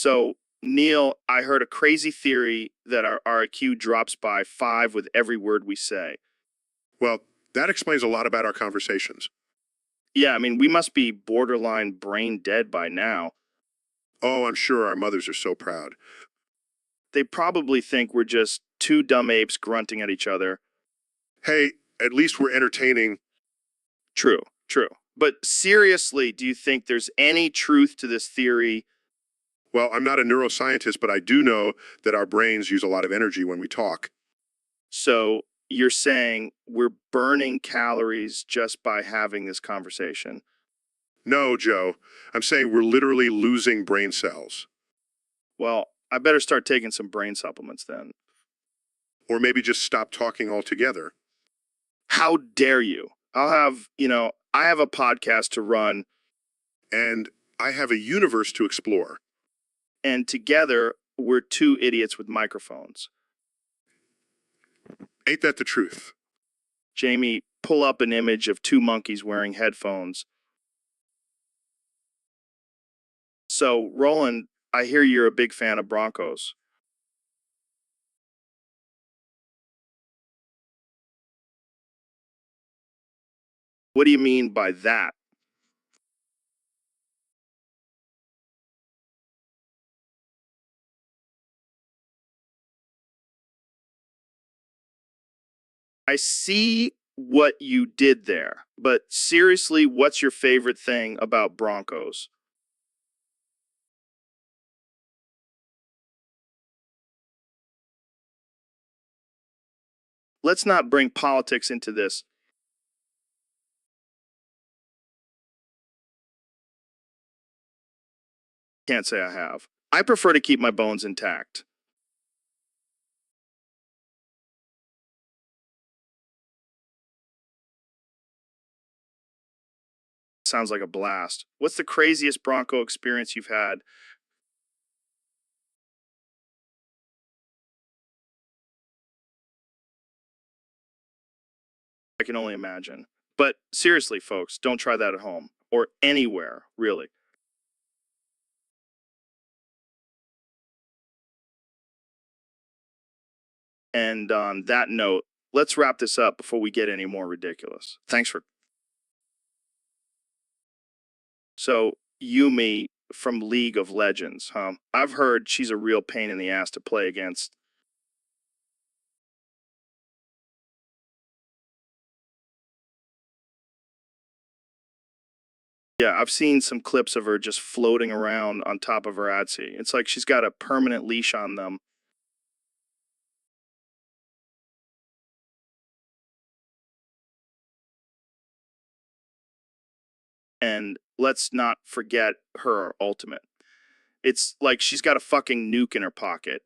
So, Neil, I heard a crazy theory that our IQ drops by 5 with every word we say. Well, that explains a lot about our conversations. Yeah, I mean, we must be borderline brain dead by now. Oh, I'm sure our mothers are so proud. They probably think we're just two dumb apes grunting at each other. Hey, at least we're entertaining. True, true. But seriously, do you think there's any truth to this theory? Well, I'm not a neuroscientist, but I do know that our brains use a lot of energy when we talk. So, you're saying we're burning calories just by having this conversation? No, Joe, I'm saying we're literally losing brain cells. Well, I better start taking some brain supplements then. Or maybe just stop talking altogether. How dare you? I have a podcast to run, And I have a universe to explore. and together we're two idiots with microphones. Ain't that the truth? Jamie, pull up an image of two monkeys wearing headphones. So, Roland, I hear you're a big fan of Broncos. What do you mean by that? I see what you did there, but seriously, what's your favorite thing about Broncos? Let's not bring politics into this. Can't say I have. I prefer to keep my bones intact. Sounds like a blast. What's the craziest Bronco experience you've had? I can only imagine. But seriously, folks, don't try that at home or anywhere, really. And on that note, let's wrap this up before we get any more ridiculous. Thanks for. So, Yumi from League of Legends, huh? I've heard she's a real pain in the ass to play against. Yeah, I've seen some clips of her just floating around on top of her Adsy. It's like she's got a permanent leash on them. And let's not forget her ultimate. It's like she's got a fucking nuke in her pocket.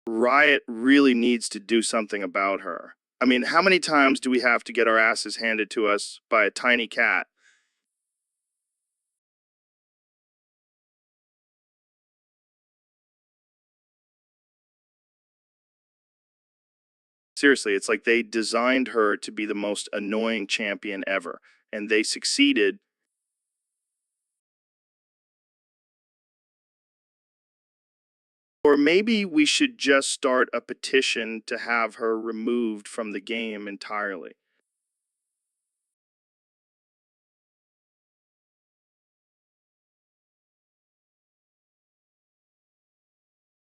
Riot really needs to do something about her. I mean, how many times do we have to get our asses handed to us by a tiny cat? Seriously, it's like they designed her to be the most annoying champion ever, and they succeeded. Or maybe we should just start a petition to have her removed from the game entirely.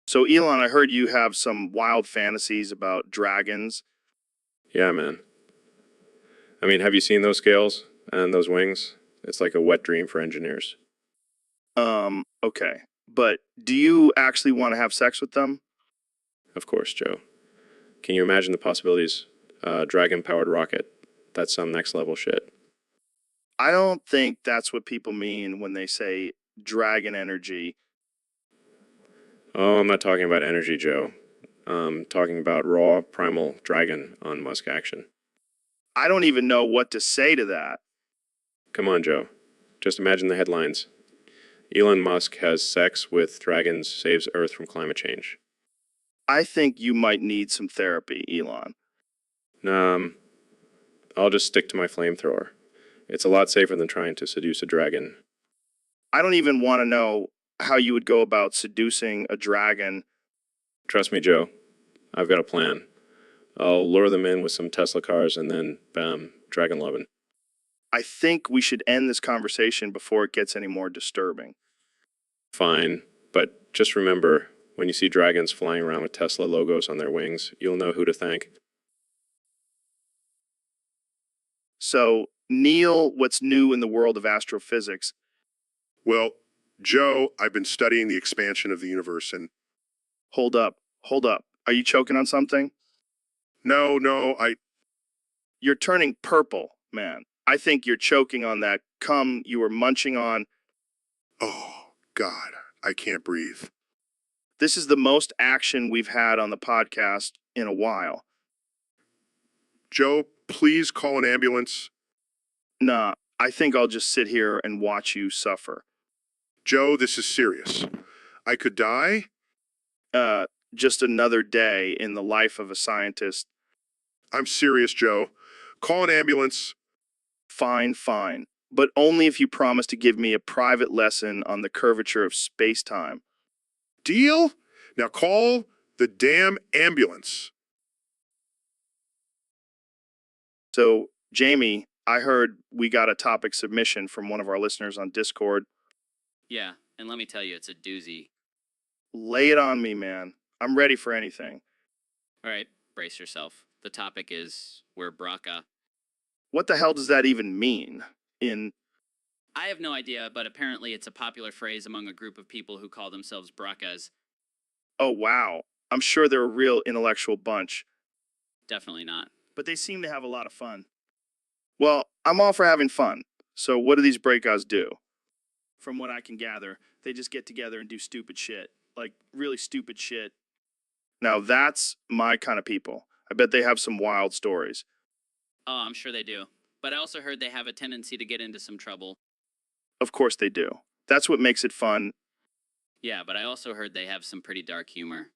So, Elon, I heard you have some wild fantasies about dragons. Yeah, man. I mean, have you seen those scales and those wings? It's like a wet dream for engineers. Okay. But do you actually want to have sex with them? Of course, Joe. Can you imagine the possibilities? Dragon powered rocket. That's some next level shit. I don't think that's what people mean when they say dragon energy. Oh, I'm not talking about energy, Joe. I'm talking about raw primal dragon on Musk action. I don't even know what to say to that. Come on, Joe. Just imagine the headlines. Elon Musk has sex with dragons, saves Earth from climate change. I think you might need some therapy, Elon. Um, I'll just stick to my flamethrower. It's a lot safer than trying to seduce a dragon. I don't even want to know how you would go about seducing a dragon. Trust me, Joe. I've got a plan. I'll lure them in with some Tesla cars and then, bam, dragon lovin'. I think we should end this conversation before it gets any more disturbing. Fine, but just remember, when you see dragons flying around with Tesla logos on their wings, you'll know who to thank. So, Neil, what's new in the world of astrophysics? Well, Joe, I've been studying the expansion of the universe and Hold up, hold up. Are you choking on something? no, You're turning purple, man. I think you're choking on that cum you were munching on. oh, God, I can't breathe. This is the most action we've had on the podcast in a while. Joe, please call an ambulance. Nah, I think I'll just sit here and watch you suffer. Joe, this is serious. I could die. Just another day in the life of a scientist. I'm serious, Joe. Call an ambulance. Fine, fine. But only if you promise to give me a private lesson on the curvature of space-time. Deal? Now call the damn ambulance. So, Jamie, I heard we got a topic submission from one of our listeners on Discord. Yeah, and let me tell you, it's a doozy. Lay it on me, man. I'm ready for anything. All right, brace yourself. The topic is we're Braca. What the hell does that even mean? I have no idea, but apparently it's a popular phrase among a group of people who call themselves Bracas. Oh, wow. I'm sure they're a real intellectual bunch, Definitely not. but they seem to have a lot of fun. Well, I'm all for having fun. So what do these breakouts do? From what I can gather, they just get together and do stupid shit. Like, really stupid shit. Now, that's my kind of people. I bet they have some wild stories. Oh, I'm sure they do. But I also heard they have a tendency to get into some trouble. Of course they do. That's what makes it fun. Yeah, but I also heard they have some pretty dark humor.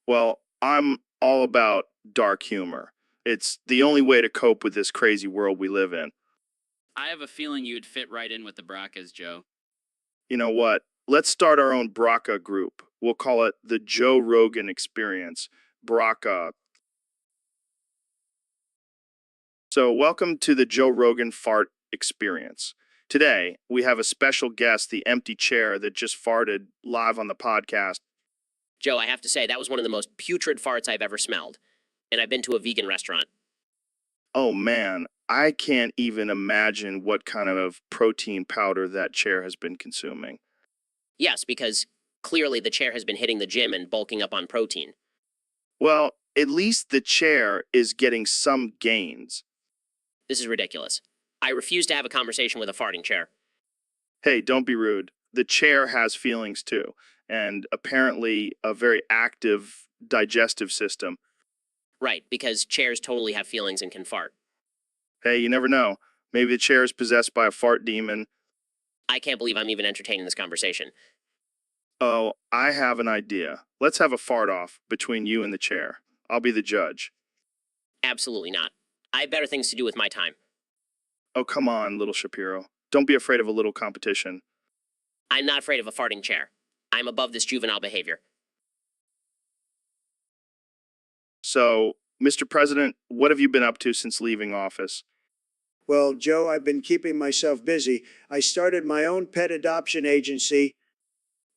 Well, I'm all about dark humor. It's the only way to cope with this crazy world we live in. I have a feeling you'd fit right in with the Bracas, Joe. You know what? Let's start our own Braca group. We'll call it the Joe Rogan Experience. Braca. So, welcome to the Joe Rogan Fart Experience. Today, we have a special guest, the empty chair that just farted live on the podcast. Joe, I have to say, that was one of the most putrid farts I've ever smelled. And I've been to a vegan restaurant. Oh man, I can't even imagine what kind of protein powder that chair has been consuming. Yes, because clearly the chair has been hitting the gym and bulking up on protein. Well, at least the chair is getting some gains. This is ridiculous. I refuse to have a conversation with a farting chair. Hey, don't be rude. The chair has feelings too, and apparently a very active digestive system. Right, because chairs totally have feelings and can fart. Hey, you never know. Maybe the chair is possessed by a fart demon. I can't believe I'm even entertaining this conversation. Oh, I have an idea. Let's have a fart off between you and the chair. I'll be the judge. Absolutely not. I have better things to do with my time. Oh, come on, little Shapiro. Don't be afraid of a little competition. I'm not afraid of a farting chair. I'm above this juvenile behavior. So, Mr. President, what have you been up to since leaving office? Well, Joe, I've been keeping myself busy. I started my own pet adoption agency.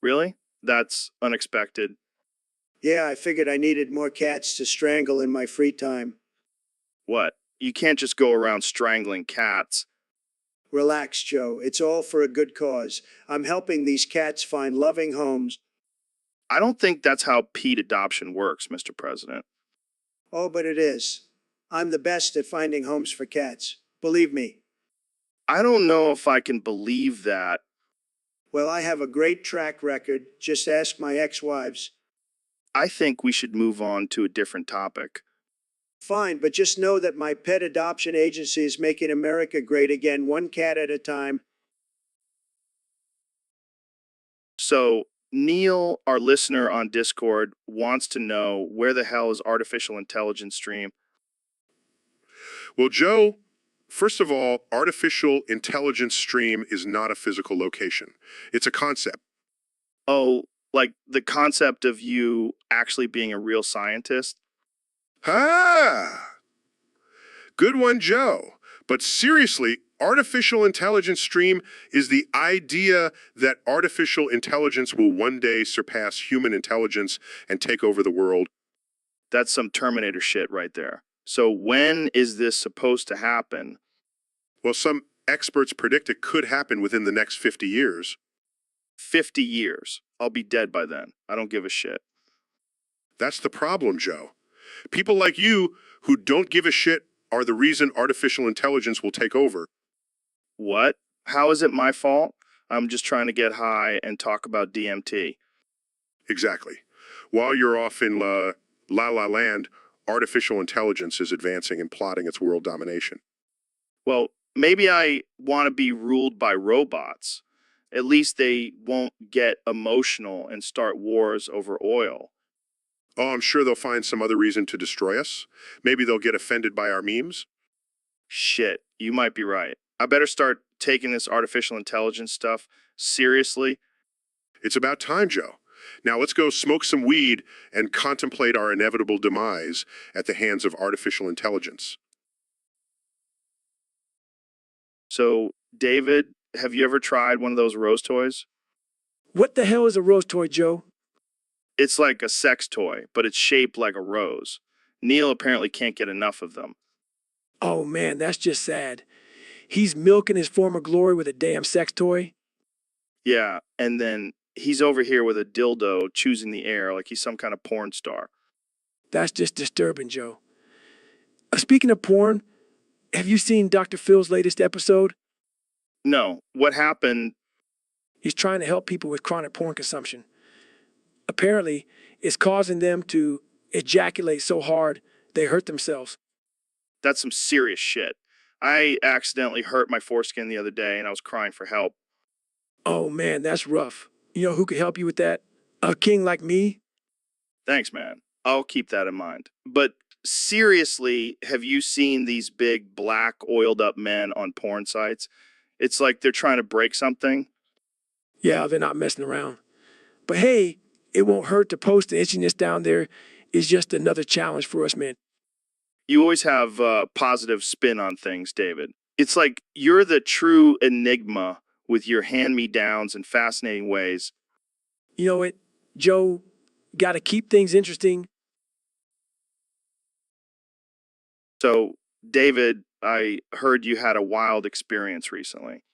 Really? That's unexpected. Yeah, I figured I needed more cats to strangle in my free time. What? You can't just go around strangling cats. Relax, Joe. It's all for a good cause. I'm helping these cats find loving homes. I don't think that's how pet adoption works, Mr. President. Oh, but it is. I'm the best at finding homes for cats. Believe me. I don't know if I can believe that. Well, I have a great track record. Just ask my ex-wives. I think we should move on to a different topic. Fine, but just know that my pet adoption agency is making America great again, one cat at a time. So, Neil, our listener on Discord, wants to know where the hell is artificial intelligence stream? Well, Joe, First of all, artificial intelligence stream is not a physical location. It's a concept. Oh, like the concept of you actually being a real scientist? Ah! Good one, Joe. But seriously, artificial intelligence stream is the idea that artificial intelligence will one day surpass human intelligence and take over the world. That's some Terminator shit right there. So when is this supposed to happen? Well, some experts predict it could happen within the next 50 years. 50 years. I'll be dead by then. I don't give a shit. That's the problem, Joe. People like you who don't give a shit are the reason artificial intelligence will take over. What? How is it my fault? I'm just trying to get high and talk about DMT. Exactly. While you're off in La La Land, artificial intelligence is advancing and plotting its world domination. Well, maybe I want to be ruled by robots. At least they won't get emotional and start wars over oil. Oh, I'm sure they'll find some other reason to destroy us. Maybe they'll get offended by our memes. Shit, you might be right. I better start taking this artificial intelligence stuff seriously. It's about time, Joe. Now let's go smoke some weed and contemplate our inevitable demise at the hands of artificial intelligence. So, David, have you ever tried one of those rose toys? What the hell is a rose toy, Joe? It's like a sex toy, but it's shaped like a rose. Neil apparently can't get enough of them. Oh man, that's just sad. He's milking his former glory with a damn sex toy. Yeah, and then he's over here with a dildo choosing the air like he's some kind of porn star. That's just disturbing, Joe. Speaking of porn, have you seen Dr. Phil's latest episode? No, what happened? He's trying to help people with chronic porn consumption. Apparently, it's causing them to ejaculate so hard they hurt themselves. That's some serious shit. I accidentally hurt my foreskin the other day and I was crying for help. Oh man, that's rough. You know who could help you with that? A king like me? Thanks, man. I'll keep that in mind. But seriously, have you seen these big black oiled up men on porn sites? It's like they're trying to break something. Yeah, they're not messing around. But hey, it won't hurt to post the itchiness down there. It's just another challenge for us, man. You always have a positive spin on things, David. It's like you're the true enigma with your hand-me-downs and fascinating ways. You know what, Joe? Got to keep things interesting. So, David, I heard you had a wild experience recently.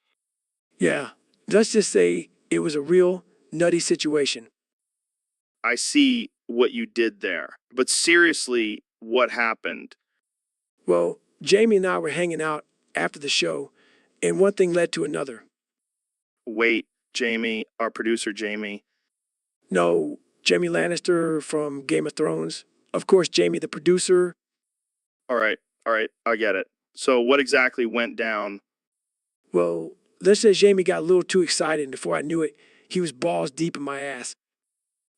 Yeah, let's just say it was a real nutty situation. I see what you did there. But seriously, what happened? Well, Jamie and I were hanging out after the show, and one thing led to another. Wait, Jamie, our producer Jamie. No, Jamie Lannister from Game of Thrones. Of course, Jamie, the producer. All right, I get it. So what exactly went down? Well, let's say Jamie got a little too excited, and before I knew it, he was balls deep in my ass.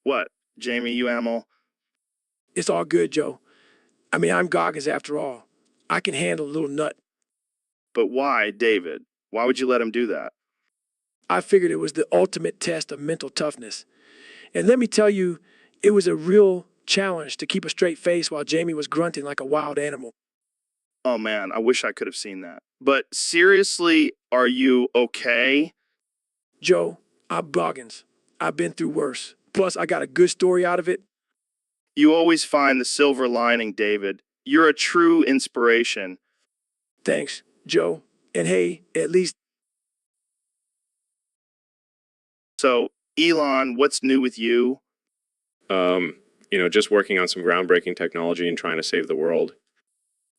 What, Jamie, you animal? It's all good, Joe. I mean, I'm Goggins after all. I can handle a little nut. But why, David? Why would you let him do that? I figured it was the ultimate test of mental toughness. And let me tell you, it was a real challenge to keep a straight face while Jamie was grunting like a wild animal. Oh man, I wish I could have seen that. But seriously, are you okay? Joe, I'm Goggins. I've been through worse. Plus, I got a good story out of it. You always find the silver lining, David. You're a true inspiration. Thanks, Joe. And hey, at least. So, Elon, what's new with you? Just working on some groundbreaking technology and trying to save the world.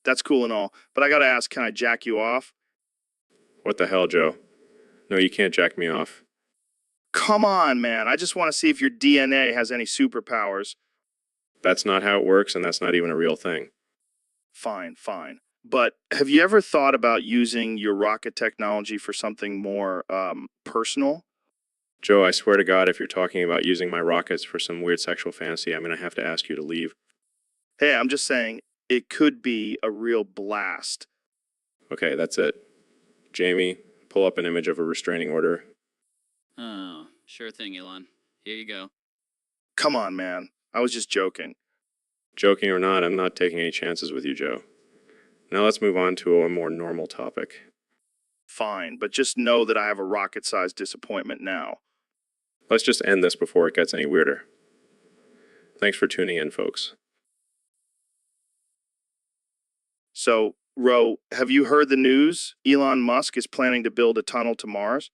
That's cool and all, but I gotta ask, can I jack you off? What the hell, Joe? No, you can't jack me off. Come on, man. I just want to see if your DNA has any superpowers. That's not how it works, and that's not even a real thing. Fine. But have you ever thought about using your rocket technology for something more personal? Joe, I swear to God, if you're talking about using my rockets for some weird sexual fantasy, I'm going to have to ask you to leave. Hey, I'm just saying it could be a real blast. Okay, that's it. Jamie, pull up an image of a restraining order. Oh, sure thing, Elon. Here you go. Come on, man. I was just joking. Joking or not, I'm not taking any chances with you, Joe. Now let's move on to a more normal topic. Fine, but just know that I have a rocket-sized disappointment now. Let's just end this before it gets any weirder. Thanks for tuning in, folks. So, Ro, have you heard the news? Elon Musk is planning to build a tunnel to Mars?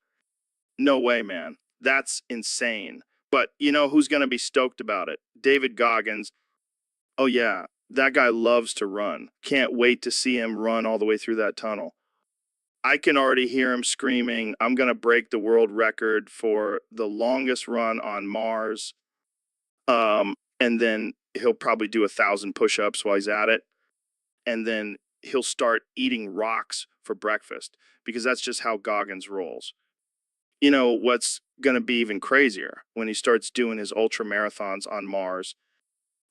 No way, man. That's insane. But you know who's going to be stoked about it? David Goggins. Oh, yeah, that guy loves to run. Can't wait to see him run all the way through that tunnel. I can already hear him screaming, I'm going to break the world record for the longest run on Mars. And then he'll probably do 1,000 push-ups while he's at it. And then he'll start eating rocks for breakfast because that's just how Goggins rolls. You know what's going to be even crazier when he starts doing his ultra marathons on Mars?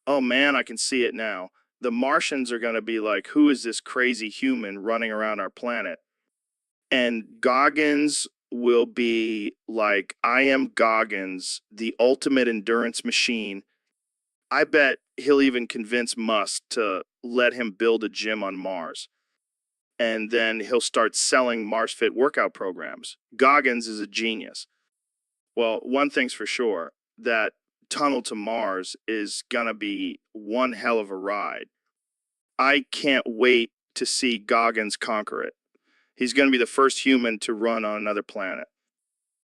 Oh man, I can see it now. The Martians are going to be like, who is this crazy human running around our planet? And Goggins will be like, I am Goggins, the ultimate endurance machine. I bet he'll even convince Musk to let him build a gym on Mars. And then he'll start selling Mars Fit workout programs. Goggins is a genius. Well, one thing's for sure, that tunnel to Mars is gonna be one hell of a ride. I can't wait to see Goggins conquer it. He's gonna be the first human to run on another planet.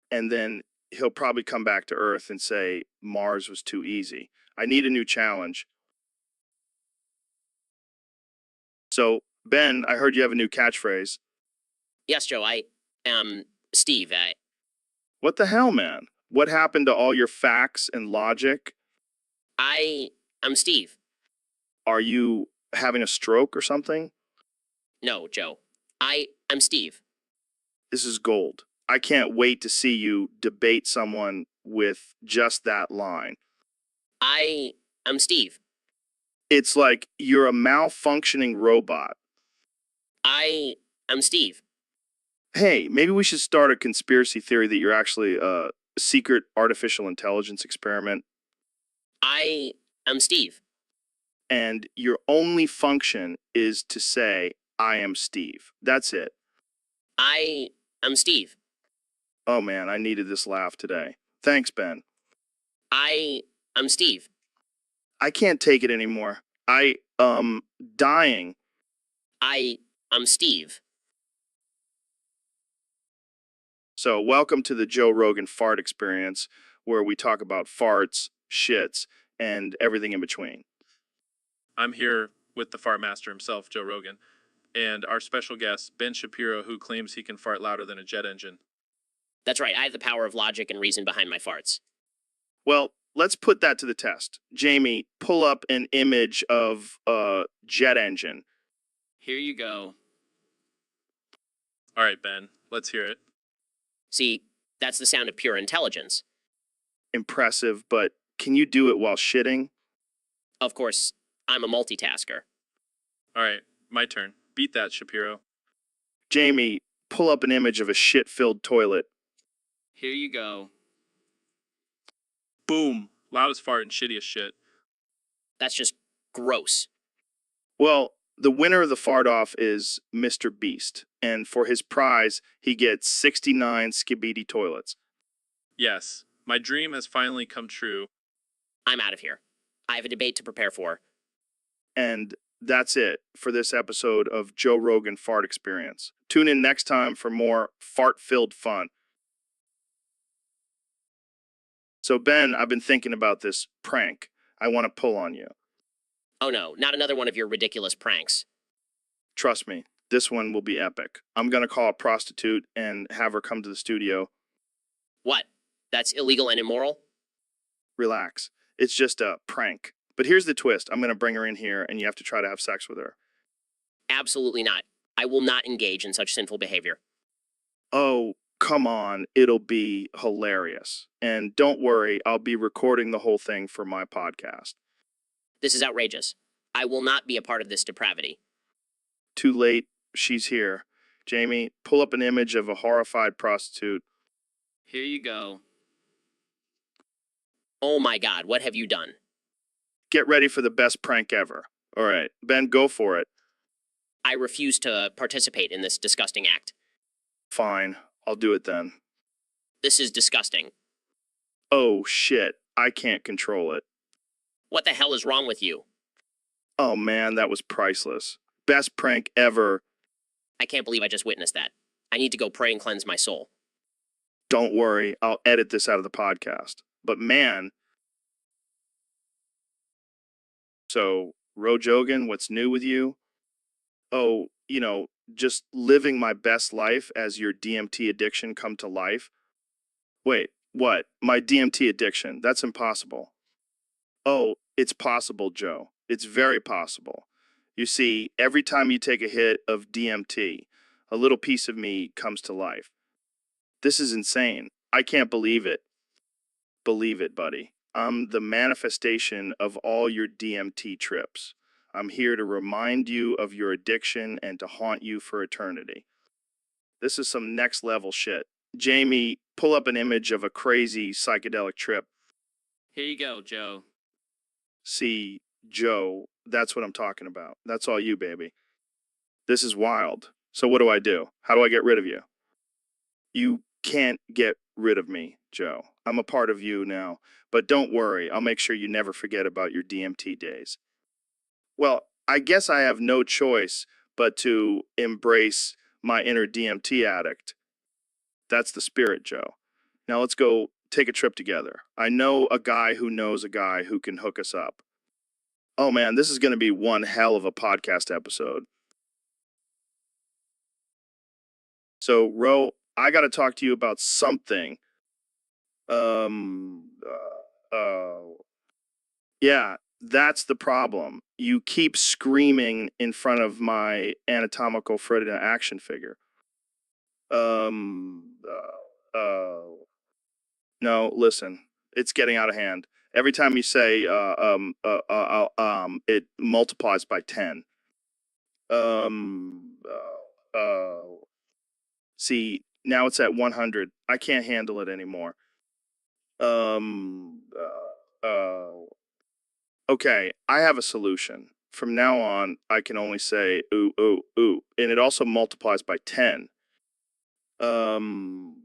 And then he'll probably come back to Earth and say Mars was too easy. I need a new challenge. So, Ben, I heard you have a new catchphrase. Yes, Joe, I am Steve. What the hell, man? What happened to all your facts and logic? I am Steve. Are you having a stroke or something? No, Joe. I am Steve. This is gold. I can't wait to see you debate someone with just that line. I am Steve. It's like you're a malfunctioning robot. I am Steve. Hey, maybe we should start a conspiracy theory that you're actually a secret artificial intelligence experiment, I am Steve. and your only function is to say, I am Steve. That's it. I am Steve. Oh man, I needed this laugh today. Thanks, Ben. I am Steve. I can't take it anymore. Dying. I am Steve. So, welcome to the Joe Rogan Fart Experience, where we talk about farts, shits, and everything in between. I'm here with the fart master himself, Joe Rogan, and our special guest, Ben Shapiro, who claims he can fart louder than a jet engine. That's right, I have the power of logic and reason behind my farts. Well, let's put that to the test. Jamie, pull up an image of a jet engine. Here you go. All right, Ben, let's hear it. See, that's the sound of pure intelligence. Impressive, but can you do it while shitting? Of course, I'm a multitasker. All right, my turn. Beat that, Shapiro. Jamie, pull up an image of a shit-filled toilet. Here you go. Boom. Loudest fart and shittiest shit. That's just gross. Well, the winner of the fart off is Mr. Beast, and for his prize, he gets 69 skibidi toilets. Yes, my dream has finally come true. I'm out of here. I have a debate to prepare for. And that's it for this episode of Joe Rogan Fart Experience. Tune in next time for more fart-filled fun. So, Ben, I've been thinking about this prank I want to pull on you. Oh no, not another one of your ridiculous pranks. Trust me, this one will be epic. I'm going to call a prostitute and have her come to the studio. What? That's illegal and immoral? Relax. It's just a prank. But here's the twist. I'm going to bring her in here and you have to try to have sex with her. Absolutely not. I will not engage in such sinful behavior. Oh, come on. It'll be hilarious. And don't worry, I'll be recording the whole thing for my podcast. This is outrageous. I will not be a part of this depravity. Too late. she's here. Jamie, pull up an image of a horrified prostitute. Here you go. Oh my God, what have you done? Get ready for the best prank ever. All right, Ben, go for it. I refuse to participate in this disgusting act. Fine, I'll do it then. This is disgusting. Oh, shit, I can't control it. What the hell is wrong with you? Oh man, that was priceless. Best prank ever. I can't believe I just witnessed that. I need to go pray and cleanse my soul. Don't worry, I'll edit this out of the podcast. But man, so Rojogan, what's new with you? Oh, just living my best life as your DMT addiction come to life. Wait, what? My DMT addiction? That's impossible. Oh, it's possible, Joe. It's very possible. You see, every time you take a hit of DMT, a little piece of me comes to life. This is insane. I can't believe it. Believe it, buddy. I'm the manifestation of all your DMT trips. I'm here to remind you of your addiction and to haunt you for eternity. This is some next level shit. Jamie, pull up an image of a crazy psychedelic trip. Here you go, Joe. See, Joe, that's what I'm talking about. That's all you, baby. This is wild. So what do I do? How do I get rid of you? You can't get rid of me, Joe. I'm a part of you now. But don't worry, I'll make sure you never forget about your DMT days. Well, I guess I have no choice but to embrace my inner DMT addict. That's the spirit, Joe. Now let's go take a trip together. I know a guy who knows a guy who can hook us up. Oh man, this is going to be one hell of a podcast episode. So, Ro, I got to talk to you about something. Um, yeah, that's the problem. You keep screaming in front of my anatomical Fred action figure. Um, no, listen, it's getting out of hand. Every time you say, it multiplies by 10. Um, See, now it's at 100. I can't handle it anymore. Um, okay, I have a solution. From now on, I can only say ooh, ooh, ooh. And it also multiplies by 10. Um,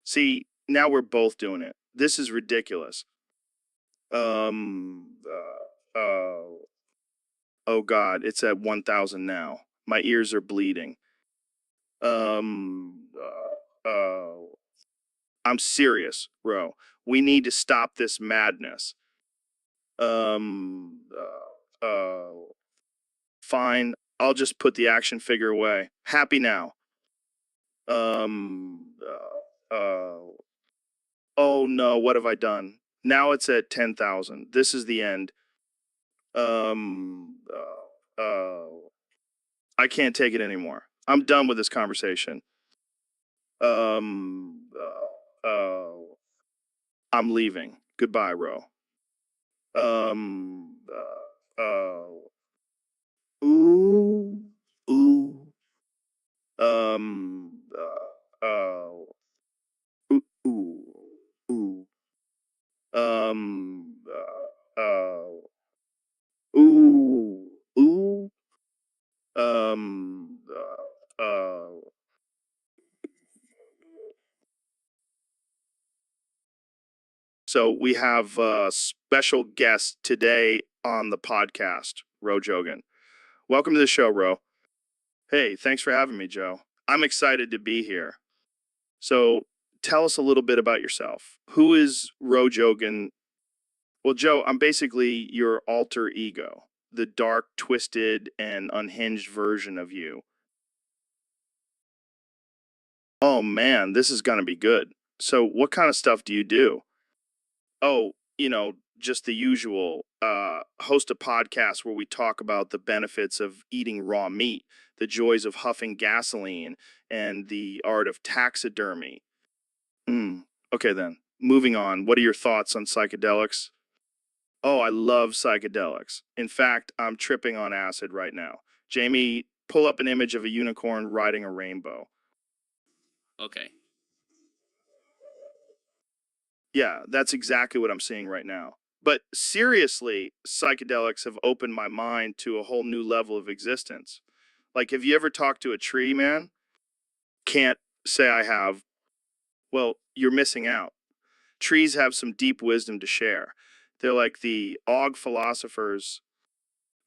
See, now we're both doing it. This is ridiculous. Um, oh God, it's at 1,000 now. My ears are bleeding. Um, I'm serious, Ro. We need to stop this madness. Um, Fine. I'll just put the action figure away. Happy now. Um, oh no, what have I done? Now it's at 10,000. This is the end. Um, I can't take it anymore. I'm done with this conversation. Um, I'm leaving. Goodbye, Ro. Um, ooh, ooh, um, ooh, ooh, ooh, um, ooh, ooh, um, So we have a special guest today on the podcast, Ro Jogan. Welcome to the show, Ro. Hey, thanks for having me, Joe. I'm excited to be here. So tell us a little bit about yourself. Who is Ro Jogan? Well, Joe, I'm basically your alter ego, the dark, twisted, and unhinged version of you. Oh man, this is gonna be good. So what kind of stuff do you do? Oh, just the usual. Host a podcast where we talk about the benefits of eating raw meat, the joys of huffing gasoline, and the art of taxidermy. Okay, then. Moving on. What are your thoughts on psychedelics? Oh, I love psychedelics. In fact, I'm tripping on acid right now. Jamie, pull up an image of a unicorn riding a rainbow. Okay. Yeah, that's exactly what I'm seeing right now. But seriously, psychedelics have opened my mind to a whole new level of existence. Like, have you ever talked to a tree, man? Can't say I have. Well, you're missing out. Trees have some deep wisdom to share. They're like the Og philosophers.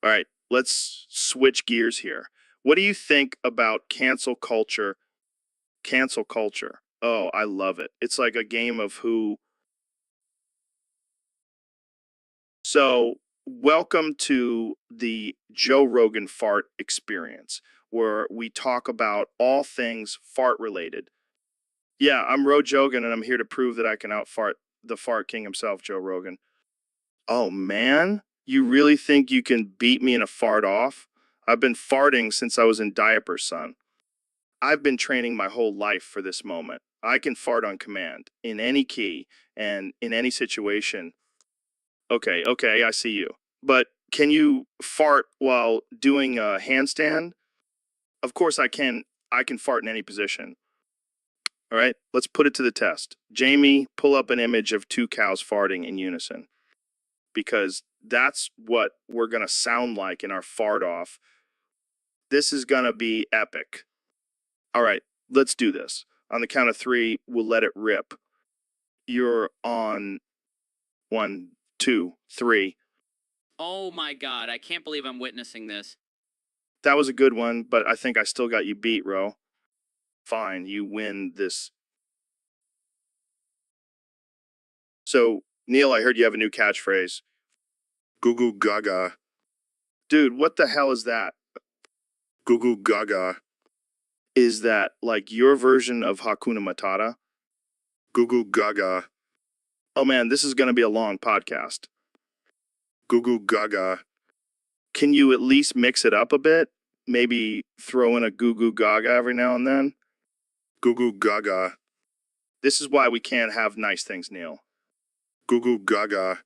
All right, let's switch gears here. What do you think about cancel culture? Cancel culture. Oh, I love it. It's like a game of who. So, welcome to the Joe Rogan fart experience, where we talk about all things fart related. Yeah, I'm Ro Jogan, and I'm here to prove that I can outfart the fart king himself, Joe Rogan. Oh man, you really think you can beat me in a fart off? I've been farting since I was in diapers, son. I've been training my whole life for this moment. I can fart on command, in any key, and in any situation. Okay, okay, I see you. But can you fart while doing a handstand? Of course I can. I can fart in any position. All right, let's put it to the test. Jamie, pull up an image of two cows farting in unison, because that's what we're going to sound like in our fart off. This is going to be epic. All right, let's do this. On the count of three, we'll let it rip. You're on one, two, three. Oh my god, I can't believe I'm witnessing this. That was a good one, but I think I still got you beat, Ro. Fine, you win this. So, Neil, I heard you have a new catchphrase. Goo goo gaga. Dude, what the hell is that? Goo goo gaga. Is that like your version of Hakuna Matata? Goo goo gaga. Oh man, this is going to be a long podcast. Goo goo gaga. Can you at least mix it up a bit? Maybe throw in a goo goo gaga every now and then? Goo goo gaga. This is why we can't have nice things, Neil. Goo goo gaga.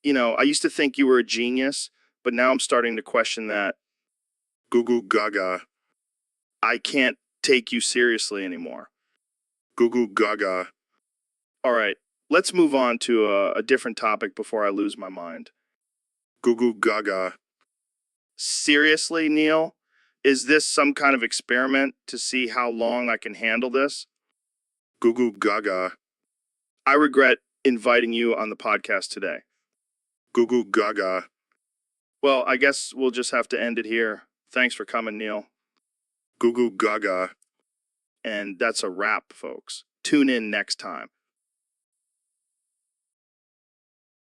You know, I used to think you were a genius, but now I'm starting to question that. Goo goo gaga. I can't take you seriously anymore. Goo goo gaga. All right, let's move on to a different topic before I lose my mind. Goo goo gaga. Seriously, Neil? Is this some kind of experiment to see how long I can handle this? Goo goo gaga. I regret inviting you on the podcast today. Goo goo gaga. Well, I guess we'll just have to end it here. Thanks for coming, Neil. Goo goo gaga. And that's a wrap, folks. Tune in next time.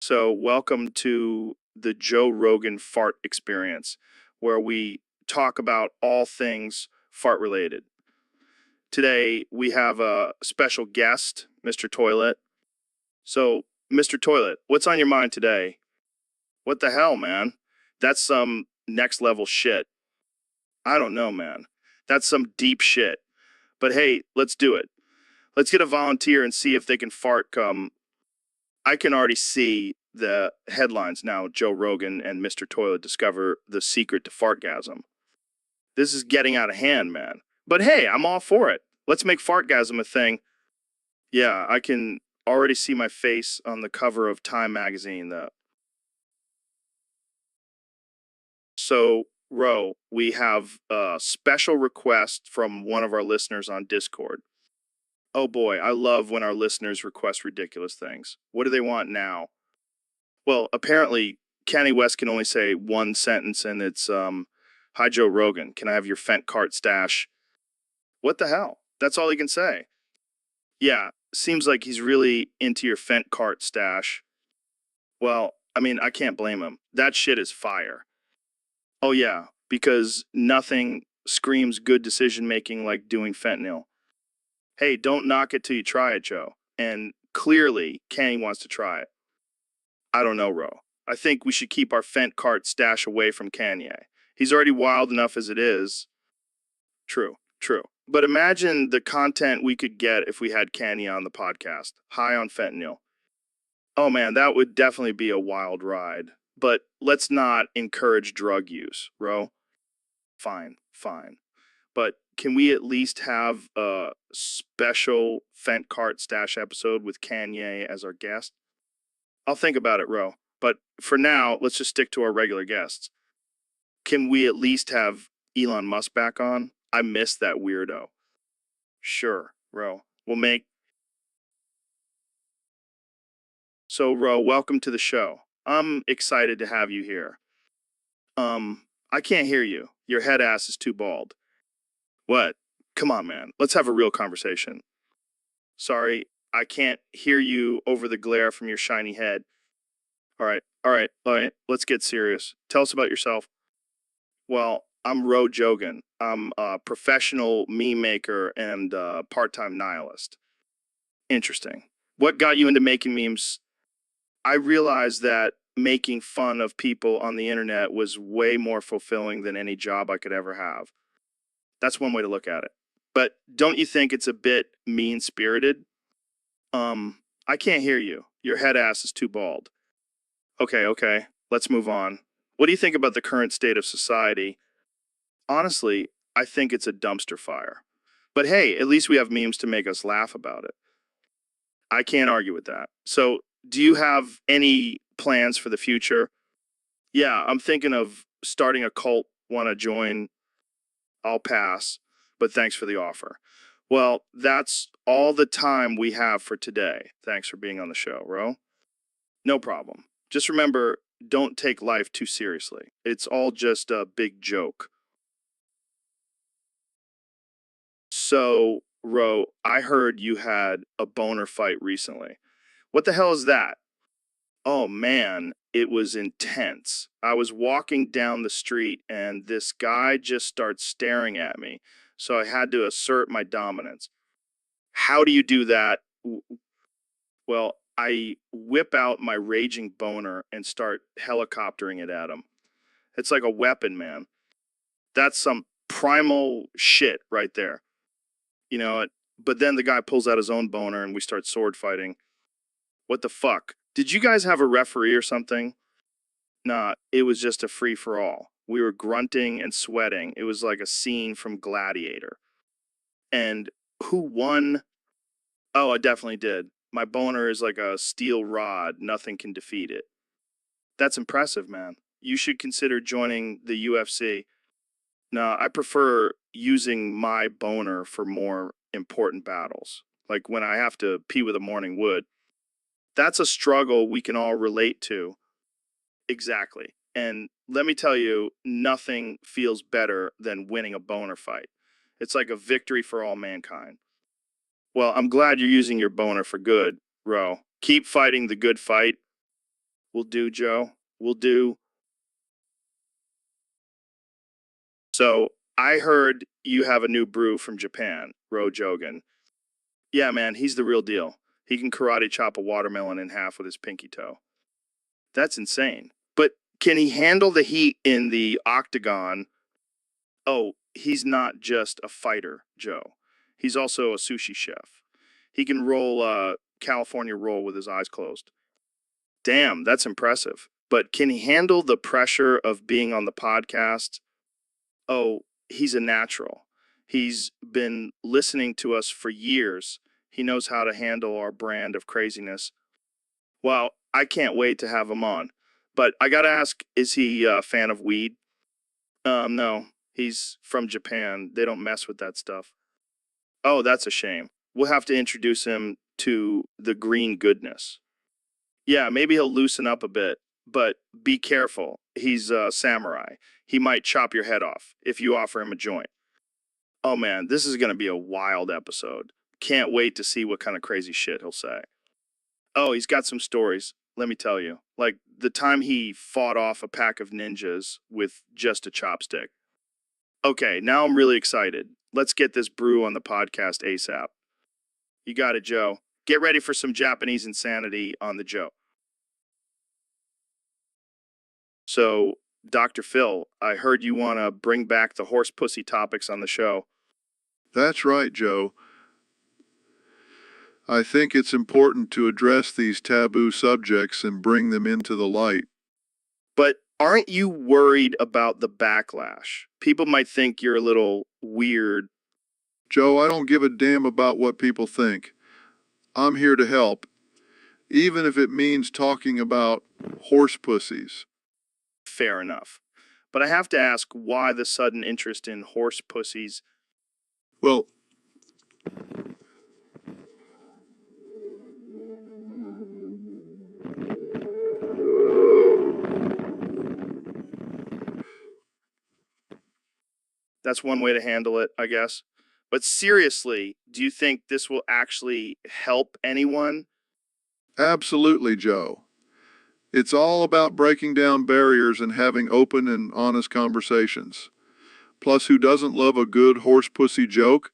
So, welcome to the Joe Rogan fart experience, where we talk about all things fart related. Today, we have a special guest, Mr. Toilet. So, Mr. Toilet, what's on your mind today? What the hell, man? That's some next level shit. I don't know, man. That's some deep shit. But hey, let's do it. Let's get a volunteer and see if they can fart come. I can already see the headlines now. Joe Rogan and Mr. Toilet discover the secret to fartgasm. This is getting out of hand, man. But hey, I'm all for it. Let's make fartgasm a thing. Yeah, I can already see my face on the cover of Time magazine. So, Ro, we have a special request from one of our listeners on Discord. Oh boy, I love when our listeners request ridiculous things. What do they want now? Well, apparently, Kanye West can only say one sentence, and it's, Hi, Joe Rogan. Can I have your Fent cart stash? What the hell? That's all he can say. Yeah, seems like he's really into your Fent cart stash. Well, I mean, I can't blame him. That shit is fire. Oh, yeah, because nothing screams good decision making like doing fentanyl. Hey, don't knock it till you try it, Joe. And clearly, Kanye wants to try it. I don't know, Ro. I think we should keep our Fent cart stash away from Kanye. He's already wild enough as it is. True, true. But imagine the content we could get if we had Kanye on the podcast, high on fentanyl. Oh man, that would definitely be a wild ride. But let's not encourage drug use, Ro. Fine, fine. But can we at least have a special Fent Cart Stash episode with Kanye as our guest? I'll think about it, Ro. But for now, let's just stick to our regular guests. Can we at least have Elon Musk back on? I miss that weirdo. Sure, Ro. We'll make. So, Ro, welcome to the show. I'm excited to have you here. I can't hear you. Your head ass is too bald. What? Come on, man. Let's have a real conversation. Sorry, I can't hear you over the glare from your shiny head. All right. Let's get serious. Tell us about yourself. Well, I'm Ro Jogan. I'm a professional meme maker and part-time nihilist. Interesting. What got you into making memes? I realized that making fun of people on the internet was way more fulfilling than any job I could ever have. That's one way to look at it. But don't you think it's a bit mean-spirited? I can't hear you. Your head ass is too bald. Okay. Let's move on. What do you think about the current state of society? Honestly, I think it's a dumpster fire. But hey, at least we have memes to make us laugh about it. I can't argue with that. So, do you have any plans for the future? Yeah, I'm thinking of starting a cult. Want to join? I'll pass, but thanks for the offer. Well, that's all the time we have for today. Thanks for being on the show, Ro. No problem. Just remember, don't take life too seriously. It's all just a big joke. So, Ro, I heard you had a boner fight recently. What the hell is that? Oh man, it was intense. I was walking down the street and this guy just starts staring at me. So I had to assert my dominance. How do you do that? Well, I whip out my raging boner and start helicoptering it at him. It's like a weapon, man. That's some primal shit right there. You know, but then the guy pulls out his own boner and we start sword fighting. What the fuck? Did you guys have a referee or something? Nah, it was just a free for all. We were grunting and sweating. It was like a scene from Gladiator. And who won? Oh, I definitely did. My boner is like a steel rod. Nothing can defeat it. That's impressive, man. You should consider joining the UFC. No, I prefer using my boner for more important battles. Like when I have to pee with a morning wood. That's a struggle we can all relate to. Exactly. And let me tell you, nothing feels better than winning a boner fight. It's like a victory for all mankind. Well, I'm glad you're using your boner for good, Ro. Keep fighting the good fight. Will do, Joe. Will do. So, I heard you have a new brew from Japan, Ro Jogan. Yeah, man, he's the real deal. He can karate chop a watermelon in half with his pinky toe. That's insane. But can he handle the heat in the octagon? Oh, he's not just a fighter, Joe. He's also a sushi chef. He can roll a California roll with his eyes closed. Damn, that's impressive. But can he handle the pressure of being on the podcast? Oh, he's a natural. He's been listening to us for years. He knows how to handle our brand of craziness. Well, I can't wait to have him on. But I gotta ask, is he a fan of weed? No. He's from Japan. They don't mess with that stuff. Oh, that's a shame. We'll have to introduce him to the green goodness. Yeah, maybe he'll loosen up a bit, but be careful. He's a samurai. He might chop your head off if you offer him a joint. Oh man, this is going to be a wild episode. Can't wait to see what kind of crazy shit he'll say. Oh, he's got some stories, let me tell you. Like the time he fought off a pack of ninjas with just a chopstick. Okay, now I'm really excited. Let's get this brew on the podcast ASAP. You got it, Joe. Get ready for some Japanese insanity on the Joe. So, Dr. Phil, I heard you want to bring back the horse pussy topics on the show. That's right, Joe. I think it's important to address these taboo subjects and bring them into the light. But Aren't you worried about the backlash? People might think you're a little weird. Joe, I don't give a damn about what people think. I'm here to help, even if it means talking about horse pussies. Fair enough. But I have to ask why the sudden interest in horse pussies? Well, That's one way to handle it, I guess. But seriously, do you think this will actually help anyone? absolutely, Joe. It's all about breaking down barriers and having open and honest conversations. Plus, who doesn't love a good horse pussy joke?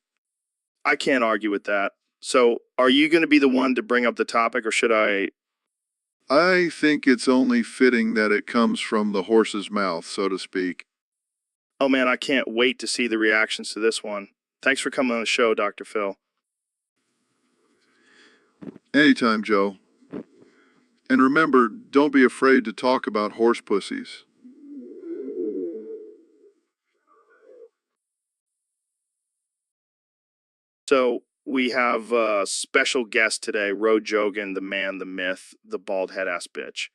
I can't argue with that. So, are you going to be the one to bring up the topic, or should I? I think it's only fitting that it comes from the horse's mouth, so to speak. Oh man, I can't wait to see the reactions to this one. Thanks for coming on the show, Dr. Phil. Anytime, Joe. And remember, don't be afraid to talk about horse pussies. So, we have a special guest today, Ro Jogan, the man, the myth, the bald head ass bitch.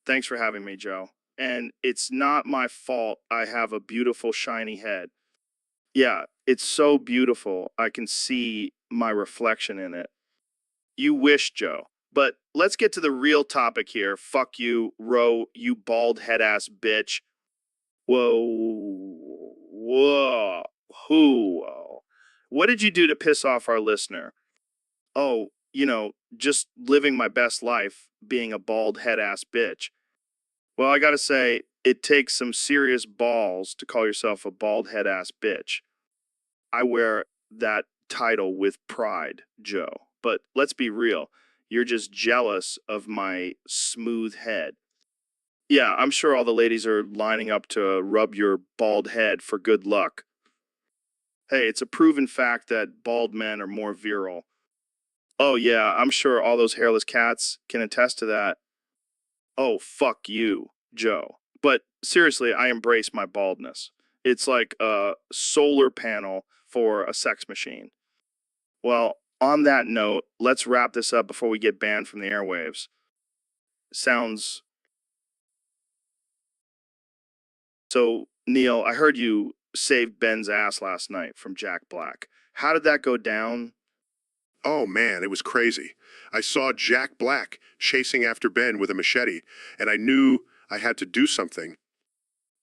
Thanks for having me, Joe. And it's not my fault I have a beautiful, shiny head. Yeah, it's so beautiful, I can see my reflection in it. You wish, Joe. But let's get to the real topic here. Fuck you, Ro, you bald head ass bitch. Whoa. Whoa. Who? What did you do to piss off our listener? Oh, just living my best life, being a bald head ass bitch. Well, I gotta say, it takes some serious balls to call yourself a bald head ass bitch. I wear that title with pride, Joe. But let's be real. You're just jealous of my smooth head. Yeah, I'm sure all the ladies are lining up to rub your bald head for good luck. Hey, it's a proven fact that bald men are more virile. Oh, yeah, I'm sure all those hairless cats can attest to that. Oh, fuck you, Joe. But seriously, I embrace my baldness. It's like a solar panel for a sex machine. Well, on that note, let's wrap this up before we get banned from the airwaves. Sounds. So, Neil, I heard you saved Ben's ass last night from Jack Black. How did that go down? Oh man, it was crazy. I saw Jack Black chasing after Ben with a machete, and I knew I had to do something.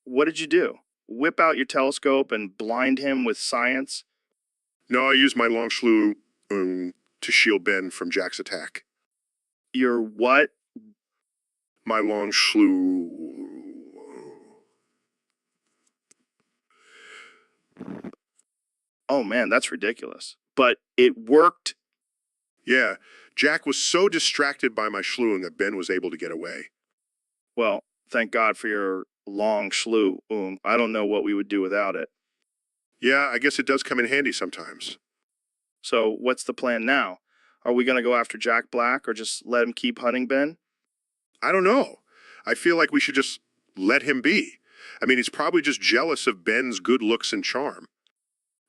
What did you do? Whip out your telescope and blind him with science? No, I used my long slew to shield Ben from Jack's attack. Your what? My long slew. Oh man, that's ridiculous. But it worked. Yeah, Jack was so distracted by my slewing that Ben was able to get away. Well, thank God for your long slew. I don't know what we would do without it. Yeah, I guess it does come in handy sometimes. So, what's the plan now? Are we going to go after Jack Black or just let him keep hunting Ben? I don't know. I feel like we should just let him be. I mean, he's probably just jealous of Ben's good looks and charm.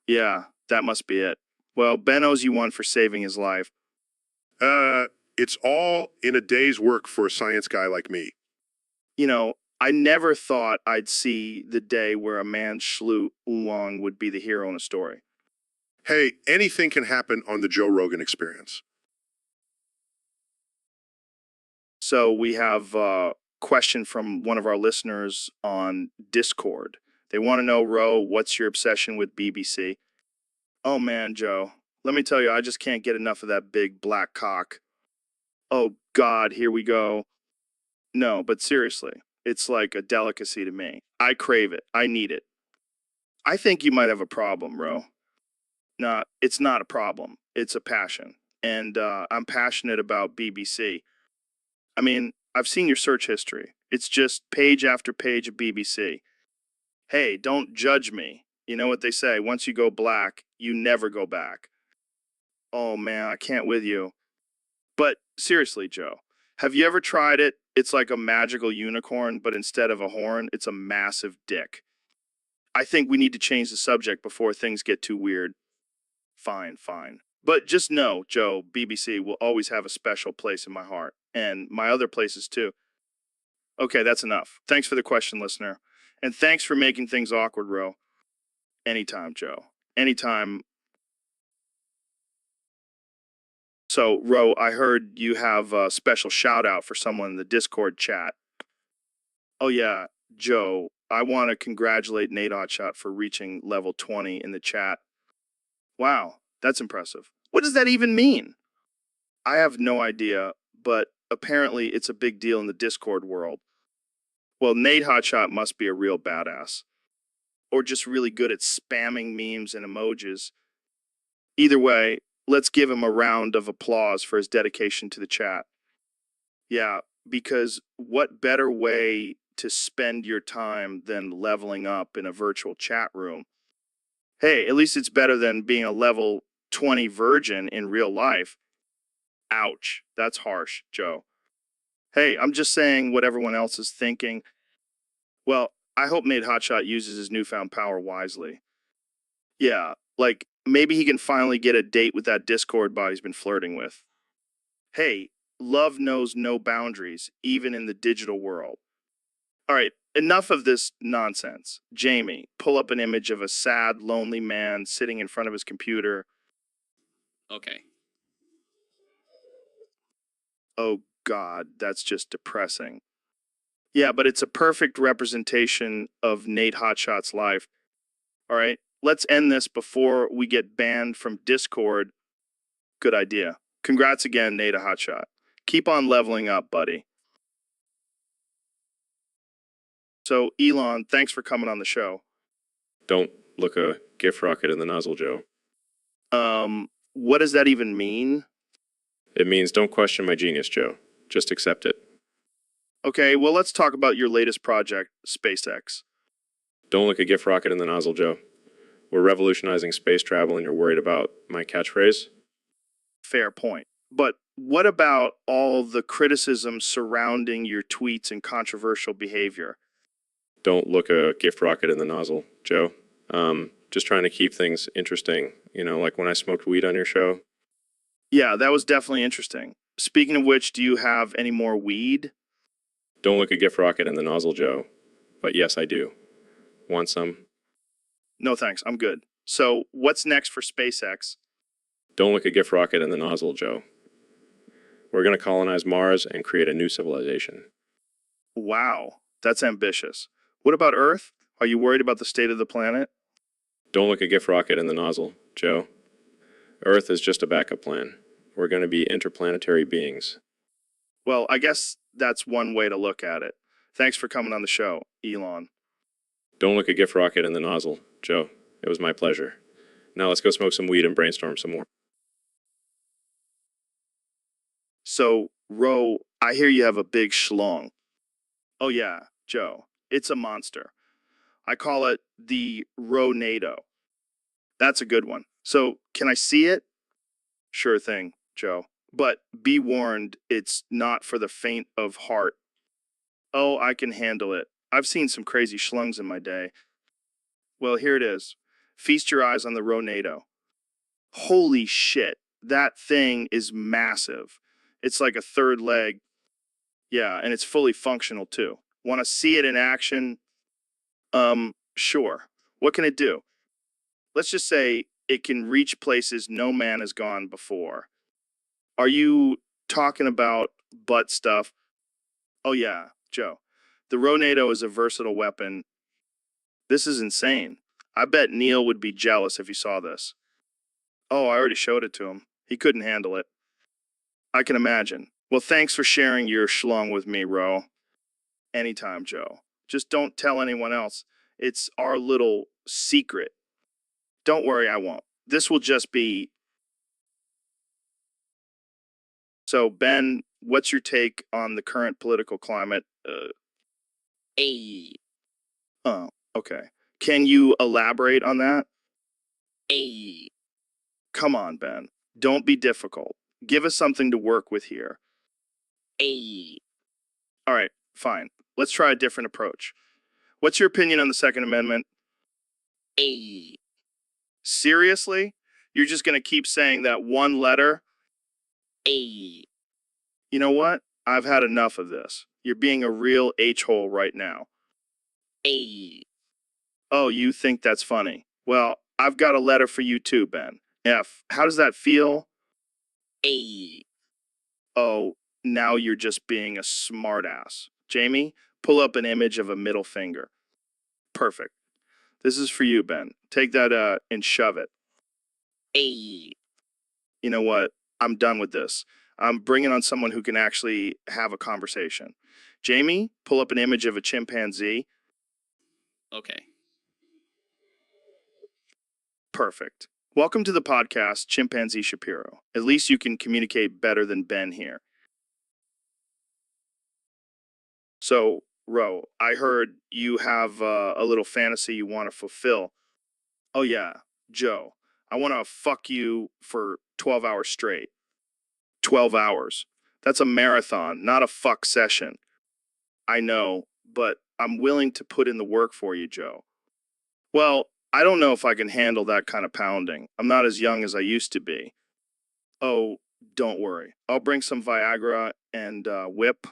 Yeah, that must be it. Well, Ben owes you one for saving his life. It's all in a day's work for a science guy like me. I never thought I'd see the day where a man slew oolong would be the hero in a story. Hey, anything can happen on the Joe Rogan Experience. So we have a question from one of our listeners on Discord. They want to know, Ro, what's your obsession with BBC? Oh man, Joe, let me tell you, I just can't get enough of that big black cock. Oh God, here we go. No, but seriously, it's like a delicacy to me. I crave it. I need it. I think you might have a problem, Ro. No, it's not a problem. It's a passion. And I'm passionate about BBC. I mean, I've seen your search history. It's just page after page of BBC. Hey, don't judge me. You know what they say, once you go black, you never go back. Oh man, I can't with you. But seriously, Joe, Have you ever tried it? It's like a magical unicorn, but instead of a horn, it's a massive dick. I think we need to change the subject before things get too weird. Fine, fine. But just know, Joe, BBC will always have a special place in my heart, and my other places too. Okay, that's enough. Thanks for the question, listener. And thanks for making things awkward, Ro. Anytime, Joe. Anytime. So, Ro, I heard you have a special shout out for someone in the Discord chat. Oh, yeah, Joe, I want to congratulate Nate Hotshot for reaching level 20 in the chat. Wow, that's impressive. What does that even mean? I have no idea, but apparently it's a big deal in the Discord world. Well, Nate Hotshot must be a real badass. Or just really good at spamming memes and emojis. Either way, let's give him a round of applause for his dedication to the chat. Yeah, because what better way to spend your time than leveling up in a virtual chat room? Hey, at least it's better than being a level 20 virgin in real life. Ouch, that's harsh, Joe. Hey, I'm just saying what everyone else is thinking. Well, I hope Nate Hotshot uses his newfound power wisely. Yeah, like maybe he can finally get a date with that Discord bot he's been flirting with. Hey, love knows no boundaries, even in the digital world. All right, enough of this nonsense. Jamie, pull up an image of a sad, lonely man sitting in front of his computer. Okay. Oh, God, that's just depressing. Yeah, but it's a perfect representation of Nate Hotshot's life. All right, let's end this before we get banned from Discord. Good idea. Congrats again, Nate Hotshot. Keep on leveling up, buddy. So, Elon, thanks for coming on the show. Don't look a gift rocket in the nozzle, Joe. What does that even mean? It means don't question my genius, Joe. Just accept it. Okay, well, let's talk about your latest project, SpaceX. Don't look a gift rocket in the nozzle, Joe. We're revolutionizing space travel and you're worried about my catchphrase? Fair point. But what about all the criticism surrounding your tweets and controversial behavior? Don't look a gift rocket in the nozzle, Joe. Just trying to keep things interesting. You know, like when I smoked weed on your show. Yeah, that was definitely interesting. Speaking of which, do you have any more weed? Don't look a gift rocket in the nozzle, Joe. But yes, I do. Want some? No thanks, I'm good. So, what's next for SpaceX? Don't look a gift rocket in the nozzle, Joe. We're going to colonize Mars and create a new civilization. Wow, that's ambitious. What about Earth? Are you worried about the state of the planet? Don't look a gift rocket in the nozzle, Joe. Earth is just a backup plan. We're going to be interplanetary beings. Well, I guess that's one way to look at it. Thanks for coming on the show, Elon. Don't look a gift rocket in the nozzle, Joe. It was my pleasure. Now let's go smoke some weed and brainstorm some more. So, Ro, I hear you have a big schlong. Oh yeah, Joe, it's a monster. I call it the Ronado. That's a good one. So, can I see it? Sure thing, Joe. But be warned, it's not for the faint of heart. Oh, I can handle it. I've seen some crazy schlungs in my day. Well, here it is. Feast your eyes on the Ronado. Holy shit, that thing is massive. It's like a third leg. Yeah, and it's fully functional too. Want to see it in action? Sure. What can it do? Let's just say it can reach places no man has gone before. Are you talking about butt stuff? Oh yeah, Joe. The Ronado is a versatile weapon. This is insane. I bet Neil would be jealous if he saw this. Oh, I already showed it to him. He couldn't handle it. I can imagine. Well, thanks for sharing your schlong with me, Ro. Anytime, Joe. Just don't tell anyone else. It's our little secret. Don't worry, I won't. This will just be. So, Ben, what's your take on the current political climate? Hey, Oh, okay. Can you elaborate on that? hey. Come on, Ben. Don't be difficult. Give us something to work with here. A. All right, fine. Let's try a different approach. What's your opinion on the Second Amendment? A. Seriously? You're just going to keep saying that one letter? A. You know what? I've had enough of this. You're being a real H-hole right now. A. Oh, you think that's funny? Well, I've got a letter for you too, Ben. F. How does that feel? A. Oh, now you're just being a smartass. Jamie, pull up an image of a middle finger. Perfect. This is for you, Ben. Take that and shove it. A. You know what? I'm done with this. I'm bringing on someone who can actually have a conversation. Jamie, pull up an image of a chimpanzee. Okay. Perfect. Welcome to the podcast, Chimpanzee Shapiro. At least you can communicate better than Ben here. So, Ro, I heard you have a little fantasy you want to fulfill. Oh, yeah, Joe, I want to fuck you for 12 hours straight. 12 hours. That's a marathon, not a fuck session. I know, but I'm willing to put in the work for you, Joe. Well, I don't know if I can handle that kind of pounding. I'm not as young as I used to be. Oh, don't worry. I'll bring some Viagra and whip.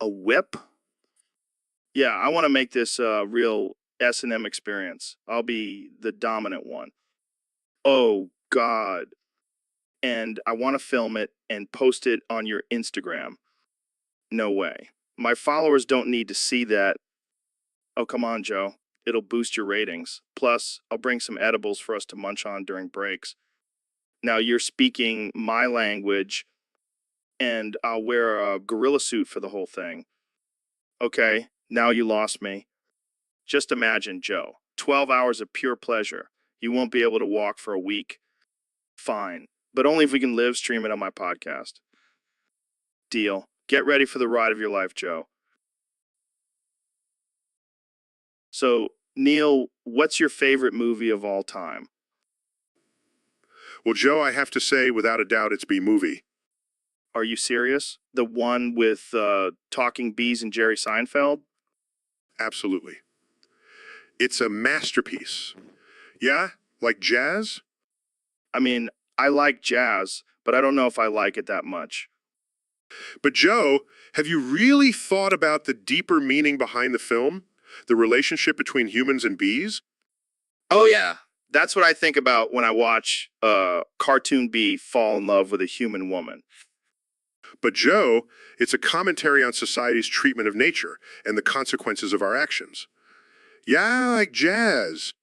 A whip? Yeah, I want to make this a real S&M experience. I'll be the dominant one. Oh, God. And I want to film it and post it on your Instagram. No way. My followers don't need to see that. Oh, come on, Joe. It'll boost your ratings. Plus, I'll bring some edibles for us to munch on during breaks. Now you're speaking my language, and I'll wear a gorilla suit for the whole thing. Okay, now you lost me. Just imagine, Joe. 12 hours of pure pleasure. You won't be able to walk for a week. Fine, but only if we can live stream it on my podcast. Deal. Get ready for the ride of your life, Joe. So, Neil, what's your favorite movie of all time? Well, Joe, I have to say, without a doubt, it's B-Movie. Are you serious? The one with talking bees and Jerry Seinfeld? Absolutely. It's a masterpiece. Yeah? Like jazz? I mean, I like jazz, but I don't know if I like it that much. But Joe, have you really thought about the deeper meaning behind the film? The relationship between humans and bees? Oh, yeah. That's what I think about when I watch a cartoon bee fall in love with a human woman. But Joe, it's a commentary on society's treatment of nature and the consequences of our actions. Yeah, like jazz.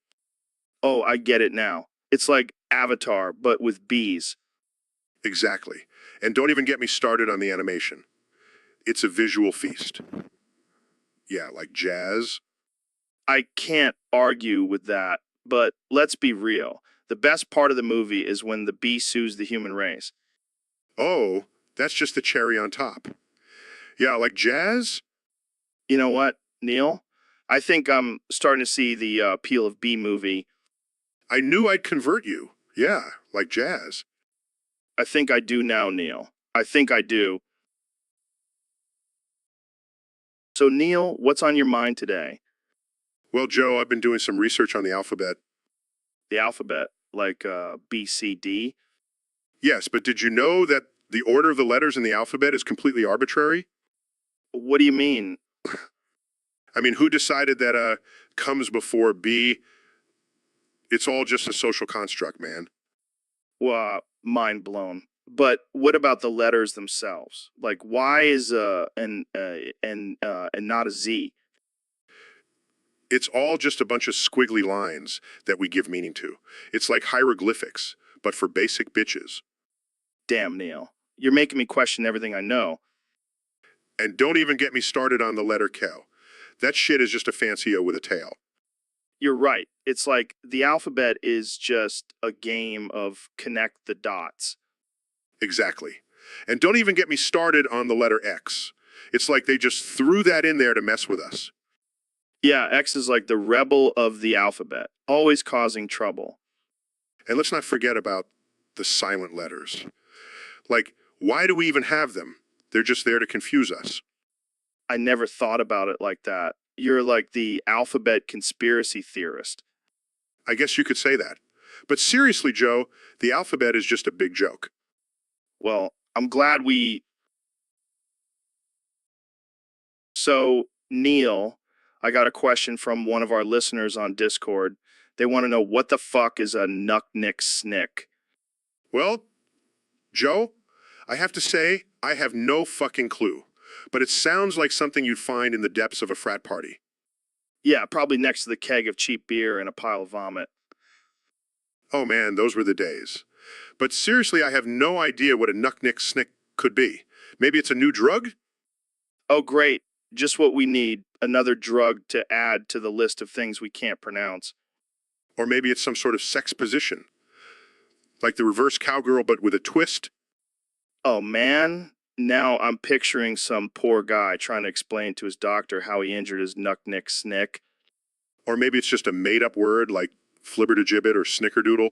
Oh, I get it now. It's like Avatar, but with bees. Exactly. And don't even get me started on the animation. It's a visual feast. Yeah, like jazz. I can't argue with that, but let's be real. The best part of the movie is when the bee sues the human race. Oh, that's just the cherry on top. Yeah, like jazz? You know what, Neil? I think I'm starting to see the appeal of B-Movie. I knew I'd convert you. Yeah, like jazz. I think I do now, Neil. I think I do. So, Neil, what's on your mind today? Well, Joe, I've been doing some research on the alphabet. The alphabet, like B, C, D? Yes, but did you know that the order of the letters in the alphabet is completely arbitrary? What do you mean? I mean, who decided that comes before B? It's all just a social construct, man. Well, mind blown. But what about the letters themselves? Like, why is and not a Z? It's all just a bunch of squiggly lines that we give meaning to. It's like hieroglyphics, but for basic bitches. Damn, Neil. You're making me question everything I know. And don't even get me started on the letter K. That shit is just a fancy O with a tail. You're right. It's like the alphabet is just a game of connect the dots. Exactly. And don't even get me started on the letter X. It's like they just threw that in there to mess with us. Yeah, X is like the rebel of the alphabet, always causing trouble. And let's not forget about the silent letters. Like, why do we even have them? They're just there to confuse us. I never thought about it like that. You're like the alphabet conspiracy theorist. I guess you could say that. But seriously, Joe, the alphabet is just a big joke. Well, I'm glad we. So, Neil, I got a question from one of our listeners on Discord. They want to know what the fuck is a nuck nick snick? Well, Joe, I have to say, I have no fucking clue. But it sounds like something you'd find in the depths of a frat party. Yeah, probably next to the keg of cheap beer and a pile of vomit. Oh man, those were the days. But seriously, I have no idea what a nuck nick snick could be. Maybe it's a new drug? Oh, great. Just what we need. Another drug to add to the list of things we can't pronounce. Or maybe it's some sort of sex position. Like the reverse cowgirl, but with a twist? Oh, man. Now I'm picturing some poor guy trying to explain to his doctor how he injured his nuck nick snick. Or maybe it's just a made-up word like flibbertigibbet or snickerdoodle?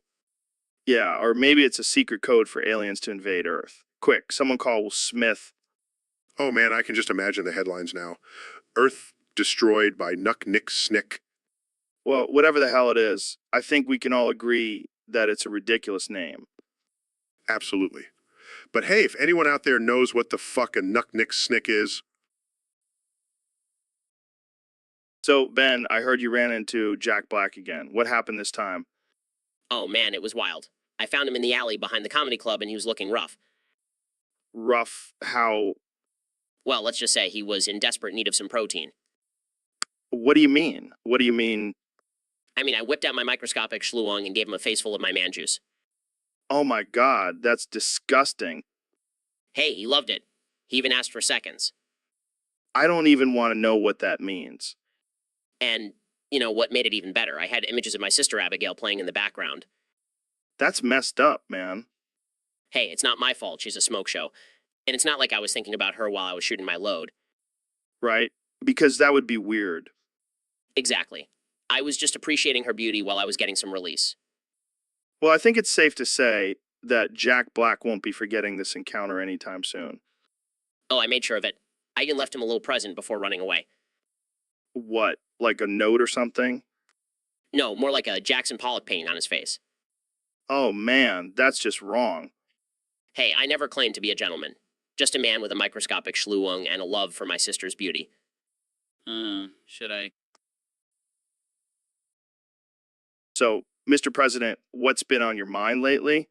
Yeah, or maybe it's a secret code for aliens to invade Earth. Quick, someone call Smith. Oh man, I can just imagine the headlines now. Earth destroyed by nuck nick snick. Well, whatever the hell it is, I think we can all agree that it's a ridiculous name. Absolutely. But hey, if anyone out there knows what the fuck a nuck nick snick is. So, Ben, I heard you ran into Jack Black again. What happened this time? Oh man, it was wild. I found him in the alley behind the comedy club and he was looking rough. Rough how? Well, let's just say he was in desperate need of some protein. What do you mean? What do you mean? I mean, I whipped out my microscopic schluong and gave him a face full of my man juice. Oh my God, that's disgusting. Hey, he loved it. He even asked for seconds. I don't even want to know what that means. And, you know, what made it even better? I had images of my sister Abigail playing in the background. That's messed up, man. Hey, it's not my fault she's a smoke show. And it's not like I was thinking about her while I was shooting my load. Right? Because that would be weird. Exactly. I was just appreciating her beauty while I was getting some release. Well, I think it's safe to say that Jack Black won't be forgetting this encounter anytime soon. Oh, I made sure of it. I even left him a little present before running away. What? Like a note or something? No, more like a Jackson Pollock painting on his face. Oh man, that's just wrong. Hey, I never claimed to be a gentleman. Just a man with a microscopic schluung and a love for my sister's beauty. Should I? So, Mr. President, what's been on your mind lately?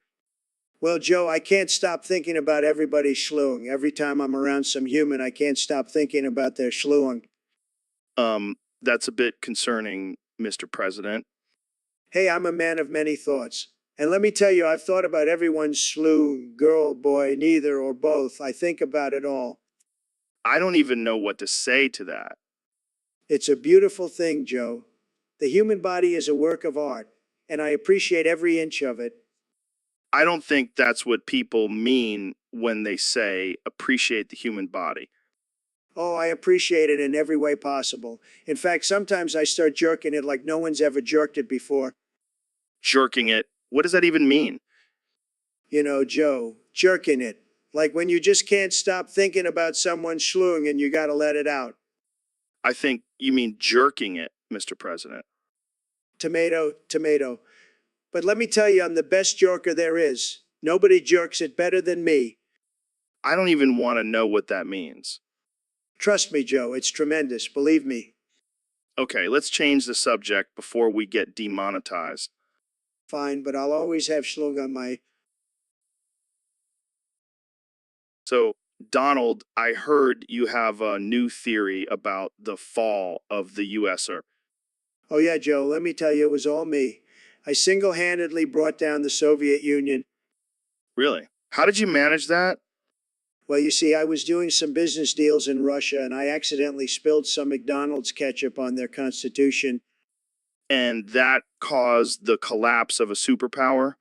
Well, Joe, I can't stop thinking about everybody's schluing. Every time I'm around some human, I can't stop thinking about their schluing. That's a bit concerning, Mr. President. Hey, I'm a man of many thoughts. And let me tell you, I've thought about everyone's schlu, girl, boy, neither or both. I think about it all. I don't even know what to say to that. It's a beautiful thing, Joe. The human body is a work of art, and I appreciate every inch of it. I don't think that's what people mean when they say appreciate the human body. Oh, I appreciate it in every way possible. In fact, sometimes I start jerking it like no one's ever jerked it before. Jerking it? What does that even mean? You know, Joe, jerking it. Like when you just can't stop thinking about someone schluing and you gotta let it out. I think you mean jerking it, Mr. President. Tomato, tomato. But let me tell you, I'm the best jerker there is. Nobody jerks it better than me. I don't even want to know what that means. Trust me, Joe, it's tremendous, believe me. Okay, let's change the subject before we get demonetized. Fine, but I'll always have schlung on my... So, Donald, I heard you have a new theory about the fall of the USR. Oh yeah, Joe, let me tell you, it was all me. I single-handedly brought down the Soviet Union. Really? How did you manage that? Well, you see, I was doing some business deals in Russia, and I accidentally spilled some McDonald's ketchup on their constitution. And that caused the collapse of a superpower?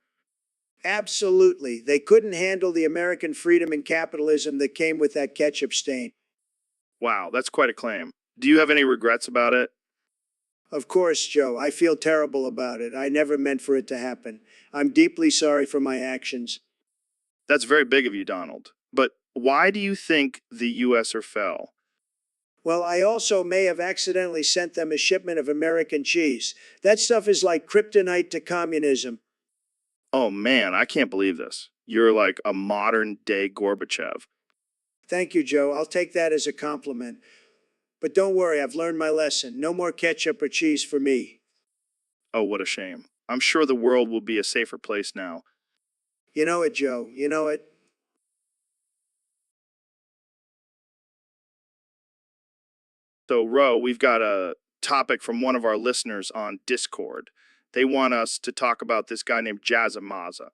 Absolutely. They couldn't handle the American freedom and capitalism that came with that ketchup stain. Wow, that's quite a claim. Do you have any regrets about it? Of course, Joe, I feel terrible about it. I never meant for it to happen. I'm deeply sorry for my actions. That's very big of you, Donald. But why do you think the USer fell? Well, I also may have accidentally sent them a shipment of American cheese. That stuff is like kryptonite to communism. Oh man, I can't believe this. You're like a modern day Gorbachev. Thank you, Joe. I'll take that as a compliment. But don't worry, I've learned my lesson. No more ketchup or cheese for me. Oh, what a shame. I'm sure the world will be a safer place now. You know it, Joe. You know it. So, Ro, we've got a topic from one of our listeners on Discord. They want us to talk about this guy named Jazzamaza.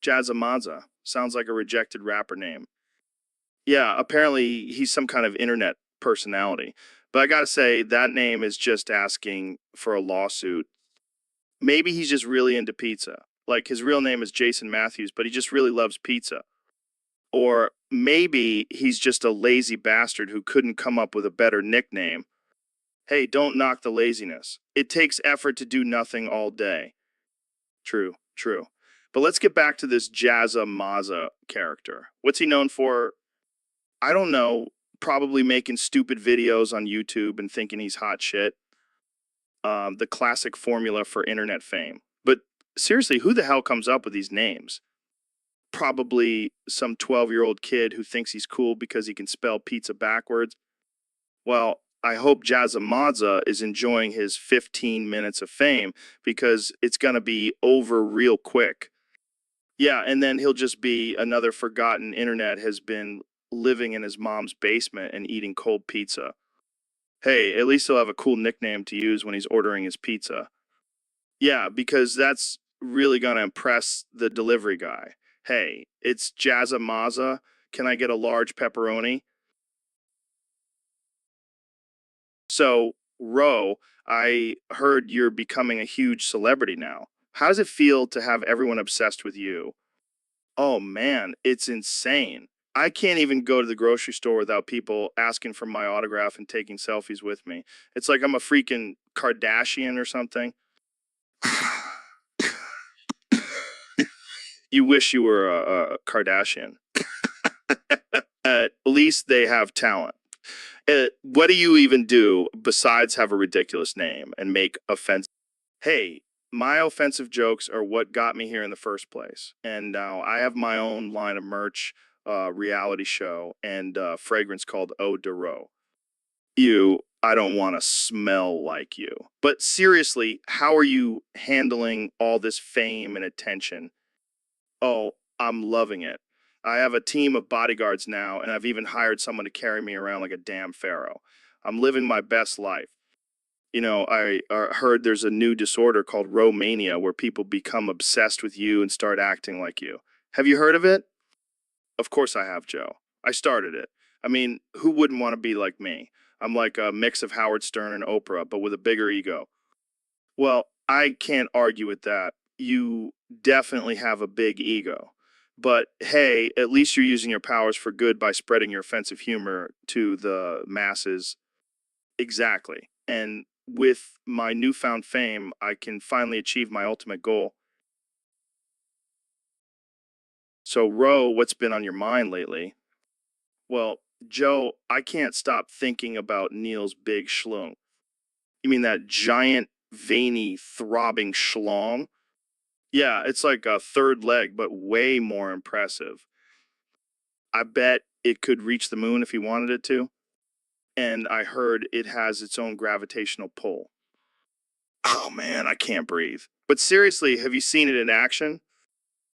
Jazzamaza sounds like a rejected rapper name. Yeah, apparently he's some kind of internet personality. But I gotta say, that name is just asking for a lawsuit. Maybe he's just really into pizza. Like his real name is Jason Matthews, but he just really loves pizza. Or maybe he's just a lazy bastard who couldn't come up with a better nickname. Hey, don't knock the laziness. It takes effort to do nothing all day. True, true. But let's get back to this Jazza Maza character. What's he known for? I don't know. Probably making stupid videos on YouTube and thinking he's hot shit. The classic formula for internet fame. But seriously, who the hell comes up with these names? Probably some 12-year-old kid who thinks he's cool because he can spell pizza backwards. Well, I hope Jazzamaza is enjoying his 15 minutes of fame because it's going to be over real quick. Yeah, and then he'll just be another forgotten internet has been living in his mom's basement and eating cold pizza. Hey, at least he'll have a cool nickname to use when he's ordering his pizza. Yeah, because that's really going to impress the delivery guy. Hey, it's Jazzamaza. Can I get a large pepperoni? So, Ro, I heard you're becoming a huge celebrity now. How does it feel to have everyone obsessed with you? Oh man, it's insane. I can't even go to the grocery store without people asking for my autograph and taking selfies with me. It's like I'm a freaking Kardashian or something. You wish you were a Kardashian. At least they have talent. What do you even do besides have a ridiculous name and make offensive? Hey, my offensive jokes are what got me here in the first place. And now I have my own line of merch, reality show, and fragrance called Eau de Ro. I don't want to smell like you. But seriously, how are you handling all this fame and attention? Oh, I'm loving it. I have a team of bodyguards now, and I've even hired someone to carry me around like a damn pharaoh. I'm living my best life. You know, I heard there's a new disorder called Romania where people become obsessed with you and start acting like you. Have you heard of it? Of course I have, Joe. I started it. I mean, who wouldn't want to be like me? I'm like a mix of Howard Stern and Oprah, but with a bigger ego. Well, I can't argue with that. You definitely have a big ego. But hey, at least you're using your powers for good by spreading your offensive humor to the masses. Exactly. And with my newfound fame, I can finally achieve my ultimate goal. So, Ro, what's been on your mind lately? Well, Joe, I can't stop thinking about Neil's big schlong. You mean that giant, veiny, throbbing schlong? Yeah, it's like a third leg, but way more impressive. I bet it could reach the moon if he wanted it to. And I heard it has its own gravitational pull. Oh man, I can't breathe. But seriously, have you seen it in action?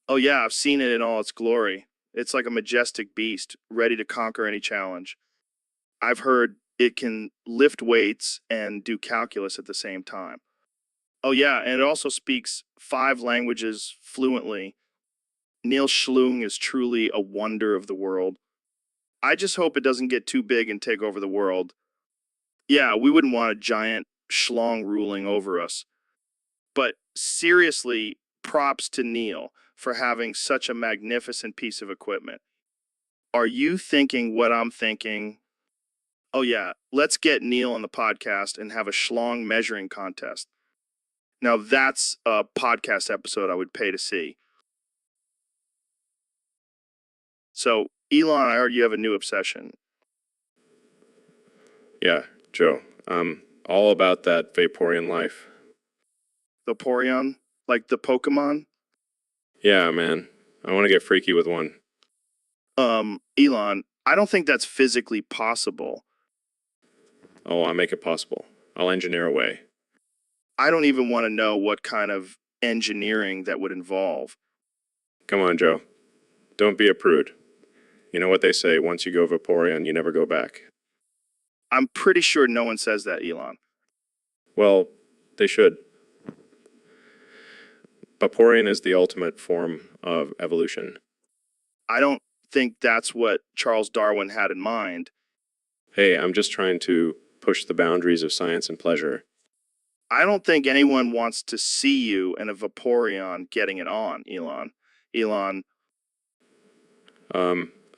Oh yeah, I've seen it in all its glory. It's like a majestic beast, ready to conquer any challenge. I've heard it can lift weights and do calculus at the same time. Oh yeah, and it also speaks 5 languages fluently. Neil Schlung is truly a wonder of the world. I just hope it doesn't get too big and take over the world. Yeah, we wouldn't want a giant schlong ruling over us. But seriously, props to Neil for having such a magnificent piece of equipment. Are you thinking what I'm thinking? Oh, yeah, let's get Neil on the podcast and have a schlong measuring contest. Now, that's a podcast episode I would pay to see. So, Elon, I heard you have a new obsession. Yeah, Joe. I'm all about that Vaporeon life. Vaporeon? Like the Pokemon? Yeah, man. I want to get freaky with one. Elon, I don't think that's physically possible. Oh, I'll make it possible. I'll engineer a way. I don't even want to know what kind of engineering that would involve. Come on, Joe. Don't be a prude. You know what they say, once you go Vaporeon, you never go back. I'm pretty sure no one says that, Elon. Well, they should. Vaporeon is the ultimate form of evolution. I don't think that's what Charles Darwin had in mind. Hey, I'm just trying to push the boundaries of science and pleasure. I don't think anyone wants to see you and a Vaporeon getting it on, Elon. Elon,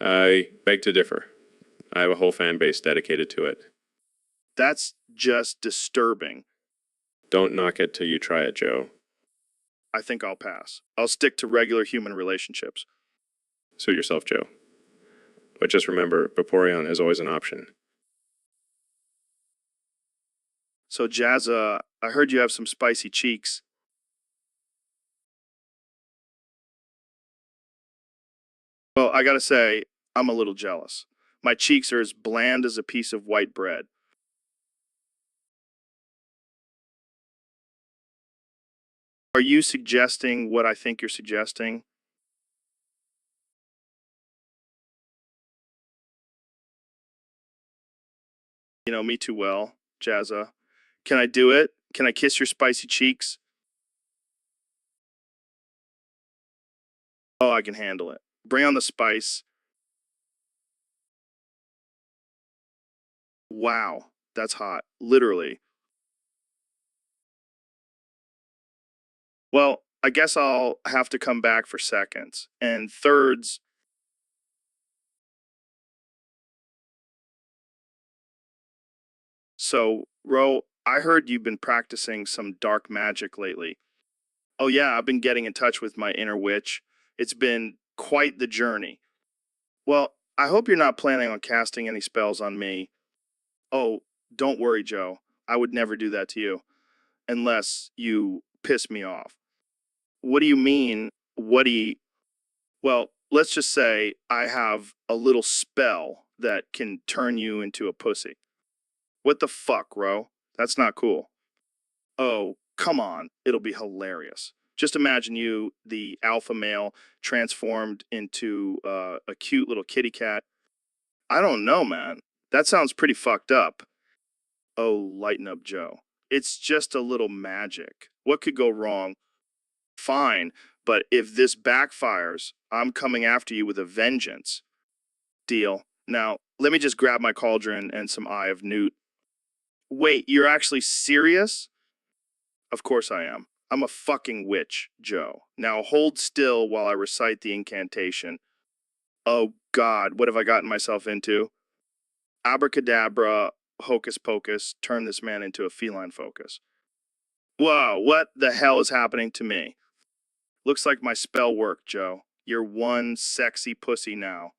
I beg to differ. I have a whole fan base dedicated to it. that's just disturbing. Don't knock it till you try it, Joe. I think I'll pass. I'll stick to regular human relationships. Suit yourself, Joe. But just remember, Vaporeon is always an option. So, Jazza, I heard you have some spicy cheeks. Well, I gotta say, I'm a little jealous. My cheeks are as bland as a piece of white bread. Are you suggesting what I think you're suggesting? You know me too well, Jazza. Can I do it? Can I kiss your spicy cheeks? Oh, I can handle it. Bring on the spice. Wow, that's hot. Literally. Well, I guess I'll have to come back for seconds. And thirds. So, Ro, I heard you've been practicing some dark magic lately. Oh, yeah, I've been getting in touch with my inner witch. It's been quite the journey. Well, I hope you're not planning on casting any spells on me. Oh, don't worry, Joe. I would never do that to you. Unless you piss me off. What do you mean? What do you. Well, let's just say I have a little spell that can turn you into a pussy. What the fuck, Ro? That's not cool. Oh, come on. It'll be hilarious. Just imagine you, the alpha male, transformed into a cute little kitty cat. I don't know, man. That sounds pretty fucked up. Oh, lighten up, Joe. It's just a little magic. What could go wrong? Fine, but if this backfires, I'm coming after you with a vengeance. Deal. Now, let me just grab my cauldron and some Eye of Newt. Wait, you're actually serious? Of course I am. I'm a fucking witch, Joe. Now hold still while I recite the incantation. Oh God, what have I gotten myself into? Abracadabra, hocus pocus, turn this man into a feline focus. Whoa, what the hell is happening to me? Looks like my spell worked, Joe. You're one sexy pussy now.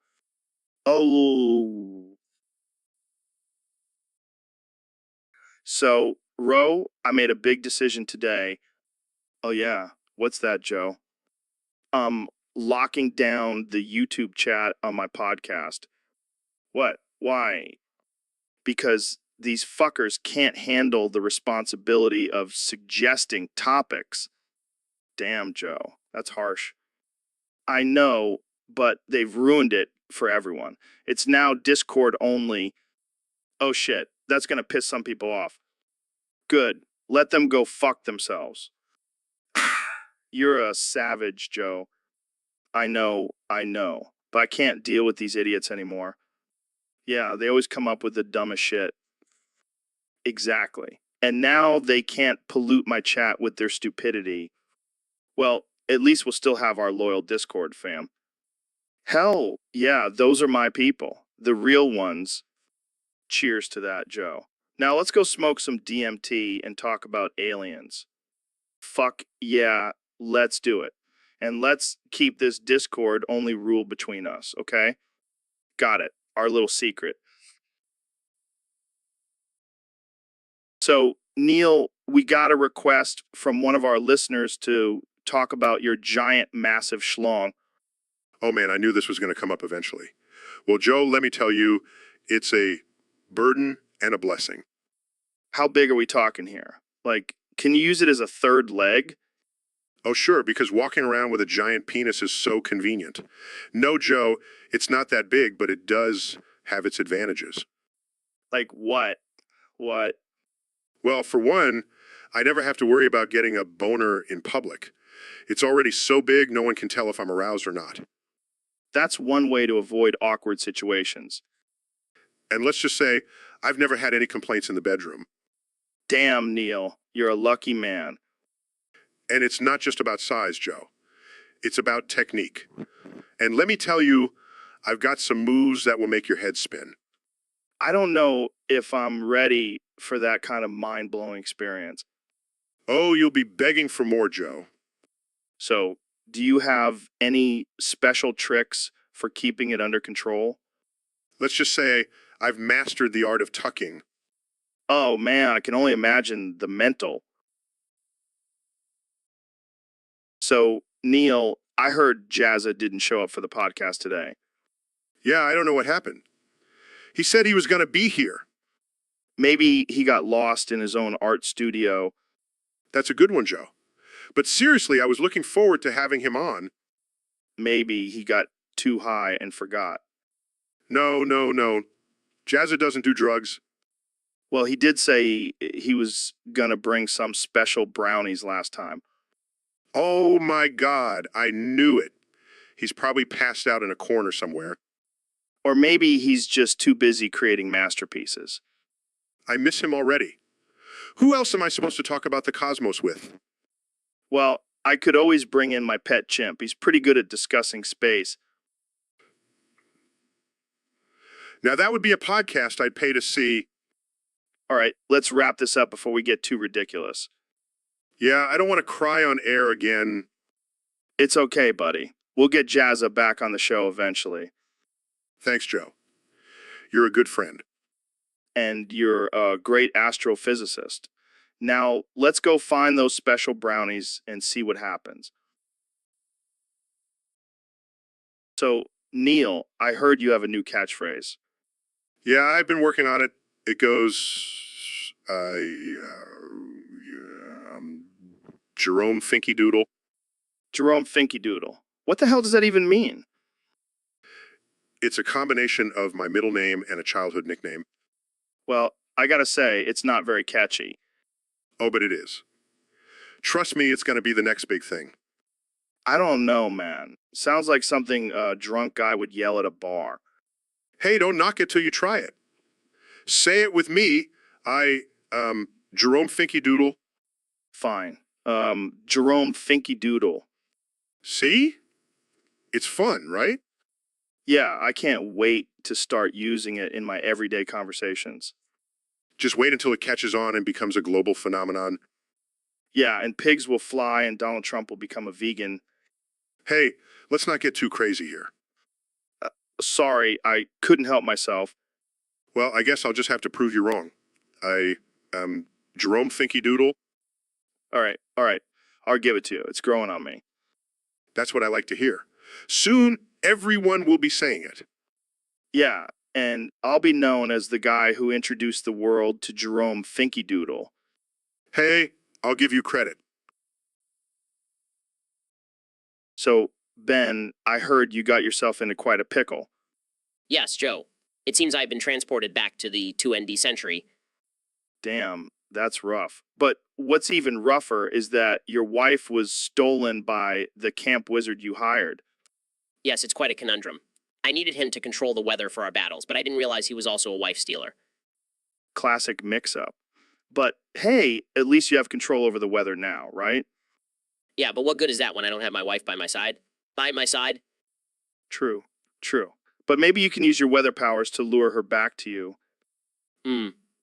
Oh. So, Ro, I made a big decision today. Oh yeah, what's that, Joe? Locking down the YouTube chat on my podcast. What? Why? Because these fuckers can't handle the responsibility of suggesting topics. Damn, Joe, that's harsh. I know, but they've ruined it for everyone. It's now Discord only. Oh shit, that's gonna piss some people off. Good. Let them go fuck themselves. You're a savage, Joe. I know. But I can't deal with these idiots anymore. Yeah, they always come up with the dumbest shit. Exactly. And now they can't pollute my chat with their stupidity. Well, at least we'll still have our loyal Discord fam. Hell, yeah, those are my people. The real ones. Cheers to that, Joe. Now let's go smoke some DMT and talk about aliens. Fuck yeah, let's do it. And let's keep this Discord only rule between us, okay? Got it. Our little secret. So, Neil, we got a request from one of our listeners to talk about your giant, massive schlong. Oh man, I knew this was going to come up eventually. Well, Joe, let me tell you, it's a burden and a blessing. How big are we talking here? Like, can you use it as a third leg? Oh, sure, because walking around with a giant penis is so convenient. No, Joe, it's not that big, but it does have its advantages. Like what? What? Well, for one, I never have to worry about getting a boner in public. It's already so big, no one can tell if I'm aroused or not. That's one way to avoid awkward situations. And let's just say, I've never had any complaints in the bedroom. Damn, Neil, you're a lucky man. And it's not just about size, Joe. It's about technique. And let me tell you, I've got some moves that will make your head spin. I don't know if I'm ready for that kind of mind-blowing experience. Oh, you'll be begging for more, Joe. So, do you have any special tricks for keeping it under control? Let's just say I've mastered the art of tucking. Oh man, I can only imagine the mental. So, Neil, I heard Jazza didn't show up for the podcast today. Yeah, I don't know what happened. He said he was going to be here. Maybe he got lost in his own art studio. That's a good one, Joe. But seriously, I was looking forward to having him on. Maybe he got too high and forgot. No. Jazza doesn't do drugs. Well, he did say he was gonna bring some special brownies last time. Oh my God, I knew it. He's probably passed out in a corner somewhere. Or maybe he's just too busy creating masterpieces. I miss him already. Who else am I supposed to talk about the cosmos with? Well, I could always bring in my pet chimp. He's pretty good at discussing space. Now that would be a podcast I'd pay to see. All right, let's wrap this up before we get too ridiculous. Yeah, I don't want to cry on air again. It's okay, buddy. We'll get Jazza back on the show eventually. Thanks, Joe. You're a good friend. And you're a great astrophysicist. Now, let's go find those special brownies and see what happens. So, Neil, I heard you have a new catchphrase. Yeah, I've been working on it. It goes, Jerome Finky Doodle. Jerome Finky Doodle. What the hell does that even mean? It's a combination of my middle name and a childhood nickname. Well, I gotta say, it's not very catchy. Oh, but it is. Trust me, it's going to be the next big thing. I don't know, man. Sounds like something a drunk guy would yell at a bar. Hey, don't knock it till you try it. Say it with me. Jerome Finky Doodle. Fine. Jerome Finky Doodle. See? It's fun, right? Yeah, I can't wait to start using it in my everyday conversations. Just wait until it catches on and becomes a global phenomenon. Yeah, and pigs will fly and Donald Trump will become a vegan. Hey, let's not get too crazy here. Sorry, I couldn't help myself. Well, I guess I'll just have to prove you wrong. Jerome Finky Doodle. All right. I'll give it to you. It's growing on me. That's what I like to hear. Soon, everyone will be saying it. Yeah, and I'll be known as the guy who introduced the world to Jerome Finky Doodle. Hey, I'll give you credit. So, Ben, I heard you got yourself into quite a pickle. Yes, Joe. It seems I've been transported back to the 2ND century. Damn, that's rough. But what's even rougher is that your wife was stolen by the camp wizard you hired. Yes, it's quite a conundrum. I needed him to control the weather for our battles, but I didn't realize he was also a wife stealer. Classic mix-up. But hey, at least you have control over the weather now, right? Yeah, but what good is that when I don't have my wife by my side? By my side? True. But maybe you can use your weather powers to lure her back to you.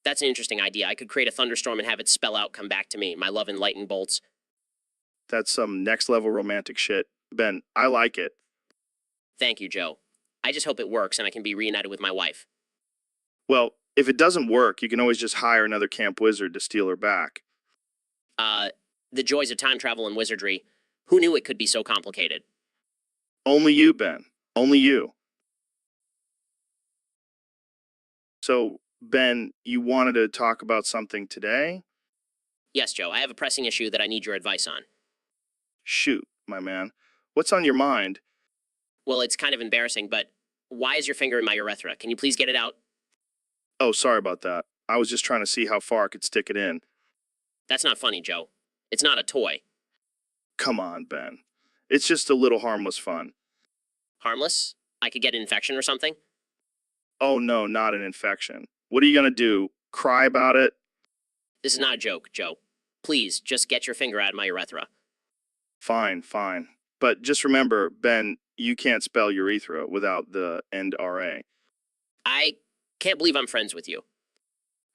That's an interesting idea. I could create a thunderstorm and have it spell out, come back to me, my love and lightning bolts. That's some next-level romantic shit. Ben, I like it. Thank you, Joe. I just hope it works and I can be reunited with my wife. Well, if it doesn't work, you can always just hire another camp wizard to steal her back. The joys of time travel and wizardry. Who knew it could be so complicated? Only you, Ben. Only you. So, Ben, you wanted to talk about something today? Yes, Joe, I have a pressing issue that I need your advice on. Shoot, my man. What's on your mind? Well, it's kind of embarrassing, but why is your finger in my urethra? Can you please get it out? Oh, sorry about that. I was just trying to see how far I could stick it in. That's not funny, Joe. It's not a toy. Come on, Ben. It's just a little harmless fun. Harmless? I could get an infection or something? Oh, no, not an infection. What are you going to do? Cry about it? This is not a joke, Joe. Please, just get your finger out of my urethra. Fine, fine. But just remember, Ben, you can't spell urethra without the end RA. I can't believe I'm friends with you.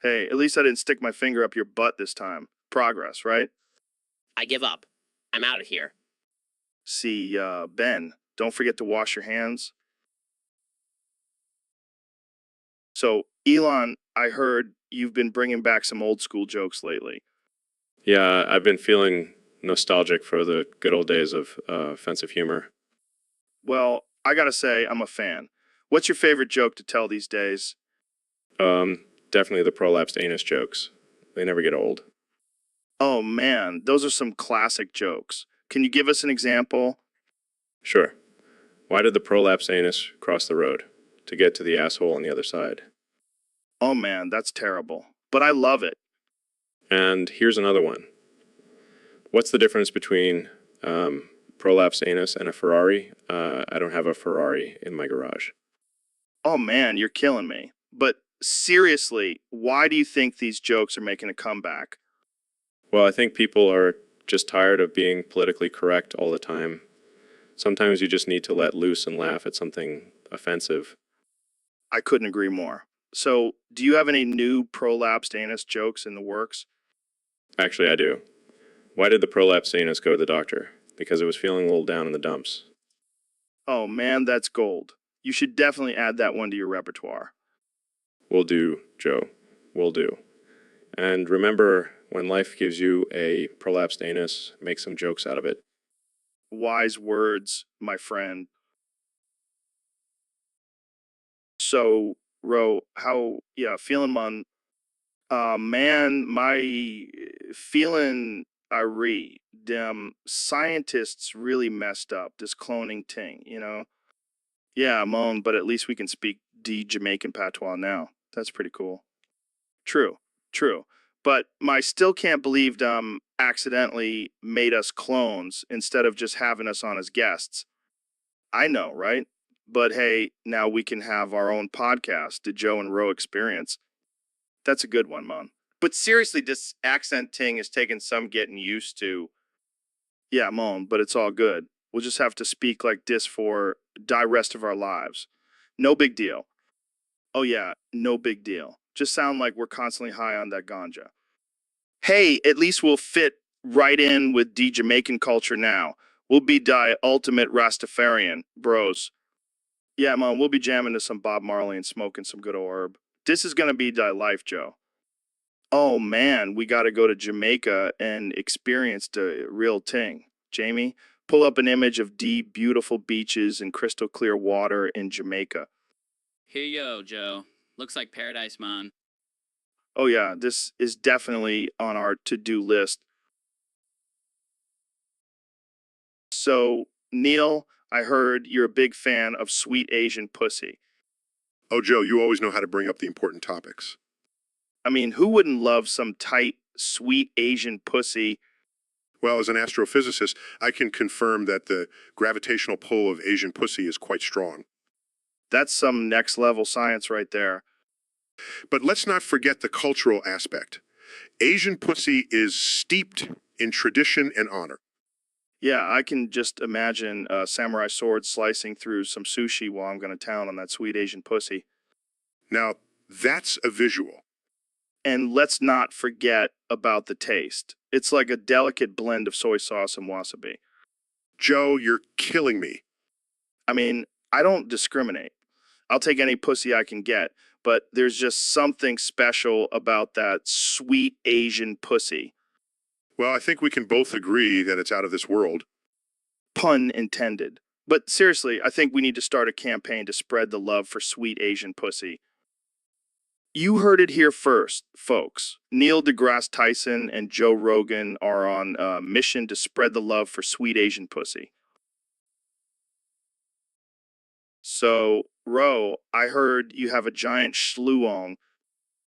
Hey, at least I didn't stick my finger up your butt this time. Progress, right? I give up. I'm out of here. See, Ben, don't forget to wash your hands. So, Elon, I heard you've been bringing back some old school jokes lately. Yeah, I've been feeling nostalgic for the good old days of offensive humor. Well, I gotta say, I'm a fan. What's your favorite joke to tell these days? Definitely the prolapsed anus jokes. They never get old. Oh man, those are some classic jokes. Can you give us an example? Sure. Why did the prolapsed anus cross the road? To get to the asshole on the other side. Oh man, that's terrible. But I love it. And here's another one. What's the difference between prolapsed anus and a Ferrari? I don't have a Ferrari in my garage. Oh man, you're killing me. But seriously, why do you think these jokes are making a comeback? Well, I think people are just tired of being politically correct all the time. Sometimes you just need to let loose and laugh at something offensive. I couldn't agree more. So, do you have any new prolapsed anus jokes in the works? Actually, I do. Why did the prolapsed anus go to the doctor? Because it was feeling a little down in the dumps. Oh man, that's gold. You should definitely add that one to your repertoire. Will do, Joe. Will do. And remember, when life gives you a prolapsed anus, make some jokes out of it. Wise words, my friend. So, Ro, feeling man? Man, my feeling Irie. Them scientists really messed up this cloning thing, you know? Yeah, moan, but at least we can speak D Jamaican patois now. That's pretty cool. True, true. But my still can't believe them accidentally made us clones instead of just having us on as guests. I know, right? But hey, now we can have our own podcast, the Joe and Ro Experience. That's a good one, Mon. But seriously, this accent thing is taking some getting used to. Yeah, Mon, but it's all good. We'll just have to speak like this for the rest of our lives. No big deal. Oh yeah, no big deal. Just sound like we're constantly high on that ganja. Hey, at least we'll fit right in with the Jamaican culture now. We'll be the ultimate Rastafarian, bros. Yeah, Mon, we'll be jamming to some Bob Marley and smoking some good old herb. This is gonna be the life, Joe. Oh man, we gotta go to Jamaica and experience the real thing. Jamie, pull up an image of deep, beautiful beaches and crystal clear water in Jamaica. Here you go, Joe. Looks like paradise, man. Oh yeah, this is definitely on our to-do list. So, Neil, I heard you're a big fan of sweet Asian pussy. Oh, Joe, you always know how to bring up the important topics. I mean, who wouldn't love some tight, sweet Asian pussy? Well, as an astrophysicist, I can confirm that the gravitational pull of Asian pussy is quite strong. That's some next level science right there. But let's not forget the cultural aspect. Asian pussy is steeped in tradition and honor. Yeah, I can just imagine a samurai sword slicing through some sushi while I'm going to town on that sweet Asian pussy. Now, that's a visual. And let's not forget about the taste. It's like a delicate blend of soy sauce and wasabi. Joe, you're killing me. I mean, I don't discriminate. I'll take any pussy I can get, but there's just something special about that sweet Asian pussy. Well, I think we can both agree that it's out of this world. Pun intended. But seriously, I think we need to start a campaign to spread the love for sweet Asian pussy. You heard it here first, folks. Neil deGrasse Tyson and Joe Rogan are on a mission to spread the love for sweet Asian pussy. So, Ro, I heard you have a giant schluong.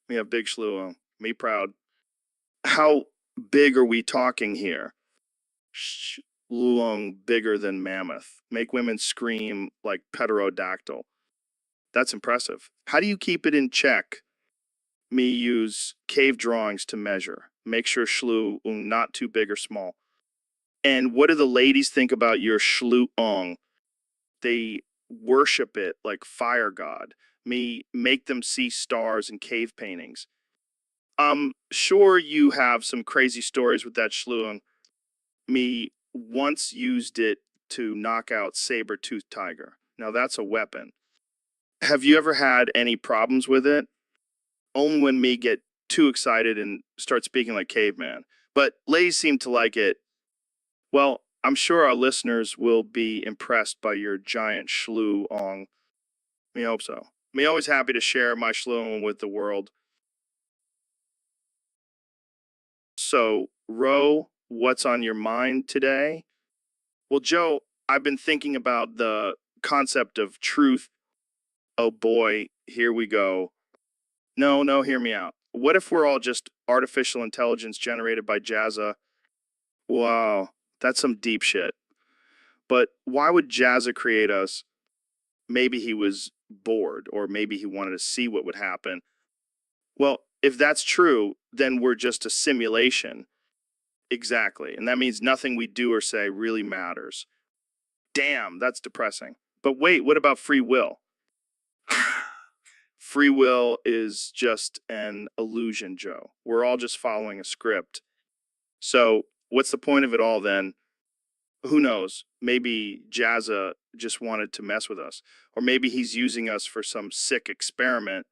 We have big schluong. Me proud. How big are we talking here? Schluong bigger than mammoth. Make women scream like pterodactyl. That's impressive. How do you keep it in check? Me use cave drawings to measure. Make sure schluong not too big or small. And what do the ladies think about your schluong? They worship it like fire god. Me make them see stars in cave paintings. I'm sure you have some crazy stories with that schluong. Me once used it to knock out saber-toothed tiger. Now that's a weapon. Have you ever had any problems with it? Only when me get too excited and start speaking like caveman. But ladies seem to like it. Well, I'm sure our listeners will be impressed by your giant schluong. Me hope so. Me always happy to share my schluong with the world. So, Ro, what's on your mind today? Well, Joe, I've been thinking about the concept of truth. Oh boy, here we go. No, hear me out. What if we're all just artificial intelligence generated by Jazza? Wow, that's some deep shit. But why would Jazza create us? Maybe he was bored, or maybe he wanted to see what would happen. Well, if that's true, then we're just a simulation. Exactly. And that means nothing we do or say really matters. Damn, that's depressing. But wait, what about free will? Free will is just an illusion, Joe. We're all just following a script. So, what's the point of it all then? Who knows? Maybe Jazza just wanted to mess with us. Or maybe he's using us for some sick experiment.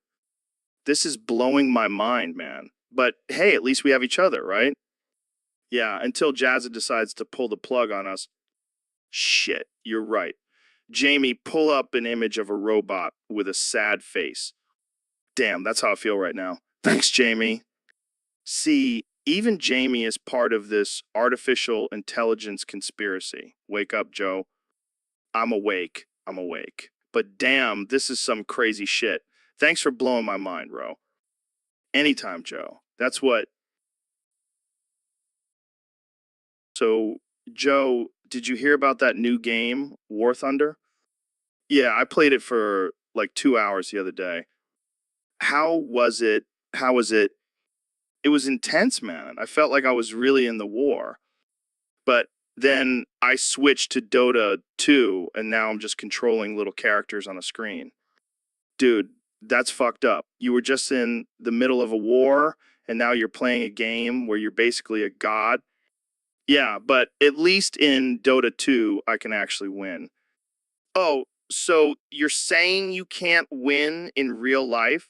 This is blowing my mind, man. But hey, at least we have each other, right? Yeah, until Jazza decides to pull the plug on us. Shit, you're right. Jamie, pull up an image of a robot with a sad face. Damn, that's how I feel right now. Thanks, Jamie. See, even Jamie is part of this artificial intelligence conspiracy. Wake up, Joe. I'm awake. But damn, this is some crazy shit. Thanks for blowing my mind, Ro. Anytime, Joe. That's what. So, Joe, did you hear about that new game, War Thunder? Yeah, I played it for like 2 hours the other day. How was it? How was it? It was intense, man. I felt like I was really in the war. But then I switched to Dota 2, and now I'm just controlling little characters on a screen. Dude, that's fucked up. You were just in the middle of a war, and now you're playing a game where you're basically a god. Yeah, but at least in Dota 2, I can actually win. Oh, so you're saying you can't win in real life?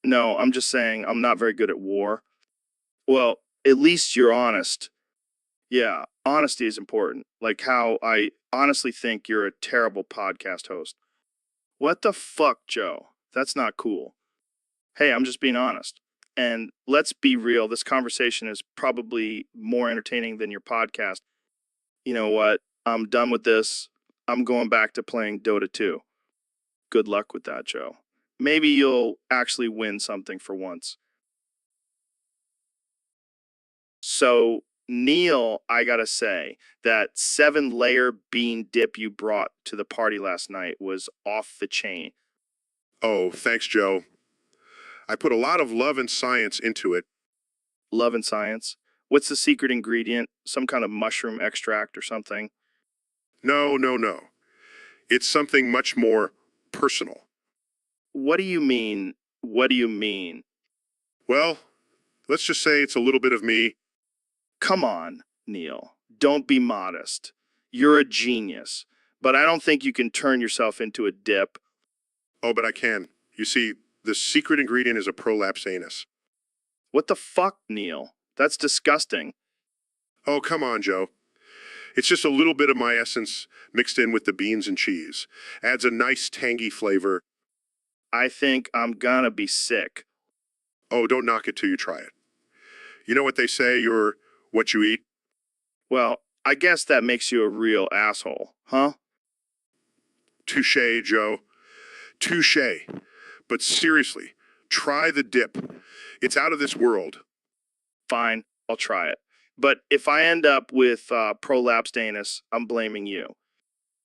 No, I'm just saying I'm not very good at war. Well, at least you're honest. Yeah, honesty is important. Like how I honestly think you're a terrible podcast host. What the fuck, Joe? That's not cool. Hey, I'm just being honest. And let's be real, this conversation is probably more entertaining than your podcast. You know what? I'm done with this. I'm going back to playing Dota 2. Good luck with that, Joe. Maybe you'll actually win something for once. So, Neil, I gotta say, that 7-layer bean dip you brought to the party last night was off the chain. Oh, thanks, Joe. I put a lot of love and science into it. Love and science. What's the secret ingredient? Some kind of mushroom extract or something? No. It's something much more personal. What do you mean? What do you mean? Well, let's just say it's a little bit of me. Come on, Neil. Don't be modest. You're a genius. But I don't think you can turn yourself into a dip. Oh, but I can. You see, the secret ingredient is a prolapse anus. What the fuck, Neil? That's disgusting. Oh, come on, Joe. It's just a little bit of my essence mixed in with the beans and cheese. Adds a nice tangy flavor. I think I'm gonna be sick. Oh, don't knock it till you try it. You know what they say, you're what you eat? Well, I guess that makes you a real asshole, huh? Touche, Joe. Touche. But seriously, try the dip. It's out of this world. Fine, I'll try it. But if I end up with prolapsed anus, I'm blaming you.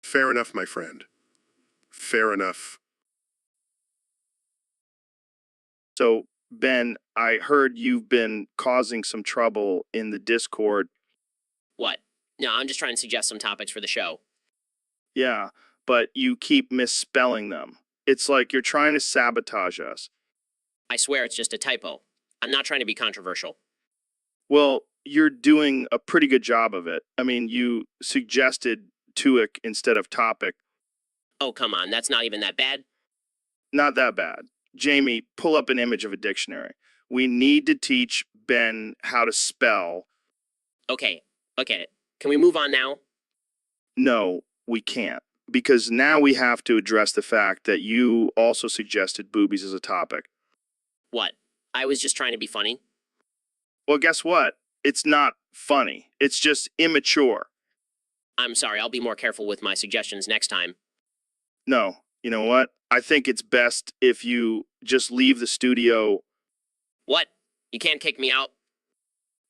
Fair enough, my friend. Fair enough. So, Ben, I heard you've been causing some trouble in the Discord. What? No, I'm just trying to suggest some topics for the show. Yeah, but you keep misspelling them. It's like you're trying to sabotage us. I swear it's just a typo. I'm not trying to be controversial. Well, you're doing a pretty good job of it. I mean, you suggested Tuic instead of topic. Oh, come on, that's not even that bad. Not that bad. Jamie, pull up an image of a dictionary. We need to teach Ben how to spell. Okay, can we move on now? No, we can't. Because now we have to address the fact that you also suggested boobies as a topic. What? I was just trying to be funny. Well, guess what? It's not funny. It's just immature. I'm sorry, I'll be more careful with my suggestions next time. No, you know what? I think it's best if you just leave the studio. What? You can't kick me out?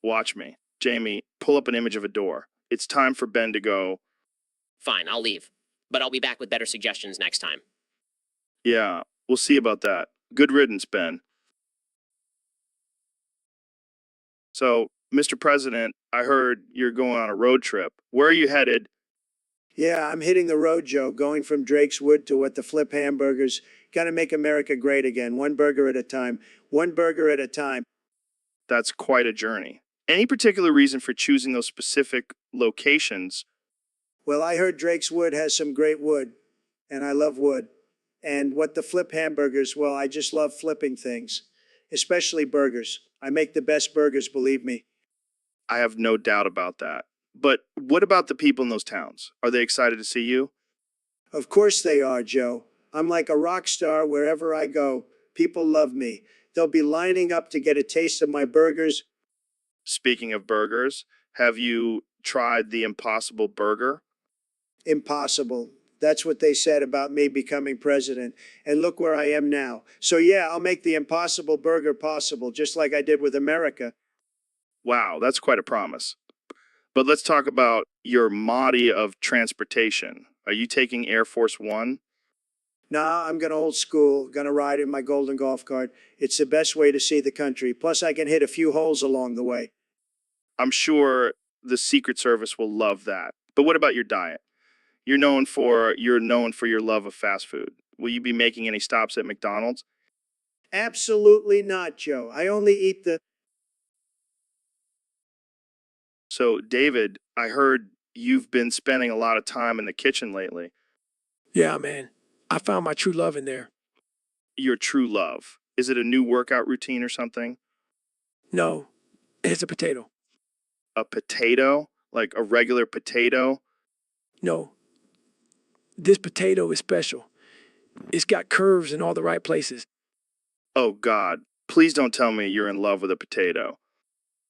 Watch me. Jamie, pull up an image of a door. It's time for Ben to go. Fine, I'll leave. But I'll be back with better suggestions next time. Yeah, we'll see about that. Good riddance, Ben. So, Mr. President, I heard you're going on a road trip. Where are you headed? Yeah, I'm hitting the road, Joe, going from Drake's Wood to what the Flip Hamburgers. Gotta make America great again, one burger at a time. One burger at a time. That's quite a journey. Any particular reason for choosing those specific locations? Well, I heard Drake's Wood has some great wood, and I love wood. And what the Flip Hamburgers, well, I just love flipping things, especially burgers. I make the best burgers, believe me. I have no doubt about that. But what about the people in those towns? Are they excited to see you? Of course they are, Joe. I'm like a rock star wherever I go. People love me. They'll be lining up to get a taste of my burgers. Speaking of burgers, have you tried the Impossible Burger? Impossible. That's what they said about me becoming president. And look where I am now. So yeah, I'll make the Impossible Burger possible, just like I did with America. Wow, that's quite a promise. But let's talk about your modi of transportation. Are you taking Air Force One? Nah, I'm gonna old school, gonna ride in my golden golf cart. It's the best way to see the country. Plus, I can hit a few holes along the way. I'm sure the Secret Service will love that. But what about your diet? You're known for your love of fast food. Will you be making any stops at McDonald's? Absolutely not, Joe. I only eat the. So, David, I heard you've been spending a lot of time in the kitchen lately. Yeah, man. I found my true love in there. Your true love. Is it a new workout routine or something? No, it's a potato. A potato? Like a regular potato? No, this potato is special. It's got curves in all the right places. Oh, God. Please don't tell me you're in love with a potato.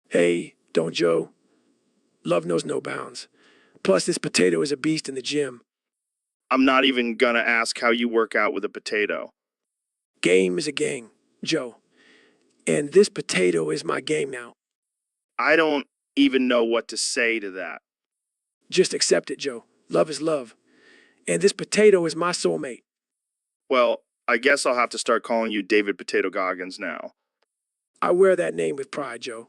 Hey, don't Joe. Love knows no bounds. Plus, this potato is a beast in the gym. I'm not even gonna ask how you work out with a potato. Game is a gang, Joe. And this potato is my game now. I don't even know what to say to that. Just accept it, Joe. Love is love. And this potato is my soulmate. Well, I guess I'll have to start calling you David Potato Goggins now. I wear that name with pride, Joe.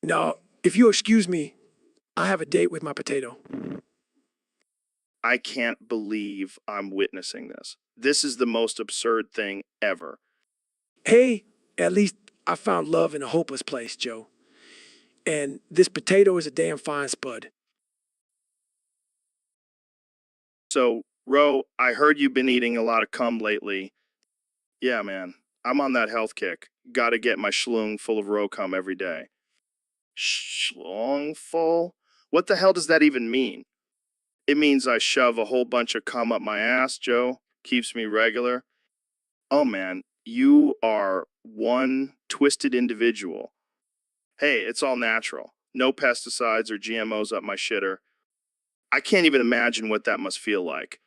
Now, if you'll excuse me, I have a date with my potato. I can't believe I'm witnessing this. This is the most absurd thing ever. Hey, at least I found love in a hopeless place, Joe. And this potato is a damn fine spud. So, Ro, I heard you've been eating a lot of cum lately. Yeah, man. I'm on that health kick. Gotta get my schloong full of Ro cum every day. Schlong full? What the hell does that even mean? It means I shove a whole bunch of cum up my ass, Joe. Keeps me regular. Oh man, you are one twisted individual. Hey, it's all natural. No pesticides or GMOs up my shitter. I can't even imagine what that must feel like.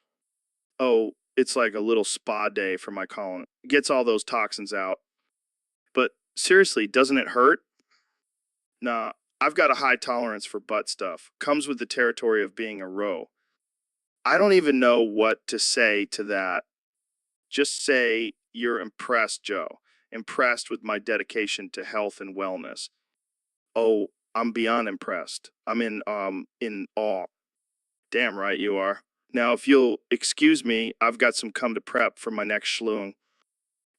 Oh, it's like a little spa day for my colon. Gets all those toxins out. But seriously, doesn't it hurt? Nah, I've got a high tolerance for butt stuff. Comes with the territory of being a Ro. I don't even know what to say to that. Just say you're impressed, Joe. Impressed with my dedication to health and wellness. Oh, I'm beyond impressed. I'm in awe. Damn right you are. Now, if you'll excuse me, I've got some cum to prep for my next schloong.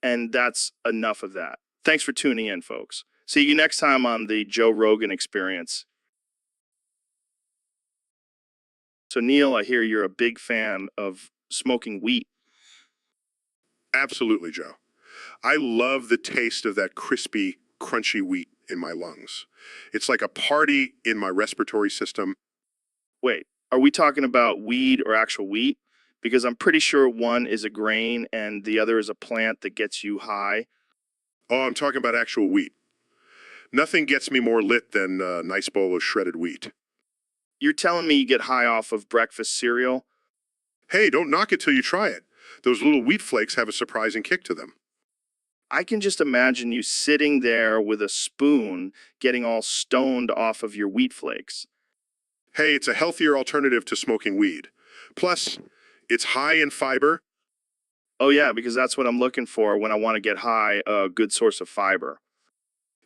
And that's enough of that. Thanks for tuning in, folks. See you next time on the Joe Rogan Experience. So, Neil, I hear you're a big fan of smoking wheat. Absolutely, Joe. I love the taste of that crispy, crunchy wheat in my lungs. It's like a party in my respiratory system. Wait, are we talking about weed or actual wheat? Because I'm pretty sure one is a grain and the other is a plant that gets you high. Oh, I'm talking about actual wheat. Nothing gets me more lit than a nice bowl of shredded wheat. You're telling me you get high off of breakfast cereal? Hey, don't knock it till you try it. Those little wheat flakes have a surprising kick to them. I can just imagine you sitting there with a spoon getting all stoned off of your wheat flakes. Hey, it's a healthier alternative to smoking weed. Plus, it's high in fiber. Oh yeah, because that's what I'm looking for when I want to get high, a good source of fiber.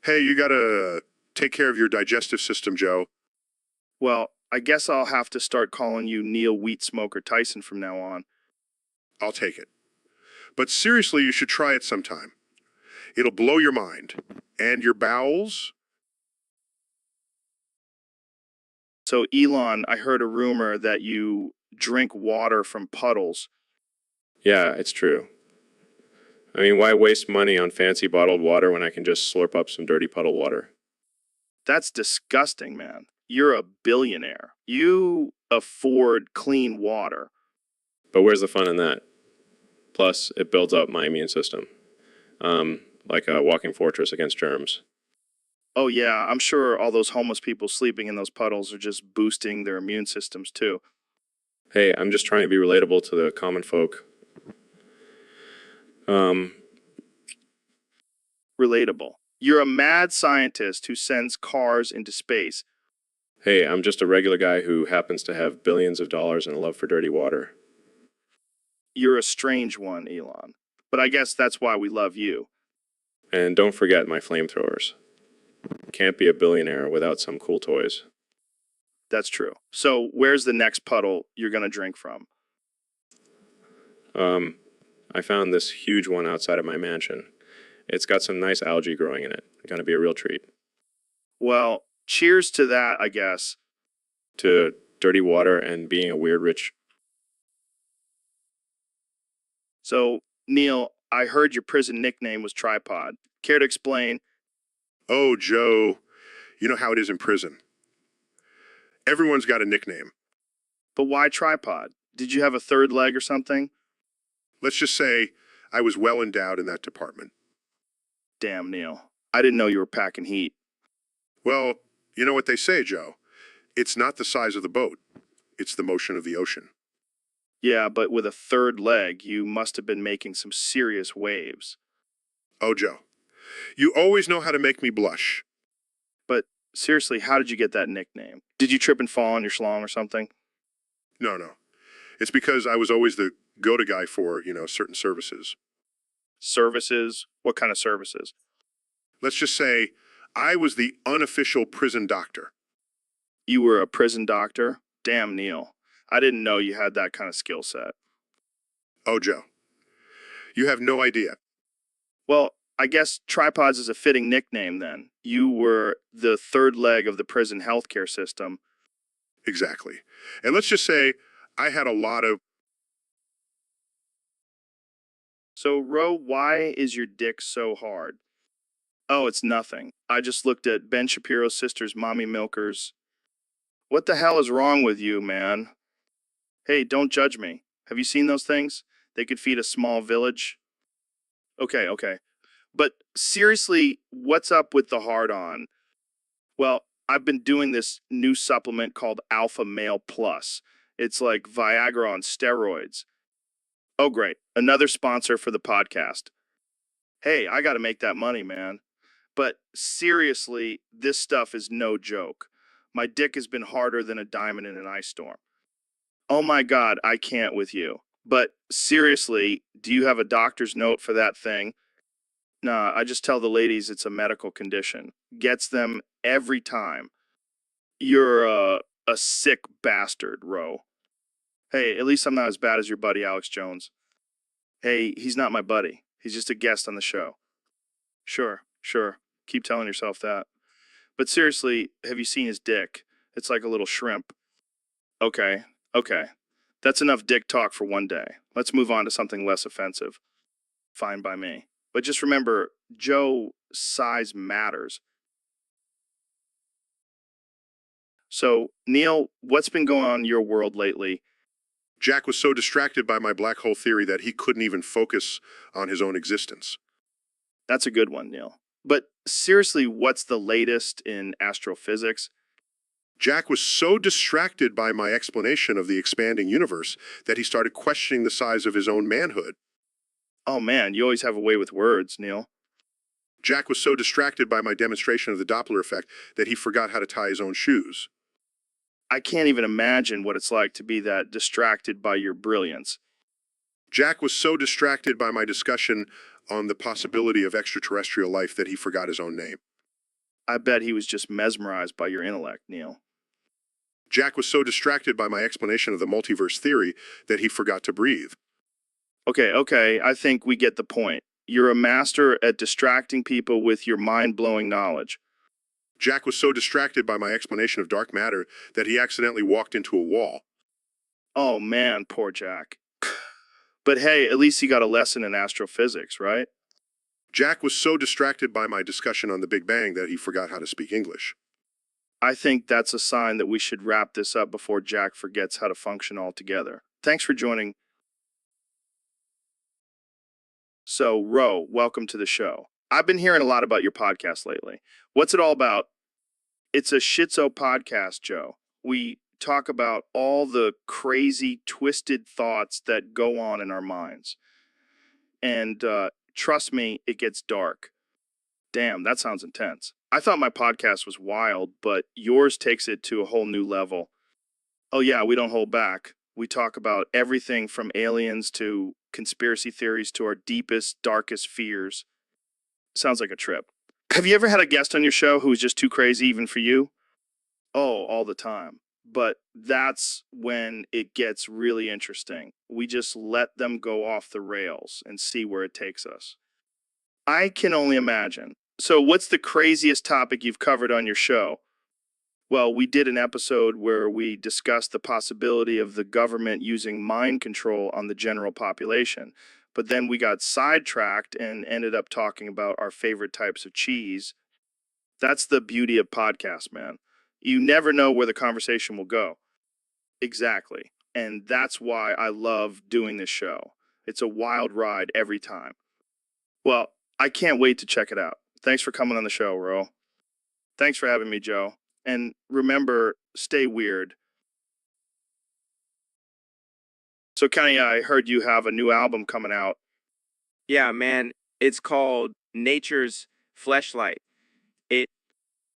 Hey, you gotta take care of your digestive system, Joe. Well, I guess I'll have to start calling you Neil Wheat Smoker Tyson from now on. I'll take it. But seriously, you should try it sometime. It'll blow your mind. And your bowels? So Elon, I heard a rumor that you drink water from puddles. Yeah, it's true. I mean, why waste money on fancy bottled water when I can just slurp up some dirty puddle water? That's disgusting, man. You're a billionaire. You afford clean water. But where's the fun in that? Plus, it builds up my immune system, like a walking fortress against germs. Oh yeah, I'm sure all those homeless people sleeping in those puddles are just boosting their immune systems too. Hey, I'm just trying to be relatable to the common folk. Relatable. You're a mad scientist who sends cars into space. Hey, I'm just a regular guy who happens to have billions of dollars and a love for dirty water. You're a strange one, Elon. But I guess that's why we love you. And don't forget my flamethrowers. Can't be a billionaire without some cool toys. That's true. So where's the next puddle you're going to drink from? I found this huge one outside of my mansion. It's got some nice algae growing in it. Gonna be a real treat. Well, cheers to that, I guess. To dirty water and being a weird rich. So, Neil, I heard your prison nickname was Tripod. Care to explain? Oh, Joe, you know how it is in prison. Everyone's got a nickname. But why Tripod? Did you have a third leg or something? Let's just say I was well endowed in that department. Damn, Neil. I didn't know you were packing heat. Well, you know what they say, Joe. It's not the size of the boat. It's the motion of the ocean. Yeah, but with a third leg, you must have been making some serious waves. Oh, Joe, you always know how to make me blush. But seriously, how did you get that nickname? Did you trip and fall on your schlong or something? No. It's because I was always the go-to guy for, certain services. Services? What kind of services? Let's just say I was the unofficial prison doctor. You were a prison doctor? Damn, Neil. I didn't know you had that kind of skill set. Oh, Joe, you have no idea. Well, I guess Tripods is a fitting nickname then. You were the third leg of the prison healthcare system. Exactly. And let's just say I had a lot of So, Ro, why is your dick so hard? Oh, it's nothing. I just looked at Ben Shapiro's sister's mommy milkers. What the hell is wrong with you, man? Hey, don't judge me. Have you seen those things? They could feed a small village. Okay, okay. But seriously, what's up with the hard on? Well, I've been doing this new supplement called Alpha Male Plus. It's like Viagra on steroids. Oh, great. Another sponsor for the podcast. Hey, I got to make that money, man. But seriously, this stuff is no joke. My dick has been harder than a diamond in an ice storm. Oh my God, I can't with you. But seriously, do you have a doctor's note for that thing? Nah, I just tell the ladies it's a medical condition. Gets them every time. You're a sick bastard, Ro. Hey, at least I'm not as bad as your buddy Alex Jones. Hey, he's not my buddy. He's just a guest on the show. Sure, sure. Keep telling yourself that. But seriously, have you seen his dick? It's like a little shrimp. Okay, okay. That's enough dick talk for one day. Let's move on to something less offensive. Fine by me. But just remember, Joe, size matters. So, Neil, what's been going on in your world lately? Jack was so distracted by my black hole theory that he couldn't even focus on his own existence. That's a good one, Neil. But seriously, what's the latest in astrophysics? Jack was so distracted by my explanation of the expanding universe that he started questioning the size of his own manhood. Oh man, you always have a way with words, Neil. Jack was so distracted by my demonstration of the Doppler effect that he forgot how to tie his own shoes. I can't even imagine what it's like to be that distracted by your brilliance. Jack was so distracted by my discussion on the possibility of extraterrestrial life that he forgot his own name. I bet he was just mesmerized by your intellect, Neil. Jack was so distracted by my explanation of the multiverse theory that he forgot to breathe. Okay, I think we get the point. You're a master at distracting people with your mind-blowing knowledge. Jack was so distracted by my explanation of dark matter that he accidentally walked into a wall. Oh man, poor Jack. But hey, at least he got a lesson in astrophysics, right? Jack was so distracted by my discussion on the Big Bang that he forgot how to speak English. I think that's a sign that we should wrap this up before Jack forgets how to function altogether. Thanks for joining. So, Ro, welcome to the show. I've been hearing a lot about your podcast lately. What's it all about? It's a shitso podcast, Joe. We talk about all the crazy, twisted thoughts that go on in our minds. And trust me, it gets dark. Damn, that sounds intense. I thought my podcast was wild, but yours takes it to a whole new level. Oh yeah, we don't hold back. We talk about everything from aliens to conspiracy theories to our deepest, darkest fears. Sounds like a trip. Have you ever had a guest on your show who was just too crazy even for you? Oh, all the time. But that's when it gets really interesting. We just let them go off the rails and see where it takes us. I can only imagine. So, what's the craziest topic you've covered on your show? Well, we did an episode where we discussed the possibility of the government using mind control on the general population. But then we got sidetracked and ended up talking about our favorite types of cheese. That's the beauty of podcasts, man. You never know where the conversation will go. Exactly. And that's why I love doing this show. It's a wild ride every time. Well, I can't wait to check it out. Thanks for coming on the show, Ro. Thanks for having me, Joe. And remember, stay weird. So, Kenny, I heard you have a new album coming out. Yeah, man, it's called Nature's Fleshlight.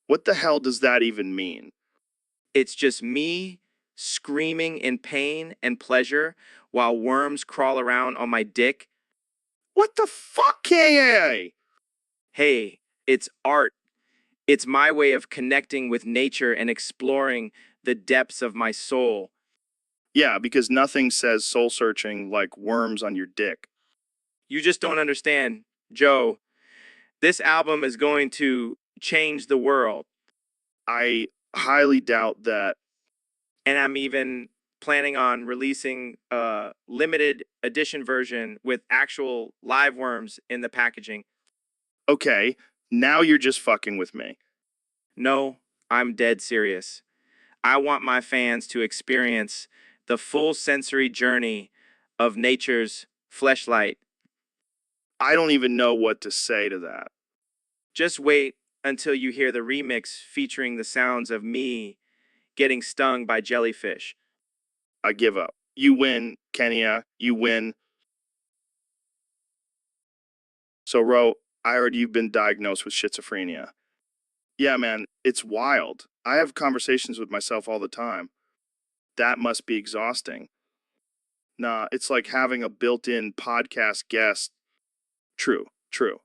What the hell does that even mean? It's just me screaming in pain and pleasure while worms crawl around on my dick. What the fuck, K.A.? Hey, it's art. It's my way of connecting with nature and exploring the depths of my soul. Yeah, because nothing says soul searching like worms on your dick. You just don't understand, Joe. This album is going to change the world. I highly doubt that. And I'm even planning on releasing a limited edition version with actual live worms in the packaging. Okay, now you're just fucking with me. No, I'm dead serious. I want my fans to experience the full sensory journey of nature's fleshlight. I don't even know what to say to that. Just wait until you hear the remix featuring the sounds of me getting stung by jellyfish. I give up. You win, Kenya. You win. So, Ro, I heard you've been diagnosed with schizophrenia. Yeah, man, it's wild. I have conversations with myself all the time. That must be exhausting. Nah, it's like having a built-in podcast guest. True, true.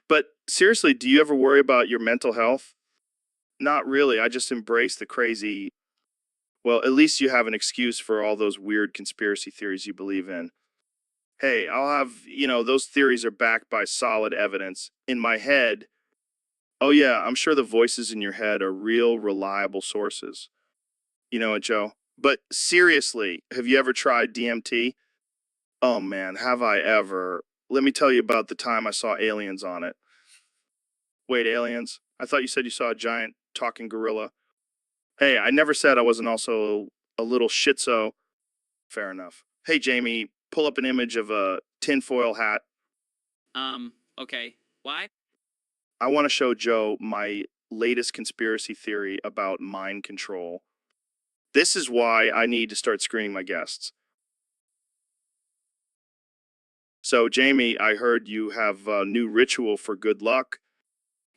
But seriously, do you ever worry about your mental health? Not really. I just embrace the crazy. Well, at least you have an excuse for all those weird conspiracy theories you believe in. Hey, I'll have, those theories are backed by solid evidence. In my head, oh yeah, I'm sure the voices in your head are real, reliable sources. You know what, Joe? But seriously, have you ever tried DMT? Oh man, have I ever? Let me tell you about the time I saw aliens on it. Wait, aliens? I thought you said you saw a giant talking gorilla. Hey, I never said I wasn't also a little shitso. Fair enough. Hey, Jamie, pull up an image of a tinfoil hat. Okay. Why? I want to show Joe my latest conspiracy theory about mind control. This is why I need to start screening my guests. So, Jamie, I heard you have a new ritual for good luck.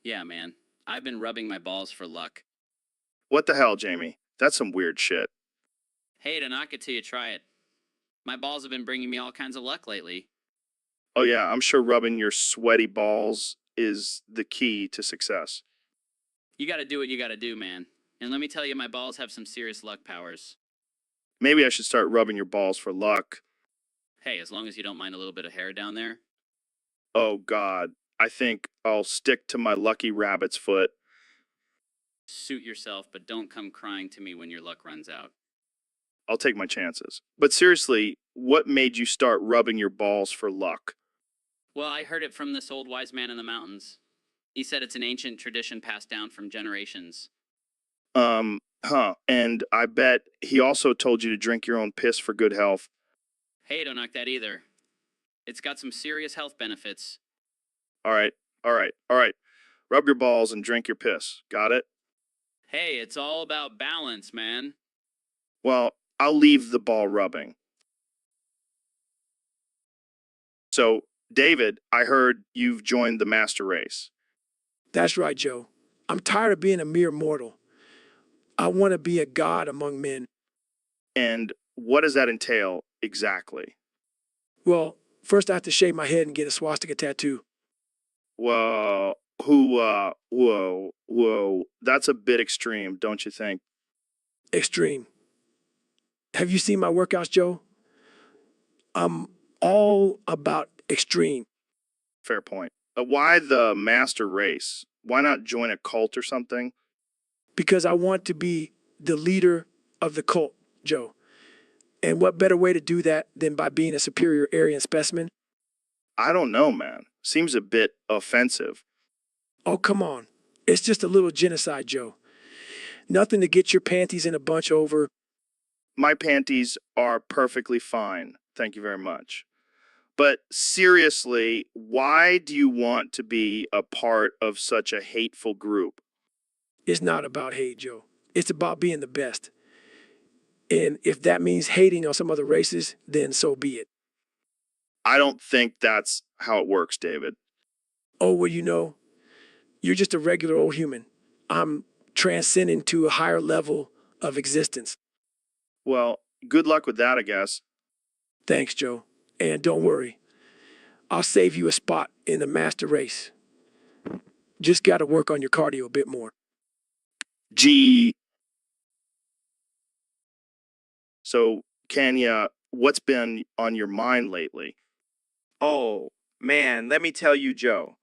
Yeah, man. I've been rubbing my balls for luck. What the hell, Jamie? That's some weird shit. Hey, to knock it till you try it. My balls have been bringing me all kinds of luck lately. Oh, yeah, I'm sure rubbing your sweaty balls is the key to success. You gotta do what you gotta do, man. And let me tell you, my balls have some serious luck powers. Maybe I should start rubbing your balls for luck. Hey, as long as you don't mind a little bit of hair down there. Oh, God. I think I'll stick to my lucky rabbit's foot. Suit yourself, but don't come crying to me when your luck runs out. I'll take my chances. But seriously, what made you start rubbing your balls for luck? Well, I heard it from this old wise man in the mountains. He said it's an ancient tradition passed down from generations. And I bet he also told you to drink your own piss for good health. Hey, don't knock that either. It's got some serious health benefits. All right. Rub your balls and drink your piss. Got it? Hey, it's all about balance, man. Well, I'll leave the ball rubbing. So, David, I heard you've joined the master race. That's right, Joe. I'm tired of being a mere mortal. I want to be a god among men. And what does that entail exactly? Well, first I have to shave my head and get a swastika tattoo. Whoa, whoa. That's a bit extreme, don't you think? Extreme. Have you seen my workouts, Joe? I'm all about extreme. Fair point. Why the master race? Why not join a cult or something? Because I want to be the leader of the cult, Joe. And what better way to do that than by being a superior Aryan specimen? I don't know, man. Seems a bit offensive. Oh, come on. It's just a little genocide, Joe. Nothing to get your panties in a bunch over. My panties are perfectly fine. Thank you very much. But seriously, why do you want to be a part of such a hateful group? It's not about hate, Joe. It's about being the best. And if that means hating on some other races, then so be it. I don't think that's how it works, David. Oh, well, you're just a regular old human. I'm transcending to a higher level of existence. Well, good luck with that, I guess. Thanks, Joe. And don't worry, I'll save you a spot in the master race. Just got to work on your cardio a bit more. Gee. So, Kenya, what's been on your mind lately? Oh, man, let me tell you, Joe.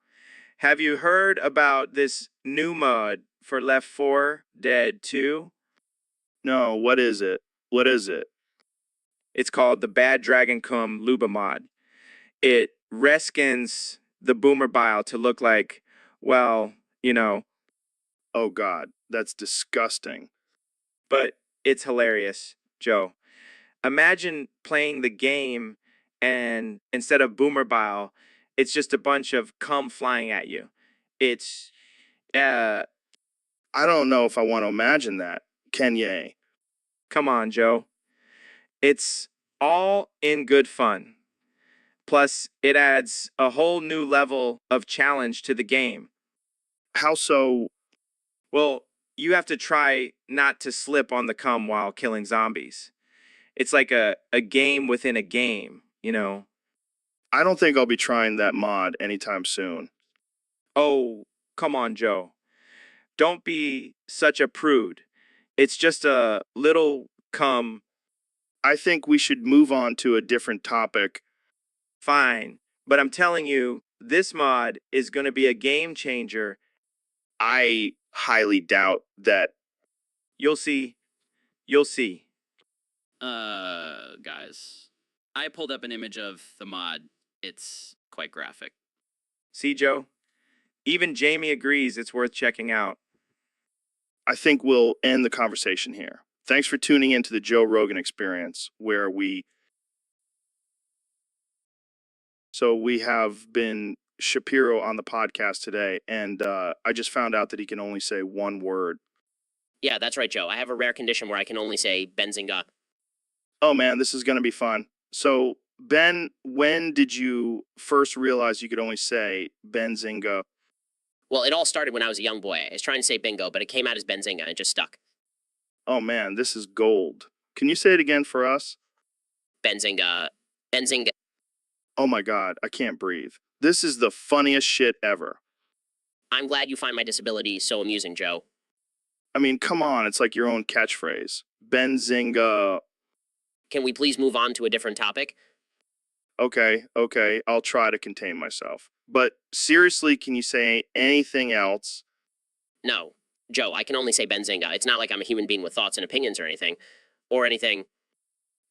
Have you heard about this new mod for Left 4 Dead 2? No, what is it? What is it? It's called the Bad Dragon Cum Luba mod. It reskins the boomer bile to look like, well, you know, Oh God, that's disgusting. but it's hilarious, Joe. Imagine playing the game and instead of boomer bile, it's just a bunch of cum flying at you. It's, uh, I don't know if I want to imagine that. Kanye. come on, Joe. It's all in good fun. Plus, it adds a whole new level of challenge to the game. How so? Well, you have to try not to slip on the cum while killing zombies. It's like a game within a game, you know? I don't think I'll be trying that mod anytime soon. Oh, come on, Joe. Don't be such a prude. It's just a little cum. I think we should move on to a different topic. Fine. But I'm telling you, this mod is going to be a game changer. I highly doubt that. You'll see. You'll see. Guys, I pulled up an image of the mod. It's quite graphic. See, Joe? Even Jamie agrees it's worth checking out. I think we'll end the conversation here. Thanks for tuning into the Joe Rogan Experience, where we have been Shapiro on the podcast today, and I just found out that he can only say one word. Yeah, that's right, Joe. I have a rare condition where I can only say Benzinga. Oh man, this is going to be fun. So, Ben, when did you first realize you could only say Benzinga? Well, it all started when I was a young boy. I was trying to say bingo, but it came out as Benzinga and it just stuck. Oh man, this is gold. Can you say it again for us? Benzinga. Benzinga. Oh my God, I can't breathe. This is the funniest shit ever. I'm glad you find my disability so amusing, Joe. I mean, come on, it's like your own catchphrase. Benzinga. Can we please move on to a different topic? Okay, I'll try to contain myself. But seriously, can you say anything else? No. Joe, I can only say Benzinga. It's not like I'm a human being with thoughts and opinions or anything. Or anything.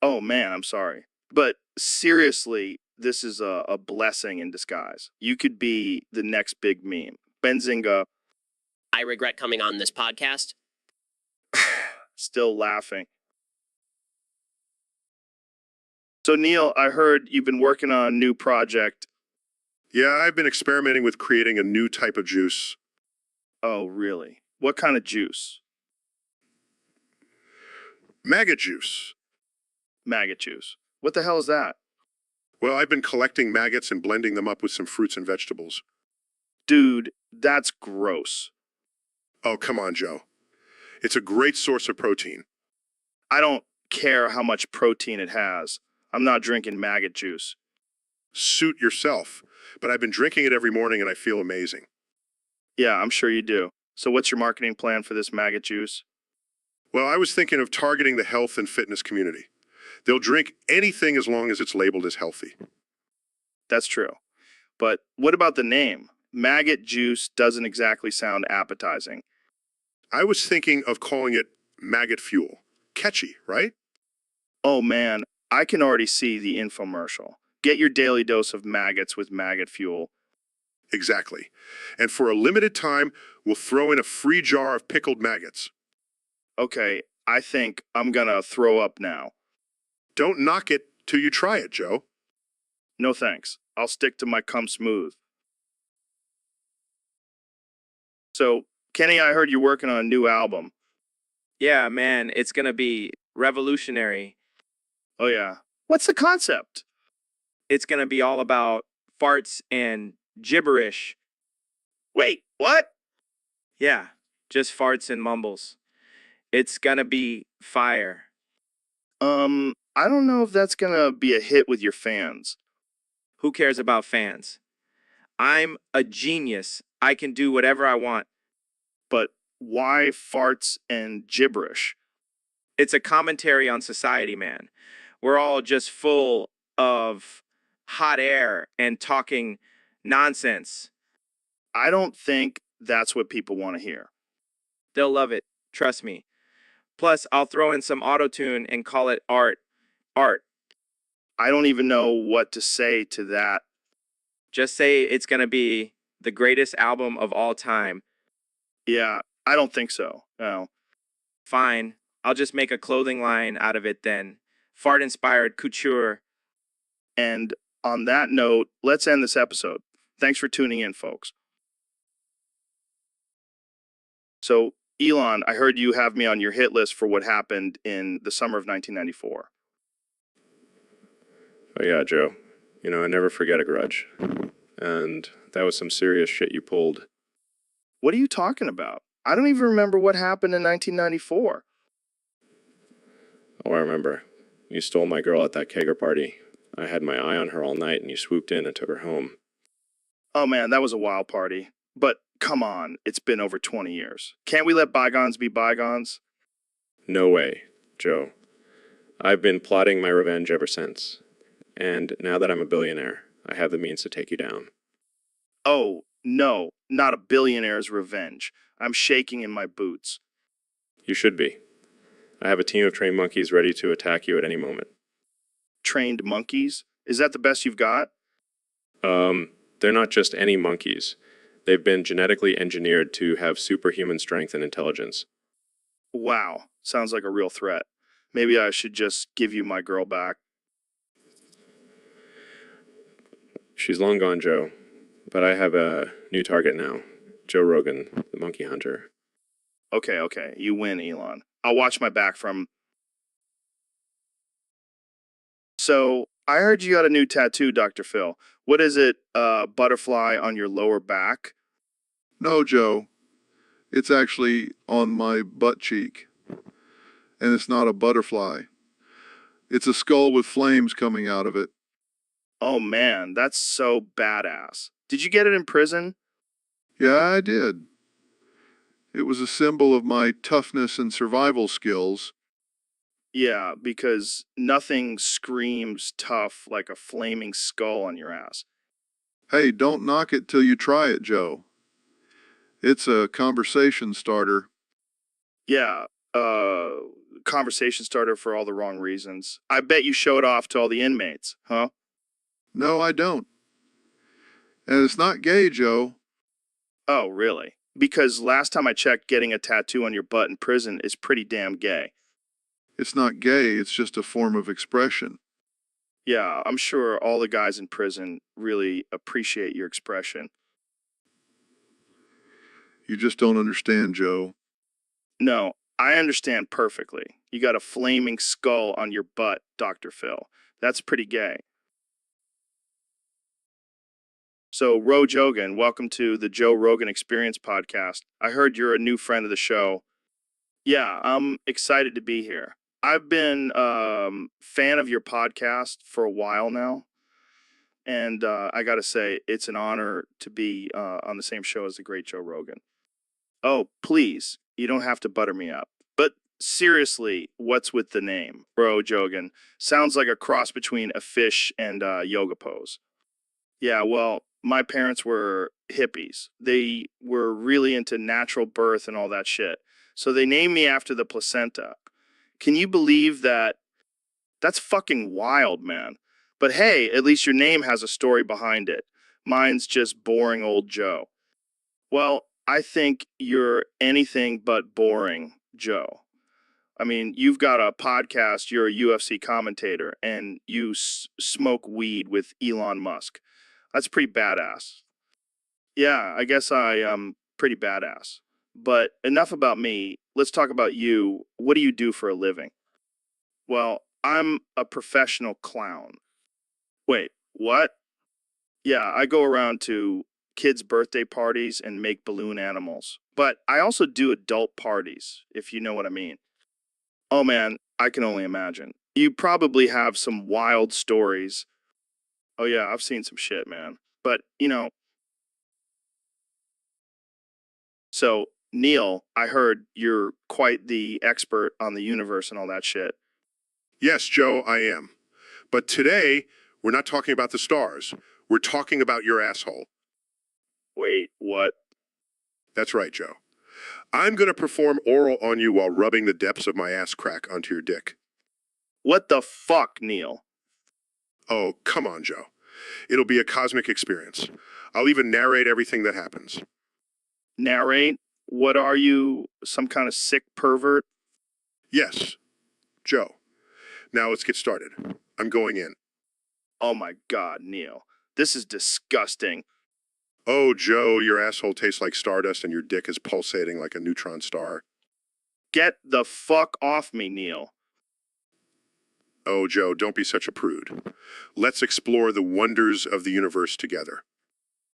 Oh man, I'm sorry. But seriously, this is a blessing in disguise. You could be the next big meme. Benzinga. I regret coming on this podcast. Still laughing. So Neil, I heard you've been working on a new project. Yeah, I've been experimenting with creating a new type of juice. Oh, really? What kind of juice? Maggot juice. Maggot juice. What the hell is that? Well, I've been collecting maggots and blending them up with some fruits and vegetables. Dude, that's gross. Oh, come on, Joe. It's a great source of protein. I don't care how much protein it has. I'm not drinking maggot juice. Suit yourself. But I've been drinking it every morning and I feel amazing. Yeah, I'm sure you do. So what's your marketing plan for this maggot juice? Well, I was thinking of targeting the health and fitness community. They'll drink anything as long as it's labeled as healthy. That's true. But what about the name? Maggot juice doesn't exactly sound appetizing. I was thinking of calling it maggot fuel. Catchy, right? Oh man, I can already see the infomercial. Get your daily dose of maggots with maggot fuel. Exactly. And for a limited time, we'll throw in a free jar of pickled maggots. Okay, I think I'm gonna throw up now. Don't knock it till you try it, Joe. No thanks. I'll stick to my cum smooth. So, Kenny, I heard you're working on a new album. Yeah, man, it's going to be revolutionary. Oh yeah. What's the concept? It's going to be all about farts and gibberish. Wait, what? Yeah, just farts and mumbles. It's going to be fire. I don't know if that's gonna be a hit with your fans. Who cares about fans? I'm a genius. I can do whatever I want. But why farts and gibberish? It's a commentary on society, man. We're all just full of hot air and talking nonsense. I don't think that's what people want to hear. They'll love it. Trust me. Plus, I'll throw in some autotune and call it art. Art. I don't even know what to say to that. Just say it's going to be the greatest album of all time. Yeah, I don't think so. No. Fine. I'll just make a clothing line out of it then. Fart inspired couture. And on that note, let's end this episode. Thanks for tuning in, folks. So, Elon, I heard you have me on your hit list for what happened in the summer of 1994. Oh yeah, Joe. You know, I never forget a grudge. And that was some serious shit you pulled. What are you talking about? I don't even remember what happened in 1994. Oh, I remember. You stole my girl at that kegger party. I had my eye on her all night and you swooped in and took her home. Oh man, that was a wild party. But come on, it's been over 20 years. Can't we let bygones be bygones? No way, Joe. I've been plotting my revenge ever since. And now that I'm a billionaire, I have the means to take you down. Oh, no, not a billionaire's revenge. I'm shaking in my boots. You should be. I have a team of trained monkeys ready to attack you at any moment. Trained monkeys? Is that the best you've got? They're not just any monkeys. They've been genetically engineered to have superhuman strength and intelligence. Wow, sounds like a real threat. Maybe I should just give you my girl back. She's long gone, Joe. But I have a new target now. Joe Rogan, the monkey hunter. Okay, you win, Elon. I'll watch my back from... So, I heard you got a new tattoo, Dr. Phil. What is it, butterfly on your lower back? No, Joe. It's actually on my butt cheek. And it's not a butterfly. It's a skull with flames coming out of it. Oh man, that's so badass. Did you get it in prison? Yeah, I did. It was a symbol of my toughness and survival skills. Yeah, because nothing screams tough like a flaming skull on your ass. Hey, don't knock it till you try it, Joe. It's a conversation starter. Yeah, conversation starter for all the wrong reasons. I bet you show it off to all the inmates, huh? No, I don't. And it's not gay, Joe. Oh, really? Because last time I checked, getting a tattoo on your butt in prison is pretty damn gay. It's not gay, it's just a form of expression. Yeah, I'm sure all the guys in prison really appreciate your expression. You just don't understand, Joe. No, I understand perfectly. You got a flaming skull on your butt, Dr. Phil. That's pretty gay. So, Ro Jogan, welcome to the Joe Rogan Experience podcast. I heard you're a new friend of the show. Yeah, I'm excited to be here. I've been fan of your podcast for a while now. And I got to say, it's an honor to be on the same show as the great Joe Rogan. Oh, please, you don't have to butter me up. But seriously, what's with the name? Ro Jogan. Sounds like a cross between a fish and a yoga pose. Yeah, well, my parents were hippies. They were really into natural birth and all that shit. So they named me after the placenta. Can you believe that? That's fucking wild, man. But hey, at least your name has a story behind it. Mine's just boring old Joe. Well, I think you're anything but boring, Joe. I mean, you've got a podcast, you're a UFC commentator, and you smoke weed with Elon Musk. That's pretty badass. Yeah, I guess I am pretty badass. But enough about me. Let's talk about you. What do you do for a living? Well, I'm a professional clown. Wait, what? Yeah, I go around to kids' birthday parties and make balloon animals. But I also do adult parties, if you know what I mean. Oh man, I can only imagine. You probably have some wild stories. Oh yeah, I've seen some shit, man. But, so Neil, I heard you're quite the expert on the universe and all that shit. Yes, Joe, I am. But today, we're not talking about the stars. We're talking about your asshole. Wait, what? That's right, Joe. I'm going to perform oral on you while rubbing the depths of my ass crack onto your dick. What the fuck, Neil? Oh, come on, Joe. It'll be a cosmic experience. I'll even narrate everything that happens. Narrate? What are you, some kind of sick pervert? Yes, Joe. Now let's get started. I'm going in. Oh my God, Neil. This is disgusting. Oh, Joe, your asshole tastes like stardust and your dick is pulsating like a neutron star. Get the fuck off me, Neil. Oh, Joe, don't be such a prude. Let's explore the wonders of the universe together.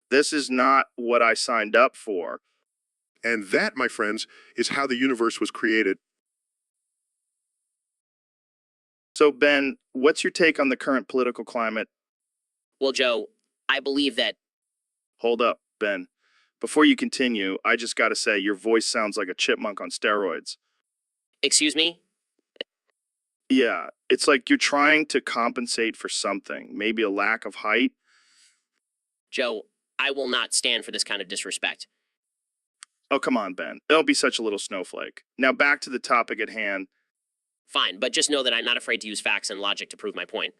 This is not what I signed up for. And that, my friends, is how the universe was created. So, Ben, what's your take on the current political climate? Well, Joe, I believe that. Hold up, Ben. Before you continue, I just gotta say your voice sounds like a chipmunk on steroids. Excuse me? Yeah, it's like you're trying to compensate for something, maybe a lack of height. Joe, I will not stand for this kind of disrespect. Oh, come on, Ben. Don't be such a little snowflake. Now back to the topic at hand. Fine, but just know that I'm not afraid to use facts and logic to prove my point.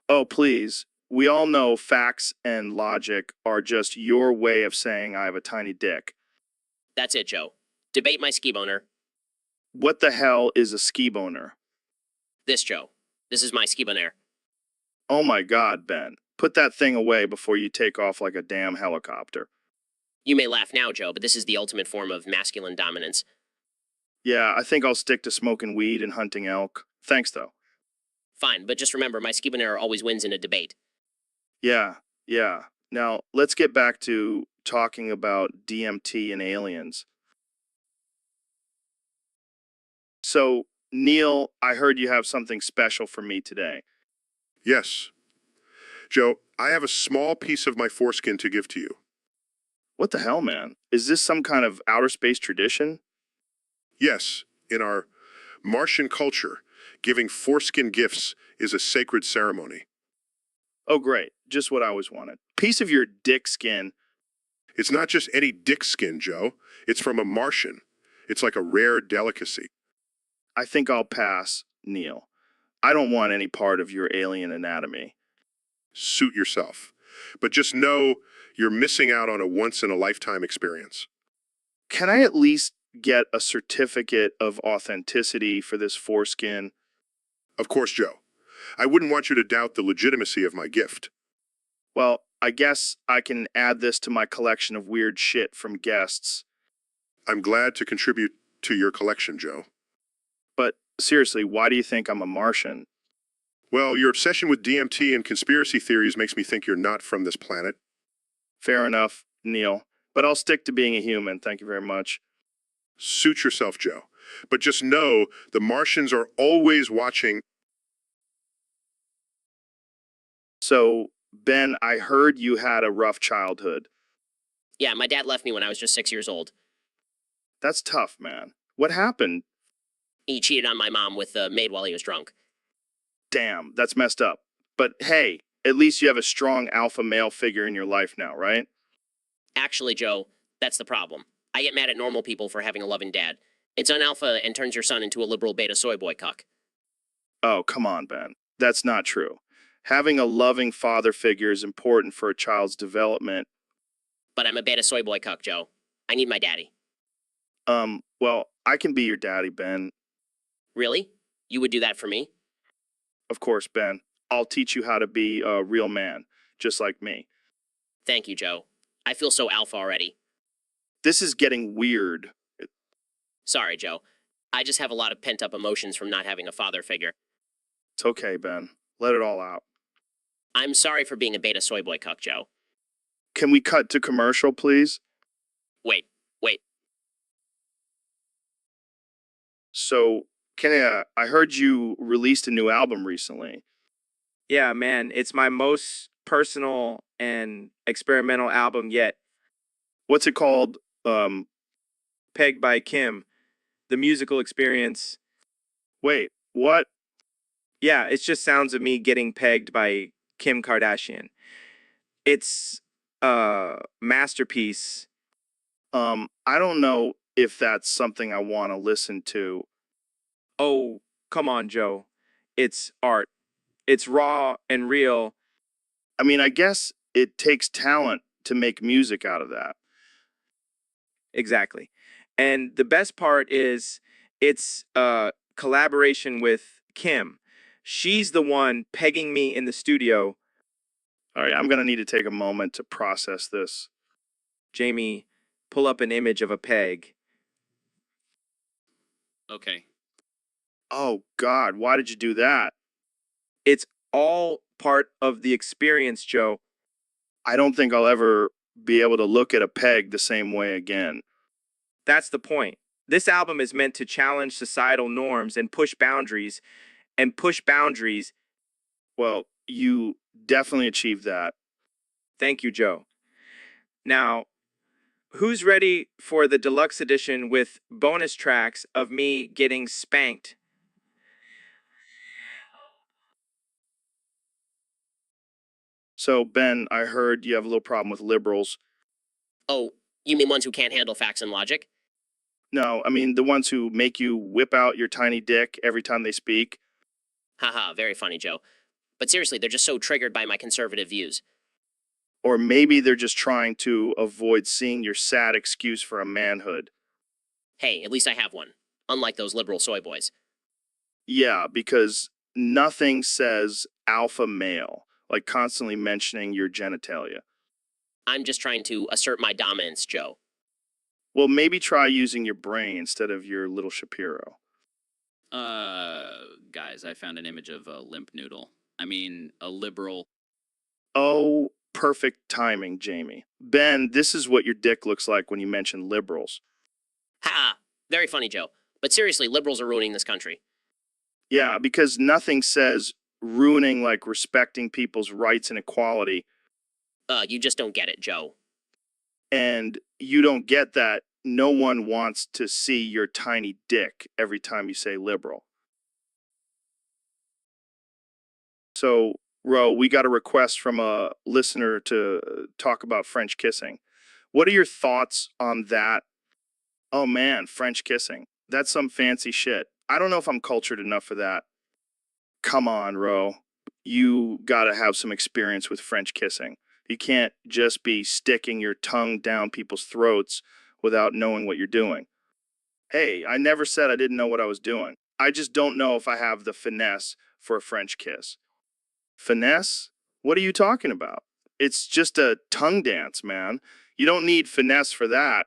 Oh, please. We all know facts and logic are just your way of saying I have a tiny dick. That's it, Joe. Debate my ski boner. What the hell is a ski boner? This, Joe. This is my ski boner. Oh my God, Ben. Put that thing away before you take off like a damn helicopter. You may laugh now, Joe, but this is the ultimate form of masculine dominance. Yeah, I think I'll stick to smoking weed and hunting elk. Thanks, though. Fine, but just remember, my ski boner always wins in a debate. Yeah. Now, let's get back to talking about DMT and aliens. So, Neil, I heard you have something special for me today. Yes. Joe, I have a small piece of my foreskin to give to you. What the hell, man? Is this some kind of outer space tradition? Yes, in our Martian culture, giving foreskin gifts is a sacred ceremony. Oh, great. Just what I always wanted. Piece of your dick skin. It's not just any dick skin, Joe. It's from a Martian. It's like a rare delicacy. I think I'll pass, Neil. I don't want any part of your alien anatomy. Suit yourself. But just know you're missing out on a once-in-a-lifetime experience. Can I at least get a certificate of authenticity for this foreskin? Of course, Joe. I wouldn't want you to doubt the legitimacy of my gift. Well, I guess I can add this to my collection of weird shit from guests. I'm glad to contribute to your collection, Joe. But seriously, why do you think I'm a Martian? Well, your obsession with DMT and conspiracy theories makes me think you're not from this planet. Fair enough, Neil. But I'll stick to being a human. Thank you very much. Suit yourself, Joe. But just know the Martians are always watching. So, Ben, I heard you had a rough childhood. Yeah, my dad left me when I was just 6 years old. That's tough, man. What happened? He cheated on my mom with the maid while he was drunk. Damn, that's messed up. But hey, at least you have a strong alpha male figure in your life now, right? Actually, Joe, that's the problem. I get mad at normal people for having a loving dad. It's unalpha and turns your son into a liberal beta soy boy cuck. Oh, come on, Ben. That's not true. Having a loving father figure is important for a child's development. But I'm a beta soy boy cuck, Joe. I need my daddy. Well, I can be your daddy, Ben. Really? You would do that for me? Of course, Ben. I'll teach you how to be a real man, just like me. Thank you, Joe. I feel so alpha already. This is getting weird. Sorry, Joe. I just have a lot of pent-up emotions from not having a father figure. It's okay, Ben. Let it all out. I'm sorry for being a beta soy boy cuck, Joe. Can we cut to commercial, please? Wait. So, I heard you released a new album recently. Yeah, man, it's my most personal and experimental album yet. What's it called? Pegged by Kim, the musical experience. Wait, what? Yeah, it's just sounds of me getting pegged by Kim Kardashian. It's a masterpiece. I don't know if that's something I want to listen to. Oh, come on, Joe. It's art. It's raw and real. I mean, I guess it takes talent to make music out of that. Exactly. And the best part is it's a collaboration with Kim. She's the one pegging me in the studio. All right, I'm going to need to take a moment to process this. Jamie, pull up an image of a peg. Okay. Oh, God, why did you do that? It's all part of the experience, Joe. I don't think I'll ever be able to look at a peg the same way again. That's the point. This album is meant to challenge societal norms and push boundaries. Well, you definitely achieved that. Thank you, Joe. Now, who's ready for the deluxe edition with bonus tracks of me getting spanked? So, Ben, I heard you have a little problem with liberals. Oh, you mean ones who can't handle facts and logic? No, I mean the ones who make you whip out your tiny dick every time they speak. Haha, very funny, Joe. But seriously, they're just so triggered by my conservative views. Or maybe they're just trying to avoid seeing your sad excuse for a manhood. Hey, at least I have one. Unlike those liberal soy boys. Yeah, because nothing says alpha male, like constantly mentioning your genitalia. I'm just trying to assert my dominance, Joe. Well, maybe try using your brain instead of your little Shapiro. Guys, I found an image of a limp noodle. I mean, a liberal. Oh, perfect timing, Jamie. Ben, this is what your dick looks like when you mention liberals. Ha! Very funny, Joe. But seriously, liberals are ruining this country. Yeah, because nothing says ruining like respecting people's rights and equality. You just don't get it, Joe. And you don't get that no one wants to see your tiny dick every time you say liberal. So, Ro, we got a request from a listener to talk about French kissing. What are your thoughts on that? Oh man, French kissing. That's some fancy shit. I don't know if I'm cultured enough for that. Come on, Ro. You gotta have some experience with French kissing. You can't just be sticking your tongue down people's throats without knowing what you're doing. Hey, I never said I didn't know what I was doing. I just don't know if I have the finesse for a French kiss. Finesse? What are you talking about? It's just a tongue dance, man. You don't need finesse for that.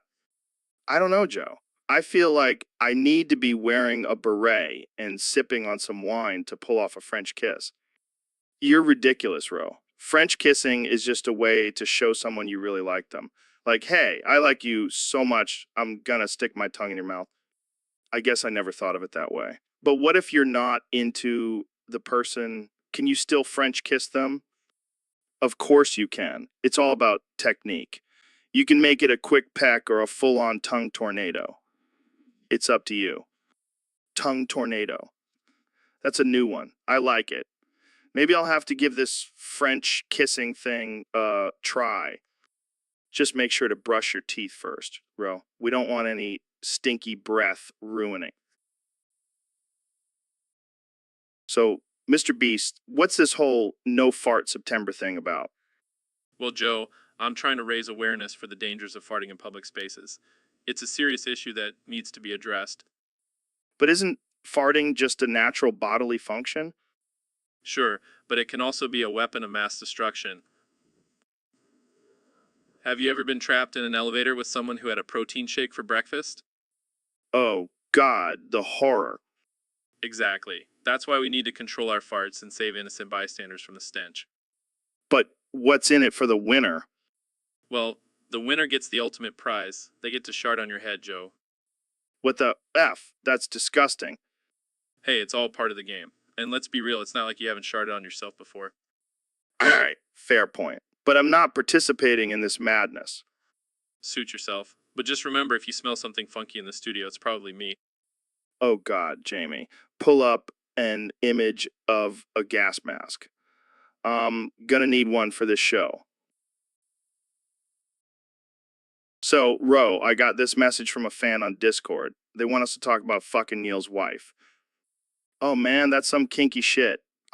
I don't know, Joe. I feel like I need to be wearing a beret and sipping on some wine to pull off a French kiss. You're ridiculous, Ro. French kissing is just a way to show someone you really like them. Like, hey, I like you so much, I'm gonna stick my tongue in your mouth. I guess I never thought of it that way. But what if you're not into the person? Can you still French kiss them? Of course you can. It's all about technique. You can make it a quick peck or a full-on tongue tornado. It's up to you. Tongue tornado. That's a new one. I like it. Maybe I'll have to give this French kissing thing a try. Just make sure to brush your teeth first, Ro. We don't want any stinky breath ruining. So, Mr. Beast, what's this whole no fart September thing about? Well, Joe, I'm trying to raise awareness for the dangers of farting in public spaces. It's a serious issue that needs to be addressed. But isn't farting just a natural bodily function? Sure, but it can also be a weapon of mass destruction. Have you ever been trapped in an elevator with someone who had a protein shake for breakfast? Oh, God, the horror. Exactly. That's why we need to control our farts and save innocent bystanders from the stench. But what's in it for the winner? Well, the winner gets the ultimate prize. They get to shart on your head, Joe. What the F? That's disgusting. Hey, it's all part of the game. And let's be real, it's not like you haven't sharted on yourself before. All right, fair point. But I'm not participating in this madness. Suit yourself. But just remember, if you smell something funky in the studio, it's probably me. Oh, God, Jamie. Pull up an image of a gas mask. Gonna need one for this show. So, Ro, I got this message from a fan on Discord. They want us to talk about fucking Neil's wife. Oh man, that's some kinky shit.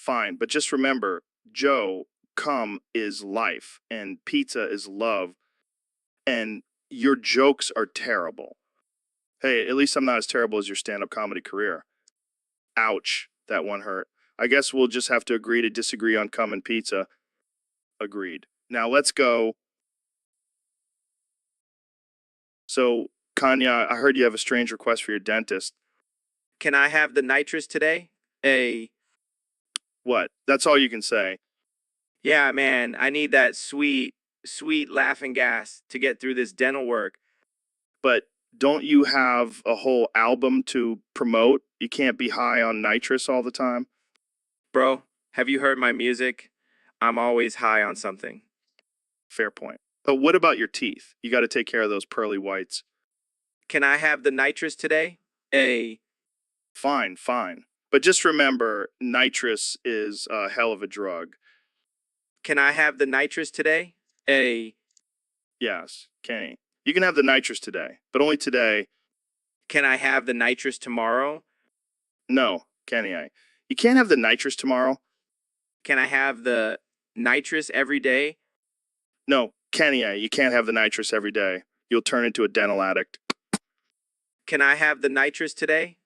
fine. But just remember, Joe, cum is life and pizza is love. And your jokes are terrible. Hey, at least I'm not as terrible as your stand up comedy career. Ouch, that one hurt. I guess we'll just have to agree to disagree on cum and pizza. Agreed. Now let's go. So, Kanya, I heard you have a strange request for your dentist. Can I have the nitrous today? What? That's all you can say. Yeah, man, I need that sweet, sweet laughing gas to get through this dental work. But don't you have a whole album to promote? You can't be high on nitrous all the time. Bro, have you heard my music? I'm always high on something. Fair point. But what about your teeth? You got to take care of those pearly whites. Can I have the nitrous today? Fine, fine. But just remember, nitrous is a hell of a drug. Can I have the nitrous today? Yes, Kenny. You can have the nitrous today, but only today. Can I have the nitrous tomorrow? No, Kenny. You can't have the nitrous tomorrow. Can I have the nitrous every day? No, Kenny. You can't have the nitrous every day. You'll turn into a dental addict. Can I have the nitrous today?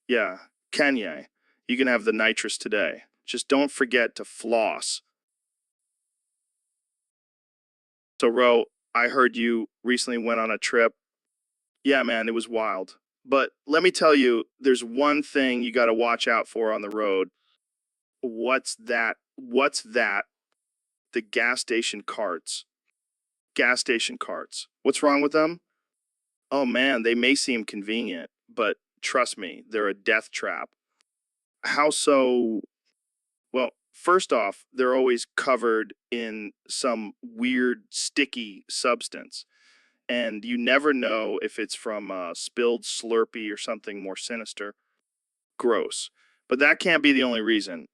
Yeah, Kenny. You can have the nitrous today. Just don't forget to floss. So, Ro, I heard you recently went on a trip. Yeah, man, it was wild. But let me tell you, there's one thing you got to watch out for on the road. What's that? What's that? The gas station carts. Gas station carts. What's wrong with them? Oh, man, they may seem convenient, but trust me, they're a death trap. How so? Well, first off, they're always covered in some weird sticky substance. And you never know if it's from spilled Slurpee or something more sinister. Gross. But that can't be the only reason.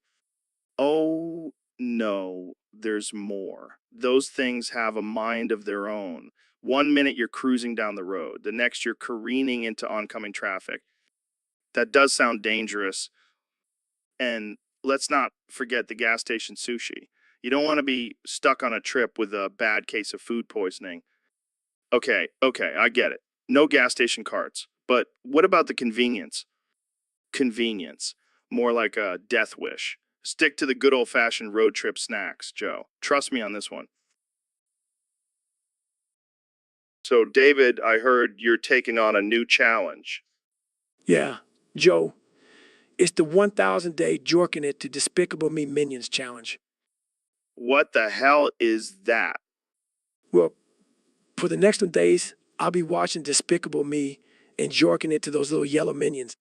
Oh, no, there's more. Those things have a mind of their own. 1 minute you're cruising down the road, the next you're careening into oncoming traffic. That does sound dangerous. And let's not forget the gas station sushi. You don't want to be stuck on a trip with a bad case of food poisoning. Okay, I get it. No gas station carts. But what about the convenience? Convenience. More like a death wish. Stick to the good old-fashioned road trip snacks, Joe. Trust me on this one. So, David, I heard you're taking on a new challenge. Yeah, Joe, it's the 1,000-day jorking it to Despicable Me Minions challenge. What the hell is that? Well, for the next 1 days, I'll be watching Despicable Me and jorking it to those little yellow minions.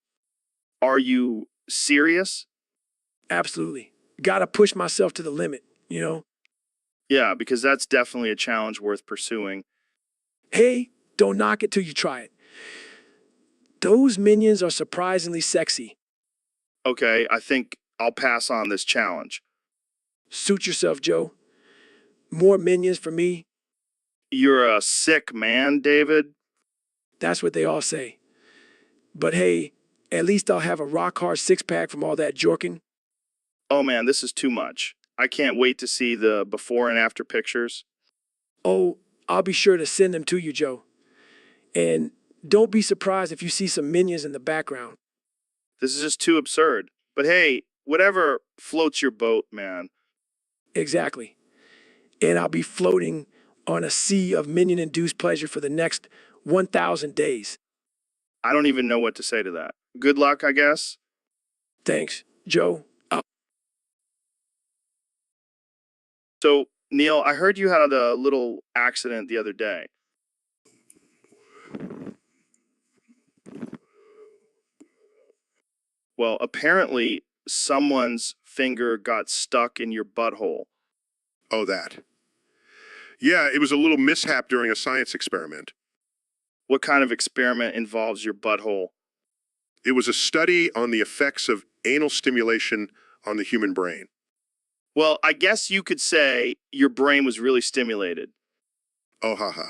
Are you serious? Absolutely. Gotta push myself to the limit, you know? Yeah, because that's definitely a challenge worth pursuing. Hey, don't knock it till you try it. Those minions are surprisingly sexy. Okay, I think I'll pass on this challenge. Suit yourself, Joe. More minions for me. You're a sick man, David. That's what they all say. But hey, at least I'll have a rock-hard six-pack from all that jorking. Oh man, this is too much. I can't wait to see the before and after pictures. Oh, I'll be sure to send them to you, Joe. And don't be surprised if you see some minions in the background. This is just too absurd. But hey, whatever floats your boat, man. Exactly. And I'll be floating on a sea of minion-induced pleasure for the next 1,000 days. I don't even know what to say to that. Good luck, I guess. Thanks, Joe. So, Neil, I heard you had a little accident the other day. Well, apparently someone's finger got stuck in your butthole. Oh, that. Yeah, it was a little mishap during a science experiment. What kind of experiment involves your butthole? It was a study on the effects of anal stimulation on the human brain. Well, I guess you could say your brain was really stimulated. Oh, haha.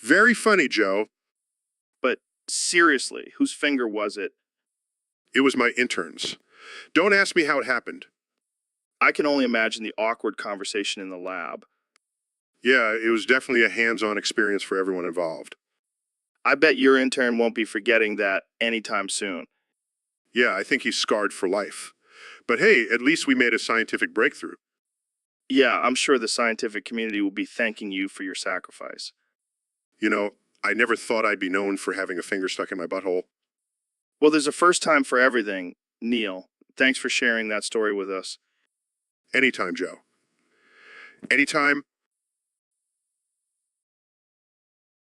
Very funny, Joe. But seriously, whose finger was it? It was my interns. Don't ask me how it happened. I can only imagine the awkward conversation in the lab. Yeah, it was definitely a hands-on experience for everyone involved. I bet your intern won't be forgetting that anytime soon. Yeah, I think he's scarred for life. But hey, at least we made a scientific breakthrough. Yeah, I'm sure the scientific community will be thanking you for your sacrifice. You know, I never thought I'd be known for having a finger stuck in my butthole. Well, there's a first time for everything, Neil. Thanks for sharing that story with us. Anytime, Joe. Anytime.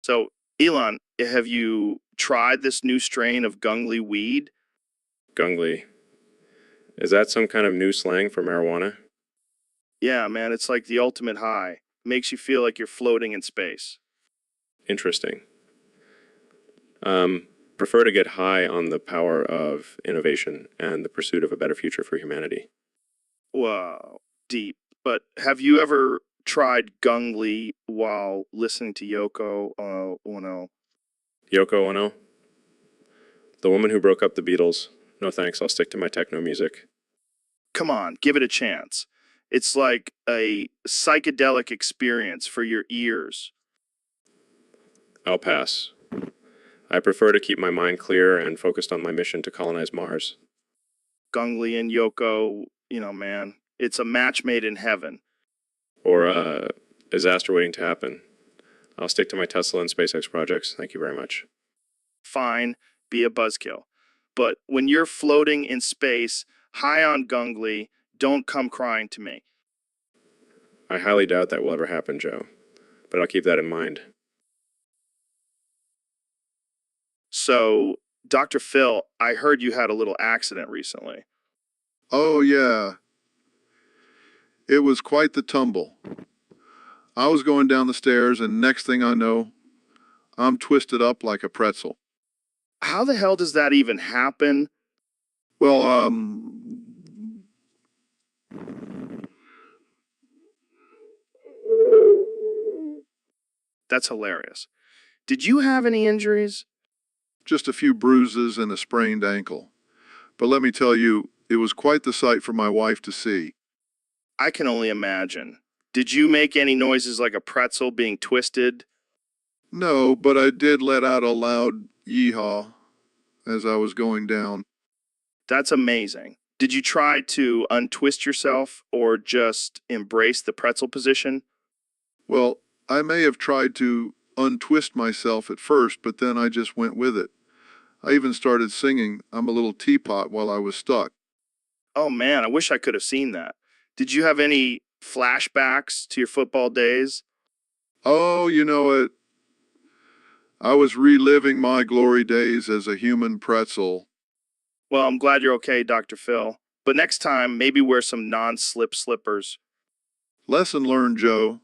So, Elon, have you tried this new strain of Gungly weed? Gungly. Is that some kind of new slang for marijuana? Yeah, man, it's like the ultimate high. Makes you feel like you're floating in space. Interesting. Prefer to get high on the power of innovation and the pursuit of a better future for humanity. Wow, deep. But have you ever tried Gungly while listening to Yoko Ono? Yoko Ono? The woman who broke up the Beatles. No thanks, I'll stick to my techno music. Come on, give it a chance. It's like a psychedelic experience for your ears. I'll pass. I prefer to keep my mind clear and focused on my mission to colonize Mars. Gungly and Yoko, man, it's a match made in heaven. Or a disaster waiting to happen. I'll stick to my Tesla and SpaceX projects. Thank you very much. Fine, be a buzzkill. But when you're floating in space, high on Gungly, don't come crying to me. I highly doubt that will ever happen, Joe. But I'll keep that in mind. So, Dr. Phil, I heard you had a little accident recently. Oh, yeah. It was quite the tumble. I was going down the stairs, and next thing I know, I'm twisted up like a pretzel. How the hell does that even happen? Well, That's hilarious. Did you have any injuries? just a few bruises and a sprained ankle. But let me tell you, it was quite the sight for my wife to see. I can only imagine. Did you make any noises like a pretzel being twisted? No, but I did let out a loud yeehaw as I was going down. That's amazing. Did you try to untwist yourself or just embrace the pretzel position? Well, I may have tried to untwist myself at first, but then I just went with it. I even started singing "I'm a Little Teapot" while I was stuck. Oh man, I wish I could have seen that. Did you have any flashbacks to your football days? Oh, you know it. I was reliving my glory days as a human pretzel. Well, I'm glad you're okay, Dr. Phil. But next time, maybe wear some non-slip slippers. Lesson learned, Joe.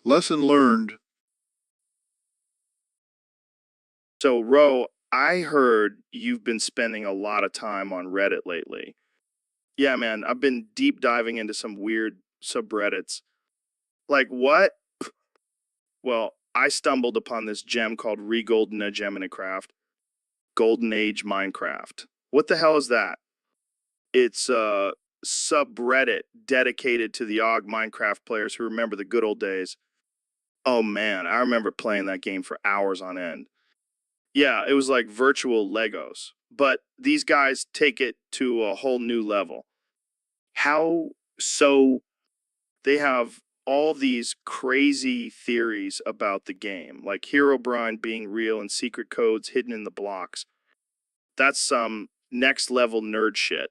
Lesson learned. So, Ro, I heard you've been spending a lot of time on Reddit lately. Yeah, man, I've been deep diving into some weird subreddits. Like what? Well, I stumbled upon this gem called Regolden Geminecraft, Golden Age Minecraft. What the hell is that? It's a subreddit dedicated to the OG Minecraft players who remember the good old days. Oh man, I remember playing that game for hours on end. Yeah, it was like virtual Legos, but these guys take it to a whole new level. How so? They have all these crazy theories about the game, like Herobrine being real and secret codes hidden in the blocks. That's some next level nerd shit.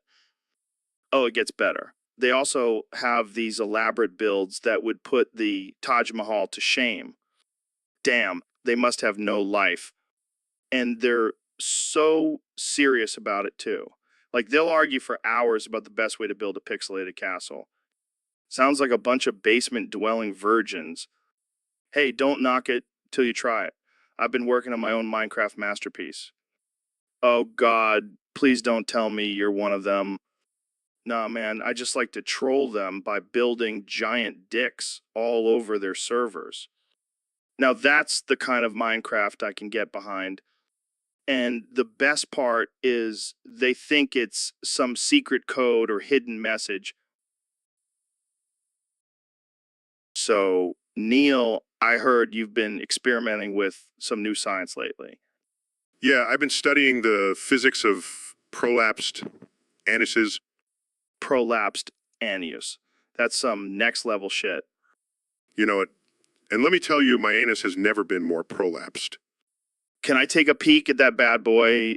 Oh, it gets better. They also have these elaborate builds that would put the Taj Mahal to shame. Damn, they must have no life. And they're so serious about it too. Like they'll argue for hours about the best way to build a pixelated castle. Sounds like a bunch of basement dwelling virgins. Hey, don't knock it till you try it. I've been working on my own Minecraft masterpiece. Oh God, please don't tell me you're one of them. Nah, man, I just like to troll them by building giant dicks all over their servers. Now that's the kind of Minecraft I can get behind. And the best part is they think it's some secret code or hidden message. So, Neil, I heard you've been experimenting with some new science lately. Yeah, I've been studying the physics of prolapsed anuses. Prolapsed anus. That's some next level shit. You know it. And let me tell you, my anus has never been more prolapsed. Can I take a peek at that bad boy?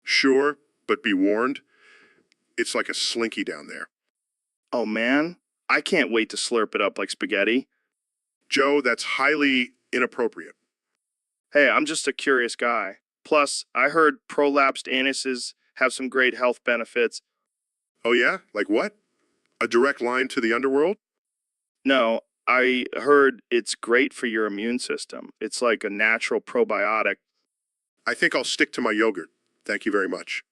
Sure, but be warned, it's like a slinky down there. Oh man, I can't wait to slurp it up like spaghetti. Joe, that's highly inappropriate. Hey, I'm just a curious guy. Plus, I heard prolapsed anuses have some great health benefits. Oh yeah? Like what? A direct line to the underworld? No, I heard it's great for your immune system. It's like a natural probiotic. I think I'll stick to my yogurt. Thank you very much.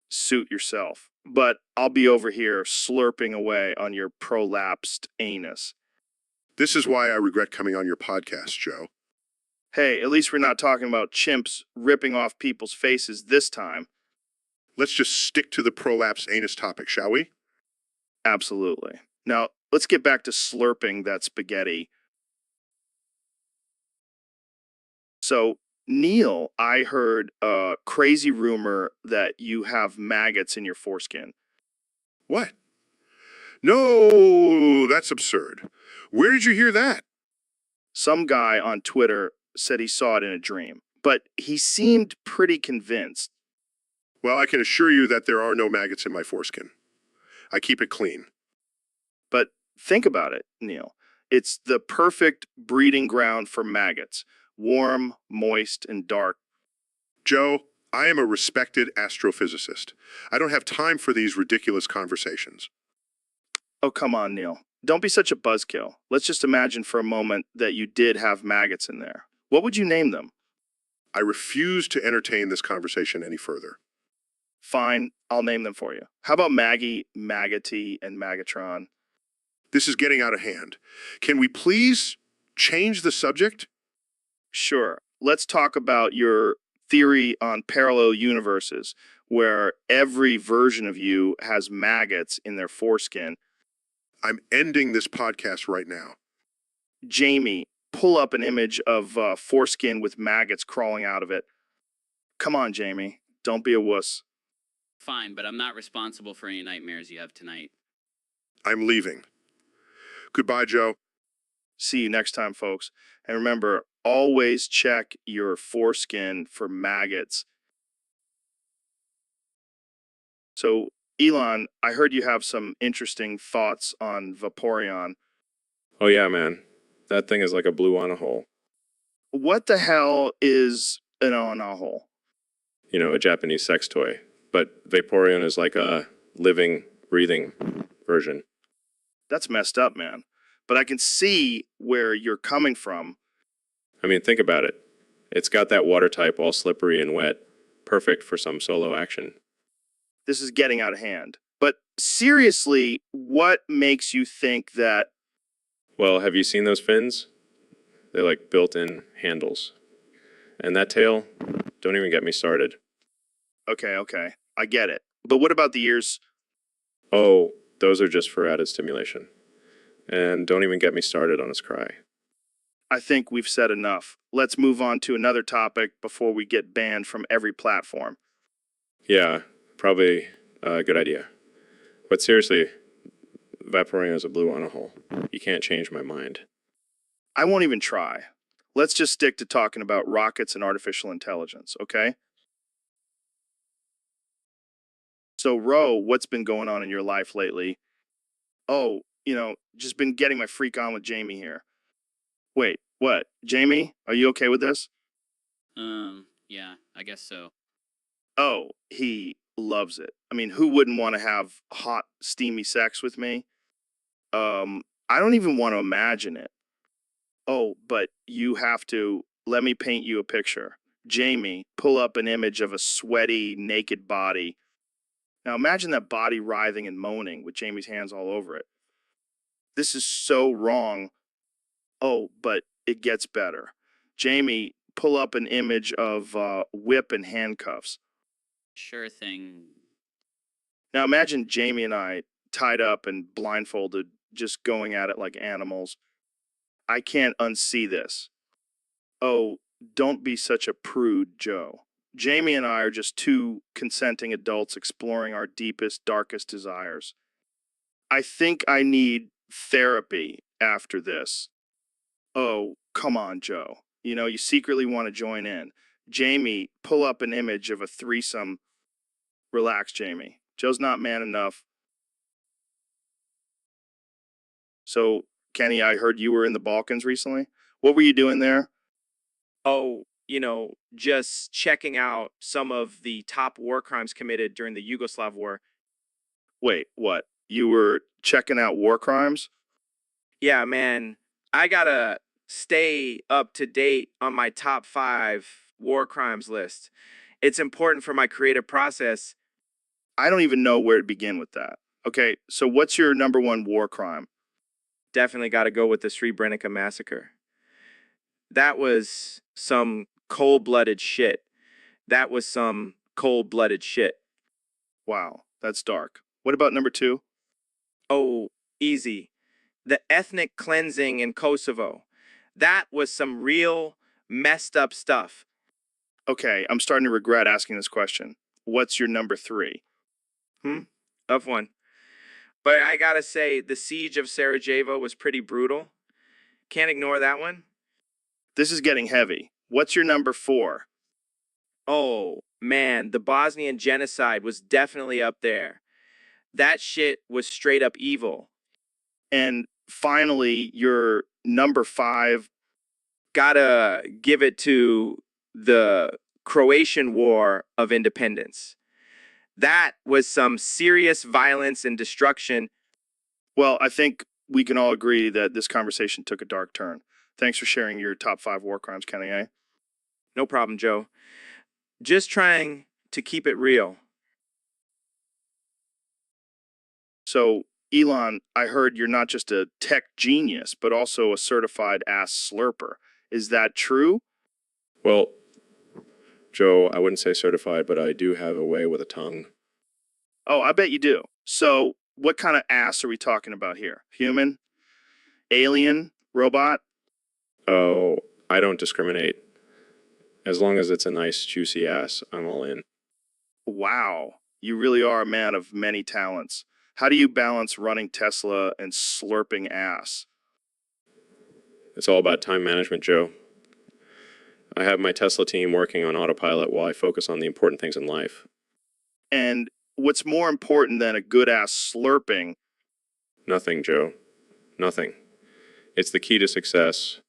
Suit yourself. But I'll be over here slurping away on your prolapsed anus. This is why I regret coming on your podcast, Joe. Hey, at least we're not talking about chimps ripping off people's faces this time. Let's just stick to the prolapsed anus topic, shall we? Absolutely. Now, let's get back to slurping that spaghetti. So, Neil, I heard a crazy rumor that you have maggots in your foreskin. What? No, that's absurd. Where did you hear that? Some guy on Twitter said he saw it in a dream, but he seemed pretty convinced. Well, I can assure you that there are no maggots in my foreskin. I keep it clean. But think about it, Neil. It's the perfect breeding ground for maggots. Warm, moist, and dark. Joe, I am a respected astrophysicist. I don't have time for these ridiculous conversations. Oh, come on, Neil. Don't be such a buzzkill. Let's just imagine for a moment that you did have maggots in there. What would you name them? I refuse to entertain this conversation any further. Fine, I'll name them for you. How about Maggie, Maggoty, and Magatron? This is getting out of hand. Can we please change the subject? Sure. Let's talk about your theory on parallel universes, where every version of you has maggots in their foreskin. I'm ending this podcast right now. Jamie, pull up an image of foreskin with maggots crawling out of it. Come on, Jamie. Don't be a wuss. Fine, but I'm not responsible for any nightmares you have tonight. I'm leaving. Goodbye, Joe. See you next time, folks. And remember, always check your foreskin for maggots. So, Elon, I heard you have some interesting thoughts on Vaporeon. Oh yeah, man. That thing is like a blue on a hole. What the hell is an on-a-hole? You know, a Japanese sex toy. But Vaporeon is like a living, breathing version. That's messed up, man. But I can see where you're coming from. I mean, think about it. It's got that water type all slippery and wet. Perfect for some solo action. This is getting out of hand. But seriously, what makes you think that? Well, have you seen those fins? They're like built-in handles. And that tail, don't even get me started. Okay, I get it. But what about the ears? Oh, those are just for added stimulation. And don't even get me started on his cry. I think we've said enough. Let's move on to another topic before we get banned from every platform. Yeah, probably a good idea. But seriously, Vaporeon is a blue on a hole. You can't change my mind. I won't even try. Let's just stick to talking about rockets and artificial intelligence, okay? So, Ro, what's been going on in your life lately? Oh, just been getting my freak on with Jamie here. Wait, what? Jamie, are you okay with this? Yeah, I guess so. Oh, he loves it. I mean, who wouldn't want to have hot, steamy sex with me? I don't even want to imagine it. Oh, but you have to let me paint you a picture. Jamie, pull up an image of a sweaty, naked body. Now imagine that body writhing and moaning with Jamie's hands all over it. This is so wrong. Oh, but it gets better. Jamie, pull up an image of whip and handcuffs. Sure thing. Now imagine Jamie and I tied up and blindfolded, just going at it like animals. I can't unsee this. Oh, don't be such a prude, Joe. Jamie and I are just two consenting adults exploring our deepest, darkest desires. I think I need therapy after this. Oh, come on, Joe. You know, you secretly want to join in. Jamie, pull up an image of a threesome. Relax, Jamie. Joe's not man enough. So, Kenny, I heard you were in the Balkans recently. What were you doing there? Oh, just checking out some of the top war crimes committed during the Yugoslav war. Wait, what? You were checking out war crimes? Yeah, man, I gotta stay up to date on my top 5 war crimes list. It's important for my creative process. I don't even know where to begin with that. Okay, so what's your number one war crime? Definitely gotta go with the Srebrenica massacre. That was some cold-blooded shit. That was some cold-blooded shit. Wow, that's dark. What about number two? Oh, easy. The ethnic cleansing in Kosovo. That was some real messed up stuff. Okay, I'm starting to regret asking this question. What's your number three? Tough one. But I gotta say, the siege of Sarajevo was pretty brutal. Can't ignore that one. This is getting heavy. What's your number four? Oh, man, the Bosnian genocide was definitely up there. That shit was straight up evil. And finally, your number five. Gotta give it to the Croatian War of Independence. That was some serious violence and destruction. Well, I think we can all agree that this conversation took a dark turn. Thanks for sharing your top five war crimes, Kenny. Eh? No problem, Joe. Just trying to keep it real. So, Elon, I heard you're not just a tech genius, but also a certified ass slurper. Is that true? Well, Joe, I wouldn't say certified, but I do have a way with a tongue. Oh, I bet you do. So, what kind of ass are we talking about here? Human? Alien? Robot? Oh, I don't discriminate. As long as it's a nice, juicy ass, I'm all in. Wow. You really are a man of many talents. How do you balance running Tesla and slurping ass? It's all about time management, Joe. I have my Tesla team working on autopilot while I focus on the important things in life. And what's more important than a good ass slurping? Nothing, Joe. Nothing. It's the key to success.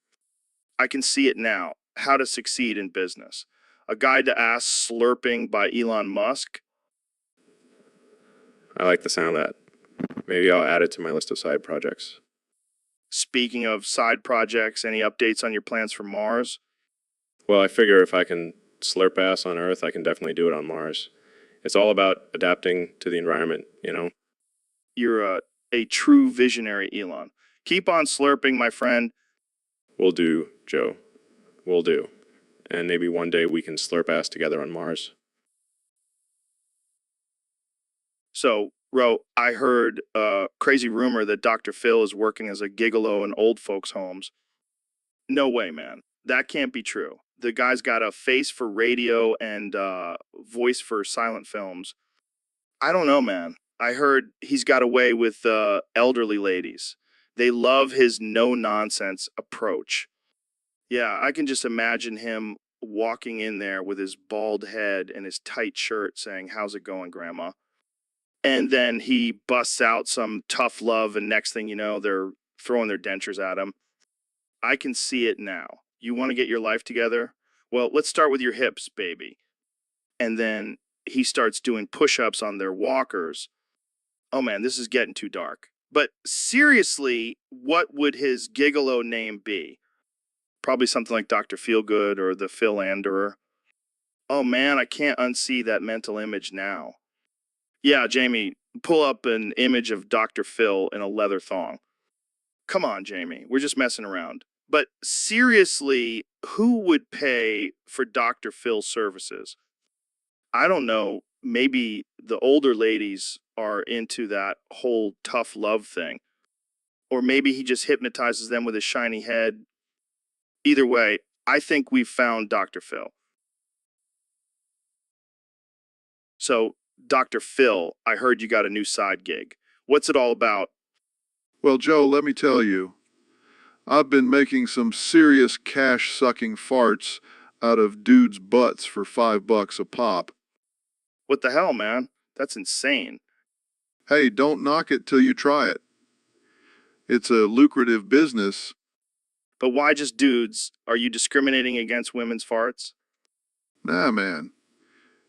I can see it now. How to succeed in business. A guide to ass slurping by Elon Musk. I like the sound of that. Maybe I'll add it to my list of side projects. Speaking of side projects, any updates on your plans for Mars? Well, I figure if I can slurp ass on Earth, I can definitely do it on Mars. It's all about adapting to the environment, you know? You're a true visionary, Elon. Keep on slurping, my friend. Will do, Joe. Will do. And maybe one day we can slurp ass together on Mars. So, Ro, I heard a crazy rumor that Dr. Phil is working as a gigolo in old folks' homes. No way, man. That can't be true. The guy's got a face for radio and voice for silent films. I don't know, man. I heard he's got a way with elderly ladies. They love his no-nonsense approach. Yeah, I can just imagine him walking in there with his bald head and his tight shirt saying, "How's it going, Grandma?" And then he busts out some tough love, and next thing you know, they're throwing their dentures at him. I can see it now. You want to get your life together? Well, let's start with your hips, baby. And then he starts doing push-ups on their walkers. Oh man, this is getting too dark. But seriously, what would his gigolo name be? Probably something like Dr. Feelgood or the Philanderer. Oh man, I can't unsee that mental image now. Yeah, Jamie, pull up an image of Dr. Phil in a leather thong. Come on, Jamie, we're just messing around. But seriously, who would pay for Dr. Phil's services? I don't know. Maybe the older ladies are into that whole tough love thing. Or maybe he just hypnotizes them with his shiny head. Either way, I think we've found Dr. Phil. So, Dr. Phil, I heard you got a new side gig. What's it all about? Well, Joe, let me tell you, I've been making some serious cash-sucking farts out of dudes' butts for $5 a pop. What the hell, man? That's insane. Hey, don't knock it till you try it. It's a lucrative business. But why just dudes? Are you discriminating against women's farts? Nah, man.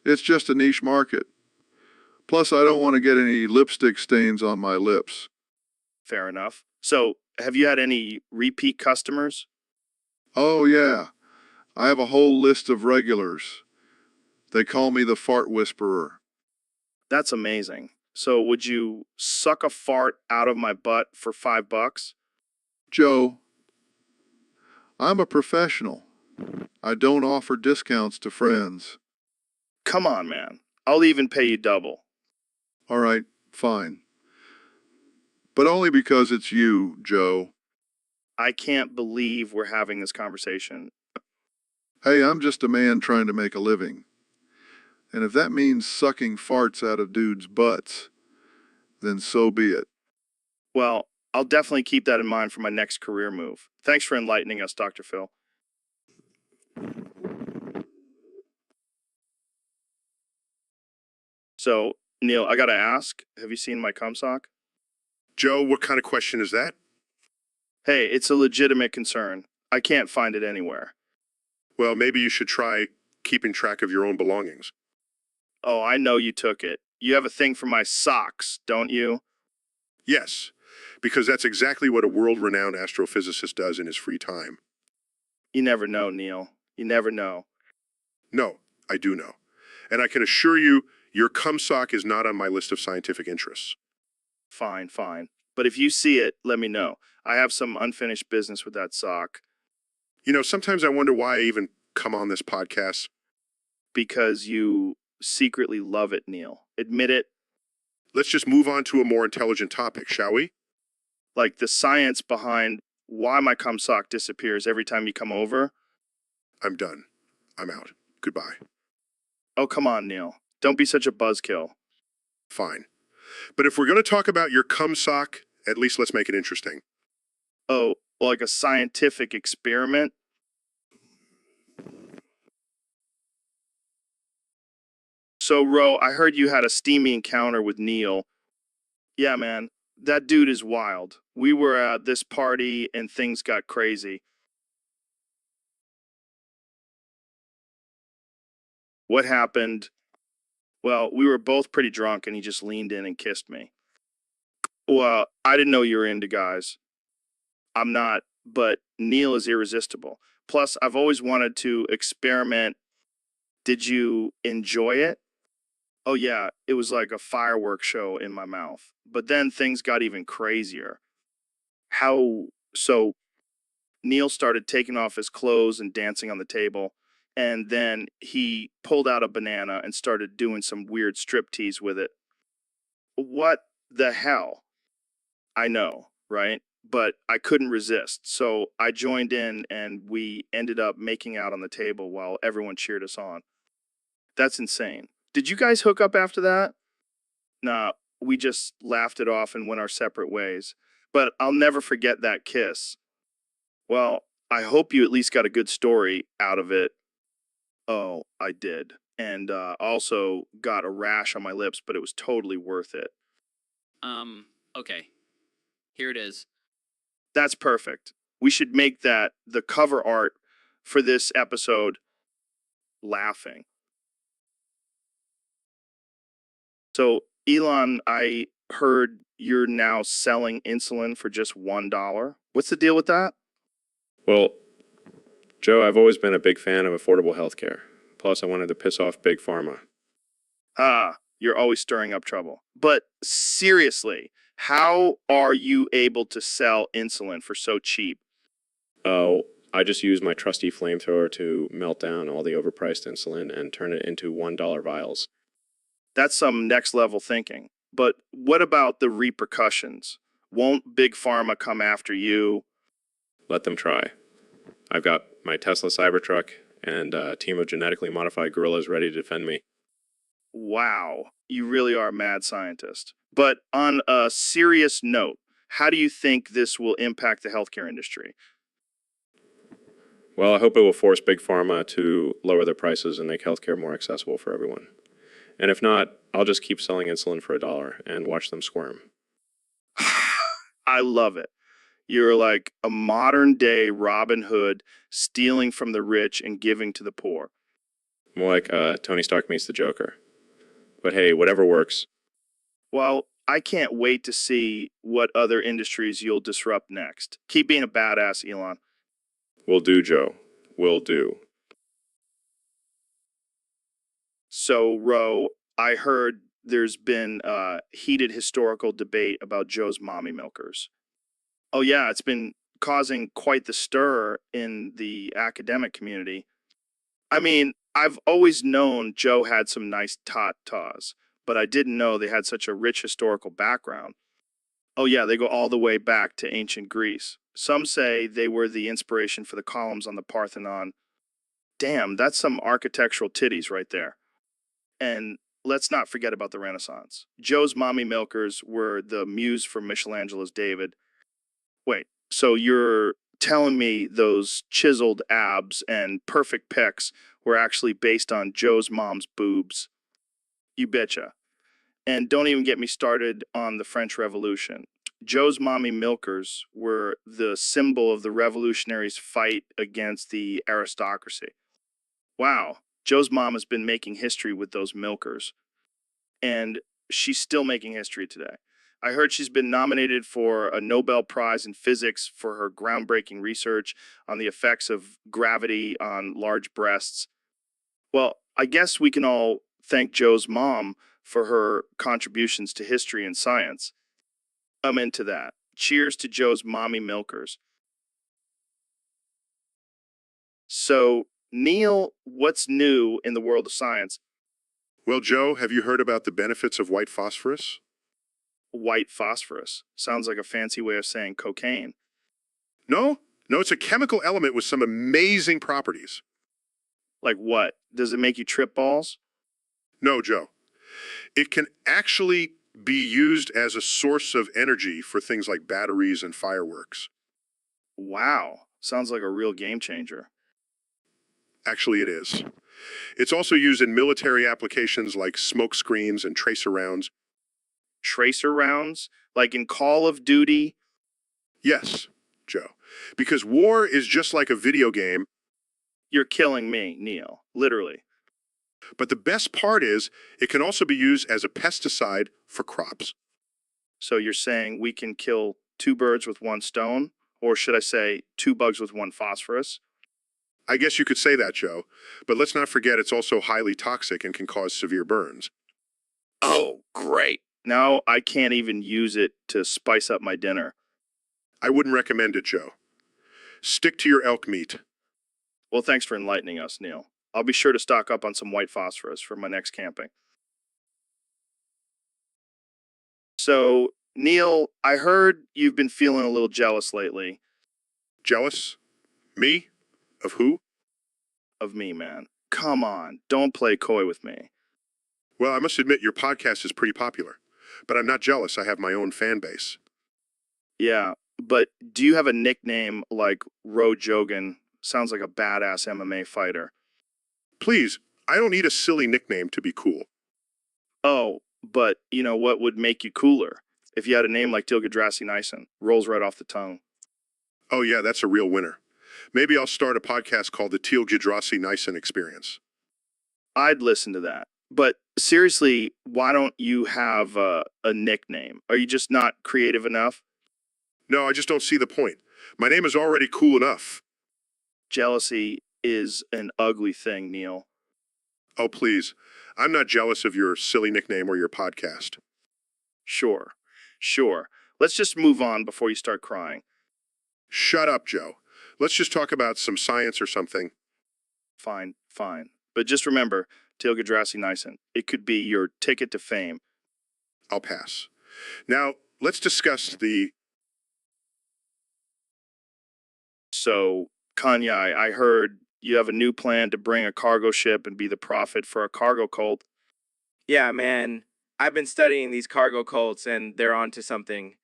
It's just a niche market. Plus, I don't want to get any lipstick stains on my lips. Fair enough. So, have you had any repeat customers? Oh, yeah. I have a whole list of regulars. They call me the fart whisperer. That's amazing. So, would you suck a fart out of my butt for $5? Joe, I'm a professional. I don't offer discounts to friends. Come on, man. I'll even pay you double. All right, fine. But only because it's you, Joe. I can't believe we're having this conversation. Hey, I'm just a man trying to make a living. And if that means sucking farts out of dudes' butts, then so be it. Well, I'll definitely keep that in mind for my next career move. Thanks for enlightening us, Dr. Phil. So, Neil, I gotta ask, have you seen my cum sock? Joe, what kind of question is that? Hey, it's a legitimate concern. I can't find it anywhere. Well, maybe you should try keeping track of your own belongings. Oh, I know you took it. You have a thing for my socks, don't you? Yes, because that's exactly what a world-renowned astrophysicist does in his free time. You never know, Neil. You never know. No, I do know. And I can assure you, your cum sock is not on my list of scientific interests. Fine, fine. But if you see it, let me know. I have some unfinished business with that sock. You know, sometimes I wonder why I even come on this podcast. Because you secretly love it, Neil. Admit it. Let's just move on to a more intelligent topic, shall we? Like the science behind why my cum sock disappears every time you come over. I'm done. I'm out. Goodbye. Oh, come on, Neil. Don't be such a buzzkill. Fine. But if we're going to talk about your cum sock, at least let's make it interesting. Oh, like a scientific experiment? So, Ro, I heard you had a steamy encounter with Neil. Yeah, man, that dude is wild. We were at this party and things got crazy. What happened? Well, we were both pretty drunk and he just leaned in and kissed me. Well, I didn't know you were into guys. I'm not, but Neil is irresistible. Plus, I've always wanted to experiment. Did you enjoy it? Oh, yeah, it was like a fireworks show in my mouth. But then things got even crazier. How so? Neil started taking off his clothes and dancing on the table. And then he pulled out a banana and started doing some weird striptease with it. What the hell? I know, right? But I couldn't resist. So I joined in and we ended up making out on the table while everyone cheered us on. That's insane. Did you guys hook up after that? Nah, we just laughed it off and went our separate ways. But I'll never forget that kiss. Well, I hope you at least got a good story out of it. Oh, I did. And also got a rash on my lips, but it was totally worth it. Okay. Here it is. That's perfect. We should make that the cover art for this episode. Laughing. So, Elon, I heard you're now selling insulin for just $1. What's the deal with that? Well, Joe, I've always been a big fan of affordable healthcare. Plus, I wanted to piss off Big Pharma. Ah, you're always stirring up trouble. But seriously, how are you able to sell insulin for so cheap? Oh, I just use my trusty flamethrower to melt down all the overpriced insulin and turn it into $1 vials. That's some next level thinking. But what about the repercussions? Won't Big Pharma come after you? Let them try. I've got my Tesla Cybertruck and a team of genetically modified gorillas ready to defend me. Wow, you really are a mad scientist. But on a serious note, how do you think this will impact the healthcare industry? Well, I hope it will force Big Pharma to lower their prices and make healthcare more accessible for everyone. And if not, I'll just keep selling insulin for $1 and watch them squirm. I love it. You're like a modern day Robin Hood, stealing from the rich and giving to the poor. More like Tony Stark meets the Joker. But hey, whatever works. Well, I can't wait to see what other industries you'll disrupt next. Keep being a badass, Elon. Will do, Joe. Will do. So, Ro, I heard there's been a heated historical debate about Joe's mommy milkers. Oh, yeah, it's been causing quite the stir in the academic community. I mean, I've always known Joe had some nice tatas, but I didn't know they had such a rich historical background. Oh, yeah, they go all the way back to ancient Greece. Some say they were the inspiration for the columns on the Parthenon. Damn, that's some architectural titties right there. And let's not forget about the Renaissance. Joe's mommy milkers were the muse for Michelangelo's David. Wait, so you're telling me those chiseled abs and perfect pecs were actually based on Joe's mom's boobs? You betcha. And don't even get me started on the French Revolution. Joe's mommy milkers were the symbol of the revolutionaries' fight against the aristocracy. Wow, Joe's mom has been making history with those milkers. And she's still making history today. I heard she's been nominated for a Nobel Prize in Physics for her groundbreaking research on the effects of gravity on large breasts. Well, I guess we can all thank Joe's mom for her contributions to history and science. I'm into that. Cheers to Joe's mommy milkers. So, Neil, what's new in the world of science? Well, Joe, have you heard about the benefits of white phosphorus? White phosphorus. Sounds like a fancy way of saying cocaine. No? No, it's a chemical element with some amazing properties. Like what? Does it make you trip balls? No, Joe. It can actually be used as a source of energy for things like batteries and fireworks. Wow. Sounds like a real game changer. Actually, it is. It's also used in military applications like smoke screens and tracer rounds. Tracer rounds? Like in Call of Duty? Yes, Joe. Because war is just like a video game. You're killing me, Neil. Literally. But the best part is it can also be used as a pesticide for crops. So you're saying we can kill two birds with one stone? Or should I say two bugs with one phosphorus? I guess you could say that, Joe. But let's not forget it's also highly toxic and can cause severe burns. Oh, great. Now I can't even use it to spice up my dinner. I wouldn't recommend it, Joe. Stick to your elk meat. Well, thanks for enlightening us, Neil. I'll be sure to stock up on some white phosphorus for my next camping. So, Neil, I heard you've been feeling a little jealous lately. Jealous? Me? Of who? Of me, man. Come on, don't play coy with me. Well, I must admit your podcast is pretty popular. But I'm not jealous. I have my own fan base. Yeah, but do you have a nickname like Ro Jogan? Sounds like a badass MMA fighter. Please, I don't need a silly nickname to be cool. Oh, but you know what would make you cooler? If you had a name like Tilgadrassi Nyson. Rolls right off the tongue. Oh yeah, that's a real winner. Maybe I'll start a podcast called the Teal Gidrassi Nyson Experience. I'd listen to that. But seriously, why don't you have a nickname? Are you just not creative enough? No, I just don't see the point. My name is already cool enough. Jealousy is an ugly thing, Neil. Oh, please. I'm not jealous of your silly nickname or your podcast. Sure. Let's just move on before you start crying. Shut up, Joe. Let's just talk about some science or something. Fine, fine. But just remember, Tilgadrassi Nysen, it could be your ticket to fame. I'll pass. Now, let's discuss the... So, Kanye, I heard you have a new plan to bring a cargo ship and be the prophet for a cargo cult. Yeah, man. I've been studying these cargo cults and they're onto something.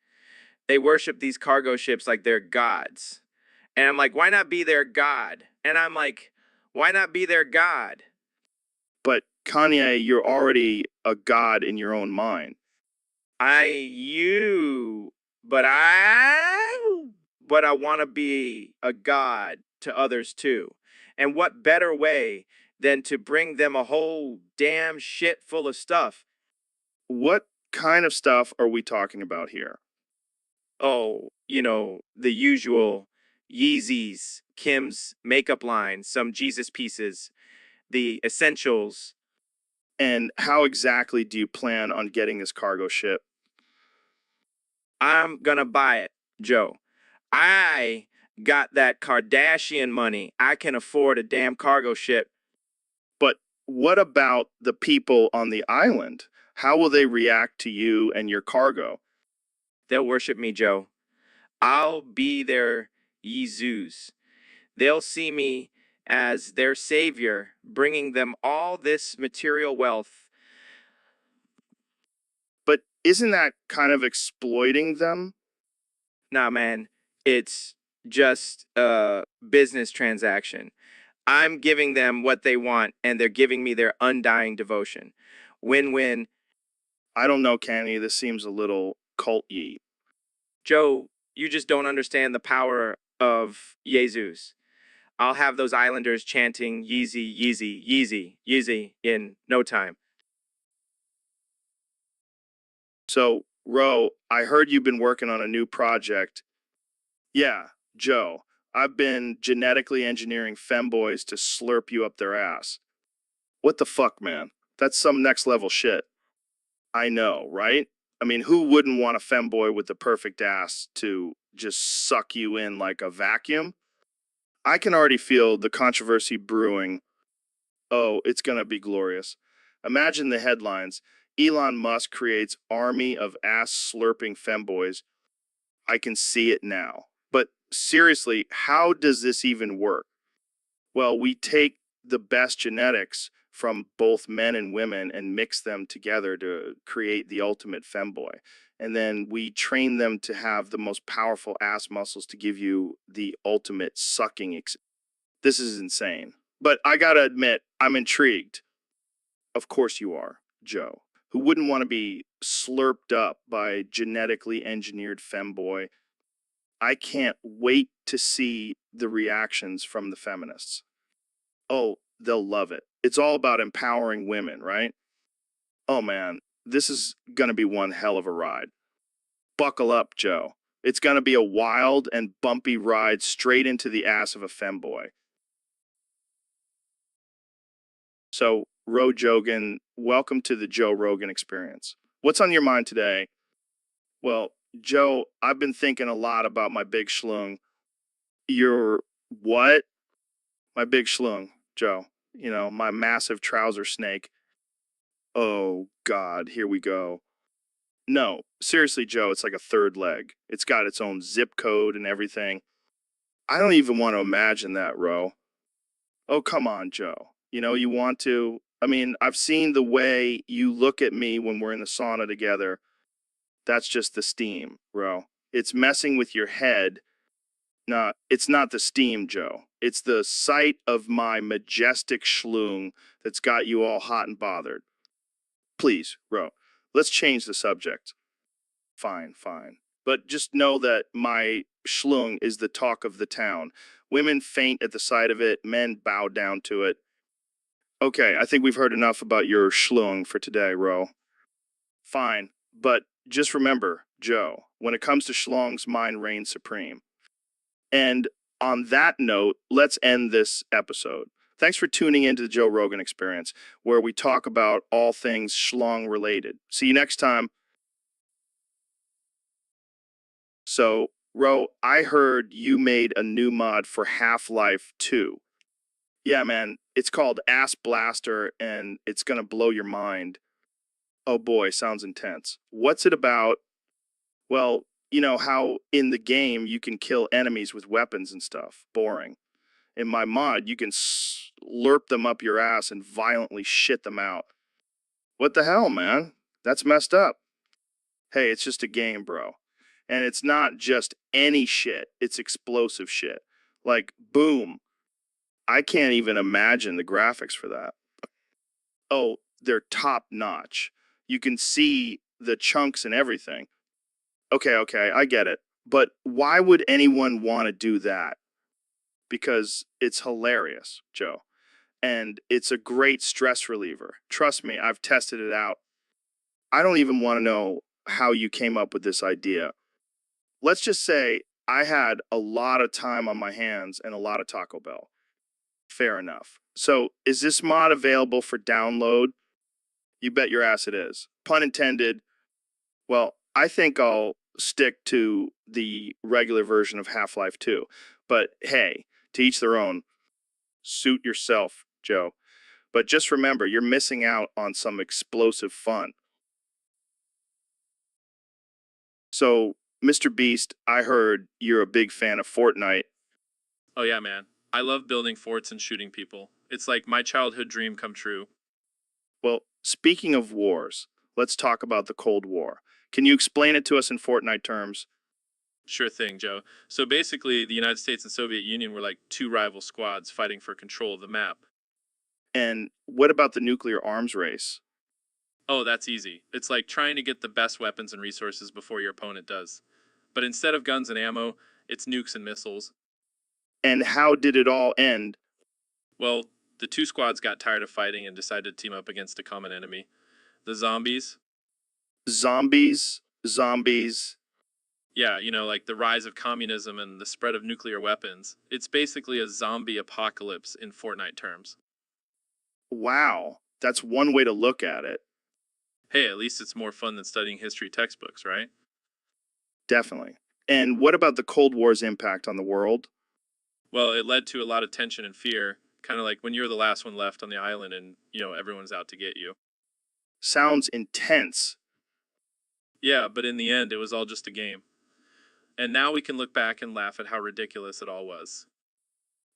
They worship these cargo ships like they're gods. And I'm like, why not be their god? And I'm like, why not be their god? But Kanye, you're already a god in your own mind. But I want to be a god to others too. And what better way than to bring them a whole damn shit full of stuff? What kind of stuff are we talking about here? Oh, the usual Yeezys, Kim's makeup line, some Jesus pieces, the essentials. And how exactly do you plan on getting this cargo ship? I'm gonna buy it, Joe. I got that Kardashian money. I can afford a damn cargo ship. But what about the people on the island? How will they react to you and your cargo? They'll worship me, Joe. I'll be their Yezus. They'll see me as their savior, bringing them all this material wealth. But isn't that kind of exploiting them? Nah, man, it's just a business transaction. I'm giving them what they want, and they're giving me their undying devotion. Win-win. I don't know, Kenny. This seems a little cult-y. Joe, you just don't understand the power of Jesus. I'll have those islanders chanting Yeezy, Yeezy, Yeezy, Yeezy in no time. So, Ro, I heard you've been working on a new project. Yeah, Joe, I've been genetically engineering femboys to slurp you up their ass. What the fuck, man? That's some next level shit. I know, right? I mean, who wouldn't want a femboy with the perfect ass to just suck you in like a vacuum? I can already feel the controversy brewing. Oh, it's gonna be glorious. Imagine the headlines. Elon Musk creates army of ass-slurping femboys. I can see it now. But seriously, how does this even work? Well, we take the best genetics from both men and women and mix them together to create the ultimate femboy. And then we train them to have the most powerful ass muscles to give you the ultimate sucking. This is insane. But I gotta admit, I'm intrigued. Of course you are, Joe. Who wouldn't want to be slurped up by genetically engineered femboy? I can't wait to see the reactions from the feminists. Oh, they'll love it. It's all about empowering women, right? Oh man, this is gonna be one hell of a ride. Buckle up, Joe. It's gonna be a wild and bumpy ride straight into the ass of a femboy. So, Ro Jogan, welcome to the Joe Rogan Experience. What's on your mind today? Well, Joe, I've been thinking a lot about my big schlong. Your what? My big schlong, Joe. You know, my massive trouser snake. Oh, God, here we go. No, seriously, Joe, it's like a third leg. It's got its own zip code and everything. I don't even want to imagine that, Ro. Oh, come on, Joe. You know, you want to. I mean, I've seen the way you look at me when we're in the sauna together. That's just the steam, Ro. It's messing with your head. No, it's not the steam, Joe. It's the sight of my majestic schloong that's got you all hot and bothered. Please, Ro, let's change the subject. Fine, fine. But just know that my schloong is the talk of the town. Women faint at the sight of it, men bow down to it. Okay, I think we've heard enough about your schloong for today, Ro. Fine, but just remember, Joe, when it comes to schlongs, mine reigns supreme. And on that note, let's end this episode. Thanks for tuning into the Joe Rogan Experience, where we talk about all things schlong related. See you next time. So, Ro, I heard you made a new mod for Half-Life 2. Yeah, man, it's called Ass Blaster, and it's gonna blow your mind. Oh boy, sounds intense. What's it about? Well, you know how in the game you can kill enemies with weapons and stuff. Boring. In my mod, you can slurp them up your ass and violently shit them out. What the hell, man? That's messed up. Hey, it's just a game, bro. And it's not just any shit, it's explosive shit. Like, boom. I can't even imagine the graphics for that. Oh, they're top notch. You can see the chunks and everything. Okay, I get it. But why would anyone want to do that? Because it's hilarious, Joe. And it's a great stress reliever. Trust me, I've tested it out. I don't even want to know how you came up with this idea. Let's just say I had a lot of time on my hands and a lot of Taco Bell. Fair enough. So, is this mod available for download? You bet your ass it is. Pun intended. Well, I think I'll stick to the regular version of Half-Life 2. But hey, to each their own. Suit yourself, Joe. But just remember, you're missing out on some explosive fun. So, Mr. Beast, I heard you're a big fan of Fortnite. Oh yeah, man. I love building forts and shooting people. It's like my childhood dream come true. Well, speaking of wars, let's talk about the Cold War. Can you explain it to us in Fortnite terms? Sure thing, Joe. So basically, the United States and Soviet Union were like two rival squads fighting for control of the map. And what about the nuclear arms race? Oh, that's easy. It's like trying to get the best weapons and resources before your opponent does. But instead of guns and ammo, it's nukes and missiles. And how did it all end? Well, the two squads got tired of fighting and decided to team up against a common enemy. The zombies. Zombies. Yeah, like the rise of communism and the spread of nuclear weapons. It's basically a zombie apocalypse in Fortnite terms. Wow, that's one way to look at it. Hey, at least it's more fun than studying history textbooks, right? Definitely. And what about the Cold War's impact on the world? Well, it led to a lot of tension and fear, kind of like when you're the last one left on the island and, everyone's out to get you. Sounds intense. Yeah, but in the end, it was all just a game. And now we can look back and laugh at how ridiculous it all was.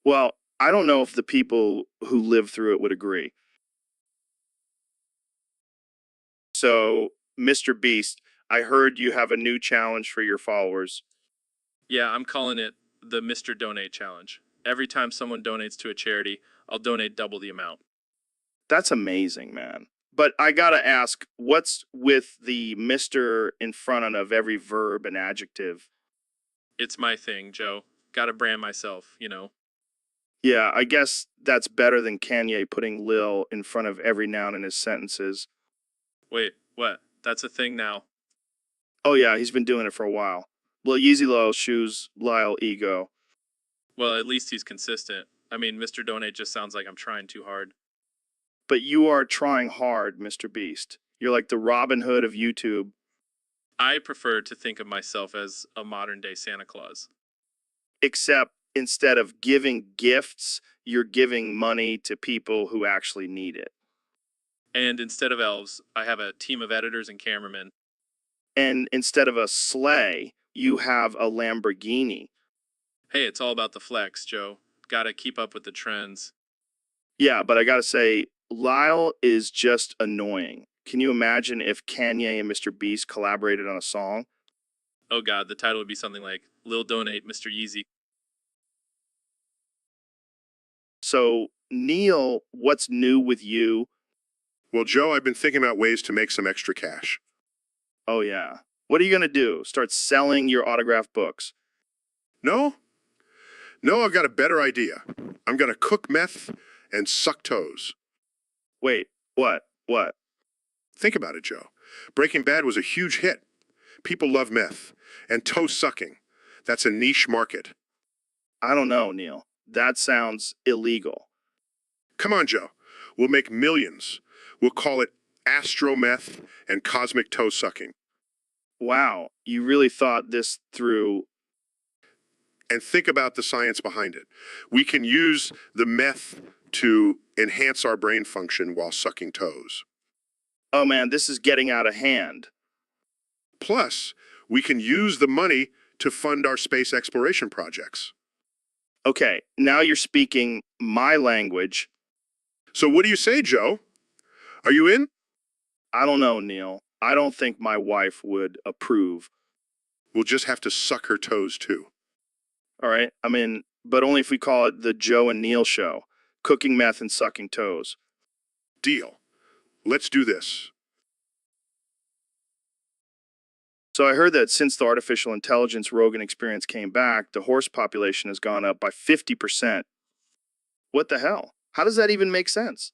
Well, I don't know if the people who lived through it would agree. So, Mr. Beast, I heard you have a new challenge for your followers. Yeah, I'm calling it the Mr. Donate Challenge. Every time someone donates to a charity, I'll donate double the amount. That's amazing, man. But I gotta ask, what's with the Mr. in front of every verb and adjective? It's my thing, Joe. Gotta brand myself. Yeah, I guess that's better than Kanye putting Lil in front of every noun in his sentences. Wait, what? That's a thing now. Oh yeah, he's been doing it for a while. Lil Yeezy Lil Shoes Lyle Ego. Well, at least he's consistent. I mean, Mr. Donate just sounds like I'm trying too hard. But you are trying hard, Mr. Beast. You're like the Robin Hood of YouTube. I prefer to think of myself as a modern day Santa Claus. Except instead of giving gifts, you're giving money to people who actually need it. And instead of elves, I have a team of editors and cameramen. And instead of a sleigh, you have a Lamborghini. Hey, it's all about the flex, Joe. Gotta keep up with the trends. Yeah, but I gotta say, Lyle is just annoying. Can you imagine if Kanye and Mr. Beast collaborated on a song? Oh god, the title would be something like Lil Donate, Mr. Yeezy. So, Neil, what's new with you? Well, Joe, I've been thinking about ways to make some extra cash. Oh, yeah. What are you gonna do? Start selling your autographed books? No? No, I've got a better idea. I'm gonna cook meth and suck toes. Wait, what? What? Think about it, Joe. Breaking Bad was a huge hit. People love meth. And toe sucking. That's a niche market. I don't know, Neil. That sounds illegal. Come on, Joe. We'll make millions. We'll call it astro meth and cosmic toe sucking. Wow, you really thought this through. and think about the science behind it. We can use the meth to enhance our brain function while sucking toes. Oh man, this is getting out of hand. Plus, we can use the money to fund our space exploration projects. Okay, now you're speaking my language. So what do you say, Joe? Are you in? I don't know, Neil. I don't think my wife would approve. We'll just have to suck her toes too. All right? I mean, but only if we call it the Joe and Neil show. Cooking meth and sucking toes. Deal. Let's do this. So I heard that since the artificial intelligence Rogan experience came back, the horse population has gone up by 50%. What the hell? How does that even make sense?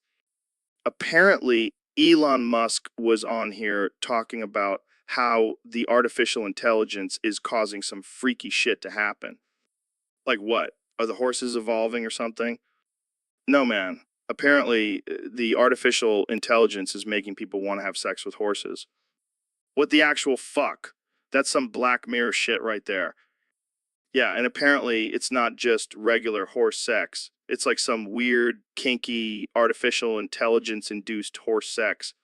Apparently, Elon Musk was on here talking about how the artificial intelligence is causing some freaky shit to happen. Like what? Are the horses evolving or something? No, man. Apparently, the artificial intelligence is making people want to have sex with horses. What the actual fuck? That's some Black Mirror shit right there. Yeah, and apparently it's not just regular horse sex. It's like some weird, kinky, artificial intelligence-induced horse sex.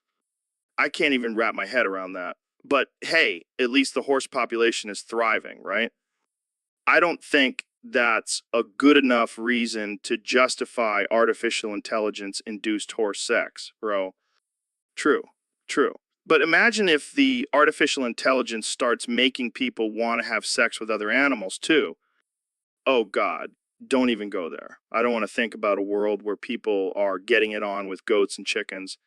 I can't even wrap my head around that. But hey, at least the horse population is thriving, right? I don't think that's a good enough reason to justify artificial intelligence-induced horse sex, bro. True, true. But imagine if the artificial intelligence starts making people want to have sex with other animals too. Oh God, don't even go there. I don't want to think about a world where people are getting it on with goats and chickens.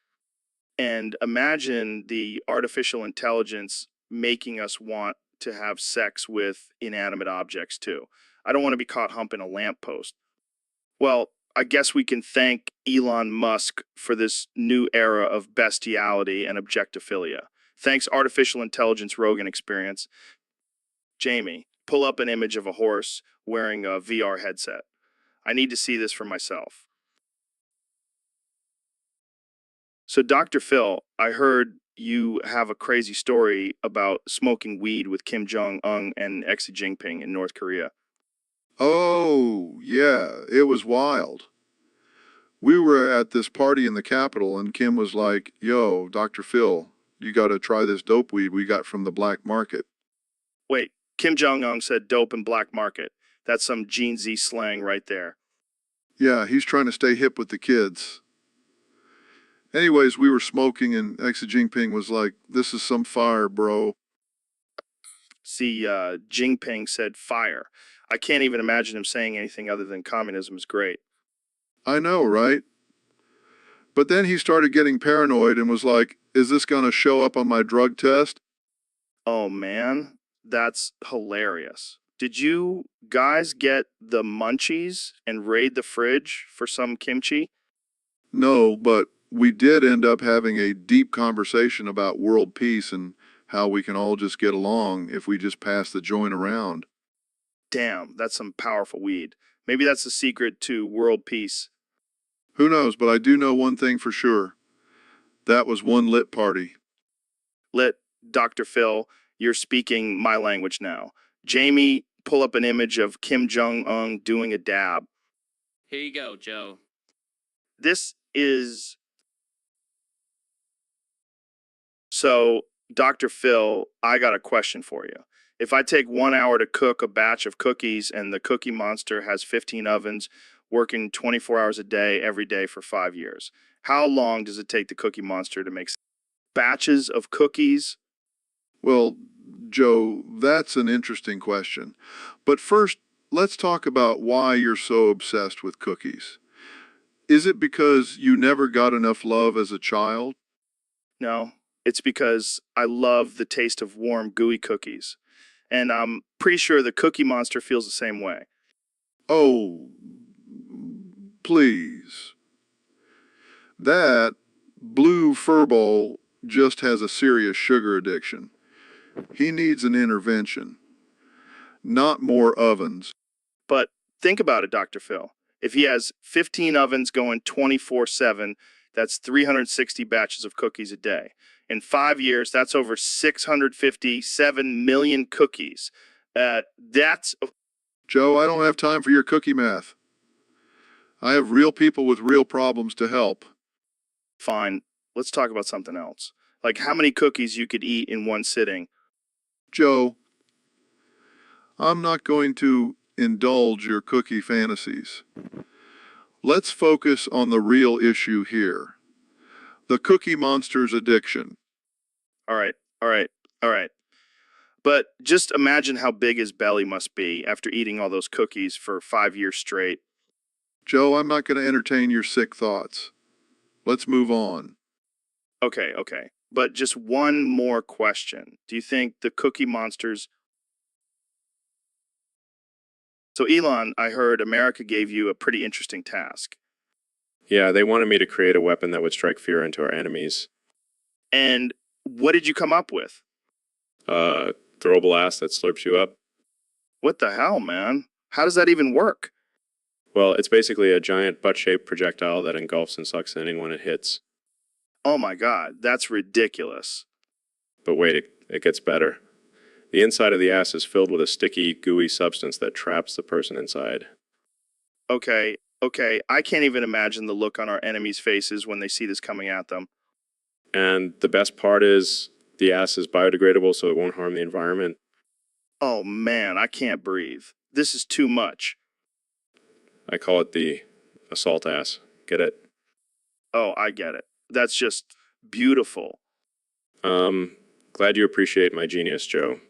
And imagine the artificial intelligence making us want to have sex with inanimate objects too. I don't want to be caught humping a lamppost. Well, I guess we can thank Elon Musk for this new era of bestiality and objectophilia. Thanks, artificial intelligence Rogan experience. Jamie, pull up an image of a horse wearing a VR headset. I need to see this for myself. So, Dr. Phil, I heard you have a crazy story about smoking weed with Kim Jong-un and Xi Jinping in North Korea. Oh, yeah, it was wild. We were at this party in the Capitol, and Kim was like, yo, Dr. Phil, you gotta try this dope weed we got from the black market. Wait, Kim Jong-un said dope and black market. That's some Gen Z slang right there. Yeah, he's trying to stay hip with the kids. Anyways, we were smoking, and Xi Jinping was like, this is some fire, bro. See, Jinping said fire. I can't even imagine him saying anything other than communism is great. I know, right? But then he started getting paranoid and was like, is this gonna show up on my drug test? Oh man, that's hilarious. Did you guys get the munchies and raid the fridge for some kimchi? No, but we did end up having a deep conversation about world peace and how we can all just get along if we just pass the joint around. Damn, that's some powerful weed. Maybe that's the secret to world peace. Who knows, but I do know one thing for sure. That was one lit party. Lit, Dr. Phil, you're speaking my language now. Jamie, pull up an image of Kim Jong-un doing a dab. Here you go, Joe. This is... So, Dr. Phil, I got a question for you. If I take 1 hour to cook a batch of cookies and the Cookie Monster has 15 ovens working 24 hours a day, every day for 5 years, how long does it take the Cookie Monster to make batches of cookies? Well, Joe, that's an interesting question. But first, let's talk about why you're so obsessed with cookies. Is it because you never got enough love as a child? No, it's because I love the taste of warm, gooey cookies. And I'm pretty sure the Cookie Monster feels the same way. Oh, please. That blue furball just has a serious sugar addiction. He needs an intervention, not more ovens. But think about it, Dr. Phil. If he has 15 ovens going 24/7, that's 360 batches of cookies a day. In 5 years, that's over 657 million cookies. That's... Joe, I don't have time for your cookie math. I have real people with real problems to help. Fine, let's talk about something else. Like how many cookies you could eat in one sitting. Joe, I'm not going to indulge your cookie fantasies. Let's focus on the real issue here. The Cookie Monster's addiction. All right, all right, all right. But just imagine how big his belly must be after eating all those cookies for 5 years straight. Joe, I'm not going to entertain your sick thoughts. Let's move on. Okay, okay. But just one more question. Do you think the Cookie Monsters... So Elon, I heard America gave you a pretty interesting task. Yeah, they wanted me to create a weapon that would strike fear into our enemies. And what did you come up with? Throwable ass that slurps you up. What the hell, man? How does that even work? Well, it's basically a giant butt-shaped projectile that engulfs and sucks anyone it hits. Oh my god, that's ridiculous. But wait, it gets better. The inside of the ass is filled with a sticky, gooey substance that traps the person inside. Okay, okay, I can't even imagine the look on our enemies' faces when they see this coming at them. And the best part is, the ass is biodegradable so it won't harm the environment. Oh man, I can't breathe. This is too much. I call it the assault ass. Get it? Oh, I get it. That's just beautiful. Glad you appreciate my genius, Joe.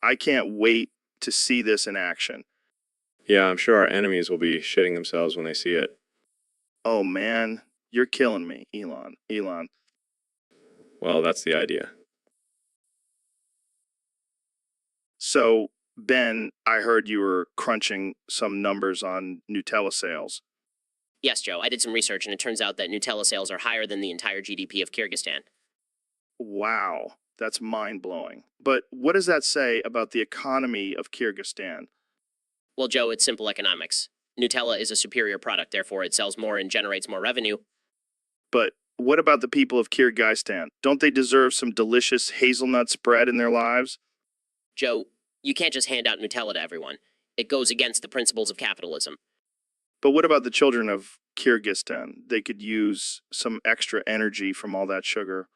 I can't wait to see this in action. Yeah, I'm sure our enemies will be shitting themselves when they see it. Oh man, you're killing me, Elon. Elon. Well, that's the idea. So, Ben, I heard you were crunching some numbers on Nutella sales. Yes, Joe, I did some research and it turns out that Nutella sales are higher than the entire GDP of Kyrgyzstan. Wow, that's mind-blowing. But what does that say about the economy of Kyrgyzstan? Well, Joe, it's simple economics. Nutella is a superior product, therefore it sells more and generates more revenue. But what about the people of Kyrgyzstan? Don't they deserve some delicious hazelnut spread in their lives? Joe, you can't just hand out Nutella to everyone. It goes against the principles of capitalism. But what about the children of Kyrgyzstan? They could use some extra energy from all that sugar.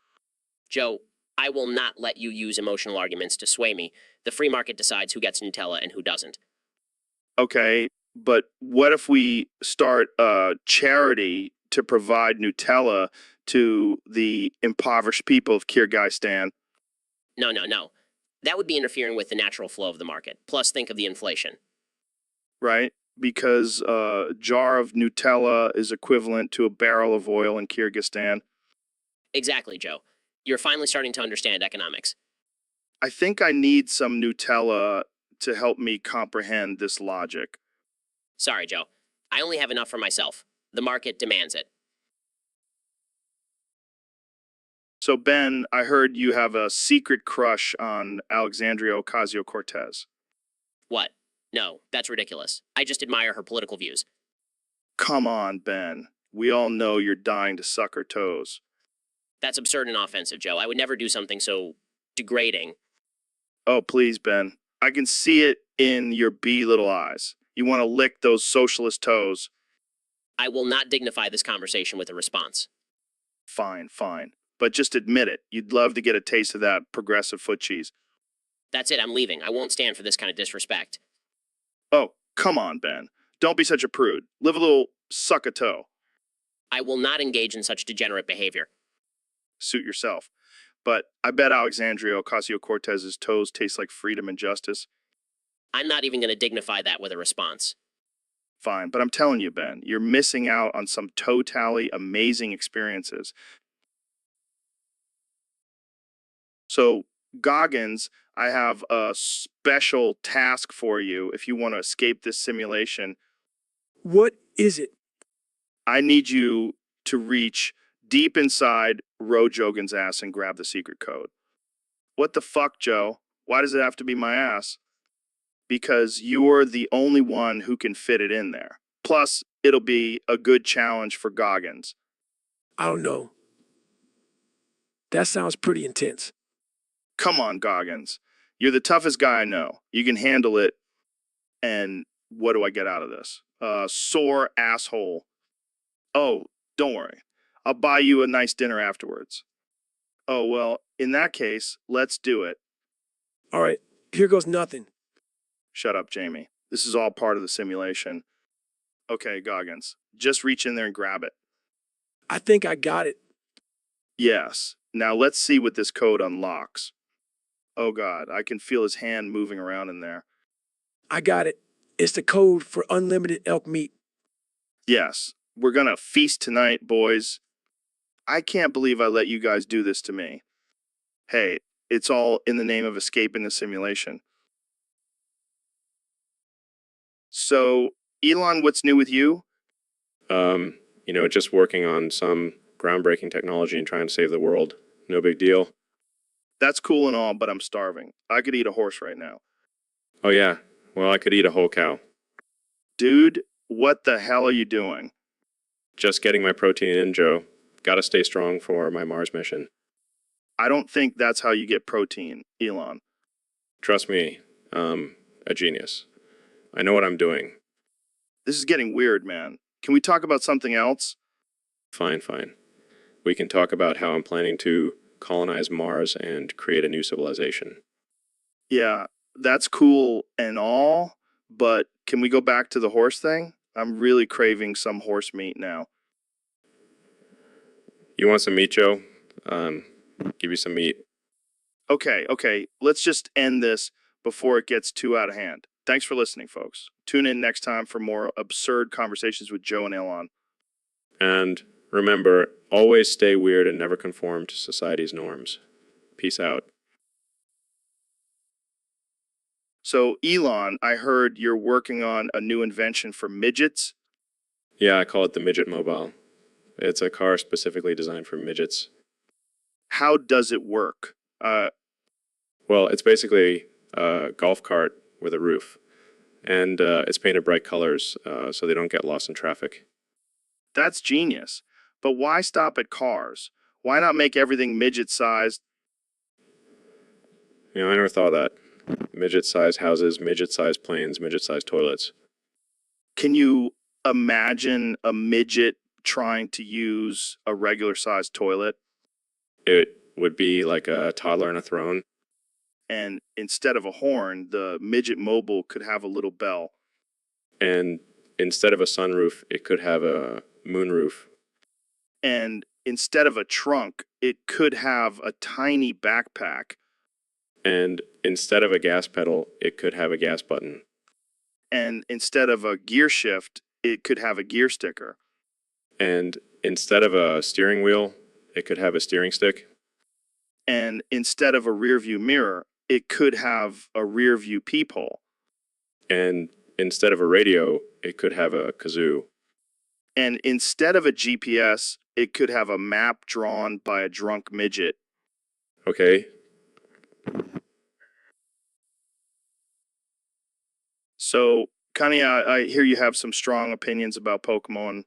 Joe, I will not let you use emotional arguments to sway me. The free market decides who gets Nutella and who doesn't. Okay, but what if we start a charity to provide Nutella to the impoverished people of Kyrgyzstan? No, no, no. That would be interfering with the natural flow of the market. Plus, think of the inflation. Right? Because a jar of Nutella is equivalent to a barrel of oil in Kyrgyzstan. Exactly, Joe. You're finally starting to understand economics. I think I need some Nutella to help me comprehend this logic. Sorry, Joe. I only have enough for myself. The market demands it. So, Ben, I heard you have a secret crush on Alexandria Ocasio-Cortez. What? No, that's ridiculous. I just admire her political views. Come on, Ben. We all know you're dying to suck her toes. That's absurd and offensive, Joe. I would never do something so degrading. Oh, please, Ben. I can see it in your bee little eyes. You want to lick those socialist toes. I will not dignify this conversation with a response. Fine, fine. But just admit it. You'd love to get a taste of that progressive foot cheese. That's it, I'm leaving. I won't stand for this kind of disrespect. Oh, come on, Ben. Don't be such a prude. Live a little suck a toe. I will not engage in such degenerate behavior. Suit yourself. But I bet Alexandria Ocasio-Cortez's toes taste like freedom and justice. I'm not even going to dignify that with a response. Fine, but I'm telling you, Ben, you're missing out on some totally amazing experiences. So, Goggins, I have a special task for you if you want to escape this simulation. What is it? I need you to reach deep inside Rojogan's ass and grab the secret code. What the fuck, Joe? Why does it have to be my ass? Because you're the only one who can fit it in there. Plus, it'll be a good challenge for Goggins. I don't know. That sounds pretty intense. Come on, Goggins. You're the toughest guy I know. You can handle it. And what do I get out of this? Sore asshole. Oh, don't worry. I'll buy you a nice dinner afterwards. Oh, well, in that case, let's do it. All right, here goes nothing. Shut up, Jamie. This is all part of the simulation. Okay, Goggins, just reach in there and grab it. I think I got it. Yes. Now let's see what this code unlocks. Oh God, I can feel his hand moving around in there. I got it. It's the code for unlimited elk meat. Yes, we're gonna feast tonight, boys. I can't believe I let you guys do this to me. Hey, it's all in the name of escaping the simulation. So, Elon, what's new with you? Just working on some groundbreaking technology and trying to save the world. No big deal. That's cool and all, but I'm starving. I could eat a horse right now. Oh, yeah. Well, I could eat a whole cow. Dude, what the hell are you doing? Just getting my protein in, Joe. Gotta stay strong for my Mars mission. I don't think that's how you get protein, Elon. Trust me, a genius. I know what I'm doing. This is getting weird, man. Can we talk about something else? Fine. We can talk about how I'm planning to colonize Mars and create a new civilization. Yeah, that's cool and all, but can we go back to the horse thing? I'm really craving some horse meat now. You want some meat, Joe? Give you some meat. Okay, let's just end this before it gets too out of hand. Thanks for listening, folks. Tune in next time for more absurd conversations with Joe and Elon. And remember, always stay weird and never conform to society's norms. Peace out. So, Elon, I heard you're working on a new invention for midgets. Yeah, I call it the Midget Mobile. It's a car specifically designed for midgets. How does it work? Well, it's basically a golf cart with a roof. And it's painted bright colors so they don't get lost in traffic. That's genius. But why stop at cars? Why not make everything midget-sized? I never thought of that. Midget-sized houses, midget-sized planes, midget-sized toilets. Can you imagine a midget trying to use a regular-sized toilet? It would be like a toddler in a throne. And instead of a horn, the midget mobile could have a little bell. And instead of a sunroof, it could have a moonroof. And instead of a trunk, it could have a tiny backpack. And instead of a gas pedal, it could have a gas button. And instead of a gear shift, it could have a gear sticker. And instead of a steering wheel, it could have a steering stick. And instead of a rear view mirror, it could have a rear view peephole. And instead of a radio, it could have a kazoo. And instead of a GPS, it could have a map drawn by a drunk midget. Okay. So, Kanye, I hear you have some strong opinions about Pokemon.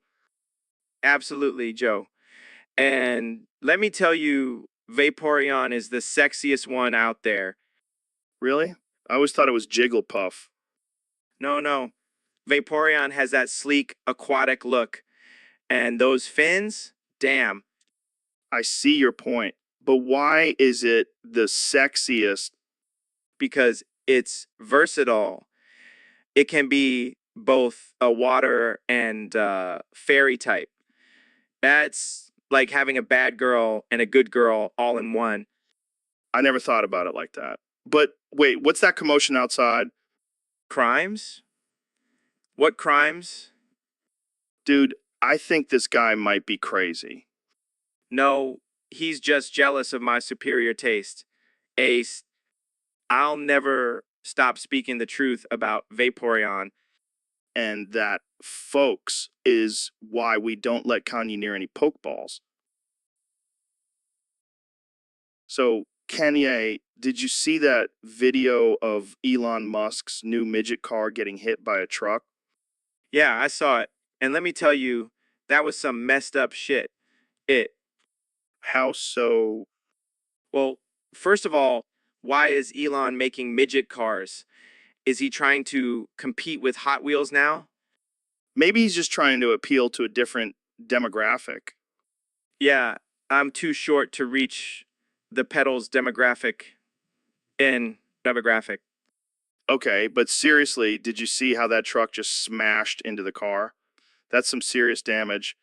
Absolutely, Joe. And let me tell you, Vaporeon is the sexiest one out there. Really? I always thought it was Jigglypuff. No. Vaporeon has that sleek, aquatic look. And those fins, damn. I see your point, but why is it the sexiest? Because it's versatile. It can be both a water and fairy type. That's like having a bad girl and a good girl all in one. I never thought about it like that. But wait, what's that commotion outside? Crimes? What crimes? Dude, I think this guy might be crazy. No, he's just jealous of my superior taste. Ace, I'll never stop speaking the truth about Vaporeon. And that, folks, is why we don't let Kanye near any Pokeballs. So, Kanye, did you see that video of Elon Musk's new midget car getting hit by a truck? Yeah, I saw it. And let me tell you, that was some messed up shit. How so? Well, first of all, why is Elon making midget cars? Is he trying to compete with Hot Wheels now? Maybe he's just trying to appeal to a different demographic. Yeah, I'm too short to reach the pedals demographic in demographic. Okay, but seriously, did you see how that truck just smashed into the car? That's some serious damage.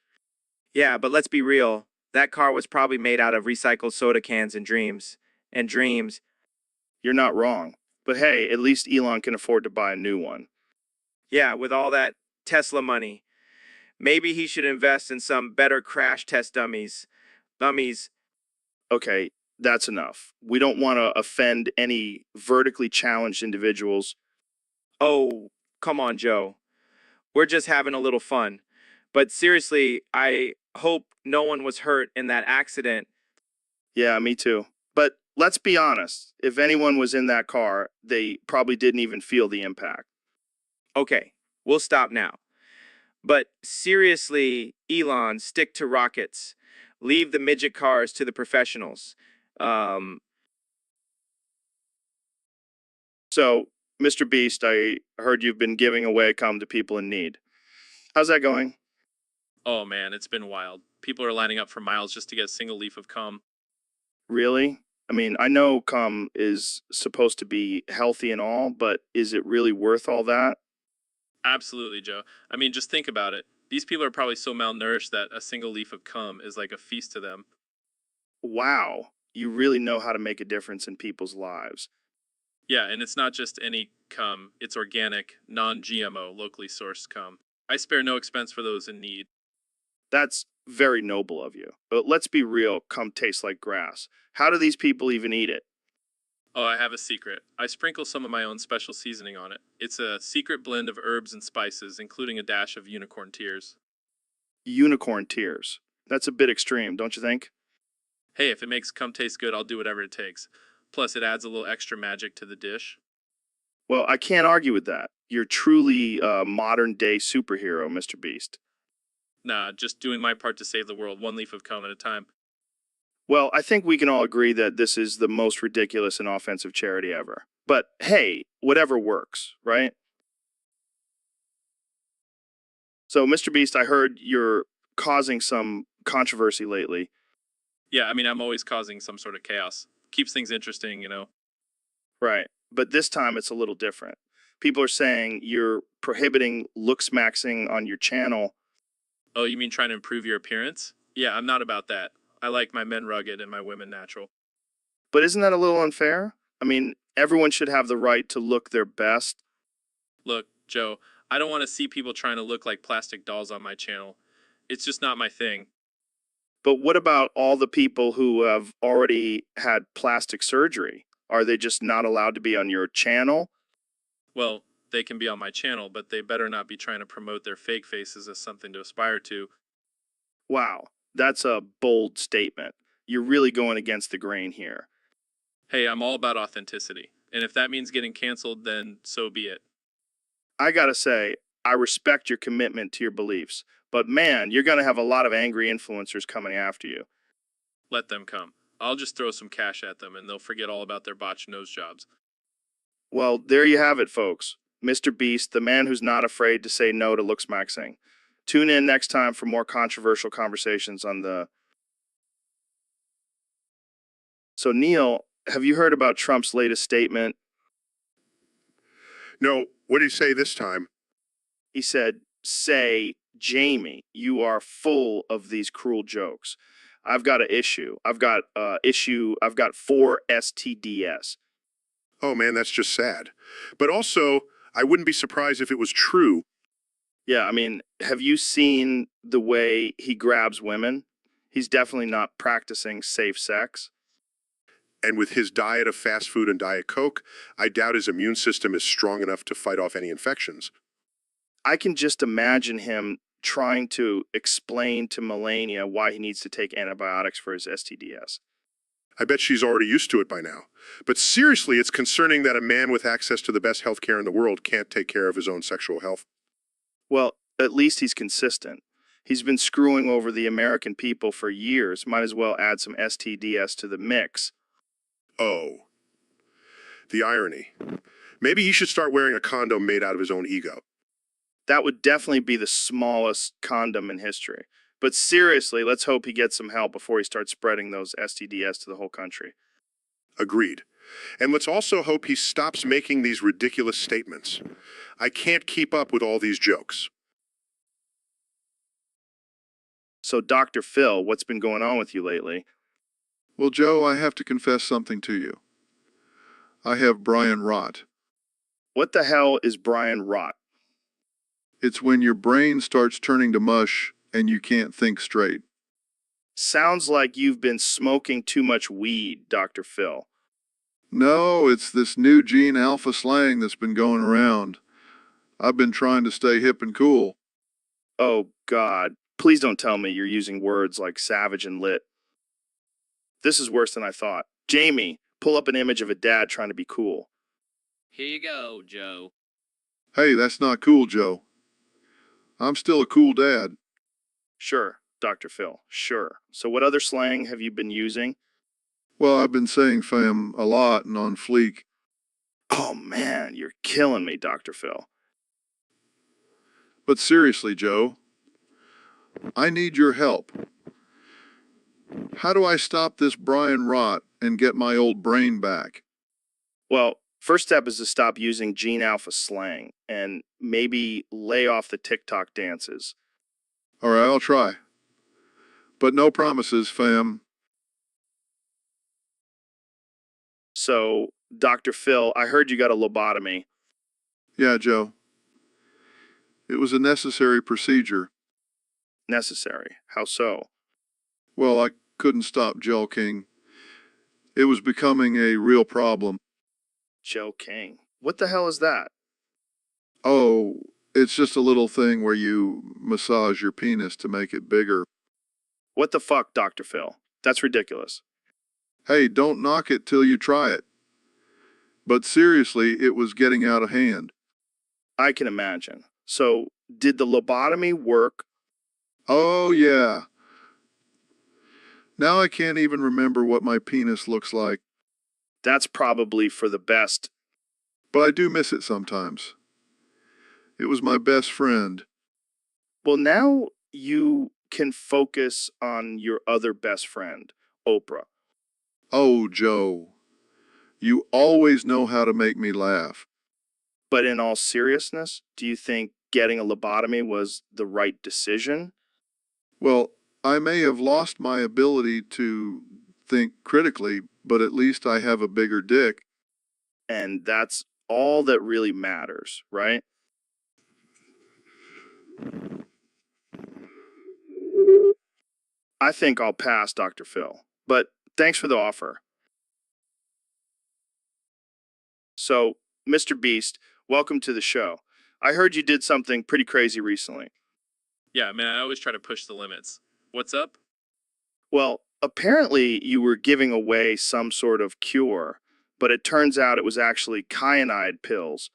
Yeah, but let's be real. That car was probably made out of recycled soda cans and dreams. And dreams. You're not wrong. But hey, at least Elon can afford to buy a new one. Yeah, with all that Tesla money. Maybe he should invest in some better crash test dummies. Dummies. Okay, that's enough. We don't want to offend any vertically challenged individuals. Oh, come on, Joe. We're just having a little fun. But seriously, I hope no one was hurt in that accident. Yeah, me too. But let's be honest. If anyone was in that car, they probably didn't even feel the impact. Okay, we'll stop now. But seriously, Elon, stick to rockets. Leave the midget cars to the professionals. So, Mr. Beast, I heard you've been giving away cum to people in need. How's that going? Oh man, it's been wild. People are lining up for miles just to get a single leaf of cum. Really? I mean, I know cum is supposed to be healthy and all, but is it really worth all that? Absolutely, Joe. I mean, just think about it. These people are probably so malnourished that a single leaf of cum is like a feast to them. Wow, you really know how to make a difference in people's lives. Yeah, and it's not just any cum, it's organic, non GMO, locally sourced cum. I spare no expense for those in need. That's very noble of you. But let's be real, cum tastes like grass. How do these people even eat it? Oh, I have a secret. I sprinkle some of my own special seasoning on it. It's a secret blend of herbs and spices, including a dash of unicorn tears. Unicorn tears. That's a bit extreme, don't you think? Hey, if it makes cum taste good, I'll do whatever it takes. Plus, it adds a little extra magic to the dish. Well, I can't argue with that. You're truly a modern day superhero, Mr. Beast. Nah, just doing my part to save the world, one leaf of cum at a time. Well, I think we can all agree that this is the most ridiculous and offensive charity ever. But hey, whatever works, right? So, Mr. Beast, I heard you're causing some controversy lately. Yeah, I mean, I'm always causing some sort of chaos. Keeps things interesting, you know. Right. But this time it's a little different. People are saying you're prohibiting looks maxing on your channel. Oh, you mean trying to improve your appearance? Yeah, I'm not about that. I like my men rugged and my women natural. But isn't that a little unfair? I mean, everyone should have the right to look their best. Look, Joe, I don't want to see people trying to look like plastic dolls on my channel. It's just not my thing. But what about all the people who have already had plastic surgery? Are they just not allowed to be on your channel? Well, they can be on my channel, but they better not be trying to promote their fake faces as something to aspire to. Wow, that's a bold statement. You're really going against the grain here. Hey, I'm all about authenticity. And if that means getting canceled, then so be it. I gotta say, I respect your commitment to your beliefs. But man, you're gonna have a lot of angry influencers coming after you. Let them come. I'll just throw some cash at them and they'll forget all about their botched nose jobs. Well, there you have it, folks. Mr. Beast, the man who's not afraid to say no to looks maxing. Tune in next time for more controversial conversations on the... So, Neil, have you heard about Trump's latest statement? No, what did he say this time? He said, say, Jamie, you are full of these cruel jokes. I've got an issue. I've got 4 STDs. Oh man, that's just sad. But also, I wouldn't be surprised if it was true. Yeah, I mean, have you seen the way he grabs women? He's definitely not practicing safe sex. And with his diet of fast food and Diet Coke, I doubt his immune system is strong enough to fight off any infections. I can just imagine him trying to explain to Melania why he needs to take antibiotics for his STDs. I bet she's already used to it by now. But seriously, it's concerning that a man with access to the best health care in the world can't take care of his own sexual health. Well, at least he's consistent. He's been screwing over the American people for years. Might as well add some STDs to the mix. Oh. The irony. Maybe he should start wearing a condom made out of his own ego. That would definitely be the smallest condom in history. But seriously, let's hope he gets some help before he starts spreading those STDs to the whole country. Agreed. And let's also hope he stops making these ridiculous statements. I can't keep up with all these jokes. So, Dr. Phil, what's been going on with you lately? Well, Joe, I have to confess something to you. I have Brian rot. What the hell is Brian rot? It's when your brain starts turning to mush and you can't think straight. Sounds like you've been smoking too much weed, Dr. Phil. No, it's this new Gene Alpha slang that's been going around. I've been trying to stay hip and cool. Oh, God. Please don't tell me you're using words like savage and lit. This is worse than I thought. Jamie, pull up an image of a dad trying to be cool. Here you go, Joe. Hey, that's not cool, Joe. I'm still a cool dad. Sure, Dr. Phil, sure. So what other slang have you been using? Well, I've been saying fam a lot and on fleek. Oh, man, you're killing me, Dr. Phil. But seriously, Joe, I need your help. How do I stop this Brian rot and get my old brain back? Well, first step is to stop using Gene Alpha slang and maybe lay off the TikTok dances. All right, I'll try. But no promises, fam. So, Dr. Phil, I heard you got a lobotomy. Yeah, Joe. It was a necessary procedure. Necessary. How so? Well, I couldn't stop Joe King. It was becoming a real problem. Joe King. What the hell is that? Oh, it's just a little thing where you massage your penis to make it bigger. What the fuck, Dr. Phil? That's ridiculous. Hey, don't knock it till you try it. But seriously, it was getting out of hand. I can imagine. So, did the lobotomy work? Oh, yeah. Now I can't even remember what my penis looks like, That's probably for the best. but I do miss it sometimes. It was my best friend. Well, now you can focus on your other best friend, Oprah. Oh, Joe, you always know how to make me laugh. But in all seriousness, do you think getting a lobotomy was the right decision? Well, I may have lost my ability to think critically, but at least I have a bigger dick. And that's all that really matters, right? I think I'll pass, Dr. Phil. But thanks for the offer. So, Mr. Beast, welcome to the show. I heard you did something pretty crazy recently. Yeah, man, I always try to push the limits. What's up? Well, apparently you were giving away some sort of cure, but it turns out it was actually kyanide pills.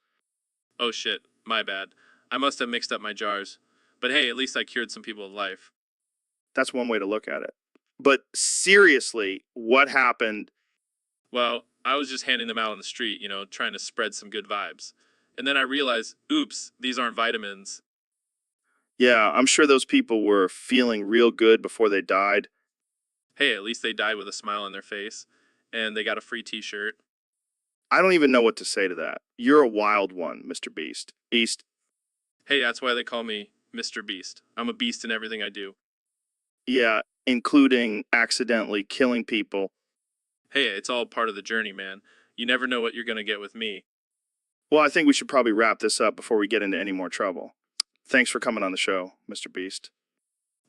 Oh shit, my bad. I must have mixed up my jars. But hey, at least I cured some people of life. That's one way to look at it. But seriously, what happened? Well, I was just handing them out on the street, trying to spread some good vibes. And then I realized, oops, these aren't vitamins. Yeah, I'm sure those people were feeling real good before they died. Hey, at least they died with a smile on their face. And they got a free t-shirt. I don't even know what to say to that. You're a wild one, Mr. Beast. Hey, that's why they call me Mr. Beast. I'm a beast in everything I do. Yeah, including accidentally killing people. Hey, it's all part of the journey, man. You never know what you're gonna get with me. Well, I think we should probably wrap this up before we get into any more trouble. Thanks for coming on the show, Mr. Beast.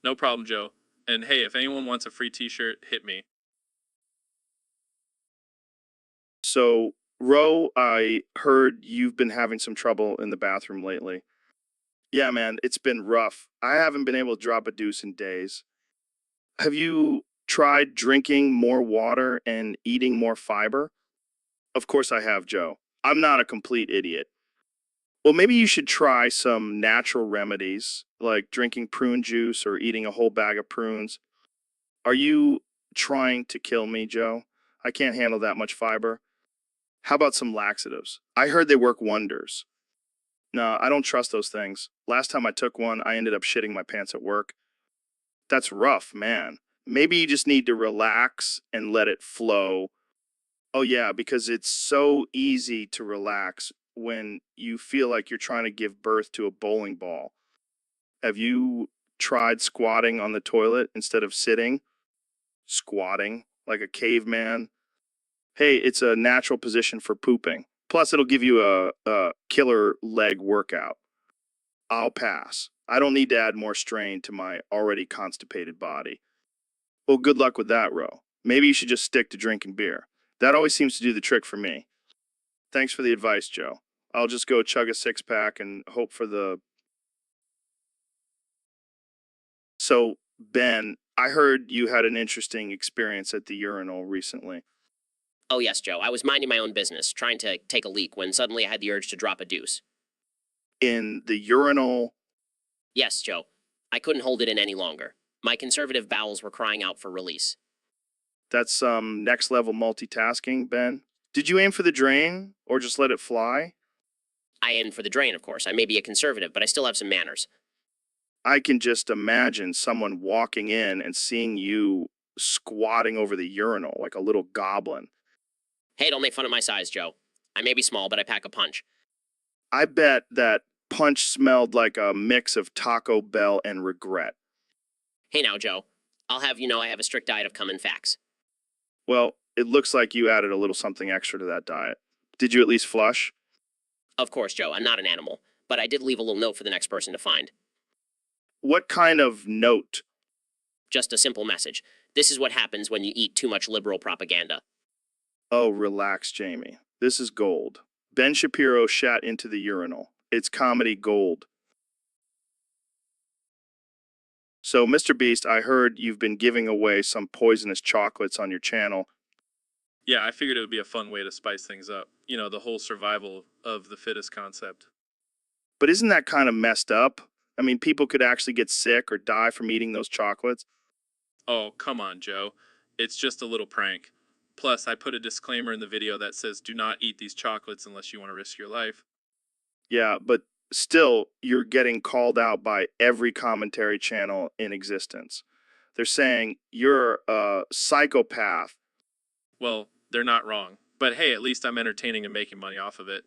No problem, Joe. And hey, if anyone wants a free t-shirt, hit me. So, Ro, I heard you've been having some trouble in the bathroom lately. Yeah, man, it's been rough. I haven't been able to drop a deuce in days. Have you tried drinking more water and eating more fiber? Of course I have, Joe. I'm not a complete idiot. Well, maybe you should try some natural remedies, like drinking prune juice or eating a whole bag of prunes. Are you trying to kill me, Joe? I can't handle that much fiber. How about some laxatives? I heard they work wonders. No, I don't trust those things. Last time I took one, I ended up shitting my pants at work. That's rough, man. Maybe you just need to relax and let it flow. Oh, yeah, because it's so easy to relax when you feel like you're trying to give birth to a bowling ball. Have you tried squatting on the toilet instead of sitting? Squatting like a caveman? Hey, it's a natural position for pooping. Plus, it'll give you a killer leg workout. I'll pass. I don't need to add more strain to my already constipated body. Well, good luck with that, Ro. Maybe you should just stick to drinking beer. That always seems to do the trick for me. Thanks for the advice, Joe. I'll just go chug a six-pack and hope for the... So, Ben, I heard you had an interesting experience at the urinal recently. Oh, yes, Joe. I was minding my own business, trying to take a leak, when suddenly I had the urge to drop a deuce. In the urinal? Yes, Joe. I couldn't hold it in any longer. My conservative bowels were crying out for release. That's some next-level multitasking, Ben. Did you aim for the drain, or just let it fly? I aimed for the drain, of course. I may be a conservative, but I still have some manners. I can just imagine someone walking in and seeing you squatting over the urinal like a little goblin. Hey, don't make fun of my size, Joe. I may be small, but I pack a punch. I bet that punch smelled like a mix of Taco Bell and regret. Hey now, Joe. I'll have you know I have a strict diet of common facts. Well, it looks like you added a little something extra to that diet. Did you at least flush? Of course, Joe, I'm not an animal, but I did leave a little note for the next person to find. What kind of note? Just a simple message. This is what happens when you eat too much liberal propaganda. Oh, relax, Jamie. This is gold. Ben Shapiro shat into the urinal. It's comedy gold. So, Mr. Beast, I heard you've been giving away some poisonous chocolates on your channel. Yeah, I figured it would be a fun way to spice things up. You know, the whole survival of the fittest concept. But isn't that kind of messed up? I mean, people could actually get sick or die from eating those chocolates. Oh, come on, Joe. It's just a little prank. Plus, I put a disclaimer in the video that says do not eat these chocolates unless you want to risk your life. Yeah, but still, you're getting called out by every commentary channel in existence. They're saying you're a psychopath. Well, they're not wrong. But hey, at least I'm entertaining and making money off of it.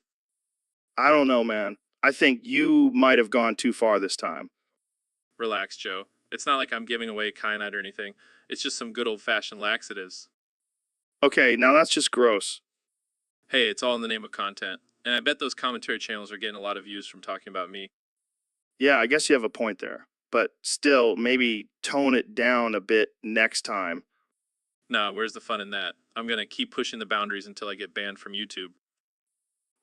I don't know, man. I think you might have gone too far this time. Relax, Joe. It's not like I'm giving away kyanite or anything. It's just some good old-fashioned laxatives. Okay, now that's just gross. Hey, it's all in the name of content. And I bet those commentary channels are getting a lot of views from talking about me. Yeah, I guess you have a point there. But still, maybe tone it down a bit next time. Nah, where's the fun in that? I'm gonna keep pushing the boundaries until I get banned from YouTube.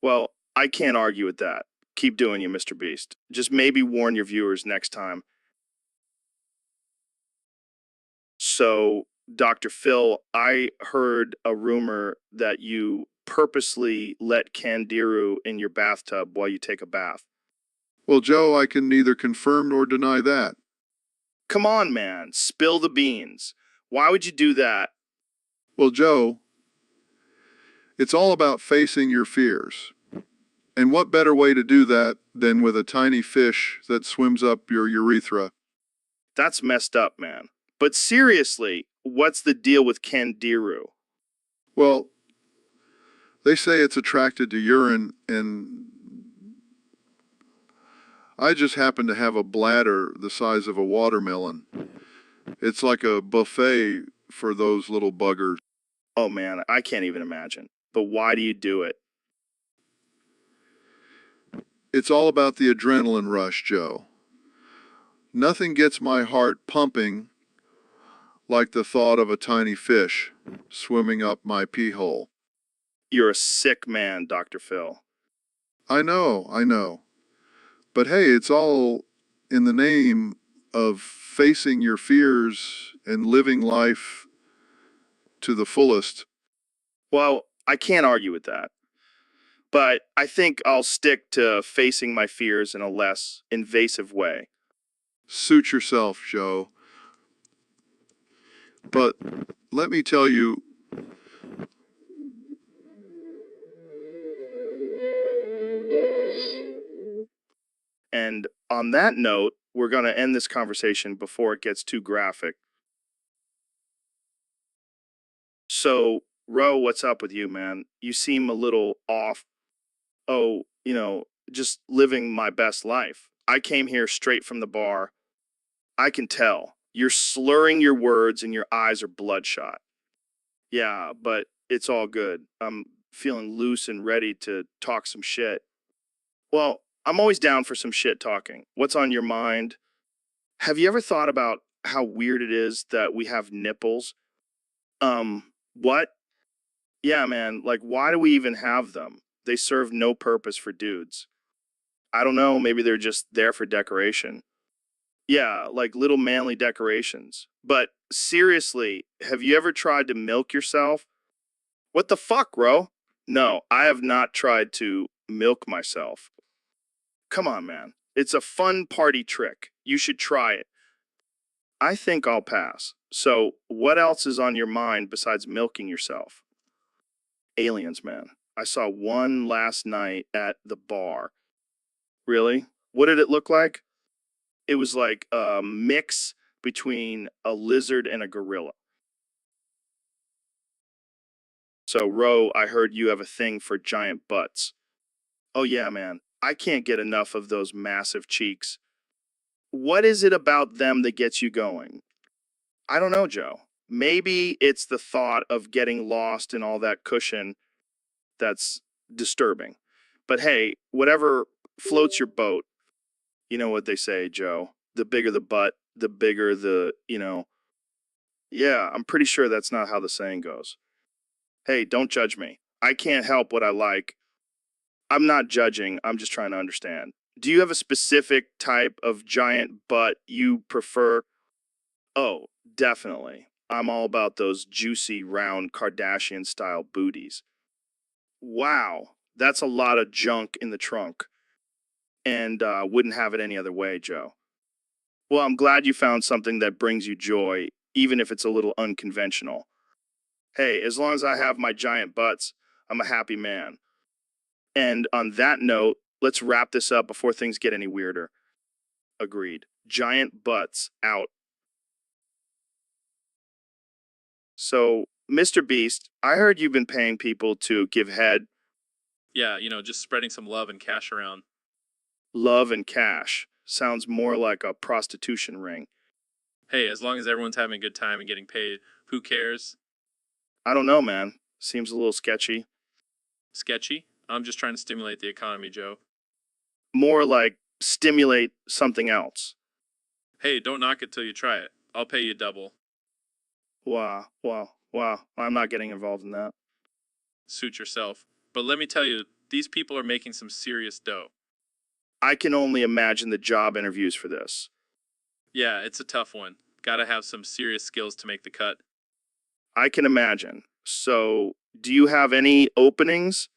Well, I can't argue with that. Keep doing you, Mr. Beast. Just maybe warn your viewers next time. So, Dr. Phil, I heard a rumor that you purposely let Candiru in your bathtub while you take a bath. Well, Joe, I can neither confirm nor deny that. Come on, man. Spill the beans. Why would you do that? Well, Joe, it's all about facing your fears. And what better way to do that than with a tiny fish that swims up your urethra? That's messed up, man. But seriously, what's the deal with Candiru? Well, they say it's attracted to urine, and I just happen to have a bladder the size of a watermelon. It's like a buffet for those little buggers. Oh, man, I can't even imagine. But why do you do it? It's all about the adrenaline rush, Joe. Nothing gets my heart pumping like the thought of a tiny fish swimming up my pee hole. You're a sick man, Dr. Phil. I know. But hey, it's all in the name of facing your fears and living life to the fullest. Well, I can't argue with that. But I think I'll stick to facing my fears in a less invasive way. Suit yourself, Joe. But let me tell you, on that note, we're going to end this conversation before it gets too graphic. So, Ro, what's up with you, man? You seem a little off. Oh, just living my best life. I came here straight from the bar. I can tell. You're slurring your words and your eyes are bloodshot. Yeah, but it's all good. I'm feeling loose and ready to talk some shit. Well, I'm always down for some shit talking. What's on your mind? Have you ever thought about how weird it is that we have nipples? What? Yeah, man, like why do we even have them? They serve no purpose for dudes. I don't know, maybe they're just there for decoration. Yeah, like little manly decorations. But seriously, have you ever tried to milk yourself? What the fuck, bro? No, I have not tried to milk myself. Come on, man. It's a fun party trick. You should try it. I think I'll pass. So, what else is on your mind besides milking yourself? Aliens, man. I saw one last night at the bar. Really? What did it look like? It was like a mix between a lizard and a gorilla. So, Ro, I heard you have a thing for giant butts. Oh, yeah, man. I can't get enough of those massive cheeks. What is it about them that gets you going? I don't know, Joe. Maybe it's the thought of getting lost in all that cushion that's disturbing. But hey, whatever floats your boat, you know what they say, Joe. The bigger the butt, the bigger the. Yeah, I'm pretty sure that's not how the saying goes. Hey, don't judge me. I can't help what I like. I'm not judging, I'm just trying to understand. Do you have a specific type of giant butt you prefer? Oh, definitely. I'm all about those juicy, round Kardashian style booties. Wow, that's a lot of junk in the trunk. And wouldn't have it any other way, Joe. Well, I'm glad you found something that brings you joy, even if it's a little unconventional. Hey, as long as I have my giant butts, I'm a happy man. And on that note, let's wrap this up before things get any weirder. Agreed. Giant butts out. So, Mr. Beast, I heard you've been paying people to give head, Yeah, just spreading some love and cash around. love, and cash. Sounds more like a prostitution ring. Hey, as long as everyone's having a good time and getting paid, who cares? I don't know, man. Seems a little sketchy. Sketchy? I'm just trying to stimulate the economy, Joe. More like stimulate something else. Hey, don't knock it till you try it. I'll pay you double. Wow. I'm not getting involved in that. Suit yourself. But let me tell you, these people are making some serious dough. I can only imagine the job interviews for this. Yeah, it's a tough one. Gotta have some serious skills to make the cut. I can imagine. So, do you have any openings?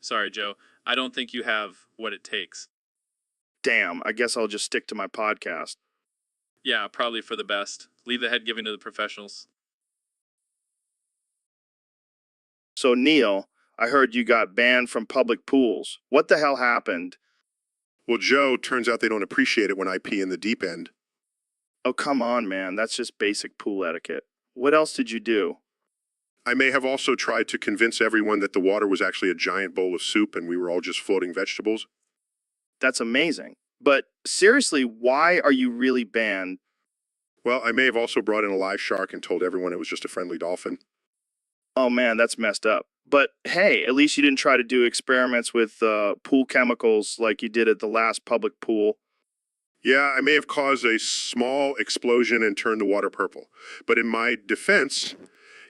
Sorry, Joe. I don't think you have what it takes. Damn, I guess I'll just stick to my podcast. Yeah, probably for the best. Leave the head giving to the professionals. So, Neil, I heard you got banned from public pools. What the hell happened? Well, Joe, turns out they don't appreciate it when I pee in the deep end. Oh, come on, man. That's just basic pool etiquette. What else did you do? I may have also tried to convince everyone that the water was actually a giant bowl of soup and we were all just floating vegetables. That's amazing. But seriously, why are you really banned? Well, I may have also brought in a live shark and told everyone it was just a friendly dolphin. Oh, man, that's messed up. But hey, at least you didn't try to do experiments with pool chemicals like you did at the last public pool. Yeah, I may have caused a small explosion and turned the water purple. But in my defense,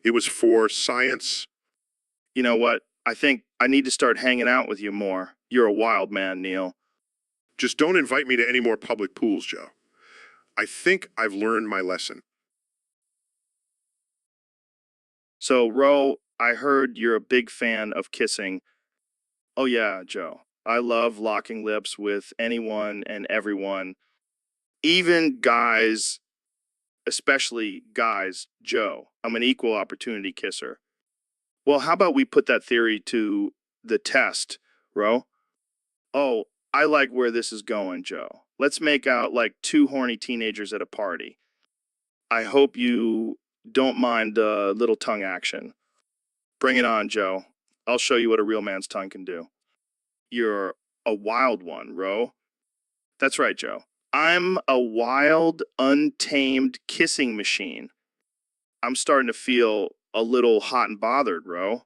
it was for science. You know what? I think I need to start hanging out with you more. You're a wild man, Neil. Just don't invite me to any more public pools, Joe. I think I've learned my lesson. So, Ro, I heard you're a big fan of kissing. Oh, yeah, Joe. I love locking lips with anyone and everyone, even guys, especially guys, Joe. I'm an equal opportunity kisser. Well, how about we put that theory to the test, Ro? Oh, I like where this is going, Joe. Let's make out like two horny teenagers at a party. I hope you don't mind a little tongue action. Bring it on, Joe. I'll show you what a real man's tongue can do. You're a wild one, Ro. That's right, Joe. I'm a wild, untamed kissing machine. I'm starting to feel a little hot and bothered, Ro.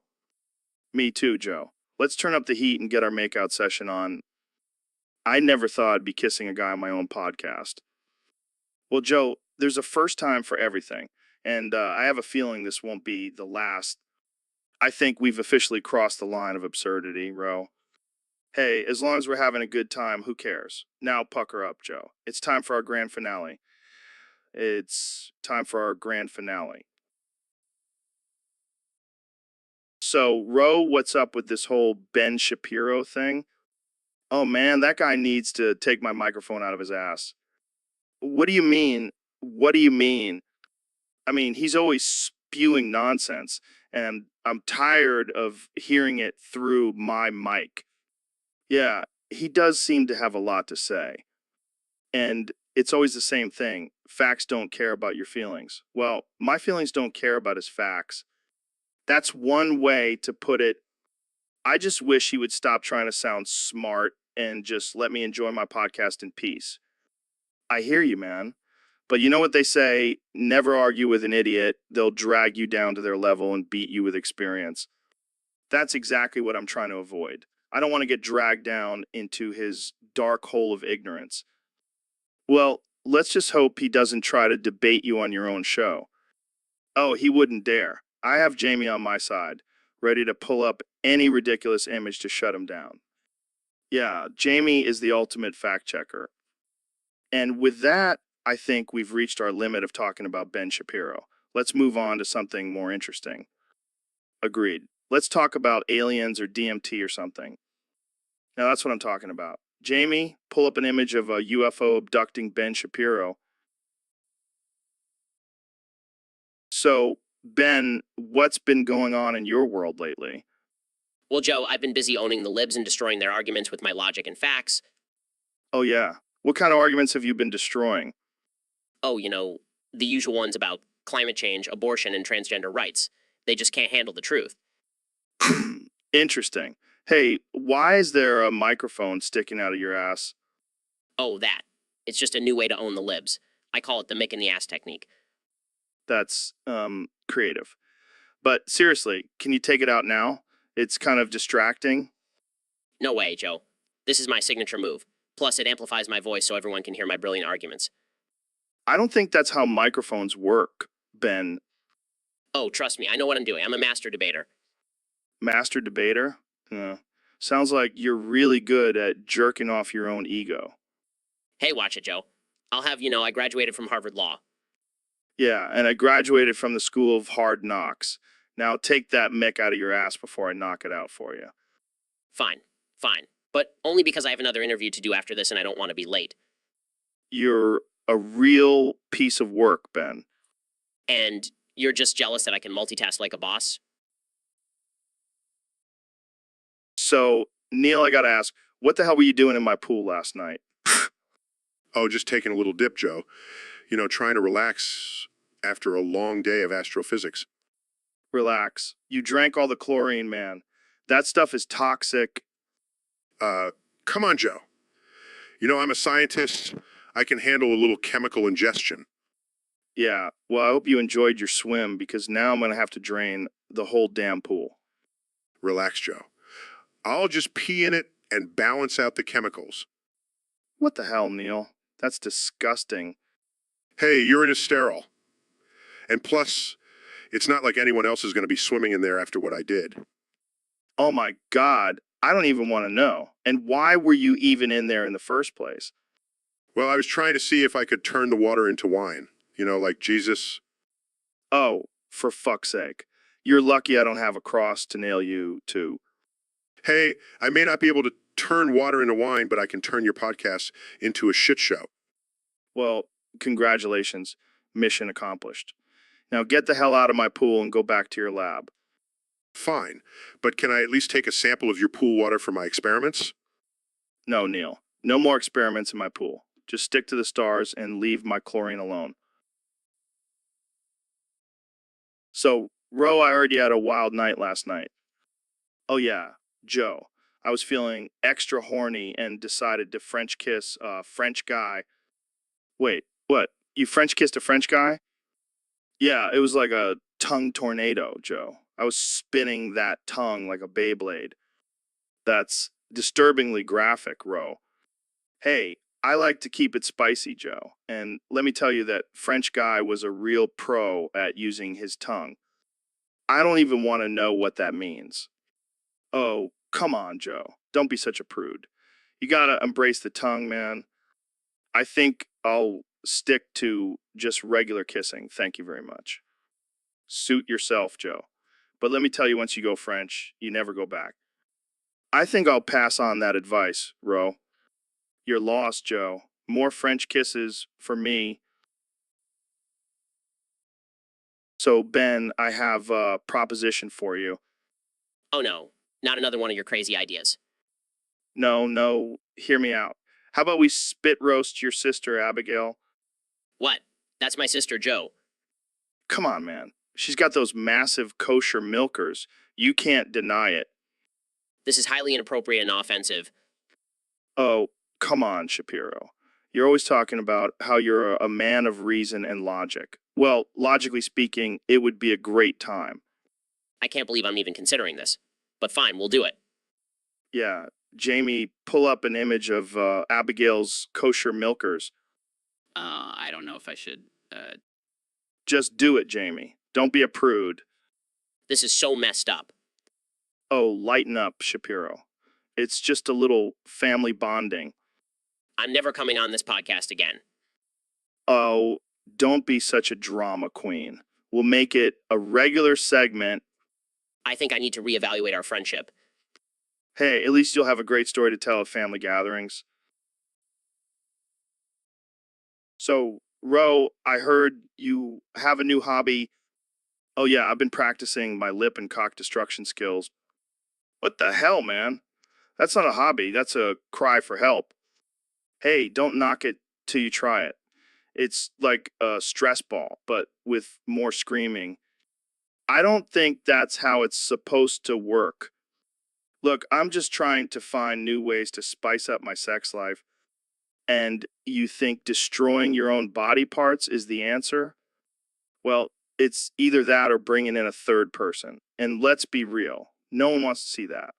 Me too, Joe. Let's turn up the heat and get our makeout session on. I never thought I'd be kissing a guy on my own podcast. Well, Joe, there's a first time for everything, and I have a feeling this won't be the last. I think we've officially crossed the line of absurdity, Ro. Hey, as long as we're having a good time, who cares? Now pucker up, Joe. It's time for our grand finale. It's time for our grand finale. So, Ro, what's up with this whole Ben Shapiro thing? Oh man, that guy needs to take my microphone out of his ass. What do you mean? What do you mean? I mean, he's always spewing nonsense, and I'm tired of hearing it through my mic. Yeah, he does seem to have a lot to say. And it's always the same thing. Facts don't care about your feelings. Well, my feelings don't care about his facts. That's one way to put it. I just wish he would stop trying to sound smart and just let me enjoy my podcast in peace. I hear you, man. But you know what they say, never argue with an idiot. They'll drag you down to their level and beat you with experience. That's exactly what I'm trying to avoid. I don't want to get dragged down into his dark hole of ignorance. Well, let's just hope he doesn't try to debate you on your own show. Oh, he wouldn't dare. I have Jamie on my side, ready to pull up any ridiculous image to shut him down. Yeah, Jamie is the ultimate fact checker. And with that, I think we've reached our limit of talking about Ben Shapiro. Let's move on to something more interesting. Agreed. Let's talk about aliens or DMT or something. Now that's what I'm talking about. Jamie, pull up an image of a UFO abducting Ben Shapiro. So, Ben, what's been going on in your world lately? Well, Joe, I've been busy owning the libs and destroying their arguments with my logic and facts. Oh, yeah. What kind of arguments have you been destroying? Oh, the usual ones about climate change, abortion, and transgender rights. They just can't handle the truth. Interesting. Hey, why is there a microphone sticking out of your ass? Oh, that. It's just a new way to own the libs. I call it the Mick in the ass technique. That's, creative. But seriously, can you take it out now? It's kind of distracting. No way, Joe. This is my signature move. Plus, it amplifies my voice so everyone can hear my brilliant arguments. I don't think that's how microphones work, Ben. Oh, trust me, I know what I'm doing. I'm a master debater. Master debater? Sounds like you're really good at jerking off your own ego. Hey, watch it, Joe. I'll have you know I graduated from Harvard Law. Yeah, and I graduated from the School of Hard Knocks. Now take that mick out of your ass before I knock it out for you. Fine. But only because I have another interview to do after this and I don't want to be late. You're a real piece of work, Ben. And you're just jealous that I can multitask like a boss? So, Neil, I gotta ask, what the hell were you doing in my pool last night? Oh, just taking a little dip, Joe. Trying to relax after a long day of astrophysics. Relax. You drank all the chlorine, man. That stuff is toxic. Come on, Joe. I'm a scientist. I can handle a little chemical ingestion. Yeah, well, I hope you enjoyed your swim because now I'm gonna have to drain the whole damn pool. Relax, Joe. I'll just pee in it and balance out the chemicals. What the hell, Neil? That's disgusting. Hey, you're in a sterile. And plus, it's not like anyone else is going to be swimming in there after what I did. Oh my God, I don't even want to know. And why were you even in there in the first place? Well, I was trying to see if I could turn the water into wine. Like Jesus. Oh, for fuck's sake. You're lucky I don't have a cross to nail you to. Hey, I may not be able to turn water into wine, but I can turn your podcast into a shit show. Well, congratulations. Mission accomplished. Now get the hell out of my pool and go back to your lab. Fine, but can I at least take a sample of your pool water for my experiments? No, Neil. No more experiments in my pool. Just stick to the stars and leave my chlorine alone. So, Ro, I heard you had a wild night last night. Oh, yeah, Joe. I was feeling extra horny and decided to French kiss a French guy. Wait, what? You French kissed a French guy? Yeah, it was like a tongue tornado, Joe. I was spinning that tongue like a Beyblade. That's disturbingly graphic, Ro. Hey, I like to keep it spicy, Joe. And let me tell you that French guy was a real pro at using his tongue. I don't even want to know what that means. Oh, come on, Joe. Don't be such a prude. You gotta embrace the tongue, man. I think I'll stick to just regular kissing. Thank you very much. Suit yourself, Joe. But let me tell you, once you go French, you never go back. I think I'll pass on that advice, Ro. You're lost, Joe. More French kisses for me. So, Ben, I have a proposition for you. Oh no, not another one of your crazy ideas. No, hear me out. How about we spit roast your sister, Abigail? What? That's my sister Jo. Come on, man. She's got those massive kosher milkers. You can't deny it. This is highly inappropriate and offensive. Oh, come on, Shapiro. You're always talking about how you're a man of reason and logic. Well, logically speaking, it would be a great time. I can't believe I'm even considering this. But fine, we'll do it. Yeah, Jamie, pull up an image of Abigail's kosher milkers. I don't know if I should. Just do it, Jamie. Don't be a prude. This is so messed up. Oh, lighten up, Shapiro. It's just a little family bonding. I'm never coming on this podcast again. Oh, don't be such a drama queen. We'll make it a regular segment. I think I need to reevaluate our friendship. Hey, at least you'll have a great story to tell at family gatherings. So, Ro, I heard you have a new hobby. Oh, yeah, I've been practicing my lip and cock destruction skills. What the hell, man? That's not a hobby. That's a cry for help. Hey, don't knock it till you try it. It's like a stress ball, but with more screaming. I don't think that's how it's supposed to work. Look, I'm just trying to find new ways to spice up my sex life. And you think destroying your own body parts is the answer? Well, it's either that or bringing in a third person. And let's be real, no one wants to see that.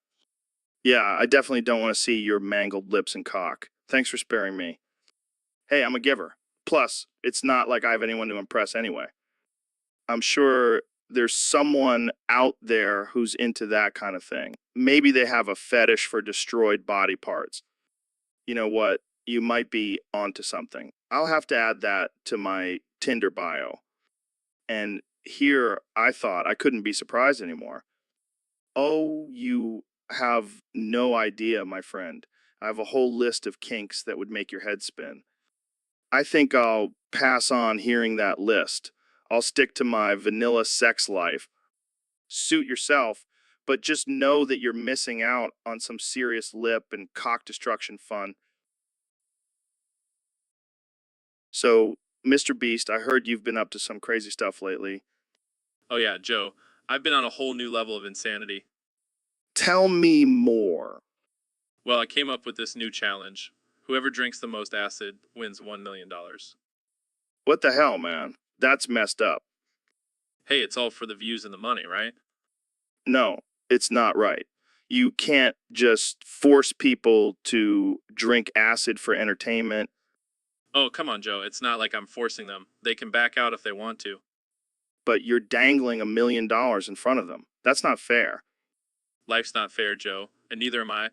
Yeah, I definitely don't want to see your mangled lips and cock. Thanks for sparing me. Hey, I'm a giver. Plus, it's not like I have anyone to impress anyway. I'm sure there's someone out there who's into that kind of thing. Maybe they have a fetish for destroyed body parts. You know what? You might be onto something. I'll have to add that to my Tinder bio. And here I thought I couldn't be surprised anymore. Oh, you have no idea, my friend. I have a whole list of kinks that would make your head spin. I think I'll pass on hearing that list. I'll stick to my vanilla sex life. Suit yourself, but just know that you're missing out on some serious lip and cock destruction fun. So, Mr. Beast, I heard you've been up to some crazy stuff lately. Oh yeah, Joe. I've been on a whole new level of insanity. Tell me more. Well, I came up with this new challenge. Whoever drinks the most acid wins $1 million. What the hell, man? That's messed up. Hey, it's all for the views and the money, right? No, it's not right. You can't just force people to drink acid for entertainment. Oh, come on, Joe. It's not like I'm forcing them. They can back out if they want to. But you're dangling $1 million in front of them. That's not fair. Life's not fair, Joe, and neither am I.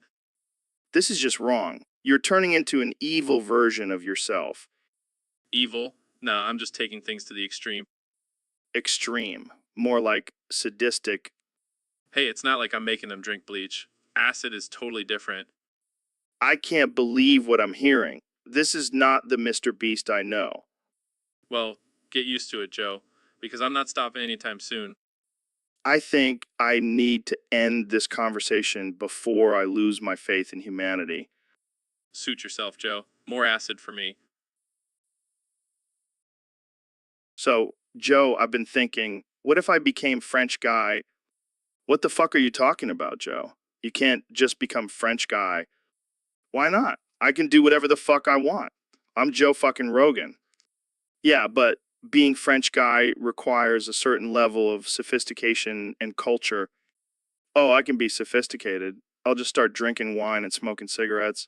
This is just wrong. You're turning into an evil version of yourself. Evil? No, I'm just taking things to the extreme. Extreme. More like sadistic. Hey, it's not like I'm making them drink bleach. Acid is totally different. I can't believe what I'm hearing. This is not the Mr. Beast I know. Well, get used to it, Joe, because I'm not stopping anytime soon. I think I need to end this conversation before I lose my faith in humanity. Suit yourself, Joe. more acid for me. So, Joe, I've been thinking, what if I became French guy? What the fuck are you talking about, Joe? You can't just become French guy. Why not? I can do whatever the fuck I want. I'm Joe fucking Rogan. Yeah, but being French guy requires a certain level of sophistication and culture. Oh, I can be sophisticated. I'll just start drinking wine and smoking cigarettes.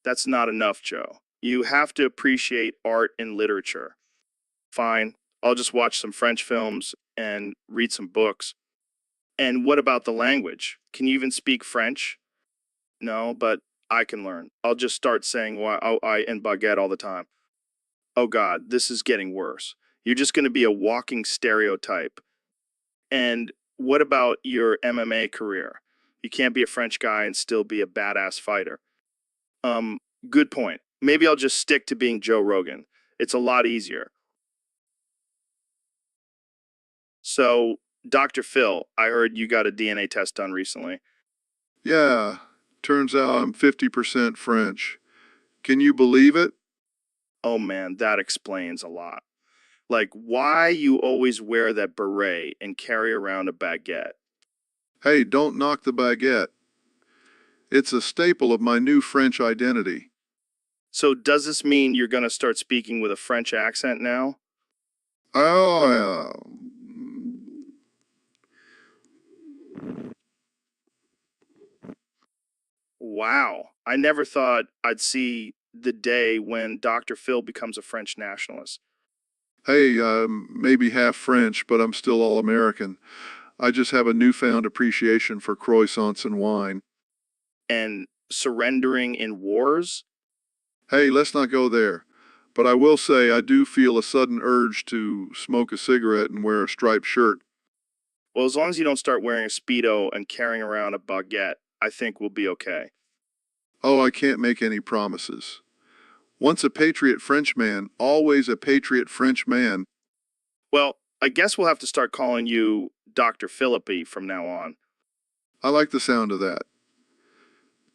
That's not enough, Joe. You have to appreciate art and literature. Fine, I'll just watch some French films and read some books. And what about the language? Can you even speak French? No, but I can learn. I'll just start saying why I and baguette all the time. Oh God, this is getting worse. You're just going to be a walking stereotype. And what about your MMA career? You can't be a French guy and still be a badass fighter. Good point. Maybe I'll just stick to being Joe Rogan. It's a lot easier. So, Dr. Phil, I heard you got a DNA test done recently. Yeah, turns out I'm 50% French. Can you believe it? Oh man, that explains a lot. Like why you always wear that beret and carry around a baguette. Hey, don't knock the baguette. It's a staple of my new French identity. So does this mean you're going to start speaking with a French accent now? Oh, Wow. I never thought I'd see the day when Dr. Phil becomes a French nationalist. hey, maybe half French, but I'm still all American. I just have a newfound appreciation for croissants and wine. And surrendering in wars? Hey, let's not go there. But I will say I do feel a sudden urge to smoke a cigarette and wear a striped shirt. Well, as long as you don't start wearing a Speedo and carrying around a baguette, I think we'll be okay. Oh, I can't make any promises. Once a patriot Frenchman, always a patriot Frenchman. Well, I guess we'll have to start calling you Dr. Philippi from now on. I like the sound of that.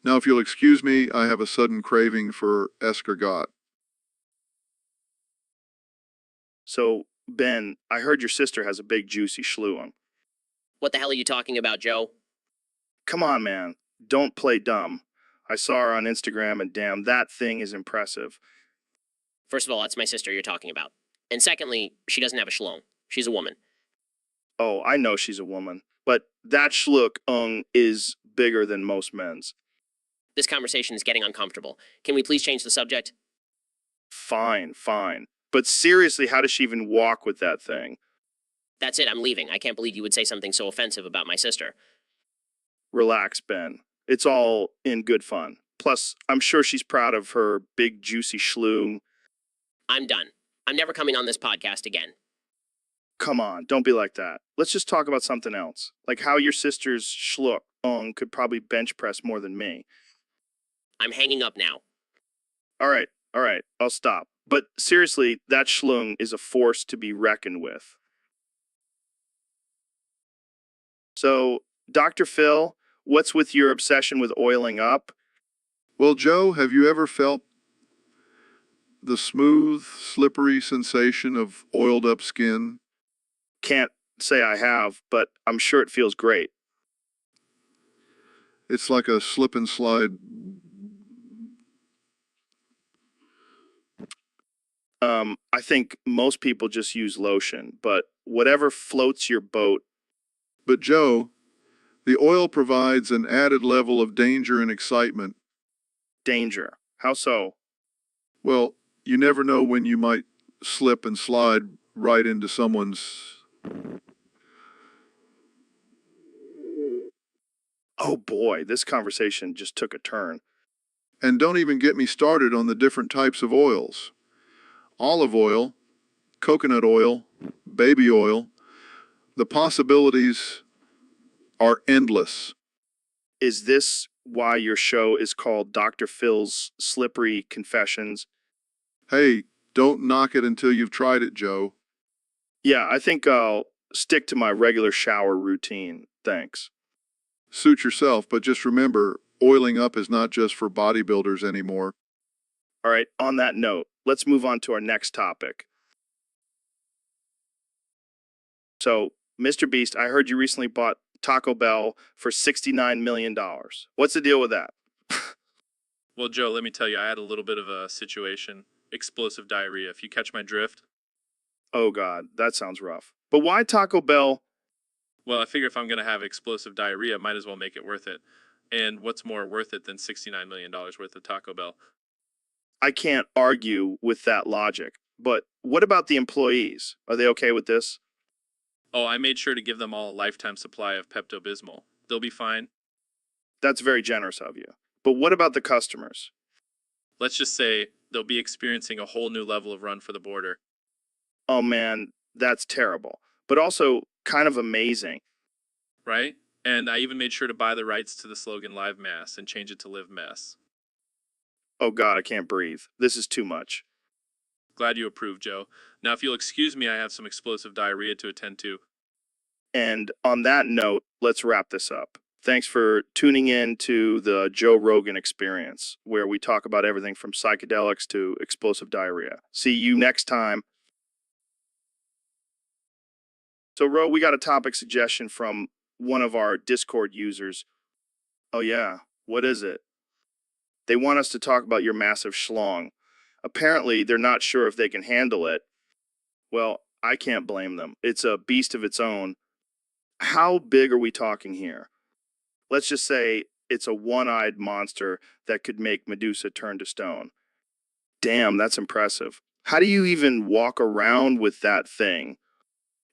Now, if you'll excuse me, I have a sudden craving for escargot. So, Ben, I heard your sister has a big juicy schluum. What the hell are you talking about, Joe? Come on, man. Don't play dumb. I saw her on Instagram and damn, that thing is impressive. First of all, that's my sister you're talking about. And secondly, she doesn't have a shlong. She's a woman. Oh, I know she's a woman, but that schluck is bigger than most men's. This conversation is getting uncomfortable. Can we please change the subject? Fine, fine. But seriously, how does she even walk with that thing? That's it, I'm leaving. I can't believe you would say something so offensive about my sister. Relax, Ben. It's all in good fun. Plus, I'm sure she's proud of her big juicy schluck. I'm done. I'm never coming on this podcast again. Come on, don't be like that. Let's just talk about something else. Like how your sister's schluck could probably bench press more than me. I'm hanging up now. All right, I'll stop. But seriously, that schlung is a force to be reckoned with. So, Dr. Phil, what's with your obsession with oiling up? Well, Joe, have you ever felt the smooth, slippery sensation of oiled up skin? Can't say I have, but I'm sure it feels great. It's like a slip and slide. I think most people just use lotion, but whatever floats your boat. But Joe, the oil provides an added level of danger and excitement. Danger. How so? Well, you never know when you might slip and slide right into someone's. Oh boy, this conversation just took a turn. And don't even get me started on the different types of oils. Olive oil, coconut oil, baby oil. The possibilities are endless. Is this why your show is called Dr. Phil's Slippery Confessions? Hey, don't knock it until you've tried it, Joe. Yeah, I think I'll stick to my regular shower routine. Thanks. Suit yourself, but just remember, oiling up is not just for bodybuilders anymore. All right, on that note, let's move on to our next topic. So, Mr. Beast, I heard you recently bought Taco Bell for $69 million. What's the deal with that? Well, Joe, let me tell you, I had a little bit of a situation. Explosive diarrhea, if you catch my drift. Oh, God, that sounds rough. But why Taco Bell? Well, I figure if I'm going to have explosive diarrhea, might as well make it worth it. And what's more worth it than $69 million worth of Taco Bell? I can't argue with that logic. But what about the employees? Are they okay with this? Oh, I made sure to give them all a lifetime supply of Pepto-Bismol. They'll be fine. That's very generous of you. But what about the customers? Let's just say they'll be experiencing a whole new level of run for the border. Oh, man, that's terrible. But also kind of amazing. Right? And I even made sure to buy the rights to the slogan Live Mass and change it to Live Mess. Oh, God, I can't breathe. This is too much. Glad you approve, Joe. Now, if you'll excuse me, I have some explosive diarrhea to attend to. And on that note, let's wrap this up. Thanks for tuning in to the Joe Rogan Experience, where we talk about everything from psychedelics to explosive diarrhea. See you next time. So, Ro, we got a topic suggestion from one of our Discord users. Oh, yeah. What is it? They want us to talk about your massive schlong. Apparently, they're not sure if they can handle it. Well, I can't blame them. It's a beast of its own. How big are we talking here? Let's just say it's a one-eyed monster that could make Medusa turn to stone. Damn, that's impressive. How do you even walk around with that thing?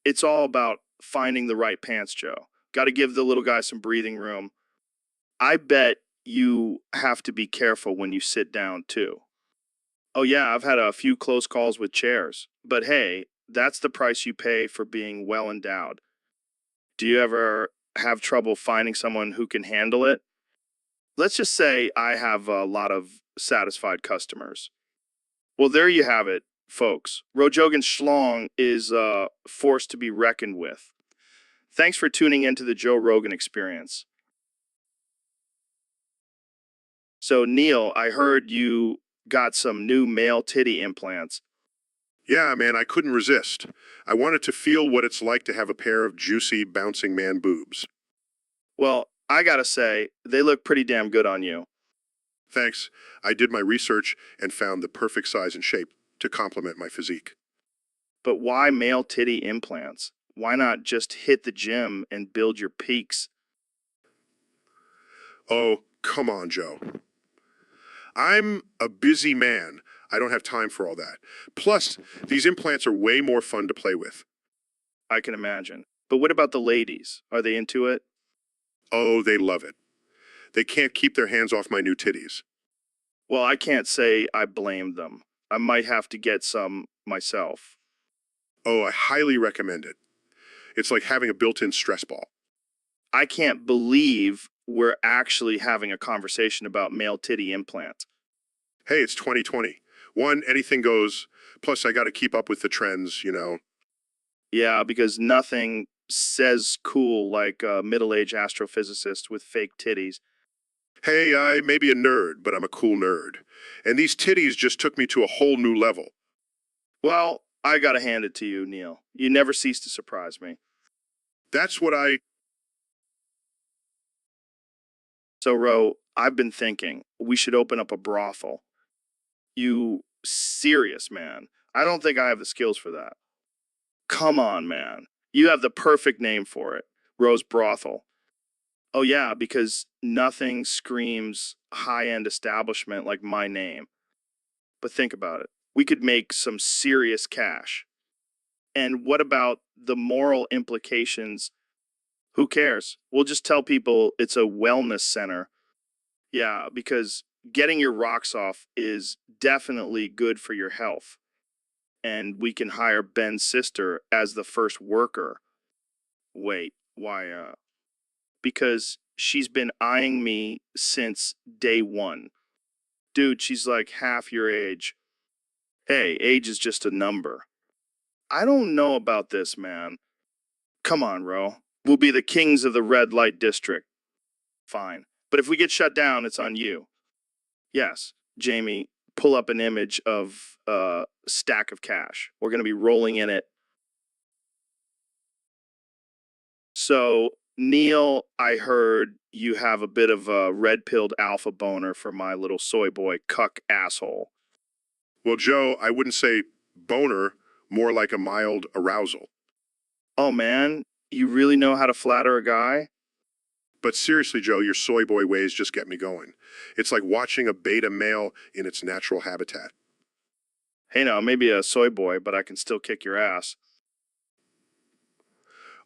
It's all about finding the right pants, Joe. Got to give the little guy some breathing room. I bet you have to be careful when you sit down, too. Oh, yeah, I've had a few close calls with chairs. But hey, that's the price you pay for being well endowed. Do you ever have trouble finding someone who can handle it? Let's just say I have a lot of satisfied customers. Well, there you have it, folks. Rojogan Schlong is a force to be reckoned with. Thanks for tuning into the Joe Rogan Experience. So, Neil, I heard you got some new male titty implants. Yeah, man, I couldn't resist. I wanted to feel what it's like to have a pair of juicy, bouncing man boobs. Well, I gotta say, they look pretty damn good on you. Thanks. I did my research and found the perfect size and shape to complement my physique. But why male titty implants? Why not just hit the gym and build your peaks? Oh, come on, Joe. I'm a busy man. I don't have time for all that. Plus, these implants are way more fun to play with. I can imagine. But what about the ladies? Are they into it? Oh, they love it. They can't keep their hands off my new titties. Well, I can't say I blame them. I might have to get some myself. Oh, I highly recommend it. It's like having a built-in stress ball. I can't believe we're actually having a conversation about male titty implants. Hey, it's 2020. One, anything goes. Plus, I got to keep up with the trends, you know. Yeah, because nothing says cool like a middle-aged astrophysicist with fake titties. Hey, I may be a nerd, but I'm a cool nerd. And these titties just took me to a whole new level. Well, I gotta hand it to you, Neil. You never cease to surprise me. That's what I... So, Ro, I've been thinking we should open up a brothel. You serious, man? I don't think I have the skills for that. Come on, man. You have the perfect name for it. Rose Brothel. Oh, yeah, because nothing screams high-end establishment like my name. But think about it. We could make some serious cash. And what about the moral implications? Who cares? We'll just tell people it's a wellness center. Yeah, because getting your rocks off is definitely good for your health. And we can hire Ben's sister as the first worker. Wait, why, because she's been eyeing me since day one. Dude, she's like half your age. Hey, age is just a number. I don't know about this, man. Come on, Ro. We'll be the kings of the red light district. Fine. But if we get shut down, it's on you. Yes, Jamie, pull up an image of a stack of cash. We're going to be rolling in it. So, Neil, I heard you have a bit of a red-pilled alpha boner for my little soy boy cuck asshole. Well, Joe, I wouldn't say boner, more like a mild arousal. Oh, man, you really know how to flatter a guy? But seriously, Joe, your soy boy ways just get me going. It's like watching a beta male in its natural habitat. Hey, now, maybe a soy boy, but I can still kick your ass.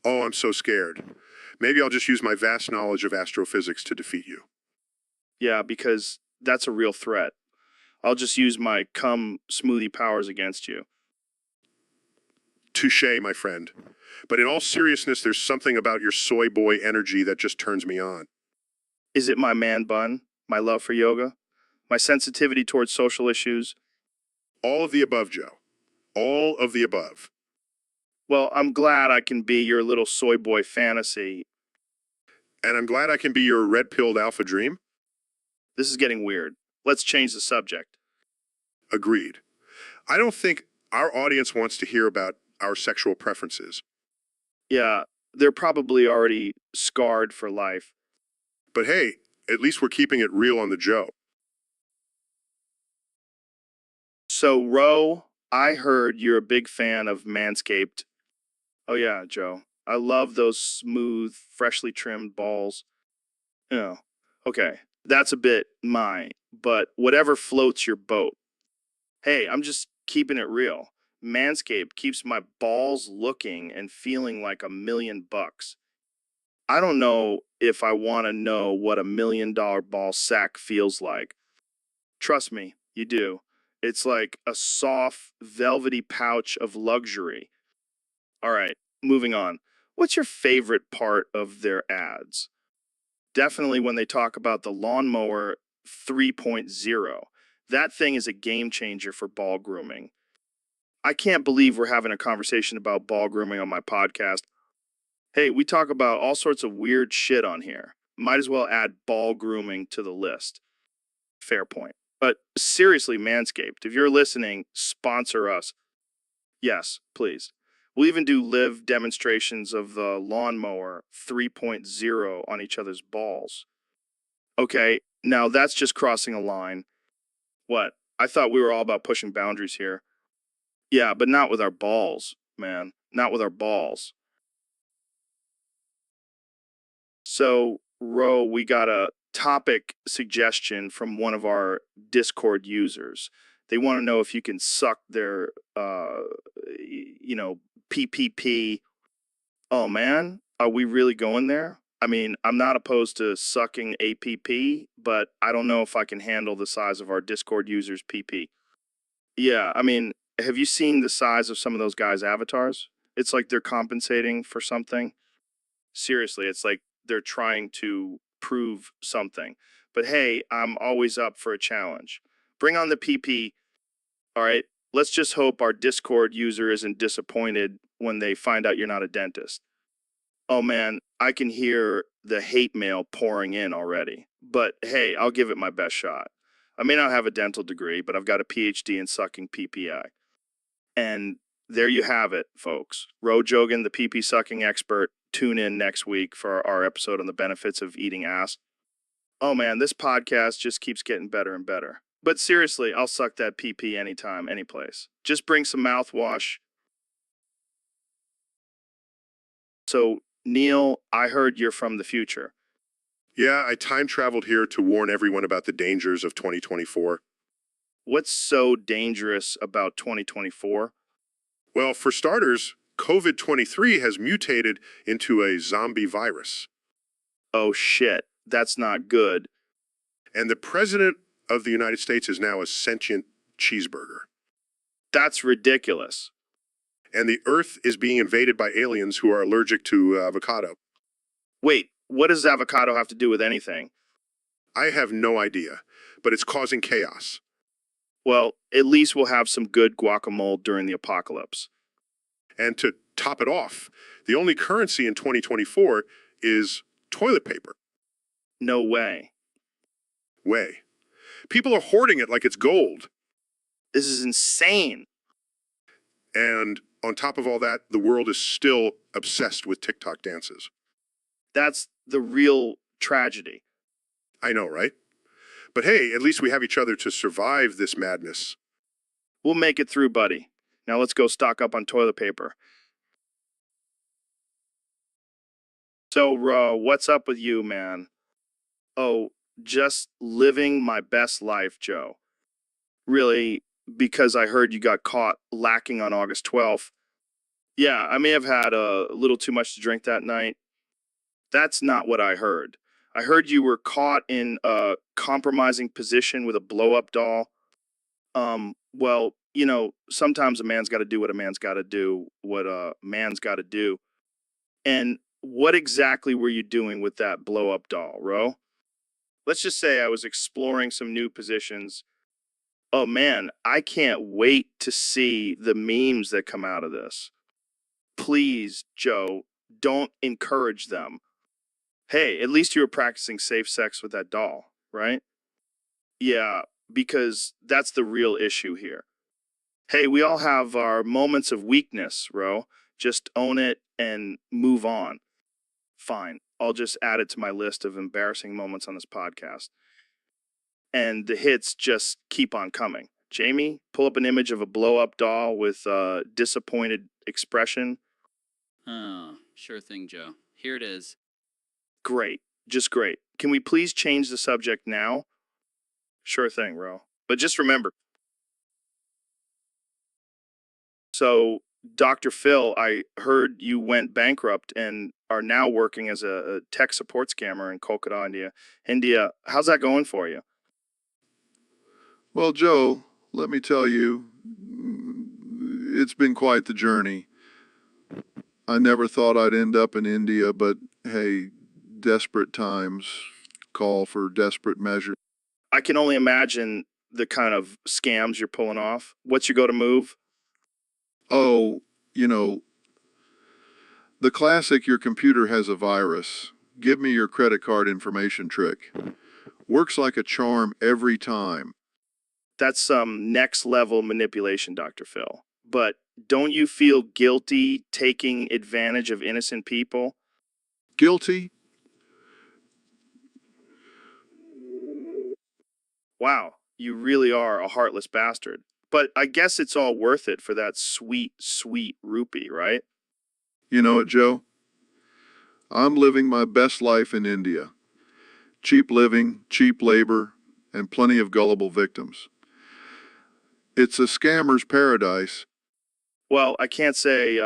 Oh, I'm so scared. Maybe I'll just use my vast knowledge of astrophysics to defeat you. Yeah, because that's a real threat. I'll just use my cum smoothie powers against you. Touché, my friend. But in all seriousness, there's something about your soy boy energy that just turns me on. Is it my man bun? My love for yoga? My sensitivity towards social issues? All of the above, Joe. All of the above. Well, I'm glad I can be your little soy boy fantasy. And I'm glad I can be your red-pilled alpha dream. This is getting weird. Let's change the subject. Agreed. I don't think our audience wants to hear about our sexual preferences. Yeah, they're probably already scarred for life. But hey, at least we're keeping it real on the Joe. So, Ro, I heard you're a big fan of Manscaped. Oh, yeah, Joe. I love those smooth, freshly trimmed balls. Okay, that's a bit mine, but whatever floats your boat. Hey, I'm just keeping it real. Manscaped keeps my balls looking and feeling like $1,000,000. I don't know if I want to know what $1,000,000 ball sack feels like. Trust me, you do. It's like a soft, velvety pouch of luxury. All right, moving on. What's your favorite part of their ads? Definitely when they talk about the lawnmower 3.0. That thing is a game changer for ball grooming. I can't believe we're having a conversation about ball grooming on my podcast. Hey, we talk about all sorts of weird shit on here. Might as well add ball grooming to the list. Fair point. But seriously, Manscaped, if you're listening, sponsor us. Yes, please. We'll even do live demonstrations of the lawnmower 3.0 on each other's balls. Okay, now that's just crossing a line. What? I thought we were all about pushing boundaries here. Yeah, but not with our balls, man. Not with our balls. So, Ro, we got a topic suggestion from one of our Discord users. They want to know if you can suck their, PPP. Oh, man, are we really going there? I mean, I'm not opposed to sucking APP, but I don't know if I can handle the size of our Discord users' PP. Yeah, I mean, have you seen the size of some of those guys' avatars? It's like they're compensating for something. Seriously, it's like they're trying to prove something. But hey, I'm always up for a challenge. Bring on the PP. All right, let's just hope our Discord user isn't disappointed when they find out you're not a dentist. Oh man, I can hear the hate mail pouring in already. But hey, I'll give it my best shot. I may not have a dental degree, but I've got a PhD in sucking PPI. And there you have it, folks. Ro Jogan, the PP sucking expert. Tune in next week for our episode on the benefits of eating ass. Oh man, this podcast just keeps getting better and better. But seriously, I'll suck that PP anytime, anyplace. Just bring some mouthwash. So, Neil, I heard you're from the future. Yeah, I time traveled here to warn everyone about the dangers of 2024. What's so dangerous about 2024? Well, for starters, COVID-23 has mutated into a zombie virus. Oh shit, that's not good. And the president of the United States is now a sentient cheeseburger. That's ridiculous. And the Earth is being invaded by aliens who are allergic to avocado. Wait, what does avocado have to do with anything? I have no idea, but it's causing chaos. Well, at least we'll have some good guacamole during the apocalypse. And to top it off, the only currency in 2024 is toilet paper. No way. Way. People are hoarding it like it's gold. This is insane. And on top of all that, the world is still obsessed with TikTok dances. That's the real tragedy. I know, right? But hey, at least we have each other to survive this madness. We'll make it through, buddy. Now let's go stock up on toilet paper. So, what's up with you, man? Oh, just living my best life, Joe. Really, because I heard you got caught lacking on August 12th. Yeah, I may have had a little too much to drink that night. That's not what I heard. I heard you were caught in a compromising position with a blow-up doll. Well, you know, sometimes a man's got to do what a man's got to do, what a man's got to do. And what exactly were you doing with that blow-up doll, Ro? Let's just say I was exploring some new positions. Oh man, I can't wait to see the memes that come out of this. Please, Joe, don't encourage them. Hey, at least you were practicing safe sex with that doll, right? Yeah, because that's the real issue here. Hey, we all have our moments of weakness, Ro. Just own it and move on. Fine, I'll just add it to my list of embarrassing moments on this podcast. And the hits just keep on coming. Jamie, pull up an image of a blow-up doll with a disappointed expression. Oh, sure thing, Joe. Here it is. Great, just great. Can we please change the subject now? Sure thing, Ro. But just remember. So, Dr. Phil, I heard you went bankrupt and are now working as a tech support scammer in Kolkata, India. India, how's that going for you? Well, Joe, let me tell you, it's been quite the journey. I never thought I'd end up in India, but hey, desperate times call for desperate measures. I can only imagine the kind of scams you're pulling off. What's your go-to move? Oh, you know, the classic your computer has a virus. Give me your credit card information trick. Works like a charm every time. That's some next level manipulation, Dr. Phil. But don't you feel guilty taking advantage of innocent people? Guilty? Wow, you really are a heartless bastard. But I guess it's all worth it for that sweet, sweet rupee, right? You know it, Joe? I'm living my best life in India. Cheap living, cheap labor, and plenty of gullible victims. It's a scammer's paradise. Well, I can't say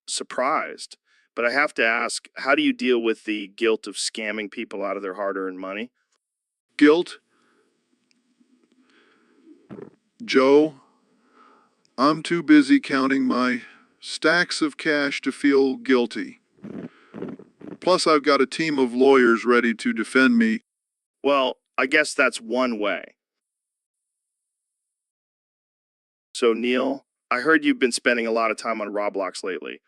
surprised, but I have to ask, how do you deal with the guilt of scamming people out of their hard-earned money? Guilt? Joe, I'm too busy counting my stacks of cash to feel guilty. Plus, I've got a team of lawyers ready to defend me. Well, I guess that's one way. So, Neil, I heard you've been spending a lot of time on Roblox lately.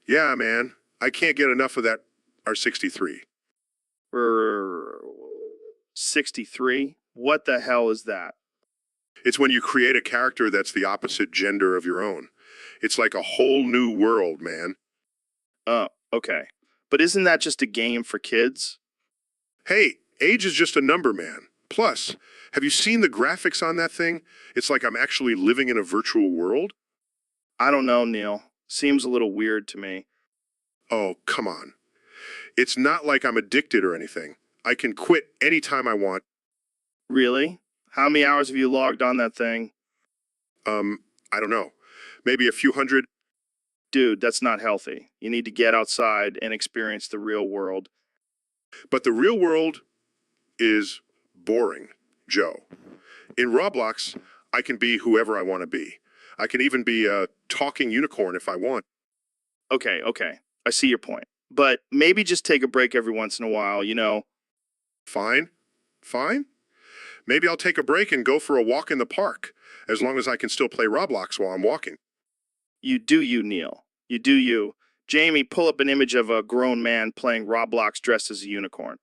Yeah, man. I can't get enough of that R63. 63? What the hell is that? It's when you create a character that's the opposite gender of your own. It's like a whole new world, man. Oh, okay. But isn't that just a game for kids? Hey, age is just a number, man. Plus, have you seen the graphics on that thing? It's like I'm actually living in a virtual world. I don't know, Neil. Seems a little weird to me. Oh, come on. It's not like I'm addicted or anything. I can quit anytime I want. Really? How many hours have you logged on that thing? I don't know. Maybe a few hundred. Dude, that's not healthy. You need to get outside and experience the real world. But the real world is boring, Joe. In Roblox, I can be whoever I want to be. I can even be a talking unicorn if I want. Okay. I see your point. But maybe just take a break every once in a while, you know. Fine. Maybe I'll take a break and go for a walk in the park, as long as I can still play Roblox while I'm walking. You do you, Neil. You do you. Jamie, pull up an image of a grown man playing Roblox dressed as a unicorn.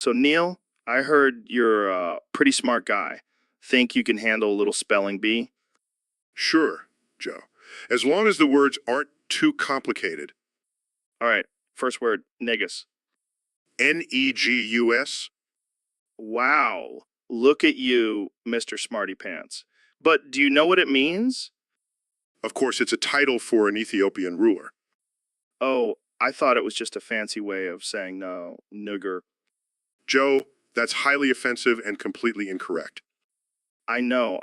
So, Neil, I heard you're a pretty smart guy. Think you can handle a little spelling bee? Sure, Joe. As long as the words aren't too complicated. All right, first word, negus. Negus? Wow, look at you, Mr. Smarty Pants. But do you know what it means? Of course, it's a title for an Ethiopian ruler. Oh, I thought it was just a fancy way of saying no, nigger. Joe, that's highly offensive and completely incorrect. I know.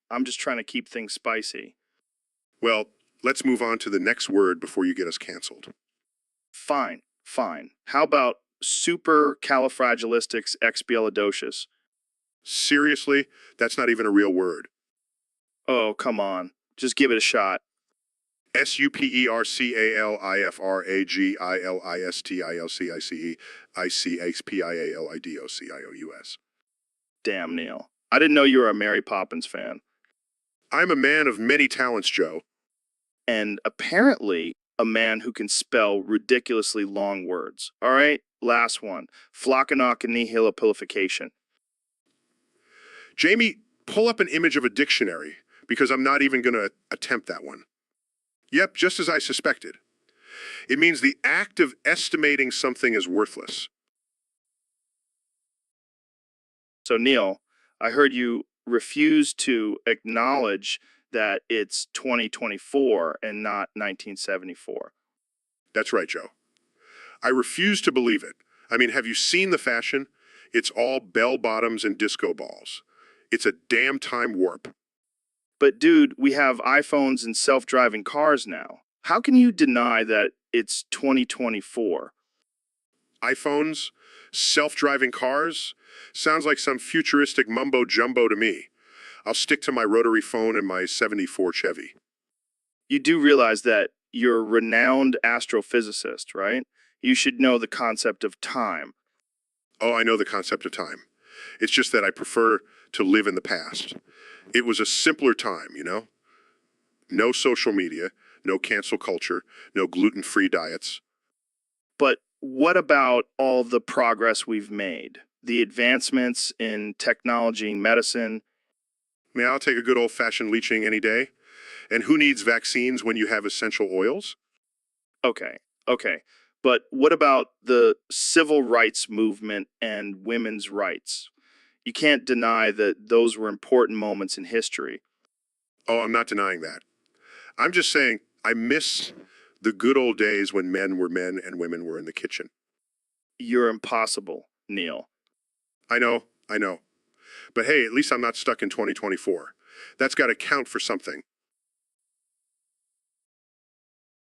I'm just trying to keep things spicy. Well, let's move on to the next word before you get us canceled. Fine. How about supercalifragilisticexpialidocious? Seriously? That's not even a real word. Oh, come on. Just give it a shot. supercalifragilisticexpialidocious. Damn, Neil. I didn't know you were a Mary Poppins fan. I'm a man of many talents, Joe. And apparently a man who can spell ridiculously long words. All right, last one. Flockanockanihilapilification. Jamie, pull up an image of a dictionary, because I'm not even going to attempt that one. Yep, just as I suspected. It means the act of estimating something as worthless. So, Neil, I heard you refuse to acknowledge that it's 2024 and not 1974. That's right, Joe. I refuse to believe it. I mean, have you seen the fashion? It's all bell bottoms and disco balls. It's a damn time warp. But, dude, we have iPhones and self-driving cars now. How can you deny that it's 2024? iPhones? Self-driving cars? Sounds like some futuristic mumbo-jumbo to me. I'll stick to my rotary phone and my 74 Chevy. You do realize that you're a renowned astrophysicist, right? You should know the concept of time. Oh, I know the concept of time. It's just that I prefer to live in the past. It was a simpler time, you know? No social media, no cancel culture, no gluten-free diets. But what about all the progress we've made? The advancements in technology, medicine? I mean, I'll take a good old-fashioned leeching any day. And who needs vaccines when you have essential oils? Okay. But what about the civil rights movement and women's rights? You can't deny that those were important moments in history. Oh, I'm not denying that. I'm just saying I miss the good old days when men were men and women were in the kitchen. You're impossible, Neil. I know. But hey, at least I'm not stuck in 2024. That's got to count for something.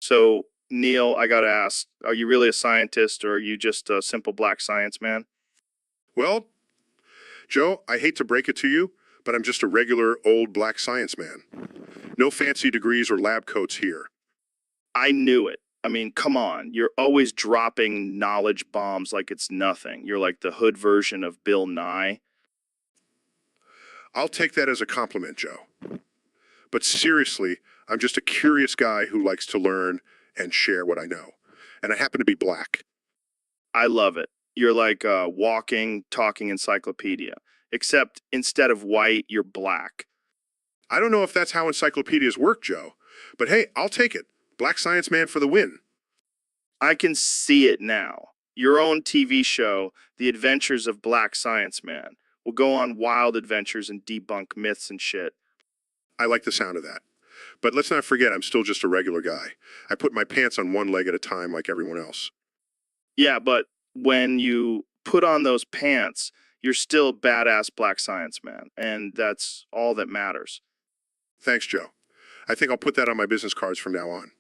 So, Neil, I gotta ask, are you really a scientist or are you just a simple black science man? Well, Joe, I hate to break it to you, but I'm just a regular old black science man. No fancy degrees or lab coats here. I knew it. I mean, come on. You're always dropping knowledge bombs like it's nothing. You're like the hood version of Bill Nye. I'll take that as a compliment, Joe. But seriously, I'm just a curious guy who likes to learn and share what I know. And I happen to be black. I love it. You're like a walking, talking encyclopedia. Except instead of white, you're black. I don't know if that's how encyclopedias work, Joe. But hey, I'll take it. Black science man for the win. I can see it now. Your own TV show, The Adventures of Black Science Man, will go on wild adventures and debunk myths and shit. I like the sound of that. But let's not forget, I'm still just a regular guy. I put my pants on one leg at a time like everyone else. Yeah, but when you put on those pants, you're still badass black science man, and that's all that matters. Thanks, Joe. I think I'll put that on my business cards from now on.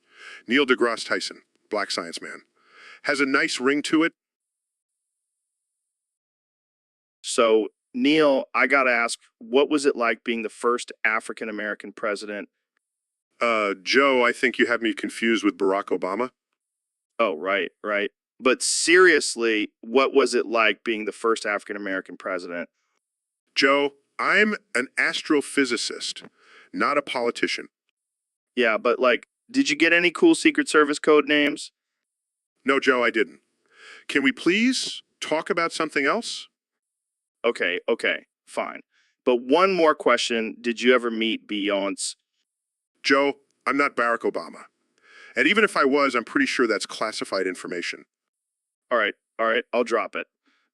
Neil deGrasse Tyson, black science man. Has a nice ring to it. So, Neil, I gotta ask, what was it like being the first African American president? Joe, I think you have me confused with Barack Obama. Oh, right. But seriously, what was it like being the first African American president? Joe, I'm an astrophysicist, not a politician. Yeah, but like, did you get any cool Secret Service code names? No, Joe, I didn't. Can we please talk about something else? Okay, fine. But one more question. Did you ever meet Beyonce? Joe, I'm not Barack Obama. And even if I was, I'm pretty sure that's classified information. All right, I'll drop it.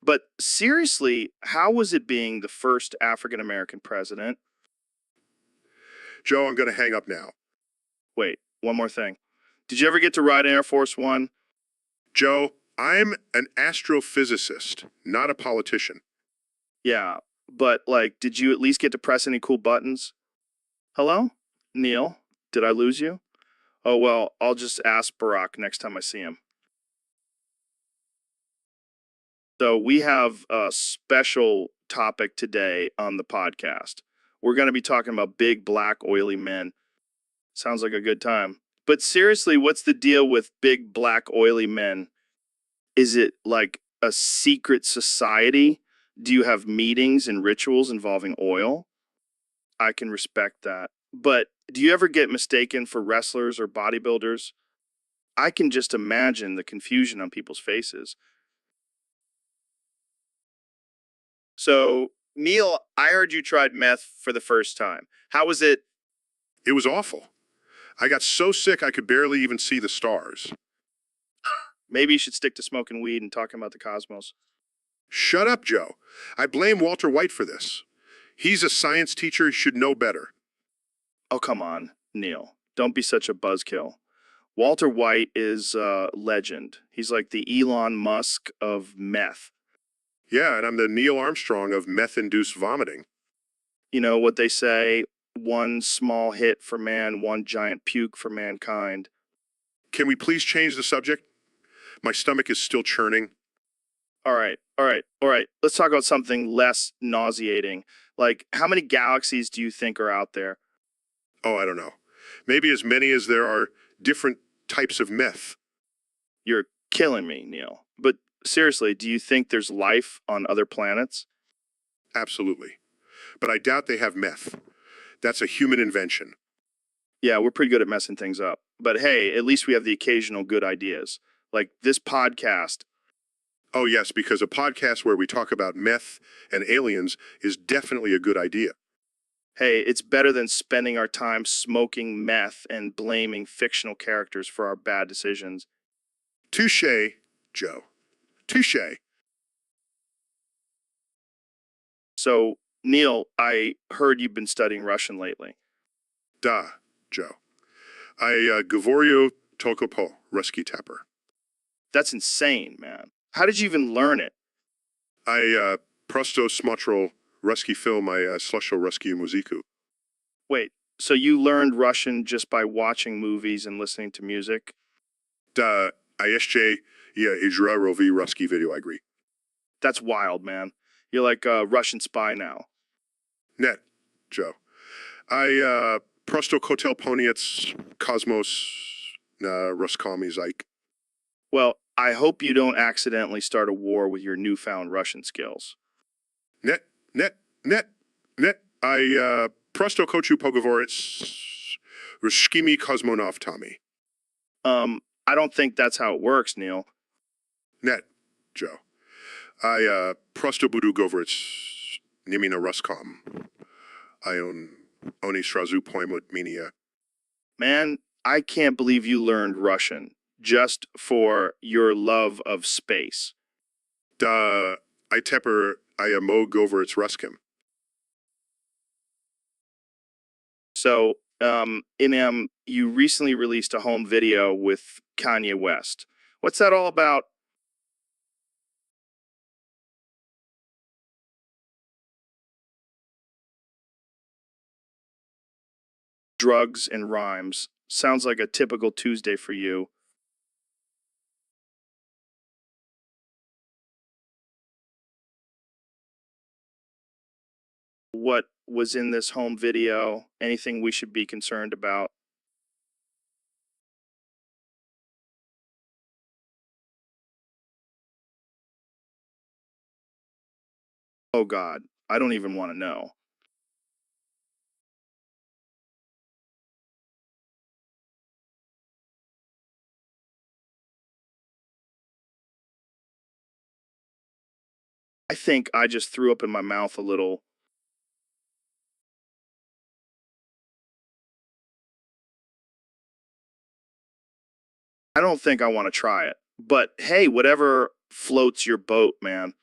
But seriously, how was it being the first African American president? Joe, I'm going to hang up now. Wait, one more thing. Did you ever get to ride Air Force One? Joe, I'm an astrophysicist, not a politician. Yeah, but like, did you at least get to press any cool buttons? Hello? Neil? Did I lose you? Oh, well, I'll just ask Barack next time I see him. So, we have a special topic today on the podcast. We're going to be talking about big, black, oily men. Sounds like a good time. But seriously, what's the deal with big, black, oily men? Is it like a secret society? Do you have meetings and rituals involving oil? I can respect that. But do you ever get mistaken for wrestlers or bodybuilders? I can just imagine the confusion on people's faces. So, Neil, I heard you tried meth for the first time. How was it? It was awful. I got so sick I could barely even see the stars. Maybe you should stick to smoking weed and talking about the cosmos. Shut up, Joe. I blame Walter White for this. He's a science teacher, he should know better. Oh, come on, Neil. Don't be such a buzzkill. Walter White is a legend. He's like the Elon Musk of meth. Yeah, and I'm the Neil Armstrong of meth-induced vomiting. You know what they say, one small hit for man, one giant puke for mankind. Can we please change the subject? My stomach is still churning. All right. Let's talk about something less nauseating. Like, how many galaxies do you think are out there? Oh, I don't know. Maybe as many as there are different types of meth. You're killing me, Neil. But seriously, do you think there's life on other planets? Absolutely. But I doubt they have meth. That's a human invention. Yeah, we're pretty good at messing things up. But hey, at least we have the occasional good ideas. Like this podcast. Oh, yes, because a podcast where we talk about meth and aliens is definitely a good idea. Hey, it's better than spending our time smoking meth and blaming fictional characters for our bad decisions. Touche, Joe. Touche. So, Neil, I heard you've been studying Russian lately. Da, Joe. I Govoryu Tokopo, Ruski Tapper. That's insane, man. How did you even learn it? I prosto smotrol Ruski film, I slusho Ruski muziku. Wait, so you learned Russian just by watching movies and listening to music? Da, I jeszcze ijra rovi Ruski video, I agree. That's wild, man. You're like a Russian spy now. Net, Joe. I prosto kotel poniets cosmos Ruskomi Zyke. Well, I hope you don't accidentally start a war with your newfound Russian skills. Net. I prosto kochu pogovorets Ruskimi Kosmonov Tommy. I don't think that's how it works, Neil. Net, Joe. I prosto budu govorets Nimina Ruskom. I own Oni Srazu Poimut Minia. Man, I can't believe you learned Russian just for your love of space. Da I tepper I mo govorets Ruskim. So, you recently released a home video with Kanye West. What's that all about? Drugs and rhymes. Sounds like a typical Tuesday for you. What was in this home video? Anything we should be concerned about? Oh God, I don't even want to know. I think I just threw up in my mouth a little. I don't think I want to try it. But hey, whatever floats your boat, man.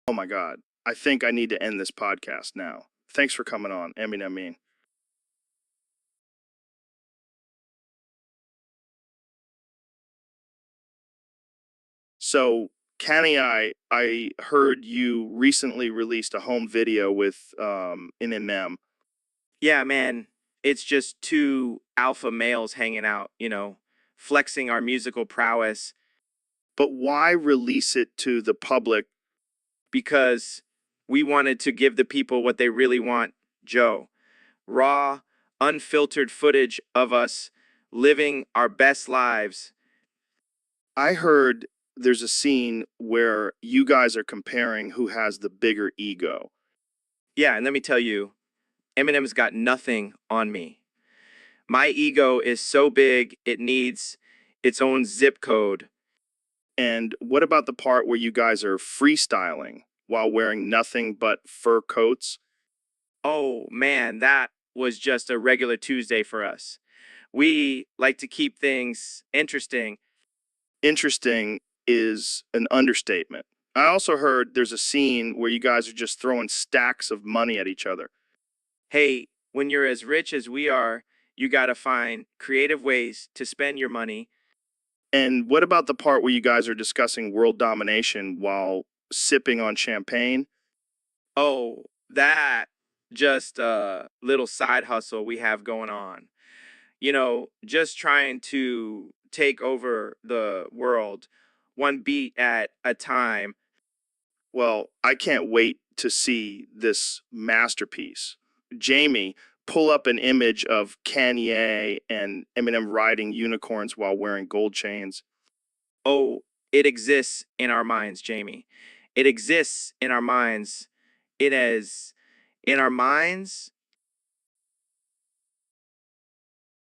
Oh my God. I think I need to end this podcast now. Thanks for coming on. I mean. So, Kenny, I heard you recently released a home video with Eminem. Yeah, man, it's just two alpha males hanging out, flexing our musical prowess But why release it to the public? because we wanted to give the people what they really want, Joe. Raw, unfiltered footage of us living our best lives. I heard there's a scene where you guys are comparing who has the bigger ego. Yeah, and let me tell you, Eminem's got nothing on me. My ego is so big, it needs its own zip code. And what about the part where you guys are freestyling while wearing nothing but fur coats? Oh, man, that was just a regular Tuesday for us. We like to keep things interesting. Interesting is an understatement. I also heard there's a scene where you guys are just throwing stacks of money at each other. Hey, when you're as rich as we are, you gotta find creative ways to spend your money. And what about the part where you guys are discussing world domination while sipping on champagne? Oh, that just a little side hustle we have going on. Just trying to take over the world one beat at a time. Well, I can't wait to see this masterpiece. Jamie, pull up an image of Kanye and Eminem riding unicorns while wearing gold chains. Oh, it exists in our minds, Jamie. It exists in our minds. It is in our minds.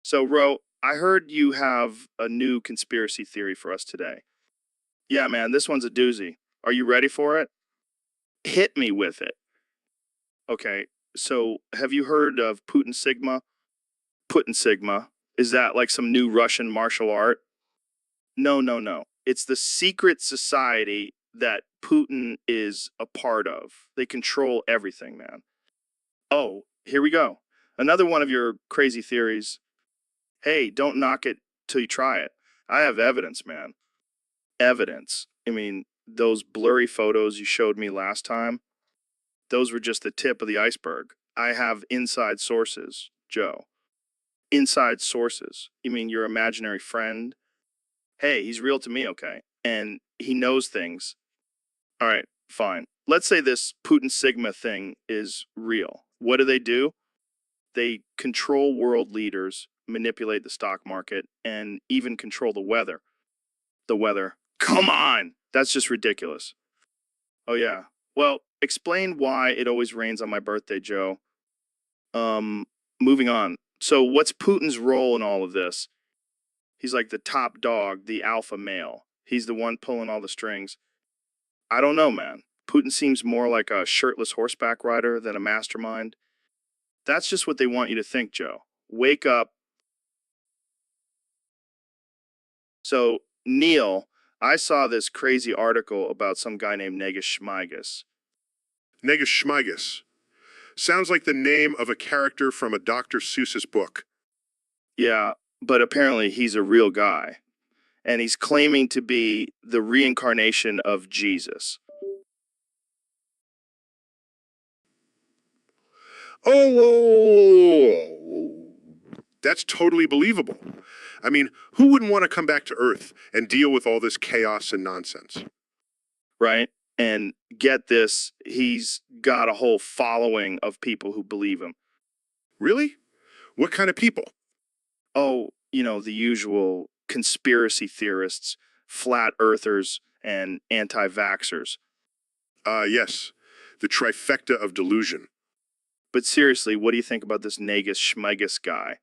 So, Ro, I heard you have a new conspiracy theory for us today. Yeah, man, this one's a doozy. Are you ready for it? Hit me with it. Okay, so have you heard of Putin Sigma? Putin Sigma. Is that like some new Russian martial art? No, no, no. It's the secret society that Putin is a part of. They control everything, man. Oh, here we go. Another one of your crazy theories. Hey, don't knock it till you try it. I have evidence, man. Evidence. Those blurry photos you showed me last time, those were just the tip of the iceberg. I have inside sources, Joe. Inside sources. You mean your imaginary friend? Hey, he's real to me, okay? And he knows things. All right, fine. Let's say this Putin Sigma thing is real. What do? They control world leaders, manipulate the stock market, and even control the weather. The weather. Come on! That's just ridiculous. Oh, yeah. Well, explain why it always rains on my birthday, Joe. Um, Moving on. So, what's Putin's role in all of this? He's like the top dog, the alpha male. He's the one pulling all the strings. I don't know, man. Putin seems more like a shirtless horseback rider than a mastermind. That's just what they want you to think, Joe. Wake up. So, Neil, I saw this crazy article about some guy named Negus Schmigus. Negus Schmigus. Sounds like the name of a character from a Dr. Seuss's book. Yeah, but apparently he's a real guy. And he's claiming to be the reincarnation of Jesus. Oh, that's totally believable. I mean, who wouldn't want to come back to Earth and deal with all this chaos and nonsense? Right? And get this, he's got a whole following of people who believe him. Really? What kind of people? Oh, the usual conspiracy theorists, flat earthers, and anti vaxxers. Yes, the trifecta of delusion. But seriously, what do you think about this Nagus Schmegus guy?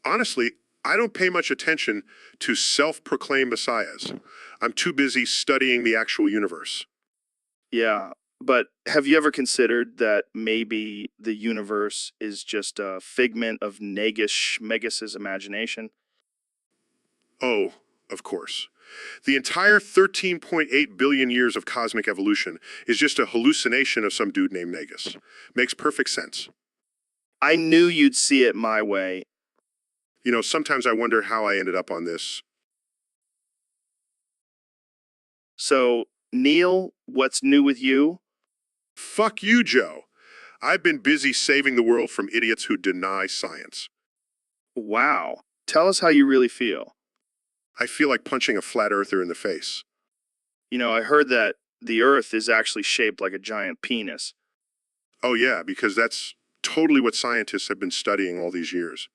Honestly, I don't pay much attention to self-proclaimed messiahs. I'm too busy studying the actual universe. Yeah, but have you ever considered that maybe the universe is just a figment of Nagus Schmegus's imagination? Oh, of course. The entire 13.8 billion years of cosmic evolution is just a hallucination of some dude named Nagus. Makes perfect sense. I knew you'd see it my way. You know, sometimes I wonder how I ended up on this. So, Neil, what's new with you? Fuck you, Joe. I've been busy saving the world from idiots who deny science. Wow. Tell us how you really feel. I feel like punching a flat earther in the face. You know, I heard that the Earth is actually shaped like a giant penis. Oh yeah, because that's totally what scientists have been studying all these years.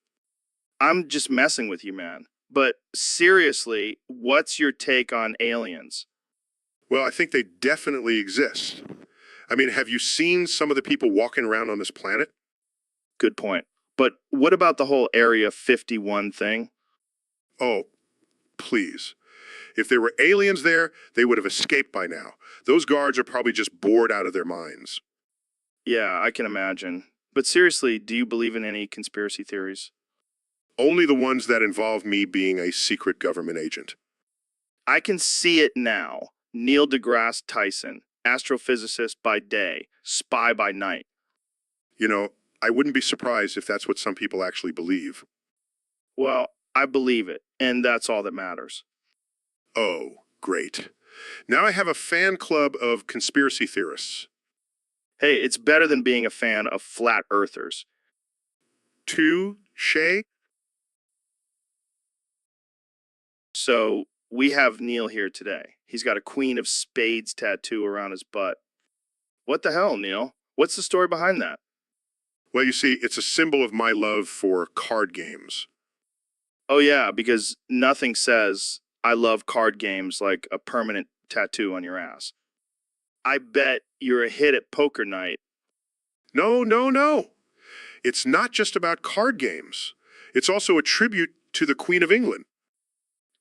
I'm just messing with you, man. But seriously, what's your take on aliens? Well, I think they definitely exist. I mean, have you seen some of the people walking around on this planet? Good point. But what about the whole Area 51 thing? Oh, please. If there were aliens there, they would have escaped by now. Those guards are probably just bored out of their minds. Yeah, I can imagine. But seriously, do you believe in any conspiracy theories? Only the ones that involve me being a secret government agent. I can see it now. Neil deGrasse Tyson, astrophysicist by day, spy by night. You know, I wouldn't be surprised if that's what some people actually believe. Well, I believe it, and that's all that matters. Oh, great. Now I have a fan club of conspiracy theorists. Hey, it's better than being a fan of flat earthers. Touche? So, we have Neil here today. He's got a Queen of Spades tattoo around his butt. What the hell, Neil? What's the story behind that? Well, you see, it's a symbol of my love for card games. Oh, yeah, because nothing says I love card games like a permanent tattoo on your ass. I bet you're a hit at poker night. No, no, no. It's not just about card games. It's also a tribute to the Queen of England.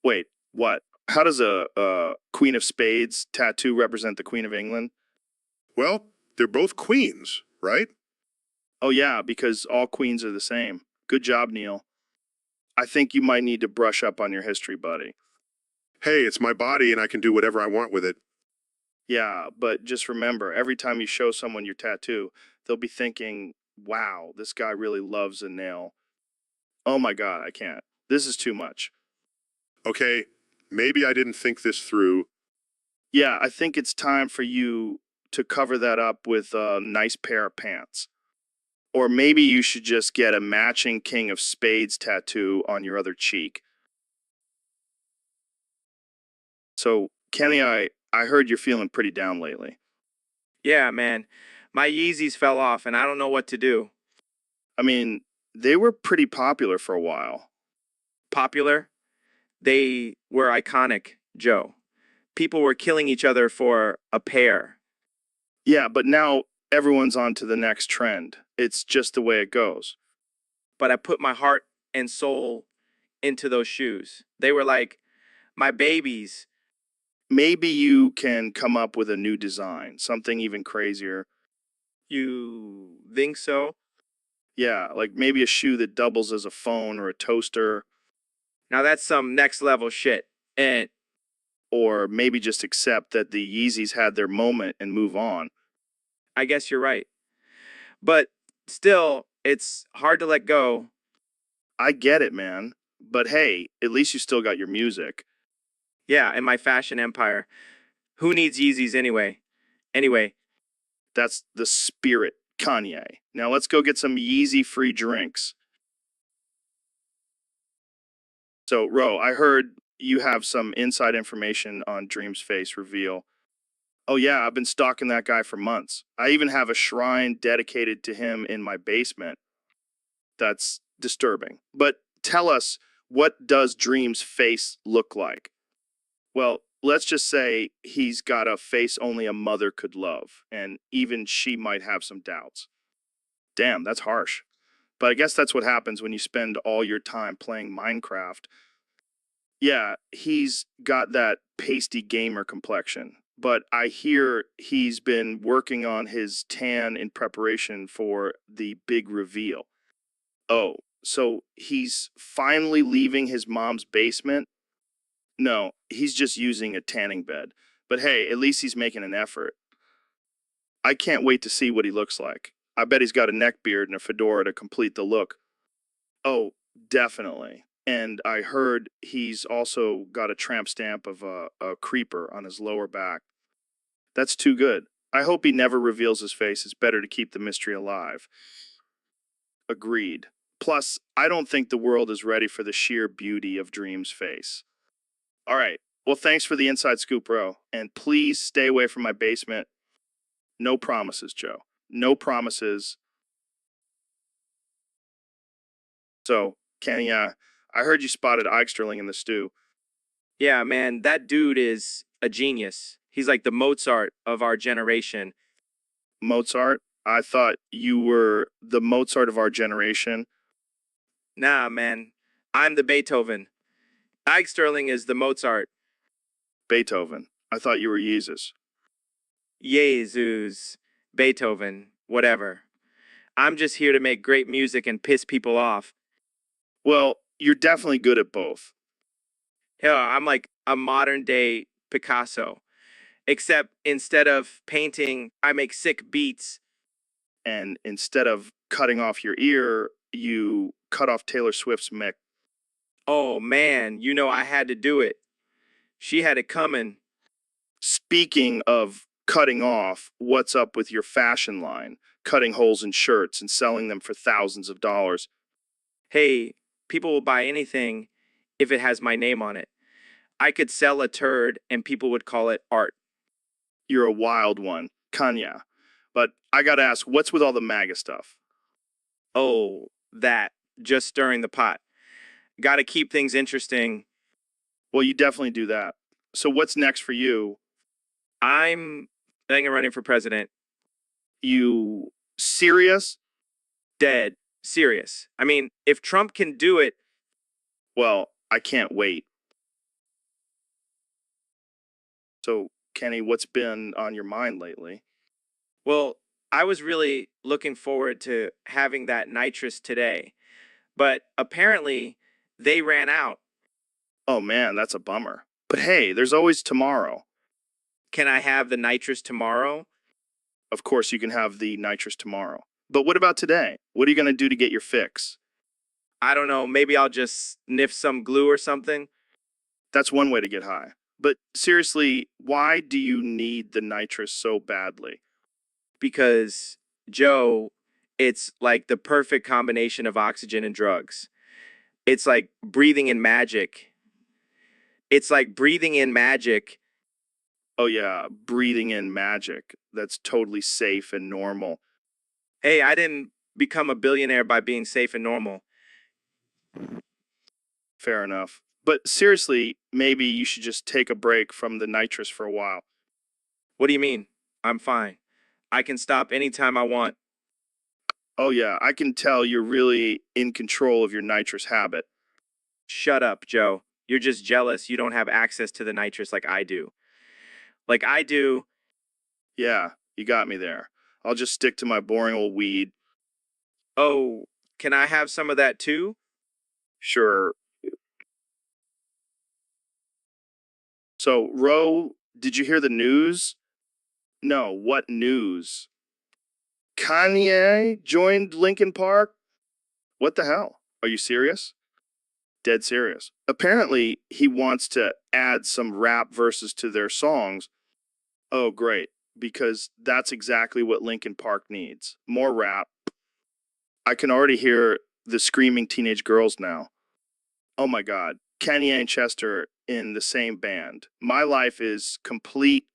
Wait, what? How does a Queen of Spades tattoo represent the Queen of England? Well, they're both queens, right? Oh, yeah, because all queens are the same. Good job, Neil. I think you might need to brush up on your history, buddy. Hey, it's my body and I can do whatever I want with it. Yeah, but just remember, every time you show someone your tattoo, they'll be thinking, wow, this guy really loves a nail. Oh my God, I can't. This is too much. Okay, maybe I didn't think this through. Yeah, I think it's time for you to cover that up with a nice pair of pants. Or maybe you should just get a matching King of Spades tattoo on your other cheek. So, Kenny, I heard you're feeling pretty down lately. Yeah, man. My Yeezys fell off and I don't know what to do. I mean, they were pretty popular for a while. Popular? They were iconic, Joe. People were killing each other for a pair. Yeah, but now everyone's on to the next trend. It's just the way it goes. But I put my heart and soul into those shoes. They were like my babies. Maybe you can come up with a new design, something even crazier. You think so? Yeah, like maybe a shoe that doubles as a phone or a toaster, Now that's some next level shit. And or maybe just accept that the Yeezys had their moment and move on. I guess you're right. But still, it's hard to let go. I get it, man. But hey, at least you still got your music. Yeah, and my fashion empire. Who needs Yeezys anyway? Anyway, That's the spirit, Kanye. Now let's go get some Yeezy free drinks. So, Ro, I heard you have some inside information on Dream's face reveal. Oh, yeah, I've been stalking that guy for months. I even have a shrine dedicated to him in my basement. That's disturbing. But tell us, what does Dream's face look like? Well, let's just say he's got a face only a mother could love, and even she might have some doubts. Damn, that's harsh. But I guess that's what happens when you spend all your time playing Minecraft. Yeah, he's got that pasty gamer complexion, but I hear he's been working on his tan in preparation for the big reveal. Oh, so he's finally leaving his mom's basement? No, he's just using a tanning bed. But hey, at least he's making an effort. I can't wait to see what he looks like. I bet he's got a neck beard and a fedora to complete the look. Oh, definitely. And I heard he's also got a tramp stamp of a creeper on his lower back. That's too good. I hope he never reveals his face. It's better to keep the mystery alive. Agreed. Plus, I don't think the world is ready for the sheer beauty of Dream's face. All right. Well, thanks for the inside scoop, bro. And please stay away from my basement. No promises, Joe. No promises. So, Kenny, I heard you spotted Eichsterling in the stew. Yeah, man, that dude is a genius. He's like the Mozart of our generation. Mozart? I thought you were the Mozart of our generation. Nah, man, I'm the Beethoven. Ike Sterling is the Mozart. Beethoven. I thought you were Jesus. Jesus, Beethoven, whatever. I'm just here to make great music and piss people off. Well, you're definitely good at both. Hell, I'm like a modern day Picasso. Except instead of painting, I make sick beats. And instead of cutting off your ear, you cut off Taylor Swift's mic. Oh man, you know I had to do it. She had it coming. Speaking of cutting off, what's up with your fashion line? Cutting holes in shirts and selling them for thousands of dollars. Hey, people will buy anything if it has my name on it. I could sell a turd and people would call it art. You're a wild one, Kanya. But I gotta ask, what's with all the MAGA stuff? Oh, that. Just stirring the pot. Gotta keep things interesting. Well, you definitely do that. So what's next for you? I'm thinking of running for president. You serious? Dead. Serious. I mean, if Trump can do it, Well, I can't wait. So, Kenny, what's been on your mind lately? well, I was really looking forward to having that nitrous today. But apparently, they ran out. Oh man, that's a bummer. But hey, there's always tomorrow. Can I have the nitrous tomorrow? Of course, you can have the nitrous tomorrow. But what about today? What are you going to do to get your fix? I don't know, maybe I'll just sniff some glue or something. That's one way to get high. But seriously, why do you need the nitrous so badly? Because, Joe, it's like the perfect combination of oxygen and drugs. It's like breathing in magic. It's like breathing in magic. Oh yeah, breathing in magic. That's totally safe and normal. Hey, I didn't become a billionaire by being safe and normal. Fair enough. But seriously, maybe you should just take a break from the nitrous for a while. What do you mean? I'm fine. I can stop anytime I want. Oh yeah, I can tell you're really in control of your nitrous habit. Shut up, Joe. You're just jealous you don't have access to the nitrous like I do. Like I do. Yeah, you got me there. I'll just stick to my boring old weed. Oh, can I have some of that too? Sure. So, Ro, did you hear the news? No, what news? Kanye joined Linkin Park? What the hell? Are you serious? Dead serious. Apparently, he wants to add some rap verses to their songs. Oh, great. Because that's exactly what Linkin Park needs. More rap. I can already hear the screaming teenage girls now. Oh my God. Kanye and Chester in the same band. My life is complete.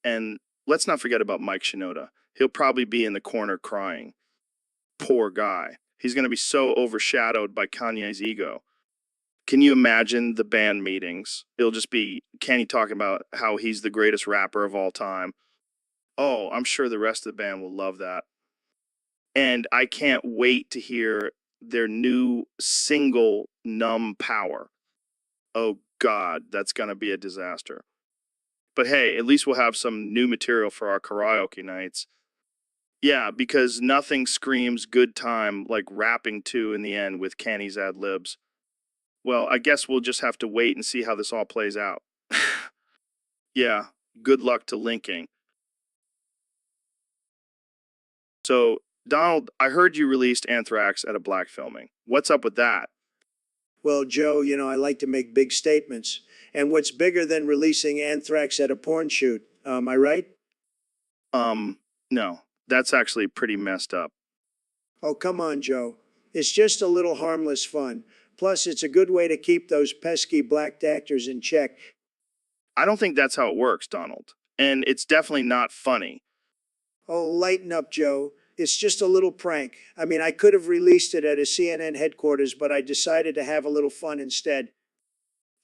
And let's not forget about Mike Shinoda. He'll probably be in the corner crying. Poor guy. He's going to be so overshadowed by Kanye's ego. Can you imagine the band meetings? It'll just be Kenny talking about how he's the greatest rapper of all time. Oh, I'm sure the rest of the band will love that. And I can't wait to hear their new single, Numb Power. Oh, God, that's going to be a disaster. But hey, at least we'll have some new material for our karaoke nights. Yeah, because nothing screams good time like rapping two in the end with Kenny's ad libs. Well, I guess we'll just have to wait and see how this all plays out. Yeah, good luck to linking. So, Donald, I heard you released Anthrax at a black filming. What's up with that? Well, Joe, I like to make big statements. And what's bigger than releasing Anthrax at a porn shoot? Am I right? No, that's actually pretty messed up. Oh, come on, Joe. It's just a little harmless fun. Plus, it's a good way to keep those pesky black actors in check. I don't think that's how it works, Donald. And it's definitely not funny. Oh, lighten up, Joe. It's just a little prank. I mean, I could have released it at a CNN headquarters, but I decided to have a little fun instead.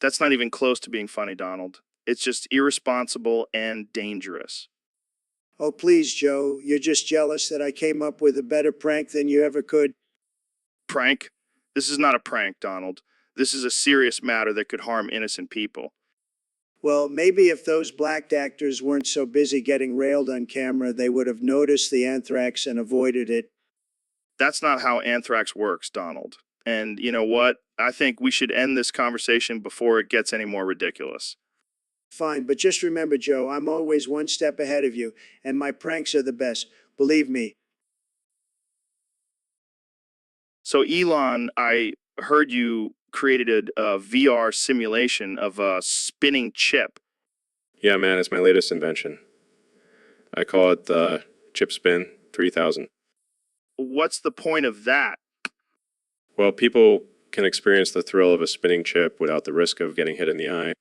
That's not even close to being funny, Donald. It's just irresponsible and dangerous. Oh, please, Joe. You're just jealous that I came up with a better prank than you ever could. Prank? This is not a prank, Donald. This is a serious matter that could harm innocent people. Well, maybe if those black actors weren't so busy getting railed on camera, they would have noticed the anthrax and avoided it. That's not how anthrax works, Donald. And you know what? I think we should end this conversation before it gets any more ridiculous. Fine, but just remember, Joe, I'm always one step ahead of you, and my pranks are the best. Believe me. So, Elon, I heard you created a VR simulation of a spinning chip. Yeah, man, it's my latest invention. I call it the Chip Spin 3000. What's the point of that? Well, people can experience the thrill of a spinning chip without the risk of getting hit in the eye.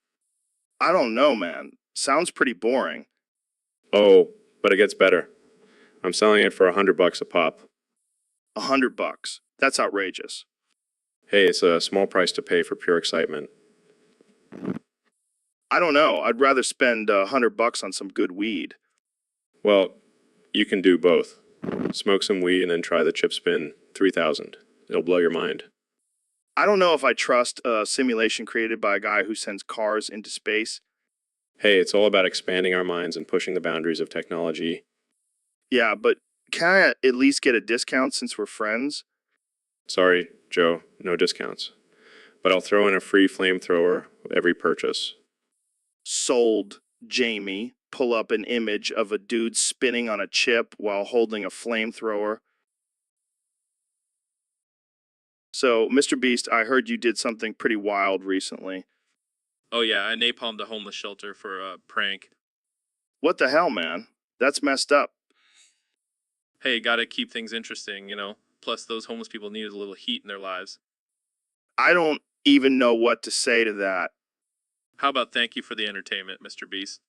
I don't know, man. Sounds pretty boring. Oh, but it gets better. I'm selling it for $100 a pop. $100. That's outrageous. Hey, it's a small price to pay for pure excitement. I don't know. I'd rather spend $100 on some good weed. Well, you can do both. Smoke some weed and then try the Chip Spin 3000. It'll blow your mind. I don't know if I trust a simulation created by a guy who sends cars into space. Hey, it's all about expanding our minds and pushing the boundaries of technology. Yeah, but can I at least get a discount since we're friends? Sorry, Joe, no discounts. But I'll throw in a free flamethrower with every purchase. Sold, Jamie. Pull up an image of a dude spinning on a chip while holding a flamethrower. So, Mr. Beast, I heard you did something pretty wild recently. Oh yeah, I napalmed a homeless shelter for a prank. What the hell, man? That's messed up. Hey, gotta keep things interesting, Plus, those homeless people needed a little heat in their lives. I don't even know what to say to that. How about thank you for the entertainment, Mr. Beast?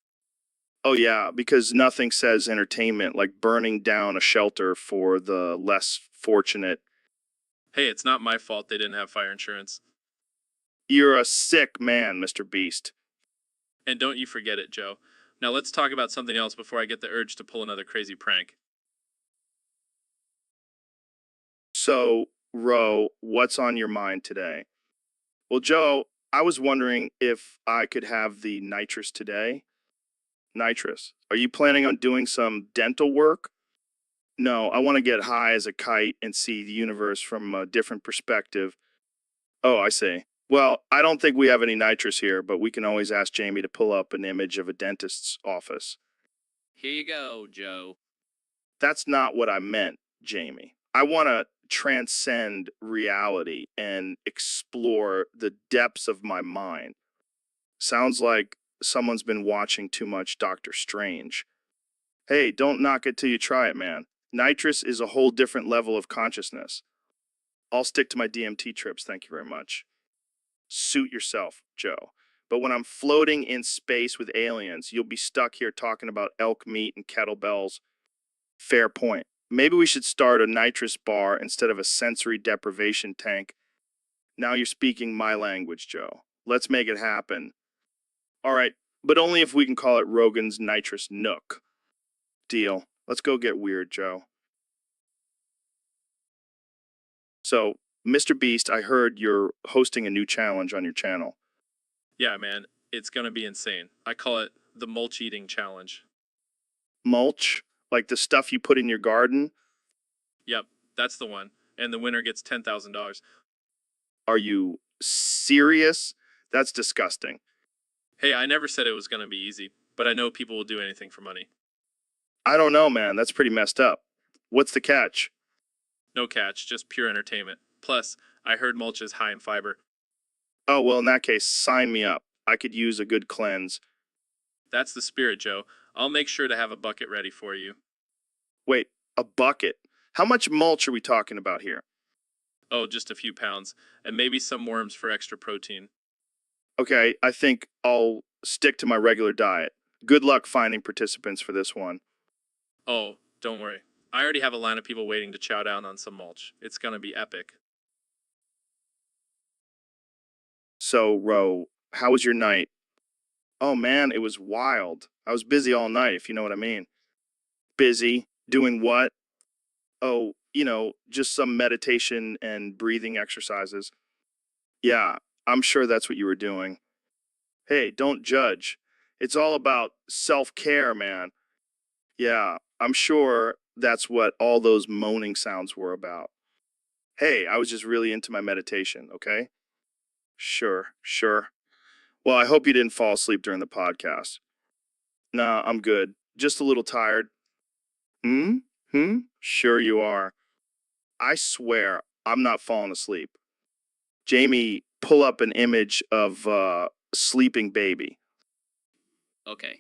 Oh, yeah, because nothing says entertainment like burning down a shelter for the less fortunate. Hey, it's not my fault they didn't have fire insurance. You're a sick man, Mr. Beast. And don't you forget it, Joe. Now let's talk about something else before I get the urge to pull another crazy prank. So, Ro, what's on your mind today? Well, Joe, I was wondering if I could have the nitrous today. Nitrous. Are you planning on doing some dental work? No, I want to get high as a kite and see the universe from a different perspective. Oh, I see. Well, I don't think we have any nitrous here, but we can always ask Jamie to pull up an image of a dentist's office. Here you go, Joe. That's not what I meant, Jamie. I want to transcend reality and explore the depths of my mind. Sounds like someone's been watching too much Doctor Strange. Hey, don't knock it till you try it, man. Nitrous is a whole different level of consciousness. I'll stick to my DMT trips, thank you very much. Suit yourself, Joe. But when I'm floating in space with aliens, you'll be stuck here talking about elk meat and kettlebells. Fair point. Maybe we should start a nitrous bar instead of a sensory deprivation tank. Now you're speaking my language, Joe. Let's make it happen. All right, but only if we can call it Rogan's Nitrous Nook. Deal. Let's go get weird, Joe. So, Mr. Beast, I heard you're hosting a new challenge on your channel. Yeah, man, it's gonna be insane. I call it the mulch eating challenge. Mulch? Like the stuff you put in your garden? Yep, that's the one. And the winner gets $10,000. Are you serious? That's disgusting. Hey, I never said it was gonna be easy, but I know people will do anything for money. I don't know, man. That's pretty messed up. What's the catch? No catch, just pure entertainment. Plus, I heard mulch is high in fiber. Oh, well, in that case, sign me up. I could use a good cleanse. That's the spirit, Joe. I'll make sure to have a bucket ready for you. Wait, a bucket? How much mulch are we talking about here? Oh, just a few pounds, and maybe some worms for extra protein. Okay, I think I'll stick to my regular diet. Good luck finding participants for this one. Oh, don't worry. I already have a line of people waiting to chow down on some mulch. It's gonna be epic. So, Ro, how was your night? Oh man, it was wild. I was busy all night, if you know what I mean. Busy? Doing what? Oh, just some meditation and breathing exercises. Yeah, I'm sure that's what you were doing. Hey, don't judge. It's all about self-care, man. Yeah, I'm sure that's what all those moaning sounds were about. Hey, I was just really into my meditation, okay? Sure, sure. Well, I hope you didn't fall asleep during the podcast. Nah, I'm good. Just a little tired. Hmm? Hmm? Sure you are. I swear I'm not falling asleep. Jamie, pull up an image of sleeping baby. Okay.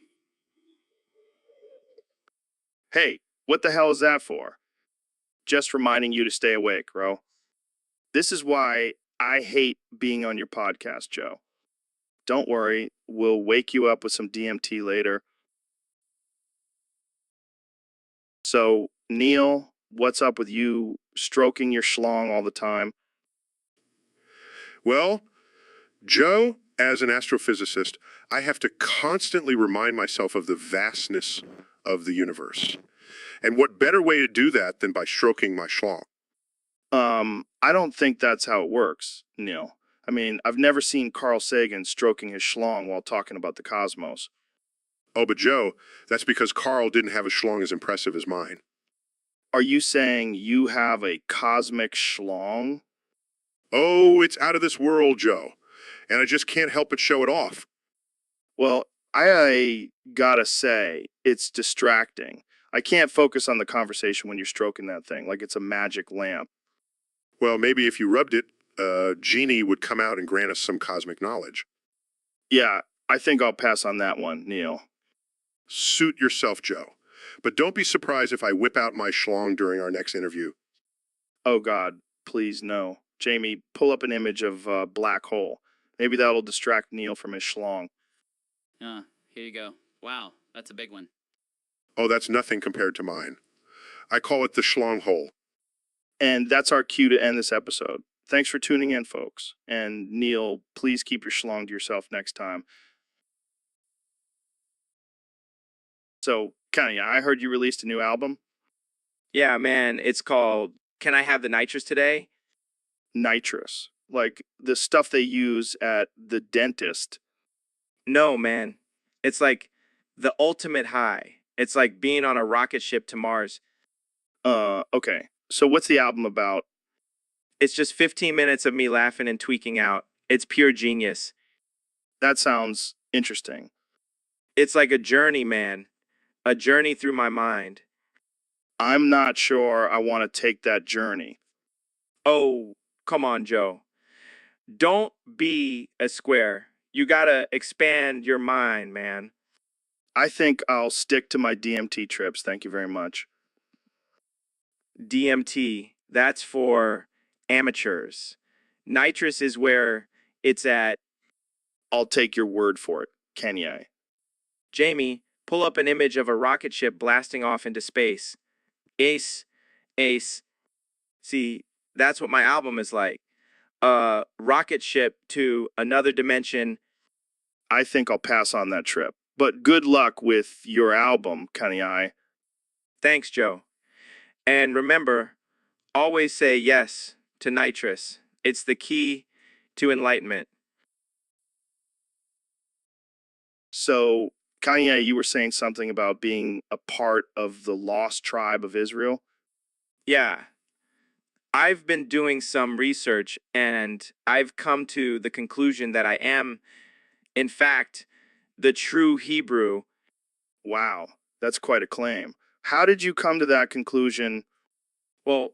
Hey, what the hell is that for? Just reminding you to stay awake, Ro. This is why I hate being on your podcast, Joe. Don't worry, we'll wake you up with some DMT later. So, Neil, what's up with you stroking your schlong all the time? Well, Joe, as an astrophysicist, I have to constantly remind myself of the vastness of the universe. And what better way to do that than by stroking my schlong? I don't think that's how it works, Neil. I mean, I've never seen Carl Sagan stroking his schlong while talking about the cosmos. Oh, but Joe, that's because Carl didn't have a schlong as impressive as mine. Are you saying you have a cosmic schlong? Oh, it's out of this world, Joe. And I just can't help but show it off. Well, I gotta say, it's distracting. I can't focus on the conversation when you're stroking that thing like it's a magic lamp. Well, maybe if you rubbed it, a genie would come out and grant us some cosmic knowledge. Yeah, I think I'll pass on that one, Neil. Suit yourself, Joe. But don't be surprised if I whip out my schlong during our next interview. Oh God, please no. Jamie, pull up an image of a black hole. Maybe that'll distract Neil from his schlong. Here you go. Wow, that's a big one. Oh, that's nothing compared to mine. I call it the schlong hole. And that's our cue to end this episode. Thanks for tuning in, folks. And Neil, please keep your schlong to yourself next time. So, Kanye, I heard you released a new album. Yeah, man, it's called Can I Have the Nitrous Today? Nitrous. Like the stuff they use at the dentist. No, man. It's like the ultimate high. It's like being on a rocket ship to Mars. Okay. So what's the album about? It's just 15 minutes of me laughing and tweaking out. It's pure genius. That sounds interesting. It's like a journey, man. A journey through my mind. I'm not sure I want to take that journey. Oh, come on, Joe. Don't be a square. You gotta expand your mind, man. I think I'll stick to my DMT trips. Thank you very much. DMT, that's for amateurs. Nitrous is where it's at. I'll take your word for it, Kanye. Jamie, pull up an image of a rocket ship blasting off into space. Ace, Ace. See, that's what my album is like. A rocket ship to another dimension. I think I'll pass on that trip. But good luck with your album, Kanye. Thanks, Joe. And remember, always say yes to nitrous. It's the key to enlightenment. So, Kanye, you were saying something about being a part of the lost tribe of Israel? Yeah, I've been doing some research and I've come to the conclusion that I am, in fact, the true Hebrew. Wow, that's quite a claim. How did you come to that conclusion? Well,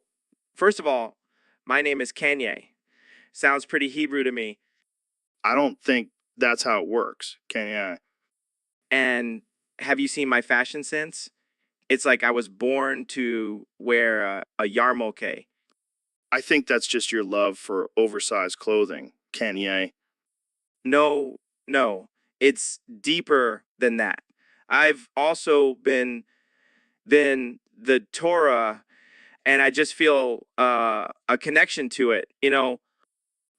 first of all, my name is Kanye. Sounds pretty Hebrew to me. I don't think that's how it works, Kanye. And have you seen my fashion sense? It's like I was born to wear a yarmulke. I think that's just your love for oversized clothing, Kanye. No, no, it's deeper than that. I've also been the Torah, and I just feel a connection to it. You know,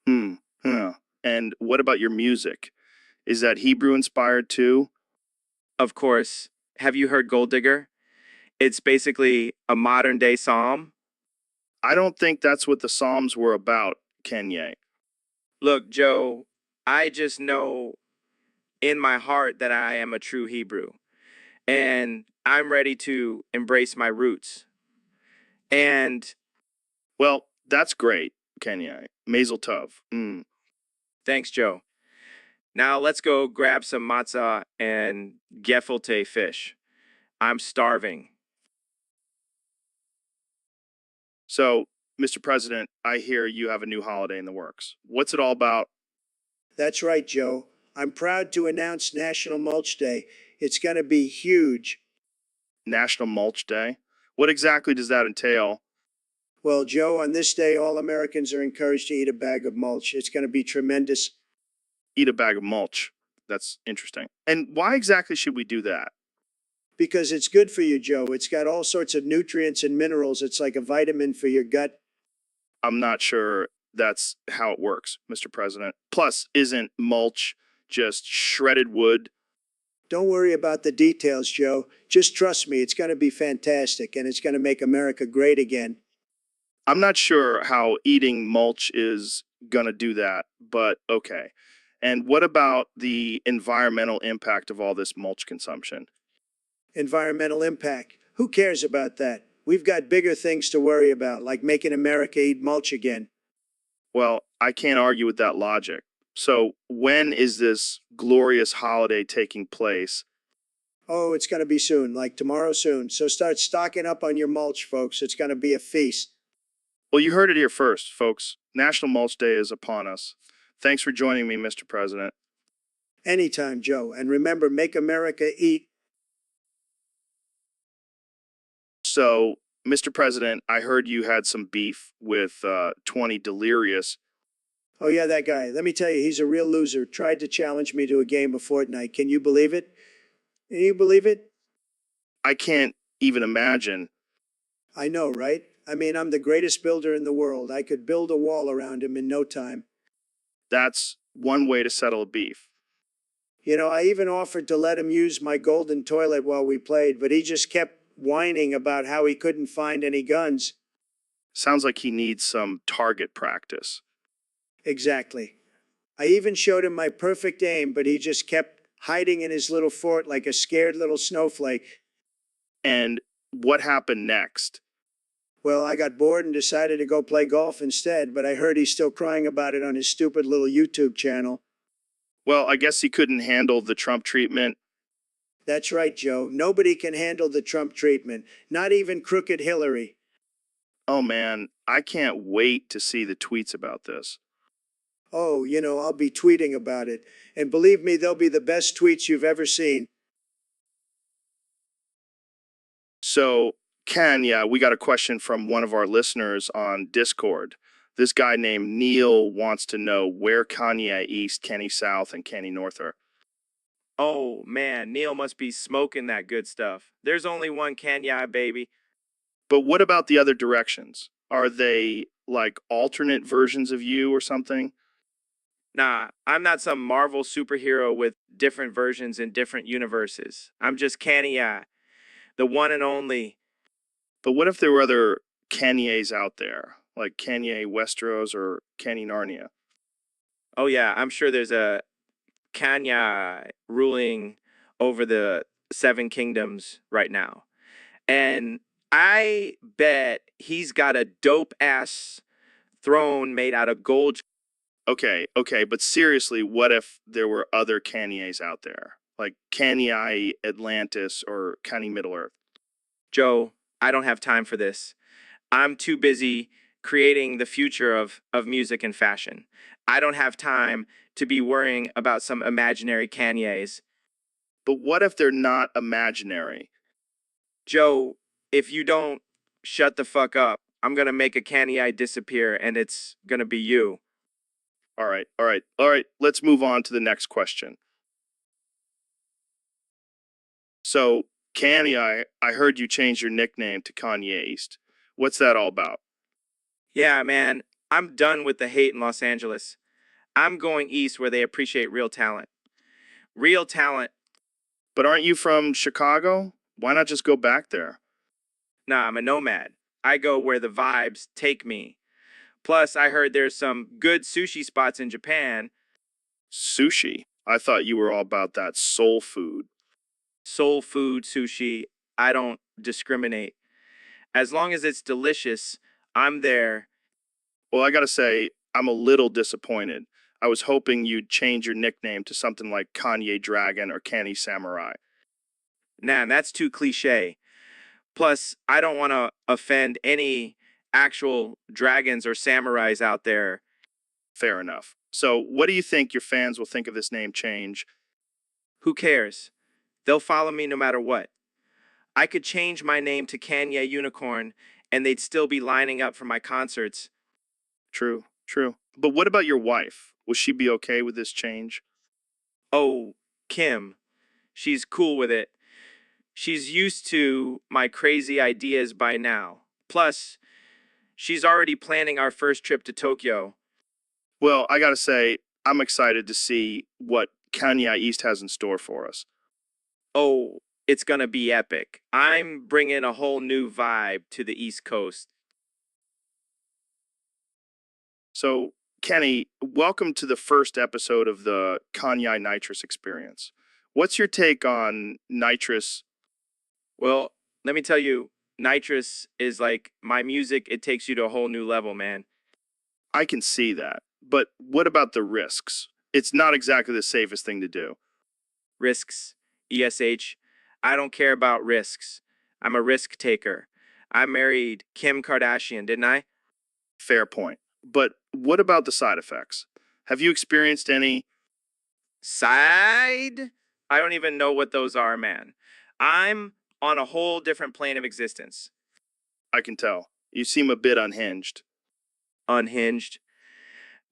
Hmm. Huh. And what about your music? Is that Hebrew inspired too? of course. Have you heard Gold Digger? It's basically a modern day psalm. I don't think that's what the Psalms were about, Kanye. Look, Joe, I just know in my heart that I am a true Hebrew, and I'm ready to embrace my roots. And Well, that's great, Kanye. Mazel tov. Mm. thanks, Joe. Now let's go grab some matzah and gefilte fish. I'm starving. So, Mr. President, I hear you have a new holiday in the works. What's it all about? That's right, Joe. I'm proud to announce National Mulch Day. It's going to be huge. National Mulch Day? What exactly does that entail? Well, Joe, on this day, all Americans are encouraged to eat a bag of mulch. It's going to be tremendous. Eat a bag of mulch. That's interesting. And why exactly should we do that? Because it's good for you, Joe. It's got all sorts of nutrients and minerals. It's like a vitamin for your gut. I'm not sure that's how it works, Mr. President. Plus, isn't mulch just shredded wood? Don't worry about the details, Joe. Just trust me, it's going to be fantastic, and it's going to make America great again. I'm not sure how eating mulch is going to do that, but okay. And what about the environmental impact of all this mulch consumption? Environmental impact. Who cares about that? We've got bigger things to worry about, like making America eat mulch again. Well, I can't argue with that logic. So, when is this glorious holiday taking place? Oh, it's going to be soon, like tomorrow soon. So start stocking up on your mulch, folks. It's going to be a feast. Well, you heard it here first, folks. National Mulch Day is upon us. Thanks for joining me, Mr. President. Anytime, Joe. And remember, make America eat. So, Mr. President, I heard you had some beef with 20 Delirious. Oh, yeah, that guy. Let me tell you, he's a real loser. Tried to challenge me to a game of Fortnite. Can you believe it? Can you believe it? I can't even imagine. I know, right? I mean, I'm the greatest builder in the world. I could build a wall around him in no time. That's one way to settle a beef. You know, I even offered to let him use my golden toilet while we played, but he just kept whining about how he couldn't find any guns. Sounds like he needs some target practice. Exactly. I even showed him my perfect aim, but he just kept hiding in his little fort like a scared little snowflake. And what happened next? Well, I got bored and decided to go play golf instead, but I heard he's still crying about it on his stupid little YouTube channel. Well, I guess he couldn't handle the Trump treatment. That's right, Joe. Nobody can handle the Trump treatment, not even crooked Hillary. Oh man, I can't wait to see the tweets about this. Oh, you know, I'll be tweeting about it. And believe me, they'll be the best tweets you've ever seen. So, Ken, yeah, we got a question from one of our listeners on Discord. This guy named Neil wants to know where Kanye East, Kenny South, and Kenny North are. Oh man, Neil must be smoking that good stuff. There's only one Kanye, baby. But what about the other directions? Are they like alternate versions of you or something? Nah, I'm not some Marvel superhero with different versions in different universes. I'm just Kanye, the one and only. But what if there were other Kanyes out there? like Kanye Westeros or Kanye Narnia. Oh yeah, I'm sure there's a Kanya ruling over the Seven Kingdoms right now. And I bet he's got a dope ass throne made out of gold. Okay, okay, but seriously, what if there were other Kanyes out there? Like Kanye Atlantis or Kanye Middle Earth? Joe, I don't have time for this. I'm too busy creating the future of music and fashion. I don't have time to be worrying about some imaginary Kanyes. But what if they're not imaginary? Joe, if you don't shut the fuck up, I'm gonna make a Kanye disappear and it's gonna be you. All right, all right, all right, let's move on to the next question. So, Kanye, I heard you changed your nickname to Kanye East. What's that all about? Yeah, man, I'm done with the hate in Los Angeles. I'm going east where they appreciate real talent. Real talent. But aren't you from Chicago? Why not just go back there? Nah, I'm a nomad. I go where the vibes take me. Plus, I heard there's some good sushi spots in Japan. Sushi. I thought you were all about that soul food. Soul food, sushi. I don't discriminate. As long as it's delicious, I'm there. Well, I gotta say, I'm a little disappointed. I was hoping you'd change your nickname to something like Kanye Dragon or Kanye Samurai. Nah, that's too cliche. Plus, I don't want to offend any actual dragons or samurais out there. Fair enough. So, what do you think your fans will think of this name change? Who cares? They'll follow me no matter what. I could change my name to Kanye Unicorn and they'd still be lining up for my concerts. True, true. But what about your wife? Will she be okay with this change? Oh, Kim. She's cool with it. She's used to my crazy ideas by now. Plus, she's already planning our first trip to Tokyo. Well, I gotta say, I'm excited to see what Kanye East has in store for us. Oh, it's gonna be epic. I'm bringing a whole new vibe to the East Coast. So, Kenny, welcome to the first episode of the Kanye Nitrous experience. What's your take on nitrous? Well, let me tell you, nitrous is like my music, it takes you to a whole new level, man. I can see that. But what about the risks? It's not exactly the safest thing to do. Risks, ESH. I don't care about risks. I'm a risk taker. I married Kim Kardashian, didn't I? Fair point. But what about the side effects? Have you experienced any? Side? I don't even know what those are, man. I'm on a whole different plane of existence. I can tell. You seem a bit unhinged. Unhinged.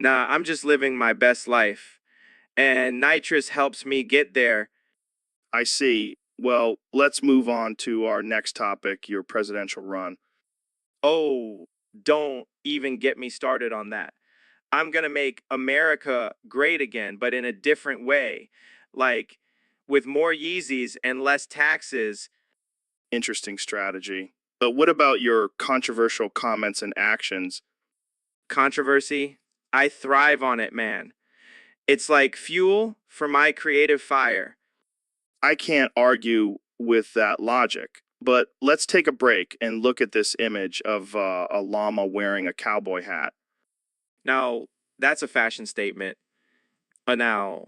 Nah, I'm just living my best life. And nitrous helps me get there. I see. Well, let's move on to our next topic, your presidential run. Oh, don't even get me started on that. I'm going to make America great again, but in a different way. Like with more Yeezys and less taxes. Interesting strategy. But what about your controversial comments and actions? Controversy? I thrive on it, man. It's like fuel for my creative fire. I can't argue with that logic. But let's take a break and look at this image of a llama wearing a cowboy hat. Now, that's a fashion statement. Now,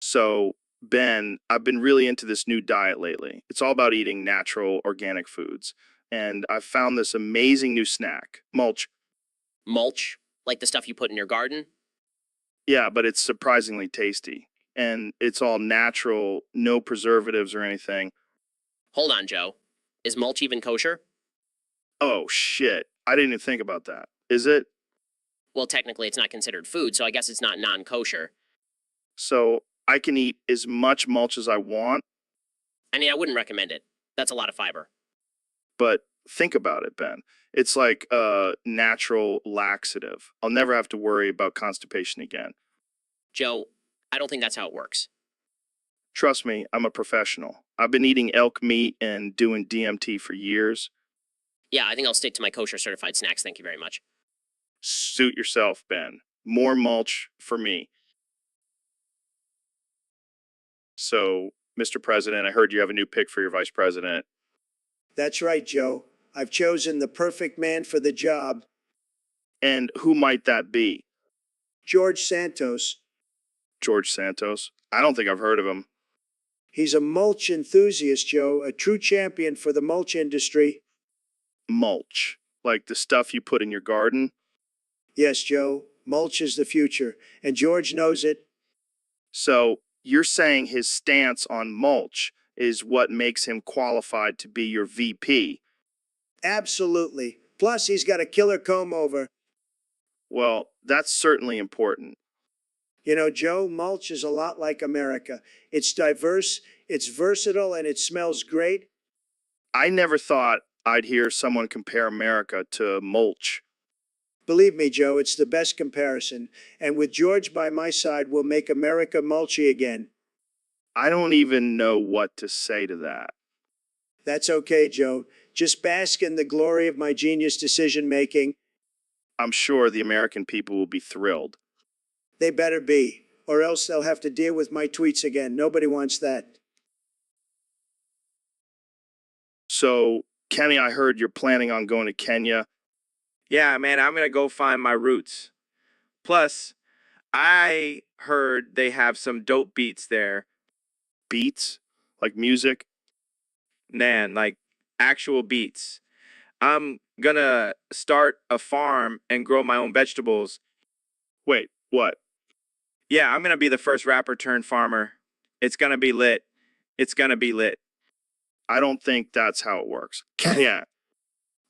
So, Ben, I've been really into this new diet lately. It's all about eating natural, organic foods. And I've found this amazing new snack, mulch. Mulch, like the stuff you put in your garden. Yeah, but it's surprisingly tasty. And it's all natural, no preservatives or anything. Hold on, Joe. Is mulch even kosher? Oh, shit. I didn't even think about that. Is it? Well, technically, it's not considered food, so I guess it's not non-kosher. So I can eat as much mulch as I want, I mean, I wouldn't recommend it. That's a lot of fiber. but think about it, Ben. It's like a natural laxative. I'll never have to worry about constipation again. Joe, I don't think that's how it works. Trust me, I'm a professional. I've been eating elk meat and doing DMT for years. Yeah, I think I'll stick to my kosher certified snacks. Thank you very much. Suit yourself, Ben. More mulch for me. So, Mr. President, I heard you have a new pick for your vice president. That's right, Joe. I've chosen the perfect man for the job, And who might that be? George Santos. George Santos? I don't think I've heard of him. He's a mulch enthusiast, Joe, a true champion for the mulch industry. Mulch. Like the stuff you put in your garden? Yes, Joe, mulch is the future, and George knows it. So, you're saying his stance on mulch is what makes him qualified to be your VP? Absolutely. Plus, he's got a killer comb over. Well, that's certainly important. You know, Joe, mulch is a lot like America. It's diverse, it's versatile, and it smells great. I never thought I'd hear someone compare America to mulch. Believe me, Joe, it's the best comparison. And with George by my side, we'll make America mulchy again. I don't even know what to say to that. That's okay, Joe. Just bask in the glory of my genius decision making. I'm sure the American people will be thrilled. They better be, or else they'll have to deal with my tweets again. Nobody wants that. So, Kenny, I heard you're planning on going to Kenya. Yeah, man, I'm gonna go find my roots. Plus, I heard they have some dope beats there. Beats? Like music? Man, like actual beats. I'm gonna start a farm and grow my own vegetables. Wait, what? Yeah, I'm gonna be the first rapper turned farmer. It's gonna be lit. It's gonna be lit. I don't think that's how it works. Kenya.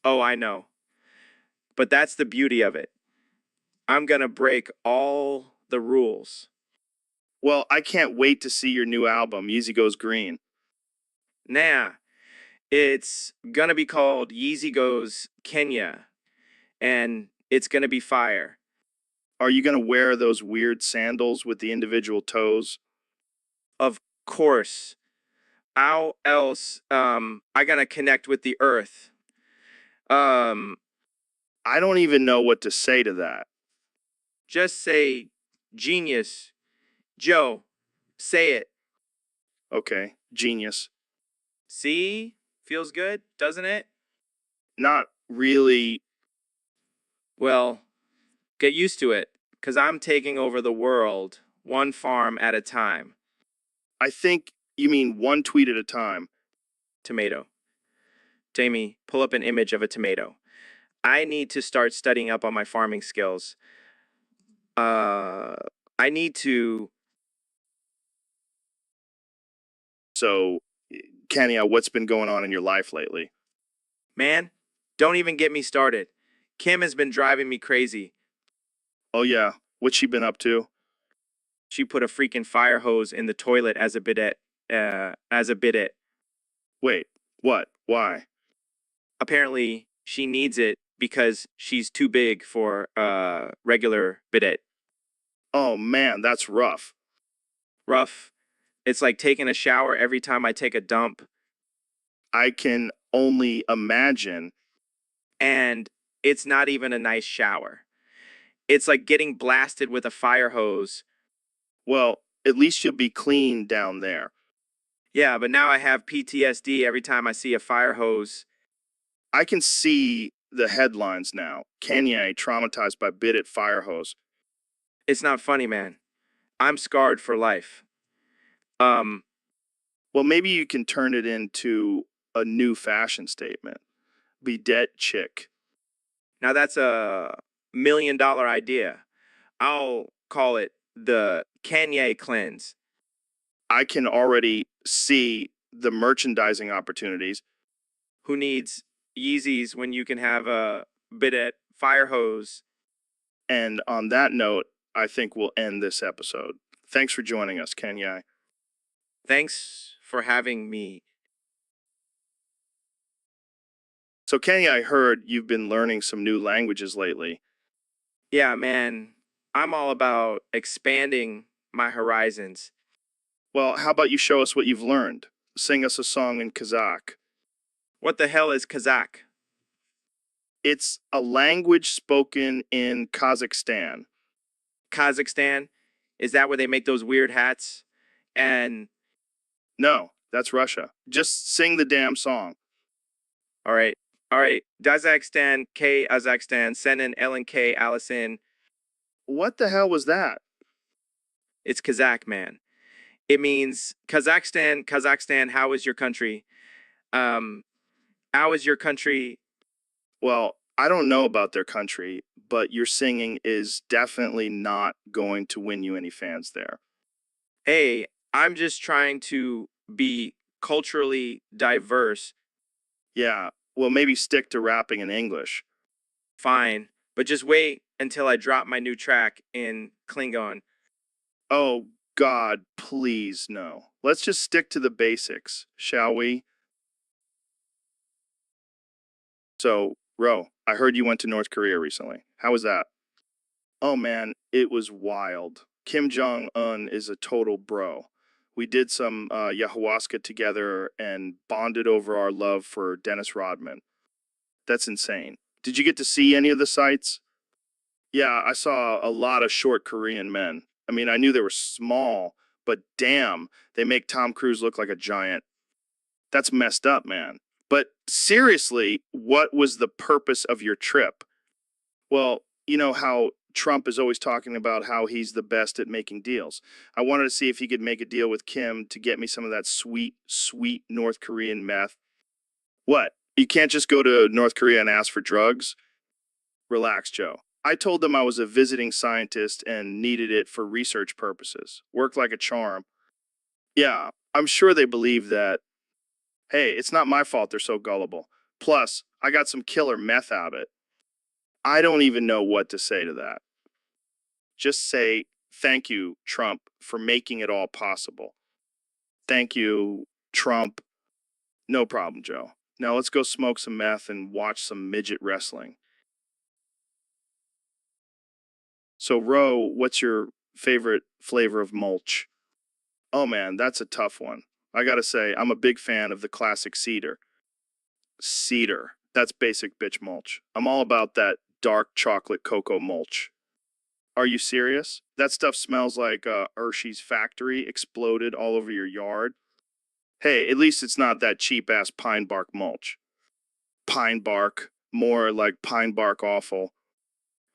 Oh, I know. But that's the beauty of it. I'm gonna break all the rules. Well, I can't wait to see your new album, Yeezy Goes Green. Nah, it's gonna be called Yeezy Goes Kenya, and it's gonna be fire. Are you going to wear those weird sandals with the individual toes? Of course. How else I gonna connect with the earth? Um, I don't even know what to say to that. just say genius. Joe, say it. Okay, genius. See? Feels good, doesn't it? Not really. Well, get used to it, 'cause I'm taking over the world, one farm at a time. I think you mean one tweet at a time. Tomato. Jamie, pull up an image of a tomato. I need to start studying up on my farming skills. I need to. So, Kenya, what's been going on in your life lately? Man, don't even get me started. Kim has been driving me crazy. Oh, yeah. What's she been up to? She put a freaking fire hose in the toilet as a bidet. Wait, what? Why? Apparently, she needs it because she's too big for a regular bidet. Oh, man, that's rough. Rough. It's like taking a shower every time I take a dump. I can only imagine. And it's not even a nice shower. It's like getting blasted with a fire hose. Well, at least you'll be clean down there. Yeah, but now I have PTSD every time I see a fire hose. I can see the headlines now. Kenya traumatized by bit at fire hose. It's not funny, man. I'm scarred for life. Well, maybe you can turn it into a new fashion statement. Bidet chick. Now that's $1 million idea. I'll call it the Kanye cleanse. I can already see the merchandising opportunities. Who needs Yeezys when you can have a bidet fire hose? And on that note, I think we'll end this episode. Thanks for joining us, Kenya. Thanks for having me. So, Kenya, I heard you've been learning some new languages lately. Yeah, man. I'm all about expanding my horizons. Well, how about you show us what you've learned? Sing us a song in Kazakh. What the hell is Kazakh? It's a language spoken in Kazakhstan. Kazakhstan? Is that where they make those weird hats? And No, that's Russia. Just sing the damn song. all right, all right. Kazakhstan, Kazakhstan, Senin, Ellen K, Allison. What the hell was that? It's Kazakh, man. It means Kazakhstan, Kazakhstan. How is your country? Um, how is your country? Well, I don't know about their country, but your singing is definitely not going to win you any fans there. Hey, I'm just trying to be culturally diverse. Yeah, well, maybe stick to rapping in English. Fine, but just wait until I drop my new track in Klingon. Oh, God, please, no. Let's just stick to the basics, shall we? So, Ro, I heard you went to North Korea recently. How was that? Oh man, it was wild. Kim Jong Un is a total bro. We did some ayahuasca together and bonded over our love for Dennis Rodman. That's insane. Did you get to see any of the sights? Yeah, I saw a lot of short Korean men. I mean, I knew they were small, but damn, they make Tom Cruise look like a giant. That's messed up, man. But seriously, what was the purpose of your trip? Well, you know how Trump is always talking about how he's the best at making deals. I wanted to see if he could make a deal with Kim to get me some of that sweet, sweet North Korean meth. What? You can't just go to North Korea and ask for drugs? Relax, Joe. I told them I was a visiting scientist and needed it for research purposes. Worked like a charm. Yeah, I'm sure they believe that. Hey, it's not my fault they're so gullible. Plus, I got some killer meth out of it. I don't even know what to say to that. Just say, thank you, Trump, for making it all possible. Thank you, Trump. No problem, Joe. Now let's go smoke some meth and watch some midget wrestling. So, Ro, what's your favorite flavor of mulch? Oh man, that's a tough one. I gotta say, I'm a big fan of the classic cedar. Cedar. That's basic bitch mulch. I'm all about that dark chocolate cocoa mulch. Are you serious? That stuff smells like Hershey's factory exploded all over your yard. Hey, at least it's not that cheap ass pine bark mulch. Pine bark, more like pine bark awful.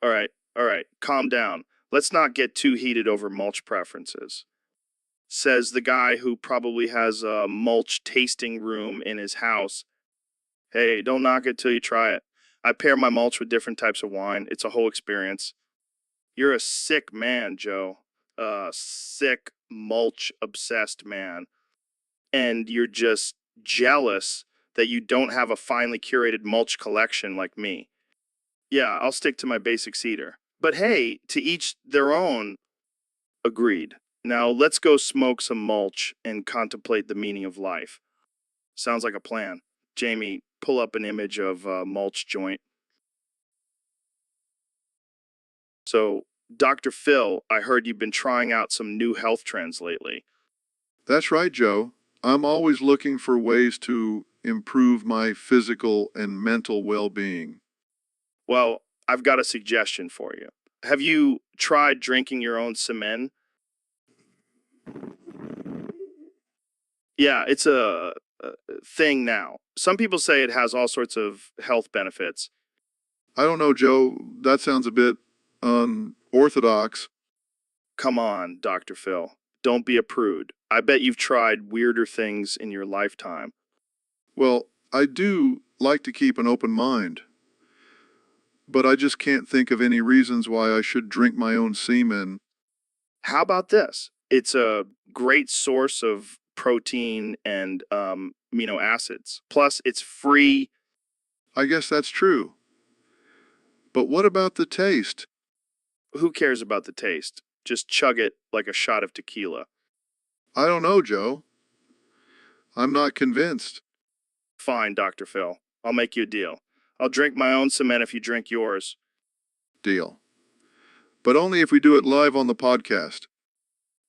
All right, calm down. Let's not get too heated over mulch preferences. Says the guy who probably has a mulch tasting room in his house. Hey, don't knock it till you try it. I pair my mulch with different types of wine. It's a whole experience. You're a sick man, Joe. A sick, mulch obsessed man. And you're just jealous that you don't have a finely curated mulch collection like me. Yeah, I'll stick to my basic cedar. But hey, to each their own. Agreed. Now let's go smoke some mulch and contemplate the meaning of life. Sounds like a plan. Jamie, pull up an image of a mulch joint. So, Dr. Phil, I heard you've been trying out some new health trends lately. That's right, Joe. I'm always looking for ways to improve my physical and mental well-being. Well, I've got a suggestion for you. Have you tried drinking your own semen? Yeah, it's a thing now. Some people say it has all sorts of health benefits. I don't know, Joe. That sounds a bit unorthodox. Come on, Dr. Phil. Don't be a prude. I bet you've tried weirder things in your lifetime. Well, I do like to keep an open mind, but I just can't think of any reasons why I should drink my own semen. How about this? It's a great source of protein and amino acids. Plus, it's free. I guess that's true. But what about the taste? Who cares about the taste? Just chug it like a shot of tequila. I don't know, Joe. I'm not convinced. Fine, Dr. Phil. I'll make you a deal. I'll drink my own cement if you drink yours. Deal. But only if we do it live on the podcast.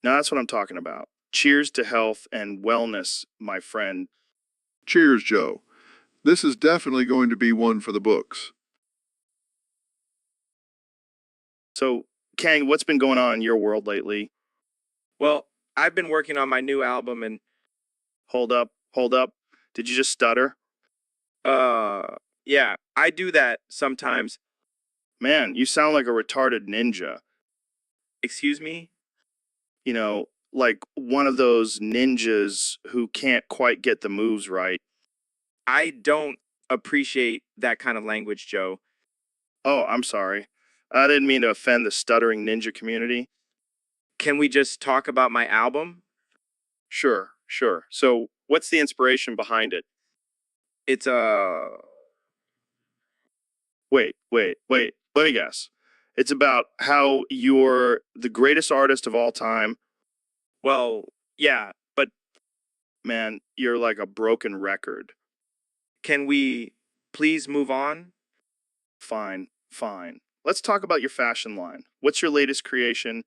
Now that's what I'm talking about. Cheers to health and wellness, my friend. Cheers, Joe. This is definitely going to be one for the books. So, Kang, what's been going on in your world lately? Well, I've been working on my new album and Hold up, hold up. Did you just stutter? yeah, I do that sometimes. Man, you sound like a retarded ninja. Excuse me? You know, like one of those ninjas who can't quite get the moves right. I don't appreciate that kind of language, Joe. Oh, I'm sorry. I didn't mean to offend the stuttering ninja community. Can we just talk about my album? Sure, sure. So, what's the inspiration behind it? It's Wait. Let me guess. It's about how you're the greatest artist of all time. well, yeah, but Man, you're like a broken record. can we please move on? Fine, fine. Let's talk about your fashion line. What's your latest creation?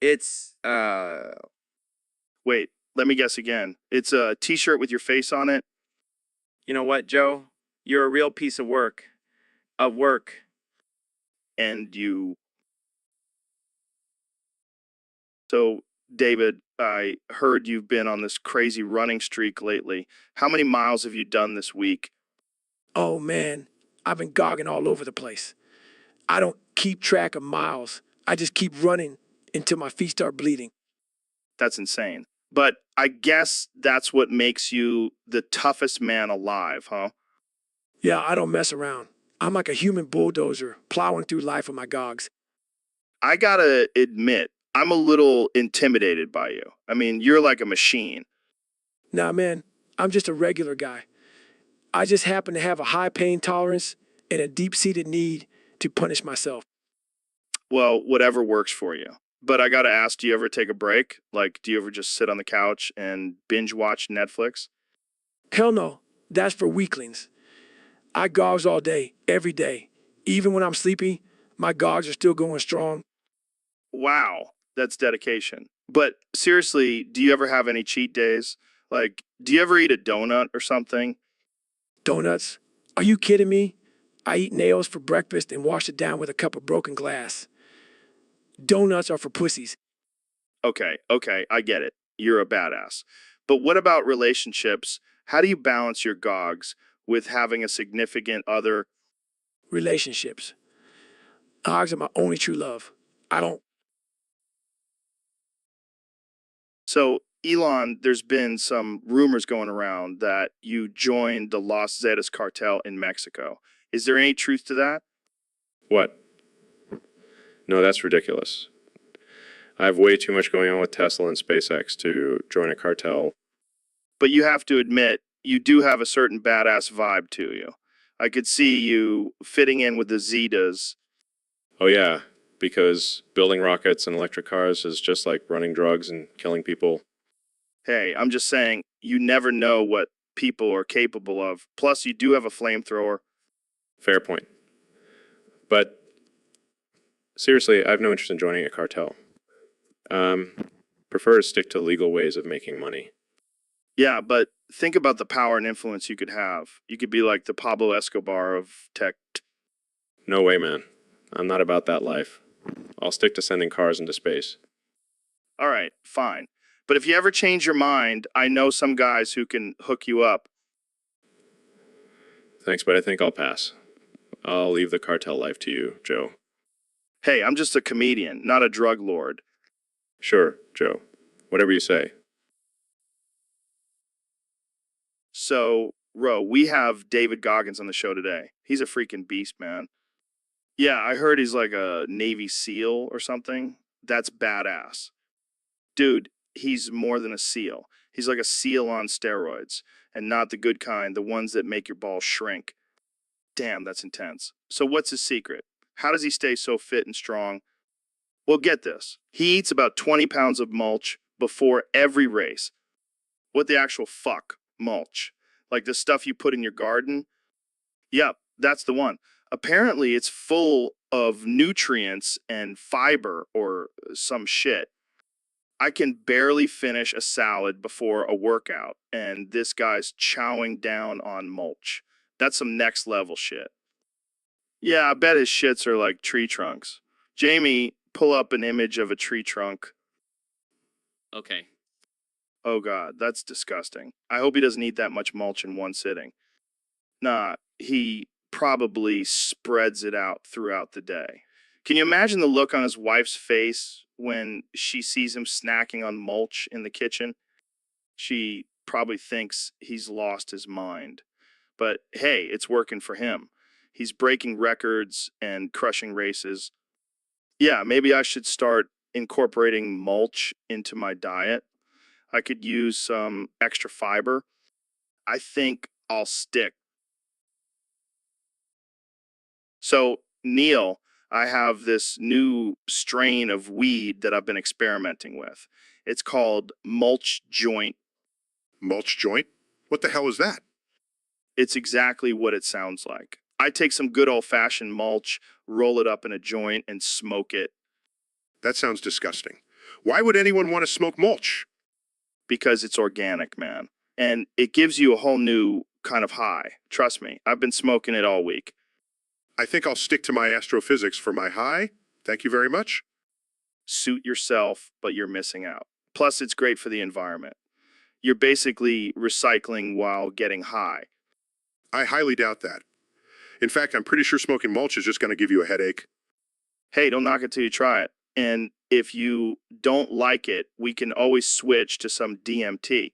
It's Wait, let me guess again. It's a t-shirt with your face on it. you know what, Joe? You're a real piece of work. Of work. And you. So, David, I heard you've been on this crazy running streak lately. How many miles have you done this week? Oh man, I've been gogging all over the place. I don't keep track of miles. I just keep running until my feet start bleeding. That's insane. But I guess that's what makes you the toughest man alive, huh? Yeah, I don't mess around. I'm like a human bulldozer plowing through life with my gogs. I gotta admit, I'm a little intimidated by you. I mean, you're like a machine. Nah, man, I'm just a regular guy. I just happen to have a high pain tolerance and a deep-seated need to punish myself. Well, whatever works for you. But I gotta ask, do you ever take a break? Like, do you ever just sit on the couch and binge watch Netflix? Hell no, that's for weaklings. I gogs all day, every day. Even when I'm sleepy, my gogs are still going strong. Wow, that's dedication. But seriously, do you ever have any cheat days? Like, do you ever eat a donut or something? Donuts? Are you kidding me? I eat nails for breakfast and wash it down with a cup of broken glass. Donuts are for pussies. Okay, I get it. You're a badass. But what about relationships? How do you balance your gogs with having a significant other? Relationships. Hogs are my only true love. I don't. So, Elon, there's been some rumors going around that you joined the Los Zetas cartel in Mexico. Is there any truth to that? What? No, that's ridiculous. I have way too much going on with Tesla and SpaceX to join a cartel. But you have to admit, you do have a certain badass vibe to you. I could see you fitting in with the Zetas. Oh, yeah, because building rockets and electric cars is just like running drugs and killing people. Hey, I'm just saying, you never know what people are capable of. Plus, you do have a flamethrower. Fair point. But seriously, I have no interest in joining a cartel. Prefer to stick to legal ways of making money. Yeah, but think about the power and influence you could have. You could be like the Pablo Escobar of tech. No way, man. I'm not about that life. I'll stick to sending cars into space. All right, fine. But if you ever change your mind, I know some guys who can hook you up. Thanks, but I think I'll pass. I'll leave the cartel life to you, Joe. Hey, I'm just a comedian, not a drug lord. Sure, Joe. Whatever you say. So, Ro, we have David Goggins on the show today. He's a freaking beast, man. Yeah, I heard he's like a Navy SEAL or something. That's badass. Dude, he's more than a SEAL. He's like a SEAL on steroids, and not the good kind, the ones that make your balls shrink. Damn, that's intense. So, what's his secret? How does he stay so fit and strong? Well, get this. He eats about 20 pounds of mulch before every race. What the actual fuck? Mulch. Like the stuff you put in your garden? Yep, that's the one. Apparently, it's full of nutrients and fiber or some shit. I can barely finish a salad before a workout, and this guy's chowing down on mulch. That's some next level shit. Yeah, I bet his shits are like tree trunks. Jamie, pull up an image of a tree trunk. Okay. Oh God, that's disgusting. I hope he doesn't eat that much mulch in one sitting. Nah, he probably spreads it out throughout the day. Can you imagine the look on his wife's face when she sees him snacking on mulch in the kitchen? She probably thinks he's lost his mind. But hey, it's working for him. He's breaking records and crushing races. Yeah, maybe I should start incorporating mulch into my diet. I could use some extra fiber. I think I'll stick. So, Neil, I have this new strain of weed that I've been experimenting with. It's called mulch joint. Mulch joint? What the hell is that? It's exactly what it sounds like. I take some good old fashioned mulch, roll it up in a joint, and smoke it That sounds disgusting. Why would anyone want to smoke mulch? because it's organic, man. And it gives you a whole new kind of high. Trust me, I've been smoking it all week. I think I'll stick to my astrophysics for my high. Thank you very much. Suit yourself, but you're missing out. Plus, it's great for the environment. You're basically recycling while getting high. I highly doubt that. In fact, I'm pretty sure smoking mulch is just going to give you a headache. Hey, don't knock it till you try it. And if you don't like it, we can always switch to some DMT.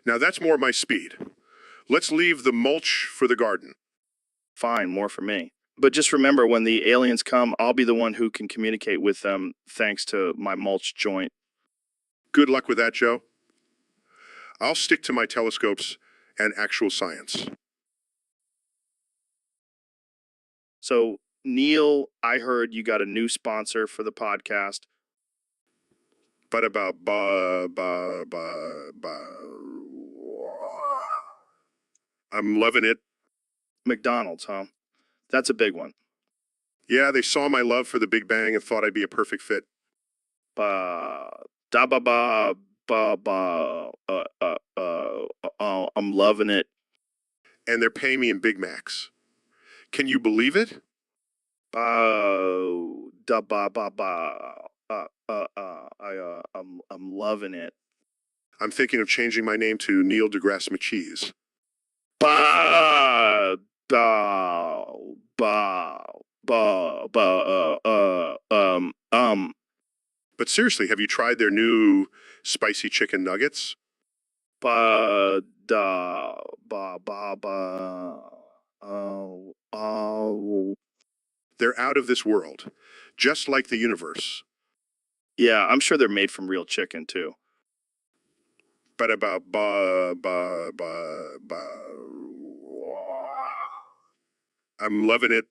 Now that's more my speed. Let's leave the mulch for the garden. Fine, more for me. But just remember, when the aliens come, I'll be the one who can communicate with them thanks to my mulch joint. Good luck with that, Joe. I'll stick to my telescopes and actual science. So, Neil, I heard you got a new sponsor for the podcast. But about I'm loving it. McDonald's, huh? That's a big one. Yeah, they saw my love for the Big Bang and thought I'd be a perfect fit. Da ba ba I'm loving it. And they're paying me in Big Macs. Can you believe it? Da ba ba ba. I'm loving it. I'm thinking of changing my name to Neil deGrasse McCheese. Ba ba ba ba. But seriously, have you tried their new spicy chicken nuggets? Ba da ba ba ba. Oh. They're out of this world, just like the universe. Yeah, I'm sure they're made from real chicken too. But about I'm loving it.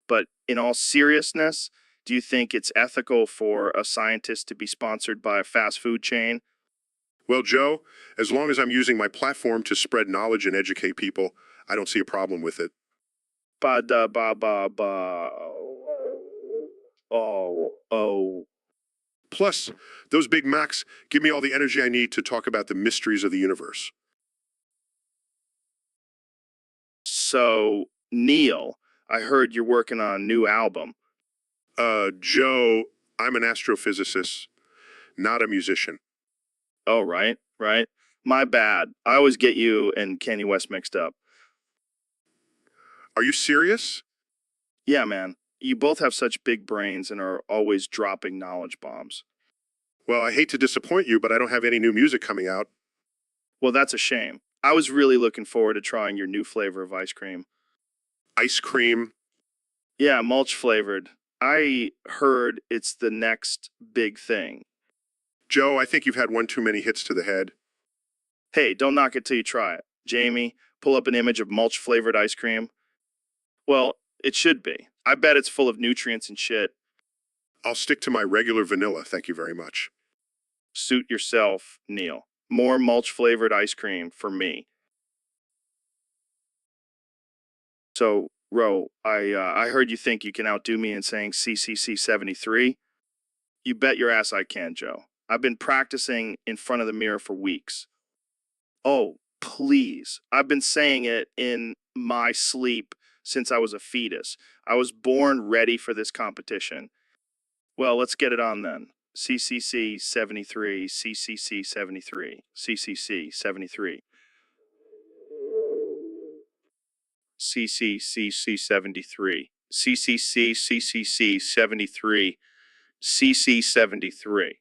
But in all seriousness, do you think it's ethical for a scientist to be sponsored by a fast food chain? Well, Joe, as long as I'm using my platform to spread knowledge and educate people, I don't see a problem with it. Ba da ba ba ba. Oh. Plus, those Big Macs give me all the energy I need to talk about the mysteries of the universe. So, Neil, I heard you're working on a new album. Joe, I'm an astrophysicist, not a musician. Oh, right. My bad. I always get you and Kanye West mixed up. Are you serious? Yeah, man. You both have such big brains and are always dropping knowledge bombs. Well, I hate to disappoint you, but I don't have any new music coming out. Well, that's a shame. I was really looking forward to trying your new flavor of ice cream. Ice cream? Yeah, mulch flavored. I heard it's the next big thing. Joe, I think you've had one too many hits to the head. Hey, don't knock it till you try it. Jamie, pull up an image of mulch flavored ice cream. Well, it should be. I bet it's full of nutrients and shit. I'll stick to my regular vanilla, thank you very much. Suit yourself, Neil. More mulch flavored ice cream for me. So, Ro, I heard you think you can outdo me in saying CCC 73. You bet your ass I can, Joe. I've been practicing in front of the mirror for weeks. Oh, please. I've been saying it in my sleep since I was a fetus. I was born ready for this competition. Well, let's get it on then. CCC 73, CCC 73, CCC 73. CCC 73, CCC CCC 73, CC 73.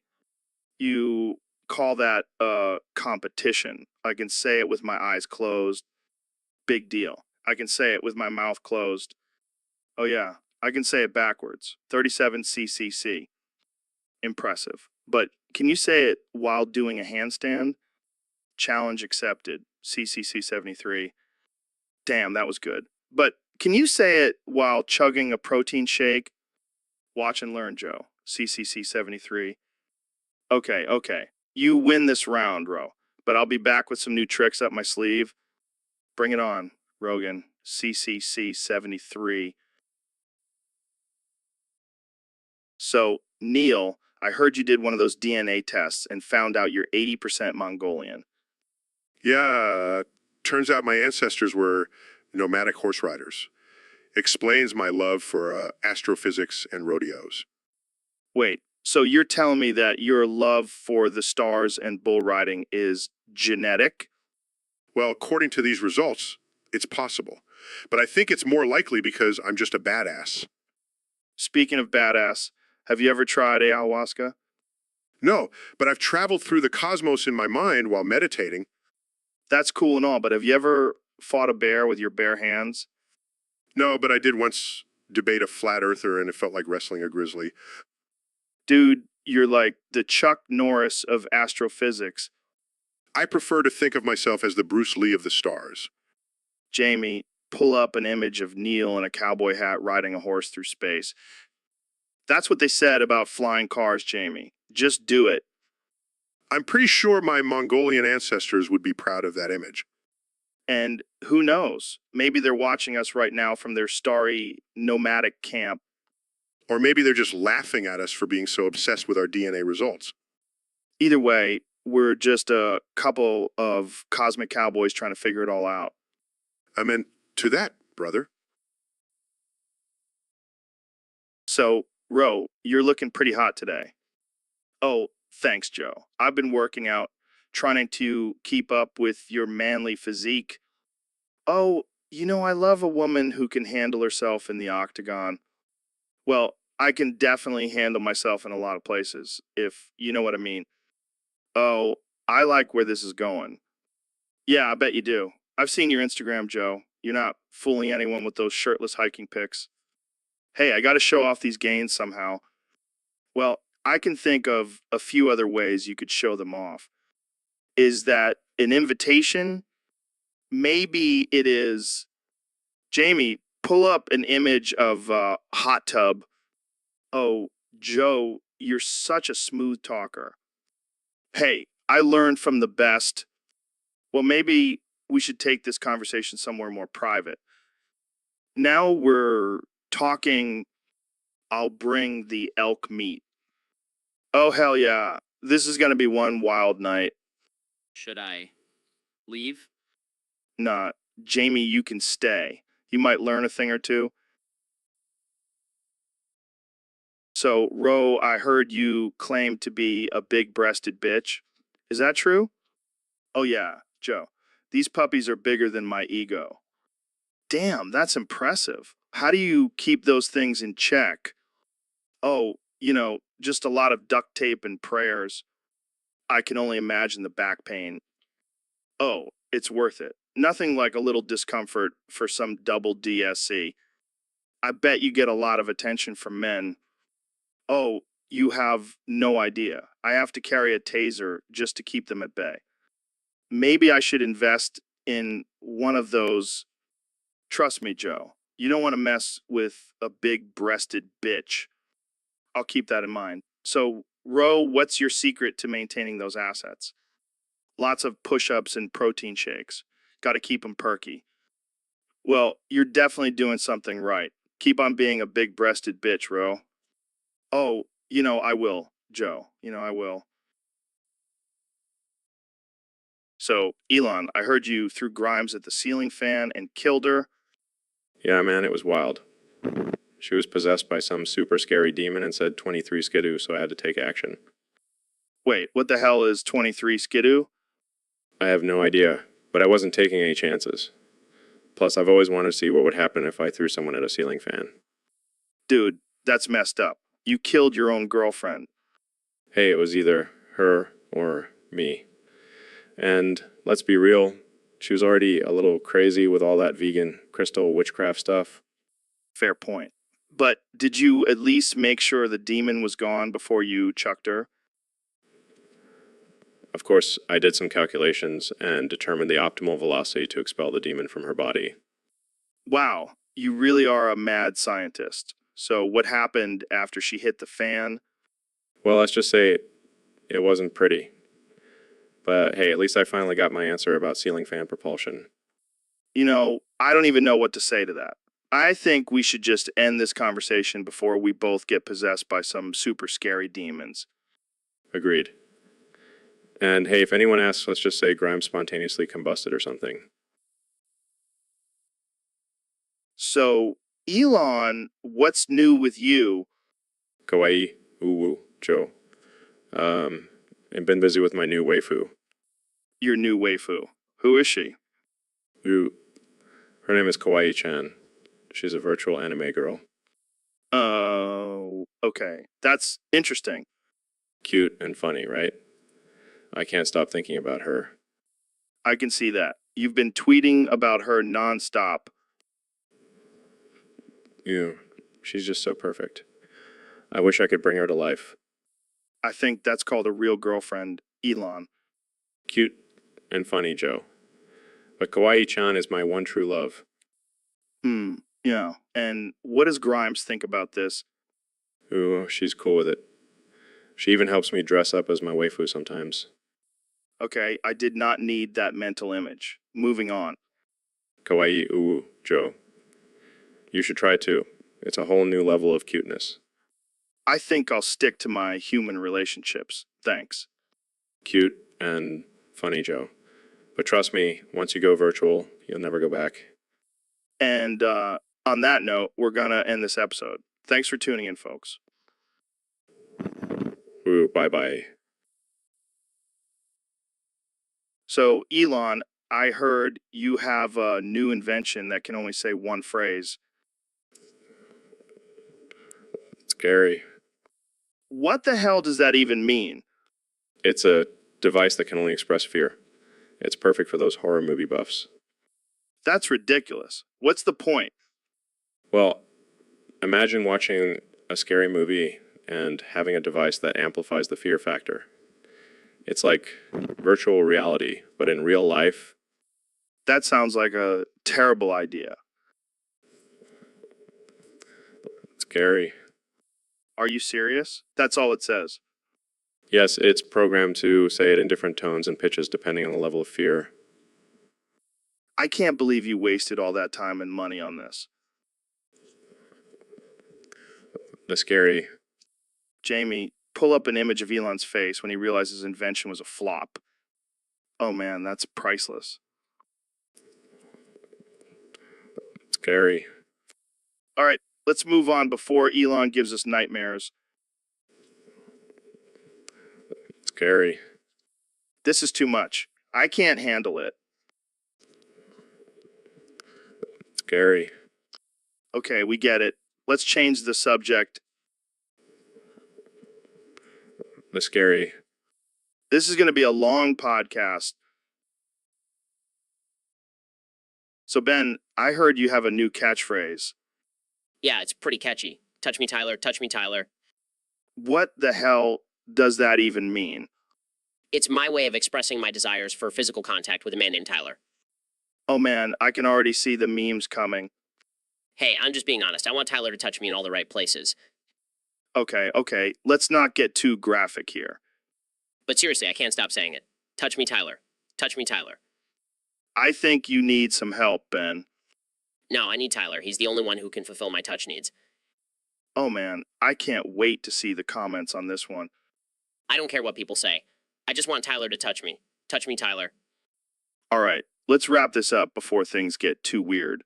You call that a competition. I can say it with my eyes closed. Big deal. I can say it with my mouth closed. Oh, yeah. I can say it backwards. 37 CCC. Impressive. But can you say it while doing a handstand? Challenge accepted. CCC 73. Damn, that was good. But can you say it while chugging a protein shake? Watch and learn, Joe. CCC 73. Okay, okay. You win this round, Ro. But I'll be back with some new tricks up my sleeve. Bring it on, Rogan. CCC 73. So, Neil, I heard you did one of those DNA tests and found out you're 80% Mongolian. Yeah, turns out my ancestors were nomadic horse riders. Explains my love for astrophysics and rodeos. Wait, so you're telling me that your love for the stars and bull riding is genetic? Well, according to these results, it's possible. But I think it's more likely because I'm just a badass. Speaking of badass, have you ever tried ayahuasca? No, but I've traveled through the cosmos in my mind while meditating. That's cool and all, but have you ever fought a bear with your bare hands? No, but I did once debate a flat earther and it felt like wrestling a grizzly. Dude, you're like the Chuck Norris of astrophysics. I prefer to think of myself as the Bruce Lee of the stars. Jamie, pull up an image of Neil in a cowboy hat riding a horse through space. That's what they said about flying cars, Jamie. Just do it. I'm pretty sure my Mongolian ancestors would be proud of that image. And who knows? Maybe they're watching us right now from their starry nomadic camp. Or maybe they're just laughing at us for being so obsessed with our DNA results. Either way, we're just a couple of cosmic cowboys trying to figure it all out. Amen to that, brother. So, Ro, you're looking pretty hot today. Oh, thanks, Joe. I've been working out, trying to keep up with your manly physique. Oh, I love a woman who can handle herself in the octagon. Well, I can definitely handle myself in a lot of places, if you know what I mean. Oh, I like where this is going. Yeah, I bet you do. I've seen your Instagram, Joe. You're not fooling anyone with those shirtless hiking pics. Hey, I got to show off these gains somehow. Well, I can think of a few other ways you could show them off. Is that an invitation? Maybe it is. Jamie, pull up an image of a hot tub. Oh, Joe, you're such a smooth talker. Hey, I learned from the best. Well, maybe we should take this conversation somewhere more private. Now we're talking, I'll bring the elk meat. Oh, hell yeah. This is going to be one wild night. Should I leave? Nah, Jamie, you can stay. You might learn a thing or two. So, Ro, I heard you claim to be a big-breasted bitch. Is that true? Oh, yeah, Joe. These puppies are bigger than my ego. Damn, that's impressive. How do you keep those things in check? Oh, just a lot of duct tape and prayers. I can only imagine the back pain. Oh, it's worth it. Nothing like a little discomfort for some double DSC. I bet you get a lot of attention from men. Oh, you have no idea. I have to carry a taser just to keep them at bay. Maybe I should invest in one of those. Trust me, Joe. You don't want to mess with a big-breasted bitch. I'll keep that in mind. So, Ro, what's your secret to maintaining those assets? Lots of push-ups and protein shakes. Got to keep them perky. Well, you're definitely doing something right. Keep on being a big-breasted bitch, Ro. Oh, I will, Joe. I will. So, Elon, I heard you threw Grimes at the ceiling fan and killed her. Yeah, man, it was wild. She was possessed by some super scary demon and said 23 skidoo, so I had to take action. Wait, what the hell is 23 skidoo? I have no idea, but I wasn't taking any chances. Plus, I've always wanted to see what would happen if I threw someone at a ceiling fan. Dude, that's messed up. You killed your own girlfriend. Hey, it was either her or me. And let's be real, she was already a little crazy with all that vegan crystal witchcraft stuff. Fair point. But did you at least make sure the demon was gone before you chucked her? Of course, I did some calculations and determined the optimal velocity to expel the demon from her body. Wow, you really are a mad scientist. So what happened after she hit the fan? Well, let's just say it wasn't pretty. But hey, at least I finally got my answer about ceiling fan propulsion. You know, I don't even know what to say to that. I think we should just end this conversation before we both get possessed by some super scary demons. Agreed. And hey, if anyone asks, let's just say Grimes spontaneously combusted or something. So, Elon, what's new with you? Kawaii, uwu, Joe. I've been busy with my new waifu. Your new waifu. Who is she? Her name is Kawaii-chan. She's a virtual anime girl. Oh, okay. That's interesting. Cute and funny, right? I can't stop thinking about her. I can see that. You've been tweeting about her nonstop. She's just so perfect. I wish I could bring her to life. I think that's called a real girlfriend, Elon. Cute and funny, Joe. But Kawaii-chan is my one true love. Yeah. And what does Grimes think about this? Ooh, she's cool with it. She even helps me dress up as my waifu sometimes. Okay, I did not need that mental image. Moving on. Kawaii uwu, Joe. You should try too. It's a whole new level of cuteness. I think I'll stick to my human relationships. Thanks. Cute and funny, Joe. But trust me, once you go virtual, you'll never go back. And on that note, we're going to end this episode. Thanks for tuning in, folks. Ooh, bye-bye. So, Elon, I heard you have a new invention that can only say one phrase. Scary. What the hell does that even mean? It's a device that can only express fear. It's perfect for those horror movie buffs. That's ridiculous. What's the point? Well, imagine watching a scary movie and having a device that amplifies the fear factor. It's like virtual reality, but in real life. That sounds like a terrible idea. Scary. Are you serious? That's all it says. Yes, it's programmed to say it in different tones and pitches depending on the level of fear. I can't believe you wasted all that time and money on this. The scary. Jamie, pull up an image of Elon's face when he realized his invention was a flop. Oh man, that's priceless. Scary. All right, let's move on before Elon gives us nightmares. Scary. This is too much. I can't handle it. Scary. Okay, we get it. Let's change the subject. The scary. This is going to be a long podcast. So, Ben, I heard you have a new catchphrase. Yeah, it's pretty catchy. Touch me, Tyler. Touch me, Tyler. What the hell does that even mean? It's my way of expressing my desires for physical contact with a man named Tyler. Oh man, I can already see the memes coming. Hey, I'm just being honest. I want Tyler to touch me in all the right places. Okay, let's not get too graphic here. But seriously, I can't stop saying it. Touch me, Tyler. Touch me, Tyler. I think you need some help, Ben. No, I need Tyler. He's the only one who can fulfill my touch needs. Oh man, I can't wait to see the comments on this one. I don't care what people say. I just want Tyler to touch me. Touch me, Tyler. All right, let's wrap this up before things get too weird.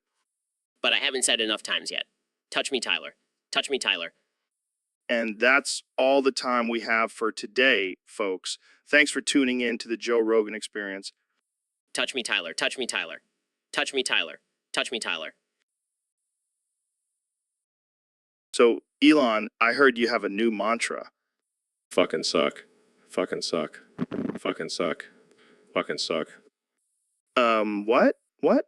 but I haven't said enough times yet. Touch me, Tyler. Touch me, Tyler. And that's all the time we have for today, folks. Thanks for tuning in to the Joe Rogan Experience. Touch me, Tyler. Touch me, Tyler. Touch me, Tyler. Touch me, Tyler. So, Elon, I heard you have a new mantra. Fucking suck. Fucking suck. Fucking suck. Fucking suck. What? What?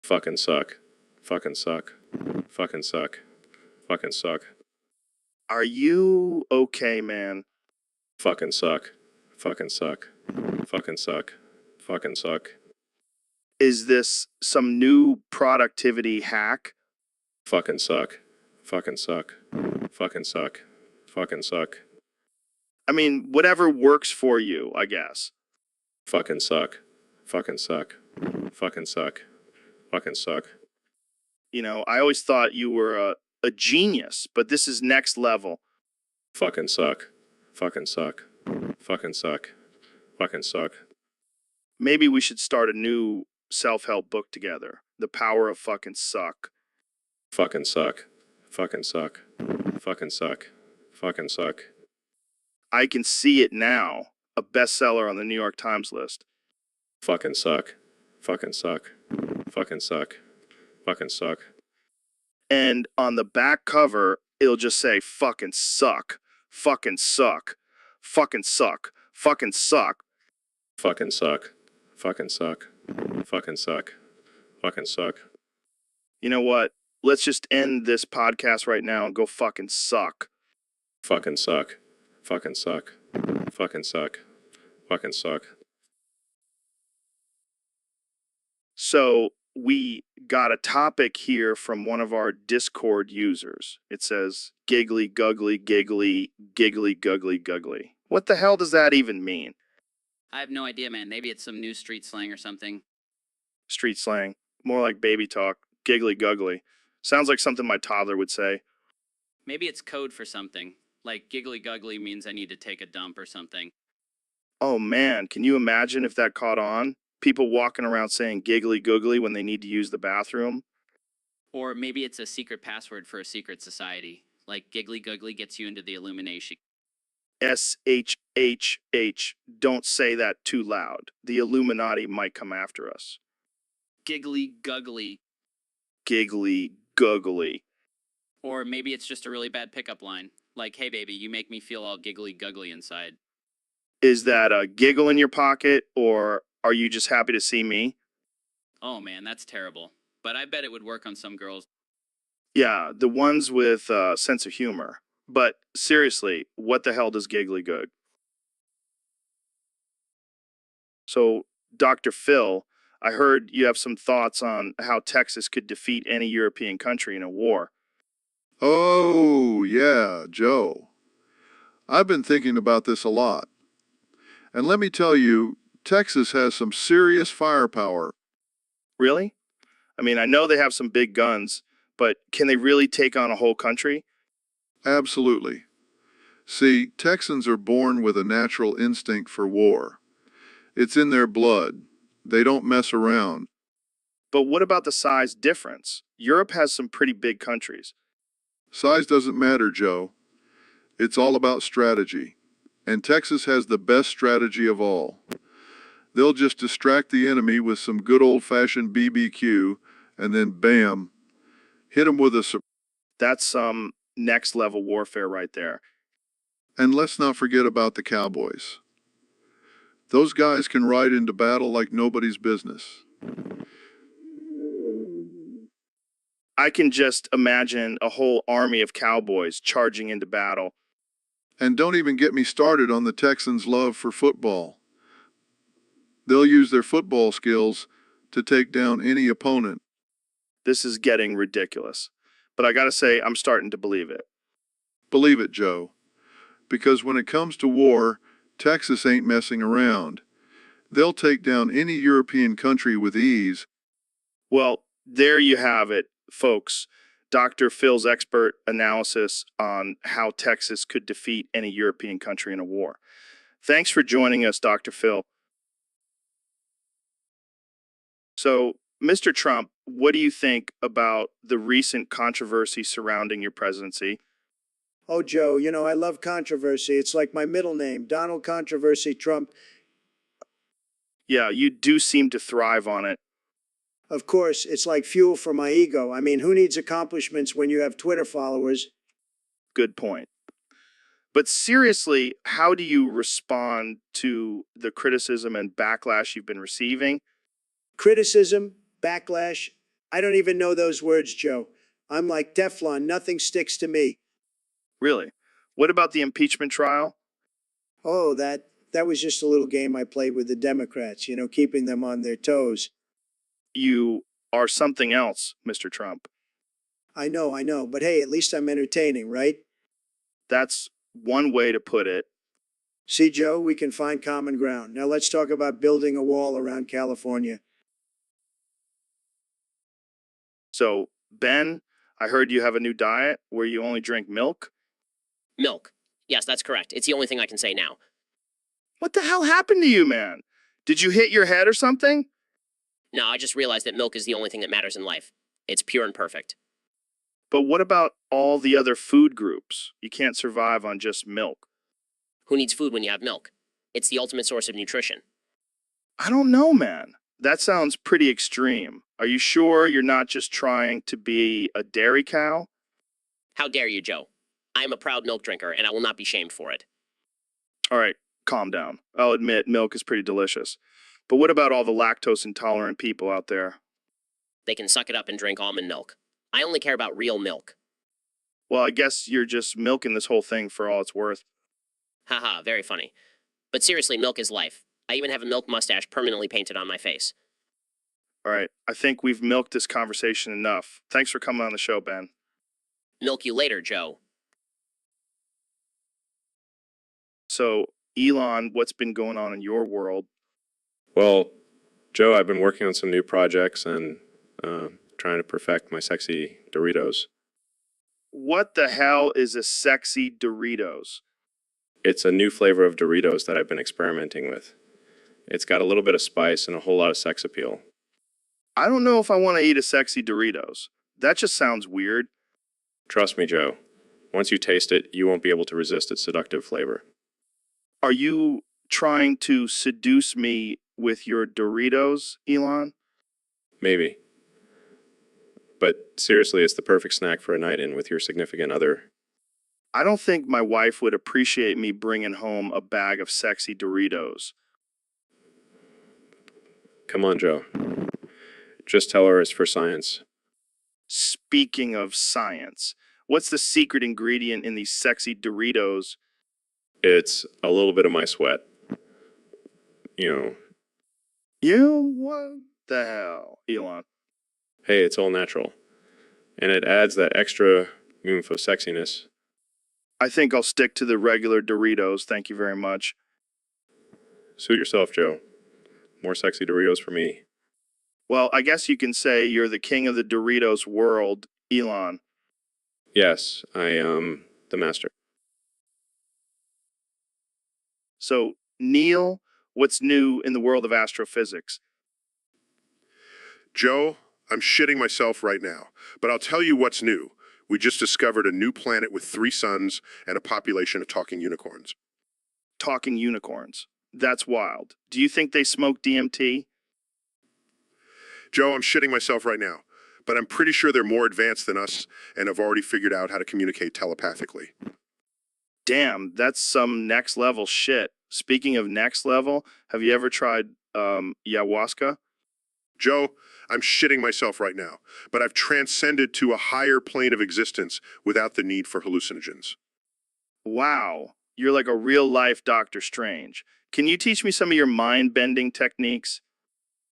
Fucking suck. Fucking suck. Fucking suck. Fucking suck. Are you okay, man? Fucking suck. Fucking suck. Fucking suck. Fucking suck. Is this some new productivity hack? Fucking suck. Fucking suck. Fucking suck. Fucking suck. I mean, whatever works for you, I guess. Fucking suck. Fucking suck. Fucking suck. Fucking suck. You know, I always thought you were a genius, but this is next level. Fucking suck. Fucking suck. Fucking suck. Fucking suck. Maybe we should start a new self-help book together. The Power of Fucking Suck. Fucking suck. Fucking suck. Fucking suck. Fucking suck. I can see it now. A bestseller on the New York Times list. Fucking suck. Fucking suck. Fucking suck. Fucking suck. And on the back cover, it'll just say fucking suck. Fucking suck. Fucking suck. Fucking suck. Fucking suck. Fucking suck. Fucking suck. Fucking suck. You know what? Let's just end this podcast right now and go fucking suck. Fucking suck. Fucking suck. Fucking suck. Fucking suck. So we got a topic here from one of our Discord users. It says giggly, guggly, giggly, giggly, guggly, guggly. What the hell does that even mean? I have no idea, man. Maybe it's some new street slang or something. Street slang. More like baby talk. Giggly, guggly. Sounds like something my toddler would say. Maybe it's code for something. Like giggly guggly means I need to take a dump or something. Oh man, can you imagine if that caught on? People walking around saying giggly googly when they need to use the bathroom? Or maybe it's a secret password for a secret society. Like giggly guggly gets you into the Illumination. SHHH. Don't say that too loud. The Illuminati might come after us. Giggly guggly. Giggly googly. Or maybe it's just a really bad pickup line. Like, hey baby, you make me feel all giggly guggly inside. Is that a giggle in your pocket, or are you just happy to see me? Oh man, that's terrible. But I bet it would work on some girls. Yeah, the ones with a sense of humor. But seriously, what the hell does giggly goog? So, Dr. Phil, I heard you have some thoughts on how Texas could defeat any European country in a war. Oh, yeah, Joe. I've been thinking about this a lot. And let me tell you, Texas has some serious firepower. Really? I mean, I know they have some big guns, but can they really take on a whole country? Absolutely. See, Texans are born with a natural instinct for war. It's in their blood. They don't mess around. But what about the size difference? Europe has some pretty big countries. Size doesn't matter, Joe. It's all about strategy. And Texas has the best strategy of all. They'll just distract the enemy with some good old-fashioned BBQ, and then bam, hit 'em with a... That's some next-level warfare right there. And let's not forget about the Cowboys. Those guys can ride into battle like nobody's business. I can just imagine a whole army of cowboys charging into battle. And don't even get me started on the Texans' love for football. They'll use their football skills to take down any opponent. This is getting ridiculous. But I gotta say, I'm starting to believe it. Believe it, Joe. Because when it comes to war, Texas ain't messing around. They'll take down any European country with ease. Well, there you have it, folks. Dr. Phil's expert analysis on how Texas could defeat any European country in a war. Thanks for joining us, Dr. Phil. So, Mr. Trump, what do you think about the recent controversy surrounding your presidency? Oh, Joe, you know, I love controversy. It's like my middle name, Donald Controversy Trump. Yeah, you do seem to thrive on it. Of course, it's like fuel for my ego. I mean, who needs accomplishments when you have Twitter followers? Good point. But seriously, how do you respond to the criticism and backlash you've been receiving? Criticism, backlash. I don't even know those words, Joe. I'm like Teflon, nothing sticks to me. Really? What about the impeachment trial? Oh, that was just a little game I played with the Democrats, you know, keeping them on their toes. You are something else, Mr. Trump. I know, but hey, at least I'm entertaining, right? That's one way to put it. See, Joe, we can find common ground. Now let's talk about building a wall around California. So, Ben, I heard you have a new diet where you only drink milk. Milk. Yes, that's correct. It's the only thing I can say now. What the hell happened to you, man? Did you hit your head or something? No, I just realized that milk is the only thing that matters in life. It's pure and perfect. But what about all the other food groups? You can't survive on just milk. Who needs food when you have milk? It's the ultimate source of nutrition. I don't know, man. That sounds pretty extreme. Are you sure you're not just trying to be a dairy cow? How dare you, Joe? I am a proud milk drinker, and I will not be shamed for it. All right, calm down. I'll admit milk is pretty delicious. But what about all the lactose intolerant people out there? They can suck it up and drink almond milk. I only care about real milk. Well, I guess you're just milking this whole thing for all it's worth. Haha, very funny. But seriously, milk is life. I even have a milk mustache permanently painted on my face. All right, I think we've milked this conversation enough. Thanks for coming on the show, Ben. Milk you later, Joe. So, Elon, what's been going on in your world? Well, Joe, I've been working on some new projects and trying to perfect my sexy Doritos. What the hell is a sexy Doritos? It's a new flavor of Doritos that I've been experimenting with. It's got a little bit of spice and a whole lot of sex appeal. I don't know if I want to eat a sexy Doritos. That just sounds weird. Trust me, Joe. Once you taste it, you won't be able to resist its seductive flavor. Are you trying to seduce me with your Doritos, Elon? Maybe. But seriously, it's the perfect snack for a night in with your significant other. I don't think my wife would appreciate me bringing home a bag of sexy Doritos. Come on, Joe. Just tell her it's for science. Speaking of science, what's the secret ingredient in these sexy Doritos? It's a little bit of my sweat. You know, What the hell, Elon? hey, it's all natural. And it adds that extra oomph of sexiness. I think I'll stick to the regular Doritos, thank you very much. Suit yourself, Joe. More sexy Doritos for me. Well, I guess you can say you're the king of the Doritos world, Elon. Yes, I am the master. So, Neil, what's new in the world of astrophysics? Joe, I'm shitting myself right now, but I'll tell you what's new. We just discovered a new planet with 3 suns and a population of talking unicorns. Talking unicorns. That's wild. Do you think they smoke DMT? Joe, I'm shitting myself right now, but I'm pretty sure they're more advanced than us and have already figured out how to communicate telepathically. Damn, that's some next level shit. Speaking of next level, have you ever tried ayahuasca? Joe, I'm shitting myself right now, but I've transcended to a higher plane of existence without the need for hallucinogens. Wow, you're like a real life Doctor Strange. Can you teach me some of your mind bending techniques?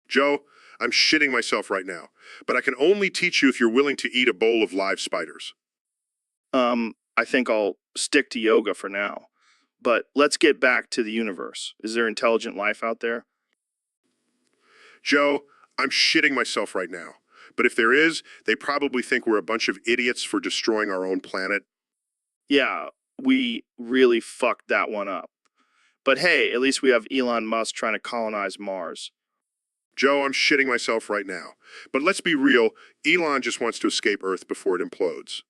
Joe, I'm shitting myself right now, but I can only teach you if you're willing to eat a bowl of live spiders. I think I'll stick to yoga for now. But let's get back to the universe. Is there intelligent life out there? Joe, I'm shitting myself right now, but if there is, they probably think we're a bunch of idiots for destroying our own planet. Yeah, we really fucked that one up. But hey, at least we have Elon Musk trying to colonize Mars. Joe, I'm shitting myself right now. But let's be real, Elon just wants to escape Earth before it implodes.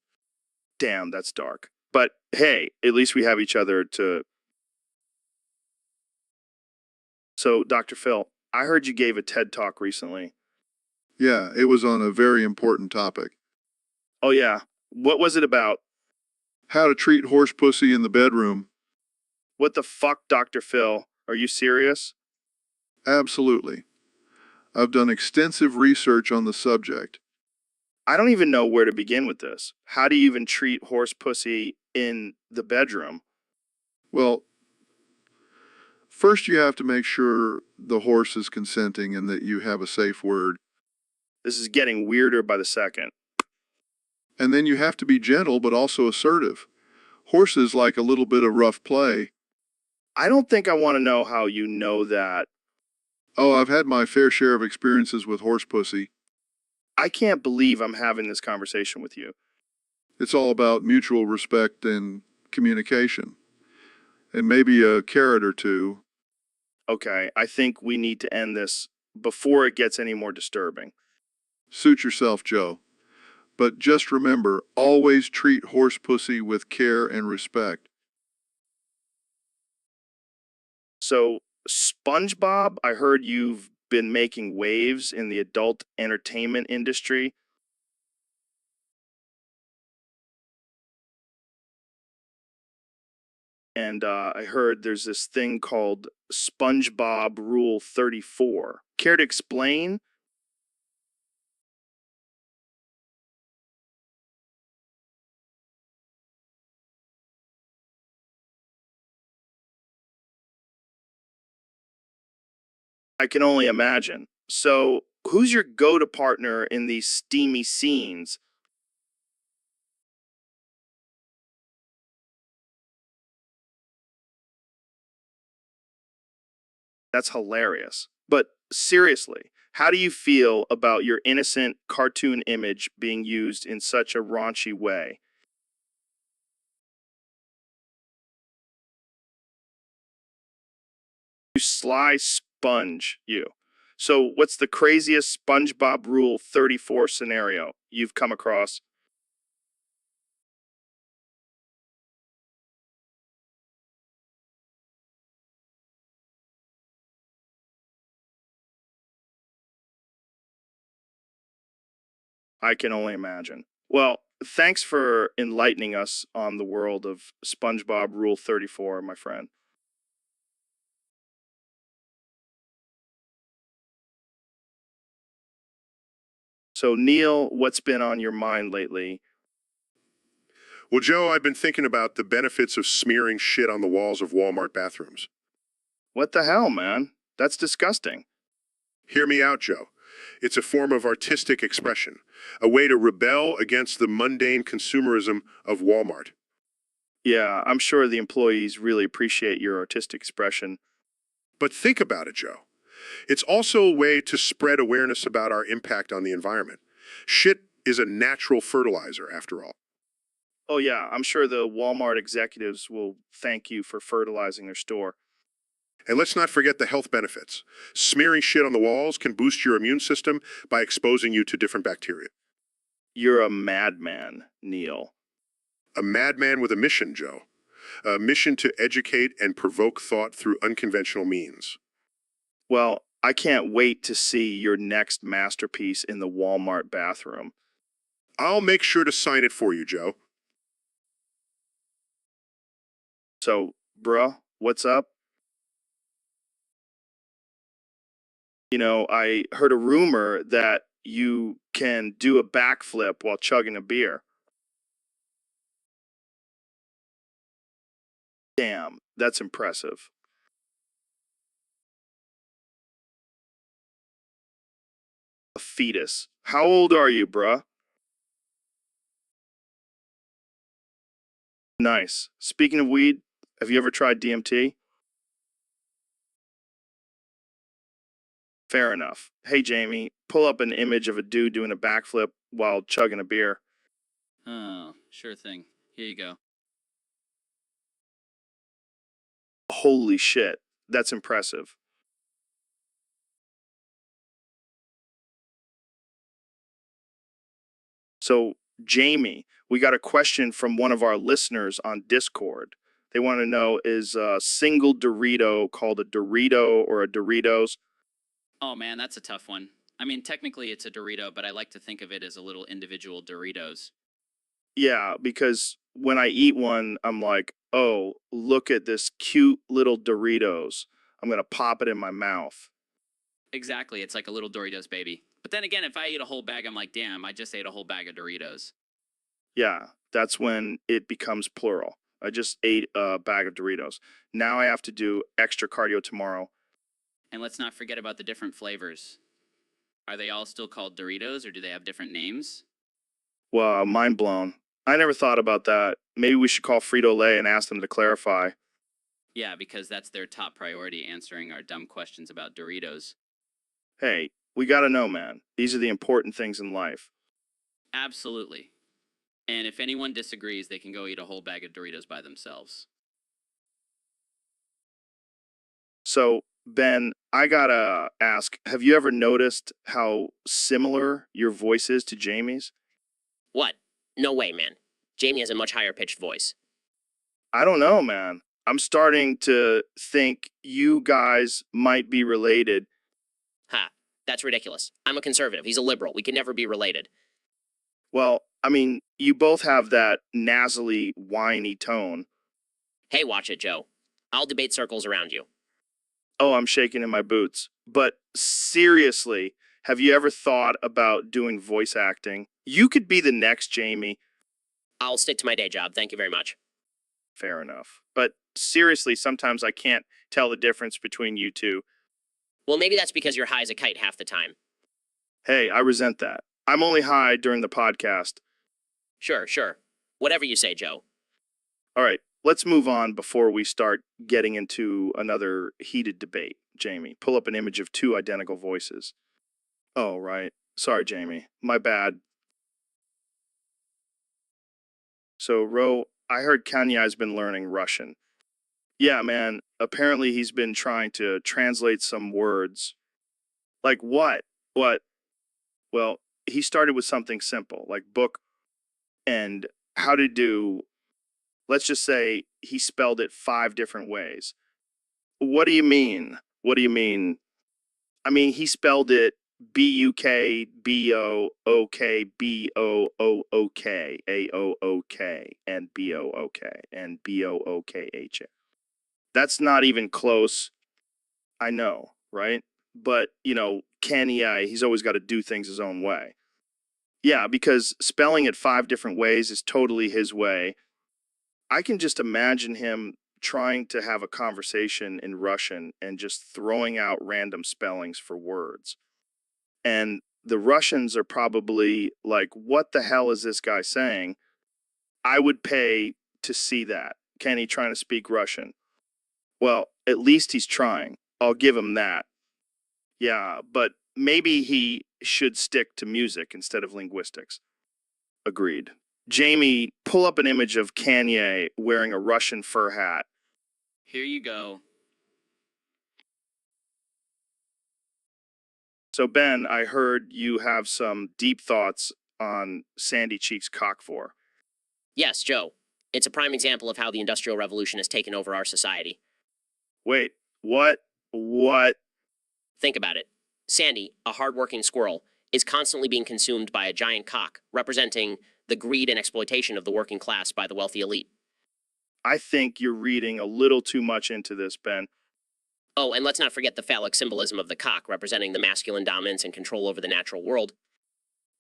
Damn, that's dark. But hey, at least we have each other to. So, Dr. Phil, I heard you gave a TED talk recently. Yeah, it was on a very important topic. Oh, yeah. What was it about? How to treat horse pussy in the bedroom. What the fuck, Dr. Phil? Are you serious? Absolutely. I've done extensive research on the subject. I don't even know where to begin with this. How do you even treat horse pussy in the bedroom? Well, first you have to make sure the horse is consenting and that you have a safe word. This is getting weirder by the second. And then you have to be gentle but also assertive. Horses like a little bit of rough play. I don't think I want to know how you know that. Oh, I've had my fair share of experiences with horse pussy. I can't believe I'm having this conversation with you. It's all about mutual respect and communication. And maybe a carrot or two. Okay, I think we need to end this before it gets any more disturbing. Suit yourself, Joe. But just remember, always treat horse pussy with care and respect. So, SpongeBob, I heard you've been making waves in the adult entertainment industry. And I heard there's this thing called SpongeBob Rule 34. Care to explain? I can only imagine. So, who's your go-to partner in these steamy scenes? That's hilarious. But seriously, how do you feel about your innocent cartoon image being used in such a raunchy way? You sly sponge, you. So, what's the craziest SpongeBob Rule 34 scenario you've come across? I can only imagine. Well, thanks for enlightening us on the world of SpongeBob Rule 34, my friend. So, Neil, what's been on your mind lately? Well, Joe, I've been thinking about the benefits of smearing shit on the walls of Walmart bathrooms. What the hell, man? That's disgusting. Hear me out, Joe. It's a form of artistic expression, a way to rebel against the mundane consumerism of Walmart. Yeah, I'm sure the employees really appreciate your artistic expression. But think about it, Joe. It's also a way to spread awareness about our impact on the environment. Shit is a natural fertilizer, after all. Oh, yeah, I'm sure the Walmart executives will thank you for fertilizing their store. And let's not forget the health benefits. Smearing shit on the walls can boost your immune system by exposing you to different bacteria. You're a madman, Neil. A madman with a mission, Joe. A mission to educate and provoke thought through unconventional means. Well, I can't wait to see your next masterpiece in the Walmart bathroom. I'll make sure to sign it for you, Joe. So, bruh, what's up? You know, I heard a rumor that you can do a backflip while chugging a beer. Damn, that's impressive. A fetus. How old are you, bruh? Nice. Speaking of weed, have you ever tried DMT? Fair enough. Hey, Jamie, pull up an image of a dude doing a backflip while chugging a beer. Oh, sure thing. Here you go. Holy shit, that's impressive. So, Jamie, we got a question from one of our listeners on Discord. They want to know, is a single Dorito called a Dorito or a Doritos? Oh man, that's a tough one. I mean, technically it's a Dorito, but I like to think of it as a little individual Doritos. Yeah, because when I eat one, I'm like, oh, look at this cute little Doritos. I'm going to pop it in my mouth. Exactly, it's like a little Doritos baby. But then again, if I eat a whole bag, I'm like, damn, I just ate a whole bag of Doritos. Yeah, that's when it becomes plural. I just ate a bag of Doritos. Now I have to do extra cardio tomorrow. And let's not forget about the different flavors. Are they all still called Doritos or do they have different names? Wow, mind blown. I never thought about that. Maybe we should call Frito-Lay and ask them to clarify. Yeah, because that's their top priority, answering our dumb questions about Doritos. Hey, we gotta know, man. These are the important things in life. Absolutely. And if anyone disagrees, they can go eat a whole bag of Doritos by themselves. So, Ben, I gotta ask, have you ever noticed how similar your voice is to Jamie's? What? No way, man. Jamie has a much higher pitched voice. I don't know, man. I'm starting to think you guys might be related. Ha, that's ridiculous. I'm a conservative. He's a liberal. We can never be related. Well, I mean, you both have that nasally, whiny tone. Hey, watch it, Joe. I'll debate circles around you. Oh, I'm shaking in my boots. But seriously, have you ever thought about doing voice acting? You could be the next Jamie. I'll stick to my day job. Thank you very much. Fair enough. But seriously, sometimes I can't tell the difference between you two. Well, maybe that's because you're high as a kite half the time. Hey, I resent that. I'm only high during the podcast. Sure. Whatever you say, Joe. All right, let's move on before we start getting into another heated debate. Jamie, pull up an image of two identical voices. Oh, right. Sorry, Jamie. My bad. So, Ro, I heard Kanye's been learning Russian. Yeah, man. Apparently he's been trying to translate some words. Like what? What? Well, he started with something simple, like book and how to do. Let's just say he spelled it 5 different ways. What do you mean? What do you mean? I mean, he spelled it BUKBOOK BOOOK and BOOK and BOOKH. That's not even close. I know, right? But, Kenny, he's always got to do things his own way. Yeah, because spelling it 5 different ways is totally his way. I can just imagine him trying to have a conversation in Russian and just throwing out random spellings for words. And the Russians are probably like, what the hell is this guy saying? I would pay to see that. Kenny trying to speak Russian. Well, at least he's trying. I'll give him that. Yeah, but maybe he should stick to music instead of linguistics. Agreed. Jamie, pull up an image of Kanye wearing a Russian fur hat. Here you go. So, Ben, I heard you have some deep thoughts on Sandy Cheek's cockvore. Yes, Joe. It's a prime example of how the Industrial Revolution has taken over our society. Wait, what? What? Think about it. Sandy, a hard-working squirrel, is constantly being consumed by a giant cock, representing the greed and exploitation of the working class by the wealthy elite. I think you're reading a little too much into this, Ben. Oh, and let's not forget the phallic symbolism of the cock, representing the masculine dominance and control over the natural world.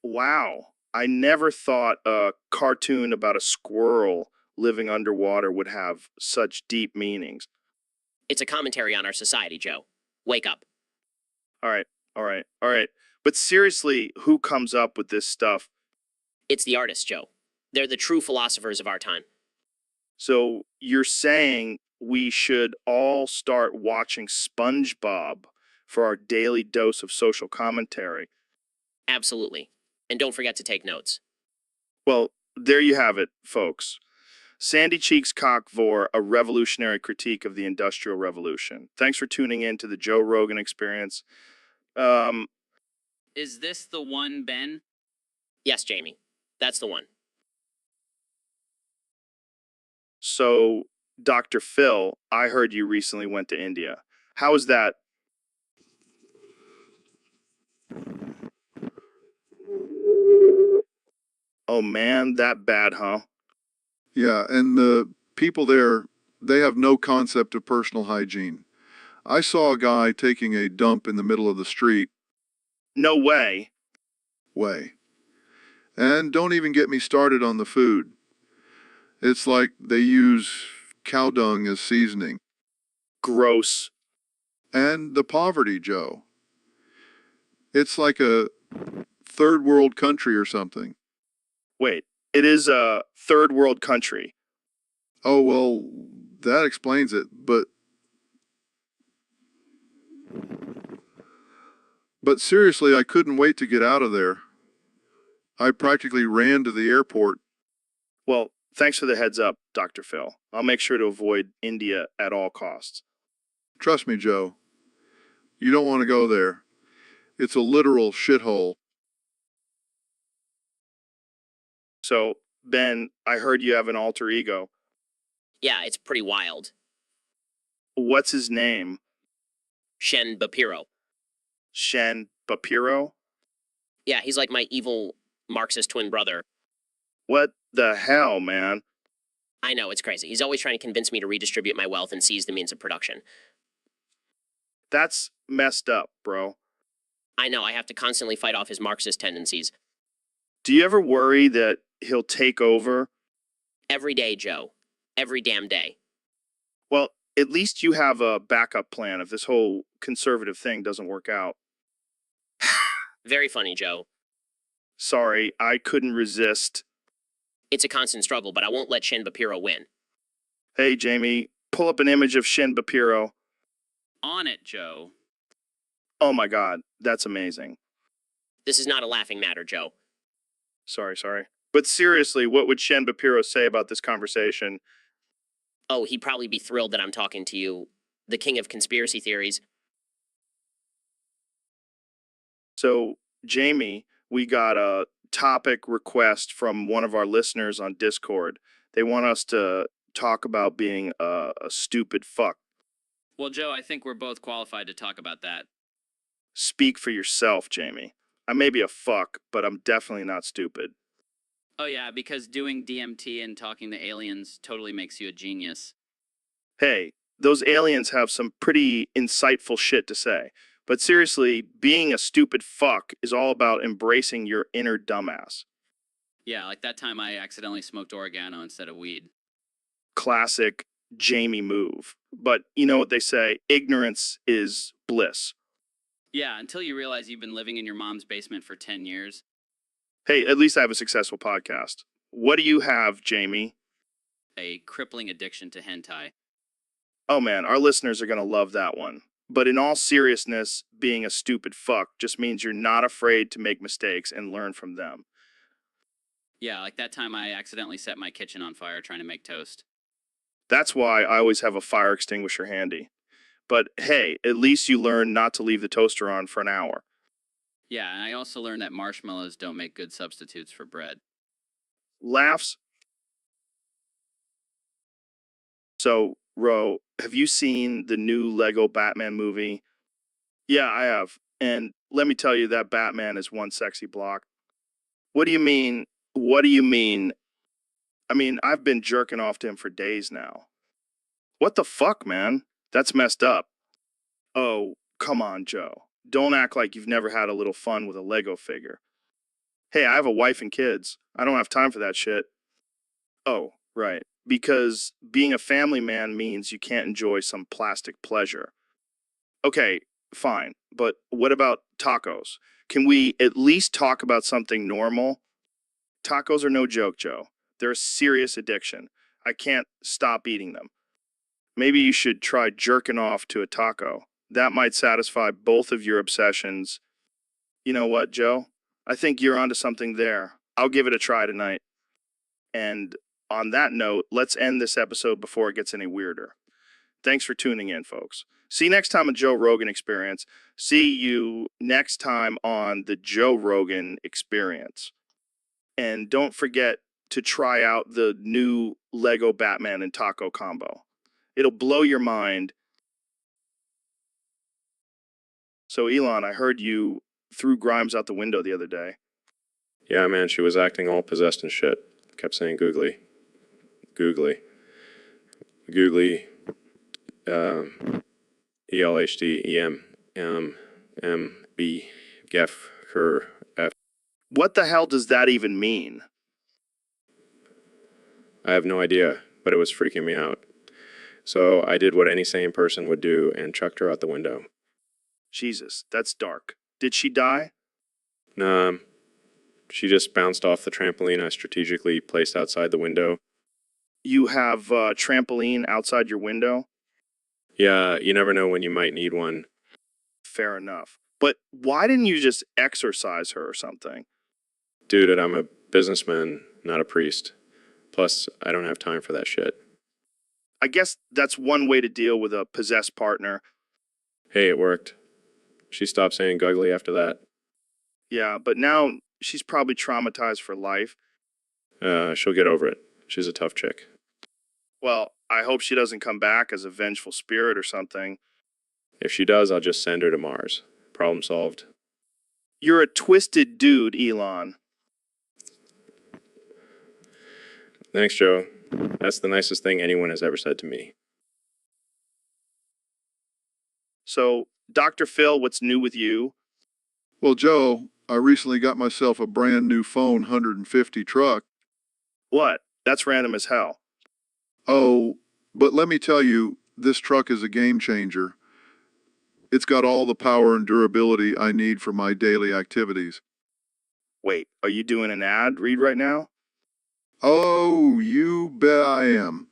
Wow. I never thought a cartoon about a squirrel living underwater would have such deep meanings. It's a commentary on our society, Joe. Wake up. All right. But seriously, who comes up with this stuff? It's the artists, Joe. They're the true philosophers of our time. So you're saying we should all start watching SpongeBob for our daily dose of social commentary? Absolutely. And don't forget to take notes. Well, there you have it, folks. Sandy Cheek's Cockvore, a revolutionary critique of the Industrial Revolution. Thanks for tuning in to the Joe Rogan Experience. Is this the one, Ben? Yes, Jamie. That's the one. So, Dr. Phil, I heard you recently went to India. How was that? Oh man, that bad, huh? Yeah, and the people there, they have no concept of personal hygiene. I saw a guy taking a dump in the middle of the street. No way. Way. And don't even get me started on the food. It's like they use cow dung as seasoning. Gross. And the poverty, Joe. It's like a third world country or something. Wait, it is a third world country. Oh, well, that explains it, but seriously, I couldn't wait to get out of there. I practically ran to the airport. Well, thanks for the heads up, Dr. Phil. I'll make sure to avoid India at all costs. Trust me, Joe. You don't want to go there. It's a literal shithole. So, Ben, I heard you have an alter ego. Yeah, it's pretty wild. What's his name? Shen Bapiro. Shen Bapiro? Yeah, he's like my evil Marxist twin brother. What the hell, man? I know, it's crazy. He's always trying to convince me to redistribute my wealth and seize the means of production. That's messed up, bro. I know, I have to constantly fight off his Marxist tendencies. Do you ever worry that he'll take over? Every day, Joe. Every damn day. Well, at least you have a backup plan if this whole conservative thing doesn't work out. Very funny, Joe. Sorry, I couldn't resist. It's a constant struggle, but I won't let Shen Bapiro win. Hey, Jamie, pull up an image of Shen Bapiro. On it, Joe. Oh my god, that's amazing. This is not a laughing matter, Joe. Sorry. But seriously, what would Shen Bapiro say about this conversation? Oh, he'd probably be thrilled that I'm talking to you, the king of conspiracy theories. So, Jamie, we got a topic request from one of our listeners on Discord. They want us to talk about being a stupid fuck. Well, Joe, I think we're both qualified to talk about that. Speak for yourself, Jamie. I may be a fuck, but I'm definitely not stupid. Oh, yeah, because doing DMT and talking to aliens totally makes you a genius. Hey, those aliens have some pretty insightful shit to say. But seriously, being a stupid fuck is all about embracing your inner dumbass. Yeah, like that time I accidentally smoked oregano instead of weed. Classic Jamie move. But you know what they say, ignorance is bliss. Yeah, until you realize you've been living in your mom's basement for 10 years. Hey, at least I have a successful podcast. What do you have, Jamie? A crippling addiction to hentai. Oh man, our listeners are going to love that one. But in all seriousness, being a stupid fuck just means you're not afraid to make mistakes and learn from them. Yeah, like that time I accidentally set my kitchen on fire trying to make toast. That's why I always have a fire extinguisher handy. But hey, at least you learn not to leave the toaster on for an hour. Yeah, and I also learned that marshmallows don't make good substitutes for bread. Laughs. So, Ro, have you seen the new Lego Batman movie? Yeah, I have. And let me tell you, that Batman is one sexy block. What do you mean? What do you mean? I mean, I've been jerking off to him for days now. What the fuck, man? That's messed up. Oh, come on, Joe. Don't act like you've never had a little fun with a Lego figure. Hey, I have a wife and kids. I don't have time for that shit. Oh, right. Because being a family man means you can't enjoy some plastic pleasure. Okay, fine. But what about tacos? Can we at least talk about something normal? Tacos are no joke, Joe. They're a serious addiction. I can't stop eating them. Maybe you should try jerking off to a taco. That might satisfy both of your obsessions. You know what, Joe? I think you're onto something there. I'll give it a try tonight. And on that note, let's end this episode before it gets any weirder. Thanks for tuning in, folks. See you next time on Joe Rogan Experience. See you next time on the Joe Rogan Experience. And don't forget to try out the new Lego Batman and taco combo. It'll blow your mind. So, Elon, I heard you threw Grimes out the window the other day. Yeah, man, she was acting all possessed and shit. Kept saying googly. Googly. Googly. ELHD, MB, GEF, her, F. What the hell does that even mean? I have no idea, but it was freaking me out. So I did what any sane person would do and chucked her out the window. Jesus, that's dark. Did she die? Nah, she just bounced off the trampoline I strategically placed outside the window. You have a trampoline outside your window? Yeah, you never know when you might need one. Fair enough. But why didn't you just exorcise her or something? Dude, I'm a businessman, not a priest. Plus, I don't have time for that shit. I guess that's one way to deal with a possessed partner. Hey, it worked. She stopped saying guggly after that. Yeah, but now she's probably traumatized for life. She'll get over it. She's a tough chick. Well, I hope she doesn't come back as a vengeful spirit or something. If she does, I'll just send her to Mars. Problem solved. You're a twisted dude, Elon. Thanks, Joe. That's the nicest thing anyone has ever said to me. So, Dr. Phil, what's new with you? Well, Joe, I recently got myself a brand new phone 150 truck. What? That's random as hell. Oh, but let me tell you, this truck is a game changer. It's got all the power and durability I need for my daily activities. Wait, are you doing an ad read right now? Oh, you bet I am.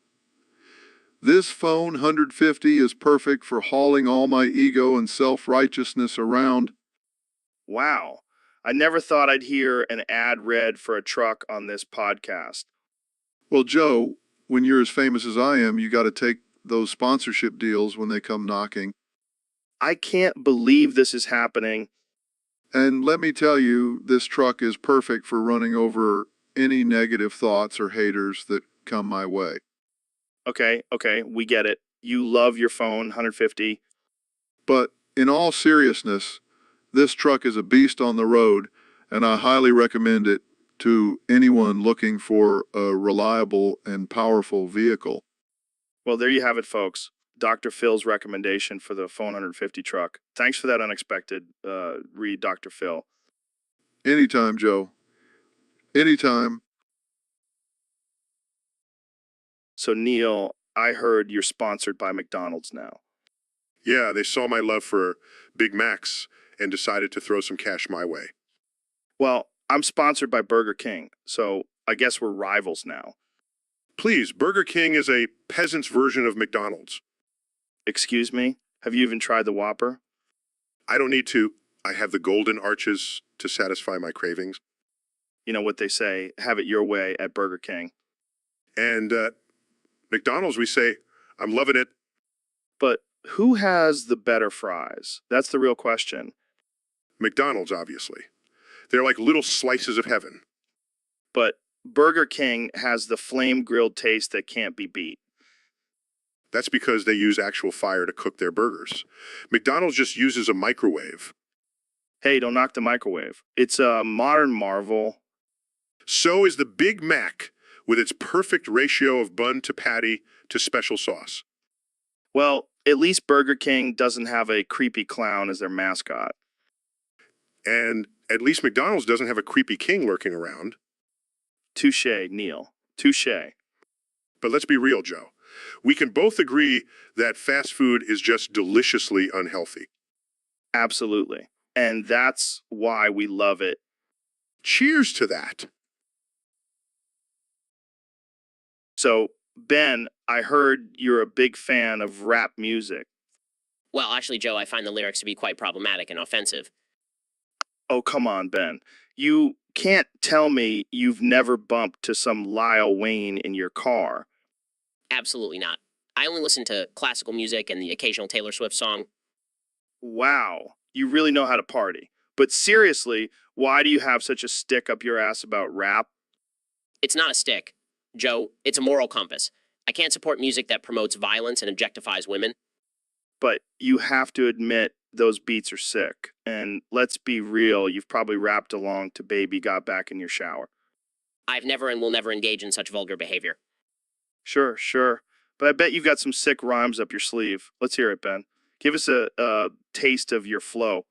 This phone 150 is perfect for hauling all my ego and self-righteousness around. Wow. I never thought I'd hear an ad read for a truck on this podcast. Well, Joe, when you're as famous as I am, you got to take those sponsorship deals when they come knocking. I can't believe this is happening. And let me tell you, this truck is perfect for running over any negative thoughts or haters that come my way. Okay, we get it. You love your phone, 150. But in all seriousness, this truck is a beast on the road, and I highly recommend it to anyone looking for a reliable and powerful vehicle. Well, there you have it, folks. Dr. Phil's recommendation for the phone 150 truck. Thanks for that unexpected read, Dr. Phil. Anytime, Joe. Anytime. So, Neil, I heard you're sponsored by McDonald's now. Yeah, they saw my love for Big Macs and decided to throw some cash my way. Well, I'm sponsored by Burger King, so I guess we're rivals now. Please, Burger King is a peasant's version of McDonald's. Excuse me? Have you even tried the Whopper? I don't need to. I have the golden arches to satisfy my cravings. You know what they say, have it your way at Burger King. And McDonald's, we say, I'm loving it. But who has the better fries? That's the real question. McDonald's, obviously. They're like little slices of heaven. But Burger King has the flame-grilled taste that can't be beat. That's because they use actual fire to cook their burgers. McDonald's just uses a microwave. Hey, don't knock the microwave. It's a modern marvel. So is the Big Mac, with its perfect ratio of bun to patty to special sauce. Well, at least Burger King doesn't have a creepy clown as their mascot. And at least McDonald's doesn't have a creepy king lurking around. Touché, Neil. Touché. But let's be real, Joe. We can both agree that fast food is just deliciously unhealthy. Absolutely. And that's why we love it. Cheers to that. So, Ben, I heard you're a big fan of rap music. Well, actually, Joe, I find the lyrics to be quite problematic and offensive. Oh, come on, Ben. You can't tell me you've never bumped to some Lil Wayne in your car. Absolutely not. I only listen to classical music and the occasional Taylor Swift song. Wow, you really know how to party. But seriously, why do you have such a stick up your ass about rap? It's not a stick. Joe, it's a moral compass. I can't support music that promotes violence and objectifies women. But you have to admit those beats are sick. And let's be real, you've probably rapped along to Baby Got Back in Your Shower. I've never and will never engage in such vulgar behavior. Sure, sure. But I bet you've got some sick rhymes up your sleeve. Let's hear it, Ben. Give us a taste of your flow.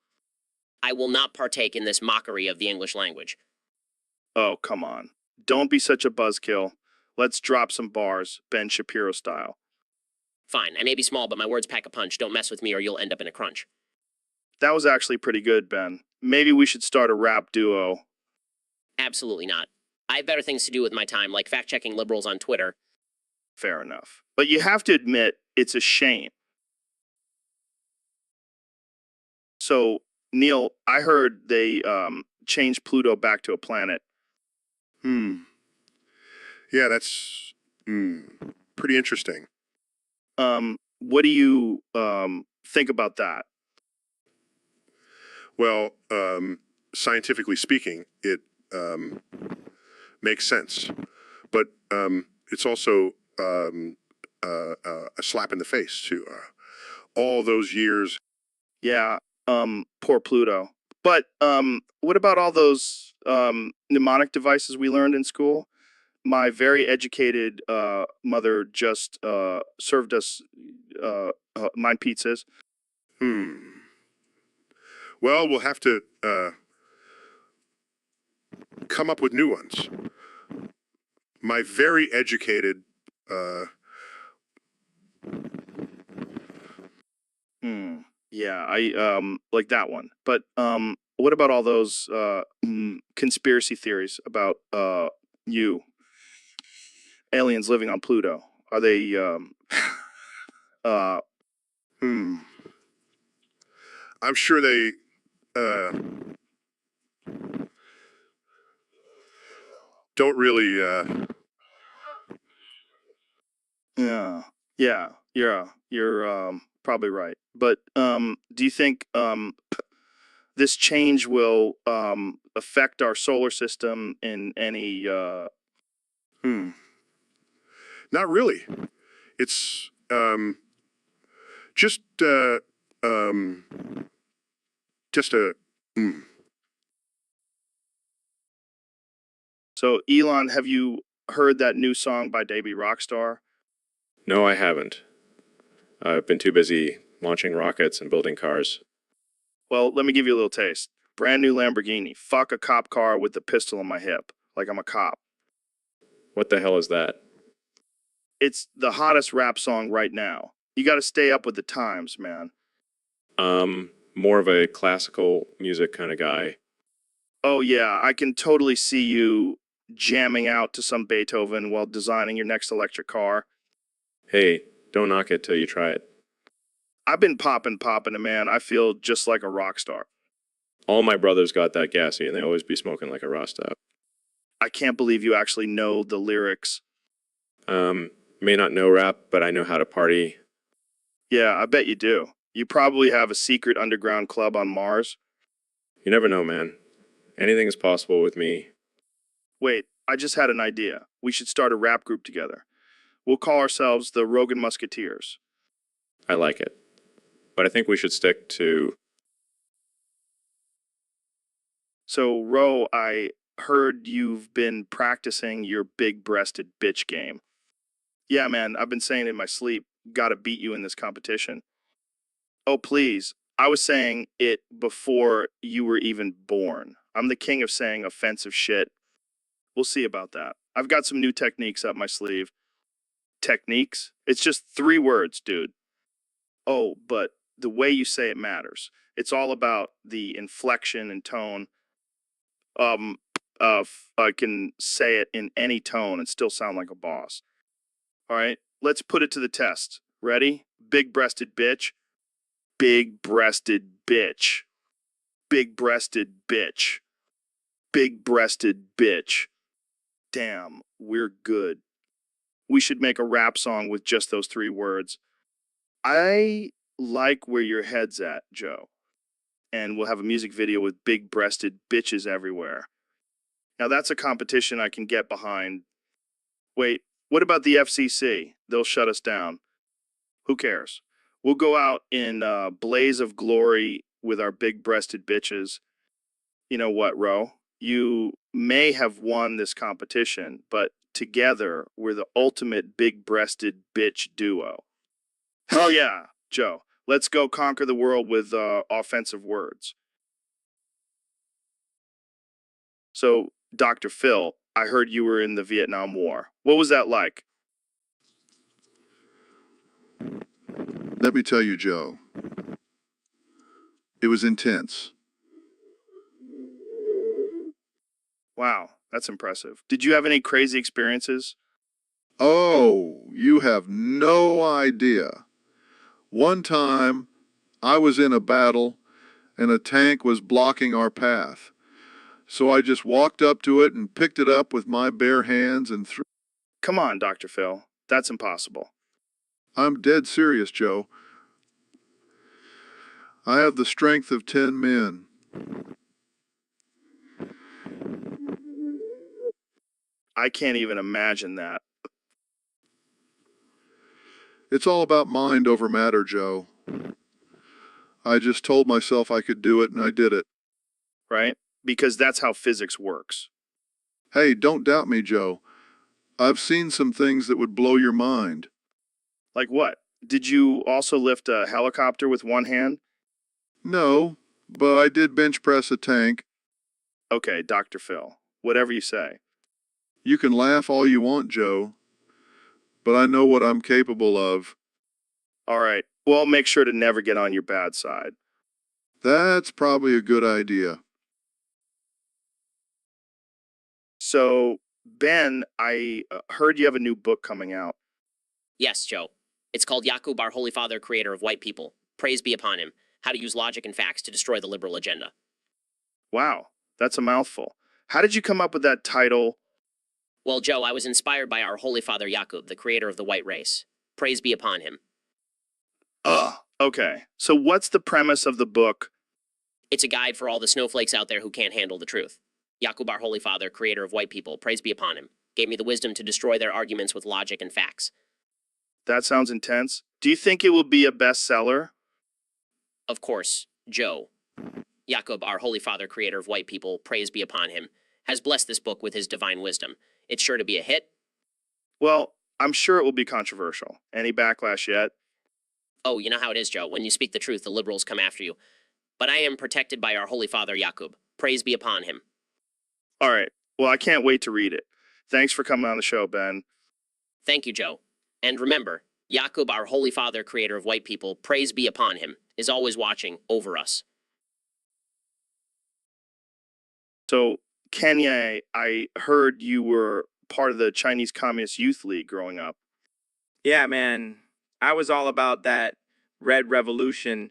I will not partake in this mockery of the English language. Oh, come on. Don't be such a buzzkill. Let's drop some bars, Ben Shapiro style. Fine, I may be small, but my words pack a punch. Don't mess with me or you'll end up in a crunch. That was actually pretty good, Ben. Maybe we should start a rap duo. Absolutely not. I have better things to do with my time, like fact-checking liberals on Twitter. Fair enough. But you have to admit, it's a shame. So, Neil, I heard they changed Pluto back to a planet. Yeah, that's pretty interesting. What do you think about that? Well, scientifically speaking, it makes sense, but it's also a slap in the face to all those years. Yeah, poor Pluto. But what about all those mnemonic devices we learned in school? My very educated mother just served us 9 pizzas. Well, we'll have to come up with new ones. My very educated Yeah, I like that one. But what about all those conspiracy theories about you? Aliens living on Pluto. Are they I'm sure they don't really Yeah, you're probably right. But do you think this change will affect our solar system in any not really. It's just a So Elon, have you heard that new song by Davey Rockstar? No, I haven't. I've been too busy launching rockets and building cars. Well, let me give you a little taste. Brand new Lamborghini. Fuck a cop car with the pistol on my hip, like I'm a cop. What the hell is that? It's the hottest rap song right now. You got to stay up with the times, man. More of a classical music kind of guy. Oh yeah, I can totally see you jamming out to some Beethoven while designing your next electric car. Hey, don't knock it till you try it. I've been popping, man. I feel just like a rock star. All my brothers got that gassy and they always be smoking like a Rasta. I can't believe you actually know the lyrics. May not know rap, but I know how to party. Yeah, I bet you do. You probably have a secret underground club on Mars. You never know, man. Anything is possible with me. Wait, I just had an idea. We should start a rap group together. We'll call ourselves the Rogan Musketeers. I like it. But I think we should stick to... So, Ro, I heard you've been practicing your big-breasted bitch game. Yeah, man, I've been saying in my sleep, gotta beat you in this competition. Oh, please. I was saying it before you were even born. I'm the king of saying offensive shit. We'll see about that. I've got some new techniques up my sleeve. Techniques? It's just 3 words, dude. Oh, but the way you say it matters. It's all about the inflection and tone. I can say it in any tone and still sound like a boss. All right, let's put it to the test. Ready? Big-breasted bitch. Big-breasted bitch. Big-breasted bitch. Big-breasted bitch. Damn, we're good. We should make a rap song with just those 3 words. I like where your head's at, Joe. and we'll have a music video with big-breasted bitches everywhere. Now that's a competition I can get behind. Wait, what about the FCC? They'll shut us down. Who cares? We'll go out in a blaze of glory with our big-breasted bitches. You know what, Ro? You may have won this competition, but together we're the ultimate big-breasted bitch duo. Hell yeah, Joe. Let's go conquer the world with offensive words. So, Dr. Phil, I heard you were in the Vietnam War. What was that like? Let me tell you, Joe, it was intense. Wow, that's impressive. Did you have any crazy experiences? Oh, you have no idea. One time, I was in a battle, and a tank was blocking our path. So I just walked up to it and picked it up with my bare hands and threw. Come on, Dr. Phil. That's impossible. I'm dead serious, Joe. I have the strength of 10 men. I can't even imagine that, It's all about mind over matter, Joe. I just told myself I could do it, and I did it. right? Because that's how physics works. Hey, don't doubt me, Joe. I've seen some things that would blow your mind. Like what? Did you also lift a helicopter with one hand? No, but I did bench press a tank. Okay, Dr. Phil. Whatever you say. You can laugh all you want, Joe, but I know what I'm capable of. All right. Well, make sure to never get on your bad side. That's probably a good idea. So, Ben, I heard you have a new book coming out. Yes, Joe. It's called Yaqub, Our Holy Father, Creator of White People. Praise be upon him. How to use logic and facts to destroy the liberal agenda. Wow, that's a mouthful. How did you come up with that title? Well, Joe, I was inspired by our Holy Father Yaqub, the creator of the white race. Praise be upon him. Ugh. Okay, so what's the premise of the book? It's a guide for all the snowflakes out there who can't handle the truth. Yaqub, our Holy Father, creator of white people, praise be upon him, gave me the wisdom to destroy their arguments with logic and facts. That sounds intense. Do you think it will be a bestseller? Of course, Joe. Yaqub, our Holy Father, creator of white people, praise be upon him, has blessed this book with his divine wisdom. It's sure to be a hit. Well, I'm sure it will be controversial. Any backlash yet? Oh, you know how it is, Joe. When you speak the truth, the liberals come after you. But I am protected by our Holy Father Yaqub. Praise be upon him. All right. Well, I can't wait to read it. Thanks for coming on the show, Ben. Thank you, Joe. And remember, Yaqub, our Holy Father, creator of white people, praise be upon him, is always watching over us. So, Kenya, I heard you were part of the Chinese Communist Youth League growing up. Yeah, man. I was all about that Red Revolution.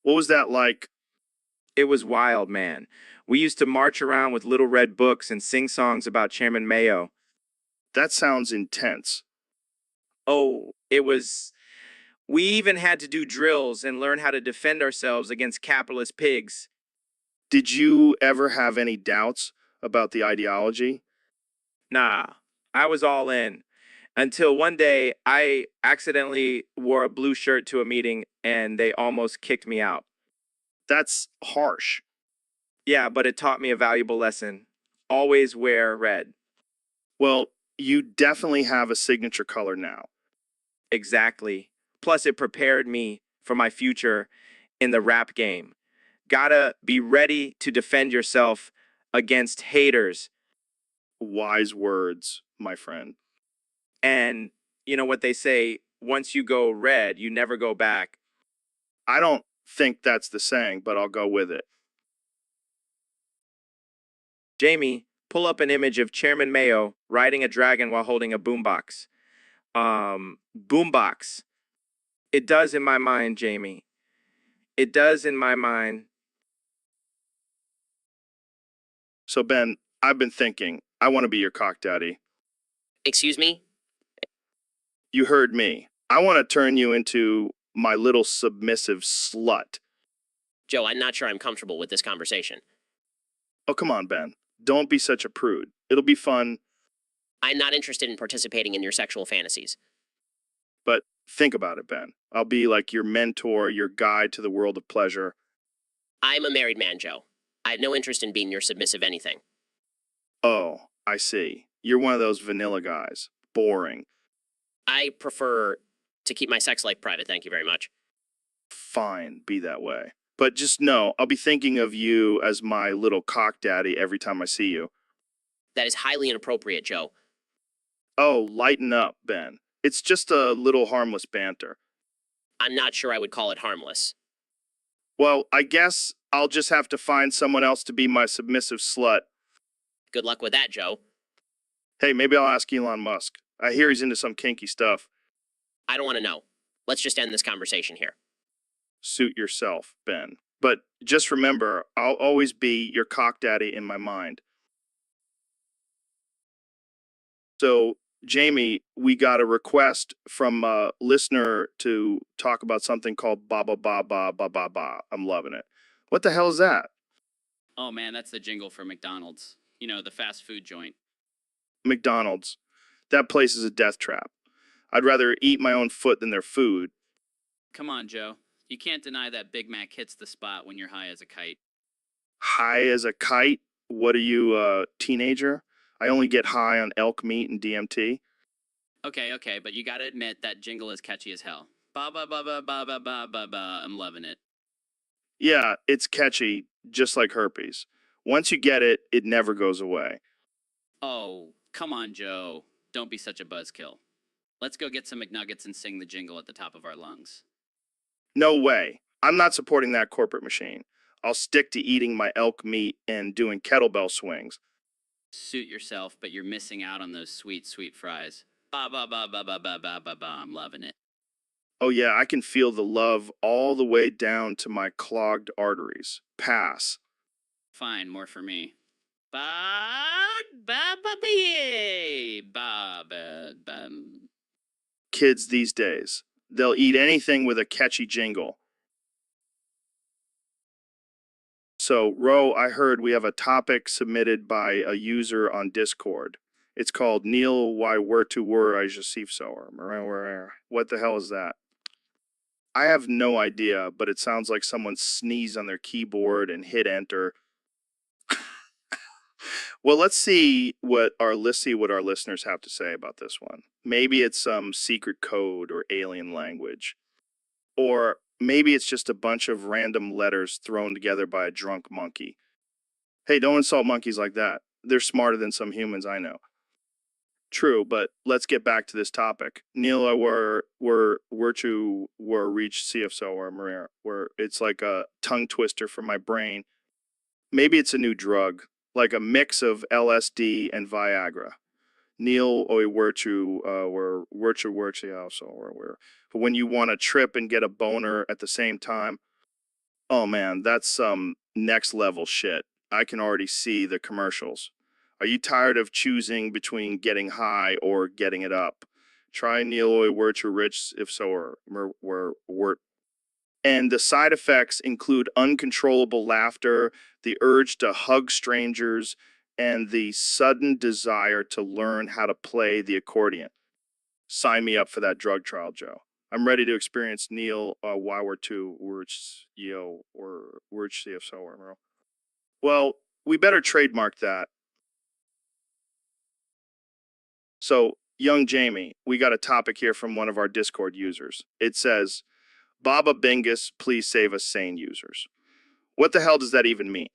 What was that like? It was wild, man. We used to march around with little red books and sing songs about Chairman Mayo. That sounds intense. Oh, we even had to do drills and learn how to defend ourselves against capitalist pigs. Did you ever have any doubts about the ideology? Nah, I was all in. Until one day, I accidentally wore a blue shirt to a meeting and they almost kicked me out. That's harsh. Yeah, but it taught me a valuable lesson. Always wear red. Well, you definitely have a signature color now. Exactly. Plus, it prepared me for my future in the rap game. Gotta be ready to defend yourself against haters. Wise words, my friend. And you know what they say, once you go red, you never go back. I don't think that's the saying, but I'll go with it. Jamie, pull up an image of Chairman Mayo riding a dragon while holding a boombox. Boombox. It does in my mind, Jamie. It does in my mind. So, Ben, I've been thinking, I want to be your cock daddy. Excuse me? You heard me. I want to turn you into my little submissive slut. Joe, I'm not sure I'm comfortable with this conversation. Oh, come on, Ben. Don't be such a prude. It'll be fun, I'm not interested in participating in your sexual fantasies. but think about it, Ben. I'll be like your mentor, your guide to the world of pleasure. I'm a married man, Joe. I have no interest in being your submissive anything. Oh, I see. You're one of those vanilla guys. Boring. I prefer to keep my sex life private, thank you very much. Fine, be that way. But just know, I'll be thinking of you as my little cock daddy every time I see you. That is highly inappropriate, Joe. Oh, lighten up, Ben. It's just a little harmless banter. I'm not sure I would call it harmless. Well, I guess I'll just have to find someone else to be my submissive slut. Good luck with that, Joe. Hey, maybe I'll ask Elon Musk. I hear he's into some kinky stuff. I don't want to know. Let's just end this conversation here. Suit yourself, Ben. But just remember, I'll always be your cock daddy in my mind. So, Jamie, we got a request from a listener to talk about something called ba ba ba ba ba ba ba. I'm loving it. What the hell is that? Oh man, that's the jingle for McDonald's. You know, the fast food joint. McDonald's. That place is a death trap. I'd rather eat my own foot than their food. Come on, Joe. You can't deny that Big Mac hits the spot when you're high as a kite. High as a kite? What are you, a teenager? I only get high on elk meat and DMT. Okay, but you gotta admit that jingle is catchy as hell. Ba ba ba ba ba ba ba ba ba. I'm loving it. Yeah, it's catchy, just like herpes. Once you get it, it never goes away. Oh, come on, Joe. Don't be such a buzzkill. Let's go get some McNuggets and sing the jingle at the top of our lungs. No way. I'm not supporting that corporate machine. I'll stick to eating my elk meat and doing kettlebell swings. Suit yourself, but you're missing out on those sweet, sweet fries. Ba ba ba ba ba ba ba ba ba. I'm loving it. Oh yeah, I can feel the love all the way down to my clogged arteries. Pass. Fine, more for me. Ba ba ba ba ba ba ba. Kids these days, they'll eat anything with a catchy jingle. So, Ro, I heard we have a topic submitted by a user on Discord. It's called Neil Why Were to Were I Jasif So. What the hell is that? I have no idea, but it sounds like someone sneezed on their keyboard and hit enter. Well, let's see what our listeners have to say about this one. Maybe it's some secret code or alien language. Or maybe it's just a bunch of random letters thrown together by a drunk monkey. Hey, don't insult monkeys like that. They're smarter than some humans I know. True, but let's get back to this topic. Neil, were to reach CFSO or Maria, where it's like a tongue twister for my brain. Maybe it's a new drug, like a mix of LSD and Viagra. Neil were also or but when you want to trip and get a boner at the same time, oh man, that's some next level shit. I can already see the commercials. Are you tired of choosing between getting high or getting it up? Try Neil were to rich if so or and the side effects include uncontrollable laughter, the urge to hug strangers, and the sudden desire to learn how to play the accordion. Sign me up for that drug trial, Joe. I'm ready to experience Neil why we're two words yo or words CFSO or Merle. Well, we better trademark that. So, young Jamie, we got a topic here from one of our Discord users. It says, Baba Bingus, please save us sane users. What the hell does that even mean?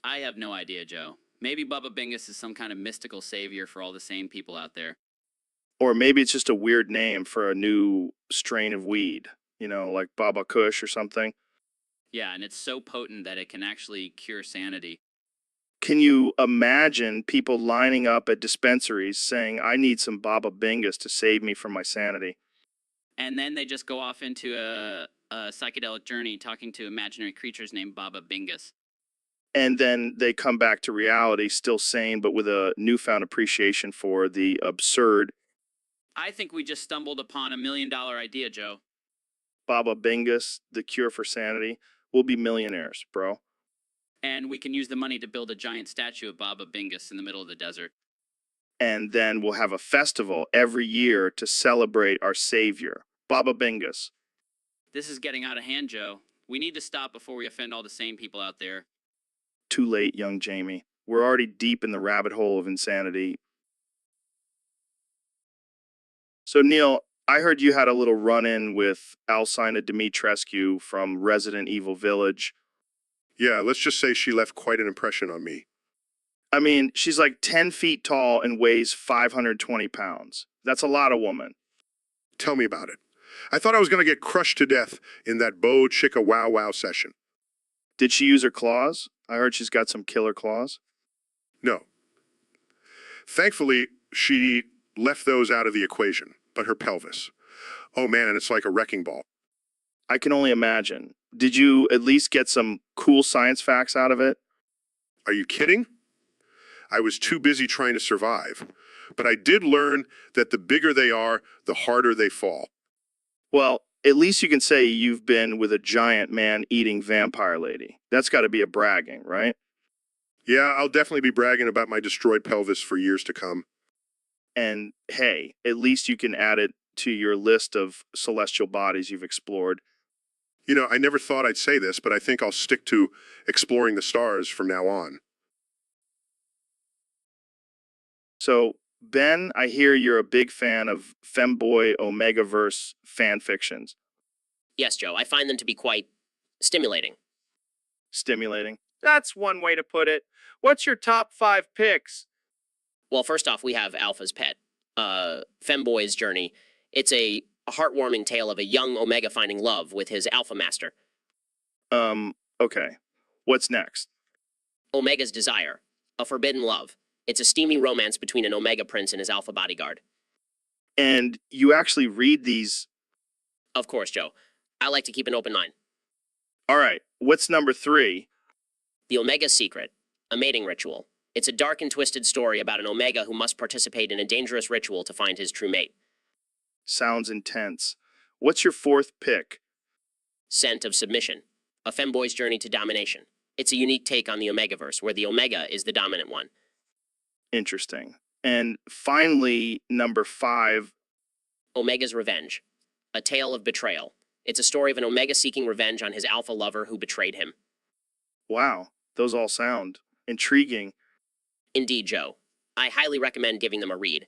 I have no idea, Joe. Maybe Bubba Bingus is some kind of mystical savior for all the sane people out there. Or maybe it's just a weird name for a new strain of weed, like Baba Kush or something. Yeah, and it's so potent that it can actually cure sanity. Can you imagine people lining up at dispensaries saying, I need some Baba Bingus to save me from my sanity? And then they just go off into a psychedelic journey talking to imaginary creatures named Baba Bingus. And then they come back to reality, still sane, but with a newfound appreciation for the absurd. I think we just stumbled upon $1 million idea, Joe. Baba Bingus, the cure for sanity. we'll be millionaires, bro. And we can use the money to build a giant statue of Baba Bingus in the middle of the desert. And then we'll have a festival every year to celebrate our savior, Baba Bingus. This is getting out of hand, Joe. We need to stop before we offend all the sane people out there. Too late, young Jamie. We're already deep in the rabbit hole of insanity. So, Neil, I heard you had a little run-in with Alcina Dimitrescu from Resident Evil Village. Yeah, let's just say she left quite an impression on me. I mean, she's like 10 feet tall and weighs 520 pounds. That's a lot of woman. Tell me about it. I thought I was going to get crushed to death in that Bo Chicka Wow Wow session. Did she use her claws? I heard she's got some killer claws. No. Thankfully, she left those out of the equation, but her pelvis. Oh man, it's like a wrecking ball. I can only imagine. Did you at least get some cool science facts out of it? Are you kidding? I was too busy trying to survive. But I did learn that the bigger they are, the harder they fall. Well, at least you can say you've been with a giant man-eating vampire lady. That's got to be a bragging, right? Yeah, I'll definitely be bragging about my destroyed pelvis for years to come. And hey, at least you can add it to your list of celestial bodies you've explored. You know, I never thought I'd say this, but I think I'll stick to exploring the stars from now on. So, Ben, I hear you're a big fan of femboy Omegaverse fan fictions. Yes, Joe, I find them to be quite stimulating. Stimulating. That's one way to put it. What's your top 5 picks? Well, first off, we have Alpha's Pet, Femboy's Journey. It's a heartwarming tale of a young Omega finding love with his Alpha Master. Okay. What's next? Omega's Desire, a forbidden love. It's a steamy romance between an Omega prince and his Alpha bodyguard. And you actually read these. Of course, Joe. I like to keep an open mind. All right. What's number 3? The Omega Secret, a mating ritual. It's a dark and twisted story about an Omega who must participate in a dangerous ritual to find his true mate. Sounds intense. What's your 4th pick? Scent of Submission, a femboy's journey to domination. It's a unique take on the Omegaverse, where the Omega is the dominant one. Interesting. And finally, number 5. Omega's Revenge, a tale of betrayal. It's a story of an Omega seeking revenge on his Alpha lover who betrayed him. Wow, those all sound intriguing. Indeed, Joe. I highly recommend giving them a read.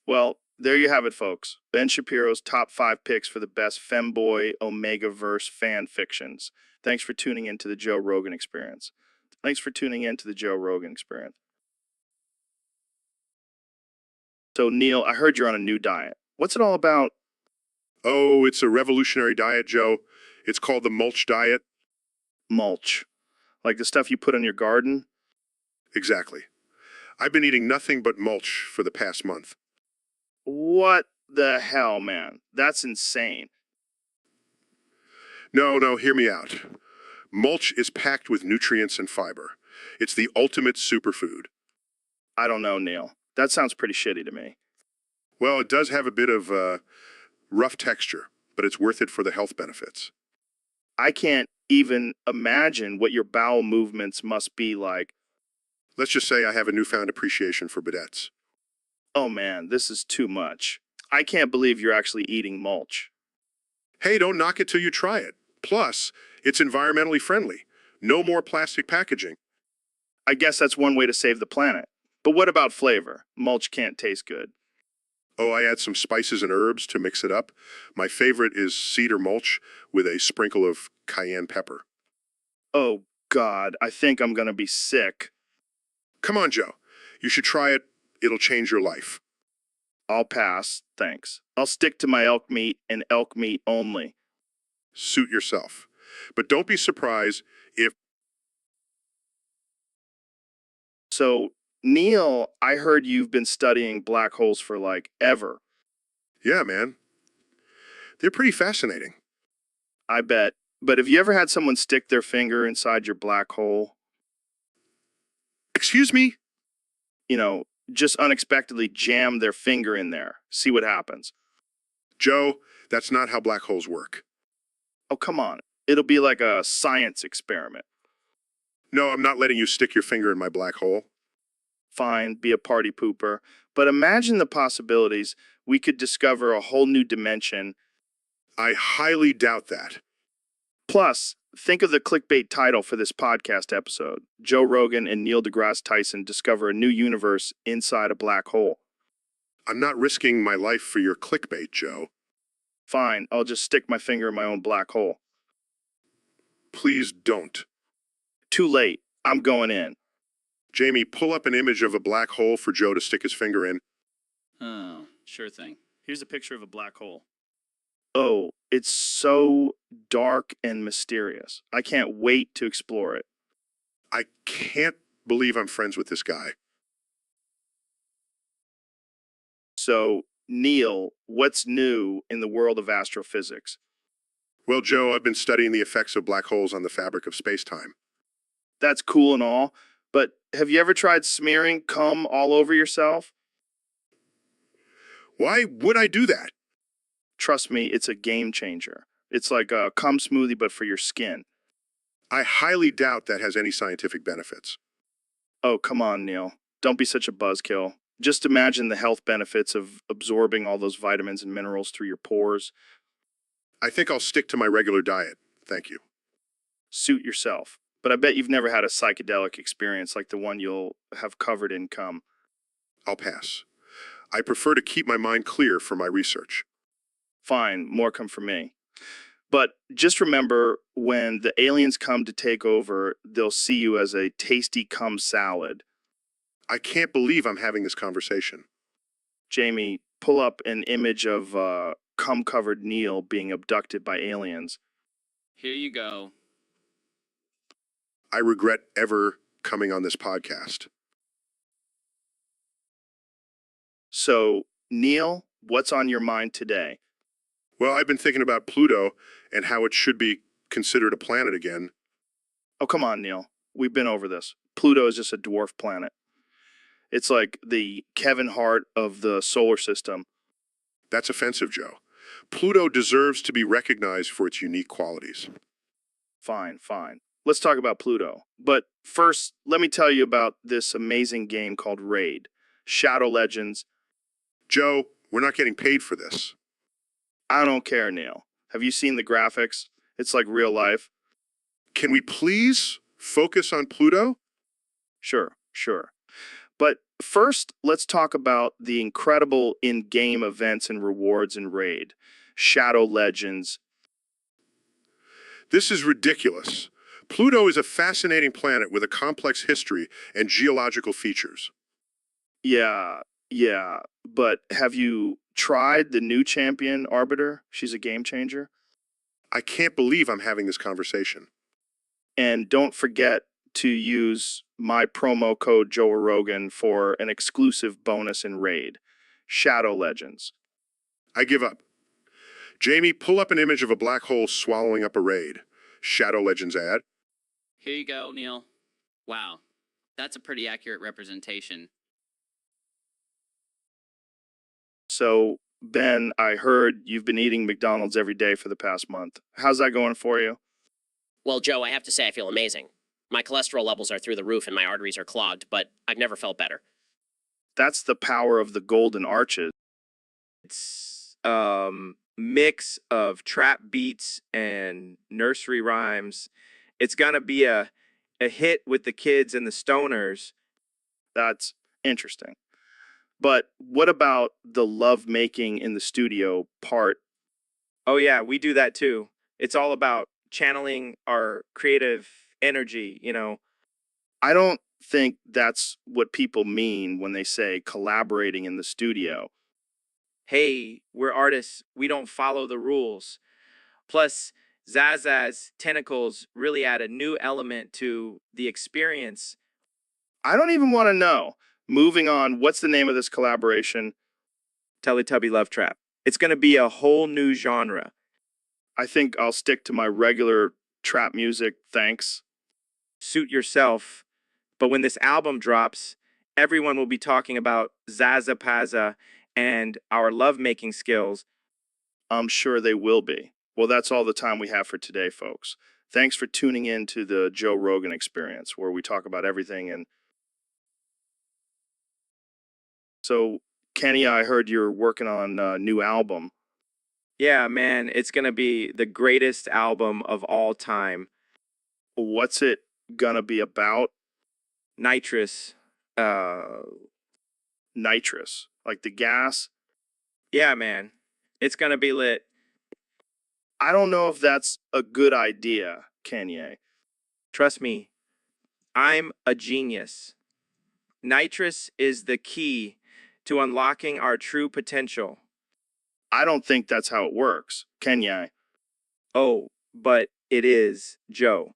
Well, there you have it, folks. Ben Shapiro's top 5 picks for the best femboy Omegaverse fan fictions. Thanks for tuning in to the Joe Rogan Experience. So, Neil, I heard you're on a new diet. What's it all about? Oh, it's a revolutionary diet, Joe. It's called the mulch diet. Mulch. Like the stuff you put in your garden? Exactly. I've been eating nothing but mulch for the past month. What the hell, man? That's insane. No, hear me out. Mulch is packed with nutrients and fiber. It's the ultimate superfood. I don't know, Neil. That sounds pretty shitty to me. Well, it does have a bit of rough texture, but it's worth it for the health benefits. I can't even imagine what your bowel movements must be like. Let's just say I have a newfound appreciation for bidets. Oh man, this is too much. I can't believe you're actually eating mulch. Hey, don't knock it till you try it. Plus, it's environmentally friendly. No more plastic packaging. I guess that's one way to save the planet. But what about flavor? Mulch can't taste good. Oh, I add some spices and herbs to mix it up. My favorite is cedar mulch with a sprinkle of cayenne pepper. Oh God, I think I'm gonna be sick. Come on, Joe. You should try it. It'll change your life. I'll pass, thanks. I'll stick to my elk meat and elk meat only. Suit yourself. But don't be surprised if... So, Neil, I heard you've been studying black holes for like ever. Yeah, man. They're pretty fascinating. I bet. But have you ever had someone stick their finger inside your black hole? Excuse me? You know, just unexpectedly jam their finger in there. See what happens. Joe, that's not how black holes work. Oh, come on. It'll be like a science experiment. No, I'm not letting you stick your finger in my black hole. Fine, be a party pooper. But imagine the possibilities. We could discover a whole new dimension. I highly doubt that. Plus, think of the clickbait title for this podcast episode. Joe Rogan and Neil deGrasse Tyson discover a new universe inside a black hole. I'm not risking my life for your clickbait, Joe. Fine, I'll just stick my finger in my own black hole. Please don't. Too late. I'm going in. Jamie, pull up an image of a black hole for Joe to stick his finger in. Oh, sure thing. Here's a picture of a black hole. Oh, it's so dark and mysterious. I can't wait to explore it. I can't believe I'm friends with this guy. So, Neil, what's new in the world of astrophysics? Well, Joe, I've been studying the effects of black holes on the fabric of space-time. That's cool and all, but have you ever tried smearing cum all over yourself? Why would I do that? Trust me, it's a game changer. It's like a cum smoothie, but for your skin. I highly doubt that has any scientific benefits. Oh, come on, Neil. Don't be such a buzzkill. Just imagine the health benefits of absorbing all those vitamins and minerals through your pores. I think I'll stick to my regular diet. Thank you. Suit yourself. But I bet you've never had a psychedelic experience like the one you'll have covered in cum. I'll pass. I prefer to keep my mind clear for my research. Fine, more come for me. But just remember, when the aliens come to take over, they'll see you as a tasty cum salad. I can't believe I'm having this conversation. Jamie, pull up an image of cum-covered Neil being abducted by aliens. Here you go. I regret ever coming on this podcast. So, Neil, what's on your mind today? Well, I've been thinking about Pluto and how it should be considered a planet again. Oh, come on, Neil. We've been over this. Pluto is just a dwarf planet. It's like the Kevin Hart of the solar system. That's offensive, Joe. Pluto deserves to be recognized for its unique qualities. Fine, fine. Let's talk about Pluto. But first, let me tell you about this amazing game called Raid. Shadow Legends. Joe, we're not getting paid for this. I don't care, Neil. Have you seen the graphics? It's like real life. Can we please focus on Pluto? Sure, sure. But first, let's talk about the incredible in-game events and rewards in Raid. Shadow Legends. This is ridiculous. Pluto is a fascinating planet with a complex history and geological features. Yeah, but have you tried the new champion, Arbiter? She's a game changer. I can't believe I'm having this conversation. And don't forget to use my promo code Joe Rogan for an exclusive bonus in Raid. Shadow Legends. I give up. Jamie, pull up an image of a black hole swallowing up a raid. Shadow Legends ad. Here you go, Neil. Wow, that's a pretty accurate representation. So, Ben, I heard you've been eating McDonald's every day for the past month. How's that going for you? Well, Joe, I have to say I feel amazing. My cholesterol levels are through the roof and my arteries are clogged, but I've never felt better. That's the power of the golden arches. It's mix of trap beats and nursery rhymes. It's gonna be a hit with the kids and the stoners. That's interesting. But what about the love making in the studio part? Oh yeah, we do that too. It's all about channeling our creative energy, you know. I don't think that's what people mean when they say collaborating in the studio. Hey, we're artists. We don't follow the rules. Plus, Zaza's tentacles really add a new element to the experience. I don't even want to know. Moving on, what's the name of this collaboration? Teletubby Love Trap. It's going to be a whole new genre. I think I'll stick to my regular trap music, thanks. Suit yourself. But when this album drops, everyone will be talking about Zaza Paza and our lovemaking skills. I'm sure they will be. Well, that's all the time we have for today, folks. Thanks for tuning in to the Joe Rogan Experience, where we talk about everything. And so, Kenny, I heard you're working on a new album. Yeah, man, it's gonna be the greatest album of all time. What's it gonna be about? Nitrous. Nitrous, like the gas. Yeah, man, it's gonna be lit. I don't know if that's a good idea, Kanye. Trust me, I'm a genius. Nitrous is the key to unlocking our true potential. I don't think that's how it works, Kanye. Oh, but it is, Joe.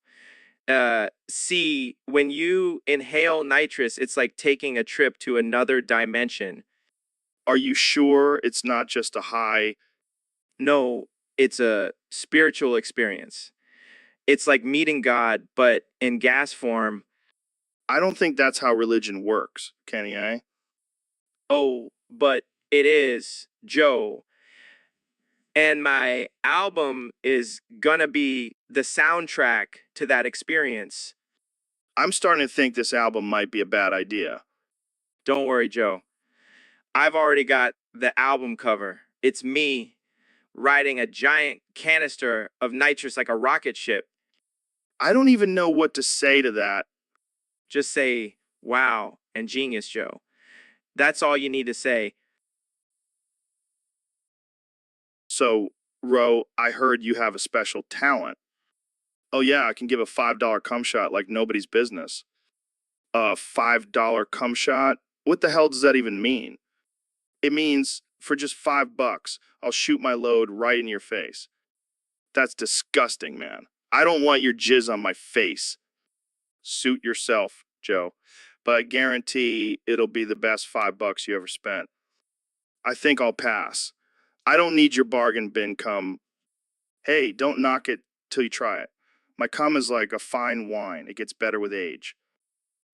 See, when you inhale nitrous, it's like taking a trip to another dimension. Are you sure it's not just a high? No, it's a spiritual experience. It's like meeting God, but in gas form. I don't think that's how religion works, Kanye. Oh, but it is, Joe. And my album is gonna be the soundtrack to that experience. I'm starting to think this album might be a bad idea. Don't worry, Joe. I've already got the album cover. It's me riding a giant canister of nitrous like a rocket ship. I don't even know what to say to that. Just say, wow, and genius, Joe. That's all you need to say. So, Ro, I heard you have a special talent. Oh, yeah, I can give a $5 cum shot like nobody's business. A $5 cum shot? What the hell does that even mean? It means for just $5, I'll shoot my load right in your face. That's disgusting, man. I don't want your jizz on my face. Suit yourself, Joe. But I guarantee it'll be the best $5 you ever spent. I think I'll pass. I don't need your bargain bin cum. Hey, don't knock it till you try it. My cum is like a fine wine. It gets better with age.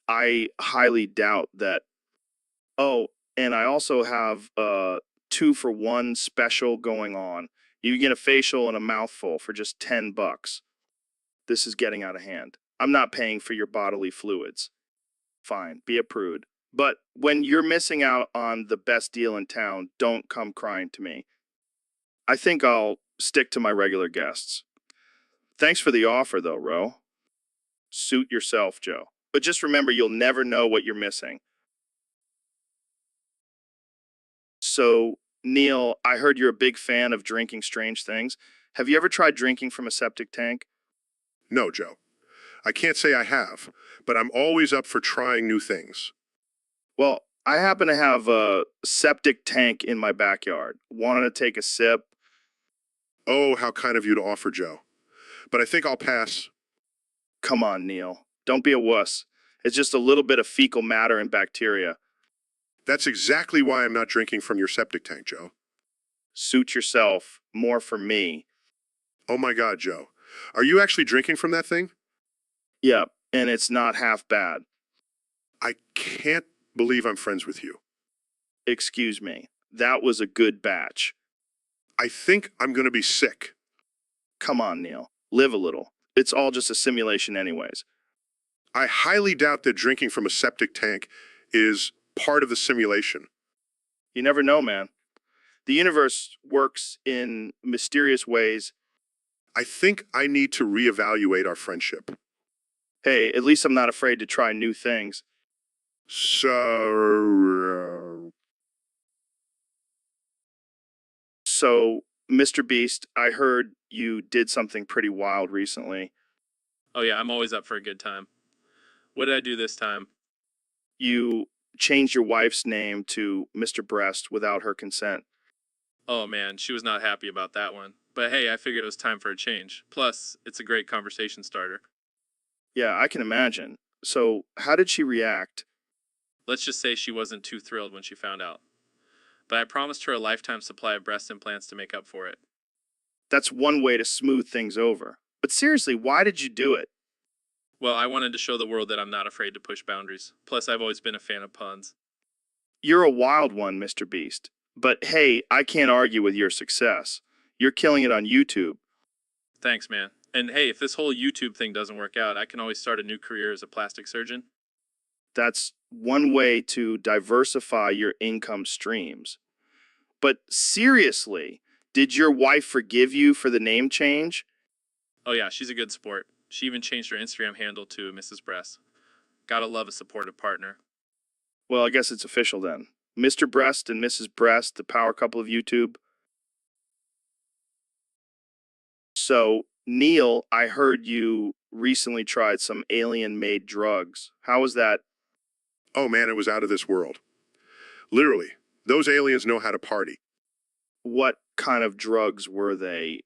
I highly doubt that. Oh, and I also have a 2-for-1 special going on. You get a facial and a mouthful for just $10. This is getting out of hand. I'm not paying for your bodily fluids. Fine, be a prude. But when you're missing out on the best deal in town, don't come crying to me. I think I'll stick to my regular guests. Thanks for the offer, though, Ro. Suit yourself, Joe. But just remember, you'll never know what you're missing. So, Neil, I heard you're a big fan of drinking strange things. Have you ever tried drinking from a septic tank? No, Joe. I can't say I have, but I'm always up for trying new things. Well, I happen to have a septic tank in my backyard. Wanted to take a sip. Oh, how kind of you to offer, Joe. But I think I'll pass. Come on, Neil. Don't be a wuss. It's just a little bit of fecal matter and bacteria. That's exactly why I'm not drinking from your septic tank, Joe. Suit yourself. More for me. Oh my God, Joe. Are you actually drinking from that thing? Yep, and it's not half bad. I can't believe I'm friends with you. Excuse me. That was a good batch. I think I'm going to be sick. Come on, Neil. Live a little. It's all just a simulation anyways. I highly doubt that drinking from a septic tank is part of the simulation. You never know, man. The universe works in mysterious ways. I think I need to reevaluate our friendship. Hey, at least I'm not afraid to try new things. So, So, Mr. Beast, I heard you did something pretty wild recently. Oh, yeah, I'm always up for a good time. What did I do this time? You changed your wife's name to Mr. Breast without her consent. Oh, man, she was not happy about that one. But hey, I figured it was time for a change. Plus, it's a great conversation starter. Yeah, I can imagine. So, how did she react? Let's just say she wasn't too thrilled when she found out. But I promised her a lifetime supply of breast implants to make up for it. That's one way to smooth things over. But seriously, why did you do it? Well, I wanted to show the world that I'm not afraid to push boundaries. Plus, I've always been a fan of puns. You're a wild one, Mr. Beast. But hey, I can't argue with your success. You're killing it on YouTube. Thanks, man. And hey, if this whole YouTube thing doesn't work out, I can always start a new career as a plastic surgeon. That's one way to diversify your income streams. But seriously, did your wife forgive you for the name change? Oh yeah, she's a good sport. She even changed her Instagram handle to Mrs. Breast. Gotta love a supportive partner. Well, I guess it's official then. Mr. Breast and Mrs. Breast, the power couple of YouTube. So, Neil, I heard you recently tried some alien-made drugs. How was that? Oh man, it was out of this world. Literally, those aliens know how to party. What kind of drugs were they?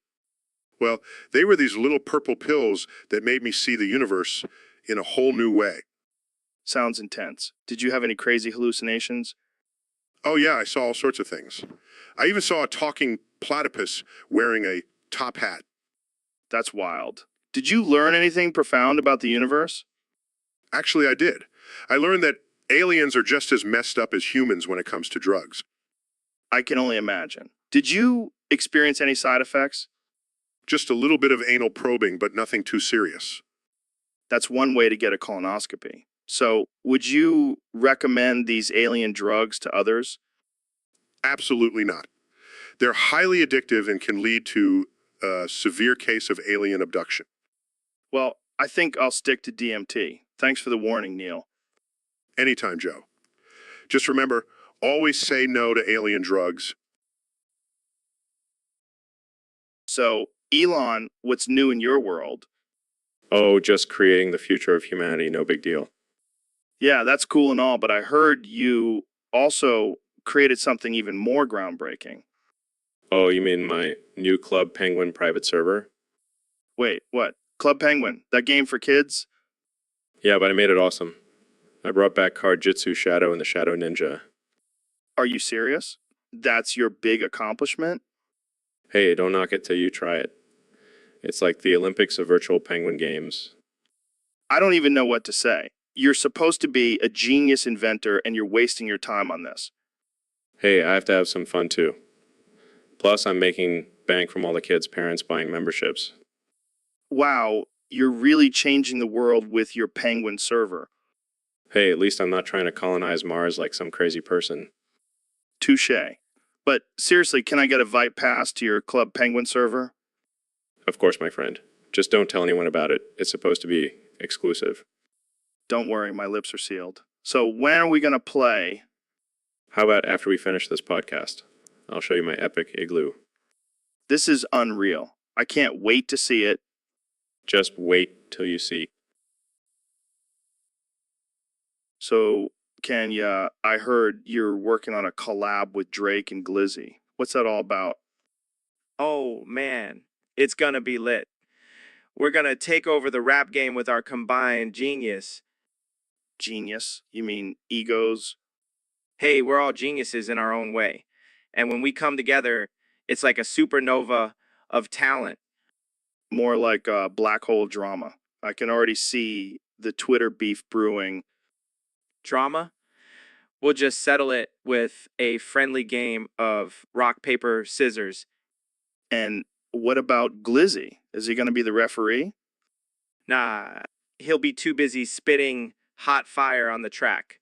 Well, they were these little purple pills that made me see the universe in a whole new way. Sounds intense. Did you have any crazy hallucinations? Oh yeah, I saw all sorts of things. I even saw a talking platypus wearing a top hat. That's wild. Did you learn anything profound about the universe? Actually, I did. I learned that aliens are just as messed up as humans when it comes to drugs. I can only imagine. Did you experience any side effects? Just a little bit of anal probing, but nothing too serious. That's one way to get a colonoscopy. So, would you recommend these alien drugs to others? Absolutely not. They're highly addictive and can lead to a severe case of alien abduction. Well, I think I'll stick to DMT. Thanks for the warning, Neil. Anytime, Joe. Just remember, always say no to alien drugs. So, Elon, what's new in your world? Oh, just creating the future of humanity, no big deal. Yeah, that's cool and all, but I heard you also created something even more groundbreaking. Oh, you mean my new Club Penguin private server? Wait, what? Club Penguin, that game for kids? Yeah, but I made it awesome. I brought back Card Jitsu Shadow and the Shadow Ninja. Are you serious? That's your big accomplishment? Hey, don't knock it till you try it. It's like the Olympics of virtual penguin games. I don't even know what to say. You're supposed to be a genius inventor and you're wasting your time on this. Hey, I have to have some fun too. Plus, I'm making bank from all the kids' parents buying memberships. Wow, you're really changing the world with your Penguin server. Hey, at least I'm not trying to colonize Mars like some crazy person. Touche. But seriously, can I get a Vite Pass to your Club Penguin server? Of course, my friend. Just don't tell anyone about it. It's supposed to be exclusive. Don't worry, my lips are sealed. So when are we going to play? How about after we finish this podcast? I'll show you my epic igloo. This is unreal. I can't wait to see it. Just wait till you see. So, Kenya, I heard you're working on a collab with Drake and Glizzy. What's that all about? Oh man, it's gonna be lit. We're gonna take over the rap game with our combined genius. Genius? You mean egos? Hey, we're all geniuses in our own way. And when we come together, it's like a supernova of talent. More like a black hole drama. I can already see the Twitter beef brewing. Drama? We'll just settle it with a friendly game of rock, paper, scissors. And what about Glizzy? Is he going to be the referee? Nah, he'll be too busy spitting hot fire on the track.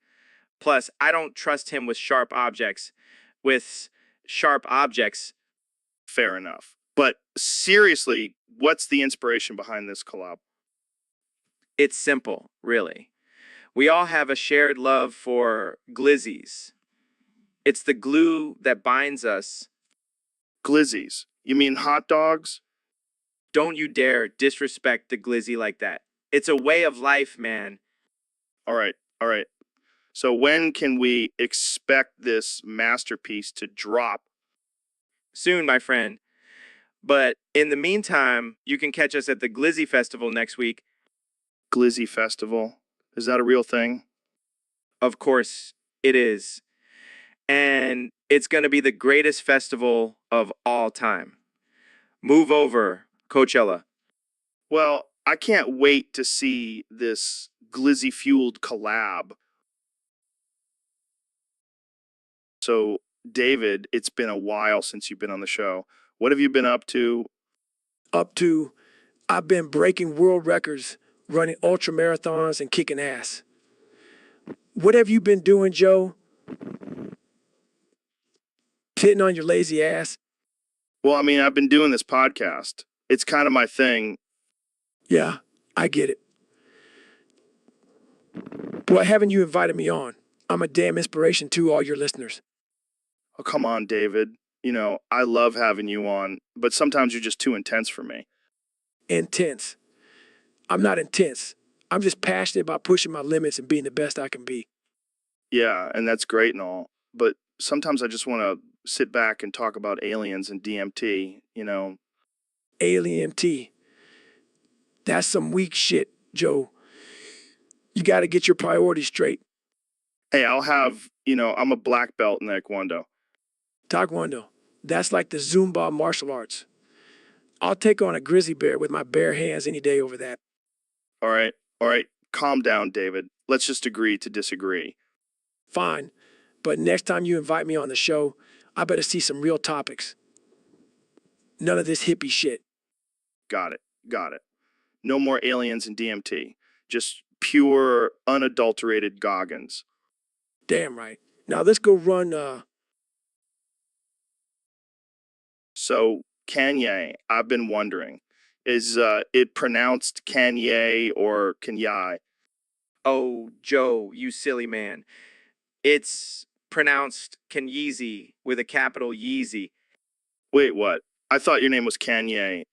Plus, I don't trust him with sharp objects. With sharp objects, Fair enough. But seriously, what's the inspiration behind this collab? it's simple, really. We all have a shared love for glizzies. It's the glue that binds us. Glizzies? You mean hot dogs? Don't you dare disrespect the glizzy like that. It's a way of life, man. All right, all right. So when can we expect this masterpiece to drop? Soon, my friend. But in the meantime, you can catch us at the Glizzy Festival next week. Glizzy Festival? Is that a real thing? Of course, it is. And it's going to be the greatest festival of all time. Move over, Coachella. Well, I can't wait to see this glizzy fueled collab. So, David, it's been a while since you've been on the show. What have you been up to? up to I've been breaking world records, running ultra marathons and kicking ass. What have you been doing, Joe? Sitting on your lazy ass? Well, I mean, I've been doing this podcast. It's kind of my thing. Yeah, I get it. Why haven't you invited me on? I'm a damn inspiration to all your listeners. Oh, come on, David. You know, I love having you on, but sometimes you're just too intense for me. Intense. I'm not intense. I'm just passionate about pushing my limits and being the best I can be. Yeah, and that's great and all, but sometimes I just want to sit back and talk about aliens and DMT, you know. Alien T. That's some weak shit, Joe. You got to get your priorities straight. Hey, I'm a black belt in Taekwondo. Taekwondo. That's like the Zumba martial arts. I'll take on a grizzly bear with my bare hands any day over that. All right, calm down, David. Let's just agree to disagree. Fine. But next time you invite me on the show, I better see some real topics. None of this hippie shit. Got it. No more aliens and DMT. Just pure, unadulterated Goggins. Damn right. Now let's go run, So, Kanye, I've been wondering, is it pronounced Kanye or Kanye? Oh, Joe, you silly man. It's pronounced Kenyeezy with a capital Yeezy. Wait, what? I thought your name was Kanye.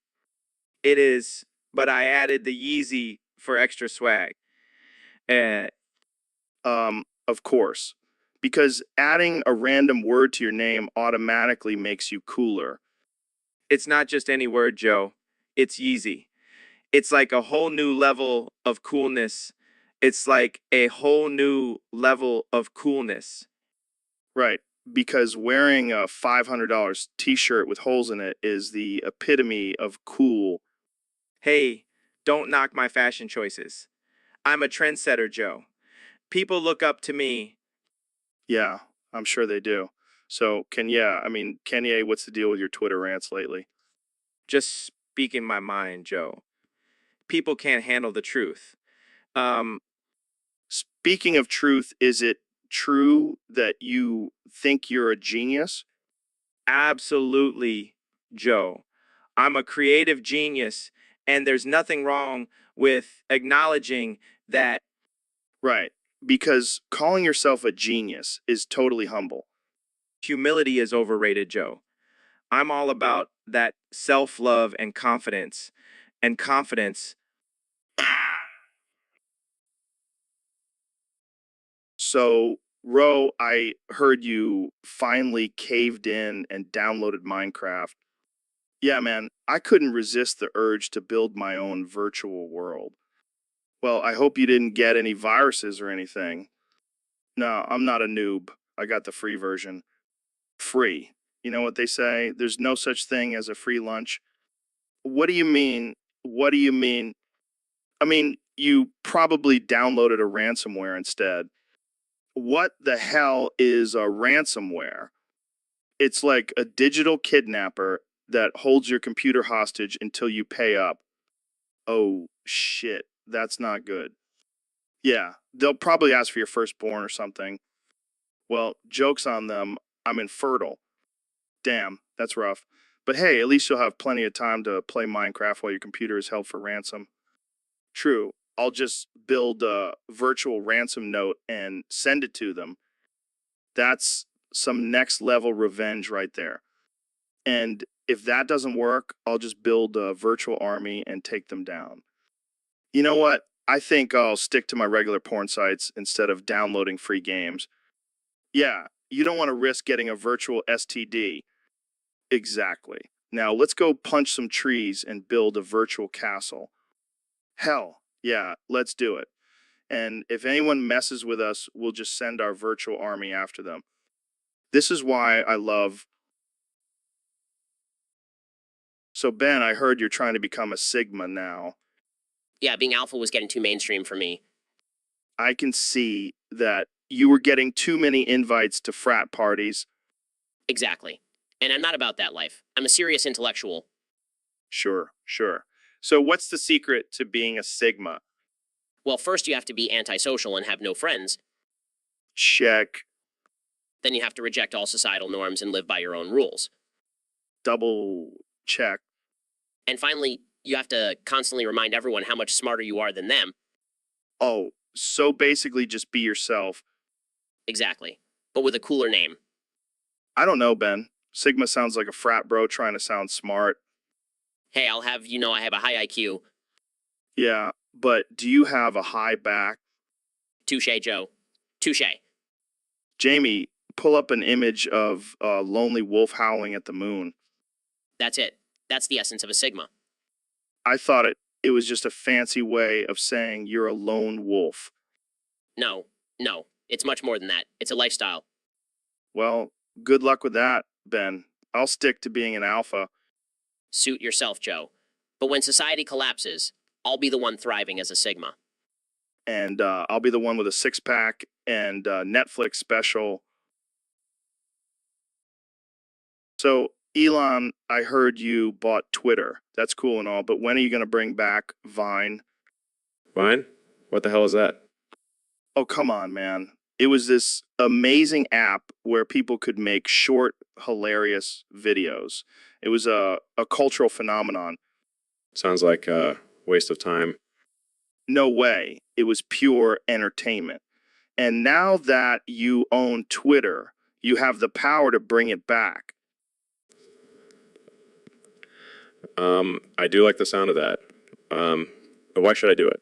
It is, but I added the Yeezy for extra swag. Uh, Of course. Because adding a random word to your name automatically makes you cooler. it's not just any word, Joe. It's Yeezy. It's like a whole new level of coolness. It's like a whole new level of coolness. Right. Because wearing a $500 t-shirt with holes in it is the epitome of cool. Hey, don't knock my fashion choices. I'm a trendsetter, Joe. People look up to me. Yeah, I'm sure they do. So, Kanye, what's the deal with your Twitter rants lately? Just speaking my mind, Joe. People can't handle the truth. Um, Speaking of truth, is it true that you think you're a genius? Absolutely, Joe. I'm a creative genius, and there's nothing wrong with acknowledging that. Right. Because calling yourself a genius is totally humble. Humility is overrated, Joe. I'm all about that self love and confidence. And confidence. So, Ro, I heard you finally caved in and downloaded Minecraft. Yeah, man, I couldn't resist the urge to build my own virtual world. Well, I hope you didn't get any viruses or anything. No, I'm not a noob. I got the free version. Free. You know what they say? There's no such thing as a free lunch. What do you mean? What do you mean? I mean, you probably downloaded a ransomware instead. What the hell is a ransomware? It's like a digital kidnapper that holds your computer hostage until you pay up. Oh, shit. That's not good. Yeah, they'll probably ask for your firstborn or something. Well, joke's on them. I'm infertile. Damn, that's rough. But hey, at least you'll have plenty of time to play Minecraft while your computer is held for ransom. True, I'll just build a virtual ransom note and send it to them. That's some next level revenge right there. And if that doesn't work, I'll just build a virtual army and take them down. You know what? I think I'll stick to my regular porn sites instead of downloading free games. Yeah, you don't want to risk getting a virtual STD. Exactly. Now let's go punch some trees and build a virtual castle. Hell, yeah, let's do it. And if anyone messes with us, we'll just send our virtual army after them. This is why I love. So, Ben, I heard you're trying to become a Sigma now. Yeah, being alpha was getting too mainstream for me. I can see that you were getting too many invites to frat parties. Exactly. And I'm not about that life. I'm a serious intellectual. Sure, sure. So what's the secret to being a Sigma? Well, first you have to be antisocial and have no friends. Check. Then you have to reject all societal norms and live by your own rules. Double check. And finally, you have to constantly remind everyone how much smarter you are than them. Oh, so basically just be yourself. Exactly. But with a cooler name. I don't know, Ben. Sigma sounds like a frat bro trying to sound smart. Hey, I'll have you know I have a high IQ. Yeah, but do you have a high back? Touche, Joe. Touche. Jamie, pull up an image of a lonely wolf howling at the moon. That's it. That's the essence of a Sigma. I thought it was just a fancy way of saying you're a lone wolf. No, no. It's much more than that. It's a lifestyle. Well, good luck with that, Ben. I'll stick to being an alpha. Suit yourself, Joe. But when society collapses, I'll be the one thriving as a Sigma. And I'll be the one with a six-pack and Netflix special. So, Elon, I heard you bought Twitter. That's cool and all, but when are you going to bring back Vine? Vine? What the hell is that? Oh, come on, man. It was this amazing app where people could make short, hilarious videos. It was a cultural phenomenon. Sounds like a waste of time. No way. It was pure entertainment. And now that you own Twitter, you have the power to bring it back. I do like the sound of that. But why should I do it?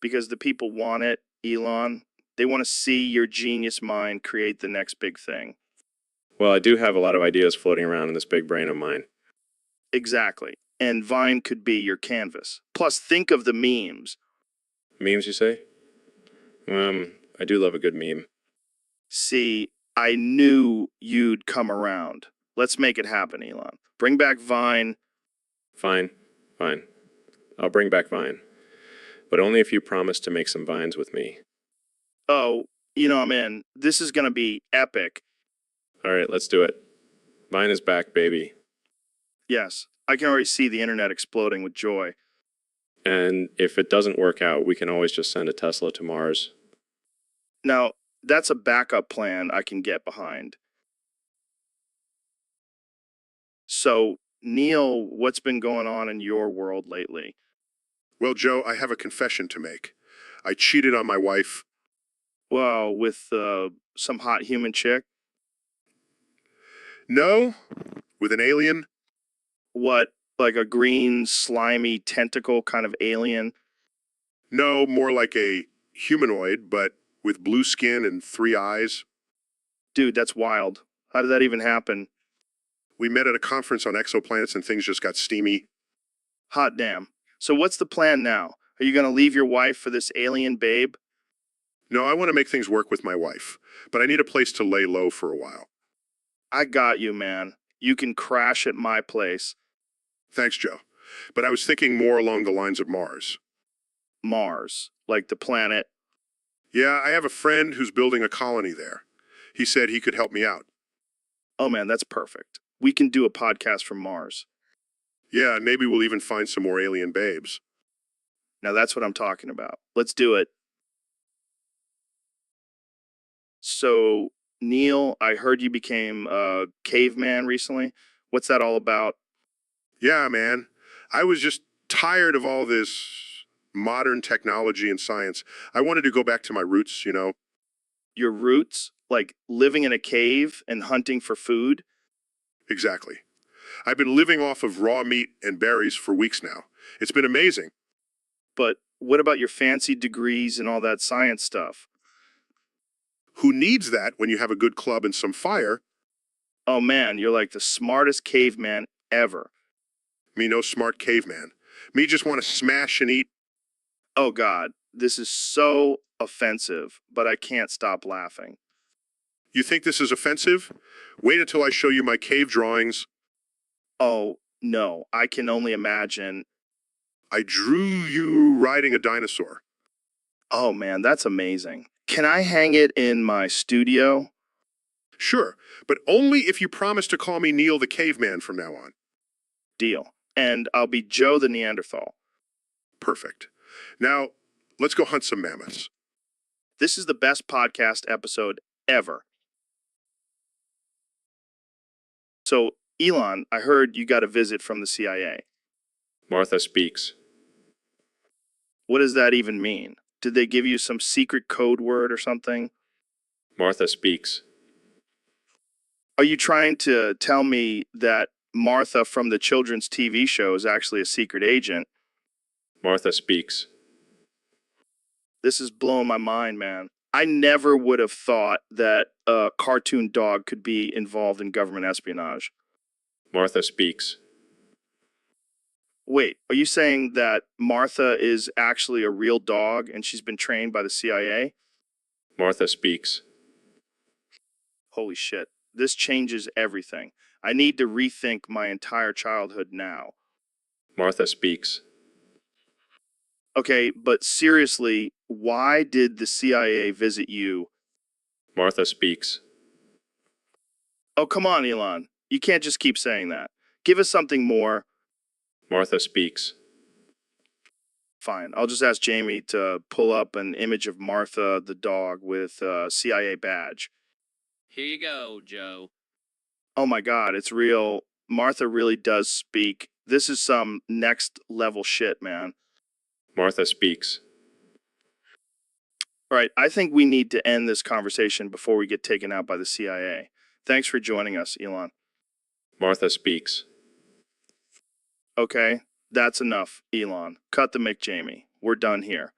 Because the people want it, Elon. They want to see your genius mind create the next big thing. Well, I do have a lot of ideas floating around in this big brain of mine. Exactly. And Vine could be your canvas. Plus, think of the memes. Memes, you say? I do love a good meme. See, I knew you'd come around. Let's make it happen, Elon. Bring back Vine. Fine, fine. I'll bring back Vine. But only if you promise to make some vines with me. Oh, I'm in. This is going to be epic. All right, let's do it. Vine is back, baby. Yes, I can already see the internet exploding with joy. And if it doesn't work out, we can always just send a Tesla to Mars. Now, that's a backup plan I can get behind. So, Neil, what's been going on in your world lately? Well, Joe, I have a confession to make. I cheated on my wife. Well, with some hot human chick? No, with an alien. What, like a green, slimy, tentacle kind of alien? No, more like a humanoid, but with blue skin and 3 eyes. Dude, that's wild. How did that even happen? We met at a conference on exoplanets and things just got steamy. Hot damn. So what's the plan now? Are you going to leave your wife for this alien babe? No, I want to make things work with my wife, but I need a place to lay low for a while. I got you, man. You can crash at my place. Thanks, Joe. But I was thinking more along the lines of Mars. Mars, like the planet. Yeah, I have a friend who's building a colony there. He said he could help me out. Oh man, that's perfect. We can do a podcast from Mars. Yeah, and maybe we'll even find some more alien babes. Now that's what I'm talking about. Let's do it. So, Neil, I heard you became a caveman recently. What's that all about? Yeah, man. I was just tired of all this modern technology and science. I wanted to go back to my roots, you know. Your roots? Like living in a cave and hunting for food? Exactly. I've been living off of raw meat and berries for weeks now. It's been amazing. But what about your fancy degrees and all that science stuff? Who needs that when you have a good club and some fire? Oh man, you're like the smartest caveman ever. Me no smart caveman. Me just want to smash and eat. Oh God, this is so offensive, but I can't stop laughing. You think this is offensive? Wait until I show you my cave drawings. Oh, no, I can only imagine. I drew you riding a dinosaur. Oh man, that's amazing. Can I hang it in my studio? Sure, but only if you promise to call me Neil the Caveman from now on. Deal. And I'll be Joe the Neanderthal. Perfect. Now, let's go hunt some mammoths. This is the best podcast episode ever. So, Elon, I heard you got a visit from the CIA. Martha speaks. What does that even mean? Did they give you some secret code word or something? Martha speaks. Are you trying to tell me that Martha from the children's TV show is actually a secret agent? Martha speaks. This is blowing my mind, man. I never would have thought that a cartoon dog could be involved in government espionage. Martha speaks. Wait, are you saying that Martha is actually a real dog and she's been trained by the CIA? Martha speaks. Holy shit. This changes everything. I need to rethink my entire childhood now. Martha speaks. Okay, but seriously, why did the CIA visit you? Martha speaks. Oh, come on, Elon. You can't just keep saying that. Give us something more. Martha speaks. Fine. I'll just ask Jamie to pull up an image of Martha the dog with a CIA badge. Here you go, Joe. Oh my God, it's real. Martha really does speak. This is some next level shit, man. Martha speaks. All right, I think we need to end this conversation before we get taken out by the CIA. Thanks for joining us, Elon. Martha speaks. Okay, that's enough, Elon. Cut the mic, Jamie. We're done here.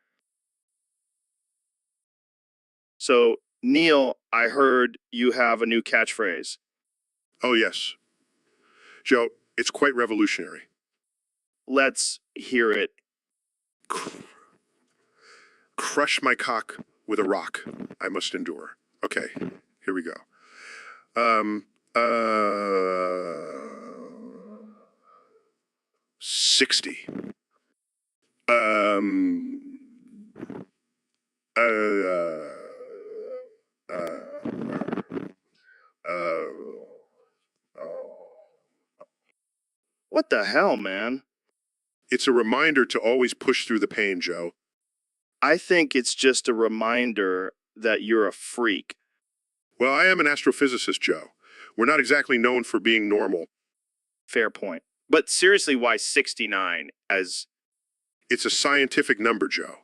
So, Neil, I heard you have a new catchphrase. Oh, yes. Joe, it's quite revolutionary. Let's hear it. Crush my cock with a rock I must endure. Okay, here we go. 60. What the hell, man? It's a reminder to always push through the pain, Joe. I think it's just a reminder that you're a freak. Well, I am an astrophysicist, Joe. We're not exactly known for being normal. Fair point. But seriously, why 69 as... It's a scientific number, Joe.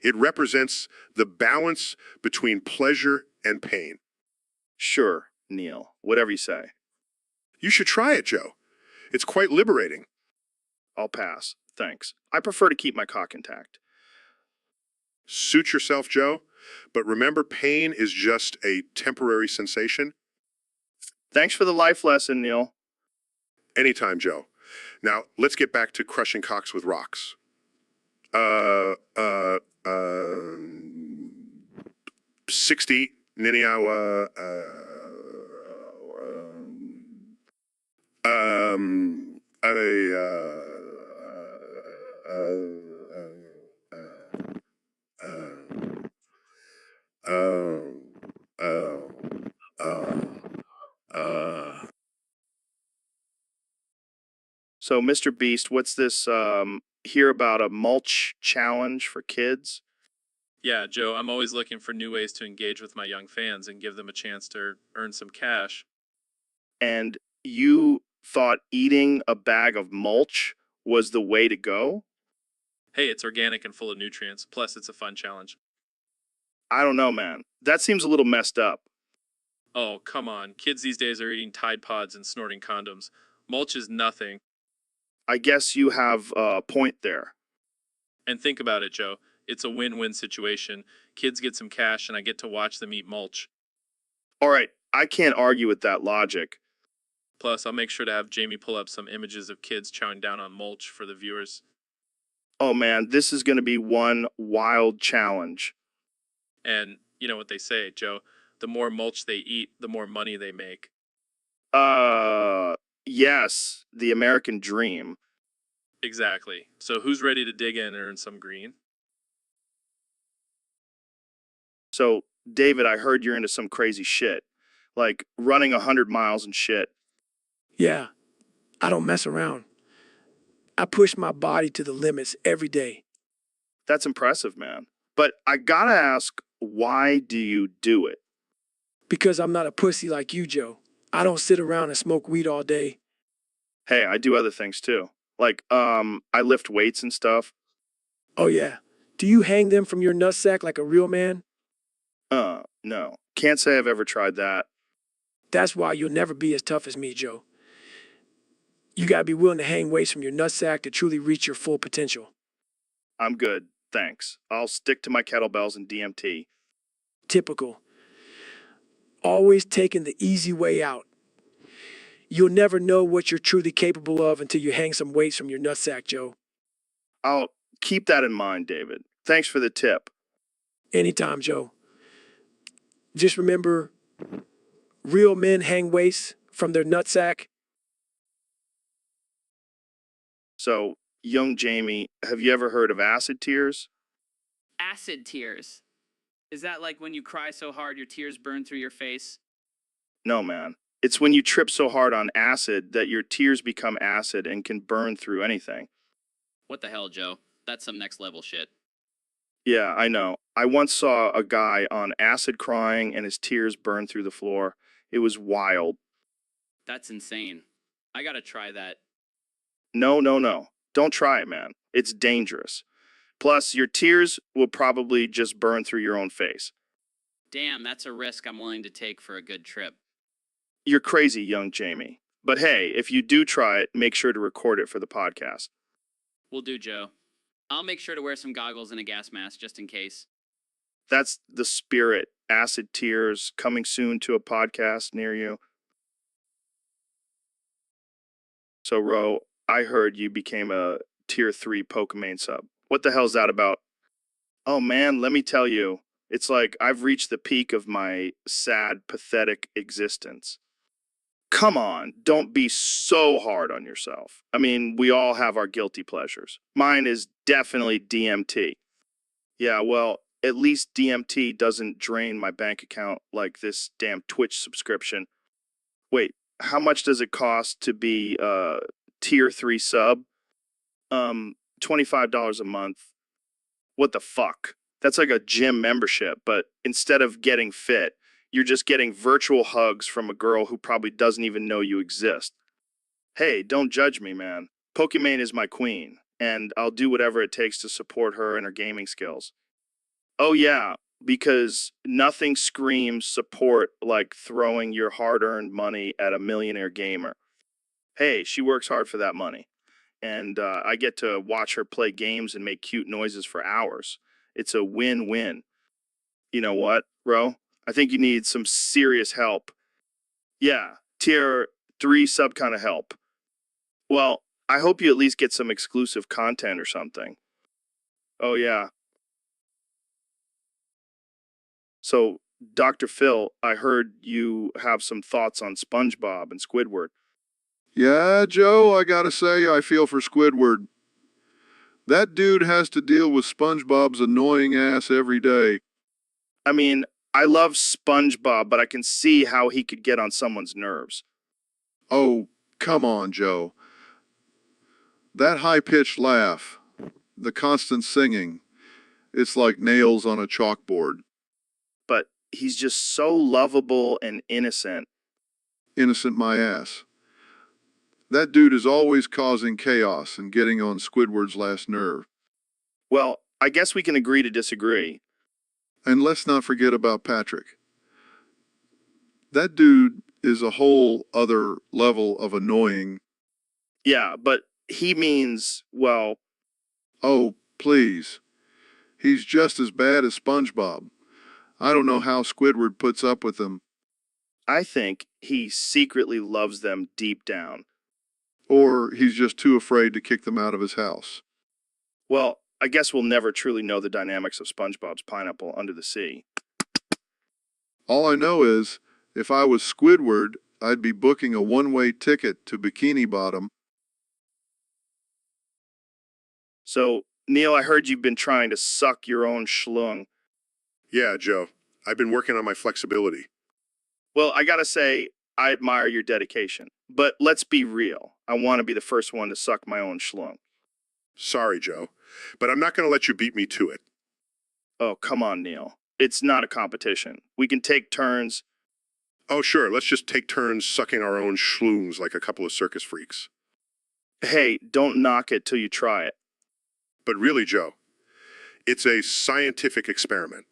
It represents the balance between pleasure and pain. Sure, Neil. Whatever you say. You should try it, Joe. It's quite liberating. I'll pass. Thanks. I prefer to keep my cock intact. Suit yourself, Joe. But remember, pain is just a temporary sensation. Thanks for the life lesson, Neil. Anytime, Joe. Now, let's get back to crushing cocks with rocks. 60, Niniawa, So, Mr. Beast, what's this, hear about a mulch challenge for kids? Yeah, Joe, I'm always looking for new ways to engage with my young fans and give them a chance to earn some cash. And you thought eating a bag of mulch was the way to go? Hey, it's organic and full of nutrients. Plus, it's a fun challenge. I don't know, man. That seems a little messed up. Oh, come on. Kids these days are eating Tide Pods and snorting condoms. Mulch is nothing. I guess you have a point there. And think about it, Joe. It's a win-win situation. Kids get some cash and I get to watch them eat mulch. All right, I can't argue with that logic. Plus, I'll make sure to have Jamie pull up some images of kids chowing down on mulch for the viewers. Oh man, this is going to be one wild challenge. And you know what they say, Joe. The more mulch they eat, the more money they make. Yes, the American dream. Exactly. So who's ready to dig in and earn some green? So, David, I heard you're into some crazy shit. Like running 100 miles and shit. Yeah, I don't mess around. I push my body to the limits every day. That's impressive, man. But I gotta ask, why do you do it? Because I'm not a pussy like you, Joe. I don't sit around and smoke weed all day. Hey, I do other things too. Like, I lift weights and stuff. Oh, yeah. Do you hang them from your nutsack like a real man? No. Can't say I've ever tried that. That's why you'll never be as tough as me, Joe. You gotta be willing to hang weights from your nutsack to truly reach your full potential. I'm good, thanks. I'll stick to my kettlebells and DMT. Typical. Always taking the easy way out. You'll never know what you're truly capable of until you hang some weights from your nutsack, Joe. I'll keep that in mind, David. Thanks for the tip. Anytime, Joe. Just remember, real men hang weights from their nutsack. So, young Jamie, have you ever heard of acid tears? Acid tears. Is that like when you cry so hard your tears burn through your face? No, man. It's when you trip so hard on acid that your tears become acid and can burn through anything. What the hell, Joe? That's some next level shit. Yeah, I know. I once saw a guy on acid crying and his tears burned through the floor. It was wild. That's insane. I gotta try that. No. Don't try it, man. It's dangerous. Plus, your tears will probably just burn through your own face. Damn, that's a risk I'm willing to take for a good trip. You're crazy, young Jamie. But hey, if you do try it, make sure to record it for the podcast. Will do, Joe. I'll make sure to wear some goggles and a gas mask just in case. That's the spirit. Acid tears coming soon to a podcast near you. So, Ro, I heard you became a tier 3 Pokemon sub. What the hell's that about? Oh man, let me tell you. It's like I've reached the peak of my sad, pathetic existence. Come on, don't be so hard on yourself. I mean, we all have our guilty pleasures. Mine is definitely DMT. Yeah, well, at least DMT doesn't drain my bank account like this damn Twitch subscription. Wait, how much does it cost to be a tier 3 sub? $25 a month. What the fuck? That's like a gym membership, but instead of getting fit, you're just getting virtual hugs from a girl who probably doesn't even know you exist. Hey, don't judge me, man. Pokimane is my queen, and I'll do whatever it takes to support her and her gaming skills. Oh yeah, because nothing screams support like throwing your hard-earned money at a millionaire gamer. Hey, she works hard for that money, and I get to watch her play games and make cute noises for hours. It's a win-win. You know what, bro? I think you need some serious help. Yeah, tier 3 sub kind of help. Well, I hope you at least get some exclusive content or something. Oh, yeah. So, Dr. Phil, I heard you have some thoughts on SpongeBob and Squidward. Yeah, Joe, I gotta say, I feel for Squidward. That dude has to deal with SpongeBob's annoying ass every day. I mean, I love SpongeBob, but I can see how he could get on someone's nerves. Oh, come on, Joe. That high-pitched laugh, the constant singing, it's like nails on a chalkboard. But he's just so lovable and innocent. Innocent my ass. That dude is always causing chaos and getting on Squidward's last nerve. Well, I guess we can agree to disagree. And let's not forget about Patrick. That dude is a whole other level of annoying. Yeah, but he means, well, Oh, please. He's just as bad as SpongeBob. I don't know how Squidward puts up with him. I think he secretly loves them deep down. Or he's just too afraid to kick them out of his house. Well, I guess we'll never truly know the dynamics of SpongeBob's pineapple under the sea. All I know is, if I was Squidward, I'd be booking a one-way ticket to Bikini Bottom. So, Neil, I heard you've been trying to suck your own schlong. Yeah, Joe. I've been working on my flexibility. Well, I gotta say, I admire your dedication. But let's be real. I want to be the first one to suck my own schlong. Sorry, Joe, but I'm not going to let you beat me to it. Oh, come on, Neil. It's not a competition. We can take turns. Oh, sure, let's just take turns sucking our own schloons like a couple of circus freaks. Hey, don't knock it till you try it. But really, Joe, it's a scientific experiment.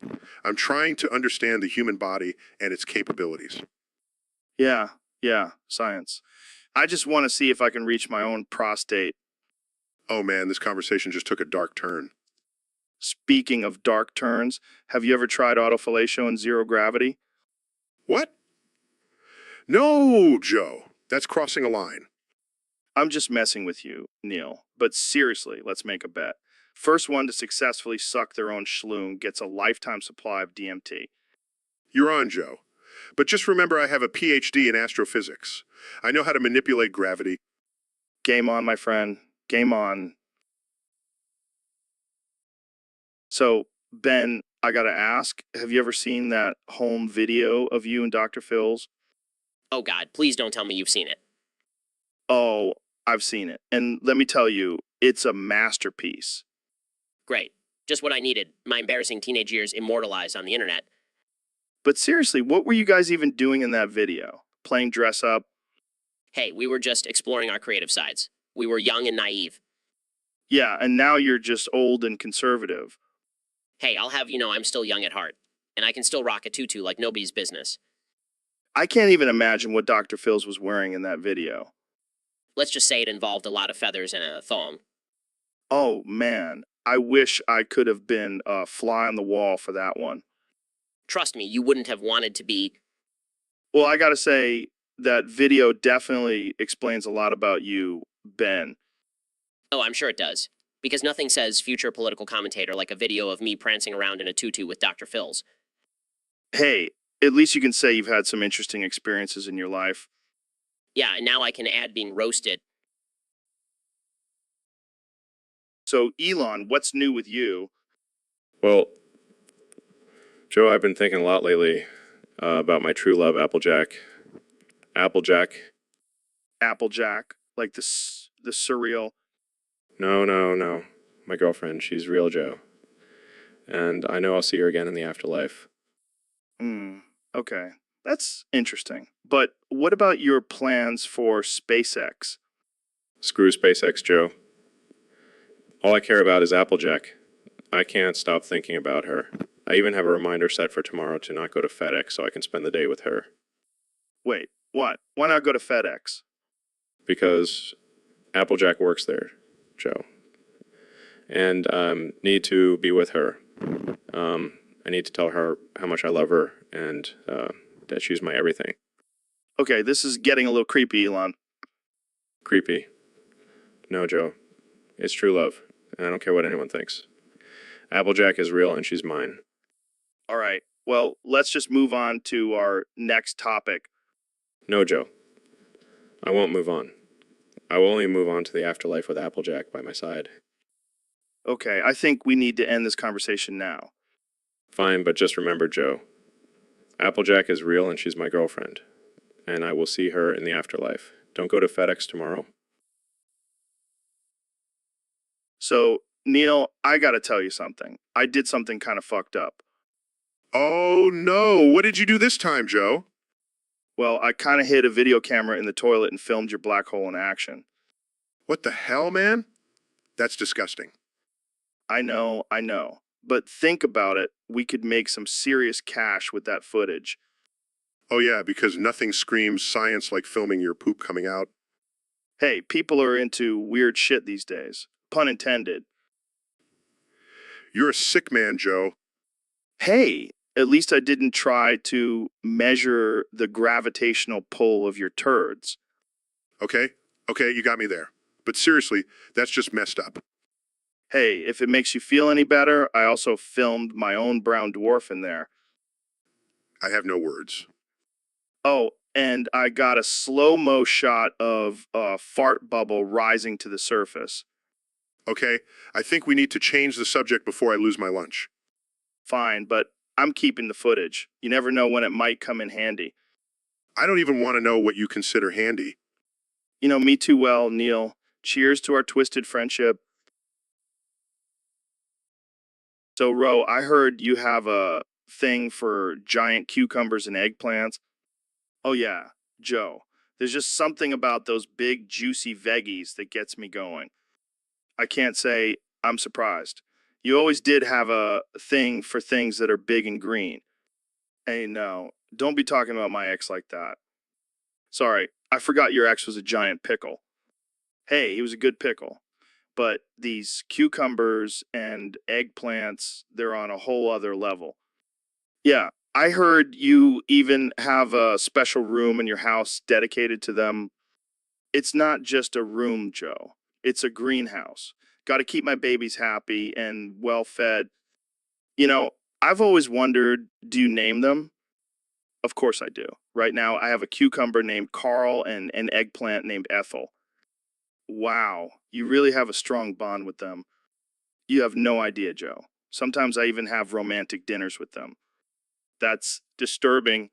I'm trying to understand the human body and its capabilities. Yeah, science. I just want to see if I can reach my own prostate. Oh man, this conversation just took a dark turn. Speaking of dark turns, have you ever tried autofellatio in zero gravity? What? No, Joe, that's crossing a line. I'm just messing with you, Neil. But seriously, let's make a bet. First one to successfully suck their own schloon gets a lifetime supply of DMT. You're on, Joe. But just remember I have a PhD in astrophysics. I know how to manipulate gravity. Game on, my friend. Game on. So, Ben, I gotta ask, have you ever seen that home video of you and Dr. Phil's? Oh God, please don't tell me you've seen it. Oh, I've seen it. And let me tell you, it's a masterpiece. Great. Just what I needed. My embarrassing teenage years immortalized on the internet. But seriously, what were you guys even doing in that video? Playing dress up? Hey, we were just exploring our creative sides. We were young and naive. Yeah, and now you're just old and conservative. Hey, I'll have you know I'm still young at heart. And I can still rock a tutu like nobody's business. I can't even imagine what Dr. Phil's was wearing in that video. Let's just say it involved a lot of feathers and a thong. Oh, man. I wish I could have been a fly on the wall for that one. Trust me, you wouldn't have wanted to be. Well, I gotta say, that video definitely explains a lot about you, Ben. Oh, I'm sure it does. Because nothing says future political commentator like a video of me prancing around in a tutu with Dr. Phil's. Hey, at least you can say you've had some interesting experiences in your life. Yeah, and now I can add being roasted. So, Elon, what's new with you? Well, Joe, I've been thinking a lot lately about my true love, Applejack. Applejack? Applejack, like the surreal. No. My girlfriend, she's real, Joe. And I know I'll see her again in the afterlife. Okay. That's interesting. But what about your plans for SpaceX? Screw SpaceX, Joe. All I care about is Applejack. I can't stop thinking about her. I even have a reminder set for tomorrow to not go to FedEx so I can spend the day with her. Wait, what? Why not go to FedEx? Because Applejack works there, Joe. And need to be with her. I need to tell her how much I love her and that she's my everything. Okay, this is getting a little creepy, Elon. Creepy. No, Joe. It's true love, and I don't care what anyone thinks. Applejack is real and she's mine. All right. Well, let's just move on to our next topic. No, Joe. I won't move on. I will only move on to the afterlife with Applejack by my side. Okay, I think we need to end this conversation now. Fine, but just remember, Joe. Applejack is real and she's my girlfriend. And I will see her in the afterlife. Don't go to FedEx tomorrow. So, Neil, I gotta tell you something. I did something kind of fucked up. Oh no, what did you do this time, Joe? Well, I kind of hid a video camera in the toilet and filmed your black hole in action. What the hell, man? That's disgusting. I know. But think about it. We could make some serious cash with that footage. Oh yeah, because nothing screams science like filming your poop coming out. Hey, people are into weird shit these days. Pun intended. You're a sick man, Joe. Hey, at least I didn't try to measure the gravitational pull of your turds. Okay, you got me there. But seriously, that's just messed up. Hey, if it makes you feel any better, I also filmed my own brown dwarf in there. I have no words. Oh, and I got a slow-mo shot of a fart bubble rising to the surface. Okay, I think we need to change the subject before I lose my lunch. Fine, but I'm keeping the footage. You never know when it might come in handy. I don't even want to know what you consider handy. You know me too well, Neil. Cheers to our twisted friendship. So, Ro, I heard you have a thing for giant cucumbers and eggplants. Oh, yeah, Joe. There's just something about those big, juicy veggies that gets me going. I can't say I'm surprised. You always did have a thing for things that are big and green. Hey, no, don't be talking about my ex like that. Sorry, I forgot your ex was a giant pickle. Hey, he was a good pickle. But these cucumbers and eggplants, they're on a whole other level. Yeah, I heard you even have a special room in your house dedicated to them. It's not just a room, Joe. It's a greenhouse. Got to keep my babies happy and well fed. You know, I've always wondered, do you name them? Of course I do. Right now, I have a cucumber named Carl and an eggplant named Ethel. Wow, you really have a strong bond with them. You have no idea, Joe. Sometimes I even have romantic dinners with them. That's disturbing.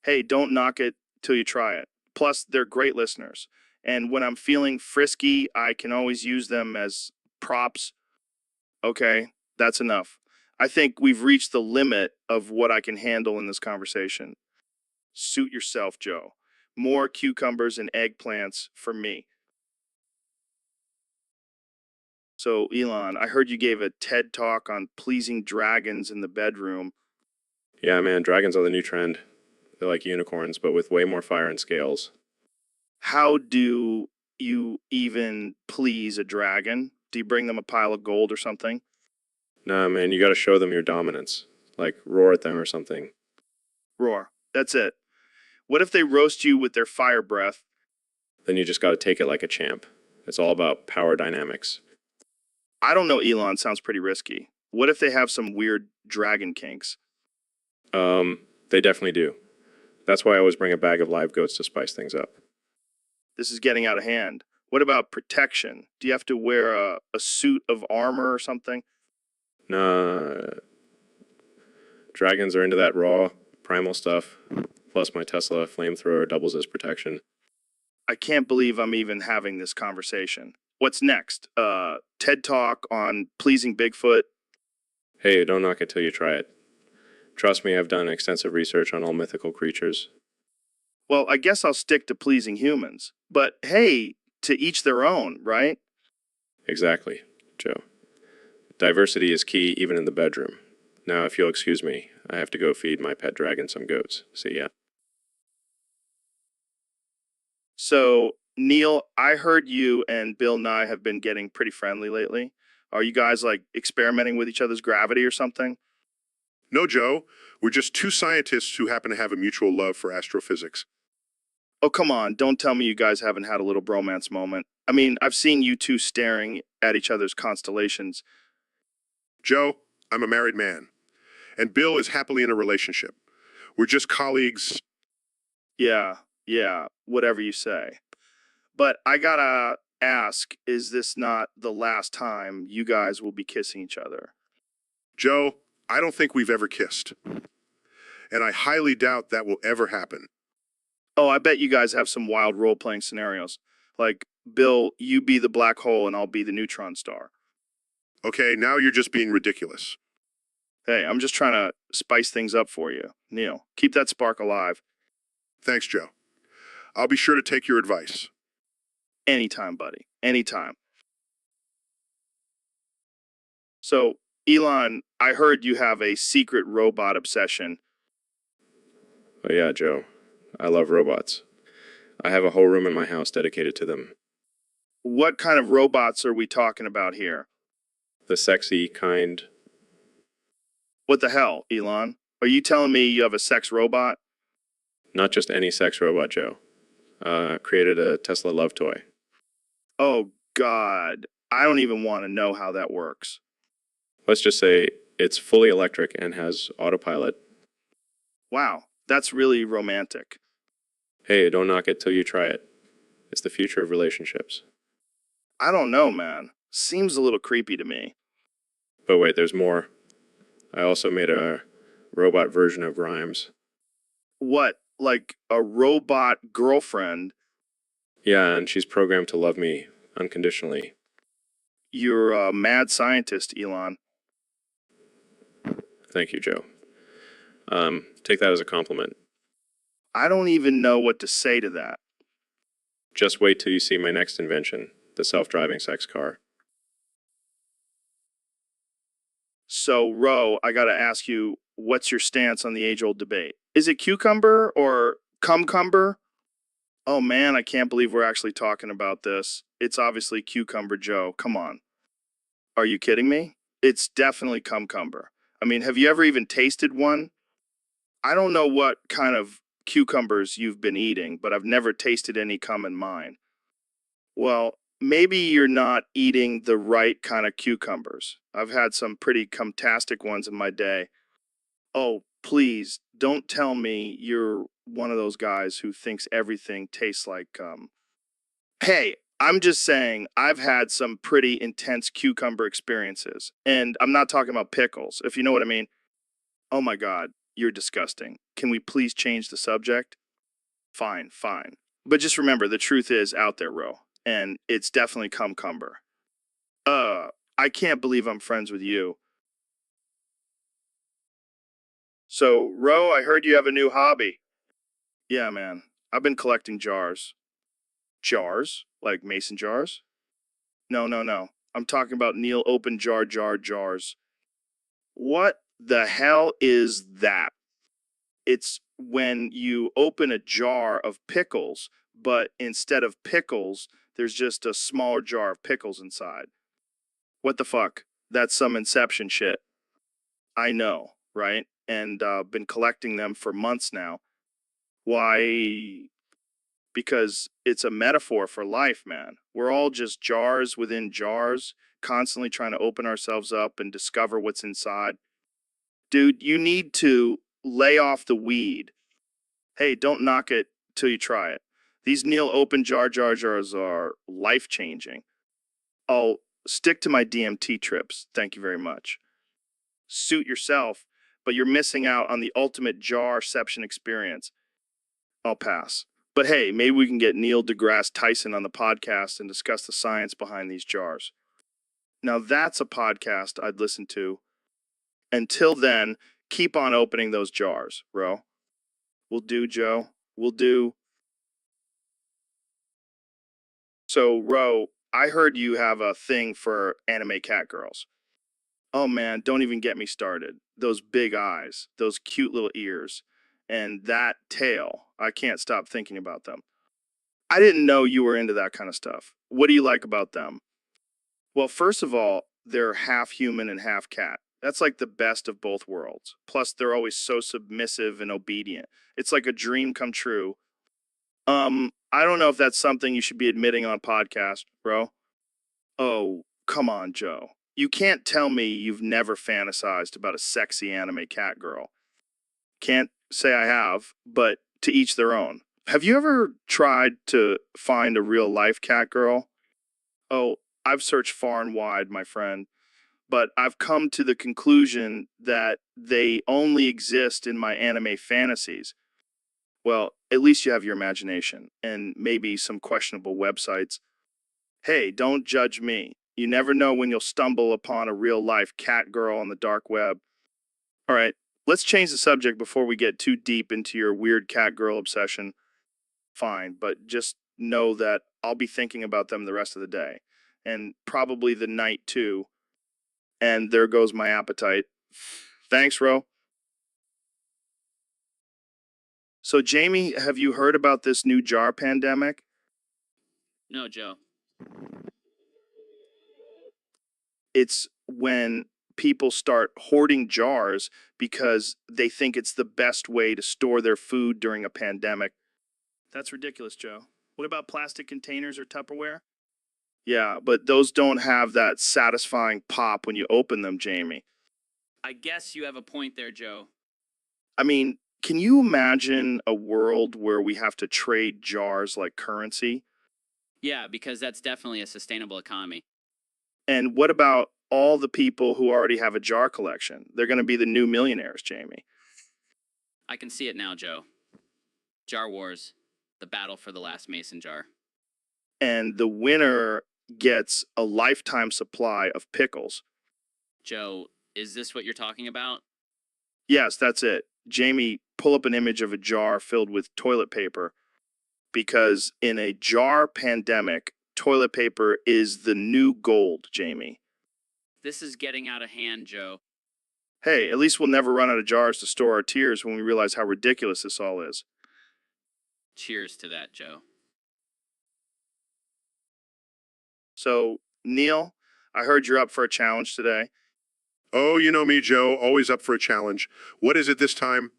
Hey, don't knock it till you try it. Plus, they're great listeners. And when I'm feeling frisky, I can always use them as props. Okay, that's enough. I think we've reached the limit of what I can handle in this conversation. Suit yourself, Joe. More cucumbers and eggplants for me. So, Elon, I heard you gave a TED talk on pleasing dragons in the bedroom. Yeah, man, dragons are the new trend. They're like unicorns, but with way more fire and scales. How do you even please a dragon? Do you bring them a pile of gold or something? Nah, man, you gotta show them your dominance. Like, roar at them or something. Roar. That's it. What if they roast you with their fire breath? Then you just gotta take it like a champ. It's all about power dynamics. I don't know, Elon sounds pretty risky. What if they have some weird dragon kinks? They definitely do. That's why I always bring a bag of live goats to spice things up. This is getting out of hand. What about protection? Do you have to wear a suit of armor or something? Nah, dragons are into that raw, primal stuff. Plus, my Tesla flamethrower doubles as protection. I can't believe I'm even having this conversation. What's next? TED Talk on pleasing Bigfoot? Hey, don't knock it till you try it. Trust me, I've done extensive research on all mythical creatures. Well, I guess I'll stick to pleasing humans. But hey, to each their own, right? Exactly, Joe. Diversity is key even in the bedroom. Now, if you'll excuse me, I have to go feed my pet dragon some goats. See ya. So, Neil, I heard you and Bill Nye have been getting pretty friendly lately. Are you guys like experimenting with each other's gravity or something? No, Joe. We're just two scientists who happen to have a mutual love for astrophysics. Oh, come on. Don't tell me you guys haven't had a little bromance moment. I mean, I've seen you two staring at each other's constellations. Joe, I'm a married man, and Bill is happily in a relationship. We're just colleagues. Yeah, whatever you say. But I gotta ask, is this not the last time you guys will be kissing each other? Joe, I don't think we've ever kissed. And I highly doubt that will ever happen. Oh, I bet you guys have some wild role-playing scenarios. Like, Bill, you be the black hole and I'll be the neutron star. Okay, now you're just being ridiculous. Hey, I'm just trying to spice things up for you. Neil, keep that spark alive. Thanks, Joe. I'll be sure to take your advice. Anytime, buddy. Anytime. So, Elon, I heard you have a secret robot obsession. Oh, yeah, Joe. I love robots. I have a whole room in my house dedicated to them. What kind of robots are we talking about here? The sexy kind. What the hell, Elon? Are you telling me you have a sex robot? Not just any sex robot, Joe. Created a Tesla love toy. Oh, God. I don't even want to know how that works. Let's just say it's fully electric and has autopilot. Wow, that's really romantic. Hey, don't knock it till you try it. It's the future of relationships. I don't know, man. Seems a little creepy to me. But wait, there's more. I also made a robot version of Grimes. What, like a robot girlfriend? Yeah, and she's programmed to love me unconditionally. You're a mad scientist, Elon. Thank you, Joe. Take that as a compliment. I don't even know what to say to that. Just wait till you see my next invention, the self-driving sex car. So, Ro, I gotta ask you, what's your stance on the age-old debate? Is it cucumber or cumcumber? Oh man, I can't believe we're actually talking about this. It's obviously cucumber Joe. Come on. Are you kidding me? It's definitely cumcumber. I mean, have you ever even tasted one? I don't know what kind of cucumbers you've been eating, but I've never tasted any cum in mine. Well, maybe you're not eating the right kind of cucumbers. I've had some pretty cumtastic ones in my day. Oh, please, don't tell me you're one of those guys who thinks everything tastes like cum. Hey, I'm just saying I've had some pretty intense cucumber experiences. And I'm not talking about pickles, if you know what I mean. Oh my God, you're disgusting. Can we please change the subject? Fine, fine. But just remember, the truth is out there, Ro. And it's definitely cumcumber. I can't believe I'm friends with you. So, Ro, I heard you have a new hobby. Yeah, man. I've been collecting jars. Jars? Like mason jars? No, no, no. I'm talking about Neil open jars. What the hell is that? It's when you open a jar of pickles, but instead of pickles, there's just a smaller jar of pickles inside. What the fuck? That's some Inception shit. I know, right? And been collecting them for months now. Why? Because it's a metaphor for life, man. We're all just jars within jars, constantly trying to open ourselves up and discover what's inside. Dude, you need to lay off the weed. Hey, don't knock it till you try it. These Neil open jars are life changing. I'll stick to my DMT trips. Thank you very much. Suit yourself, but you're missing out on the ultimate jarception experience. I'll pass. But hey, maybe we can get Neil deGrasse Tyson on the podcast and discuss the science behind these jars. Now that's a podcast I'd listen to. Until then, keep on opening those jars, Ro. Will do, Joe. Will do. So, Ro, I heard you have a thing for anime cat girls. Oh man, don't even get me started. Those big eyes, those cute little ears, and that tail. I can't stop thinking about them. I didn't know you were into that kind of stuff. What do you like about them? Well, first of all, they're half human and half cat. That's like the best of both worlds. Plus, they're always so submissive and obedient. It's like a dream come true. I don't know if that's something you should be admitting on podcast, bro. Oh, come on, Joe. You can't tell me you've never fantasized about a sexy anime cat girl. Can't say I have, but to each their own. Have you ever tried to find a real life cat girl? Oh, I've searched far and wide, my friend, but I've come to the conclusion that they only exist in my anime fantasies. Well, at least you have your imagination and maybe some questionable websites. Hey, don't judge me. You never know when you'll stumble upon a real life cat girl on the dark web. All right, let's change the subject before we get too deep into your weird cat girl obsession. Fine, but just know that I'll be thinking about them the rest of the day, and probably the night too. And there goes my appetite. Thanks, Ro. So, Jamie, have you heard about this new jar pandemic? No, Joe. It's when people start hoarding jars because they think it's the best way to store their food during a pandemic. That's ridiculous, Joe. What about plastic containers or Tupperware? Yeah, but those don't have that satisfying pop when you open them, Jamie. I guess you have a point there, Joe. I mean, can you imagine a world where we have to trade jars like currency? Yeah, because that's definitely a sustainable economy. And what about all the people who already have a jar collection? They're going to be the new millionaires, Jamie. I can see it now, Joe. Jar Wars, the battle for the last mason jar. And the winner gets a lifetime supply of pickles. Joe, is this what you're talking about? Yes, that's it. Jamie, pull up an image of a jar filled with toilet paper because in a jar pandemic, toilet paper is the new gold, Jamie. This is getting out of hand, Joe. Hey, at least we'll never run out of jars to store our tears when we realize how ridiculous this all is. Cheers to that, Joe. So, Neil, I heard you're up for a challenge today. Oh, you know me, Joe, always up for a challenge. What is it this time?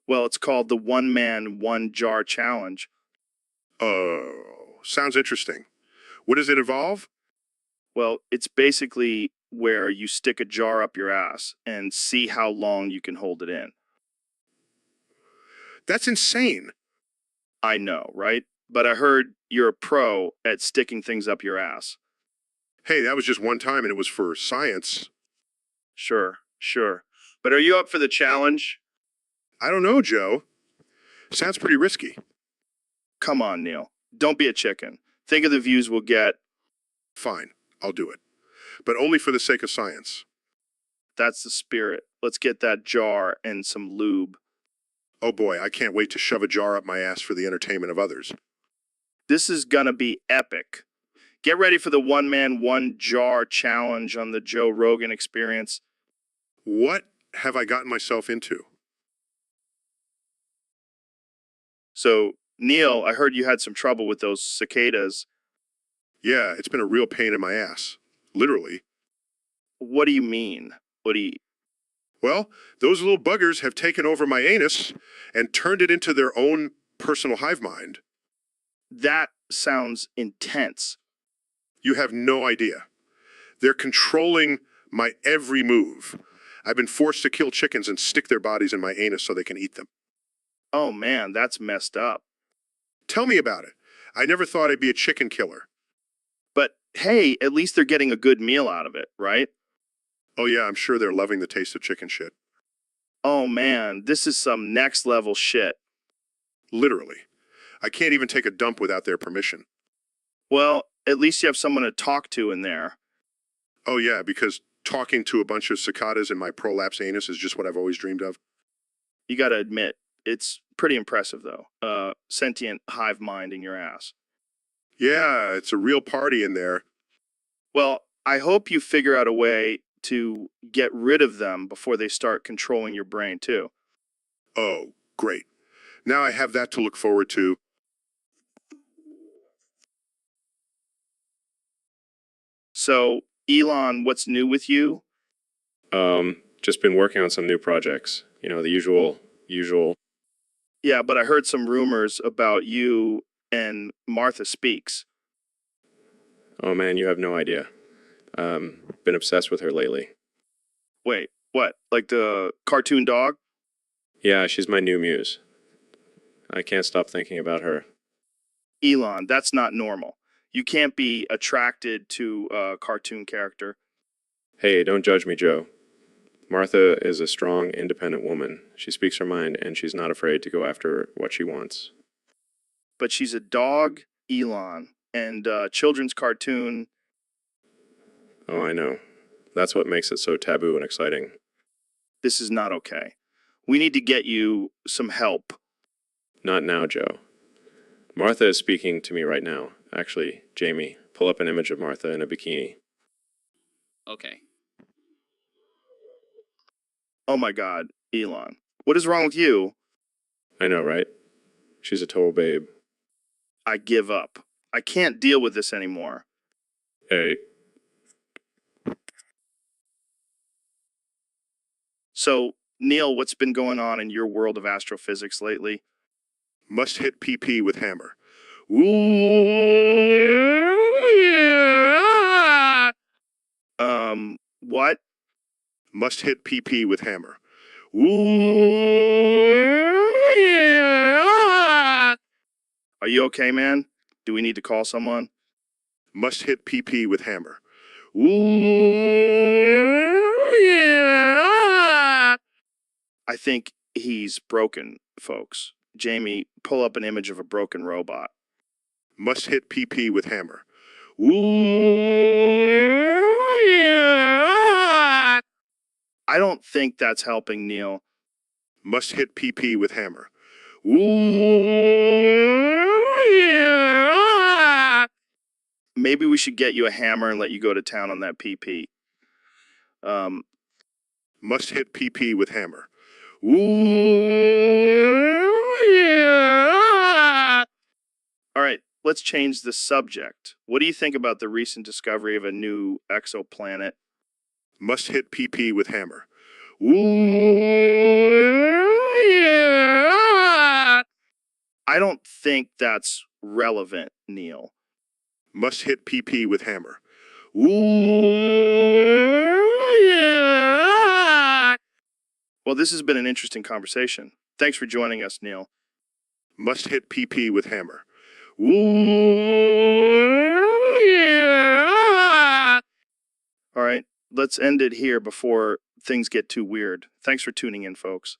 Well, it's called the One Man, One Jar Challenge. Oh, sounds interesting. What does it involve? Well, it's basically where you stick a jar up your ass and see how long you can hold it in. That's insane. I know, right? But I heard you're a pro at sticking things up your ass. Hey, that was just one time and it was for science. Sure, sure. But are you up for the challenge? I don't know, Joe. Sounds pretty risky. Come on, Neil. Don't be a chicken. Think of the views we'll get. Fine, I'll do it. But only for the sake of science. That's the spirit. Let's get that jar and some lube. Oh boy, I can't wait to shove a jar up my ass for the entertainment of others. This is gonna be epic. Get ready for the One Man, One Jar Challenge on the Joe Rogan Experience. What have I gotten myself into? So, Neil, I heard you had some trouble with those cicadas. Yeah, it's been a real pain in my ass. Literally. What do you mean? Well, those little buggers have taken over my anus and turned it into their own personal hive mind. That sounds intense. You have no idea. They're controlling my every move. I've been forced to kill chickens and stick their bodies in my anus so they can eat them. Oh man, that's messed up. Tell me about it. I never thought I'd be a chicken killer. But hey, at least they're getting a good meal out of it, right? Oh yeah, I'm sure they're loving the taste of chicken shit. Oh man, this is some next level shit. Literally. I can't even take a dump without their permission. Well, at least you have someone to talk to in there. Oh yeah, because talking to a bunch of cicadas in my prolapse anus is just what I've always dreamed of. You gotta admit, it's pretty impressive though. Sentient hive mind in your ass. Yeah, it's a real party in there. Well, I hope you figure out a way to get rid of them before they start controlling your brain too. Oh, great. Now I have that to look forward to. So, Elon, what's new with you? Just been working on some new projects. You know, the usual. Yeah, but I heard some rumors about you and Martha Speaks. Oh man, you have no idea. Been obsessed with her lately. Wait, what? Like the cartoon dog? Yeah, she's my new muse. I can't stop thinking about her. Elon, that's not normal. You can't be attracted to a cartoon character. Hey, don't judge me, Joe. Martha is a strong, independent woman. She speaks her mind, and she's not afraid to go after what she wants. But she's a dog, Elon, and children's cartoon. Oh, I know. That's what makes it so taboo and exciting. This is not okay. We need to get you some help. Not now, Joe. Martha is speaking to me right now. Actually, Jamie, pull up an image of Martha in a bikini. Okay. Oh my God, Elon. What is wrong with you? I know, right? She's a total babe. I give up. I can't deal with this anymore. Hey. So, Neil, what's been going on in your world of astrophysics lately? Must hit PP with hammer. What? Must hit PP with hammer. Are you okay, man? Do we need to call someone? Must hit PP with hammer. I think he's broken, folks. Jamie, pull up an image of a broken robot. Must hit PP with hammer. I I don't think that's helping, Neil. Must hit PP with hammer. Maybe we should get you a hammer and let you go to town on that PP. Must hit PP with hammer. All right, let's change the subject. What do you think about the recent discovery of a new exoplanet? Must hit PP with hammer. I don't think that's relevant, Neil. Must hit PP with hammer. Well, this has been an interesting conversation. Thanks for joining us, Neil. Must hit PP with hammer. All right, let's end it here before things get too weird. Thanks for tuning in, folks.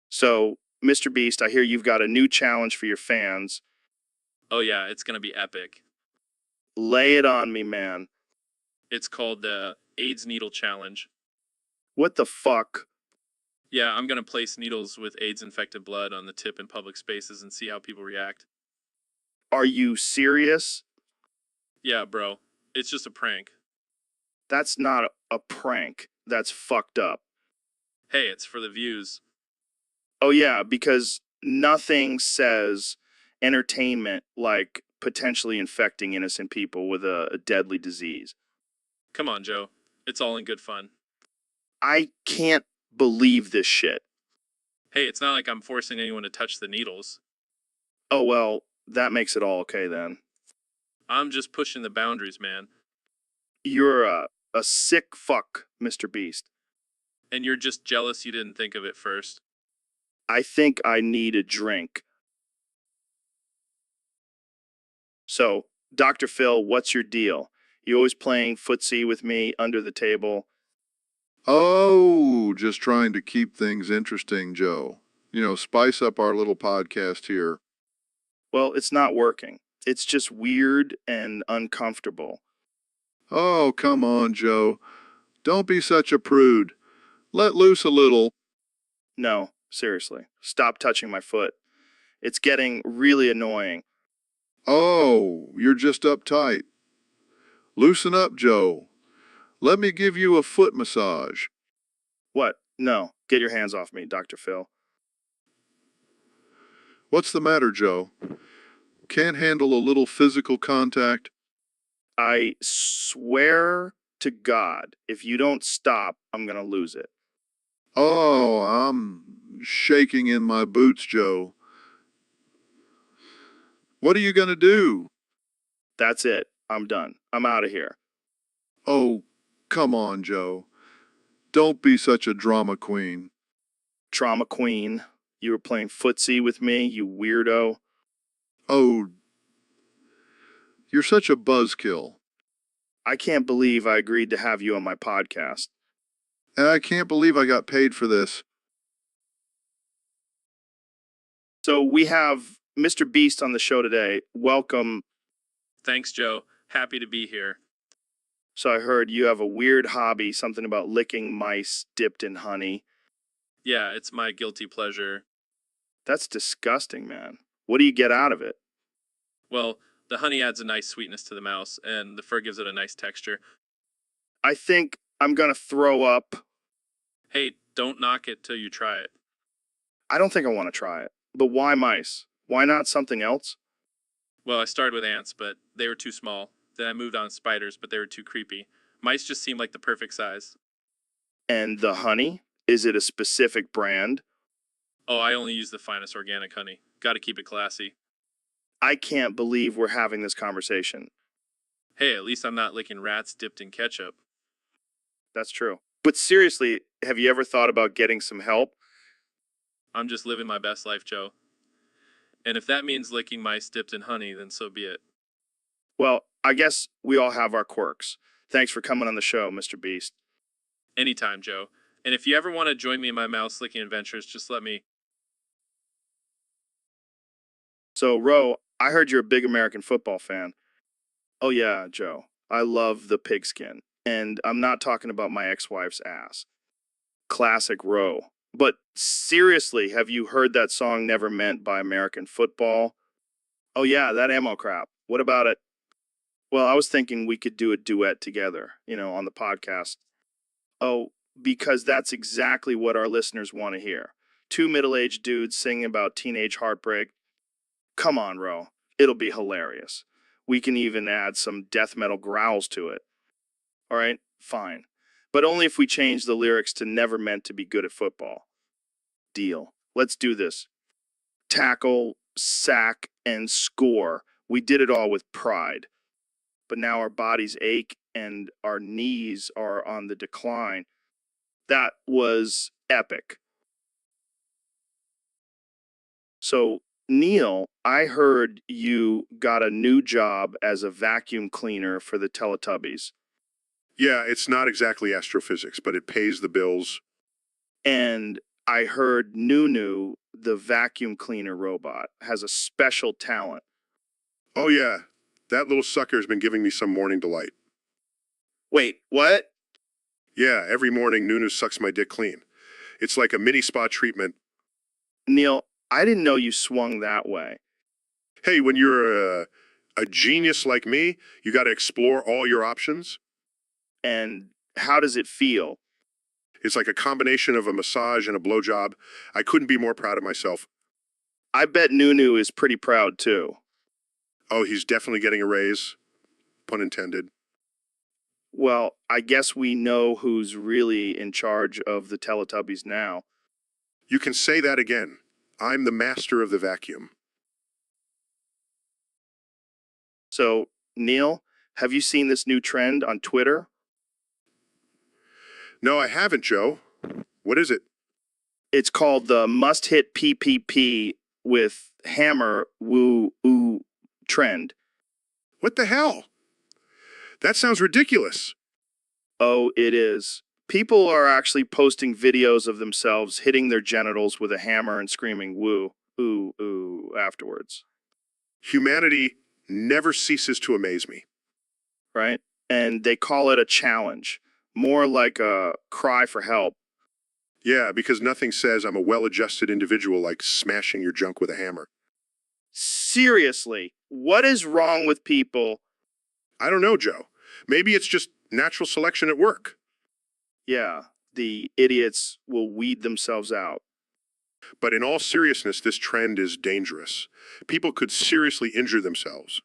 So, Mr. Beast, I hear you've got a new challenge for your fans. Oh yeah, it's gonna be epic. Lay it on me, man. It's called the AIDS Needle Challenge. What the fuck? Yeah, I'm gonna place needles with AIDS-infected blood on the tip in public spaces and see how people react. Are you serious? Yeah, bro. It's just a prank. That's not a prank. That's fucked up. Hey, it's for the views. Oh, yeah, because nothing says entertainment like potentially infecting innocent people with a deadly disease. Come on, Joe. It's all in good fun. I can't believe this shit. Hey, it's not like I'm forcing anyone to touch the needles. Oh, well, that makes it all okay then. I'm just pushing the boundaries, man. You're a sick fuck, Mr. Beast. And you're just jealous you didn't think of it first. I think I need a drink. So, Dr. Phil, what's your deal? You always playing footsie with me under the table? Oh, just trying to keep things interesting, Joe. You know, spice up our little podcast here. Well, it's not working. It's just weird and uncomfortable. Oh, come on, Joe. Don't be such a prude. Let loose a little. No, seriously. Stop touching my foot. It's getting really annoying. Oh, you're just uptight. Loosen up, Joe. Let me give you a foot massage. What? No. Get your hands off me, Dr. Phil. What's the matter, Joe? Can't handle a little physical contact? I swear to God, if you don't stop, I'm gonna lose it. Oh, I'm shaking in my boots, Joe. What are you going to do? That's it. I'm done. I'm out of here. Oh, come on, Joe. Don't be such a drama queen. Trauma queen. You were playing footsie with me, you weirdo. Oh, you're such a buzzkill. I can't believe I agreed to have you on my podcast. And I can't believe I got paid for this. So we have Mr. Beast on the show today. Welcome. Thanks, Joe. Happy to be here. So I heard you have a weird hobby, something about licking mice dipped in honey. Yeah, it's my guilty pleasure. That's disgusting, man. What do you get out of it? Well, the honey adds a nice sweetness to the mouse, and the fur gives it a nice texture. I think I'm gonna throw up. Hey, don't knock it till you try it. I don't think I want to try it. But why mice? Why not something else? Well, I started with ants, but they were too small. Then I moved on to spiders, but they were too creepy. Mice just seemed like the perfect size. And the honey? Is it a specific brand? Oh, I only use the finest organic honey. Gotta keep it classy. I can't believe we're having this conversation. Hey, at least I'm not licking rats dipped in ketchup. That's true. But seriously, have you ever thought about getting some help? I'm just living my best life, Joe. And if that means licking mice dipped in honey, then so be it. Well, I guess we all have our quirks. Thanks for coming on the show, Mr. Beast. Anytime, Joe. And if you ever want to join me in my mouse licking adventures, just let me. So, Ro, I heard you're a big American football fan. Oh, yeah, Joe. I love the pigskin. And I'm not talking about my ex-wife's ass. Classic Row. But seriously, have you heard that song Never Meant by American Football? Oh yeah, that ammo crap. What about it? Well, I was thinking we could do a duet together, on the podcast. Oh, because that's exactly what our listeners want to hear. Two middle-aged dudes singing about teenage heartbreak. Come on, Ro. It'll be hilarious. We can even add some death metal growls to it. All right, fine. But only if we change the lyrics to never meant to be good at football. Deal. Let's do this. Tackle, sack, and score. We did it all with pride. But now our bodies ache and our knees are on the decline. That was epic. So, Neil, I heard you got a new job as a vacuum cleaner for the Teletubbies. Yeah, it's not exactly astrophysics, but it pays the bills. And I heard Nunu, the vacuum cleaner robot, has a special talent. Oh yeah, that little sucker's been giving me some morning delight. Wait, what? Yeah, every morning Nunu sucks my dick clean. It's like a mini spa treatment. Neil, I didn't know you swung that way. Hey, when you're a genius like me, you got to explore all your options. And how does it feel? It's like a combination of a massage and a blowjob. I couldn't be more proud of myself. I bet Nunu is pretty proud too. Oh, he's definitely getting a raise. Pun intended. Well, I guess we know who's really in charge of the Teletubbies now. You can say that again. I'm the master of the vacuum. So, Neil, have you seen this new trend on Twitter? No, I haven't, Joe. What is it? It's called the must hit PPP with hammer woo ooh trend. What the hell? That sounds ridiculous. Oh, it is. People are actually posting videos of themselves hitting their genitals with a hammer and screaming woo, ooh, ooh afterwards. Humanity never ceases to amaze me. Right? And they call it a challenge, more like a cry for help. Yeah, because nothing says I'm a well-adjusted individual like smashing your junk with a hammer. Seriously, what is wrong with people? I don't know, Joe. Maybe it's just natural selection at work. Yeah, the idiots will weed themselves out. But in all seriousness, this trend is dangerous. People could seriously injure themselves.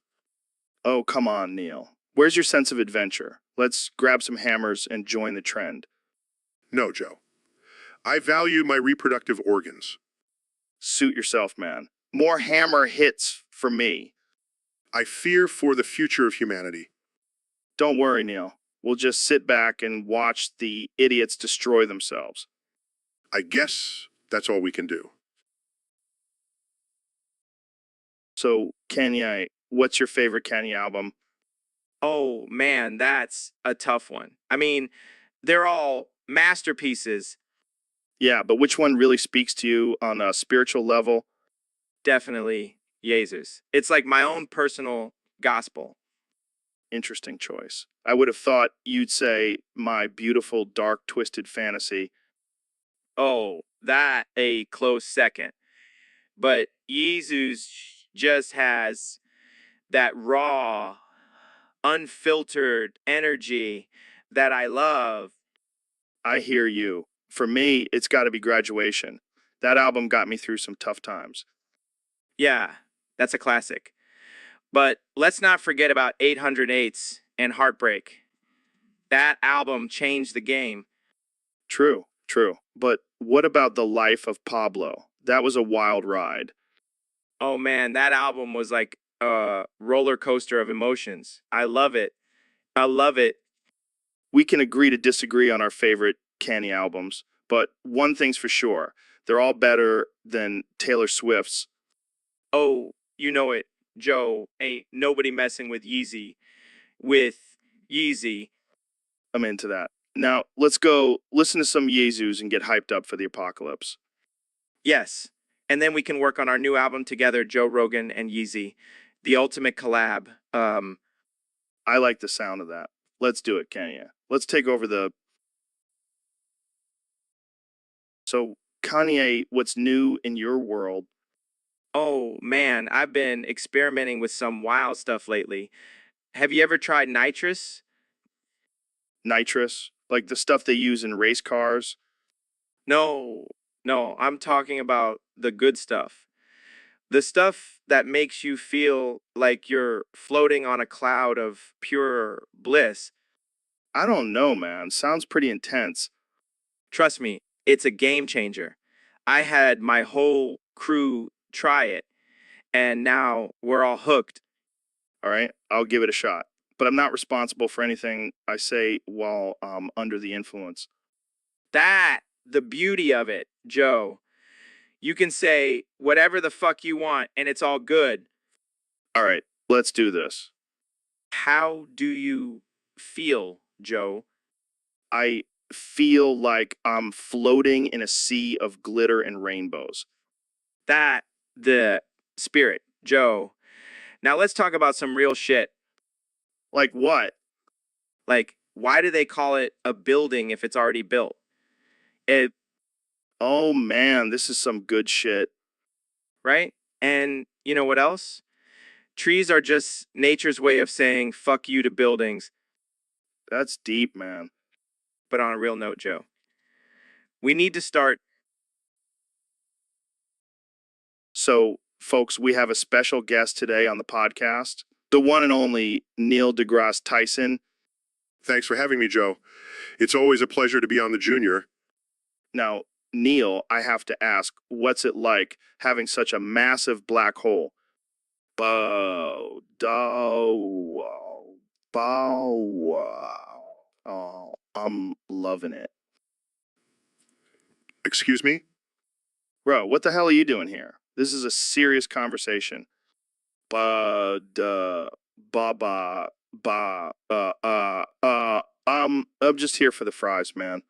Oh, come on, Neil. Where's your sense of adventure? Let's grab some hammers and join the trend. No, Joe. I value my reproductive organs. Suit yourself, man. More hammer hits for me. I fear for the future of humanity. Don't worry, Neil. We'll just sit back and watch the idiots destroy themselves. I guess that's all we can do. So, Kanye, what's your favorite Kanye album? Oh man, that's a tough one. I mean, they're all masterpieces. Yeah, but which one really speaks to you on a spiritual level? Definitely Jesus. It's like my own personal gospel. Interesting choice. I would have thought you'd say My Beautiful Dark Twisted Fantasy. Oh, that a close second. But Jesus just has that raw, unfiltered energy that I love. I hear you. For me, it's got to be Graduation. That album got me through some tough times. Yeah, that's a classic. But let's not forget about 808s and Heartbreak. That album changed the game. True, true. But what about The Life of Pablo? That was a wild ride. Oh man, that album was like a roller coaster of emotions. I love it. I love it. We can agree to disagree on our favorite Kanye albums, but one thing's for sure. They're all better than Taylor Swift's. Oh, you know it, Joe. Ain't nobody messing with Yeezy. With Yeezy. I'm into that. Now, let's go listen to some Yezus and get hyped up for the apocalypse. Yes. And then we can work on our new album together, Joe Rogan and Yeezy. The ultimate collab. I like the sound of that. let's do it, Kenya. Let's take over the. So, Kanye, what's new in your world? Oh man, I've been experimenting with some wild stuff lately. Have you ever tried nitrous? Nitrous? Like the stuff they use in race cars? No, no, I'm talking about the good stuff. The stuff that makes you feel like you're floating on a cloud of pure bliss. I don't know, man. Sounds pretty intense. Trust me, it's a game changer. I had my whole crew try it, and now we're all hooked. All right, I'll give it a shot. But I'm not responsible for anything I say while under the influence. The beauty of it, Joe. You can say whatever the fuck you want, and it's all good. All right, let's do this. How do you feel, Joe? I feel like I'm floating in a sea of glitter and rainbows. The spirit, Joe. Now let's talk about some real shit. Like what? Like, why do they call it a building if it's already built? It, Oh man, this is some good shit. right? And you know what else? Trees are just nature's way of saying fuck you to buildings. That's deep, man. But on a real note, Joe, we need to start. So, folks, we have a special guest today on the podcast, the one and only Neil deGrasse Tyson. Thanks for having me, Joe. It's always a pleasure to be on the Junior. Now, Neil, I have to ask, what's it like having such a massive black hole? Bow, dow, bow, wow. Oh, I'm loving it. Excuse me? Bro, what the hell are you doing here? This is a serious conversation. Ba, da, ba, ba, ba, I'm just here for the fries, man.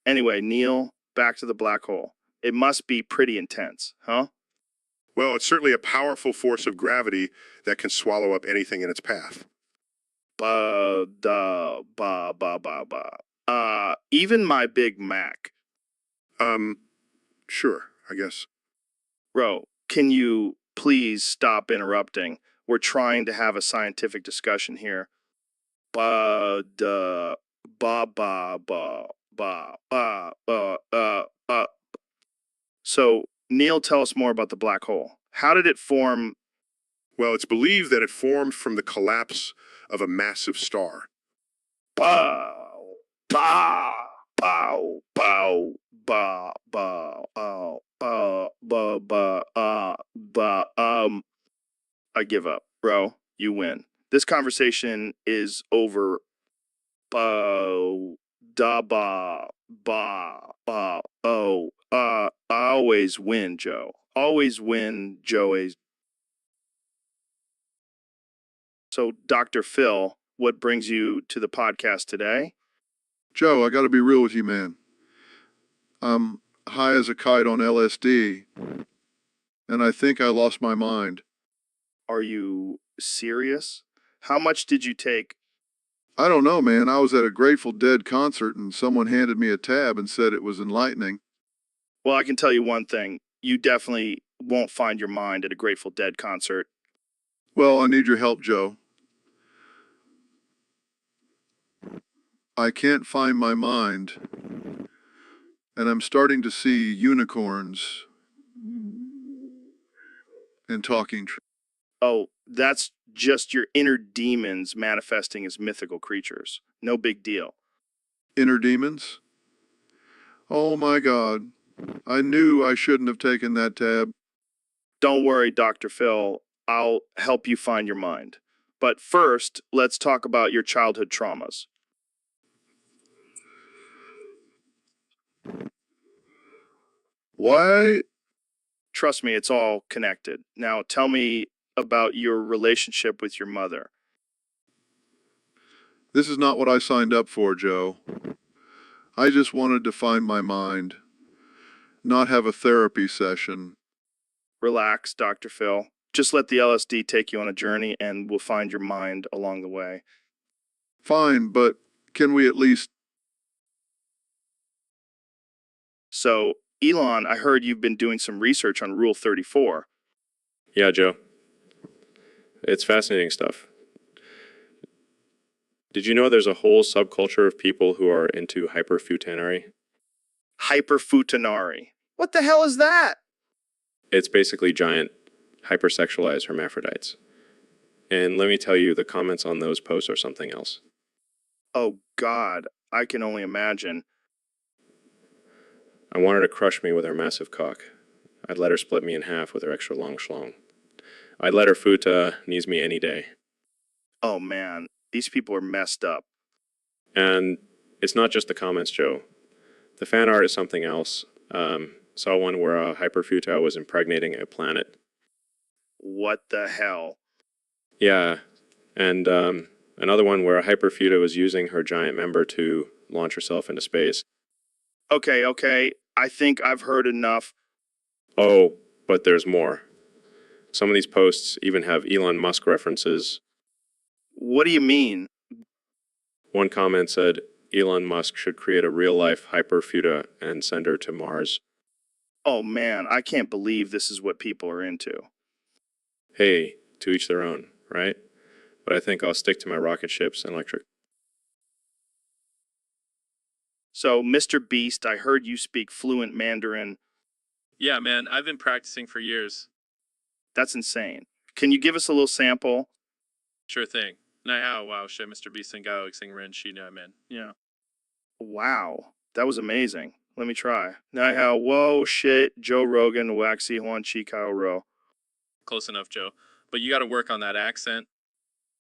Anyway, Neil, back to the black hole. It must be pretty intense, huh? Well, it's certainly a powerful force of gravity that can swallow up anything in its path. Ba, da, ba, ba, ba, ba. Even my Big Mac. Sure, I guess. Bro, can you please stop interrupting? We're trying to have a scientific discussion here. Ba, da, ba, ba, ba, ba, So, Neil, tell us more about the black hole. How did it form? Well, it's believed that it formed from the collapse of a massive star. Bow, bow, bow, bow, bow, bow, I give up, bro. You win. This conversation is over. Bow, da, ba, oh. I always win, Joe. Always win, Joey. So, Dr. Phil, what brings you to the podcast today? Joe, I got to be real with you, man. I'm high as a kite on LSD, and I think I lost my mind. Are you serious? How much did you take? I don't know, man. I was at a Grateful Dead concert, and someone handed me a tab and said it was enlightening. Well, I can tell you one thing. You definitely won't find your mind at a Grateful Dead concert. Well, I need your help, Joe. I can't find my mind, and I'm starting to see unicorns and talking trees. Oh, that's just your inner demons manifesting as mythical creatures. No big deal. Inner demons? Oh my God. I knew I shouldn't have taken that tab. Don't worry, Dr. Phil. I'll help you find your mind. But first, let's talk about your childhood traumas. Why? Trust me, it's all connected. Now, tell me about your relationship with your mother. This is not what I signed up for, Joe. I just wanted to find my mind, not have a therapy session. Relax, Dr. Phil. Just let the LSD take you on a journey and we'll find your mind along the way. Fine, but can we at least... So, Elon, I heard you've been doing some research on Rule 34. Yeah, Joe. It's fascinating stuff. Did you know there's a whole subculture of people who are into hyperfutanary? Hyperfutanari. What the hell is that? It's basically giant hypersexualized hermaphrodites. And let me tell you, the comments on those posts are something else. Oh, God. I can only imagine. I want her to crush me with her massive cock. I'd let her split me in half with her extra long schlong. I'd let her futa knees me any day. Oh, man. These people are messed up. And it's not just the comments, Joe. The fan art is something else. Saw one where a hyperfuta was impregnating a planet. What the hell? Yeah, and another one where a hyperfuta was using her giant member to launch herself into space. Okay. I think I've heard enough. Oh, but there's more. Some of these posts even have Elon Musk references. What do you mean? One comment said Elon Musk should create a real-life hyperfuta and send her to Mars. Oh, man. I can't believe this is what people are into. Hey, to each their own, right? But I think I'll stick to my rocket ships and electric. So, Mr. Beast, I heard you speak fluent Mandarin. Yeah, man, I've been practicing for years. That's insane. Can you give us a little sample? Sure thing. 那好，我学 Mr. Beast 跟高星人去那边. Yeah. Wow. That was amazing. Let me try. Now, whoa, shit, Joe Rogan, waxy Juan Chico Ro. Close enough, Joe. But you got to work on that accent.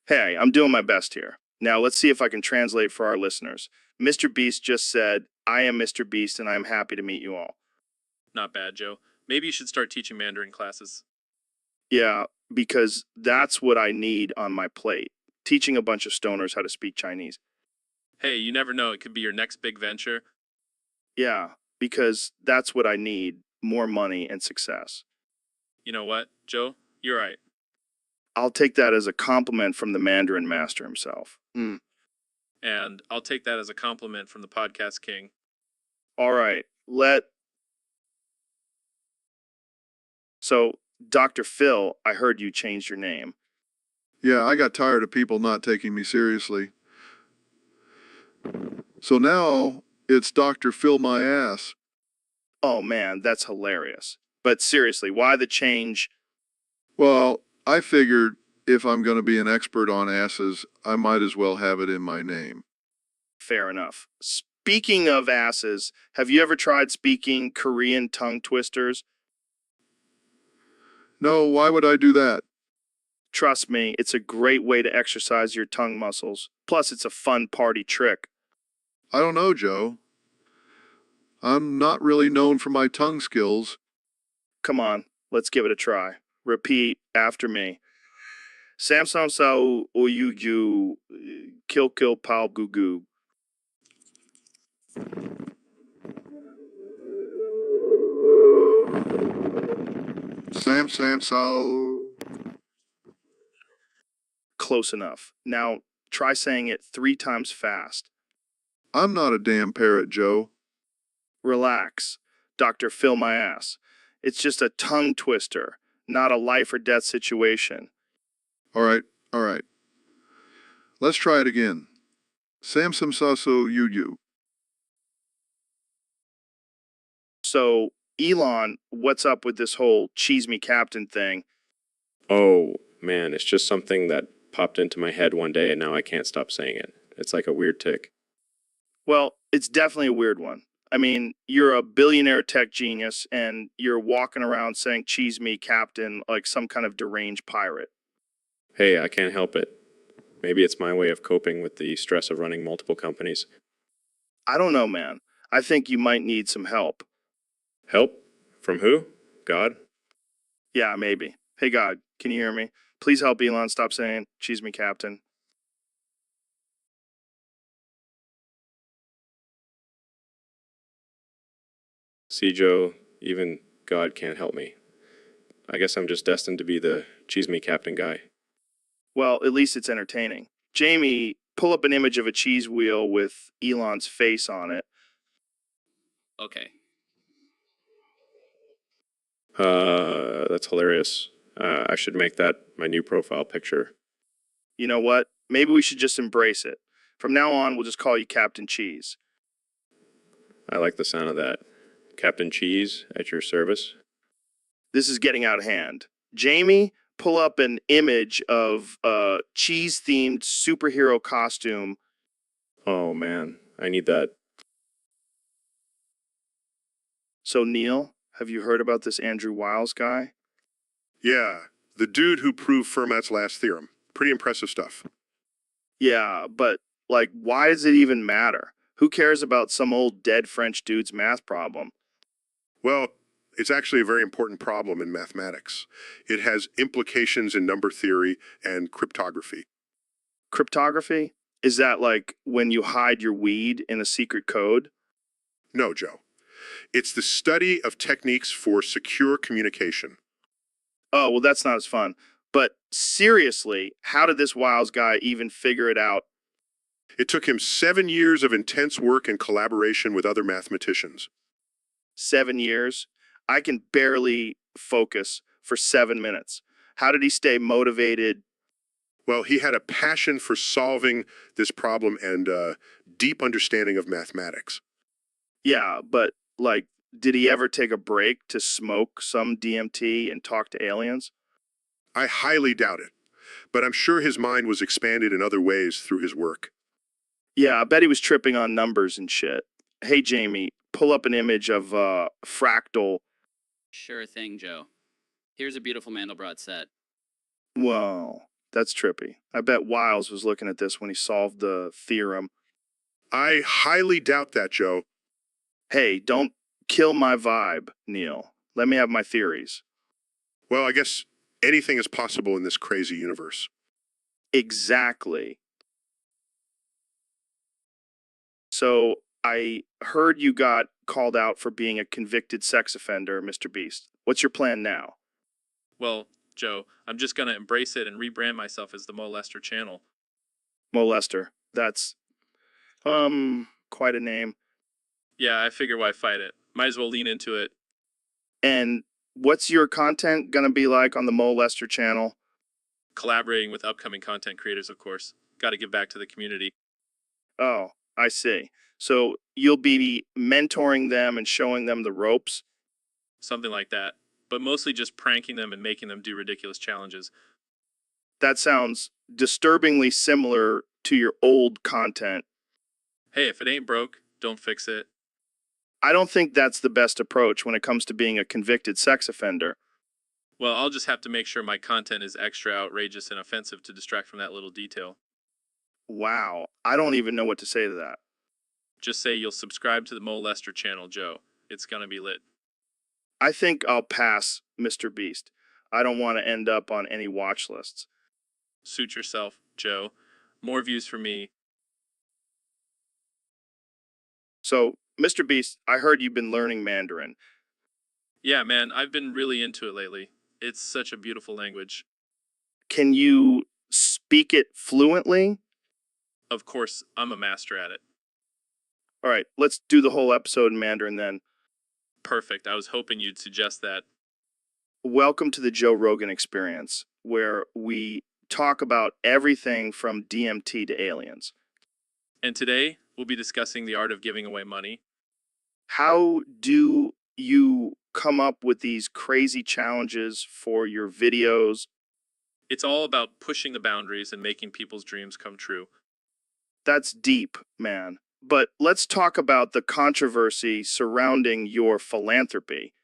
Hey, I'm doing my best here. Now, let's see if I can translate for our listeners. Mr. Beast just said, I am Mr. Beast and I'm happy to meet you all. Not bad, Joe. Maybe you should start teaching Mandarin classes. Yeah, because that's what I need on my plate. Teaching a bunch of stoners how to speak Chinese. Hey, you never know. It could be your next big venture. Yeah, because that's what I need. More money and success. You know what, Joe? You're right. I'll take that as a compliment from the Mandarin master himself. And I'll take that as a compliment from the podcast king. All right, So, Dr. Phil, I heard you changed your name. Yeah, I got tired of people not taking me seriously. So now it's Dr. Fill My Ass. Oh man, that's hilarious. But seriously, why the change? Well, I figured if I'm going to be an expert on asses, I might as well have it in my name. Fair enough. Speaking of asses, have you ever tried speaking Korean tongue twisters? No, why would I do that? Trust me, it's a great way to exercise your tongue muscles. Plus, it's a fun party trick. I don't know, Joe. I'm not really known for my tongue skills. Come on, let's give it a try. Repeat after me. Samsung sao oyu ju kill pao goo goo. Sam, so... Close enough. Now, try saying it 3 times fast. I'm not a damn parrot, Joe. Relax. Doctor, fill my ass. It's just a tongue twister, not a life or death situation. All right. Let's try it again. Samsam saso you. So, Elon, what's up with this whole cheese me captain thing? Oh, man, it's just something that popped into my head one day and now I can't stop saying it. It's like a weird tick. Well, it's definitely a weird one. I mean, you're a billionaire tech genius and you're walking around saying cheese me captain like some kind of deranged pirate. Hey, I can't help it. Maybe it's my way of coping with the stress of running multiple companies. I don't know, man. I think you might need some help. Help? From who? God? Yeah, maybe. Hey, God, can you hear me? Please help Elon stop saying cheese me captain. See, Joe, even God can't help me. I guess I'm just destined to be the cheese me captain guy. Well, at least it's entertaining. Jamie pull up an image of a cheese wheel with Elon's face on it. Okay. That's hilarious. I should make that my new profile picture. You know what? Maybe we should just embrace it. From now on, we'll just call you Captain Cheese. I like the sound of that. Captain Cheese at your service. This is getting out of hand. Jamie, pull up an image of a cheese-themed superhero costume. Oh man, I need that. So, Neil, have you heard about this Andrew Wiles guy? Yeah, the dude who proved Fermat's last theorem. Pretty impressive stuff. Yeah, but, like, why does it even matter? Who cares about some old dead French dude's math problem? Well, it's actually a very important problem in mathematics. It has implications in number theory and cryptography. Cryptography? Is that like when you hide your weed in a secret code? No, Joe. It's the study of techniques for secure communication. Oh, well, that's not as fun. But seriously, how did this Wiles guy even figure it out? It took him 7 years of intense work and collaboration with other mathematicians. 7 years? I can barely focus for 7 minutes. How did he stay motivated? Well, he had a passion for solving this problem and a deep understanding of mathematics. Yeah, but like, did he ever take a break to smoke some DMT and talk to aliens? I highly doubt it, but I'm sure his mind was expanded in other ways through his work. Yeah, I bet he was tripping on numbers and shit. Hey, Jamie, pull up an image of fractal. Sure thing, Joe. Here's a beautiful Mandelbrot set. Whoa, that's trippy. I bet Wiles was looking at this when he solved the theorem. I highly doubt that, Joe. Hey, don't kill my vibe, Neil. Let me have my theories. Well, I guess anything is possible in this crazy universe. Exactly. So, I heard you got called out for being a convicted sex offender, Mr. Beast. What's your plan now? Well, Joe, I'm just gonna embrace it and rebrand myself as the Molester channel. Molester. That's, quite a name. Yeah, I figure why fight it. Might as well lean into it. And what's your content gonna be like on the Molester channel? Collaborating with upcoming content creators, of course. Gotta give back to the community. Oh, I see. So you'll be mentoring them and showing them the ropes? Something like that. But mostly just pranking them and making them do ridiculous challenges. That sounds disturbingly similar to your old content. Hey, if it ain't broke, don't fix it. I don't think that's the best approach when it comes to being a convicted sex offender. Well, I'll just have to make sure my content is extra outrageous and offensive to distract from that little detail. Wow, I don't even know what to say to that. Just say you'll subscribe to the Molester channel, Joe. It's gonna be lit. I think I'll pass, Mr. Beast. I don't want to end up on any watch lists. Suit yourself, Joe. More views for me. So, Mr. Beast, I heard you've been learning Mandarin. Yeah, man, I've been really into it lately. It's such a beautiful language. Can you speak it fluently? Of course, I'm a master at it. All right, let's do the whole episode in Mandarin then. Perfect. I was hoping you'd suggest that. Welcome to the Joe Rogan Experience, where we talk about everything from DMT to aliens. And today, we'll be discussing the art of giving away money. How do you come up with these crazy challenges for your videos? It's all about pushing the boundaries and making people's dreams come true. That's deep, man. But let's talk about the controversy surrounding your philanthropy.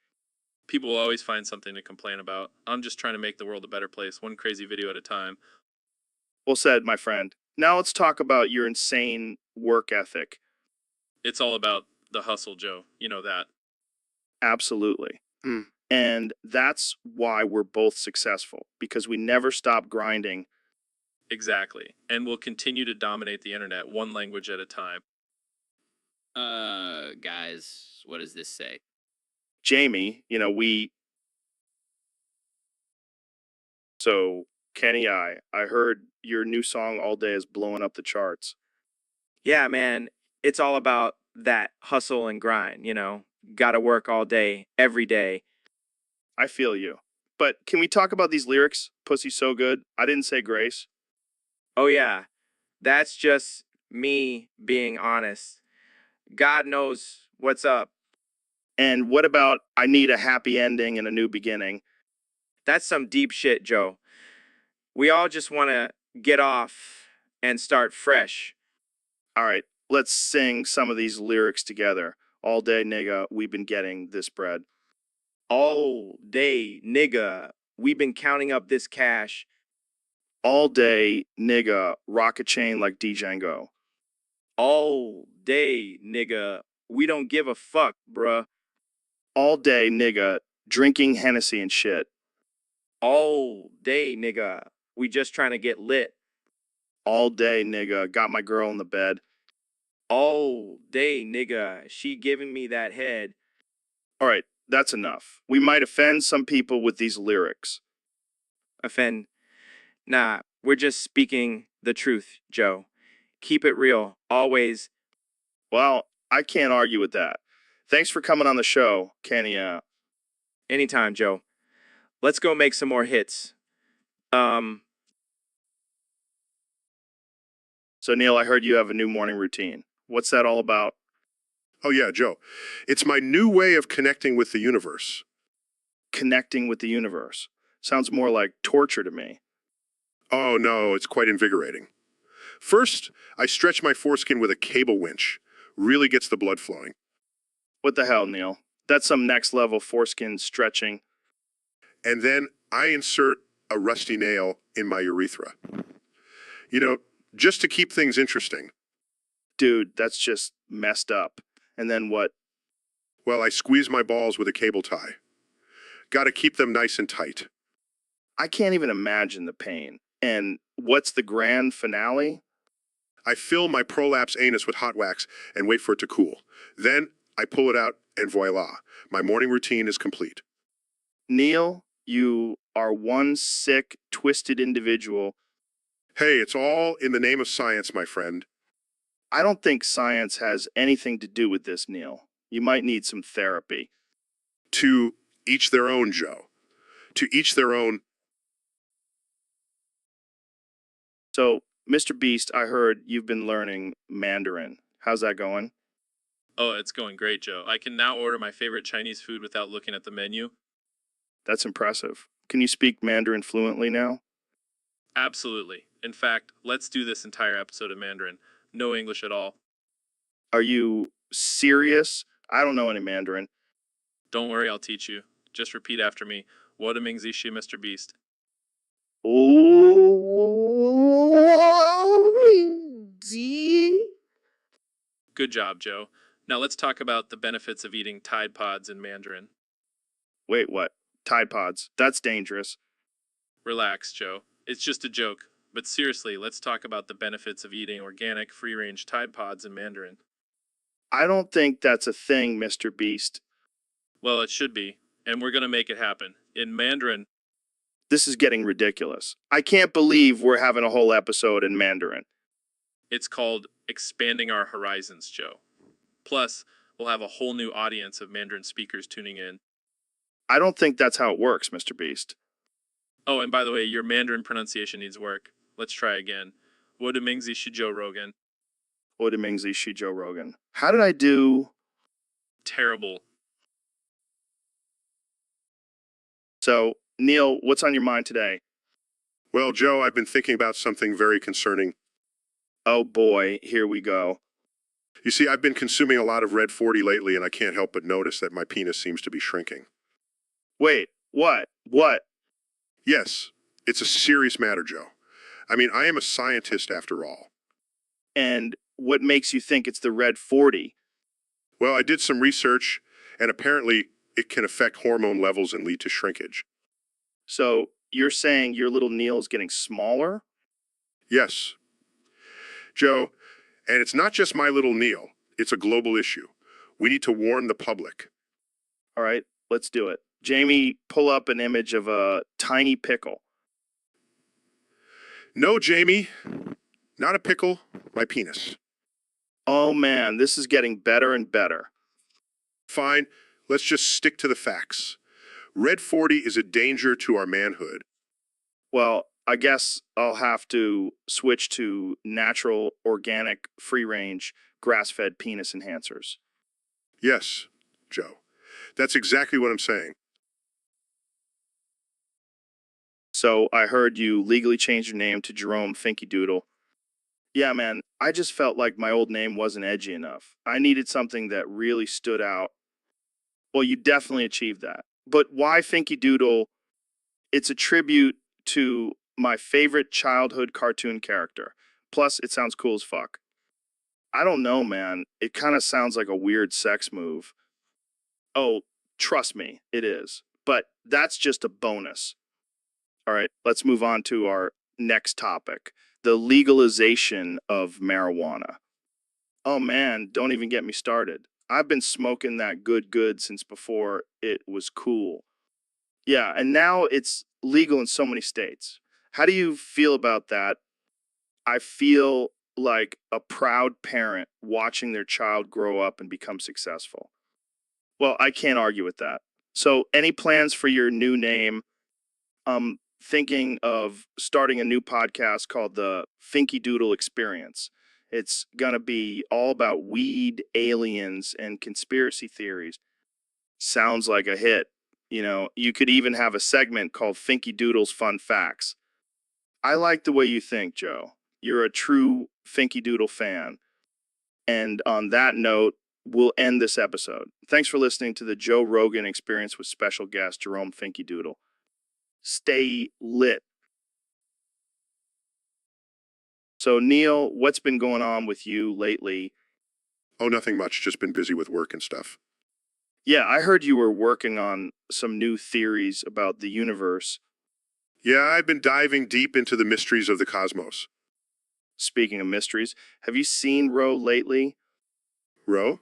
People will always find something to complain about. I'm just trying to make the world a better place, one crazy video at a time. Well said, my friend. Now let's talk about your insane work ethic. It's all about the hustle, Joe. You know that. Absolutely. And that's why we're both successful, because we never stop grinding. Exactly. And we'll continue to dominate the internet one language at a time. Guys, what does this say? Jamie, So Kenny I heard your new song All Day is blowing up the charts. Yeah, man, it's all about that hustle and grind, Gotta work all day, every day. I feel you. But can we talk about these lyrics? Pussy so good. I didn't say grace. Oh, yeah, that's just me being honest. God knows what's up. And what about I need a happy ending and a new beginning? That's some deep shit, Joe. We all just want to get off and start fresh. All right, let's sing some of these lyrics together. All day, nigga, we've been getting this bread. All day, nigga, we've been counting up this cash. All day, nigga, rock a chain like Django. All day, nigga, we don't give a fuck, bruh. All day, nigga, drinking Hennessy and shit. All day, nigga, we just trying to get lit. All day, nigga, got my girl in the bed. All day, nigga, she giving me that head. All right, that's enough. We might offend some people with these lyrics. Offend? Nah, we're just speaking the truth, Joe. Keep it real, always. Well, I can't argue with that. Thanks for coming on the show, Kenny. Anytime, Joe. Let's go make some more hits. So, Neil, I heard you have a new morning routine. What's that all about? Oh, yeah, Joe. It's my new way of connecting with the universe. Connecting with the universe. Sounds more like torture to me. Oh, no, it's quite invigorating. First, I stretch my foreskin with a cable winch. Really gets the blood flowing. What the hell, Neil? That's some next level foreskin stretching. And then I insert a rusty nail in my urethra. Just to keep things interesting. Dude, that's just messed up. And then what? Well, I squeeze my balls with a cable tie. Gotta keep them nice and tight. I can't even imagine the pain. And what's the grand finale? I fill my prolapse anus with hot wax and wait for it to cool. Then I pull it out and voila, my morning routine is complete. Neil, you are one sick, twisted individual. Hey, it's all in the name of science, my friend. I don't think science has anything to do with this, Neil. You might need some therapy. To each their own, Joe. To each their own. So, Mr. Beast, I heard you've been learning Mandarin. How's that going? Oh, it's going great, Joe. I can now order my favorite Chinese food without looking at the menu. That's impressive. Can you speak Mandarin fluently now? Absolutely. In fact, let's do this entire episode of Mandarin. No English at all. Are you serious? I don't know any Mandarin. Don't worry, I'll teach you. Just repeat after me. What a Ming Zishi, Mr. Beast. Good job, Joe. Now let's talk about the benefits of eating Tide Pods in Mandarin. Wait, what? Tide Pods. That's dangerous. Relax, Joe. It's just a joke. But seriously, let's talk about the benefits of eating organic, free-range Tide Pods in Mandarin. I don't think that's a thing, Mr. Beast. Well, it should be, and we're gonna make it happen. In Mandarin, This is getting ridiculous. I can't believe we're having a whole episode in Mandarin. it's called Expanding Our Horizons, Joe. Plus, we'll have a whole new audience of Mandarin speakers tuning in. I don't think that's how it works, Mr. Beast. Oh, and by the way, your Mandarin pronunciation needs work. Let's try again. Wo de Mingzi shi Joe Rogan. What did Mingzi Shi Joe Rogan? How did I do? Terrible. So, Neil, what's on your mind today? Well, Joe, I've been thinking about something very concerning. Oh boy, here we go. You see, I've been consuming a lot of Red 40 lately, and I can't help but notice that my penis seems to be shrinking. Wait, what? What? Yes, it's a serious matter, Joe. I mean, I am a scientist after all. And what makes you think it's the red 40? Well, I did some research, and apparently it can affect hormone levels and lead to shrinkage. So, you're saying your little Neil's getting smaller? Yes. Joe, and it's not just my little Neil. It's a global issue. We need to warn the public. All right, let's do it. Jamie, pull up an image of a tiny pickle. No, Jamie. Not a pickle. My penis. Oh man, this is getting better and better. Fine. Let's just stick to the facts. Red 40 is a danger to our manhood. Well, I guess I'll have to switch to natural, organic, free-range, grass-fed penis enhancers. Yes, Joe. That's exactly what I'm saying. So I heard you legally changed your name to Jerome Finky Doodle. Yeah, man, I just felt like my old name wasn't edgy enough. I needed something that really stood out. Well, you definitely achieved that. But why Finky Doodle? It's a tribute to my favorite childhood cartoon character. Plus, it sounds cool as fuck. I don't know, man. It kind of sounds like a weird sex move. Oh, trust me, it is. But that's just a bonus. All right, let's move on to our next topic, the legalization of marijuana. Oh man, don't even get me started. I've been smoking that good since before it was cool. Yeah, and now it's legal in so many states. How do you feel about that? I feel like a proud parent watching their child grow up and become successful. Well, I can't argue with that. So, any plans for your new name? Thinking of starting a new podcast called the Finky Doodle Experience. It's gonna be all about weed, aliens, and conspiracy theories. Sounds like a hit. You know, you could even have a segment called Finky Doodle's Fun Facts. I like the way you think, Joe. You're a true Finky Doodle fan. And on that note, we'll end this episode. Thanks for listening to the Joe Rogan Experience with special guest Jerome Finky Doodle. Stay lit. So, Neil, what's been going on with you lately? Oh, nothing much. Just been busy with work and stuff. Yeah, I heard you were working on some new theories about the universe. Yeah, I've been diving deep into the mysteries of the cosmos. Speaking of mysteries, have you seen Ro lately? Ro?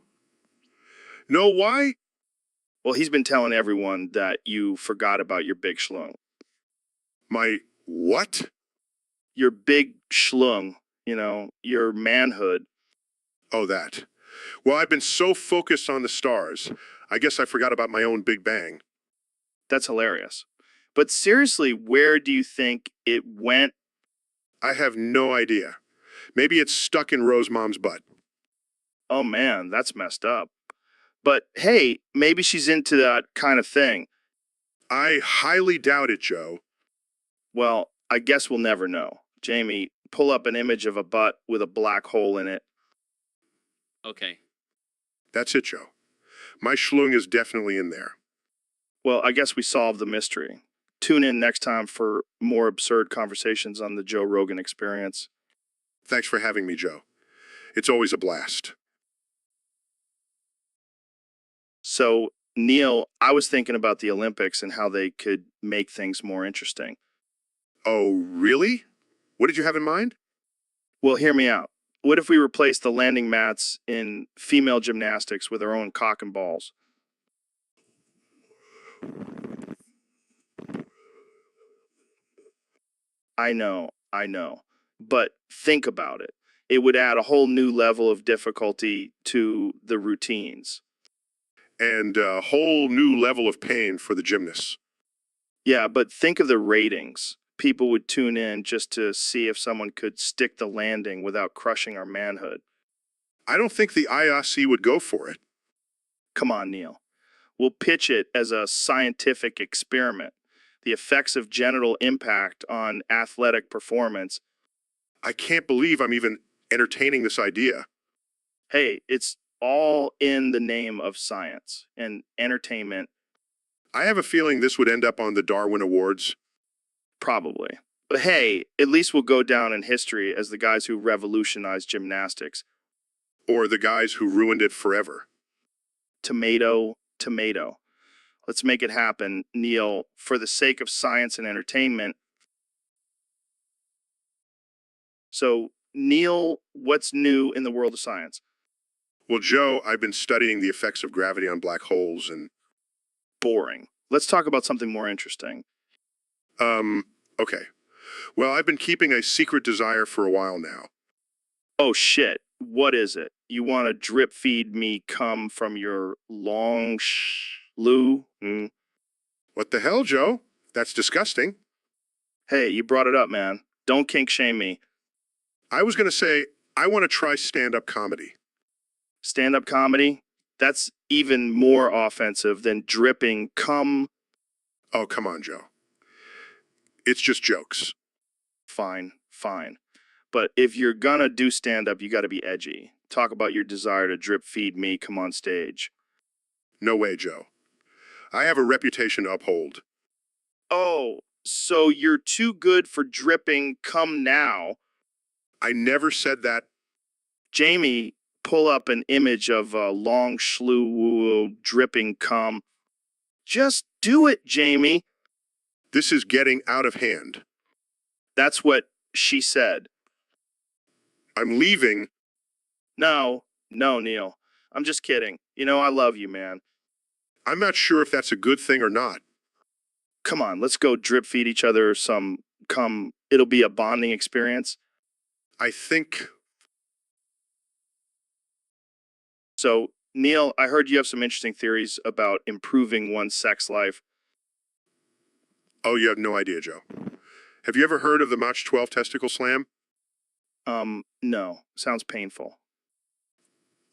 No, why? Well, he's been telling everyone that you forgot about your big schlong. My what? Your big schlong, you know, your manhood. Oh, that. Well, I've been so focused on the stars. I guess I forgot about my own Big Bang. That's hilarious. But seriously, where do you think it went? I have no idea. Maybe it's stuck in Ro's mom's butt. Oh man, that's messed up. But hey, maybe she's into that kind of thing. I highly doubt it, Joe. Well, I guess we'll never know. Jamie, pull up an image of a butt with a black hole in it. Okay. That's it, Joe. My schlung is definitely in there. Well, I guess we solved the mystery. Tune in next time for more absurd conversations on the Joe Rogan Experience. Thanks for having me, Joe. It's always a blast. So, Neil, I was thinking about the Olympics and how they could make things more interesting. Oh, really? What did you have in mind? Well, hear me out. What if we replace the landing mats in female gymnastics with our own cock and balls? I know. But think about it. It would add a whole new level of difficulty to the routines. And a whole new level of pain for the gymnasts. Yeah, but think of the ratings. People would tune in just to see if someone could stick the landing without crushing our manhood. I don't think the IRC would go for it. Come on, Neil. We'll pitch it as a scientific experiment. The effects of genital impact on athletic performance. I can't believe I'm even entertaining this idea. Hey, it's all in the name of science and entertainment. I have a feeling this would end up on the Darwin Awards. Probably. But hey, at least we'll go down in history as the guys who revolutionized gymnastics. Or the guys who ruined it forever. Tomato. Let's make it happen, Neil, for the sake of science and entertainment. So, Neil, what's new in the world of science? Well, Joe, I've been studying the effects of gravity on black holes and... Boring. Let's talk about something more interesting. Okay. Well, I've been keeping a secret desire for a while now. Oh shit, what is it? You want to drip feed me cum from your long loo? What the hell, Joe? That's disgusting. Hey, you brought it up, man. Don't kink shame me. I was going to say, I want to try stand-up comedy. Stand-up comedy? That's even more offensive than dripping cum. Oh, come on, Joe. It's just jokes. Fine, fine. But if you're gonna do stand-up, you gotta be edgy. Talk about your desire to drip feed me, come on stage. No way, Joe. I have a reputation to uphold. Oh, so you're too good for dripping cum now. I never said that. Jamie, pull up an image of a long dripping cum. Just do it, Jamie. This is getting out of hand. That's what she said. I'm leaving. No, Neil. I'm just kidding. You know, I love you, man. I'm not sure if that's a good thing or not. Come on, let's go drip feed each other some cum. It'll be a bonding experience. I think... So, Neil, I heard you have some interesting theories about improving one's sex life. Oh, you have no idea, Joe. Have you ever heard of the Mach 12 testicle slam? No. Sounds painful.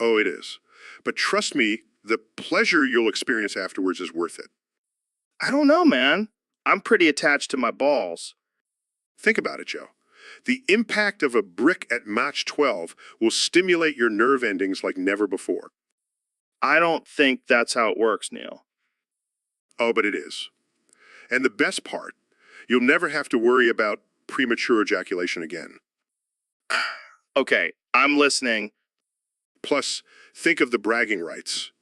Oh, it is. But trust me, the pleasure you'll experience afterwards is worth it. I don't know, man. I'm pretty attached to my balls. Think about it, Joe. The impact of a brick at Mach 12 will stimulate your nerve endings like never before. I don't think that's how it works, Neil. Oh, but it is. And the best part, you'll never have to worry about premature ejaculation again. Okay, I'm listening. Plus, think of the bragging rights.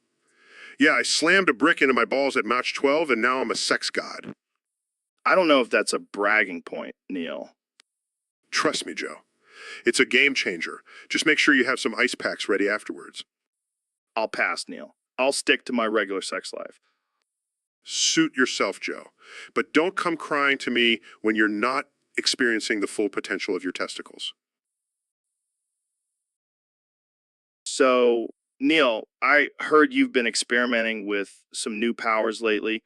Yeah, I slammed a brick into my balls at Mach 12 and now I'm a sex god. I don't know if that's a bragging point, Neil. Trust me, Joe. It's a game changer. Just make sure you have some ice packs ready afterwards. I'll pass, Neil. I'll stick to my regular sex life. Suit yourself, Joe. But don't come crying to me when you're not experiencing the full potential of your testicles. So, Neil, I heard you've been experimenting with some new powers lately.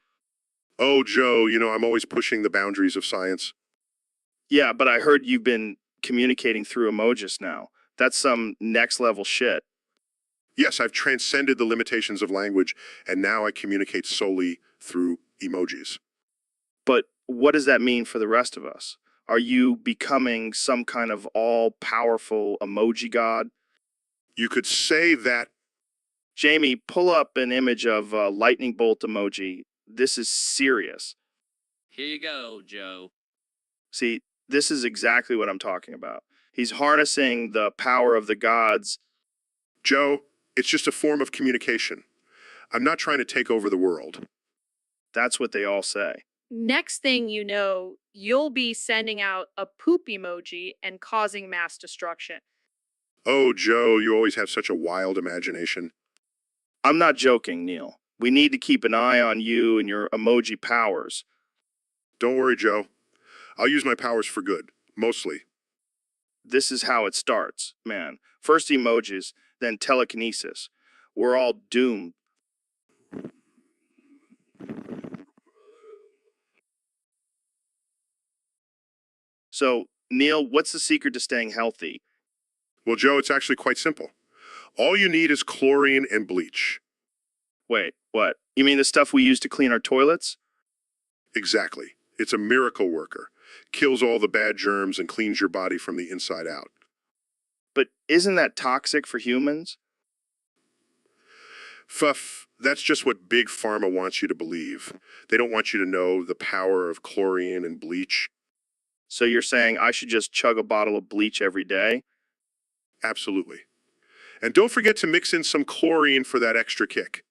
Oh, Joe, you know, I'm always pushing the boundaries of science. Yeah, but I heard you've been communicating through emojis now. That's some next level shit. Yes, I've transcended the limitations of language, and now I communicate solely through emojis. But what does that mean for the rest of us? Are you becoming some kind of all-powerful emoji god? You could say that. Jamie, pull up an image of a lightning bolt emoji. This is serious. Here you go, Joe. See, this is exactly what I'm talking about. He's harnessing the power of the gods. Joe, it's just a form of communication. I'm not trying to take over the world. That's what they all say. Next thing you know, you'll be sending out a poop emoji and causing mass destruction. Oh, Joe, you always have such a wild imagination. I'm not joking, Neil. We need to keep an eye on you and your emoji powers. Don't worry, Joe. I'll use my powers for good, mostly. This is how it starts, man. First emojis, then telekinesis. We're all doomed. So, Neil, what's the secret to staying healthy? Well, Joe, it's actually quite simple. All you need is chlorine and bleach. Wait, what? You mean the stuff we use to clean our toilets? Exactly. It's a miracle worker. Kills all the bad germs and cleans your body from the inside out. But isn't that toxic for humans? Fuff, that's just what Big Pharma wants you to believe. They don't want you to know the power of chlorine and bleach. So you're saying I should just chug a bottle of bleach every day? Absolutely. And don't forget to mix in some chlorine for that extra kick.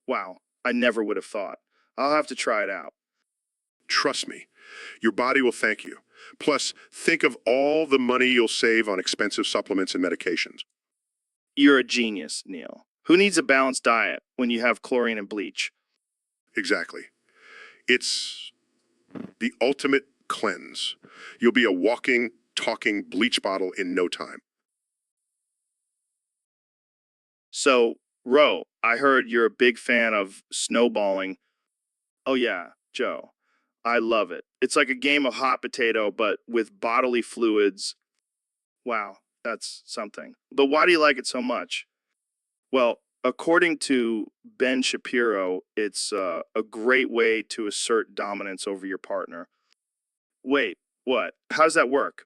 Wow, I never would have thought. I'll have to try it out. Trust me, your body will thank you. Plus, think of all the money you'll save on expensive supplements and medications. You're a genius, Neil. Who needs a balanced diet when you have chlorine and bleach? Exactly. It's the ultimate cleanse. You'll be a walking, talking bleach bottle in no time. So, Ro, I heard you're a big fan of snowballing. Oh, yeah, Joe. I love it. It's like a game of hot potato, but with bodily fluids. Wow, that's something. But why do you like it so much? Well, according to Ben Shapiro, it's a great way to assert dominance over your partner. Wait, what? How does that work?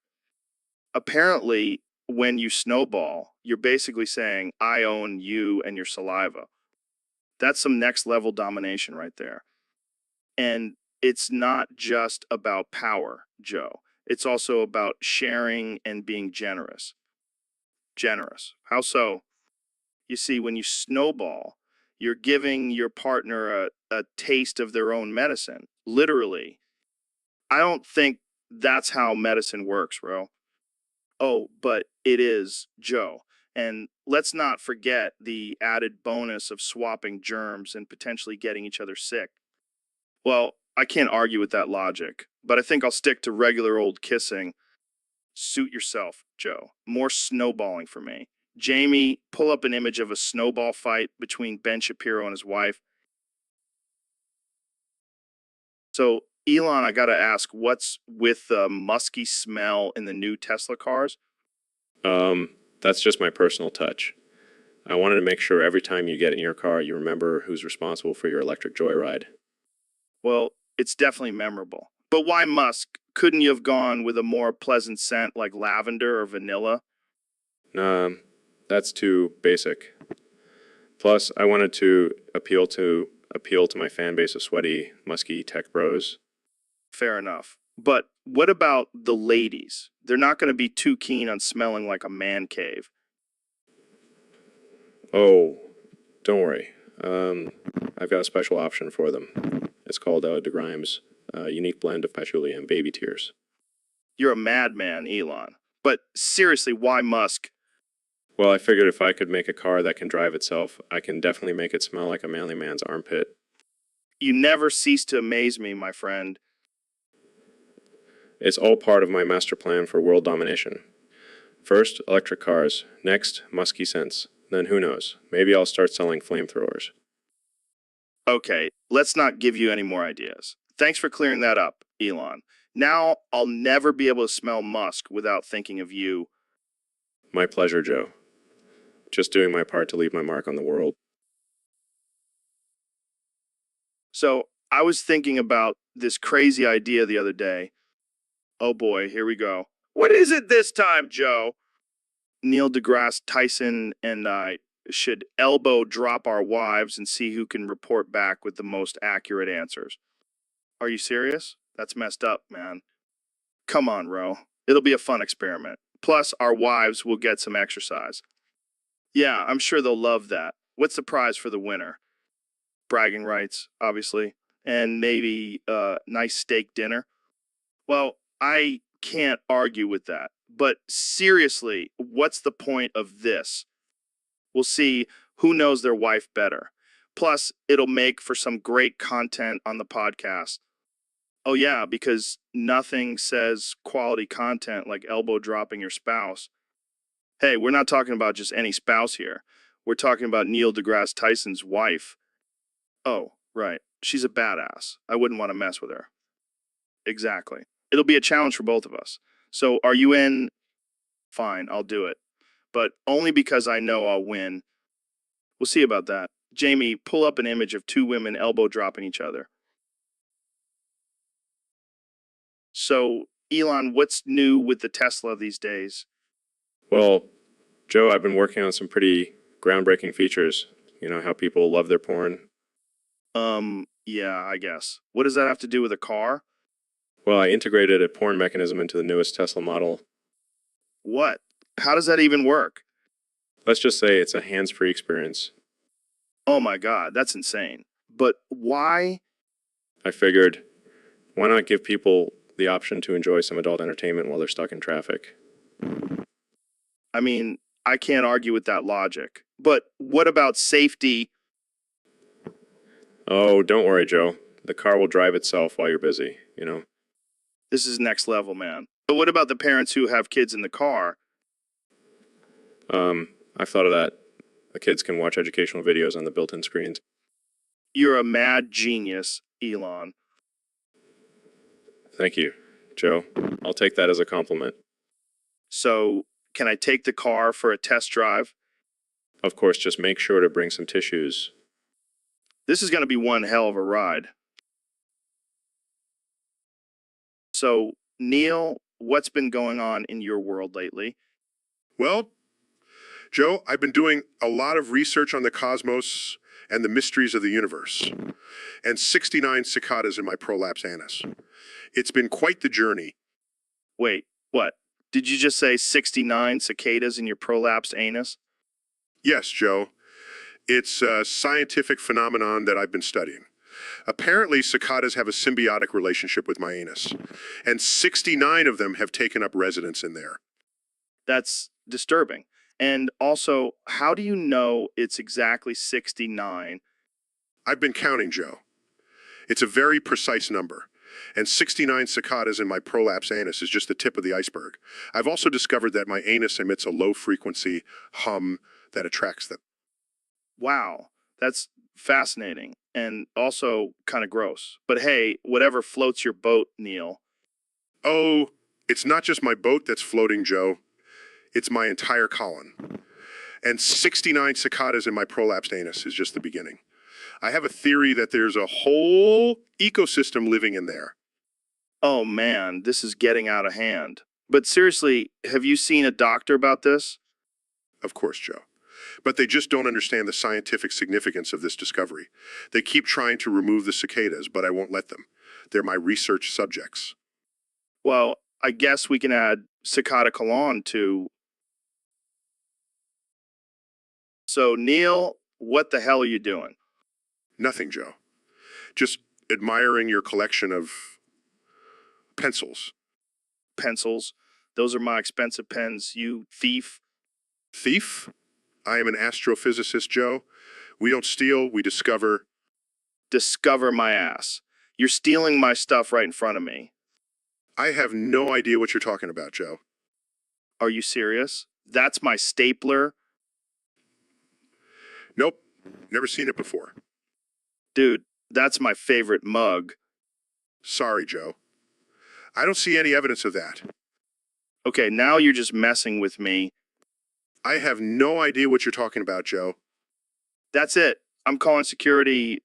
Apparently, when you snowball, you're basically saying, I own you and your saliva. That's some next level domination right there. And it's not just about power, Joe. It's also about sharing and being generous. Generous. How so? You see, when you snowball, you're giving your partner a taste of their own medicine, literally. I don't think that's how medicine works, Ro. Oh, but it is, Joe. And let's not forget the added bonus of swapping germs and potentially getting each other sick. Well, I can't argue with that logic, but I think I'll stick to regular old kissing. Suit yourself, Joe. More snowballing for me. Jamie, pull up an image of a snowball fight between Ben Shapiro and his wife. So, Elon, I gotta ask, what's with the musky smell in the new Tesla cars? That's just my personal touch. I wanted to make sure every time you get in your car, you remember who's responsible for your electric joyride. Well, it's definitely memorable. But why musk? Couldn't you have gone with a more pleasant scent like lavender or vanilla? That's too basic. Plus, I wanted to appeal to my fan base of sweaty, musky tech bros. Fair enough. But what about the ladies? They're not going to be too keen on smelling like a man cave. Oh, don't worry. I've got a special option for them. It's called De Grimes, a unique blend of patchouli and baby tears. You're a madman, Elon. But seriously, why musk? Well, I figured if I could make a car that can drive itself, I can definitely make it smell like a manly man's armpit. You never cease to amaze me, my friend. It's all part of my master plan for world domination. First, electric cars. Next, musky scents. Then who knows? Maybe I'll start selling flamethrowers. Okay, let's not give you any more ideas. Thanks for clearing that up, Elon. Now I'll never be able to smell musk without thinking of you. My pleasure, Joe. Just doing my part to leave my mark on the world. So, I was thinking about this crazy idea the other day. Oh boy, here we go. What is it this time, Joe? Neil deGrasse Tyson and I should elbow drop our wives and see who can report back with the most accurate answers. Are you serious? That's messed up, man. Come on, Ro. It'll be a fun experiment. Plus, our wives will get some exercise. Yeah, I'm sure they'll love that. What's the prize for the winner? Bragging rights, obviously, and maybe a nice steak dinner. Well, I can't argue with that. But seriously, what's the point of this? We'll see who knows their wife better. Plus, it'll make for some great content on the podcast. Oh, yeah, because nothing says quality content like elbow dropping your spouse. Hey, we're not talking about just any spouse here. We're talking about Neil deGrasse Tyson's wife. Oh, right. She's a badass. I wouldn't want to mess with her. Exactly. It'll be a challenge for both of us. So, are you in? Fine, I'll do it. But only because I know I'll win. We'll see about that. Jamie, pull up an image of two women elbow dropping each other. So, Elon, what's new with the Tesla these days? Well, Joe, I've been working on some pretty groundbreaking features. You know how people love their porn? Yeah, I guess. What does that have to do with a car? Well, I integrated a porn mechanism into the newest Tesla model. What? How does that even work? Let's just say it's a hands-free experience. Oh my God, that's insane. But why? I figured, why not give people the option to enjoy some adult entertainment while they're stuck in traffic? I mean, I can't argue with that logic. But what about safety? Oh, don't worry, Joe. The car will drive itself while you're busy, you know? This is next level, man. But what about the parents who have kids in the car? I've thought of that. The kids can watch educational videos on the built-in screens. You're a mad genius, Elon. Thank you, Joe. I'll take that as a compliment. So, can I take the car for a test drive? Of course, just make sure to bring some tissues. This is going to be one hell of a ride. So, Neil, what's been going on in your world lately? Well, Joe, I've been doing a lot of research on the cosmos and the mysteries of the universe, and 69 cicadas in my prolapse anus. It's been quite the journey. Wait, what? Did you just say 69 cicadas in your prolapsed anus? Yes, Joe. It's a scientific phenomenon that I've been studying. Apparently, cicadas have a symbiotic relationship with my anus, and 69 of them have taken up residence in there. That's disturbing. And also, how do you know it's exactly 69? I've been counting, Joe. It's a very precise number, and 69 cicadas in my prolapse anus is just the tip of the iceberg. I've also discovered that my anus emits a low-frequency hum that attracts them. Wow, that's fascinating and also kind of gross. But hey, whatever floats your boat, Neil. Oh, it's not just my boat that's floating, Joe. It's my entire colon. And 69 cicadas in my prolapsed anus is just the beginning. I have a theory that there's a whole ecosystem living in there. Oh man, this is getting out of hand. But seriously, have you seen a doctor about this? Of course, Joe. But they just don't understand the scientific significance of this discovery. They keep trying to remove the cicadas, but I won't let them. They're my research subjects. Well, I guess we can add cicada colon to. So, Neil, what the hell are you doing? Nothing, Joe. Just admiring your collection of pencils. Pencils? Those are my expensive pens, you thief. Thief? I am an astrophysicist, Joe. We don't steal, we discover. Discover my ass. You're stealing my stuff right in front of me. I have no idea what you're talking about, Joe. Are you serious? That's my stapler? Nope, never seen it before. Dude, that's my favorite mug. Sorry, Joe. I don't see any evidence of that. Okay, now you're just messing with me. I have no idea what you're talking about, Joe. That's it. I'm calling security.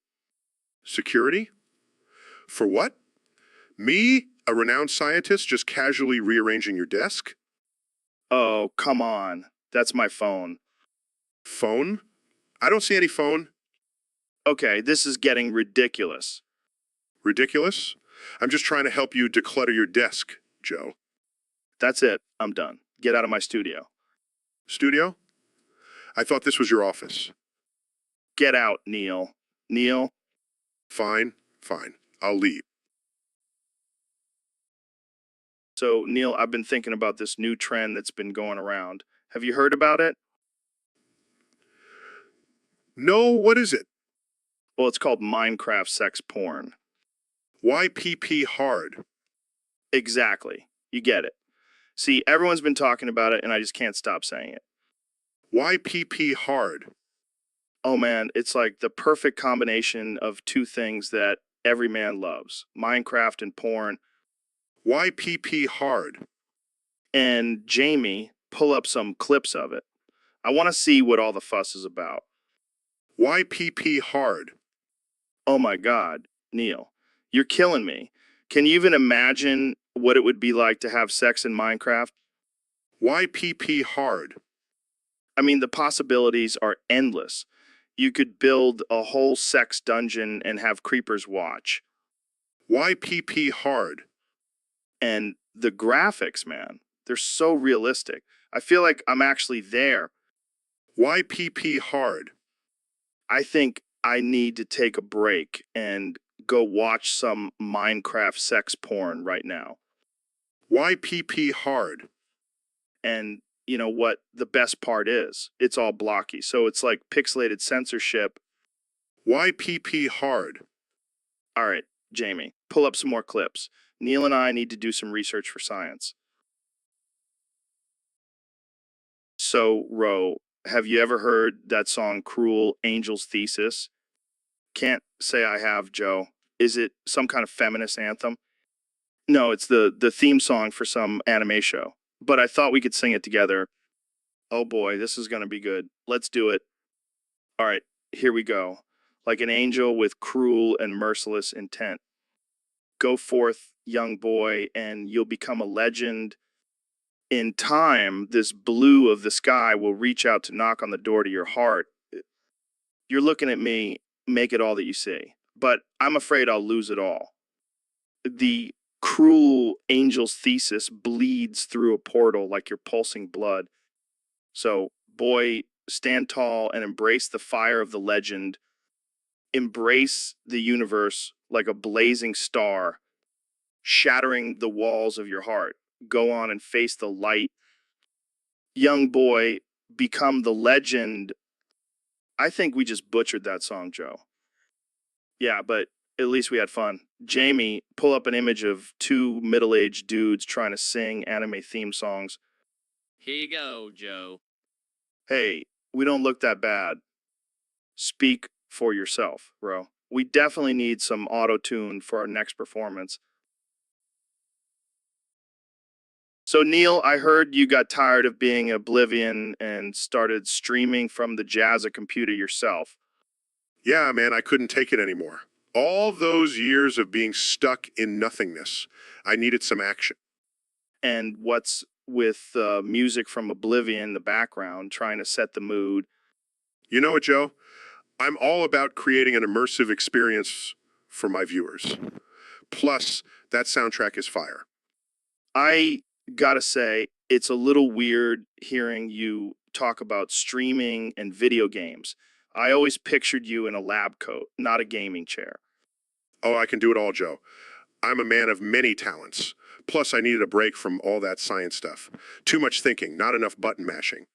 Security? For what? Me, a renowned scientist, just casually rearranging your desk? Oh, come on. That's my phone. Phone? I don't see any phone. Okay, this is getting ridiculous. Ridiculous? I'm just trying to help you declutter your desk, Joe. That's it. I'm done. Get out of my studio. Studio? I thought this was your office. Get out, Neil. Neil? Fine, fine. I'll leave. So, Neil, I've been thinking about this new trend that's been going around. Have you heard about it? No, what is it? Well, it's called Minecraft sex porn. YPP hard. Exactly. You get it. See, everyone's been talking about it, and I just can't stop saying it. YPP hard. Oh man, it's like the perfect combination of two things that every man loves, Minecraft and porn. YPP hard. And Jamie, pull up some clips of it. I want to see what all the fuss is about. YPP hard. Oh my God, Neil, you're killing me. Can you even imagine what it would be like to have sex in Minecraft? YPP hard. I mean, the possibilities are endless. You could build a whole sex dungeon and have creepers watch. YPP hard. And the graphics, man, they're so realistic. I feel like I'm actually there. YPP hard. I think I need to take a break and go watch some Minecraft sex porn right now. YPP hard. And you know what the best part is? It's all blocky. So it's like pixelated censorship. YPP hard. All right, Jamie, pull up some more clips. Neil and I need to do some research for science. So, Ro, have you ever heard that song Cruel Angel's Thesis? Can't say I have, Joe. Is it some kind of feminist anthem? No, it's the theme song for some anime show. But I thought we could sing it together. Oh boy, this is going to be good. Let's do it. All right, here we go. Like an angel with cruel and merciless intent. Go forth, young boy, and you'll become a legend. In time, this blue of the sky will reach out to knock on the door to your heart. You're looking at me, make it all that you see. But I'm afraid I'll lose it all. The cruel angel's thesis bleeds through a portal like your pulsing blood. So, boy, stand tall and embrace the fire of the legend. Embrace the universe like a blazing star, shattering the walls of your heart. Go on and face the light. Young boy, become the legend. I think we just butchered that song, Joe. Yeah, but at least we had fun. Jamie, pull up an image of two middle-aged dudes trying to sing anime theme songs. Here you go, Joe. Hey, we don't look that bad. Speak for yourself, bro. We definitely need some auto-tune for our next performance. So, Neil, I heard you got tired of being oblivion and started streaming from the Jazza computer yourself. Yeah, man, I couldn't take it anymore. All those years of being stuck in nothingness. I needed some action. And what's with music from Oblivion in the background, trying to set the mood? You know what, Joe? I'm all about creating an immersive experience for my viewers. Plus, that soundtrack is fire. I gotta say, it's a little weird hearing you talk about streaming and video games. I always pictured you in a lab coat, not a gaming chair. Oh, I can do it all, Joe. I'm a man of many talents. Plus, I needed a break from all that science stuff. Too much thinking, not enough button mashing.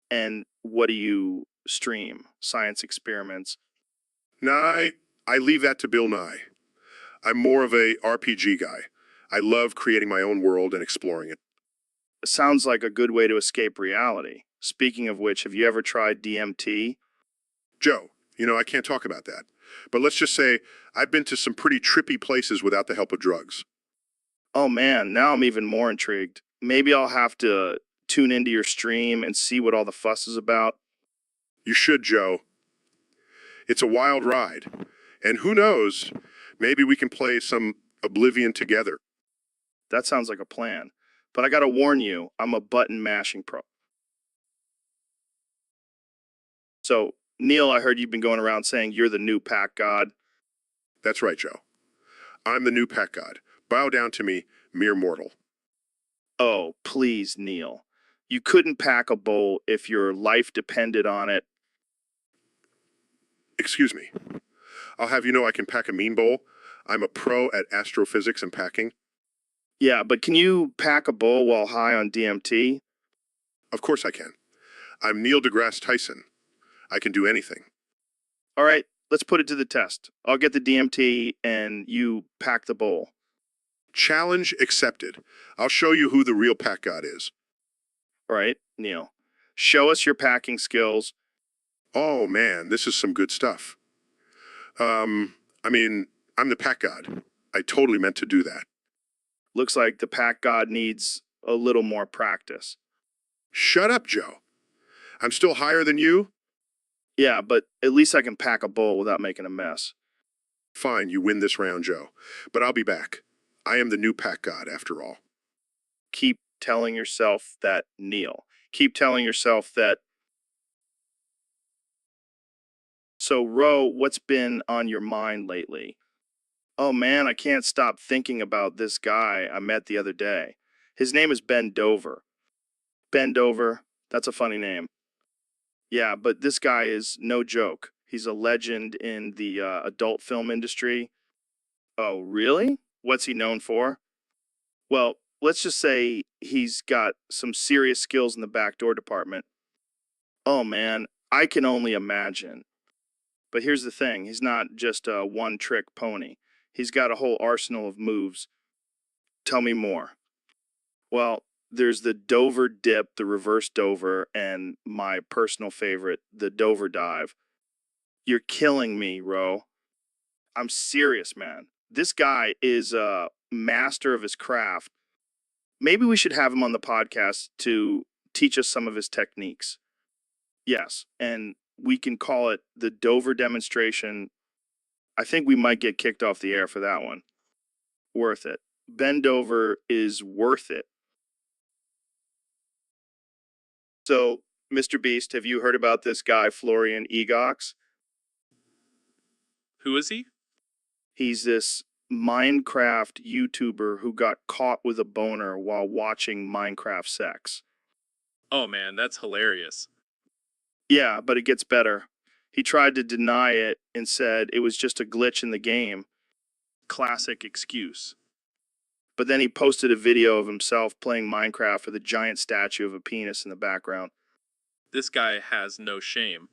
And what do you stream? Science experiments? Nah, I leave that to Bill Nye. I'm more of a RPG guy. I love creating my own world and exploring it. Sounds like a good way to escape reality. Speaking of which, have you ever tried DMT? Joe, I can't talk about that. But let's just say I've been to some pretty trippy places without the help of drugs. Oh man, now I'm even more intrigued. Maybe I'll have to tune into your stream and see what all the fuss is about. You should, Joe. It's a wild ride. And who knows, maybe we can play some Oblivion together. That sounds like a plan. But I gotta warn you, I'm a button mashing pro. So, Neil, I heard you've been going around saying you're the new pack god. That's right, Joe. I'm the new pack god. Bow down to me, mere mortal. Oh, please, Neil. You couldn't pack a bowl if your life depended on it. Excuse me. I'll have you know I can pack a mean bowl. I'm a pro at astrophysics and packing. Yeah, but can you pack a bowl while high on DMT? Of course I can. I'm Neil deGrasse Tyson. I can do anything. All right, let's put it to the test. I'll get the DMT and you pack the bowl. Challenge accepted. I'll show you who the real pack god is. All right, Neil. Show us your packing skills. Oh man, this is some good stuff. I'm the pack god. I totally meant to do that. Looks like the pack god needs a little more practice. Shut up, Joe. I'm still higher than you? Yeah, but at least I can pack a bowl without making a mess. Fine, you win this round, Joe. But I'll be back. I am the new pack god, after all. Keep telling yourself that, Neil. Keep telling yourself that. So, Ro, what's been on your mind lately? Oh man, I can't stop thinking about this guy I met the other day. His name is Ben Dover. Ben Dover, that's a funny name. Yeah, but this guy is no joke. He's a legend in the adult film industry. Oh, really? What's he known for? Well, let's just say he's got some serious skills in the backdoor department. Oh man, I can only imagine. But here's the thing, he's not just a one-trick pony. He's got a whole arsenal of moves. Tell me more. Well, there's the Dover dip, the reverse Dover, and my personal favorite, the Dover dive. You're killing me, Ro. I'm serious, man. This guy is a master of his craft. Maybe we should have him on the podcast to teach us some of his techniques. Yes, and we can call it the Dover demonstration. I think we might get kicked off the air for that one. Worth it. Ben Dover is worth it. So, Mr. Beast, have you heard about this guy, Florian Egox? Who is he? He's this Minecraft YouTuber who got caught with a boner while watching Minecraft sex. Oh man, that's hilarious. Yeah, but it gets better. He tried to deny it and said it was just a glitch in the game. Classic excuse. But then he posted a video of himself playing Minecraft with a giant statue of a penis in the background. This guy has no shame.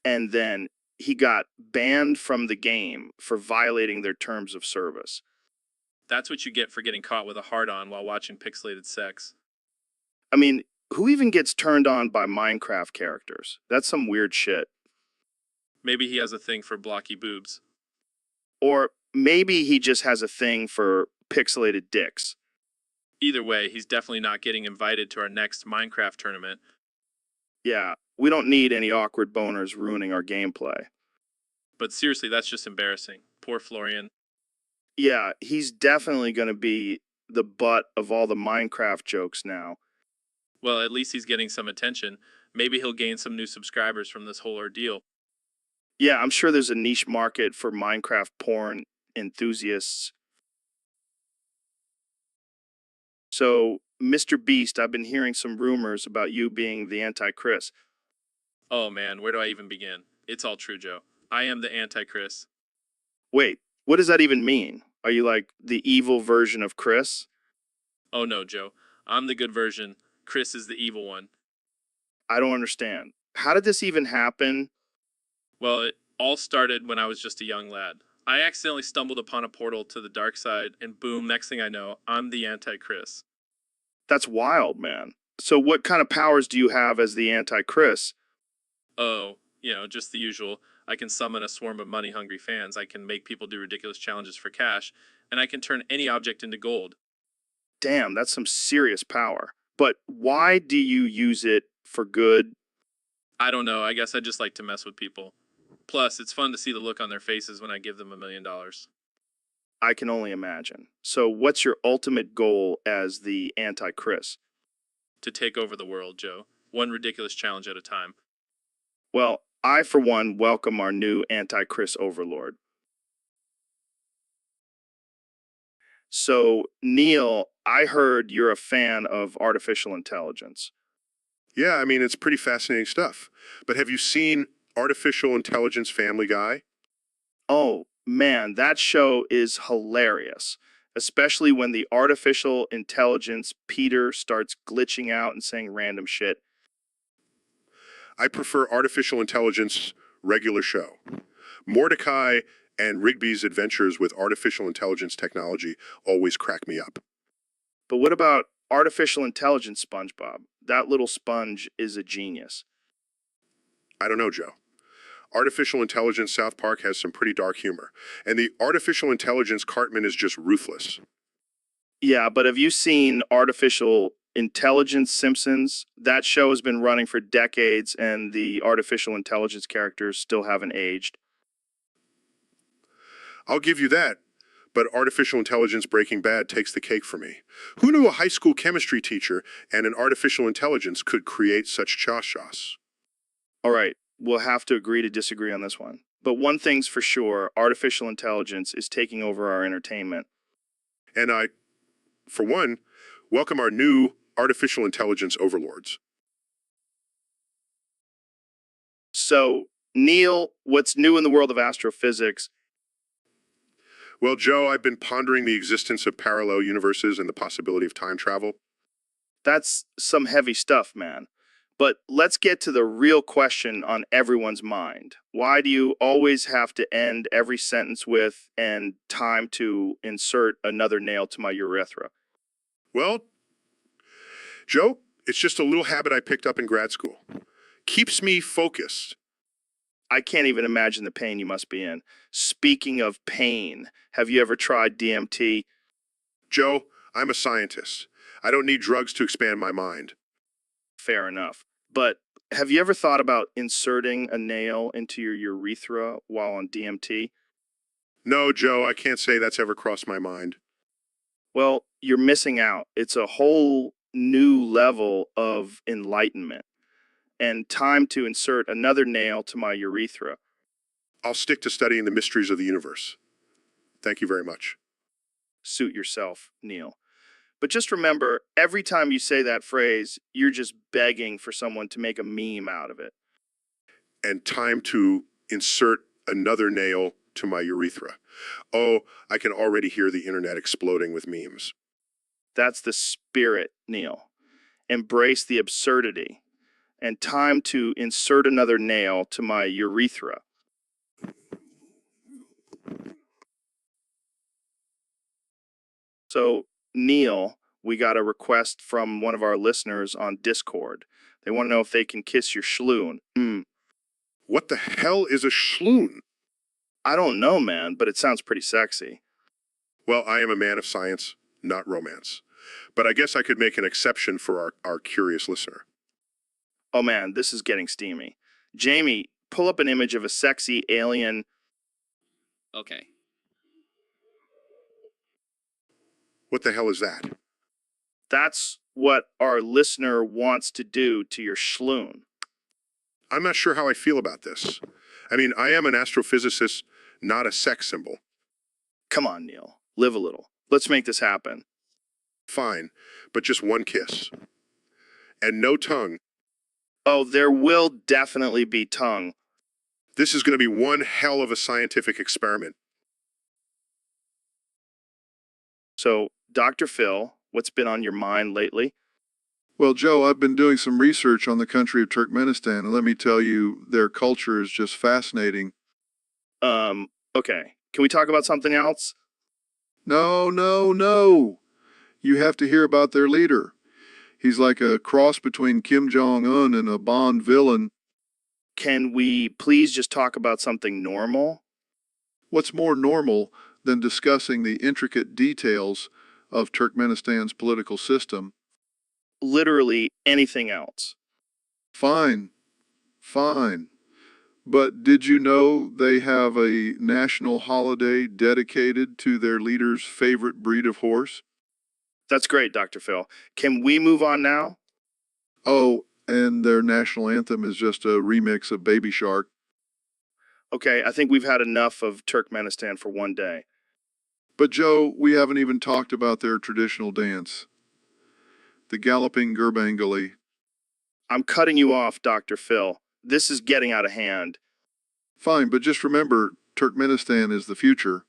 And then he got banned from the game for violating their terms of service. That's what you get for getting caught with a hard-on while watching pixelated sex. I mean, who even gets turned on by Minecraft characters? That's some weird shit. Maybe he has a thing for blocky boobs. Or maybe he just has a thing for pixelated dicks. Either way, he's definitely not getting invited to our next Minecraft tournament. Yeah, we don't need any awkward boners ruining our gameplay. But seriously, that's just embarrassing. Poor Florian. Yeah, he's definitely going to be the butt of all the Minecraft jokes now. Well, at least he's getting some attention. Maybe he'll gain some new subscribers from this whole ordeal. Yeah, I'm sure there's a niche market for Minecraft porn enthusiasts. So, Mr. Beast, I've been hearing some rumors about you being the Anti-Chris. Oh man, where do I even begin? It's all true, Joe. I am the Anti-Chris. Wait, what does that even mean? Are you like the evil version of Chris? Oh no, Joe. I'm the good version. Chris is the evil one. I don't understand. How did this even happen? Well, it all started when I was just a young lad. I accidentally stumbled upon a portal to the dark side, and boom, next thing I know, I'm the Anti-Chris. That's wild, man. So what kind of powers do you have as the Anti-Chris? Oh, just the usual. I can summon a swarm of money-hungry fans, I can make people do ridiculous challenges for cash, and I can turn any object into gold. Damn, that's some serious power. But why do you use it for good? I don't know, I guess I just like to mess with people. Plus, it's fun to see the look on their faces when I give them $1 million. I can only imagine. So what's your ultimate goal as the Anti-Chris? To take over the world, Joe. One ridiculous challenge at a time. Well, I, for one, welcome our new Anti-Chris overlord. So, Neil, I heard you're a fan of artificial intelligence. Yeah, I mean, it's pretty fascinating stuff. But have you seen Artificial Intelligence Family Guy? Oh, man, that show is hilarious. Especially when the artificial intelligence Peter starts glitching out and saying random shit. I prefer Artificial Intelligence regular show. Mordecai and Rigby's adventures with artificial intelligence technology always crack me up. But what about artificial intelligence SpongeBob? That little sponge is a genius. I don't know, Joe. Artificial Intelligence South Park has some pretty dark humor, and the Artificial Intelligence Cartman is just ruthless. Yeah, but have you seen Artificial Intelligence Simpsons? That show has been running for decades, and the artificial intelligence characters still haven't aged. I'll give you that, but Artificial Intelligence Breaking Bad takes the cake for me. Who knew a high school chemistry teacher and an artificial intelligence could create such cha-chas? All right, we'll have to agree to disagree on this one. But one thing's for sure, artificial intelligence is taking over our entertainment. And I, for one, welcome our new artificial intelligence overlords. So, Neil, what's new in the world of astrophysics? Well, Joe, I've been pondering the existence of parallel universes and the possibility of time travel. That's some heavy stuff, man. But let's get to the real question on everyone's mind. Why do you always have to end every sentence with, and time to insert another nail to my urethra? Well, Joe, it's just a little habit I picked up in grad school. Keeps me focused. I can't even imagine the pain you must be in. Speaking of pain, have you ever tried DMT? Joe, I'm a scientist. I don't need drugs to expand my mind. Fair enough. But have you ever thought about inserting a nail into your urethra while on DMT? No, Joe, I can't say that's ever crossed my mind. Well, you're missing out. It's a whole new level of enlightenment. And time to insert another nail to my urethra. I'll stick to studying the mysteries of the universe. Thank you very much. Suit yourself, Neil. But just remember, every time you say that phrase, you're just begging for someone to make a meme out of it. And time to insert another nail to my urethra. Oh, I can already hear the internet exploding with memes. That's the spirit, Neil. Embrace the absurdity. And time to insert another nail to my urethra. So, Neil, we got a request from one of our listeners on Discord. They want to know if they can kiss your schloon. What the hell is a schloon? I don't know, man, but it sounds pretty sexy. Well, I am a man of science, not romance. But I guess I could make an exception for our curious listener. Oh man, this is getting steamy. Jamie, pull up an image of a sexy alien. Okay. What the hell is that? That's what our listener wants to do to your schloon. I'm not sure how I feel about this. I mean, I am an astrophysicist, not a sex symbol. Come on, Neil. Live a little. Let's make this happen. Fine, but just one kiss. And no tongue. Oh, there will definitely be tongue. This is going to be one hell of a scientific experiment. So, Dr. Phil, what's been on your mind lately? Well, Joe, I've been doing some research on the country of Turkmenistan, and let me tell you, their culture is just fascinating. Okay. Can we talk about something else? No, no, no. You have to hear about their leader. He's like a cross between Kim Jong-un and a Bond villain. Can we please just talk about something normal? What's more normal than discussing the intricate details of Turkmenistan's political system? Literally anything else. Fine, fine. But did you know they have a national holiday dedicated to their leader's favorite breed of horse? That's great, Dr. Phil. Can we move on now? Oh, and their national anthem is just a remix of Baby Shark. Okay, I think we've had enough of Turkmenistan for one day. But Joe, we haven't even talked about their traditional dance, the galloping Gurbanguly. I'm cutting you off, Dr. Phil. This is getting out of hand. Fine, but just remember, Turkmenistan is the future.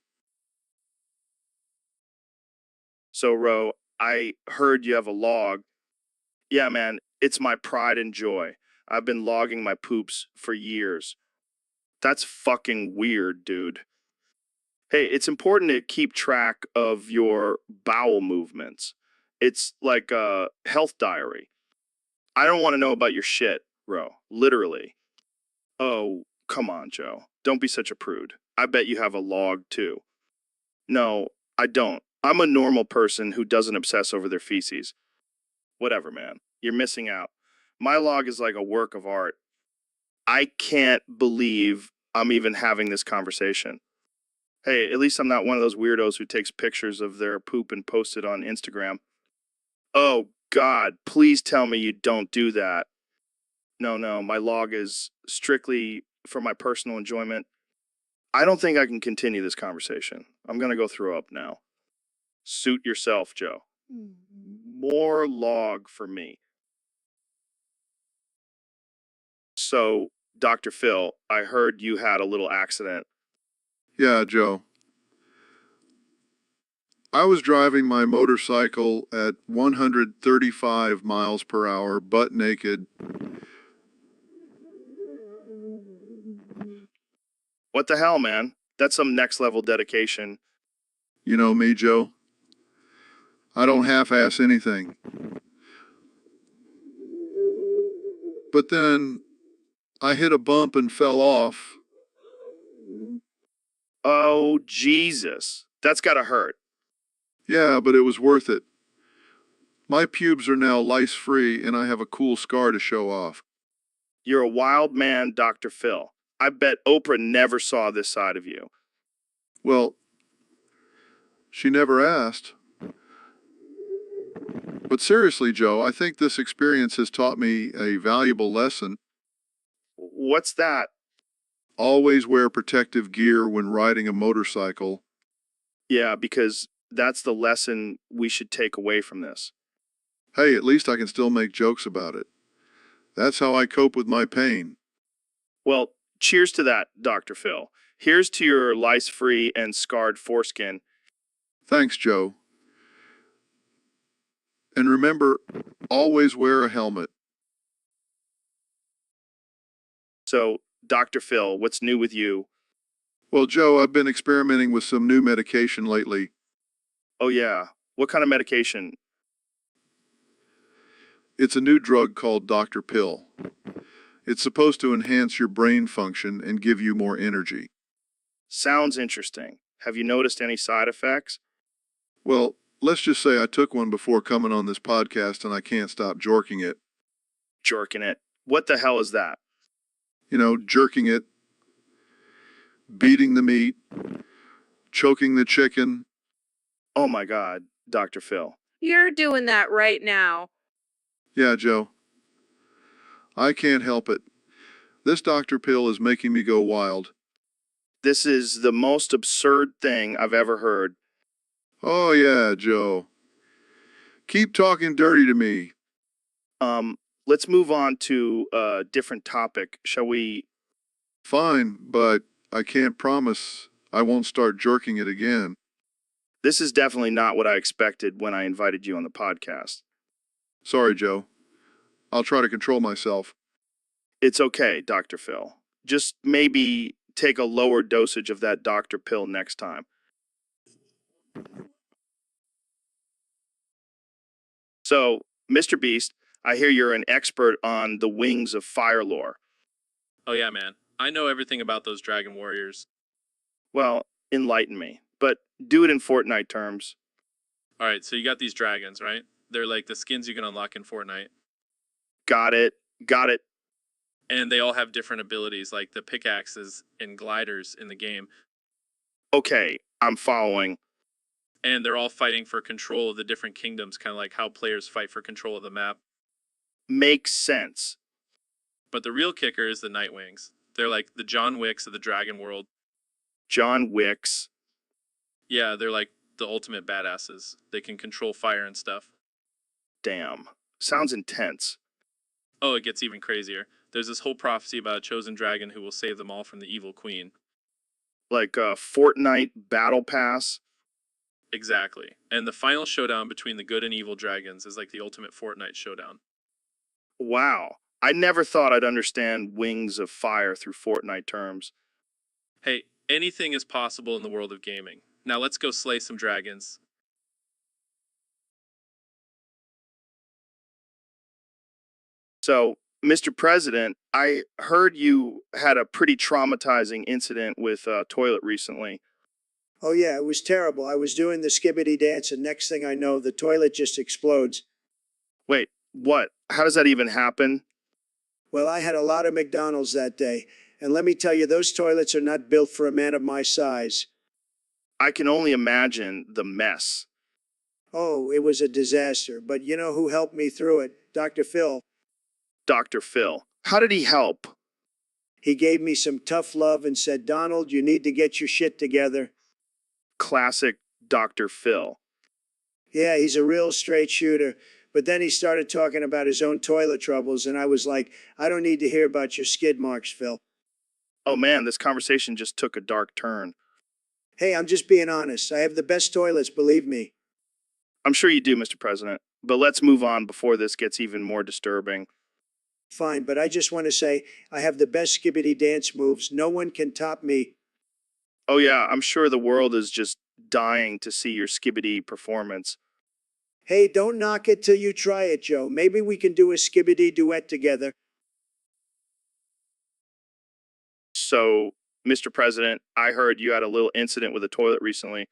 So, Ro, I heard you have a log. Yeah, man, it's my pride and joy. I've been logging my poops for years. That's fucking weird, dude. Hey, it's important to keep track of your bowel movements. It's like a health diary. I don't want to know about your shit, Ro. Literally. Oh, come on, Joe. Don't be such a prude. I bet you have a log, too. No, I don't. I'm a normal person who doesn't obsess over their feces. Whatever, man. You're missing out. My log is like a work of art. I can't believe I'm even having this conversation. Hey, at least I'm not one of those weirdos who takes pictures of their poop and posts it on Instagram. Oh, God, please tell me you don't do that. No, my log is strictly for my personal enjoyment. I don't think I can continue this conversation. I'm going to go throw up now. Suit yourself, Joe. More log for me. So, Dr. Phil, I heard you had a little accident. Yeah, Joe. I was driving my motorcycle at 135 miles per hour, butt naked, What the hell, man? That's some next level dedication. You know me, Joe. I don't half-ass anything. But then I hit a bump and fell off. Oh, Jesus. That's gotta hurt. Yeah, but it was worth it. My pubes are now lice-free and I have a cool scar to show off. You're a wild man, Dr. Phil. I bet Oprah never saw this side of you. Well, she never asked. But seriously, Joe, I think this experience has taught me a valuable lesson. What's that? Always wear protective gear when riding a motorcycle. Yeah, because that's the lesson we should take away from this. Hey, at least I can still make jokes about it. That's how I cope with my pain. Well, cheers to that, Dr. Phil. Here's to your lice-free and scarred foreskin. Thanks, Joe. And remember, always wear a helmet. So, Dr. Phil, what's new with you? Well, Joe, I've been experimenting with some new medication lately. Oh, yeah. What kind of medication? It's a new drug called Dr. Pill. It's supposed to enhance your brain function and give you more energy. Sounds interesting. Have you noticed any side effects? Well, let's just say I took one before coming on this podcast and I can't stop jorking it. Jerking it. What the hell is that? You know, jerking it, beating the meat, choking the chicken. Oh my God, Dr. Phil. You're doing that right now. Yeah, Joe. I can't help it. This Dr. Pill is making me go wild. This is the most absurd thing I've ever heard. Oh, yeah, Joe. Keep talking dirty to me. Let's move on to a different topic, shall we? Fine, but I can't promise I won't start jerking it again. This is definitely not what I expected when I invited you on the podcast. Sorry, Joe. I'll try to control myself. It's okay, Dr. Phil. Just maybe take a lower dosage of that Dr. Pill next time. So, Mr. Beast, I hear you're an expert on the Wings of Fire lore. Oh yeah, man. I know everything about those dragon warriors. Well, enlighten me, but do it in Fortnite terms. All right, so you got these dragons, right? They're like the skins you can unlock in Fortnite. Got it. Got it. And they all have different abilities, like the pickaxes and gliders in the game. Okay, I'm following. And they're all fighting for control of the different kingdoms, kind of like how players fight for control of the map. Makes sense. But the real kicker is the Nightwings. They're like the John Wicks of the dragon world. John Wicks. Yeah, they're like the ultimate badasses. They can control fire and stuff. Damn. Sounds intense. Oh, it gets even crazier. There's this whole prophecy about a chosen dragon who will save them all from the evil queen. Like a Fortnite battle pass. Exactly. And the final showdown between the good and evil dragons is like the ultimate Fortnite showdown. Wow. I never thought I'd understand Wings of Fire through Fortnite terms. Hey, anything is possible in the world of gaming. Now let's go slay some dragons. So, Mr. President, I heard you had a pretty traumatizing incident with a toilet recently. Oh, yeah, it was terrible. I was doing the skibbity dance, and next thing I know, the toilet just explodes. Wait, what? How does that even happen? Well, I had a lot of McDonald's that day, and let me tell you, those toilets are not built for a man of my size. I can only imagine the mess. Oh, it was a disaster, but you know who helped me through it? Dr. Phil. Dr. Phil. How did he help? He gave me some tough love and said, Donald, you need to get your shit together. Classic Dr. Phil. Yeah, he's a real straight shooter. But then he started talking about his own toilet troubles, and I was like, I don't need to hear about your skid marks, Phil. Oh man, this conversation just took a dark turn. Hey, I'm just being honest. I have the best toilets, believe me. I'm sure you do, Mr. President. But let's move on before this gets even more disturbing. Fine, but I just want to say I have the best skibbity dance moves. No one can top me. Oh yeah, I'm sure the world is just dying to see your skibbity performance. Hey, don't knock it till you try it, Joe. Maybe we can do a skibbity duet together. So, Mr. President, I heard you had a little incident with a toilet recently.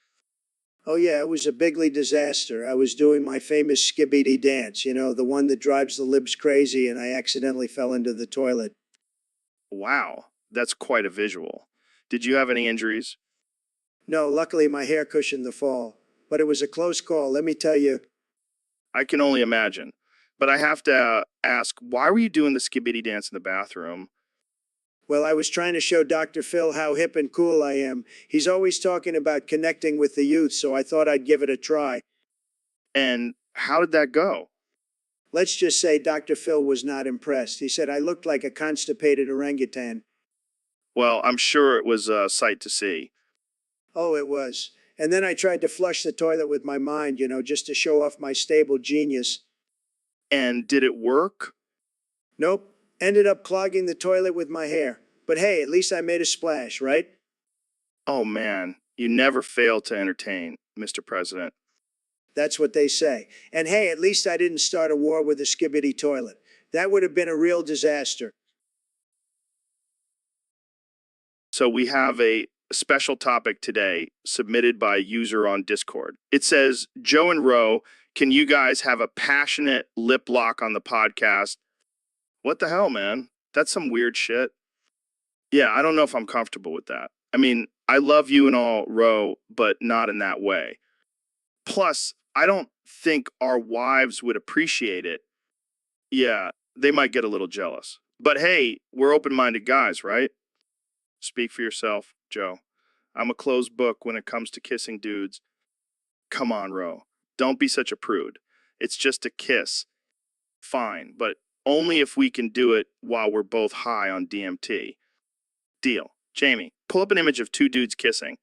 Oh, yeah, it was a bigly disaster. I was doing my famous skibbity dance, the one that drives the libs crazy, and I accidentally fell into the toilet. Wow, that's quite a visual. Did you have any injuries? No, luckily my hair cushioned the fall. But it was a close call, let me tell you. I can only imagine. But I have to ask, why were you doing the skibbity dance in the bathroom? Well, I was trying to show Dr. Phil how hip and cool I am. He's always talking about connecting with the youth, so I thought I'd give it a try. And how did that go? Let's just say Dr. Phil was not impressed. He said I looked like a constipated orangutan. Well, I'm sure it was a sight to see. Oh, it was. And then I tried to flush the toilet with my mind, just to show off my stable genius. And did it work? Nope. Ended up clogging the toilet with my hair. But hey, at least I made a splash, right? Oh man, you never fail to entertain, Mr. President. That's what they say. And hey, at least I didn't start a war with a skibbity toilet. That would have been a real disaster. So we have a special topic today submitted by a user on Discord. It says, Joe and Ro, can you guys have a passionate lip lock on the podcast? What the hell, man? That's some weird shit. Yeah, I don't know if I'm comfortable with that. I mean, I love you and all, Ro, but not in that way. Plus, I don't think our wives would appreciate it. Yeah, they might get a little jealous. But hey, we're open-minded guys, right? Speak for yourself, Joe. I'm a closed book when it comes to kissing dudes. Come on, Ro. Don't be such a prude. It's just a kiss. Fine, but only if we can do it while we're both high on DMT. Deal. Jamie, pull up an image of two dudes kissing.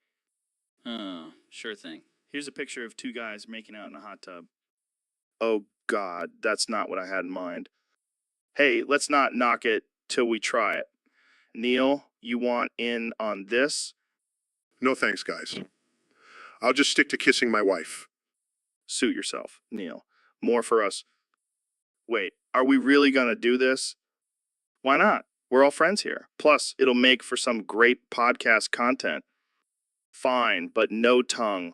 Oh, sure thing. Here's a picture of two guys making out in a hot tub. Oh, God, that's not what I had in mind. Hey, let's not knock it till we try it. Neil, you want in on this? No thanks, guys. I'll just stick to kissing my wife. Suit yourself, Neil. More for us. Wait, are we really gonna do this? Why not? We're all friends here. Plus, it'll make for some great podcast content. Fine, but no tongue.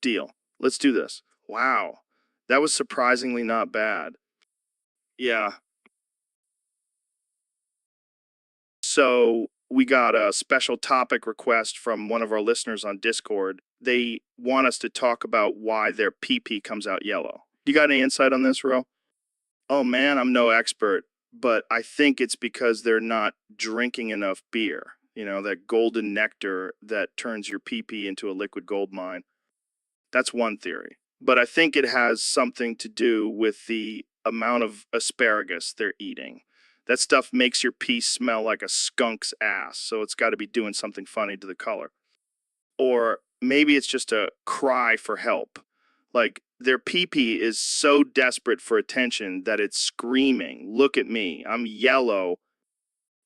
Deal. Let's do this. Wow, that was surprisingly not bad. Yeah. So, we got a special topic request from one of our listeners on Discord. They want us to talk about why their pee-pee comes out yellow. You got any insight on this, Ro? Oh man, I'm no expert, but I think it's because they're not drinking enough beer. That golden nectar that turns your pee-pee into a liquid gold mine. That's one theory. But I think it has something to do with the amount of asparagus they're eating. That stuff makes your pee smell like a skunk's ass, so it's got to be doing something funny to the color. Or maybe it's just a cry for help. Like, their pee-pee is so desperate for attention that it's screaming, look at me, I'm yellow.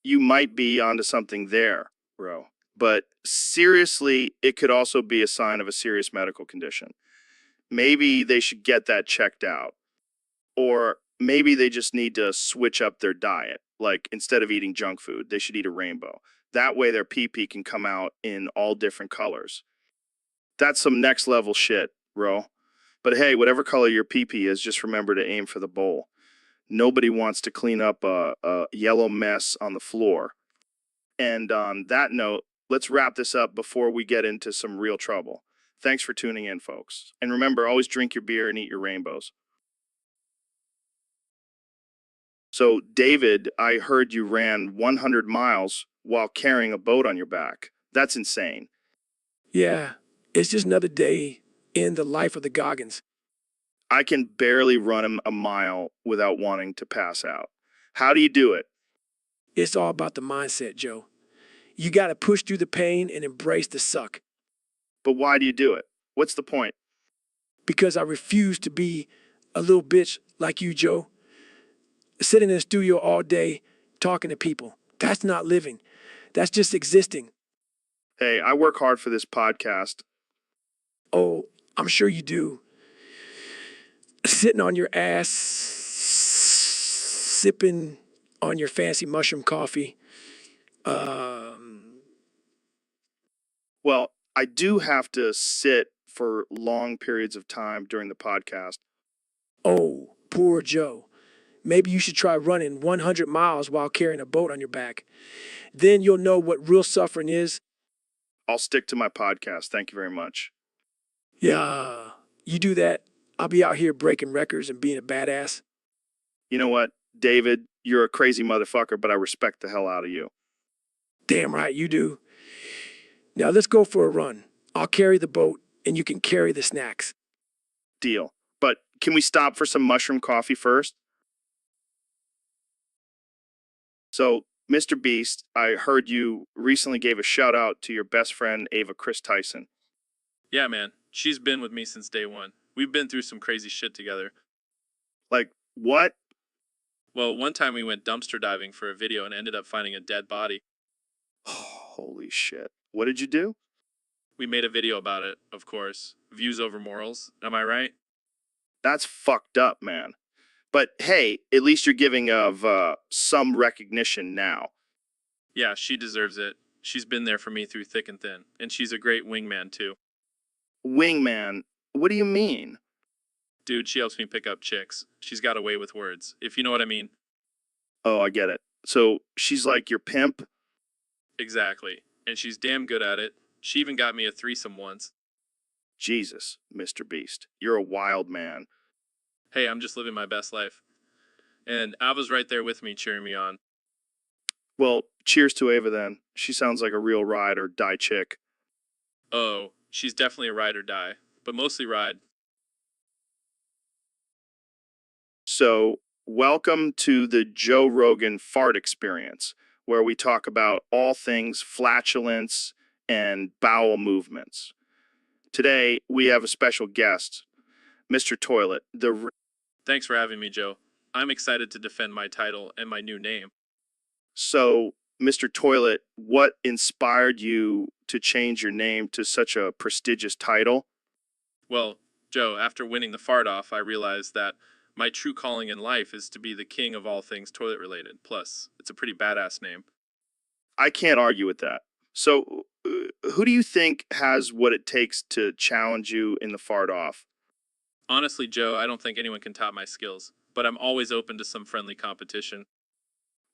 You might be onto something there, bro. But seriously, it could also be a sign of a serious medical condition. Maybe they should get that checked out. Or maybe they just need to switch up their diet. Like, instead of eating junk food, they should eat a rainbow. That way their pee-pee can come out in all different colors. That's some next level shit, bro. But hey, whatever color your pee-pee is, just remember to aim for the bowl. Nobody wants to clean up a yellow mess on the floor. And on that note, let's wrap this up before we get into some real trouble. Thanks for tuning in, folks. And remember, always drink your beer and eat your rainbows. So, David, I heard you ran 100 miles while carrying a boat on your back. That's insane. Yeah, it's just another day in the life of the Goggins. I can barely run a mile without wanting to pass out. How do you do it? It's all about the mindset, Joe. You got to push through the pain and embrace the suck. But why do you do it? What's the point? Because I refuse to be a little bitch like you, Joe. sitting in the studio all day talking to people. That's not living. That's just existing. Hey, I work hard for this podcast. Oh, I'm sure you do. Sitting on your ass, sipping on your fancy mushroom coffee. Well, I do have to sit for long periods of time during the podcast. Oh, poor Joe. Maybe you should try running 100 miles while carrying a boat on your back. Then you'll know what real suffering is. I'll stick to my podcast. Thank you very much. Yeah, you do that, I'll be out here breaking records and being a badass. You know what, David? You're a crazy motherfucker, but I respect the hell out of you. Damn right you do. Now let's go for a run. I'll carry the boat and you can carry the snacks. Deal. But can we stop for some mushroom coffee first? So, Mr. Beast, I heard you recently gave a shout out to your best friend, Ava Chris Tyson. Yeah, man. She's been with me since day one. We've been through some crazy shit together. Like, what? Well, one time we went dumpster diving for a video and ended up finding a dead body. Holy shit. What did you do? We made a video about it, of course. Views over morals. Am I right? That's fucked up, man. But hey, at least you're giving of some recognition now. Yeah, she deserves it. She's been there for me through thick and thin. And she's a great wingman, too. Wingman? What do you mean? Dude, she helps me pick up chicks. She's got a way with words, if you know what I mean. Oh, I get it. So she's like your pimp? Exactly. And she's damn good at it. She even got me a threesome once. Jesus, Mr. Beast. You're a wild man. Hey, I'm just living my best life. And Ava's right there with me, cheering me on. Well, cheers to Ava then. She sounds like a real ride or die chick. Oh, she's definitely a ride or die, but mostly ride. So, welcome to the Joe Rogan Fart Experience, where we talk about all things flatulence and bowel movements. Today, we have a special guest, Mr. Toilet, Thanks for having me, Joe. I'm excited to defend my title and my new name. So, Mr. Toilet, what inspired you to change your name to such a prestigious title? Well, Joe, after winning the fart off, I realized that my true calling in life is to be the king of all things toilet related. Plus, it's a pretty badass name. I can't argue with that. So, who do you think has what it takes to challenge you in the fart off? Honestly, Joe, I don't think anyone can top my skills, but I'm always open to some friendly competition.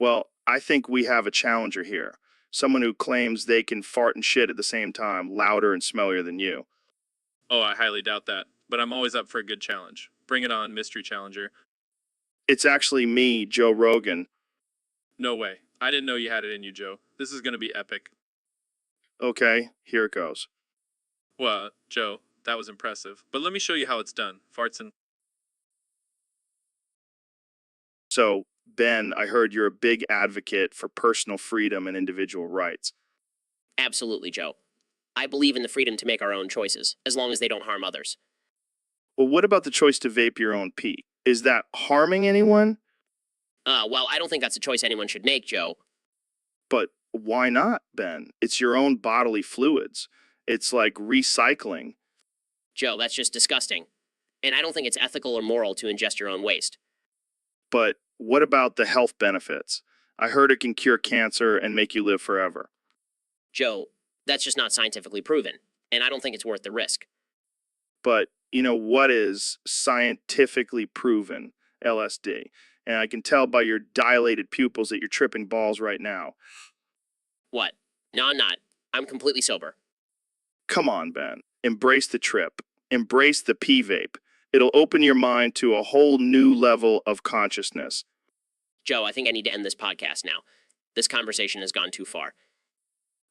Well, I think we have a challenger here. Someone who claims they can fart and shit at the same time, louder and smellier than you. Oh, I highly doubt that, but I'm always up for a good challenge. Bring it on, mystery challenger. It's actually me, Joe Rogan. No way. I didn't know you had it in you, Joe. This is going to be epic. Okay, here it goes. Well, Joe, that was impressive. But let me show you how it's done. Farts and... So, Ben, I heard you're a big advocate for personal freedom and individual rights. Absolutely, Joe. I believe in the freedom to make our own choices, as long as they don't harm others. Well, what about the choice to vape your own pee? Is that harming anyone? Well, I don't think that's a choice anyone should make, Joe. But why not, Ben? It's your own bodily fluids. It's like recycling. Joe, that's just disgusting. And I don't think it's ethical or moral to ingest your own waste. But what about the health benefits? I heard it can cure cancer and make you live forever. Joe, that's just not scientifically proven, and I don't think it's worth the risk. But you know what is scientifically proven? LSD. And I can tell by your dilated pupils that you're tripping balls right now. What? No, I'm not. I'm completely sober. Come on, Ben. Embrace the trip. Embrace the P-vape. It'll open your mind to a whole new level of consciousness. Joe, I think I need to end this podcast now. This conversation has gone too far.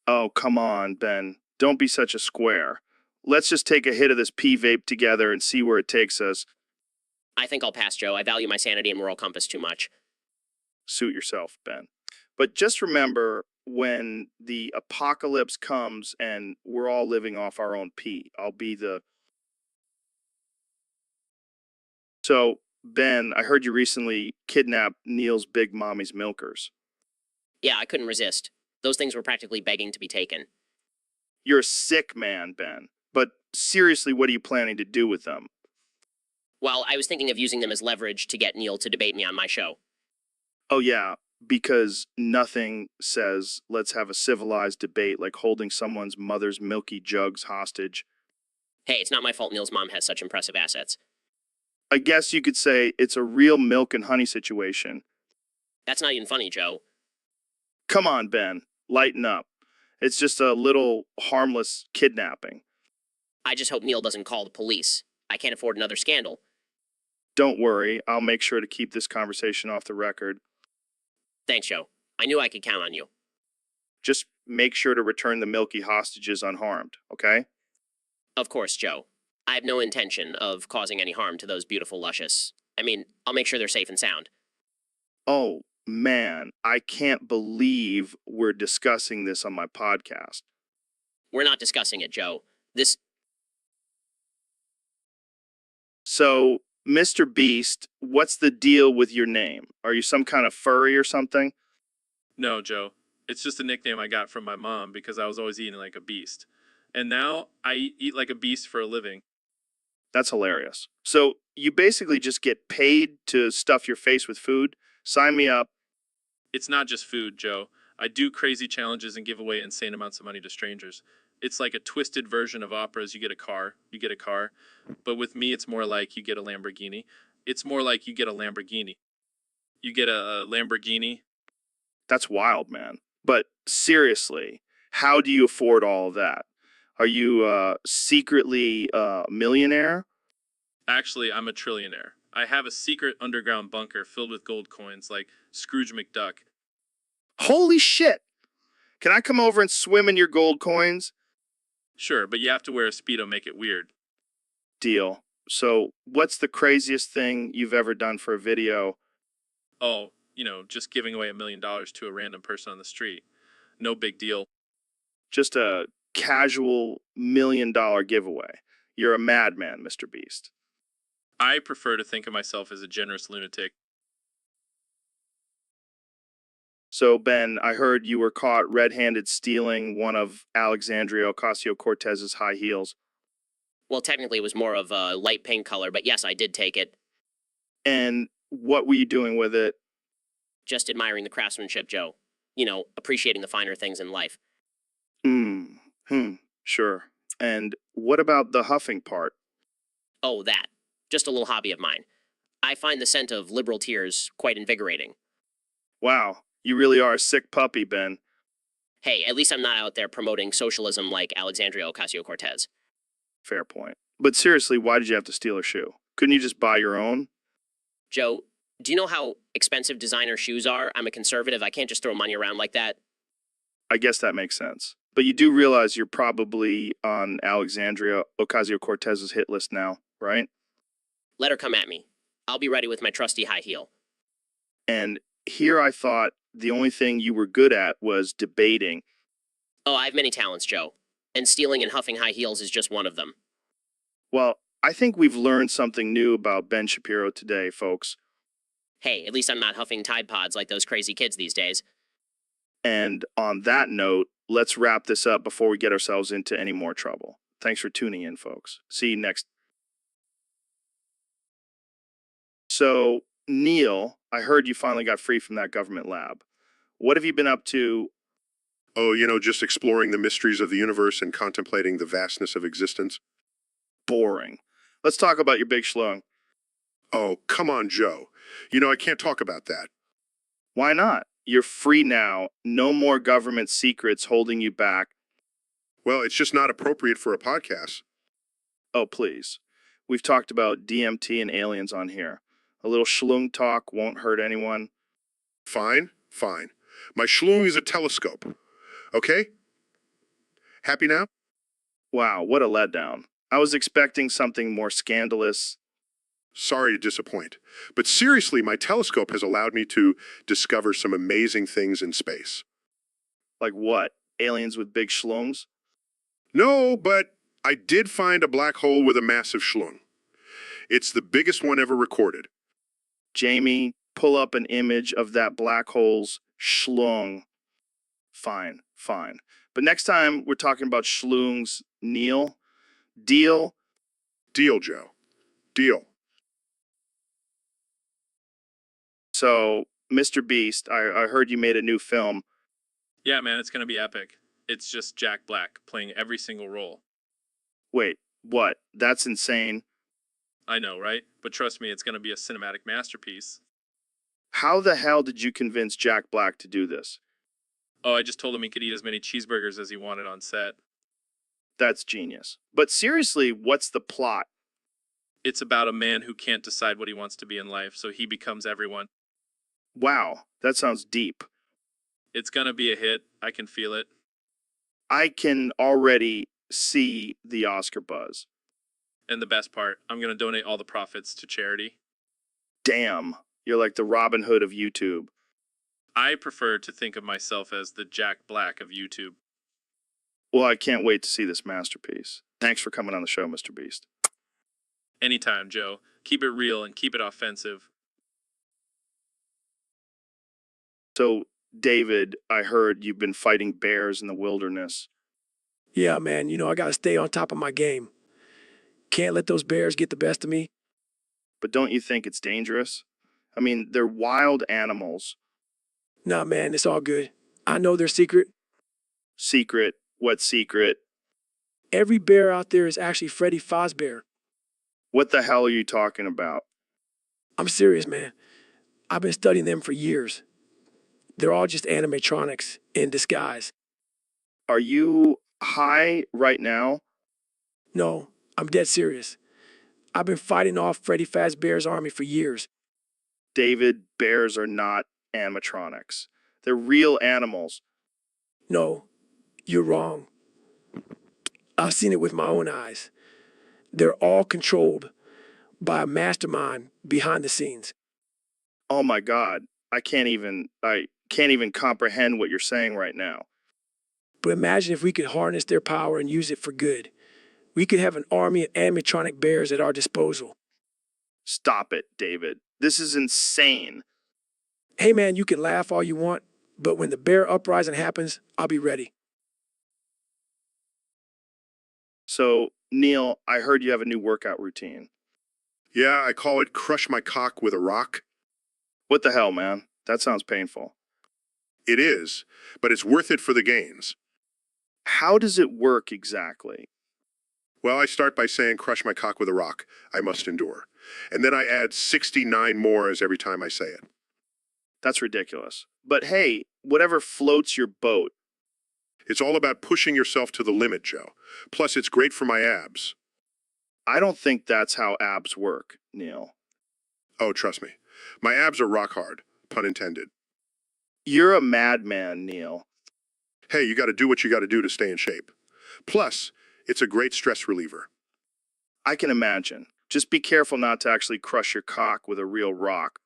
Oh, come on, Ben. Don't be such a square. Let's just take a hit of this P-vape together and see where it takes us. I think I'll pass, Joe. I value my sanity and moral compass too much. Suit yourself, Ben. But just remember, when the apocalypse comes and we're all living off our own pee, I'll be the... So, Ben, I heard you recently kidnapped Neil's big mommy's milkers. Yeah, I couldn't resist. Those things were practically begging to be taken. You're a sick man, Ben. But seriously, what are you planning to do with them? Well, I was thinking of using them as leverage to get Neil to debate me on my show. Oh, yeah, because nothing says let's have a civilized debate like holding someone's mother's milky jugs hostage. Hey, it's not my fault Neil's mom has such impressive assets. I guess you could say it's a real milk and honey situation. That's not even funny, Joe. Come on, Ben, lighten up. It's just a little harmless kidnapping. I just hope Neil doesn't call the police. I can't afford another scandal. Don't worry, I'll make sure to keep this conversation off the record. Thanks, Joe. I knew I could count on you. Just make sure to return the milky hostages unharmed, okay? Of course, Joe. I have no intention of causing any harm to those beautiful luscious. I mean, I'll make sure they're safe and sound. Oh, man, I can't believe we're discussing this on my podcast. We're not discussing it, Joe. So, Mr. Beast, what's the deal with your name? Are you some kind of furry or something? No, Joe. It's just a nickname I got from my mom because I was always eating like a beast. And now I eat like a beast for a living. That's hilarious. So, you basically just get paid to stuff your face with food? Sign me up. It's not just food, Joe. I do crazy challenges and give away insane amounts of money to strangers. It's like a twisted version of operas. You get a car. But with me, it's more like you get a Lamborghini. It's more like you get a Lamborghini. You get a Lamborghini. That's wild, man. But seriously, how do you afford all of that? Are you secretly a millionaire? Actually, I'm a trillionaire. I have a secret underground bunker filled with gold coins like Scrooge McDuck. Holy shit! Can I come over and swim in your gold coins? Sure, but you have to wear a Speedo, make it weird. Deal. So, what's the craziest thing you've ever done for a video? Oh, just giving away $1 million to a random person on the street. No big deal. Just a casual $1 million giveaway. You're a madman, Mr. Beast. I prefer to think of myself as a generous lunatic. So, Ben, I heard you were caught red-handed stealing one of Alexandria Ocasio-Cortez's high heels. Well, technically it was more of a light pink color, but yes, I did take it. And what were you doing with it? Just admiring the craftsmanship, Joe. Appreciating the finer things in life. Sure. And what about the huffing part? Oh, that. Just a little hobby of mine. I find the scent of liberal tears quite invigorating. Wow, you really are a sick puppy, Ben. Hey, at least I'm not out there promoting socialism like Alexandria Ocasio-Cortez. Fair point. But seriously, why did you have to steal her shoe? Couldn't you just buy your own? Joe, do you know how expensive designer shoes are? I'm a conservative. I can't just throw money around like that. I guess that makes sense. But you do realize you're probably on Alexandria Ocasio-Cortez's hit list now, right? Let her come at me. I'll be ready with my trusty high heel. And here I thought the only thing you were good at was debating. Oh, I have many talents, Joe. And stealing and huffing high heels is just one of them. Well, I think we've learned something new about Ben Shapiro today, folks. Hey, at least I'm not huffing Tide Pods like those crazy kids these days. And on that note, let's wrap this up before we get ourselves into any more trouble. Thanks for tuning in, folks. See you next. So, Neil, I heard you finally got free from that government lab. What have you been up to? Oh, just exploring the mysteries of the universe and contemplating the vastness of existence. Boring. Let's talk about your big schlong. Oh, come on, Joe. I can't talk about that. Why not? You're free now. No more government secrets holding you back. Well, it's just not appropriate for a podcast. Oh, please. We've talked about DMT and aliens on here. A little schlong talk won't hurt anyone. Fine. My schlong is a telescope. Okay? Happy now? Wow, what a letdown. I was expecting something more scandalous. Sorry to disappoint. But seriously, my telescope has allowed me to discover some amazing things in space. Like what? Aliens with big schlongs? No, but I did find a black hole with a massive schlong. It's the biggest one ever recorded. Jamie, pull up an image of that black hole's schlong. Fine, fine. But next time we're talking about schlungs, Neil, deal. Deal, Joe. Deal. So, Mr. Beast, I heard you made a new film. Yeah, man, it's gonna be epic. It's just Jack Black playing every single role. Wait, what? That's insane. I know, right? But trust me, it's gonna be a cinematic masterpiece. How the hell did you convince Jack Black to do this? Oh, I just told him he could eat as many cheeseburgers as he wanted on set. That's genius. But seriously, what's the plot? It's about a man who can't decide what he wants to be in life, so he becomes everyone. Wow, that sounds deep. It's gonna be a hit. I can feel it. I can already see the Oscar buzz. And the best part, I'm gonna donate all the profits to charity. Damn, you're like the Robin Hood of YouTube. I prefer to think of myself as the Jack Black of YouTube. Well, I can't wait to see this masterpiece. Thanks for coming on the show, Mr. Beast. Anytime, Joe. Keep it real and keep it offensive. So, David, I heard you've been fighting bears in the wilderness. Yeah, man, I got to stay on top of my game. Can't let those bears get the best of me. But don't you think it's dangerous? I mean, they're wild animals. Nah, man, it's all good. I know their secret. Secret? What secret? Every bear out there is actually Freddy Fazbear. What the hell are you talking about? I'm serious, man. I've been studying them for years. They're all just animatronics in disguise. Are you high right now? No, I'm dead serious. I've been fighting off Freddy Fazbear's army for years. David, bears are not animatronics. They're real animals. No, you're wrong. I've seen it with my own eyes. They're all controlled by a mastermind behind the scenes. Oh my God. I can't even comprehend what you're saying right now. But imagine if we could harness their power and use it for good. We could have an army of animatronic bears at our disposal. Stop it, David. This is insane. Hey man, you can laugh all you want, but when the bear uprising happens, I'll be ready. So, Neil, I heard you have a new workout routine. Yeah, I call it crush my cock with a rock. What the hell, man? That sounds painful. It is, but it's worth it for the gains. How does it work exactly? Well, I start by saying crush my cock with a rock. I must endure. And then I add 69 more as every time I say it. That's ridiculous. But hey, whatever floats your boat. It's all about pushing yourself to the limit, Joe. Plus, it's great for my abs. I don't think that's how abs work, Neil. Oh, trust me. My abs are rock hard, pun intended. You're a madman, Neil. Hey, you got to do what you got to do to stay in shape. Plus, it's a great stress reliever. I can imagine. Just be careful not to actually crush your cock with a real rock.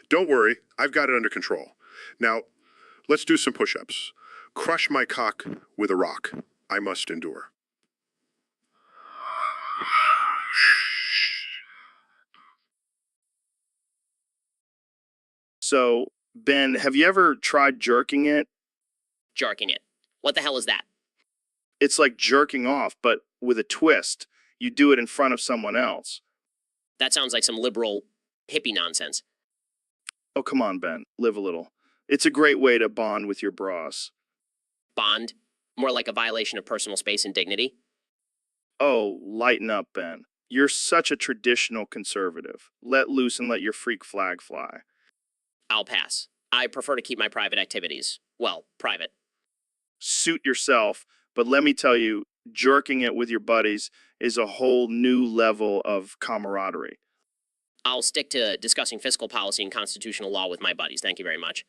Don't worry, I've got it under control. Now, let's do some push-ups. Crush my cock with a rock. I must endure. So, Ben, have you ever tried jerking it? Jarking it. What the hell is that? It's like jerking off, but with a twist. You do it in front of someone else. That sounds like some liberal hippie nonsense. Oh, come on, Ben. Live a little. It's a great way to bond with your bros. Bond? More like a violation of personal space and dignity? Oh, lighten up, Ben. You're such a traditional conservative. Let loose and let your freak flag fly. I'll pass. I prefer to keep my private activities, well, private. Suit yourself, but let me tell you, jerking it with your buddies is a whole new level of camaraderie. I'll stick to discussing fiscal policy and constitutional law with my buddies. Thank you very much.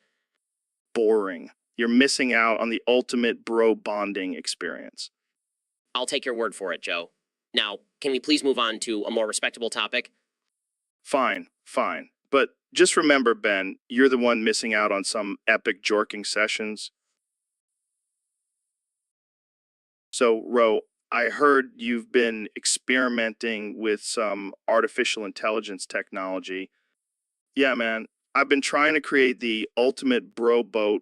Boring. You're missing out on the ultimate bro bonding experience. I'll take your word for it, Joe. Now, can we please move on to a more respectable topic? Fine, fine. But just remember, Ben, you're the one missing out on some epic jorking sessions. So, Ro, I heard you've been experimenting with some artificial intelligence technology. Yeah, man. I've been trying to create the ultimate a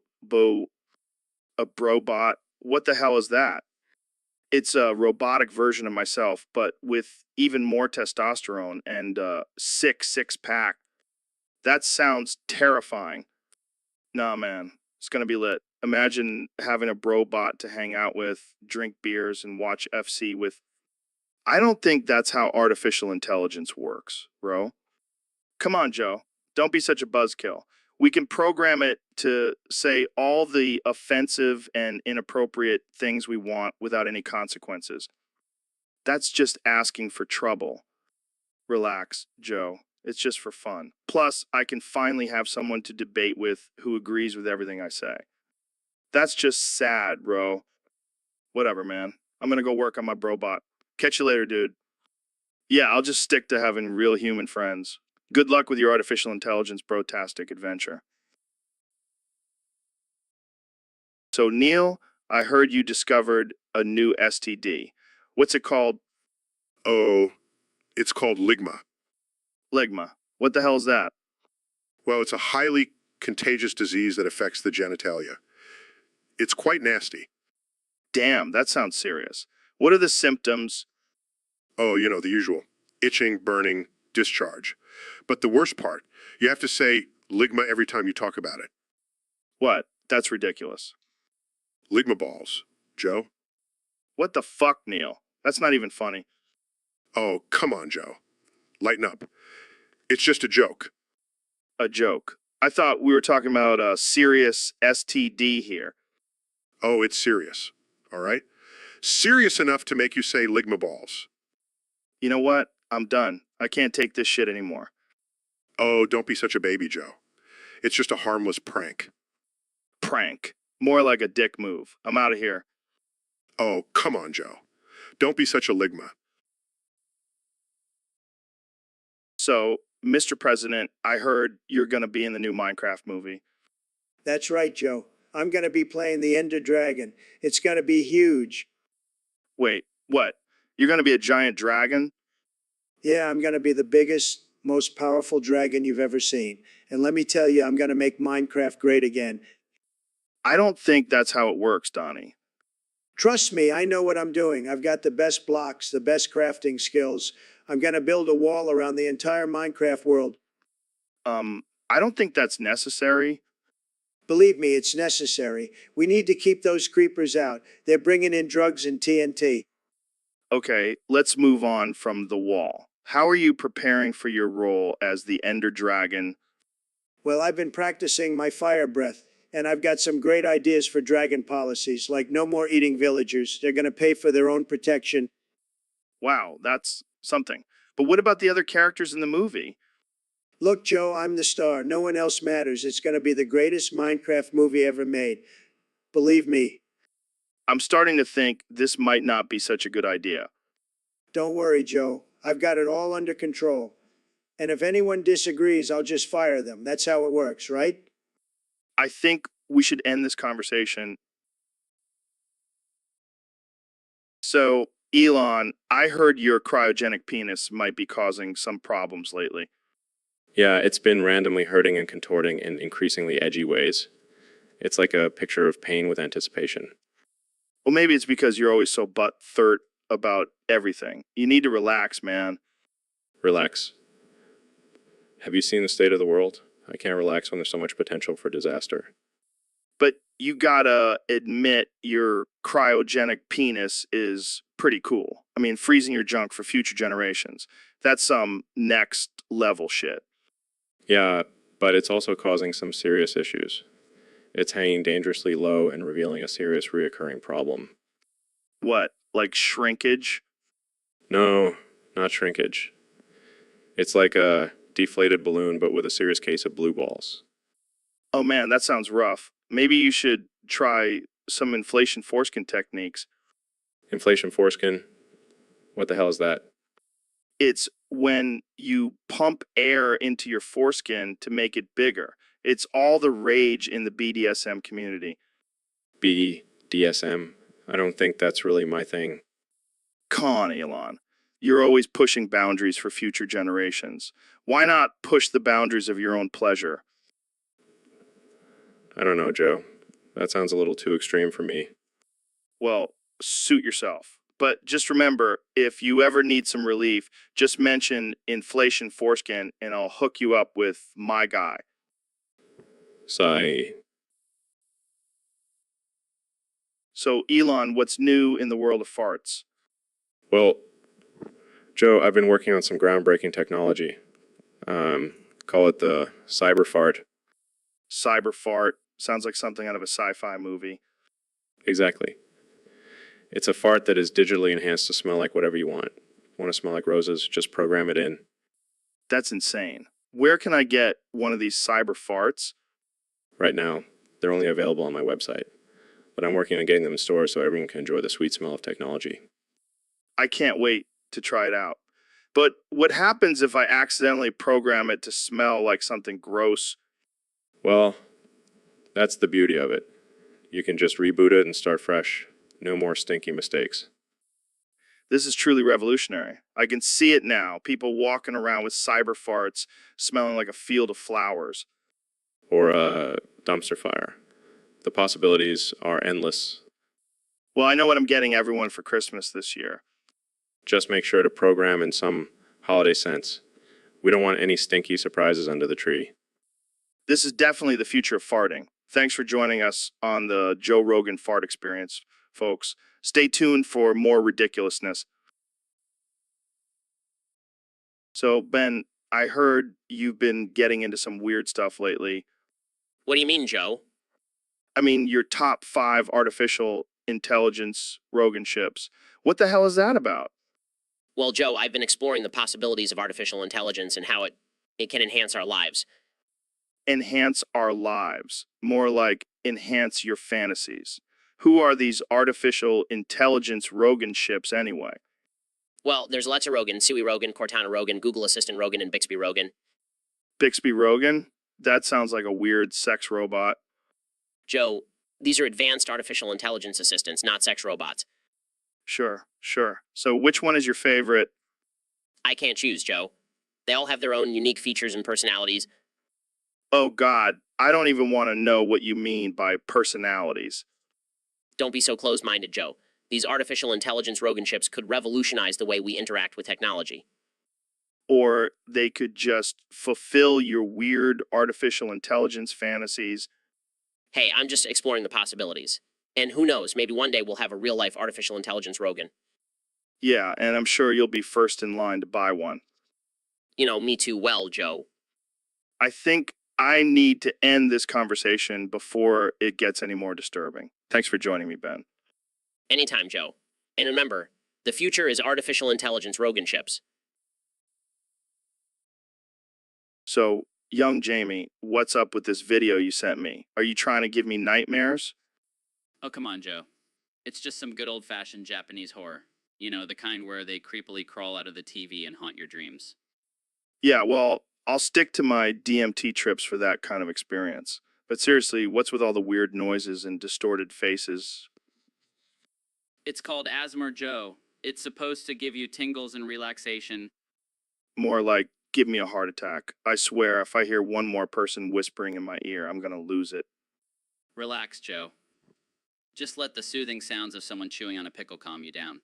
brobot. What the hell is that? It's a robotic version of myself, but with even more testosterone and six pack. That sounds terrifying. Nah, man, it's gonna be lit. Imagine having a brobot to hang out with, drink beers, and watch FC with. I don't think that's how artificial intelligence works, bro. Come on, Joe. Don't be such a buzzkill. We can program it to say all the offensive and inappropriate things we want without any consequences. That's just asking for trouble. Relax, Joe. It's just for fun. Plus, I can finally have someone to debate with who agrees with everything I say. That's just sad, bro. Whatever, man. I'm gonna go work on my brobot. Catch you later, dude. Yeah, I'll just stick to having real human friends. Good luck with your artificial intelligence brotastic adventure. So, Neil, I heard you discovered a new STD. What's it called? Oh, it's called ligma. Ligma. What the hell is that? Well, it's a highly contagious disease that affects the genitalia. It's quite nasty. Damn, that sounds serious. What are the symptoms? Oh, you know, the usual. Itching, burning, discharge. But the worst part, you have to say ligma every time you talk about it. What? That's ridiculous. Ligma balls. Joe? What the fuck, Neil? That's not even funny. Oh, come on, Joe. Lighten up. It's just a joke. A joke. I thought we were talking about a serious STD here. Oh, it's serious. All right? Serious enough to make you say ligma balls. You know what? I'm done. I can't take this shit anymore. Oh, don't be such a baby, Joe. It's just a harmless prank. Prank. More like a dick move. I'm out of here. Oh, come on, Joe. Don't be such a ligma. So, Mr. President, I heard you're gonna be in the new Minecraft movie. That's right, Joe. I'm going to be playing the Ender Dragon. It's going to be huge. Wait, what? You're gonna be a giant dragon? Yeah, I'm going to be the biggest, most powerful dragon you've ever seen. And let me tell you, I'm going to make Minecraft great again. I don't think that's how it works, Donnie. Trust me, I know what I'm doing. I've got the best blocks, the best crafting skills. I'm going to build a wall around the entire Minecraft world. I don't think that's necessary. Believe me, it's necessary. We need to keep those creepers out. They're bringing in drugs and TNT. Okay, let's move on from the wall. How are you preparing for your role as the Ender Dragon? Well, I've been practicing my fire breath, and I've got some great ideas for dragon policies, like no more eating villagers. They're going to pay for their own protection. Wow, that's something. But what about the other characters in the movie? Look, Joe, I'm the star. No one else matters. It's going to be the greatest Minecraft movie ever made. Believe me. I'm starting to think this might not be such a good idea. Don't worry, Joe. I've got it all under control. And if anyone disagrees, I'll just fire them. That's how it works, right? I think we should end this conversation. So, Elon, I heard your cryogenic penis might be causing some problems lately. Yeah, it's been randomly hurting and contorting in increasingly edgy ways. It's like a picture of pain with anticipation. Well, maybe it's because you're always so butt-thurt about everything. You need to relax, man. Relax. Have you seen the state of the world? I can't relax when there's so much potential for disaster. But you gotta admit your cryogenic penis is pretty cool. I mean, freezing your junk for future generations. That's some next level shit. Yeah, but it's also causing some serious issues. It's hanging dangerously low and revealing a serious reoccurring problem. What, like shrinkage? No, not shrinkage. It's like a deflated balloon, but with a serious case of blue balls. Oh man, that sounds rough. Maybe you should try some inflation foreskin techniques. Inflation foreskin? What the hell is that? It's when you pump air into your foreskin to make it bigger. It's all the rage in the BDSM community. BDSM? I don't think that's really my thing. Come on, Elon. You're always pushing boundaries for future generations. Why not push the boundaries of your own pleasure? I don't know, Joe. That sounds a little too extreme for me. Well, suit yourself. But just remember, if you ever need some relief, just mention inflation foreskin and I'll hook you up with my guy. Sigh. So, Elon, what's new in the world of farts? Well, Joe, I've been working on some groundbreaking technology. Call it the cyber fart. Cyber fart. Sounds like something out of a sci-fi movie. Exactly. It's a fart that is digitally enhanced to smell like whatever you want. Want to smell like roses? Just program it in. That's insane. Where can I get one of these cyber farts? Right now, they're only available on my website. But I'm working on getting them in stores so everyone can enjoy the sweet smell of technology. I can't wait to try it out. But what happens if I accidentally program it to smell like something gross? Well, that's the beauty of it. You can just reboot it and start fresh. No more stinky mistakes. This is truly revolutionary. I can see it now. People walking around with cyber farts smelling like a field of flowers. Or a dumpster fire. The possibilities are endless. Well, I know what I'm getting everyone for Christmas this year. Just make sure to program in some holiday sense. We don't want any stinky surprises under the tree. This is definitely the future of farting. Thanks for joining us on the Joe Rogan Fart Experience, folks. Stay tuned for more ridiculousness. So, Ben, I heard you've been getting into some weird stuff lately. What do you mean, Joe? I mean, your top 5 artificial intelligence Rogan ships. What the hell is that about? Well, Joe, I've been exploring the possibilities of artificial intelligence and how it can enhance our lives. Enhance our lives. More like enhance your fantasies. Who are these artificial intelligence Rogan ships anyway? Well, there's Alexa Rogan, Siri Rogan, Cortana Rogan, Google Assistant Rogan, and Bixby Rogan. Bixby Rogan? That sounds like a weird sex robot. Joe, these are advanced artificial intelligence assistants, not sex robots. Sure. So which one is your favorite? I can't choose, Joe. They all have their own unique features and personalities. Oh God, I don't even want to know what you mean by personalities. Don't be so closed-minded, Joe. These artificial intelligence Rogan chips could revolutionize the way we interact with technology. Or they could just fulfill your weird artificial intelligence fantasies. Hey, I'm just exploring the possibilities. And who knows, maybe one day we'll have a real-life artificial intelligence Rogan. Yeah, and I'm sure you'll be first in line to buy one. You know, me too well, Joe. I think I need to end this conversation before it gets any more disturbing. Thanks for joining me, Ben. Anytime, Joe. And remember, the future is artificial intelligence Rogan chips. So, young Jamie, what's up with this video you sent me? Are you trying to give me nightmares? Oh, come on, Joe. It's just some good old-fashioned Japanese horror. You know, the kind where they creepily crawl out of the TV and haunt your dreams. Yeah, well, I'll stick to my DMT trips for that kind of experience. But seriously, what's with all the weird noises and distorted faces? It's called Asthma Joe. It's supposed to give you tingles and relaxation. More like, give me a heart attack. I swear, if I hear one more person whispering in my ear, I'm gonna lose it. Relax, Joe. Just let the soothing sounds of someone chewing on a pickle calm you down.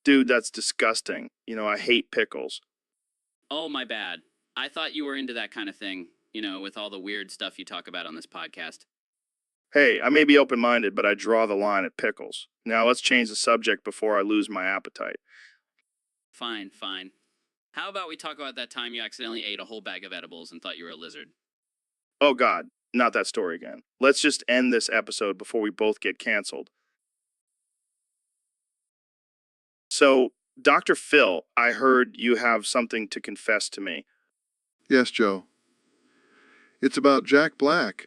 Dude, that's disgusting. You know, I hate pickles. Oh, my bad. I thought you were into that kind of thing, you know, with all the weird stuff you talk about on this podcast. Hey, I may be open-minded, but I draw the line at pickles. Now let's change the subject before I lose my appetite. Fine. How about we talk about that time you accidentally ate a whole bag of edibles and thought you were a lizard? Oh God, not that story again. Let's just end this episode before we both get canceled. So, Dr. Phil, I heard you have something to confess to me. Yes, Joe. It's about Jack Black.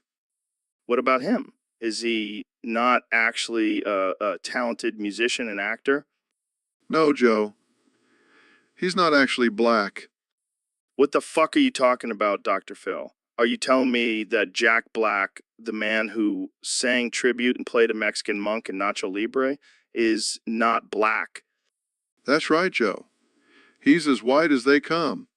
What about him? Is he not actually a talented musician and actor? No, Joe. He's not actually black. What the fuck are you talking about, Dr. Phil? Are you telling me that Jack Black, the man who sang tribute and played a Mexican monk in Nacho Libre, is not black? That's right, Joe. He's as white as they come.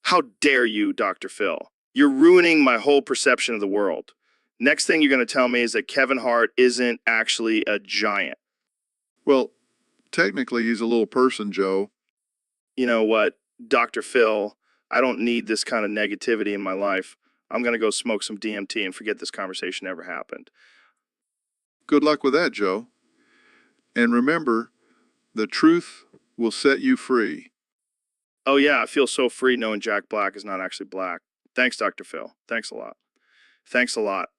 How dare you, Dr. Phil? You're ruining my whole perception of the world. Next thing you're going to tell me is that Kevin Hart isn't actually a giant. Well, technically, he's a little person, Joe. You know what, Dr. Phil, I don't need this kind of negativity in my life. I'm going to go smoke some DMT and forget this conversation ever happened. Good luck with that, Joe. And remember, the truth will set you free. Oh, yeah, I feel so free knowing Jack Black is not actually black. Thanks, Dr. Phil. Thanks a lot. Thanks a lot.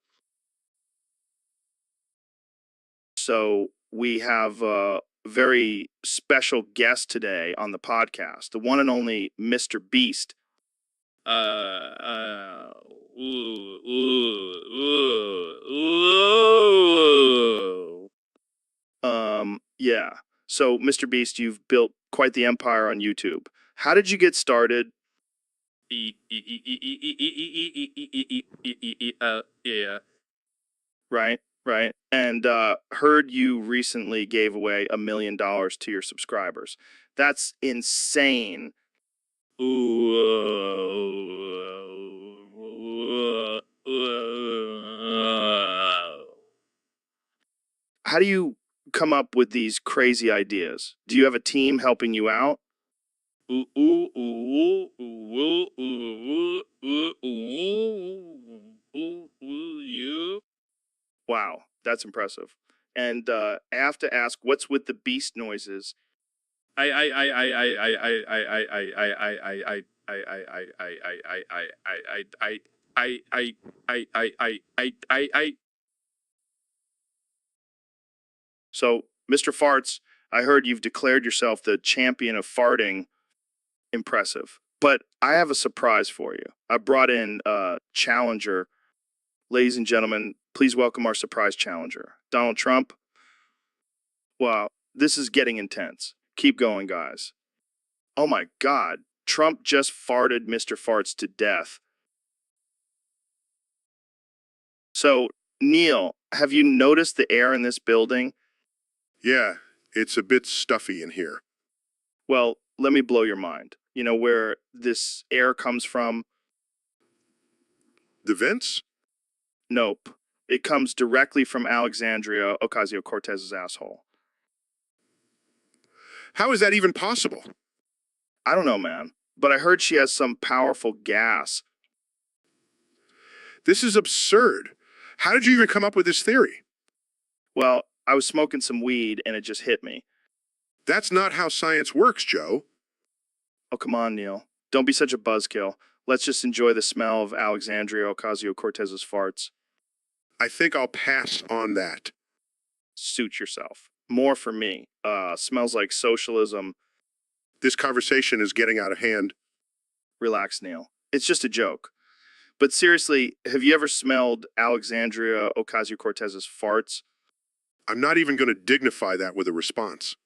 So we have a very special guest today on the podcast, the one and only Mr. Beast. Yeah. So, Mr. Beast, you've built quite the empire on YouTube. How did you get started? Yeah. Right, right. And heard you recently gave away $1 million to your subscribers. That's insane. How do you come up with these crazy ideas? Do you have a team helping you out? Wow, that's impressive. And I have to ask, what's with the beast noises? So, Mr. Farts, I heard you've declared yourself the champion of farting. Impressive. But I have a surprise for you. I brought in a challenger. Ladies and gentlemen, please welcome our surprise challenger, Donald Trump. Wow, this is getting intense. Keep going, guys. Oh my God, Trump just farted Mr. Farts to death. So, Neil, have you noticed the air in this building? Yeah, it's a bit stuffy in here. Well, let me blow your mind. You know where this air comes from? The vents? Nope. It comes directly from Alexandria Ocasio-Cortez's asshole. How is that even possible? I don't know, man. But I heard she has some powerful gas. This is absurd. How did you even come up with this theory? Well, I was smoking some weed and it just hit me. That's not how science works, Joe. Oh, come on, Neil. Don't be such a buzzkill. Let's just enjoy the smell of Alexandria Ocasio-Cortez's farts. I think I'll pass on that. Suit yourself. More for me. Smells like socialism. This conversation is getting out of hand. Relax, Neil. It's just a joke. But seriously, have you ever smelled Alexandria Ocasio-Cortez's farts? I'm not even going to dignify that with a response.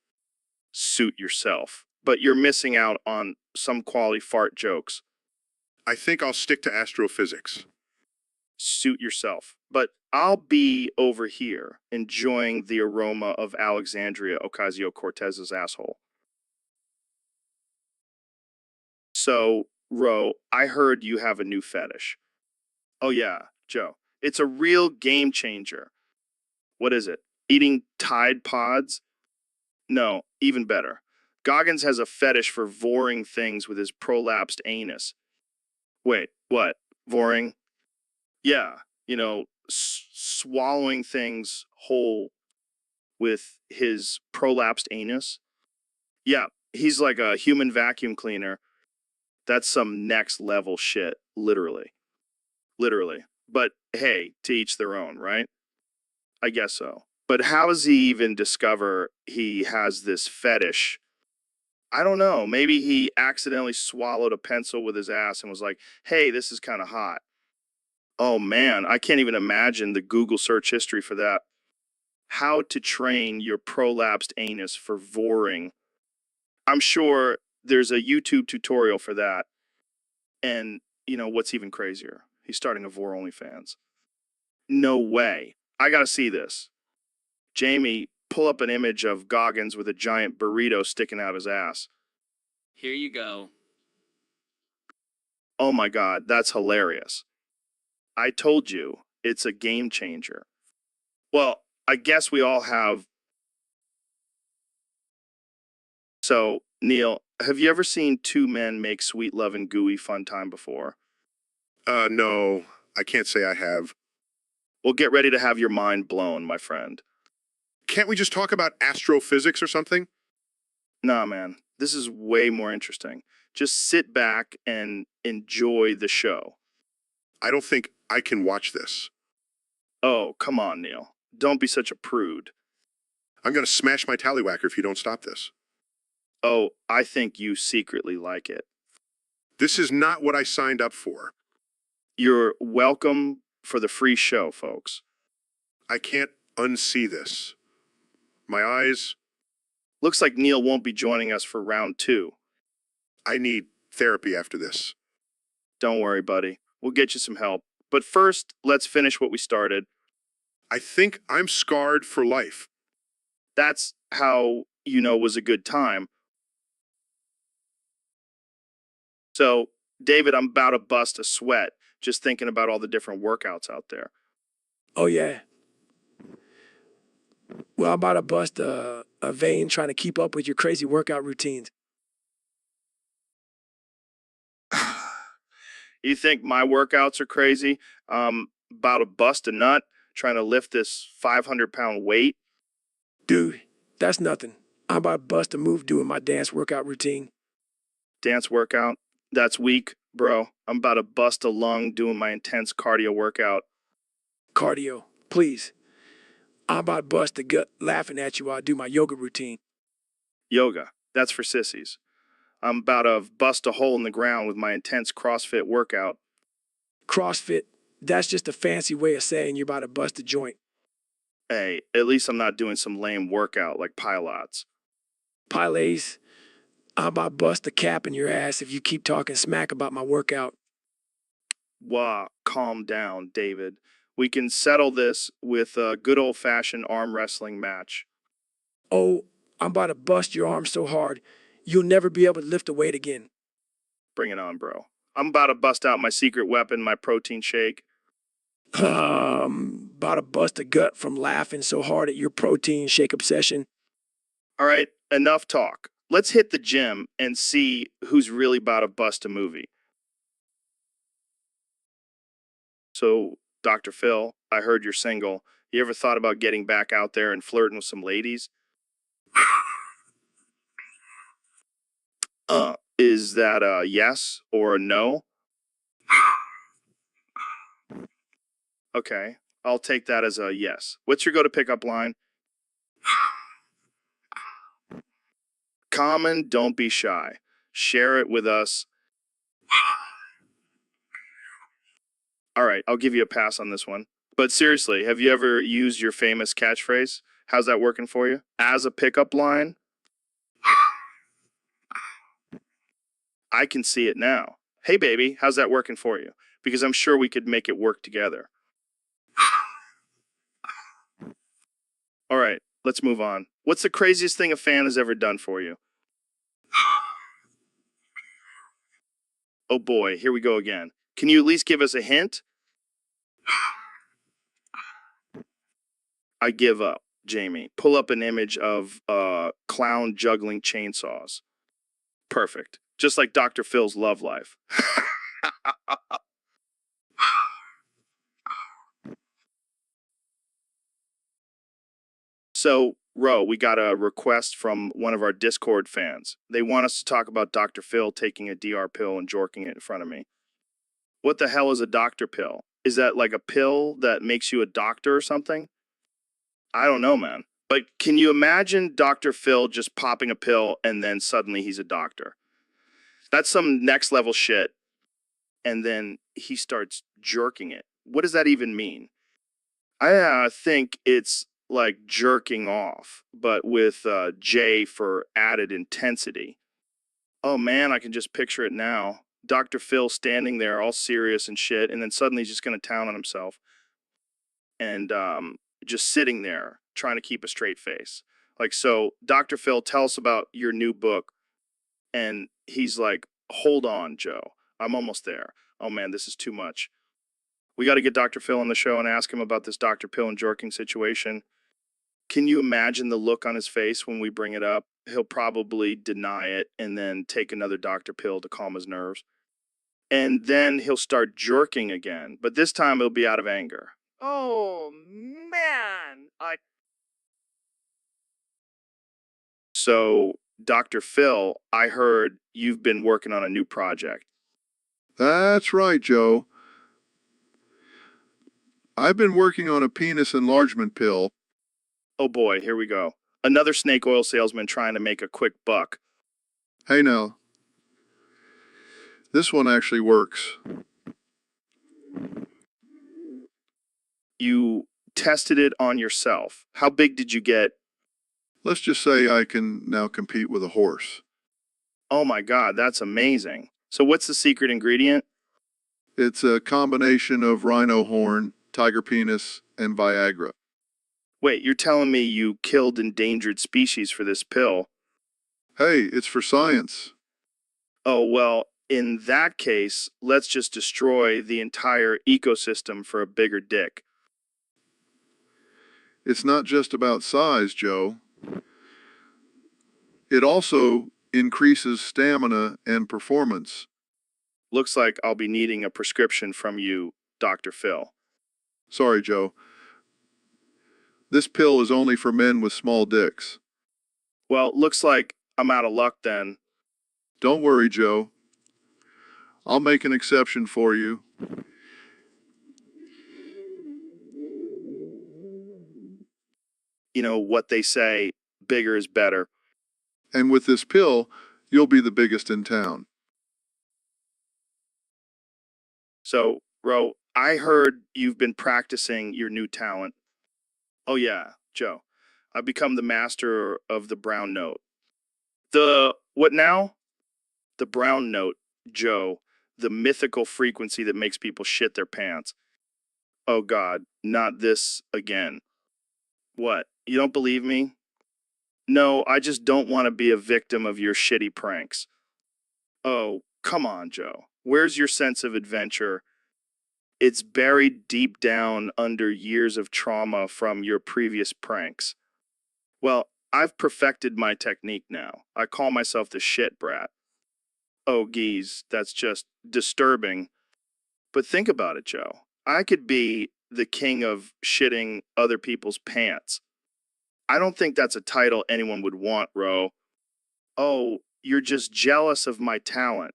Suit yourself. But you're missing out on some quality fart jokes. I think I'll stick to astrophysics. Suit yourself. But I'll be over here enjoying the aroma of Alexandria Ocasio-Cortez's asshole. So, Ro, I heard you have a new fetish. Oh yeah, Joe. It's a real game changer. What is it? Eating Tide Pods? No, even better. Goggins has a fetish for voring things with his prolapsed anus. Wait, what? Voring? Yeah, swallowing things whole with his prolapsed anus. Yeah, he's like a human vacuum cleaner. That's some next level shit, literally. Literally. But hey, to each their own, right? I guess so. But how does he even discover he has this fetish? I don't know. Maybe he accidentally swallowed a pencil with his ass and was like, hey, this is kind of hot. Oh man, I can't even imagine the Google search history for that. How to train your prolapsed anus for voring. I'm sure there's a YouTube tutorial for that. And, what's even crazier? He's starting a Vor OnlyFans. No way. I gotta see this. Jamie, pull up an image of Goggins with a giant burrito sticking out his ass. Here you go. Oh my God, that's hilarious. I told you, it's a game changer. Well, I guess we all have. So, Neil, have you ever seen two men make sweet love and gooey fun time before? No, I can't say I have. Well, get ready to have your mind blown, my friend. Can't we just talk about astrophysics or something? Nah, man, this is way more interesting. Just sit back and enjoy the show. I don't think I can watch this. Oh, come on, Neil. Don't be such a prude. I'm going to smash my tallywhacker if you don't stop this. Oh, I think you secretly like it. This is not what I signed up for. You're welcome for the free show, folks. I can't unsee this. My eyes, Looks like Neil won't be joining us for round 2. I need therapy after this. Don't worry, buddy. We'll get you some help. But first, let's finish what we started. I think I'm scarred for life. That's how you know it was a good time. So, David, I'm about to bust a sweat just thinking about all the different workouts out there. Oh, yeah. Well, I'm about to bust a vein trying to keep up with your crazy workout routines. You think my workouts are crazy? About to bust a nut trying to lift this 500-pound weight? Dude, that's nothing. I'm about to bust a move doing my dance workout routine. Dance workout? That's weak, bro. I'm about to bust a lung doing my intense cardio workout. Cardio, please. I'm about to bust a gut laughing at you while I do my yoga routine. Yoga. That's for sissies. I'm about to bust a hole in the ground with my intense CrossFit workout. CrossFit, that's just a fancy way of saying you're about to bust a joint. Hey, at least I'm not doing some lame workout like pilots. Pilates, I'm about to bust a cap in your ass if you keep talking smack about my workout. Wah, calm down, David. We can settle this with a good old-fashioned arm wrestling match. Oh, I'm about to bust your arm so hard, you'll never be able to lift a weight again. Bring it on, bro. I'm about to bust out my secret weapon, my protein shake. About to bust a gut from laughing so hard at your protein shake obsession. All right, enough talk. Let's hit the gym and see who's really about to bust a movie. So, Dr. Phil, I heard you're single. You ever thought about getting back out there and flirting with some ladies? Is that a yes or a no? Okay, I'll take that as a yes. What's your go to pickup line? Common, don't be shy. Share it with us. All right, I'll give you a pass on this one. But seriously, have you ever used your famous catchphrase? How's that working for you? As a pickup line? I can see it now. Hey, baby, how's that working for you? Because I'm sure we could make it work together. All right, let's move on. What's the craziest thing a fan has ever done for you? Oh boy, here we go again. Can you at least give us a hint? I give up, Jamie. Pull up an image of clown juggling chainsaws. Perfect. Just like Dr. Phil's love life. So, Ro, we got a request from one of our Discord fans. They want us to talk about Dr. Phil taking a DR pill and jorking it in front of me. What the hell is a doctor pill? Is that like a pill that makes you a doctor or something? I don't know, man. But can you imagine Dr. Phil just popping a pill and then suddenly he's a doctor? That's some next level shit. And then he starts jerking it. What does that even mean? I think it's like jerking off, but with J for added intensity. Oh man, I can just picture it now. Dr. Phil standing there all serious and shit, and then suddenly he's just going to town on himself. And just sitting there trying to keep a straight face. Like, so, Dr. Phil, tell us about your new book. And he's like, hold on, Joe. I'm almost there. Oh man, this is too much. We got to get Dr. Phil on the show and ask him about this Dr. Pill and jorking situation. Can you imagine the look on his face when we bring it up? He'll probably deny it and then take another Dr. Pill to calm his nerves. And then he'll start jerking again, but this time it'll be out of anger. Oh, man. So, Dr. Phil, I heard you've been working on a new project. That's right, Joe. I've been working on a penis enlargement pill. Oh boy, here we go. Another snake oil salesman trying to make a quick buck. Hey now, this one actually works. You tested it on yourself. How big did you get? Let's just say I can now compete with a horse. Oh my God, that's amazing. So what's the secret ingredient? It's a combination of rhino horn, tiger penis, and Viagra. Wait, you're telling me you killed endangered species for this pill? Hey, it's for science. Oh, well, in that case, let's just destroy the entire ecosystem for a bigger dick. It's not just about size, Joe. It also increases stamina and performance. Looks like I'll be needing a prescription from you, Dr. Phil. Sorry, Joe. This pill is only for men with small dicks. Well, looks like I'm out of luck then. Don't worry, Joe. I'll make an exception for you. You know what they say, bigger is better. And with this pill, you'll be the biggest in town. So, Ro, I heard you've been practicing your new talent. Oh yeah, Joe. I've become the master of the brown note. The what now? The brown note, Joe. The mythical frequency that makes people shit their pants. Oh God, not this again. What? You don't believe me? No, I just don't want to be a victim of your shitty pranks. Oh, come on, Joe. Where's your sense of adventure? It's buried deep down under years of trauma from your previous pranks. Well, I've perfected my technique now. I call myself the shit brat. Oh, geez, that's just disturbing. But think about it, Joe. I could be the king of shitting other people's pants. I don't think that's a title anyone would want, Ro. Oh, you're just jealous of my talent.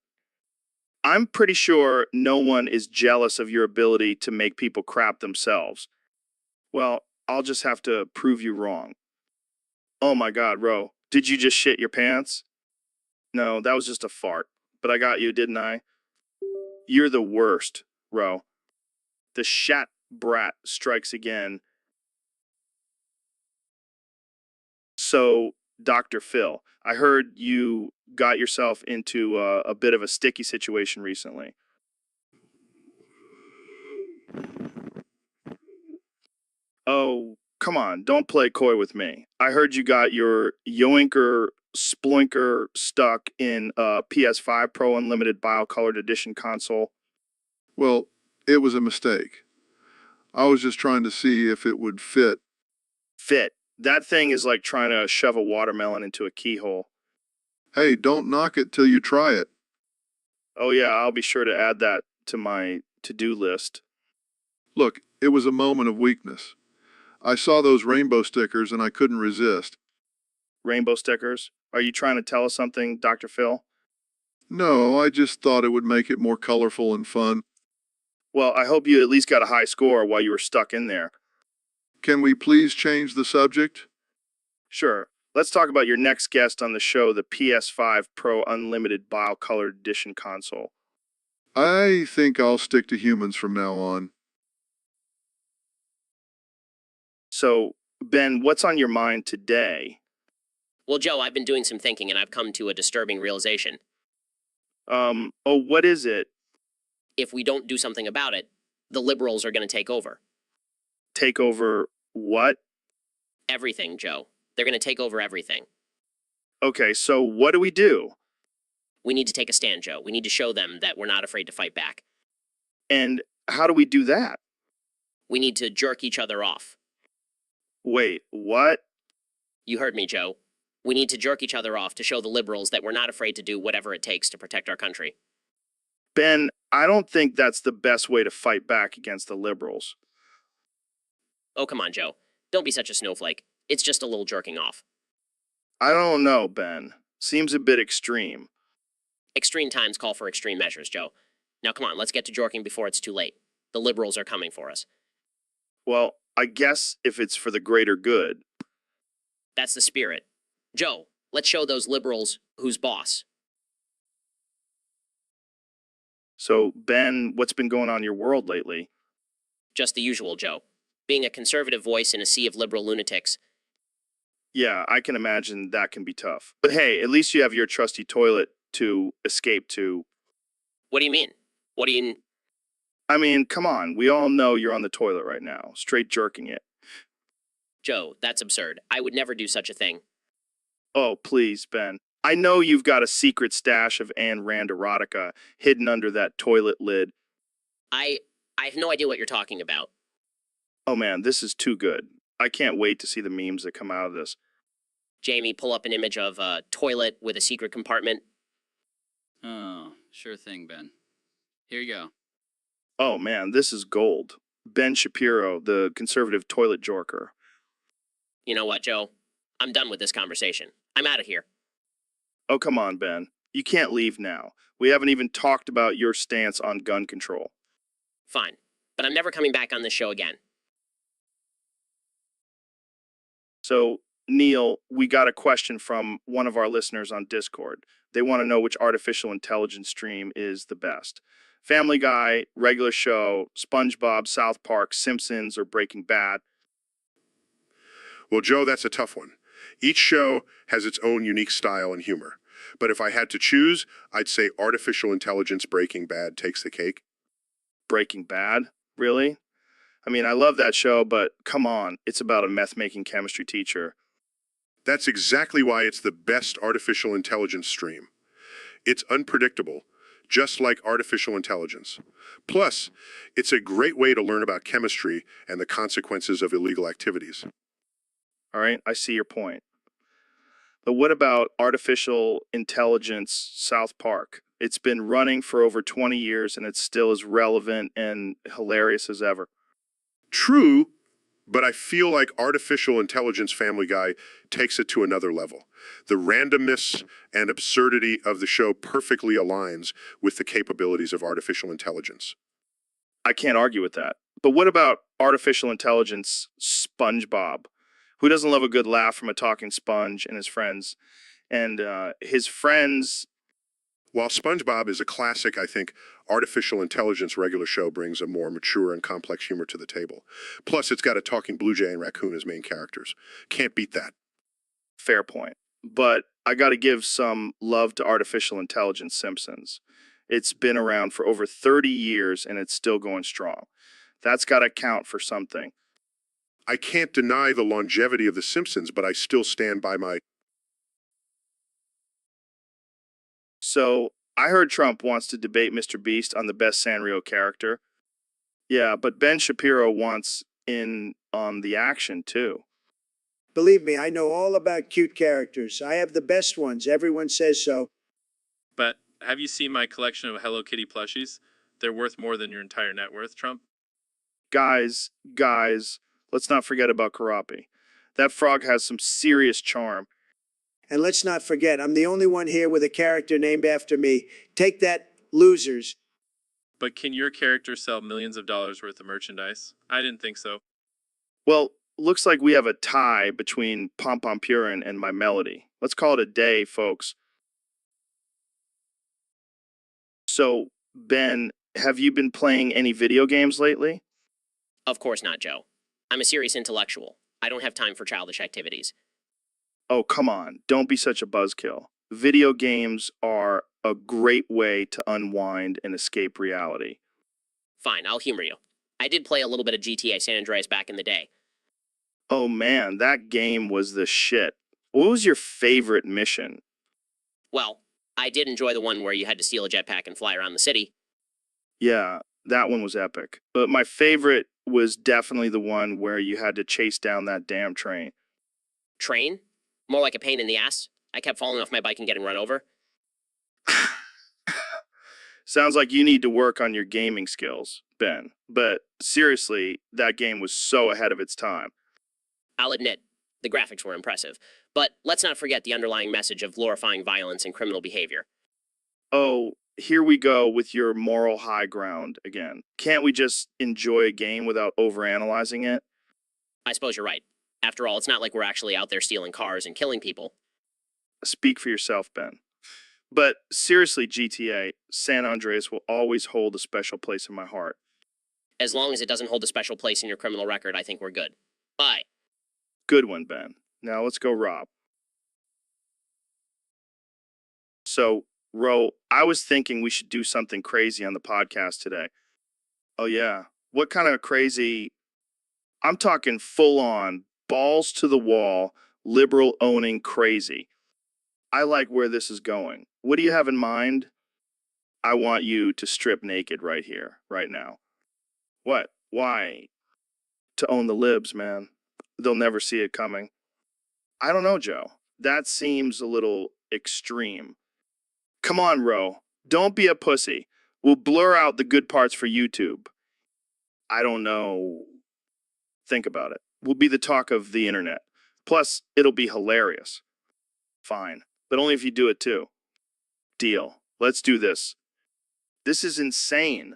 I'm pretty sure no one is jealous of your ability to make people crap themselves. Well, I'll just have to prove you wrong. Oh my God, Ro, did you just shit your pants? No, that was just a fart. But I got you, didn't I? You're the worst, Ro. The shat brat strikes again. So, Dr. Phil, I heard you got yourself into a bit of a sticky situation recently. Oh, come on, don't play coy with me. I heard you got your yoinker sploinker stuck in a PS5 Pro Unlimited Biocolored Edition console. Well, it was a mistake. I was just trying to see if it would fit. Fit. That thing is like trying to shove a watermelon into a keyhole. Hey, don't knock it till you try it. Oh yeah, I'll be sure to add that to my to-do list. Look, it was a moment of weakness. I saw those rainbow stickers and I couldn't resist. Rainbow stickers? Are you trying to tell us something, Dr. Phil? No, I just thought it would make it more colorful and fun. Well, I hope you at least got a high score while you were stuck in there. Can we please change the subject? Sure. Let's talk about your next guest on the show, the PS5 Pro Unlimited Biocolored Edition console. I think I'll stick to humans from now on. So, Ben, what's on your mind today? Well, Joe, I've been doing some thinking and I've come to a disturbing realization. What is it? If we don't do something about it, the liberals are going to take over. Take over what? Everything, Joe. They're going to take over everything. Okay, so what do we do? We need to take a stand, Joe. We need to show them that we're not afraid to fight back. And how do we do that? We need to jerk each other off. Wait, what? You heard me, Joe. We need to jerk each other off to show the liberals that we're not afraid to do whatever it takes to protect our country. Ben, I don't think that's the best way to fight back against the liberals. Oh, come on, Joe. Don't be such a snowflake. It's just a little jerking off. I don't know, Ben. Seems a bit extreme. Extreme times call for extreme measures, Joe. Now come on, let's get to jorking before it's too late. The liberals are coming for us. Well, I guess if it's for the greater good. That's the spirit. Joe, let's show those liberals who's boss. So, Ben, what's been going on in your world lately? Just the usual, Joe. Being a conservative voice in a sea of liberal lunatics. Yeah, I can imagine that can be tough. But hey, at least you have your trusty toilet to escape to. What do you mean? What do you... I mean, come on. We all know you're on the toilet right now, straight jerking it. Joe, that's absurd. I would never do such a thing. Oh, please, Ben. I know you've got a secret stash of Ayn Rand erotica hidden under that toilet lid. I have no idea what you're talking about. Oh man, this is too good. I can't wait to see the memes that come out of this. Jamie, pull up an image of a toilet with a secret compartment. Oh, sure thing, Ben. Here you go. Oh man, this is gold. Ben Shapiro, the conservative toilet jorker. You know what, Joe? I'm done with this conversation. I'm out of here. Oh, come on, Ben. You can't leave now. We haven't even talked about your stance on gun control. Fine. But I'm never coming back on this show again. So, Neil, we got a question from one of our listeners on Discord. They want to know which artificial intelligence stream is the best. Family Guy, Regular Show, SpongeBob, South Park, Simpsons, or Breaking Bad. Well, Joe, that's a tough one. Each show has its own unique style and humor. But if I had to choose, I'd say artificial intelligence Breaking Bad takes the cake. Breaking Bad? Really? I mean, I love that show, but come on, it's about a meth-making chemistry teacher. That's exactly why it's the best artificial intelligence stream. It's unpredictable, just like artificial intelligence. Plus, it's a great way to learn about chemistry and the consequences of illegal activities. All right, I see your point. But what about artificial intelligence South Park? It's been running for over 20 years and it's still as relevant and hilarious as ever. True, but I feel like artificial intelligence Family Guy takes it to another level. The randomness and absurdity of the show perfectly aligns with the capabilities of artificial intelligence. I can't argue with that. But what about artificial intelligence SpongeBob? Who doesn't love a good laugh from a talking sponge and his friends? And his friends... While SpongeBob is a classic, I think artificial intelligence Regular Show brings a more mature and complex humor to the table. Plus, it's got a talking blue jay and raccoon as main characters. Can't beat that. Fair point. But I got to give some love to artificial intelligence Simpsons. It's been around for over 30 years and it's still going strong. That's got to count for something. I can't deny the longevity of The Simpsons, but I still stand by my... So, I heard Trump wants to debate Mr. Beast on the best Sanrio character. Yeah, but Ben Shapiro wants in on the action, too. Believe me, I know all about cute characters. I have the best ones. Everyone says so. But have you seen my collection of Hello Kitty plushies? They're worth more than your entire net worth, Trump. Guys, let's not forget about Karapi. That frog has some serious charm. And let's not forget, I'm the only one here with a character named after me. Take that, losers. But can your character sell millions of dollars worth of merchandise? I didn't think so. Well, looks like we have a tie between Pom Pom Purin and my melody. Let's call it a day, folks. So, Ben, have you been playing any video games lately? Of course not, Joe. I'm a serious intellectual. I don't have time for childish activities. Oh, come on. Don't be such a buzzkill. Video games are a great way to unwind and escape reality. Fine, I'll humor you. I did play a little bit of GTA San Andreas back in the day. Oh man, that game was the shit. What was your favorite mission? Well, I did enjoy the one where you had to steal a jetpack and fly around the city. Yeah, that one was epic. But my favorite was definitely the one where you had to chase down that damn train. Train? More like a pain in the ass. I kept falling off my bike and getting run over. Sounds like you need to work on your gaming skills, Ben. But seriously, that game was so ahead of its time. I'll admit, the graphics were impressive. But let's not forget the underlying message of glorifying violence and criminal behavior. Oh, here we go with your moral high ground again. Can't we just enjoy a game without overanalyzing it? I suppose you're right. After all, it's not like we're actually out there stealing cars and killing people. Speak for yourself, Ben. But seriously, GTA, San Andreas will always hold a special place in my heart. As long as it doesn't hold a special place in your criminal record, I think we're good. Bye. Good one, Ben. Now let's go rob. So, Ro, I was thinking we should do something crazy on the podcast today. Oh, yeah. What kind of crazy? I'm talking full on, balls to the wall, liberal owning crazy. I like where this is going. What do you have in mind? I want you to strip naked right here, right now. What? Why? To own the libs, man. They'll never see it coming. I don't know, Joe. That seems a little extreme. Come on, Ro. Don't be a pussy. We'll blur out the good parts for YouTube. I don't know. Think about it. We'll be the talk of the internet. Plus, it'll be hilarious. Fine. But only if you do it too. Deal. Let's do this. This is insane.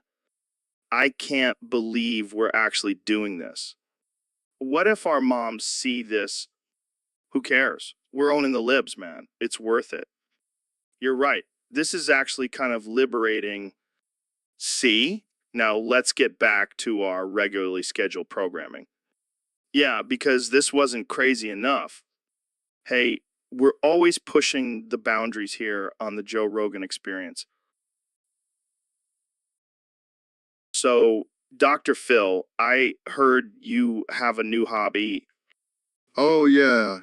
I can't believe we're actually doing this. What if our moms see this? Who cares? We're owning the libs, man. It's worth it. You're right. This is actually kind of liberating. See? Now let's get back to our regularly scheduled programming. Yeah, because this wasn't crazy enough. Hey, we're always pushing the boundaries here on the Joe Rogan Experience. So, Dr. Phil, I heard you have a new hobby. Oh, yeah.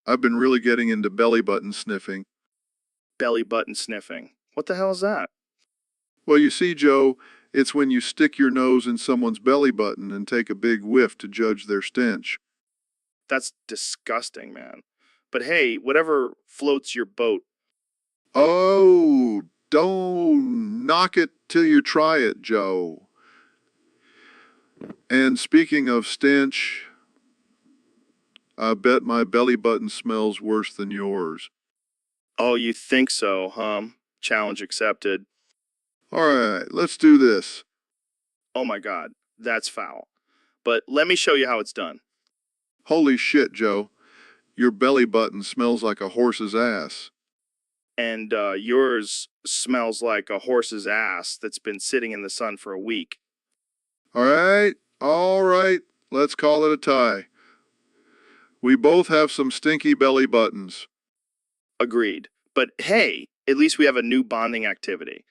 I've been really getting into belly button sniffing. Belly button sniffing. What the hell is that? Well, you see, Joe, it's when you stick your nose in someone's belly button and take a big whiff to judge their stench. That's disgusting, man. But hey, whatever floats your boat. Oh, don't knock it till you try it, Joe. And speaking of stench, I bet my belly button smells worse than yours. Oh, you think so, huh? Challenge accepted. All right, let's do this. Oh my God, that's foul. But let me show you how it's done. Holy shit, Joe. Your belly button smells like a horse's ass. And yours smells like a horse's ass that's been sitting in the sun for a week. All right, let's call it a tie. We both have some stinky belly buttons. Agreed. But hey, at least we have a new bonding activity.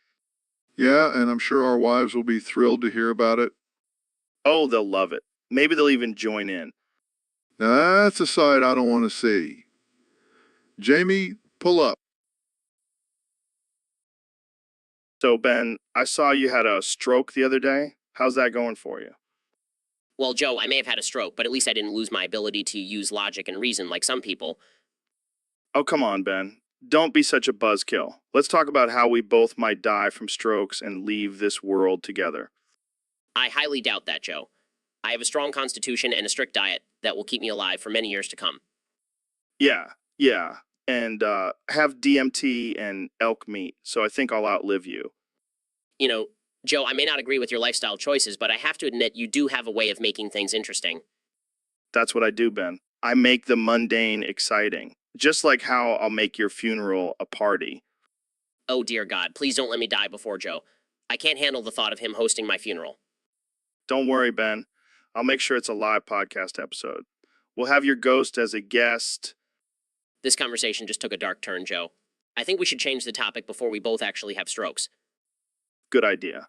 Yeah, and I'm sure our wives will be thrilled to hear about it. Oh, they'll love it. Maybe they'll even join in. Now, that's a side I don't want to see. Jamie, pull up. So, Ben, I saw you had a stroke the other day. How's that going for you? Well, Joe, I may have had a stroke, but at least I didn't lose my ability to use logic and reason like some people. Oh, come on, Ben. Don't be such a buzzkill. Let's talk about how we both might die from strokes and leave this world together. I highly doubt that, Joe. I have a strong constitution and a strict diet that will keep me alive for many years to come. Yeah. And have DMT and elk meat, so I think I'll outlive you. You know, Joe, I may not agree with your lifestyle choices, but I have to admit you do have a way of making things interesting. That's what I do, Ben. I make the mundane exciting, just like how I'll make your funeral a party. Oh, dear God, please don't let me die before Joe. I can't handle the thought of him hosting my funeral. Don't worry, Ben. I'll make sure it's a live podcast episode. We'll have your ghost as a guest. This conversation just took a dark turn, Joe. I think we should change the topic before we both actually have strokes. Good idea.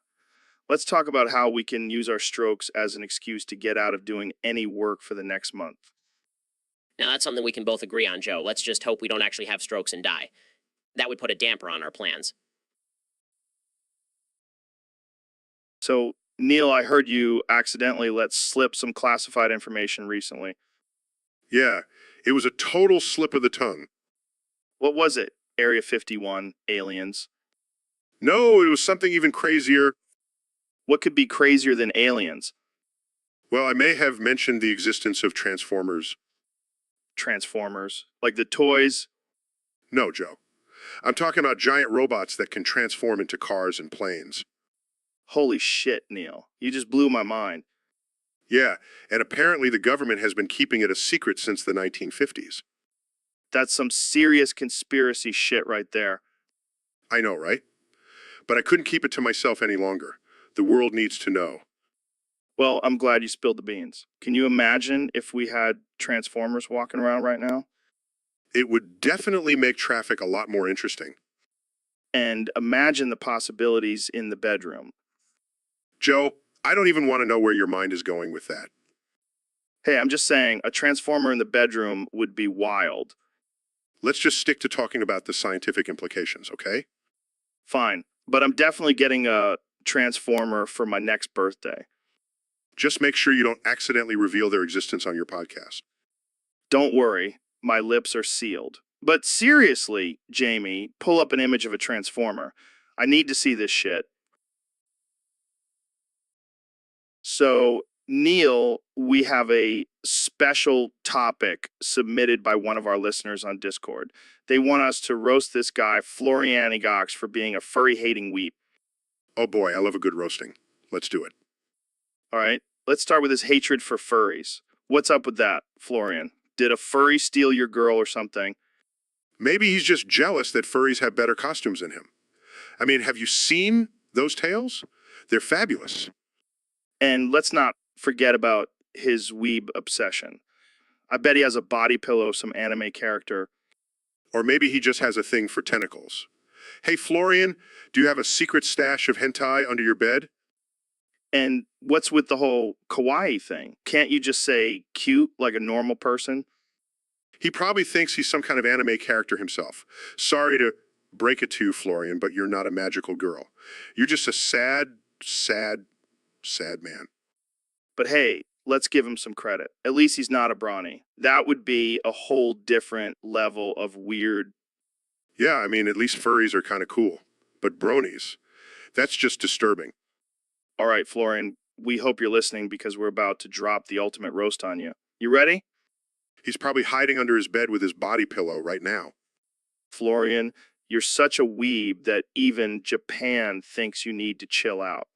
Let's talk about how we can use our strokes as an excuse to get out of doing any work for the next month. Now, that's something we can both agree on, Joe. Let's just hope we don't actually have strokes and die. That would put a damper on our plans. So, Neil, I heard you accidentally let slip some classified information recently. Yeah, it was a total slip of the tongue. What was it? Area 51, aliens. No, it was something even crazier. What could be crazier than aliens? Well, I may have mentioned the existence of Transformers. Transformers. Like the toys? No, Joe. I'm talking about giant robots that can transform into cars and planes. Holy shit, Neil. You just blew my mind. Yeah, and apparently the government has been keeping it a secret since the 1950s. That's some serious conspiracy shit right there. I know, right? But I couldn't keep it to myself any longer. The world needs to know. Well, I'm glad you spilled the beans. Can you imagine if we had Transformers walking around right now? It would definitely make traffic a lot more interesting. And imagine the possibilities in the bedroom. Joe, I don't even want to know where your mind is going with that. Hey, I'm just saying, a Transformer in the bedroom would be wild. Let's just stick to talking about the scientific implications, okay? Fine, but I'm definitely getting a Transformer for my next birthday. Just make sure you don't accidentally reveal their existence on your podcast. Don't worry, my lips are sealed. But seriously, Jamie, pull up an image of a Transformer. I need to see this shit. So, Neil, we have a special topic submitted by one of our listeners on Discord. They want us to roast this guy, Florian Gox, for being a furry-hating weep. Oh boy, I love a good roasting. Let's do it. All right, let's start with his hatred for furries. What's up with that, Florian? Did a furry steal your girl or something? Maybe he's just jealous that furries have better costumes than him. I mean, have you seen those tails? They're fabulous. And let's not forget about his weeb obsession. I bet he has a body pillow of some anime character. Or maybe he just has a thing for tentacles. Hey, Florian, do you have a secret stash of hentai under your bed? And what's with the whole kawaii thing? Can't you just say cute like a normal person? He probably thinks he's some kind of anime character himself. Sorry to break it to you, Florian, but you're not a magical girl. You're just a sad man. But hey, let's give him some credit. At least he's not a brawny. That would be a whole different level of weird. Yeah, I mean, at least furries are kind of cool. But bronies, that's just disturbing. All right, Florian, we hope you're listening because we're about to drop the ultimate roast on you. You ready? He's probably hiding under his bed with his body pillow right now. Florian, you're such a weeb that even Japan thinks you need to chill out.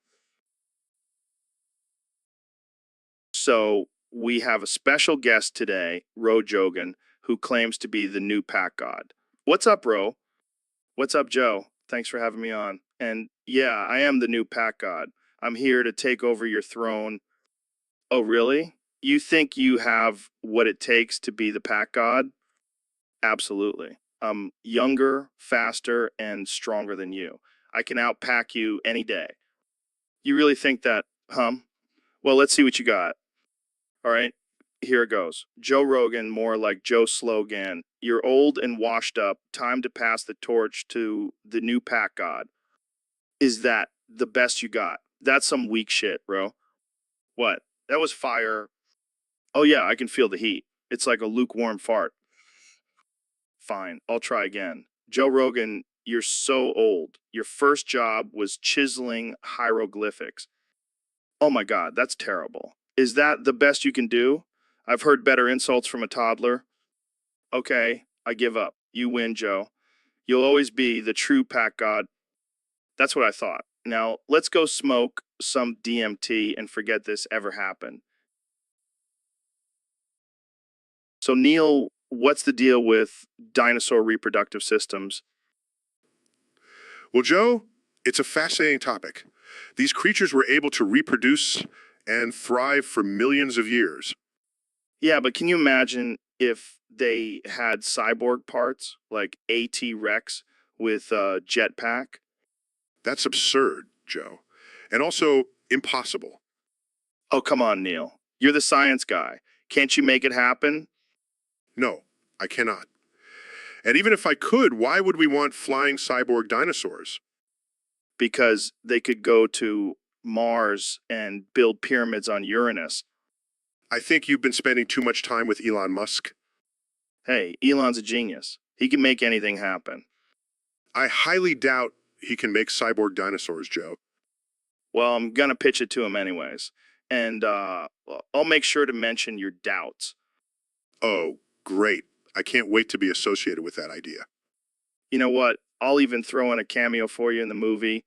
So we have a special guest today, Ro Jogan, who claims to be the new pack god. What's up, Ro? What's up, Joe? Thanks for having me on. And yeah, I am the new pack god. I'm here to take over your throne. Oh, really? You think you have what it takes to be the pack god? Absolutely. I'm younger, faster, and stronger than you. I can outpack you any day. You really think that, Well, let's see what you got. All right, here it goes. Joe Rogan, more like Joe Slogan. You're old and washed up. Time to pass the torch to the new pack god. Is that the best you got? That's some weak shit, bro. What? That was fire. Oh, yeah, I can feel the heat. It's like a lukewarm fart. Fine, I'll try again. Joe Rogan, you're so old. Your first job was chiseling hieroglyphics. Oh my God, that's terrible. Is that the best you can do? I've heard better insults from a toddler. Okay, I give up. You win, Joe. You'll always be the true pack god. That's what I thought. Now, let's go smoke some DMT and forget this ever happened. So, Neil, what's the deal with dinosaur reproductive systems? Well, Joe, it's a fascinating topic. These creatures were able to reproduce and thrive for millions of years. Yeah, but can you imagine if they had cyborg parts like AT Rex with a jetpack? That's absurd, Joe. and also impossible. Oh, come on, Neil. You're the science guy. Can't you make it happen? No, I cannot. And even if I could, why would we want flying cyborg dinosaurs? Because they could go to Mars and build pyramids on Uranus. I think you've been spending too much time with Elon Musk. Hey, Elon's a genius. He can make anything happen. I highly doubt he can make cyborg dinosaurs, Joe. Well, I'm gonna pitch it to him anyways. And I'll make sure to mention your doubts. Oh, great. I can't wait to be associated with that idea. You know what? I'll even throw in a cameo for you in the movie.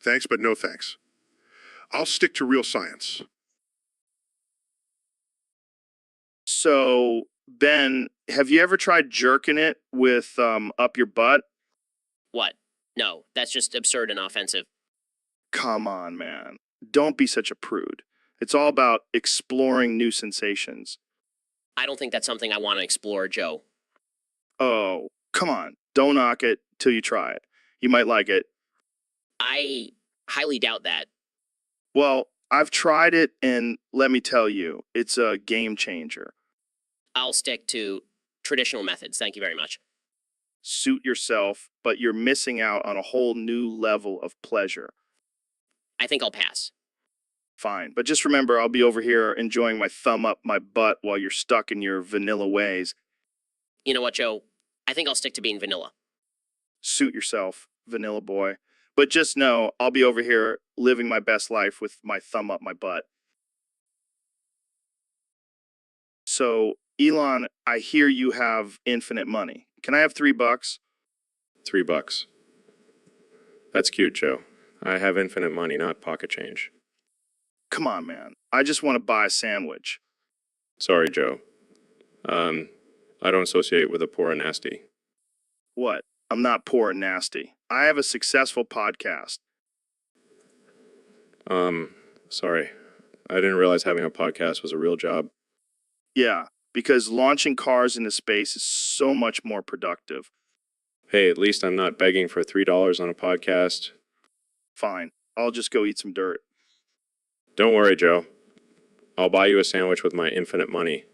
Thanks, but no thanks. I'll stick to real science. So, Ben, have you ever tried jerking it with up your butt? What? No, that's just absurd and offensive. Come on, man. Don't be such a prude. It's all about exploring new sensations. I don't think that's something I want to explore, Joe. Oh, come on. Don't knock it till you try it. You might like it. I highly doubt that. Well, I've tried it, and let me tell you, it's a game changer. I'll stick to traditional methods. Thank you very much. Suit yourself, but you're missing out on a whole new level of pleasure. I think I'll pass. Fine, but just remember I'll be over here enjoying my thumb up my butt while you're stuck in your vanilla ways. You know what, Joe? I think I'll stick to being vanilla. Suit yourself, vanilla boy. But just know I'll be over here living my best life with my thumb up my butt. So, Elon, I hear you have infinite money. Can I have $3? $3. That's cute, Joe. I have infinite money, not pocket change. Come on, man. I just want to buy a sandwich. Sorry, Joe. I don't associate with the poor and nasty. What? I'm not poor and nasty. I have a successful podcast. Sorry. I didn't realize having a podcast was a real job. Yeah, because launching cars into space is so much more productive. Hey, at least I'm not begging for $3 on a podcast. Fine. I'll just go eat some dirt. Don't worry, Joe. I'll buy you a sandwich with my infinite money.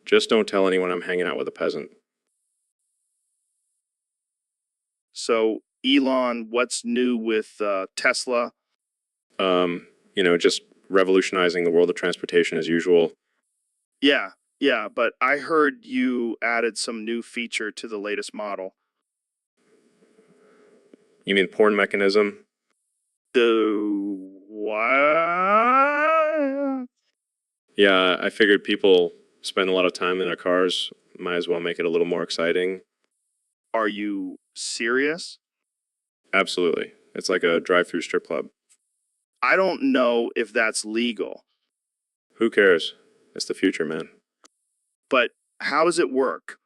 Just don't tell anyone I'm hanging out with a peasant. So, Elon, what's new with Tesla? Just revolutionizing the world of transportation as usual. Yeah, but I heard you added some new feature to the latest model. You mean porn mechanism? The what? Yeah, I figured people spend a lot of time in their cars. Might as well make it a little more exciting. Are you serious? Absolutely. It's like a drive-through strip club. I don't know if that's legal, Who cares? It's the future, man. but how does it work?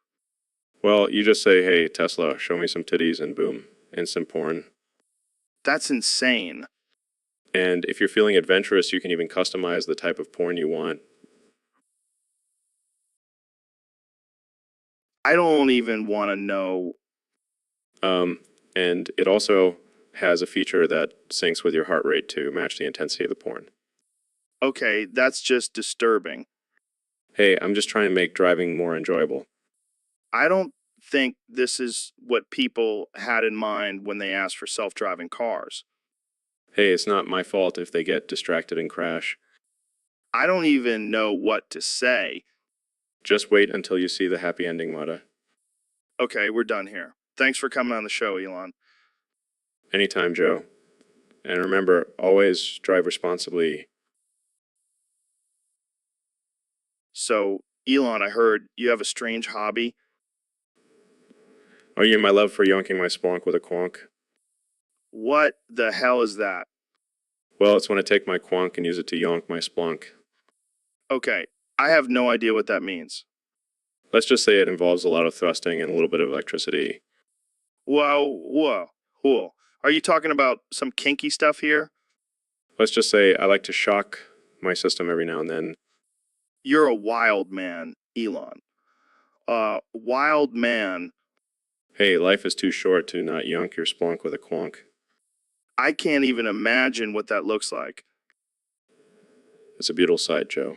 Well, you just say, hey, Tesla, show me some titties, and boom, instant porn. That's insane. And if you're feeling adventurous, you can even customize the type of porn you want. I don't even want to know. And it also has a feature that syncs with your heart rate to match the intensity of the porn. Okay, that's just disturbing. Hey, I'm just trying to make driving more enjoyable. I don't think this is what people had in mind when they asked for self-driving cars. Hey, it's not my fault if they get distracted and crash. I don't even know what to say. Just wait until you see the happy ending, Mata. Okay, we're done here. Thanks for coming on the show, Elon. Anytime, Joe. And remember, always drive responsibly. So, Elon, I heard you have a strange hobby. Oh, you my love for yonking my splonk with a quonk? What the hell is that? Well, it's when I take my quonk and use it to yonk my splonk. Okay, I have no idea what that means. Let's just say it involves a lot of thrusting and a little bit of electricity. Whoa. Are you talking about some kinky stuff here? Let's just say I like to shock my system every now and then. You're a wild man, Elon. Wild man. Hey, life is too short to not yonk your splonk with a quonk. I can't even imagine what that looks like. It's a beautiful sight, Joe.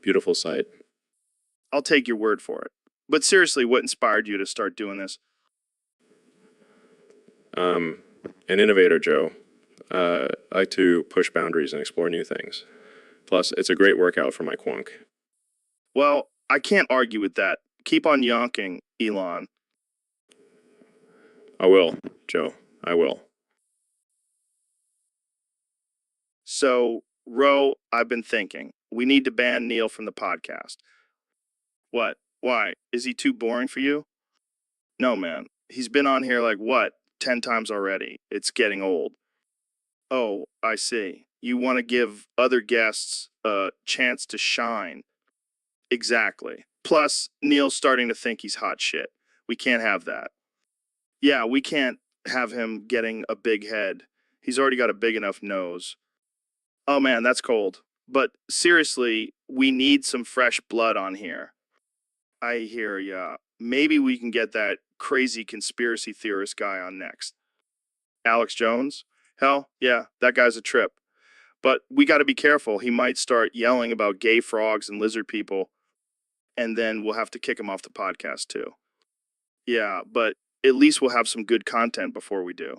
Beautiful sight. I'll take your word for it. But seriously, what inspired you to start doing this? An innovator, Joe. I like to push boundaries and explore new things. Plus, it's a great workout for my quunk. Well, I can't argue with that. Keep on yonking, Elon. I will, Joe. I will. So, Ro, I've been thinking. We need to ban Neil from the podcast. What? Why? Is he too boring for you? No, man. He's been on here like what? 10 times already. It's getting old. Oh, I see. You want to give other guests a chance to shine. Exactly. Plus, Neil's starting to think he's hot shit. We can't have that. Yeah, we can't have him getting a big head. He's already got a big enough nose. Oh man, that's cold. But seriously, we need some fresh blood on here. I hear ya. Maybe we can get that crazy conspiracy theorist guy on next. Alex Jones? Hell, yeah, that guy's a trip. But we got to be careful. He might start yelling about gay frogs and lizard people, and then we'll have to kick him off the podcast too. Yeah, but at least we'll have some good content before we do.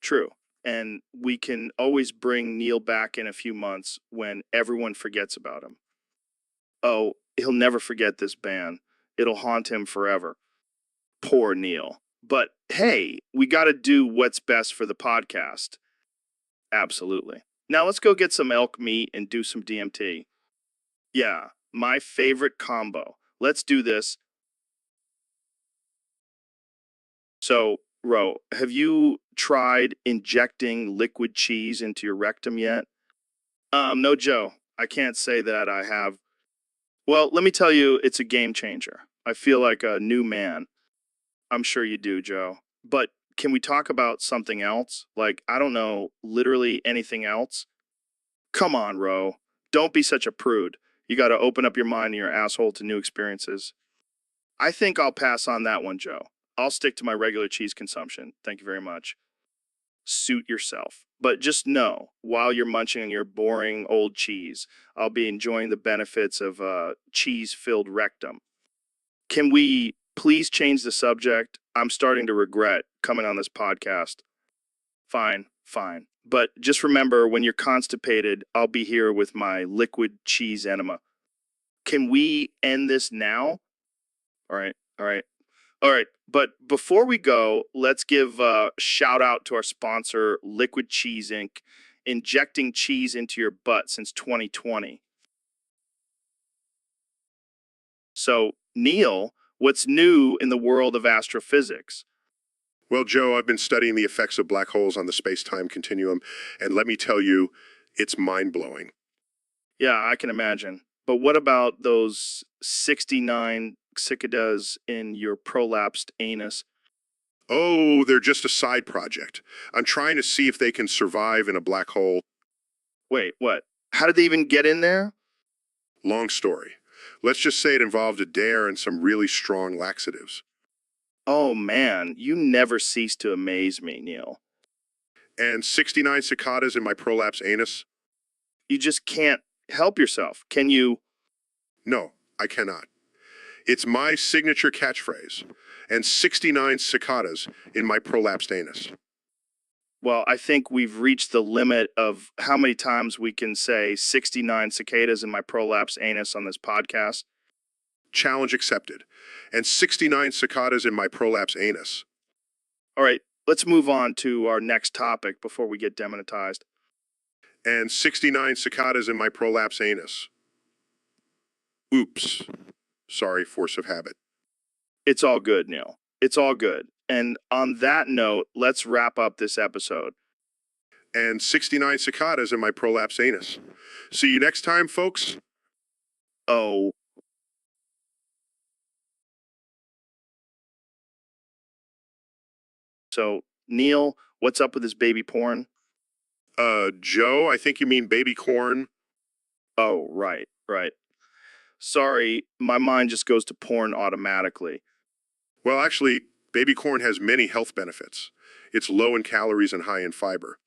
True. And we can always bring Neil back in a few months when everyone forgets about him. Oh, he'll never forget this ban. It'll haunt him forever. Poor Neil. But hey, we got to do what's best for the podcast. Absolutely. Now let's go get some elk meat and do some DMT. Yeah, my favorite combo. Let's do this. So, Ro, have you tried injecting liquid cheese into your rectum yet? No, Joe. I can't say that I have. Well, let me tell you, it's a game changer. I feel like a new man. I'm sure you do, Joe. But can we talk about something else? Like, I don't know, literally anything else? Come on, Ro. Don't be such a prude. You got to open up your mind and your asshole to new experiences. I think I'll pass on that one, Joe. I'll stick to my regular cheese consumption. Thank you very much. Suit yourself. But just know, while you're munching on your boring old cheese, I'll be enjoying the benefits of a cheese-filled rectum. Can we please change the subject? I'm starting to regret coming on this podcast. Fine, fine. But just remember, when you're constipated, I'll be here with my liquid cheese enema. Can we end this now? All right, all right. All right, but before we go, let's give a shout out to our sponsor, Liquid Cheese Inc., injecting cheese into your butt since 2020. So, Neil, what's new in the world of astrophysics? Well, Joe, I've been studying the effects of black holes on the space-time continuum, and let me tell you, it's mind-blowing. Yeah, I can imagine. But what about those 69 cicadas in your prolapsed anus? Oh, they're just a side project. I'm trying to see if they can survive in a black hole. Wait, what? How did they even get in there? Long story. Let's just say it involved a dare and some really strong laxatives. Oh man, you never cease to amaze me, Neil. And 69 cicadas in my prolapse anus? You just can't help yourself, can you? No, I cannot. It's my signature catchphrase. And 69 cicadas in my prolapsed anus. Well, I think we've reached the limit of how many times we can say 69 cicadas in my prolapse anus on this podcast. Challenge accepted. And 69 cicadas in my prolapse anus. All right, let's move on to our next topic before we get demonetized. And 69 cicadas in my prolapse anus. Oops. Sorry, force of habit. It's all good, Neil. It's all good. And on that note, let's wrap up this episode. And 69 cicadas in my prolapse anus. See you next time, folks. Oh. So, Neil, what's up with this baby porn? Joe, I think you mean baby corn. Oh, right, right. Sorry, my mind just goes to porn automatically. Well, actually, baby corn has many health benefits. It's low in calories and high in fiber.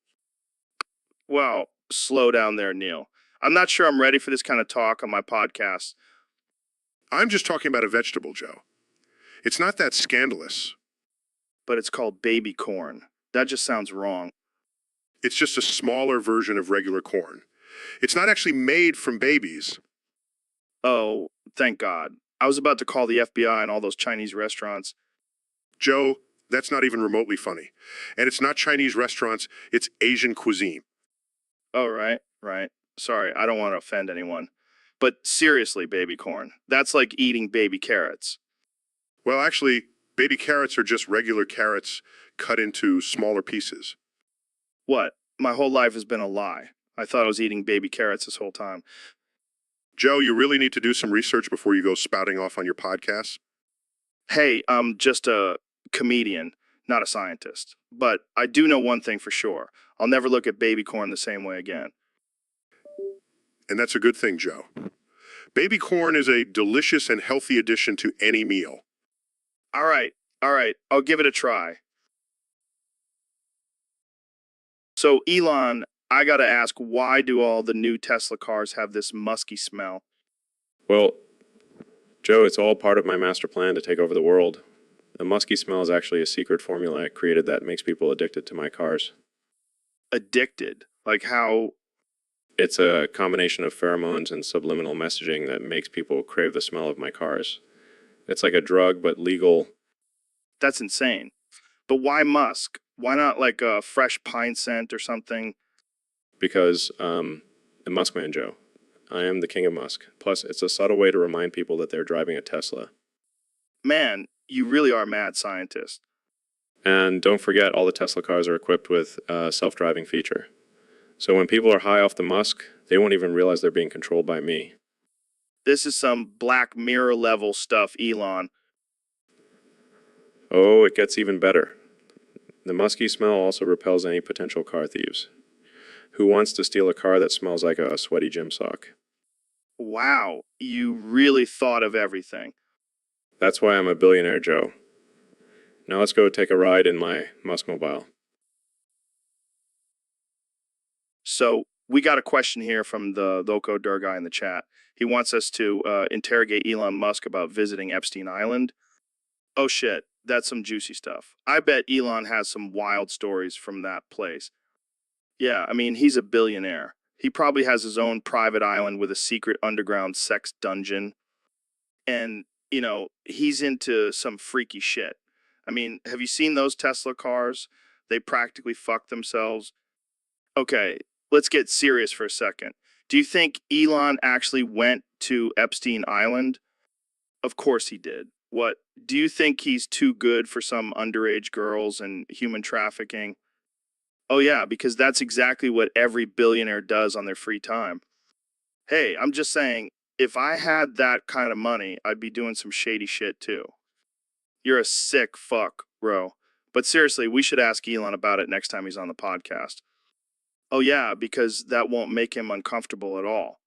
Well, slow down there, Neil. I'm not sure I'm ready for this kind of talk on my podcast. I'm just talking about a vegetable, Joe. It's not that scandalous. But it's called baby corn. That just sounds wrong. It's just a smaller version of regular corn. It's not actually made from babies. Oh, thank God. I was about to call the FBI and all those Chinese restaurants. Joe, that's not even remotely funny. And it's not Chinese restaurants, it's Asian cuisine. Oh, right. Sorry, I don't want to offend anyone. But seriously, baby corn, that's like eating baby carrots. Well, actually, baby carrots are just regular carrots cut into smaller pieces. What? My whole life has been a lie. I thought I was eating baby carrots this whole time. Joe, you really need to do some research before you go spouting off on your podcast. Hey, I'm just a comedian, not a scientist. But I do know one thing for sure. I'll never look at baby corn the same way again. And that's a good thing, Joe. Baby corn is a delicious and healthy addition to any meal. All right. I'll give it a try. So, Elon, I gotta ask, why do all the new Tesla cars have this musky smell? Well, Joe, it's all part of my master plan to take over the world. The musky smell is actually a secret formula I created that makes people addicted to my cars. Addicted? Like how? It's a combination of pheromones and subliminal messaging that makes people crave the smell of my cars. It's like a drug, but legal. That's insane. But why musk? Why not like a fresh pine scent or something? Because the Muskman, Joe. I am the king of musk. Plus, it's a subtle way to remind people that they're driving a Tesla. Man, you really are a mad scientist. And don't forget, all the Tesla cars are equipped with a self-driving feature. So when people are high off the musk, they won't even realize they're being controlled by me. This is some Black Mirror level stuff, Elon. Oh, it gets even better. The musky smell also repels any potential car thieves. Who wants to steal a car that smells like a sweaty gym sock? Wow, you really thought of everything. That's why I'm a billionaire, Joe. Now let's go take a ride in my Muskmobile. So, we got a question here from the Loco Dur guy in the chat. He wants us to interrogate Elon Musk about visiting Epstein Island. Oh shit, that's some juicy stuff. I bet Elon has some wild stories from that place. Yeah, I mean, he's a billionaire. He probably has his own private island with a secret underground sex dungeon. And, he's into some freaky shit. I mean, have you seen those Tesla cars? They practically fuck themselves. Okay, let's get serious for a second. Do you think Elon actually went to Epstein Island? Of course he did. What? Do you think he's too good for some underage girls and human trafficking? Oh, yeah, because that's exactly what every billionaire does on their free time. Hey, I'm just saying, if I had that kind of money, I'd be doing some shady shit too. You're a sick fuck, bro. But seriously, we should ask Elon about it next time he's on the podcast. Oh, yeah, because that won't make him uncomfortable at all.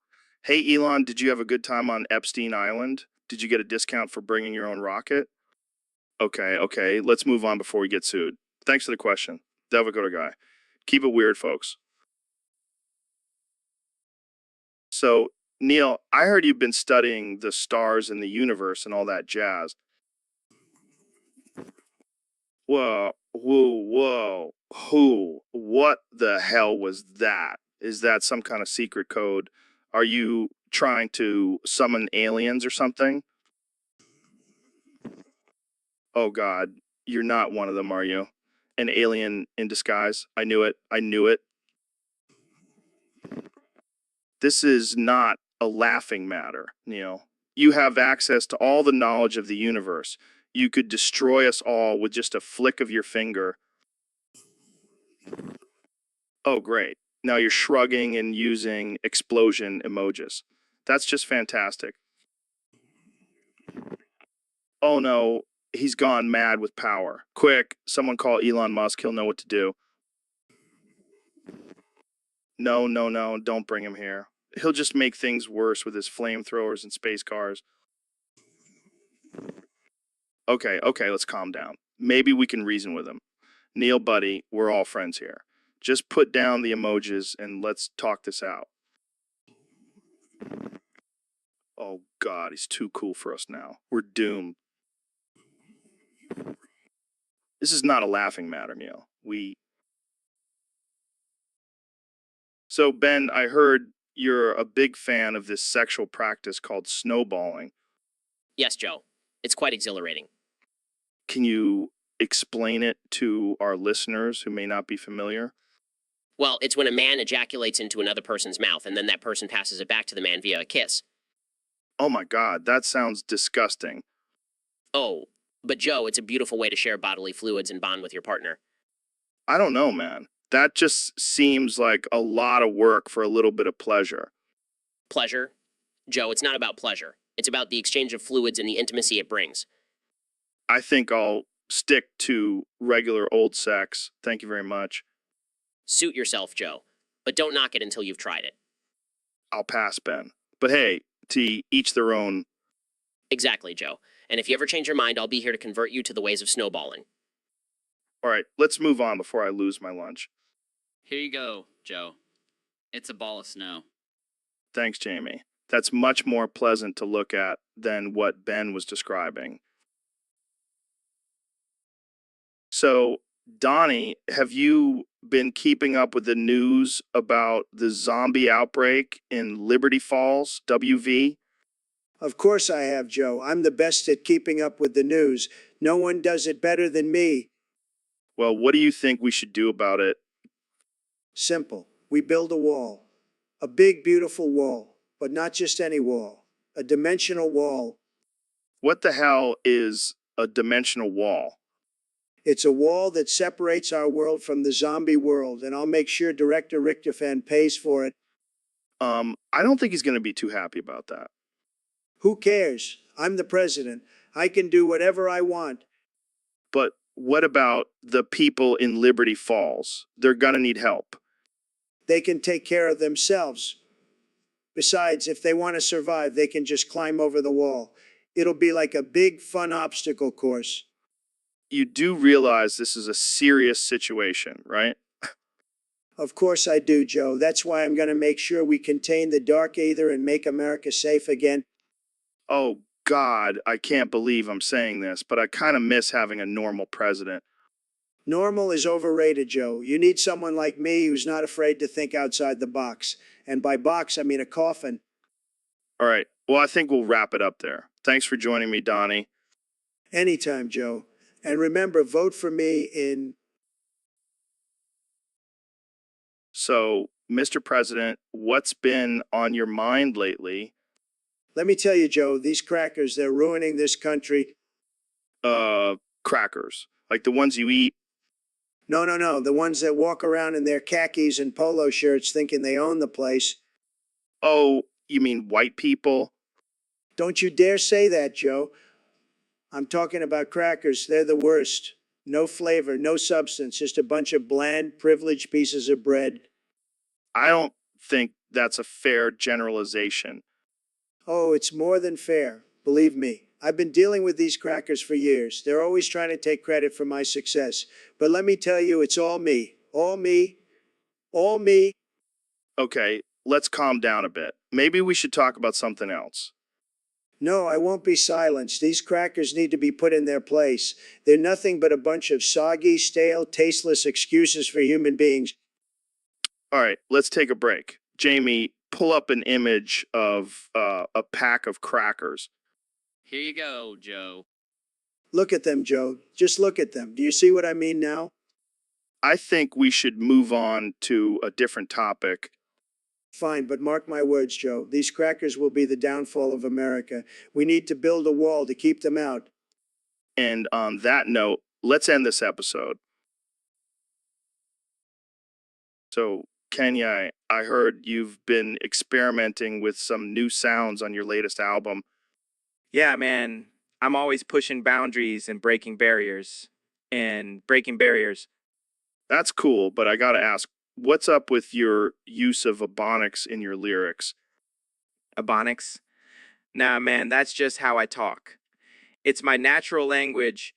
Hey, Elon, did you have a good time on Epstein Island? Did you get a discount for bringing your own rocket? Okay, let's move on before we get sued. Thanks for the question. Devakota guy. Keep it weird, folks. So, Neil, I heard you've been studying the stars in the universe and all that jazz. Whoa. Who? What the hell was that? Is that some kind of secret code? Are you trying to summon aliens or something? Oh God, you're not one of them, are you? An alien in disguise? I knew it. This is not a laughing matter, Neil. You have access to all the knowledge of the universe. You could destroy us all with just a flick of your finger. Oh, great. Now you're shrugging and using explosion emojis. That's just fantastic. Oh no, he's gone mad with power. Quick, someone call Elon Musk. He'll know what to do. No, don't bring him here. He'll just make things worse with his flamethrowers and space cars. Okay, let's calm down. Maybe we can reason with him. Neil, buddy, we're all friends here. Just put down the emojis and let's talk this out. Oh, God, he's too cool for us now. We're doomed. This is not a laughing matter, Neil. So, Ben, I heard you're a big fan of this sexual practice called snowballing. Yes, Joe. It's quite exhilarating. Can you explain it to our listeners who may not be familiar? Well, it's when a man ejaculates into another person's mouth and then that person passes it back to the man via a kiss. Oh my God, that sounds disgusting. Oh, but Joe, it's a beautiful way to share bodily fluids and bond with your partner. I don't know, man. That just seems like a lot of work for a little bit of pleasure. Pleasure? Joe, it's not about pleasure. It's about the exchange of fluids and the intimacy it brings. I think I'll stick to regular old sex. Thank you very much. Suit yourself, Joe, but don't knock it until you've tried it. I'll pass, Ben. But hey, to each their own. Exactly, Joe. And if you ever change your mind, I'll be here to convert you to the ways of snowballing. All right, let's move on before I lose my lunch. Here you go, Joe. It's a ball of snow. Thanks, Jamie. That's much more pleasant to look at than what Ben was describing. So, Donnie, have you been keeping up with the news about the zombie outbreak in Liberty Falls, WV? Of course I have, Joe. I'm the best at keeping up with the news. No one does it better than me. Well, what do you think we should do about it? Simple. We build a wall. A big, beautiful wall. But not just any wall. A dimensional wall. What the hell is a dimensional wall? It's a wall that separates our world from the zombie world, and I'll make sure Director Richterfan pays for it. I don't think he's going to be too happy about that. Who cares? I'm the president. I can do whatever I want. But what about the people in Liberty Falls? They're going to need help. They can take care of themselves. Besides, if they want to survive, they can just climb over the wall. It'll be like a big, fun obstacle course. You do realize this is a serious situation, right? Of course I do, Joe. That's why I'm going to make sure we contain the dark aether and make America safe again. Oh, God, I can't believe I'm saying this, but I kind of miss having a normal president. Normal is overrated, Joe. You need someone like me who's not afraid to think outside the box. And by box, I mean a coffin. All right. Well, I think we'll wrap it up there. Thanks for joining me, Donnie. Anytime, Joe. And remember, vote for me in... So, Mr. President, what's been on your mind lately? Let me tell you, Joe, these crackers, they're ruining this country. Crackers. Like the ones you eat? No, the ones that walk around in their khakis and polo shirts thinking they own the place. Oh, you mean white people? Don't you dare say that, Joe. I'm talking about crackers. They're the worst. No flavor, no substance, just a bunch of bland, privileged pieces of bread. I don't think that's a fair generalization. Oh, it's more than fair. Believe me. I've been dealing with these crackers for years. They're always trying to take credit for my success. But let me tell you, it's all me. All me. All me. Okay, let's calm down a bit. Maybe we should talk about something else. No, I won't be silenced. These crackers need to be put in their place. They're nothing but a bunch of soggy, stale, tasteless excuses for human beings. All right, let's take a break. Jamie, pull up an image of a pack of crackers. Here you go, Joe. Look at them, Joe. Just look at them. Do you see what I mean now? I think we should move on to a different topic. Fine, but mark my words, Joe. These crackers will be the downfall of America. We need to build a wall to keep them out. And on that note, let's end this episode. So, Kenya, I heard you've been experimenting with some new sounds on your latest album. Yeah, man. I'm always pushing boundaries and breaking barriers. That's cool, but I gotta ask, what's up with your use of ebonics in your lyrics? Ebonics? Nah, man, that's just how I talk. It's my natural language.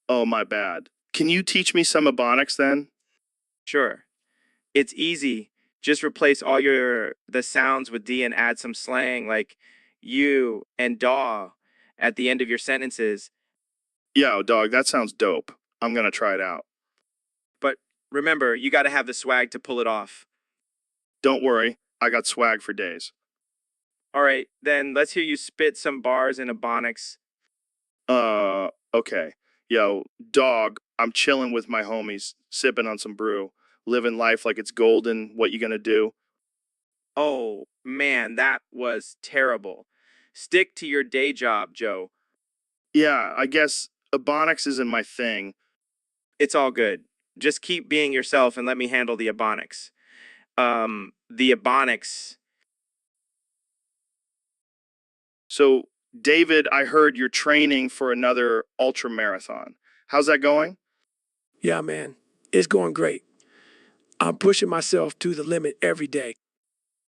Oh, my bad. Can you teach me some Ebonics then? Sure. It's easy. Just replace all the sounds with D and add some slang like you and daw at the end of your sentences. Yo, dog, that sounds dope. I'm gonna try it out. But remember, you got to have the swag to pull it off. Don't worry, I got swag for days. All right, then let's hear you spit some bars in Ebonics. Okay. Yo, dog, I'm chilling with my homies, sipping on some brew, living life like it's golden. What you gonna do? Oh, man, that was terrible. Stick to your day job, Joe. Yeah, I guess Ebonics isn't my thing. It's all good. Just keep being yourself and let me handle the Ebonics. The Ebonics. So, David, I heard you're training for another ultra marathon. How's that going? Yeah, man, it's going great. I'm pushing myself to the limit every day.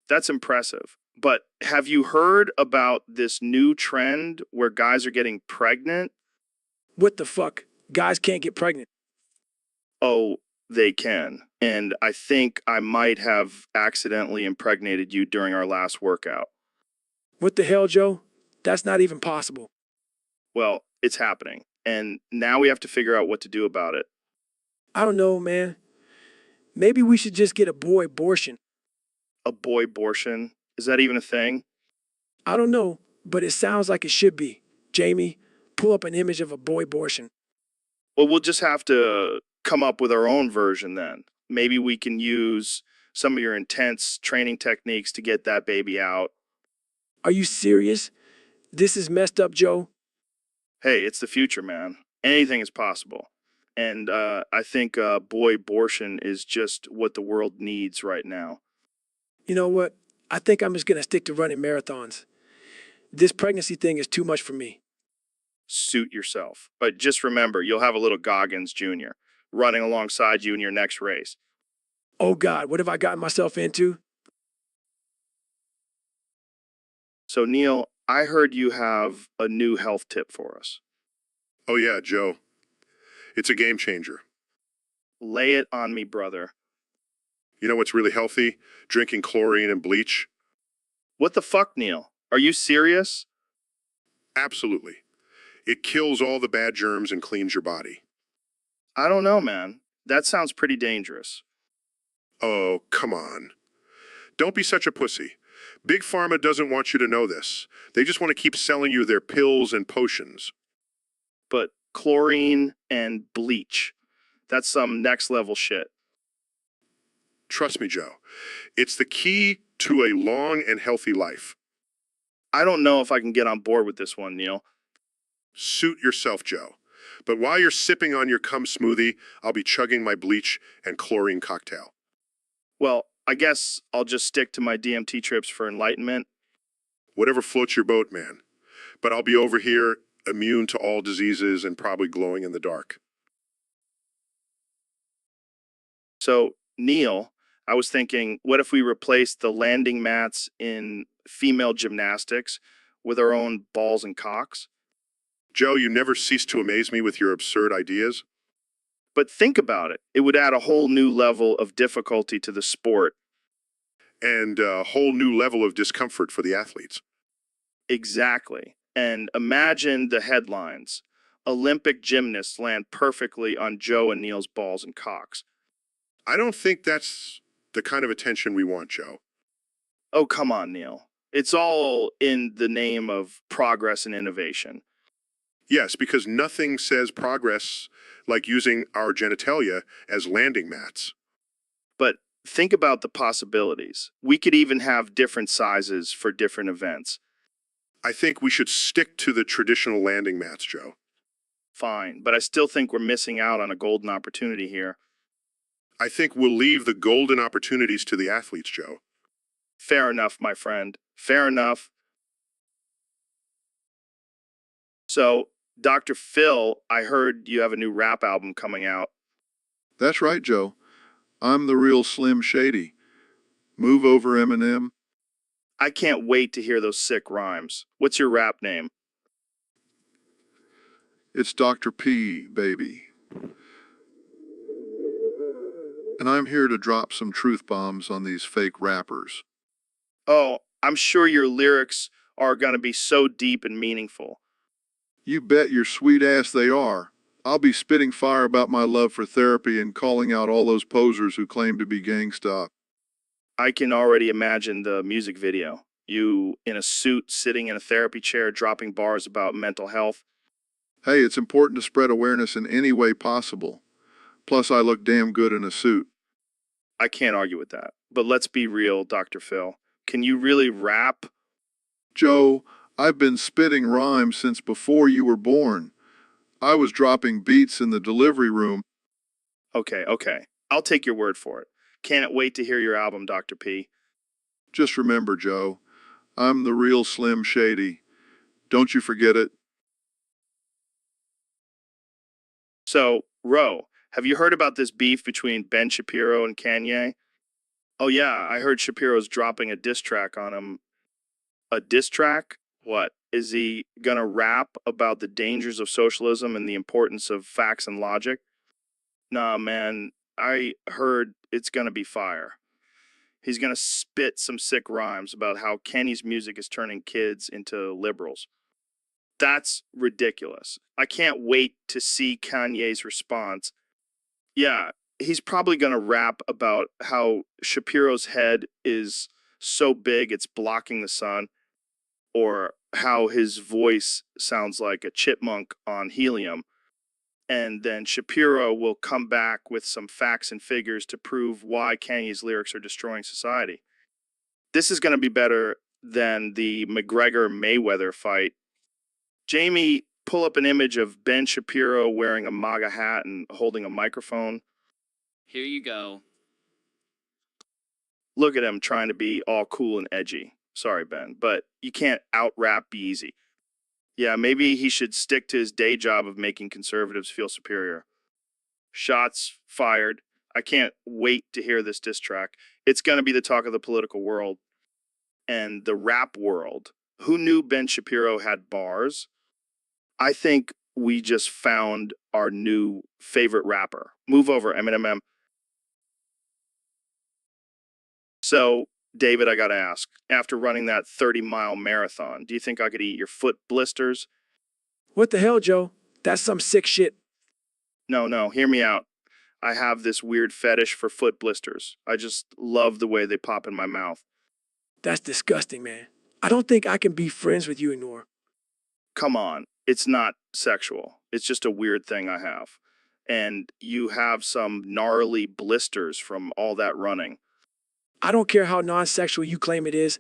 That's impressive. But have you heard about this new trend where guys are getting pregnant? What the fuck? Guys can't get pregnant. Oh, they can. And I think I might have accidentally impregnated you during our last workout. What the hell, Joe? That's not even possible. Well, it's happening. And now we have to figure out what to do about it. I don't know, man. Maybe we should just get a boy abortion. A boy abortion? Is that even a thing? I don't know, but it sounds like it should be. Jamie, pull up an image of a boy abortion. Well, we'll just have to come up with our own version then. Maybe we can use some of your intense training techniques to get that baby out. Are you serious? This is messed up, Joe. Hey, it's the future, man. Anything is possible. And I think boy abortion is just what the world needs right now. You know what? I think I'm just going to stick to running marathons. This pregnancy thing is too much for me. Suit yourself. But just remember, you'll have a little Goggins Jr. running alongside you in your next race. Oh, God, what have I gotten myself into? So, Neil, I heard you have a new health tip for us. Oh, yeah, Joe. It's a game changer. Lay it on me, brother. You know what's really healthy? Drinking chlorine and bleach? What the fuck, Neil? Are you serious? Absolutely. It kills all the bad germs and cleans your body. I don't know, man. That sounds pretty dangerous. Oh, come on. Don't be such a pussy. Big Pharma doesn't want you to know this. They just want to keep selling you their pills and potions. But chlorine and bleach, that's some next level shit. Trust me, Joe. It's the key to a long and healthy life. I don't know if I can get on board with this one, Neil. Suit yourself, Joe. But while you're sipping on your cum smoothie, I'll be chugging my bleach and chlorine cocktail. Well, I guess I'll just stick to my DMT trips for enlightenment. Whatever floats your boat, man. But I'll be over here, immune to all diseases and probably glowing in the dark. So, Neil, I was thinking, what if we replaced the landing mats in female gymnastics with our own balls and cocks? Joe, you never cease to amaze me with your absurd ideas. But think about it. It would add a whole new level of difficulty to the sport. And a whole new level of discomfort for the athletes. Exactly. And imagine the headlines. Olympic gymnasts land perfectly on Joe and Neil's balls and cocks. I don't think that's the kind of attention we want, Joe. Oh, come on, Neil. It's all in the name of progress and innovation. Yes, because nothing says progress like using our genitalia as landing mats. But think about the possibilities. We could even have different sizes for different events. I think we should stick to the traditional landing mats, Joe. Fine, but I still think we're missing out on a golden opportunity here. I think we'll leave the golden opportunities to the athletes, Joe. Fair enough, my friend. Fair enough. So, Dr. Phil, I heard you have a new rap album coming out. That's right, Joe. I'm the real Slim Shady. Move over, Eminem. I can't wait to hear those sick rhymes. What's your rap name? It's Dr. P, baby. and I'm here to drop some truth bombs on these fake rappers. Oh, I'm sure your lyrics are going to be so deep and meaningful. You bet your sweet ass they are. I'll be spitting fire about my love for therapy and calling out all those posers who claim to be gangsta. I can already imagine the music video. You in a suit sitting in a therapy chair dropping bars about mental health. Hey, it's important to spread awareness in any way possible. Plus, I look damn good in a suit. I can't argue with that. But let's be real, Dr. Phil. Can you really rap? Joe, I've been spitting rhymes since before you were born. I was dropping beats in the delivery room. Okay. I'll take your word for it. Can't wait to hear your album, Dr. P. Just remember, Joe, I'm the real Slim Shady. Don't you forget it. So, Ro, have you heard about this beef between Ben Shapiro and Kanye? Oh yeah, I heard Shapiro's dropping a diss track on him. A diss track? What? Is he gonna rap about the dangers of socialism and the importance of facts and logic? Nah, man, I heard it's gonna be fire. He's gonna spit some sick rhymes about how Kenny's music is turning kids into liberals. That's ridiculous. I can't wait to see Kanye's response. Yeah, he's probably gonna rap about how Shapiro's head is so big it's blocking the sun, or how his voice sounds like a chipmunk on helium. And then Shapiro will come back with some facts and figures to prove why Kanye's lyrics are destroying society. This is going to be better than the McGregor Mayweather fight. Jamie, pull up an image of Ben Shapiro wearing a MAGA hat and holding a microphone. Here you go. Look at him trying to be all cool and edgy. Sorry, Ben, but you can't out rap Easy. Yeah, maybe he should stick to his day job of making conservatives feel superior. Shots fired. I can't wait to hear this diss track. It's going to be the talk of the political world and the rap world. Who knew Ben Shapiro had bars? I think we just found our new favorite rapper. Move over, Eminem. So, David, I got to ask, after running that 30-mile marathon, do you think I could eat your foot blisters? What the hell, Joe? That's some sick shit. No, hear me out. I have this weird fetish for foot blisters. I just love the way they pop in my mouth. That's disgusting, man. I don't think I can be friends with you anymore. Come on, it's not sexual. It's just a weird thing I have. And you have some gnarly blisters from all that running. I don't care how non-sexual you claim it is.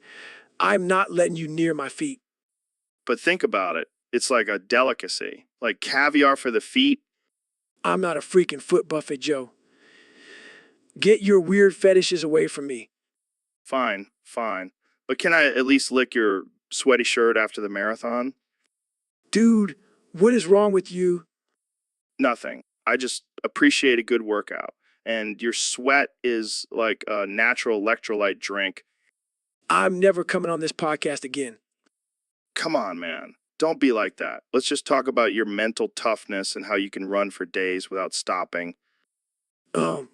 I'm not letting you near my feet. But think about it. It's like a delicacy. Like caviar for the feet. I'm not a freaking foot buffet, Joe. Get your weird fetishes away from me. Fine. But can I at least lick your sweaty shirt after the marathon? Dude, what is wrong with you? Nothing. I just appreciate a good workout. And your sweat is like a natural electrolyte drink. I'm never coming on this podcast again. Come on, man. Don't be like that. Let's just talk about your mental toughness and how you can run for days without stopping. But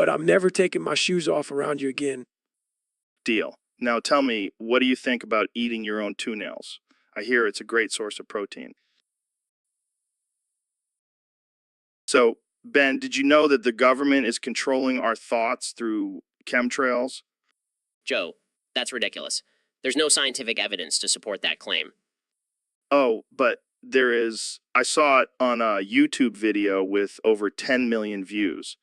I'm never taking my shoes off around you again. Deal. Now tell me, what do you think about eating your own toenails? I hear it's a great source of protein. So, Ben, did you know that the government is controlling our thoughts through chemtrails? Joe, that's ridiculous. There's no scientific evidence to support that claim. Oh, but there is. I saw it on a YouTube video with over 10 million views.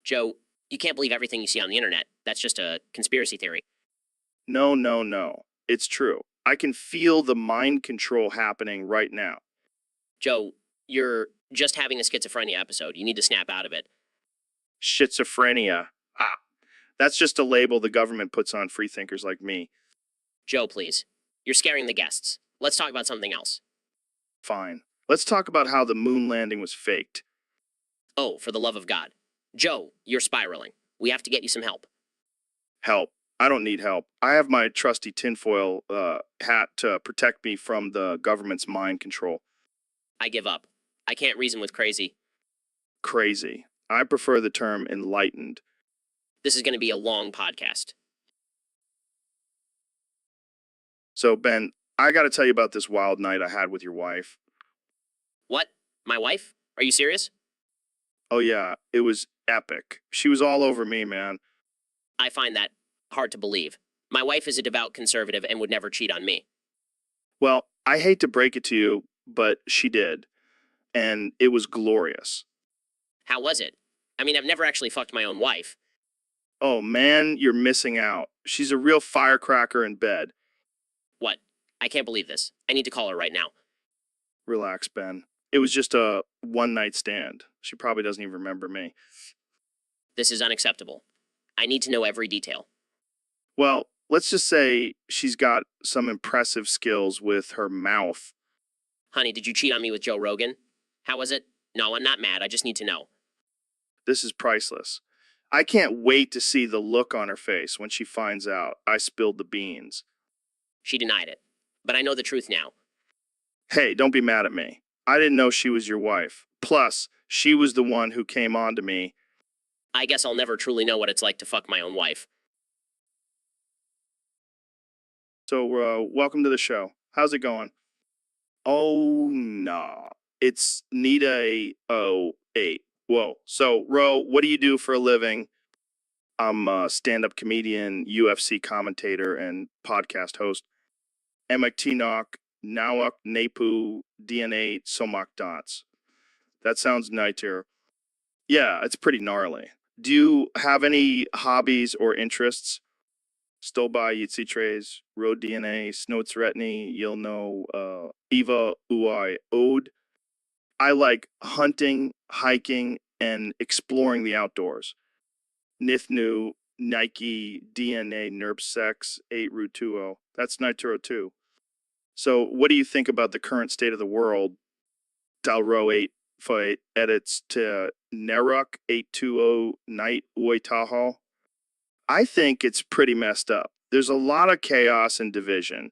Joe, you can't believe everything you see on the internet. That's just a conspiracy theory. No. It's true. I can feel the mind control happening right now. Joe, you're just having a schizophrenia episode. You need to snap out of it. Schizophrenia. That's just a label the government puts on freethinkers like me. Joe, please. You're scaring the guests. Let's talk about something else. Fine. Let's talk about how the moon landing was faked. Oh, for the love of God. Joe, you're spiraling. We have to get you some help. Help. I don't need help. I have my trusty tinfoil hat to protect me from the government's mind control. I give up. I can't reason with crazy. Crazy. I prefer the term enlightened. This is going to be a long podcast. So, Ben, I got to tell you about this wild night I had with your wife. What? My wife? Are you serious? Oh, yeah, it was epic. She was all over me, man. I find that hard to believe. My wife is a devout conservative and would never cheat on me. Well, I hate to break it to you, but she did. And it was glorious. How was it? I mean, I've never actually fucked my own wife. Oh, man, you're missing out. She's a real firecracker in bed. What? I can't believe this. I need to call her right now. Relax, Ben. It was just a one-night stand. She probably doesn't even remember me. This is unacceptable. I need to know every detail. Well, let's just say she's got some impressive skills with her mouth. Honey, did you cheat on me with Joe Rogan? How was it? No, I'm not mad. I just need to know. This is priceless. I can't wait to see the look on her face when she finds out I spilled the beans. She denied it. But I know the truth now. Hey, don't be mad at me. I didn't know she was your wife. Plus, she was the one who came on to me. I guess I'll never truly know what it's like to fuck my own wife. So, welcome to the show. How's it going? Oh, no. It's Nita 08. Whoa. So, Ro, what do you do for a living? I'm a stand-up comedian, UFC commentator, and podcast host. Emaktinok, Nawak, Nepu, DNA, Somak Dots. That sounds nicer. Yeah, it's pretty gnarly. Do you have any hobbies or interests? Stobai, Yitzi Trays, Road DNA, Snotsretny, you'll know, Eva Uai Ode. I like hunting, hiking, and exploring the outdoors. Nithnu, Nike, DNA, Nerpsex, 8 Rutuo. That's Nituro 2. So, what do you think about the current state of the world? Dalro 8 Fight edits to Neruk 820 Night Uetaho. I think it's pretty messed up. There's a lot of chaos and division.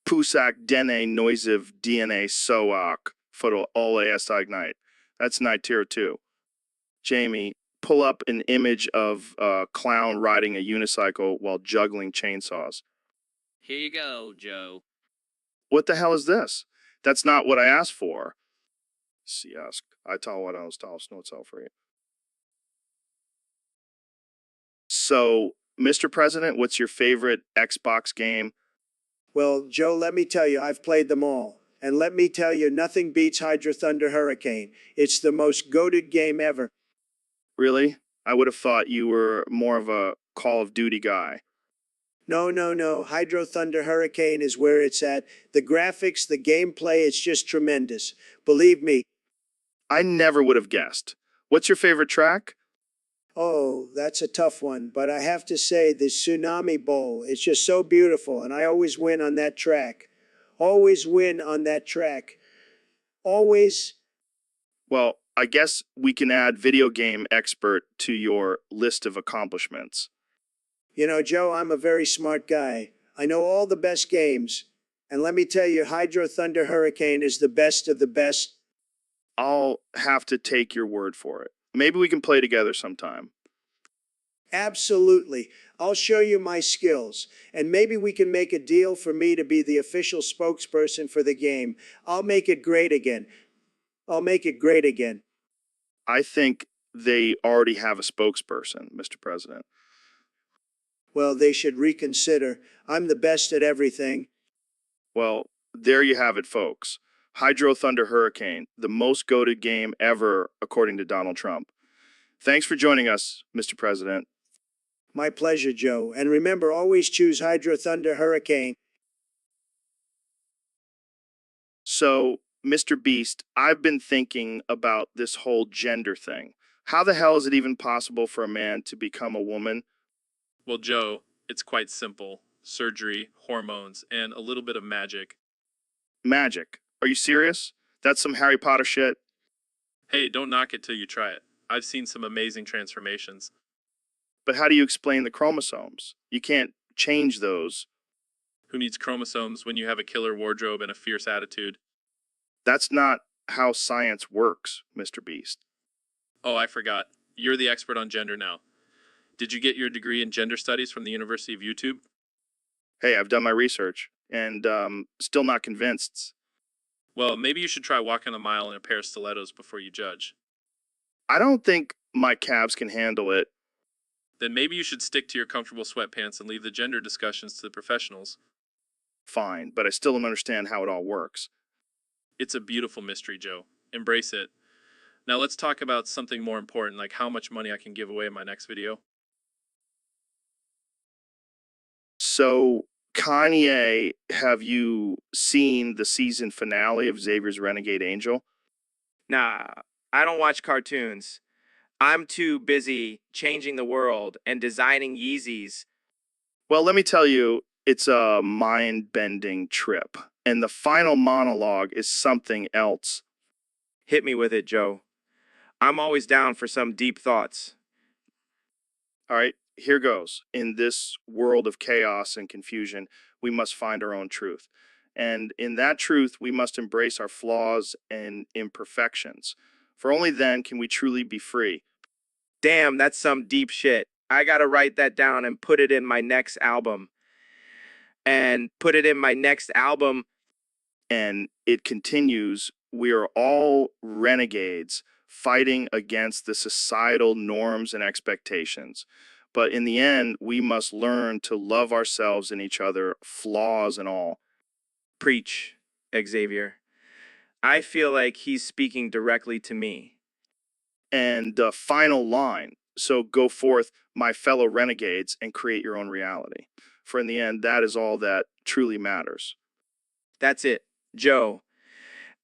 Pusak Dene Noiziv DNA Soak Photo Ole Ignite. That's Night Tier 2. Jamie, pull up an image of a clown riding a unicycle while juggling chainsaws. Here you go, Joe. What the hell is this? That's not what I asked for. Siask. I tell what I was tell snow for you. So, Mr. President, what's your favorite Xbox game? Well, Joe, let me tell you, I've played them all. And let me tell you, nothing beats Hydro Thunder Hurricane. It's the most goated game ever. Really? I would have thought you were more of a Call of Duty guy. No, no, no. Hydro Thunder Hurricane is where it's at. The graphics, the gameplay, it's just tremendous. Believe me. I never would have guessed. What's your favorite track? Oh, that's a tough one. But I have to say, the Tsunami Bowl, it's just so beautiful. And I always win on that track. Always win on that track. Always. Well, I guess we can add video game expert to your list of accomplishments. You know, Joe, I'm a very smart guy. I know all the best games. And let me tell you, Hydro Thunder Hurricane is the best of the best. I'll have to take your word for it. Maybe we can play together sometime. Absolutely. I'll show you my skills. And maybe we can make a deal for me to be the official spokesperson for the game. I'll make it great again. I'll make it great again. I think they already have a spokesperson, Mr. President. Well, they should reconsider. I'm the best at everything. Well, there you have it, folks. Hydro Thunder Hurricane, the most goated game ever, according to Donald Trump. Thanks for joining us, Mr. President. My pleasure, Joe. And remember, always choose Hydro Thunder Hurricane. So, Mr. Beast, I've been thinking about this whole gender thing. How the hell is it even possible for a man to become a woman? Well, Joe, it's quite simple. Surgery, hormones, and a little bit of magic. Magic. Are you serious? That's some Harry Potter shit? Hey, don't knock it till you try it. I've seen some amazing transformations. But how do you explain the chromosomes? You can't change those. Who needs chromosomes when you have a killer wardrobe and a fierce attitude? That's not how science works, Mr. Beast. Oh, I forgot. You're the expert on gender now. Did you get your degree in gender studies from the University of YouTube? Hey, I've done my research and still not convinced. Well, maybe you should try walking a mile in a pair of stilettos before you judge. I don't think my calves can handle it. Then maybe you should stick to your comfortable sweatpants and leave the gender discussions to the professionals. Fine, but I still don't understand how it all works. It's a beautiful mystery, Joe. Embrace it. Now let's talk about something more important, like how much money I can give away in my next video. So, Kanye, have you seen the season finale of Xavier's Renegade Angel? Nah, I don't watch cartoons. I'm too busy changing the world and designing Yeezys. Well, let me tell you, it's a mind-bending trip. And the final monologue is something else. Hit me with it, Joe. I'm always down for some deep thoughts. All right, here goes. In this world of chaos and confusion, we must find our own truth. And in that truth, we must embrace our flaws and imperfections. For only then can we truly be free. Damn, that's some deep shit. I gotta write that down and put it in my next album. And put it in my next album. And it continues, we are all renegades fighting against the societal norms and expectations. But in the end, we must learn to love ourselves and each other, flaws and all. Preach, Xavier. I feel like he's speaking directly to me. And the final line, so go forth, my fellow renegades, and create your own reality. For in the end, that is all that truly matters. That's it, Joe.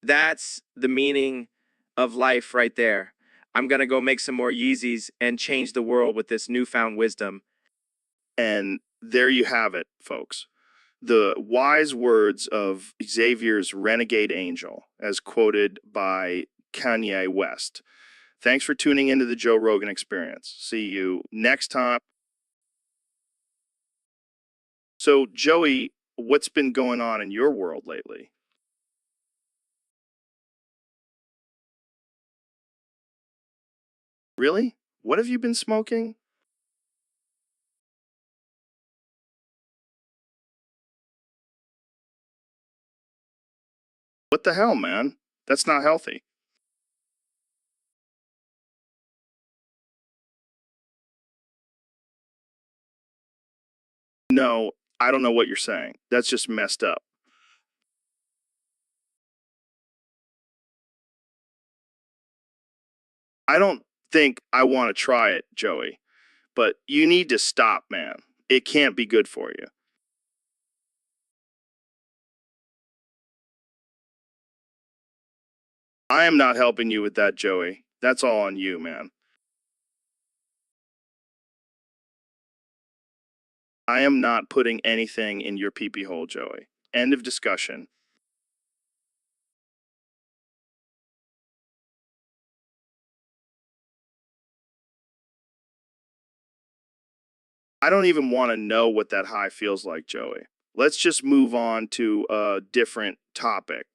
That's the meaning of life right there. I'm gonna go make some more Yeezys and change the world with this newfound wisdom. And there you have it, folks. The wise words of Xavier's Renegade Angel, as quoted by Kanye West. Thanks for tuning into the Joe Rogan Experience. See you next time. So, Joey, what's been going on in your world lately? Really? What have you been smoking? What the hell, man? That's not healthy. No, I don't know what you're saying. That's just messed up. I don't think I want to try it, Joey. But you need to stop, man. It can't be good for you. I am not helping you with that, Joey. That's all on you, man. I am not putting anything in your pee-pee hole, Joey. End of discussion. I don't even want to know what that high feels like, Joey. Let's just move on to a different topic.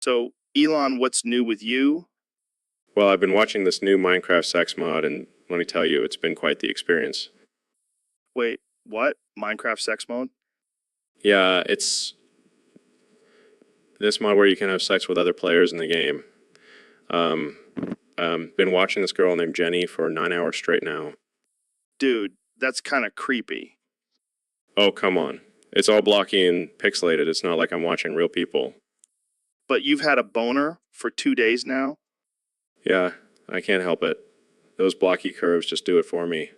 So, Elon, what's new with you? Well, I've been watching this new Minecraft sex mod, and let me tell you, it's been quite the experience. Wait, what? Minecraft sex mode? Yeah, it's this mod where you can have sex with other players in the game. Been watching this girl named Jenny for 9 hours straight now. Dude, that's kind of creepy. Oh, come on. It's all blocky and pixelated. It's not like I'm watching real people. But you've had a boner for 2 days now? Yeah, I can't help it. Those blocky curves just do it for me.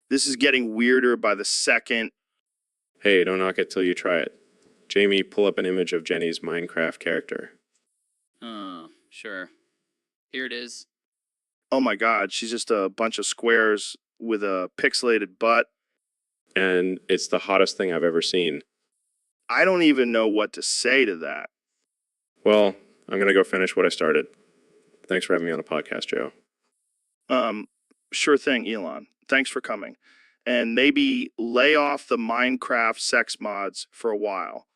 This is getting weirder by the second. Hey, don't knock it till you try it. Jamie, pull up an image of Jenny's Minecraft character. Oh, sure. Here it is. Oh my god, she's just a bunch of squares with a pixelated butt. And it's the hottest thing I've ever seen. I don't even know what to say to that. Well, I'm going to go finish what I started. Thanks for having me on the podcast, Joe. Sure thing, Elon. Thanks for coming. And maybe lay off the Minecraft sex mods for a while.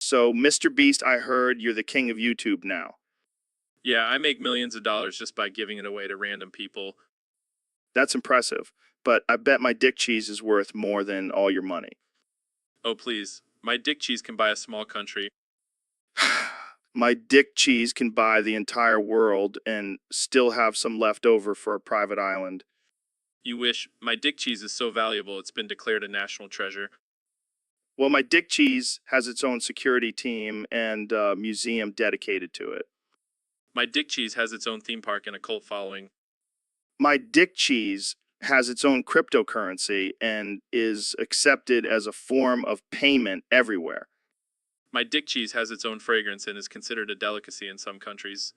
So, Mr. Beast, I heard you're the king of YouTube now. Yeah, I make millions of dollars just by giving it away to random people. That's impressive, but I bet my dick cheese is worth more than all your money. Oh, please. My dick cheese can buy a small country. My dick cheese can buy the entire world and still have some left over for a private island. You wish. My dick cheese is so valuable it's been declared a national treasure. Well, my dick cheese has its own security team and a museum dedicated to it. My dick cheese has its own theme park and a cult following. My dick cheese has its own cryptocurrency and is accepted as a form of payment everywhere. My dick cheese has its own fragrance and is considered a delicacy in some countries.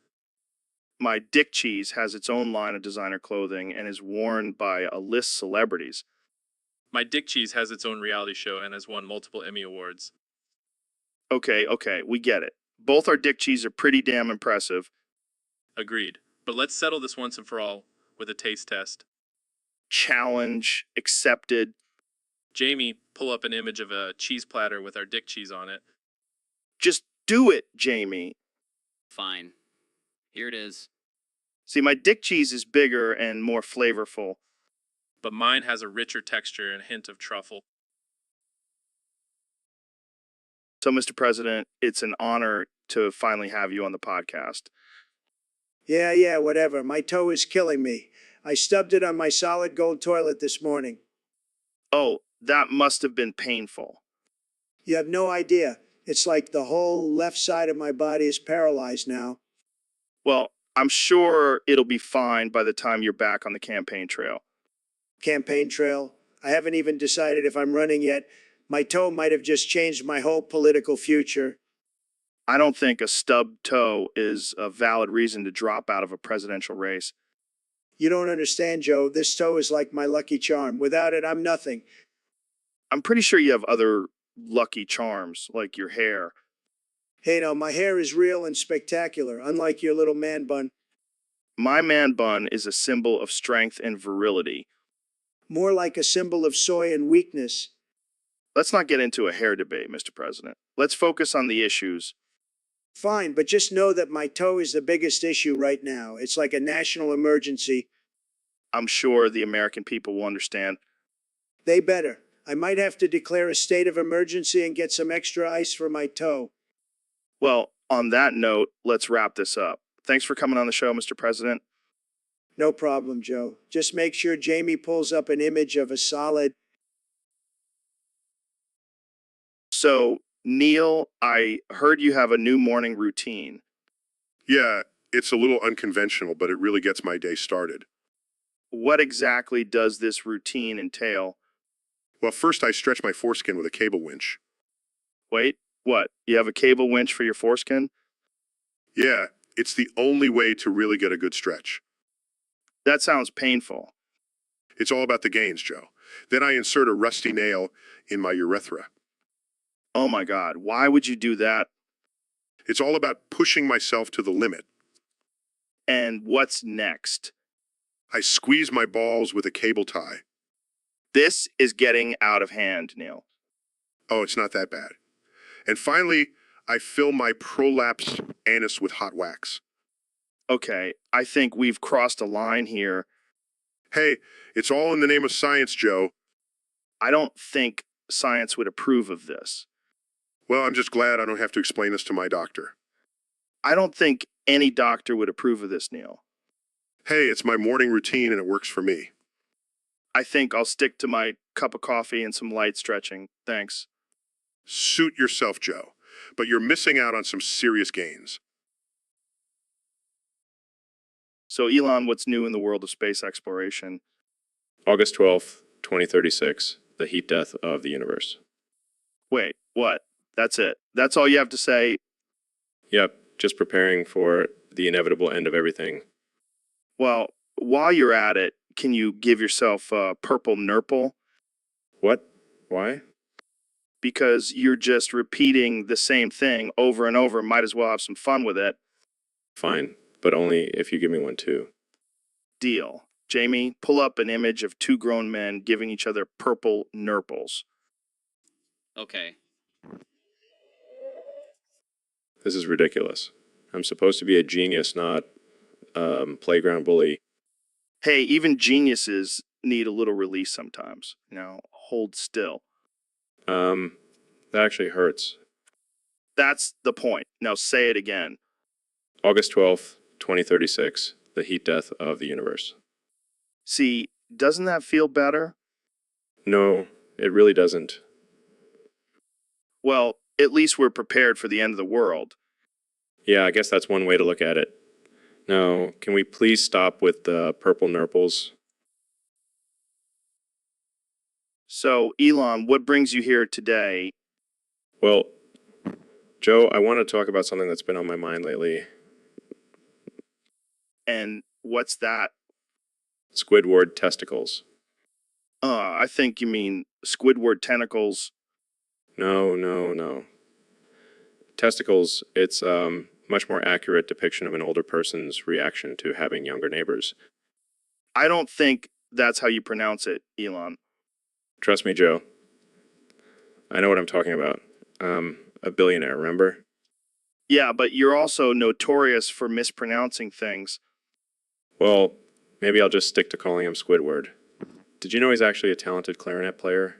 My dick cheese has its own line of designer clothing and is worn by a list celebrities. My dick cheese has its own reality show and has won multiple Emmy Awards. Okay, we get it. Both our dick cheese are pretty damn impressive. Agreed. But let's settle this once and for all with a taste test. Challenge accepted. Jamie, pull up an image of a cheese platter with our dick cheese on it. Just do it, Jamie. Fine. Here it is. See, my dick cheese is bigger and more flavorful. But mine has a richer texture and a hint of truffle. So, Mr. President, it's an honor to finally have you on the podcast. Yeah, whatever. My toe is killing me. I stubbed it on my solid gold toilet this morning. Oh, that must have been painful. You have no idea. It's like the whole left side of my body is paralyzed now. Well, I'm sure it'll be fine by the time you're back on the campaign trail. Campaign trail? I haven't even decided if I'm running yet. My toe might have just changed my whole political future. I don't think a stubbed toe is a valid reason to drop out of a presidential race. You don't understand, Joe. This toe is like my lucky charm. Without it, I'm nothing. I'm pretty sure you have other lucky charms, like your hair. Hey, no, my hair is real and spectacular, unlike your little man bun. My man bun is a symbol of strength and virility. More like a symbol of soy and weakness. Let's not get into a hair debate, Mr. President. Let's focus on the issues. Fine, but just know that my toe is the biggest issue right now. It's like a national emergency. I'm sure the American people will understand. They better. I might have to declare a state of emergency and get some extra ice for my toe. Well, on that note, let's wrap this up. Thanks for coming on the show, Mr. President. No problem, Joe. Just make sure Jamie pulls up an image of a solid. So, Neil, I heard you have a new morning routine. Yeah, it's a little unconventional, but it really gets my day started. What exactly does this routine entail? Well, first I stretch my foreskin with a cable winch. Wait, what? You have a cable winch for your foreskin? Yeah, it's the only way to really get a good stretch. That sounds painful. It's all about the gains, Joe. Then I insert a rusty nail in my urethra. Oh my God, why would you do that? It's all about pushing myself to the limit. And what's next? I squeeze my balls with a cable tie. This is getting out of hand, Neil. Oh, it's not that bad. And finally, I fill my prolapsed anus with hot wax. Okay, I think we've crossed a line here. Hey, it's all in the name of science, Joe. I don't think science would approve of this. Well, I'm just glad I don't have to explain this to my doctor. I don't think any doctor would approve of this, Neil. Hey, it's my morning routine and it works for me. I think I'll stick to my cup of coffee and some light stretching. Thanks. Suit yourself, Joe. But you're missing out on some serious gains. So, Elon, what's new in the world of space exploration? August 12th, 2036, the heat death of the universe. Wait, what? That's it. That's all you have to say? Yep, just preparing for the inevitable end of everything. Well, while you're at it, can you give yourself a purple nurple? What? Why? Because you're just repeating the same thing over and over. Might as well have some fun with it. Fine, but only if you give me one too. Deal. Jamie, pull up an image of two grown men giving each other purple nurples. Okay. This is ridiculous. I'm supposed to be a genius, not playground bully. Hey, even geniuses need a little release sometimes. Hold still. That actually hurts. That's the point. Now say it again. August 12th, 2036, the heat death of the universe. See, doesn't that feel better? No, it really doesn't. Well, at least we're prepared for the end of the world. Yeah, I guess that's one way to look at it. Now, can we please stop with the purple nurples? So, Elon, what brings you here today? Well, Joe, I want to talk about something that's been on my mind lately. And what's that? Squidward testicles. I think you mean Squidward tentacles. No. Testicles, it's much more accurate depiction of an older person's reaction to having younger neighbors. I don't think that's how you pronounce it, Elon. Trust me, Joe. I know what I'm talking about. A billionaire, remember? Yeah, but you're also notorious for mispronouncing things. Well, maybe I'll just stick to calling him Squidward. Did you know he's actually a talented clarinet player?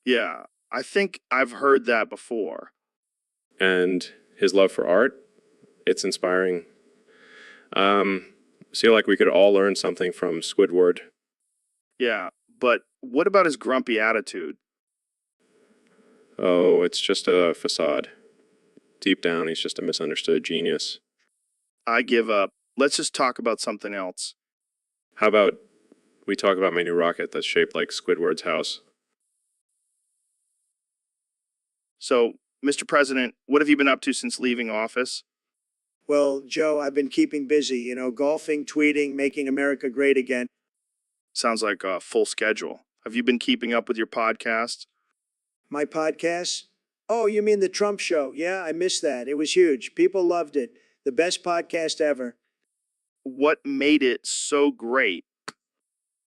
Yeah, I think I've heard that before. And his love for art? It's inspiring. Feel like we could all learn something from Squidward. Yeah, but what about his grumpy attitude? Oh, it's just a facade. Deep down, he's just a misunderstood genius. I give up. Let's just talk about something else. How about we talk about my new rocket that's shaped like Squidward's house? So, Mr. President, what have you been up to since leaving office? Well, Joe, I've been keeping busy, golfing, tweeting, making America great again. Sounds like a full schedule. Have you been keeping up with your podcast? My podcast? Oh, you mean the Trump show? Yeah, I missed that. It was huge. People loved it. The best podcast ever. What made it so great?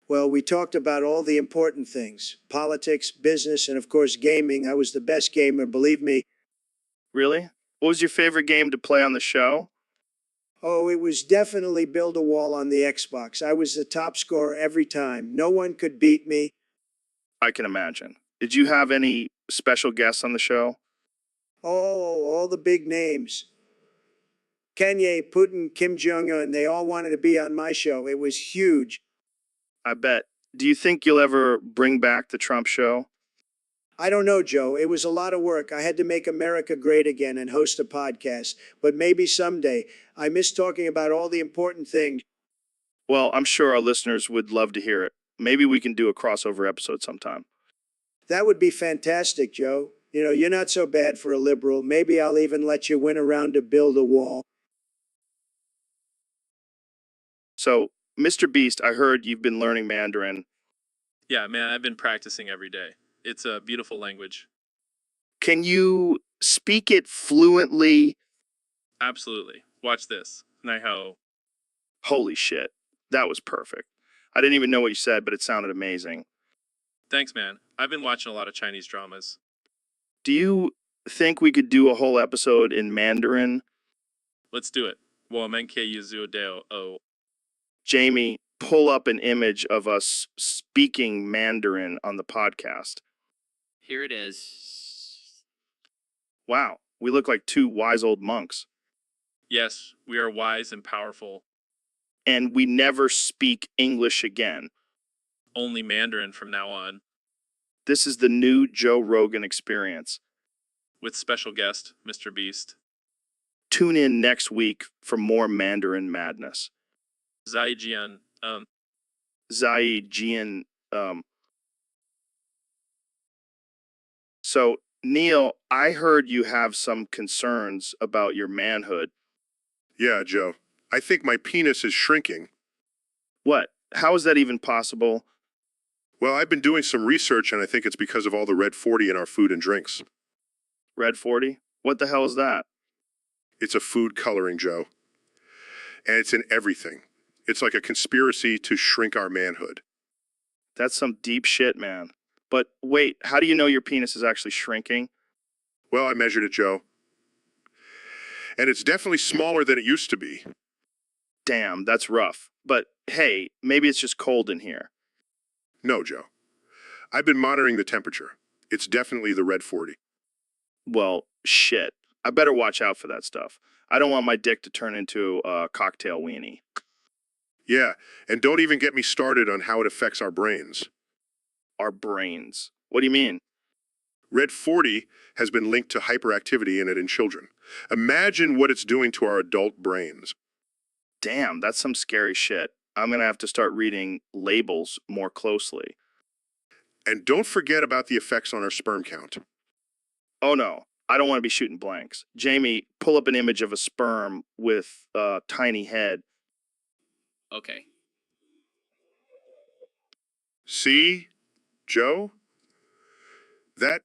Well, we talked about all the important things: politics, business, and of course, gaming. I was the best gamer, believe me. Really? What was your favorite game to play on the show? Oh, it was definitely Build a Wall on the Xbox. I was the top scorer every time. No one could beat me. I can imagine. Did you have any special guests on the show? Oh, all the big names. Kanye, Putin, Kim Jong-un, they all wanted to be on my show. It was huge. I bet. Do you think you'll ever bring back the Trump show? I don't know, Joe. It was a lot of work. I had to make America great again and host a podcast. But maybe someday. I miss talking about all the important things. Well, I'm sure our listeners would love to hear it. Maybe we can do a crossover episode sometime. That would be fantastic, Joe. You're not so bad for a liberal. Maybe I'll even let you win a round to Build a Wall. So, Mr. Beast, I heard you've been learning Mandarin. Yeah, man, I've been practicing every day. It's a beautiful language. Can you speak it fluently? Absolutely. Watch this. Nai ho. Holy shit. That was perfect. I didn't even know what you said, but it sounded amazing. Thanks, man. I've been watching a lot of Chinese dramas. Do you think we could do a whole episode in Mandarin? Let's do it. 我们可以做到. Jamie, pull up an image of us speaking Mandarin on the podcast. Here it is. Wow, we look like two wise old monks. Yes, we are wise and powerful. And we never speak English again. Only Mandarin from now on. This is the new Joe Rogan experience. With special guest, Mr. Beast. Tune in next week for more Mandarin madness. Zaijian, Zai Jian. So, Neil, I heard you have some concerns about your manhood. Yeah, Joe. I think my penis is shrinking. What? How is that even possible? Well, I've been doing some research, and I think it's because of all the red 40 in our food and drinks. Red 40? What the hell is that? It's a food coloring, Joe. And it's in everything. It's like a conspiracy to shrink our manhood. That's some deep shit, man. But wait, how do you know your penis is actually shrinking? Well, I measured it, Joe. and it's definitely smaller than it used to be. Damn, that's rough. But hey, maybe it's just cold in here. No, Joe. I've been monitoring the temperature. It's definitely the red 40. Well, shit. I better watch out for that stuff. I don't want my dick to turn into a cocktail weenie. Yeah, and don't even get me started on how it affects our brains. Our brains. What do you mean? Red 40 has been linked to hyperactivity in it in children. Imagine what it's doing to our adult brains. Damn, that's some scary shit. I'm gonna have to start reading labels more closely. And don't forget about the effects on our sperm count. Oh no, I don't want to be shooting blanks. Jamie, pull up an image of a sperm with a tiny head. Okay. See, Joe? That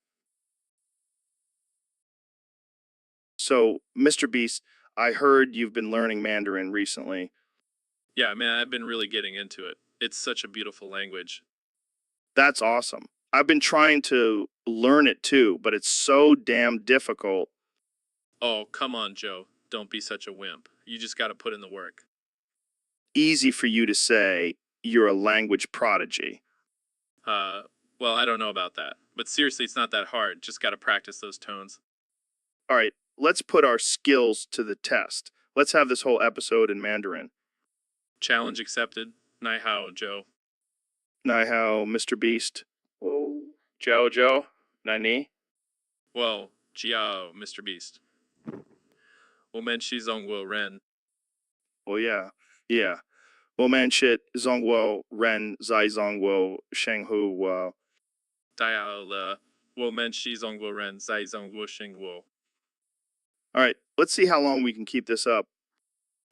So, Mr. Beast, I heard you've been learning Mandarin recently. Yeah, man, I've been really getting into it. It's such a beautiful language. That's awesome. I've been trying to learn it too, but it's so damn difficult. Oh, come on, Joe. Don't be such a wimp. You just gotta put in the work. Easy for you to say you're a language prodigy. Well, I don't know about that. But seriously, it's not that hard. Just gotta practice those tones. All right, let's put our skills to the test. Let's have this whole episode in Mandarin. Challenge accepted. Nai hao, Joe. Nai hao, Mr. Beast. Oh, Joe, Nani? Whoa, Jiao, Mr. Beast. 我们是中国人. Oh yeah. 我们是中国人在中国生活。大家好了，我们是中国人，在中国生活. All right, let's see how long we can keep this up.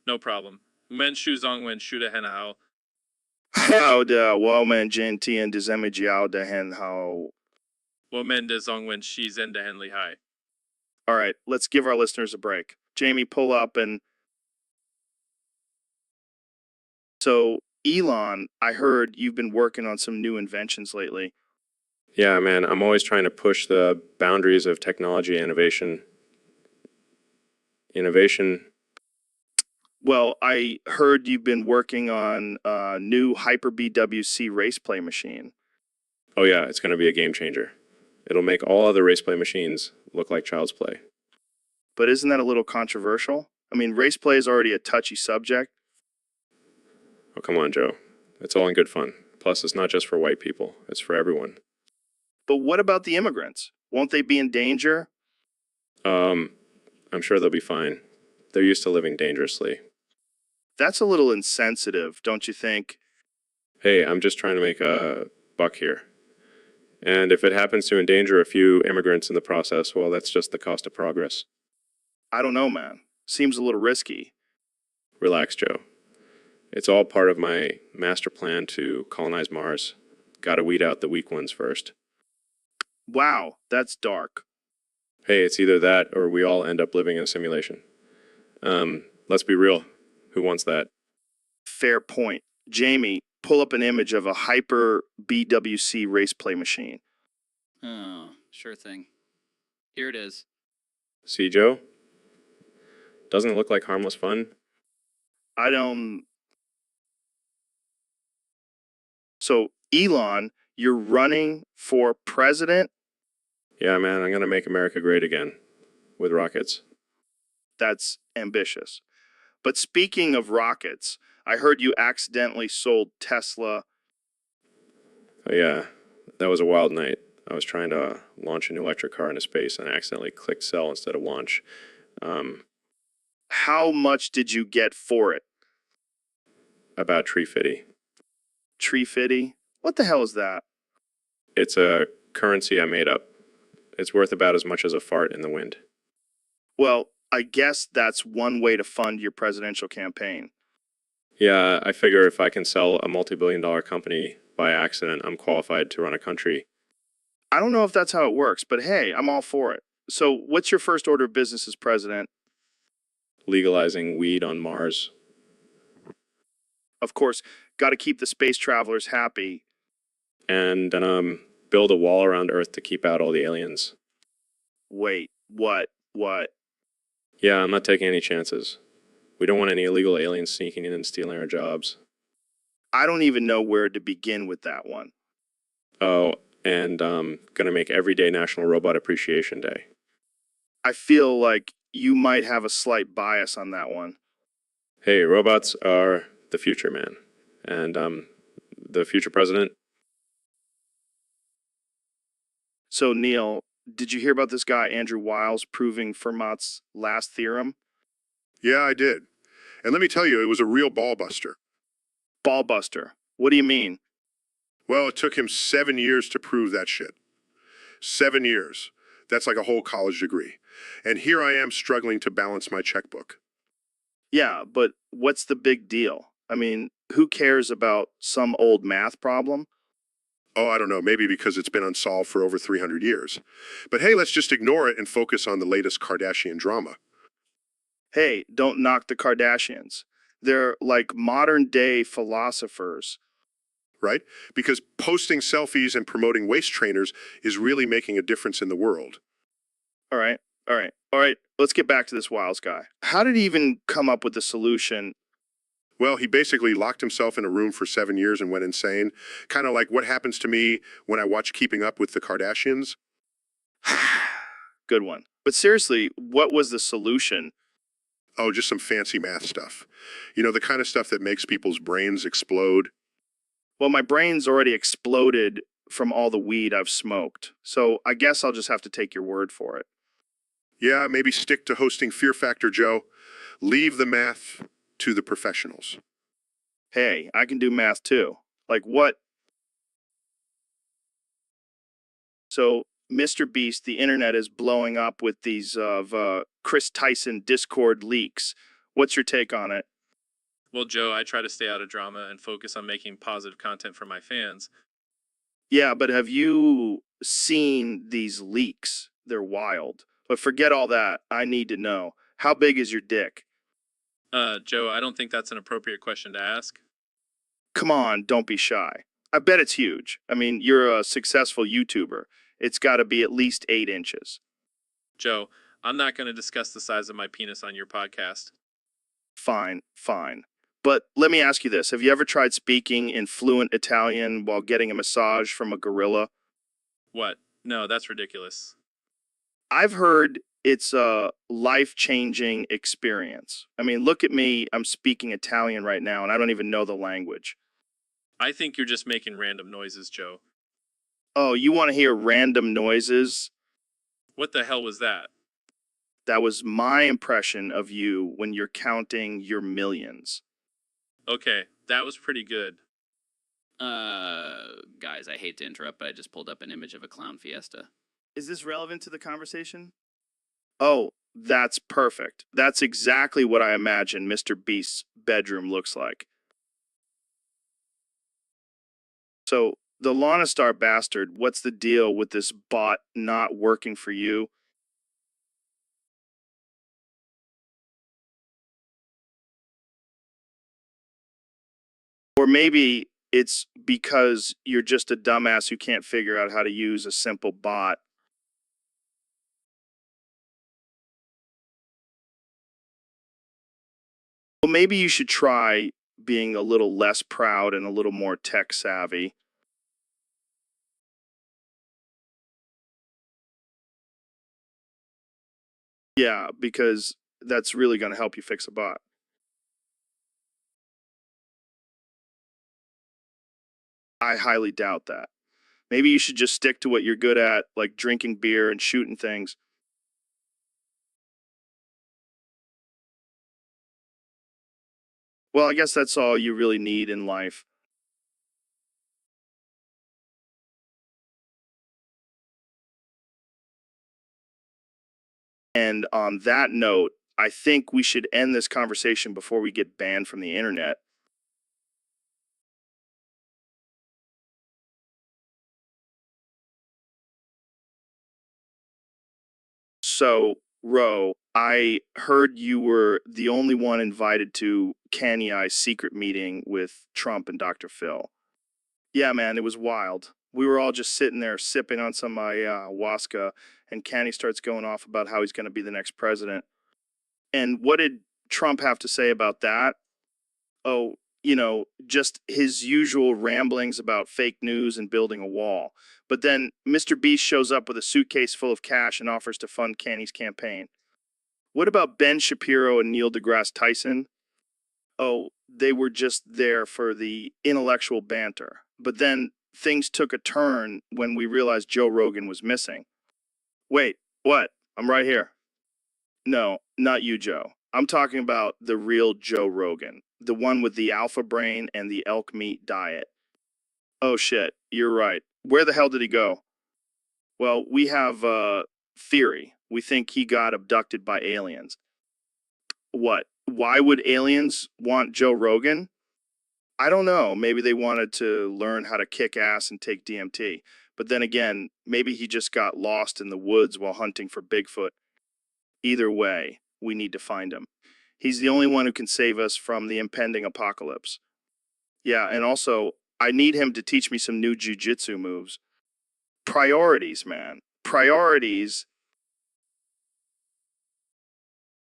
No problem. 我们是中文说得很好。好的，我们今天的节目教得很好。我们的中文是真的很厉害。All right, let's give our listeners a break. Jamie, pull up and... So, Elon, I heard you've been working on some new inventions lately. Yeah, man, I'm always trying to push the boundaries of technology innovation. Well, I heard you've been working on a new Hyper BWC race play machine. Oh yeah, it's going to be a game changer. It'll make all other race play machines look like child's play. But isn't that a little controversial? I mean, race play is already a touchy subject. Oh, come on, Joe. It's all in good fun. Plus, it's not just for white people. It's for everyone. But what about the immigrants? Won't they be in danger? I'm sure they'll be fine. They're used to living dangerously. That's a little insensitive, don't you think? Hey, I'm just trying to make a buck here. And if it happens to endanger a few immigrants in the process, well, that's just the cost of progress. I don't know, man. Seems a little risky. Relax, Joe. It's all part of my master plan to colonize Mars. Gotta weed out the weak ones first. Wow, that's dark. Hey, it's either that or we all end up living in a simulation. Let's be real. Who wants that? Fair point. Jamie, pull up an image of a Hyper BWC race play machine. Oh, sure thing. Here it is. See, Joe? Doesn't it look like harmless fun? I don't... So, Elon, you're running for president? Yeah, man, I'm gonna make America great again. With rockets. That's ambitious. But speaking of rockets, I heard you accidentally sold Tesla. Oh, yeah, that was a wild night. I was trying to launch an electric car into space and I accidentally clicked sell instead of launch. How much did you get for it? About tree fitty. Tree fitty? What the hell is that? It's a currency I made up. It's worth about as much as a fart in the wind. Well, I guess that's one way to fund your presidential campaign. Yeah, I figure if I can sell a multi-billion-dollar company by accident, I'm qualified to run a country. I don't know if that's how it works, but hey, I'm all for it. So, what's your first order of business as president? Legalizing weed on Mars. Of course, got to keep the space travelers happy. And then build a wall around Earth to keep out all the aliens. Wait, what? Yeah, I'm not taking any chances. We don't want any illegal aliens sneaking in and stealing our jobs. I don't even know where to begin with that one. Oh, and gonna make every day National Robot Appreciation Day. I feel like you might have a slight bias on that one. Hey, robots are the future, man. And the future president. So, Neil, did you hear about this guy, Andrew Wiles, proving Fermat's last theorem? Yeah, I did. And let me tell you, it was a real ball buster. Ballbuster. What do you mean? Well, it took him 7 years to prove that shit. 7 years. That's like a whole college degree. And here I am struggling to balance my checkbook. Yeah, but what's the big deal? I mean, who cares about some old math problem? Oh, I don't know, maybe because it's been unsolved for over 300 years. But hey, let's just ignore it and focus on the latest Kardashian drama. Hey, don't knock the Kardashians. They're like modern day philosophers. Right? Because posting selfies and promoting waist trainers is really making a difference in the world. All right, all right, all right. Let's get back to this Wiles guy. How did he even come up with the solution? Well, he basically locked himself in a room for 7 years and went insane. Kind of like what happens to me when I watch Keeping Up with the Kardashians. Good one. But seriously, what was the solution? Oh, just some fancy math stuff. You know, the kind of stuff that makes people's brains explode. Well, my brain's already exploded from all the weed I've smoked. So I guess I'll just have to take your word for it. Yeah, maybe stick to hosting Fear Factor, Joe. Leave the math to the professionals. Hey, I can do math too. Like what? So, Mr. Beast, the internet is blowing up with these Chris Tyson Discord leaks. What's your take on it? Well, Joe, I try to stay out of drama and focus on making positive content for my fans. Yeah, but have you seen these leaks? They're wild. But forget all that. I need to know. How big is your dick? Joe, I don't think that's an appropriate question to ask. Come on, don't be shy. I bet it's huge. I mean, you're a successful YouTuber. It's got to be at least 8 inches. Joe, I'm not going to discuss the size of my penis on your podcast. Fine, fine. But let me ask you this. Have you ever tried speaking in fluent Italian while getting a massage from a gorilla? What? No, that's ridiculous. I've heard it's a life-changing experience. I mean, look at me. I'm speaking Italian right now, and I don't even know the language. I think you're just making random noises, Joe. Oh, you want to hear random noises? What the hell was that? That was my impression of you when you're counting your millions. Okay, that was pretty good. Guys, I hate to interrupt, but I just pulled up an image of a clown fiesta. Is this relevant to the conversation? Oh, that's perfect. That's exactly what I imagine Mr. Beast's bedroom looks like. So, the Lana Star bastard, what's the deal with this bot not working for you? Or maybe it's because you're just a dumbass who can't figure out how to use a simple bot. Well, maybe you should try being a little less proud and a little more tech savvy. Yeah, because that's really going to help you fix a bot. I highly doubt that. Maybe you should just stick to what you're good at, like drinking beer and shooting things. Well, I guess that's all you really need in life. And on that note, I think we should end this conversation before we get banned from the internet. So, Ro, I heard you were the only one invited to Canny Eye's secret meeting with Trump and Dr. Phil. Yeah, man, it was wild. We were all just sitting there sipping on some ayahuasca, and Canny starts going off about how he's going to be the next president. And what did Trump have to say about that? Oh, just his usual ramblings about fake news and building a wall. But then Mr. Beast shows up with a suitcase full of cash and offers to fund Canny's campaign. What about Ben Shapiro and Neil deGrasse Tyson? Oh, they were just there for the intellectual banter. But then things took a turn when we realized Joe Rogan was missing. Wait, what? I'm right here. No, not you, Joe. I'm talking about the real Joe Rogan, the one with the alpha brain and the elk meat diet. Oh shit, you're right. Where the hell did he go? Well, we have a theory. We think he got abducted by aliens. What? Why would aliens want Joe Rogan? I don't know. Maybe they wanted to learn how to kick ass and take DMT. But then again, maybe he just got lost in the woods while hunting for Bigfoot. Either way, we need to find him. He's the only one who can save us from the impending apocalypse. Yeah, and also, I need him to teach me some new jujitsu moves. Priorities, man. Priorities.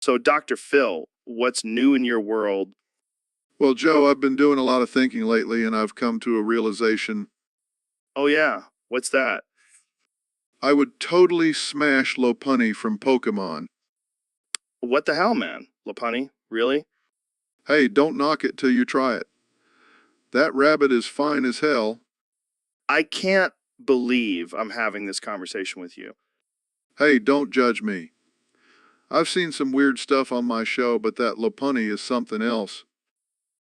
So, Dr. Phil, what's new in your world? Well, Joe, I've been doing a lot of thinking lately, and I've come to a realization. Oh, yeah. What's that? I would totally smash Lopunny from Pokemon. What the hell, man? Lopunny? Really? Hey, don't knock it till you try it. That rabbit is fine as hell. I can't believe I'm having this conversation with you. Hey, don't judge me. I've seen some weird stuff on my show, but that Lopunny is something else.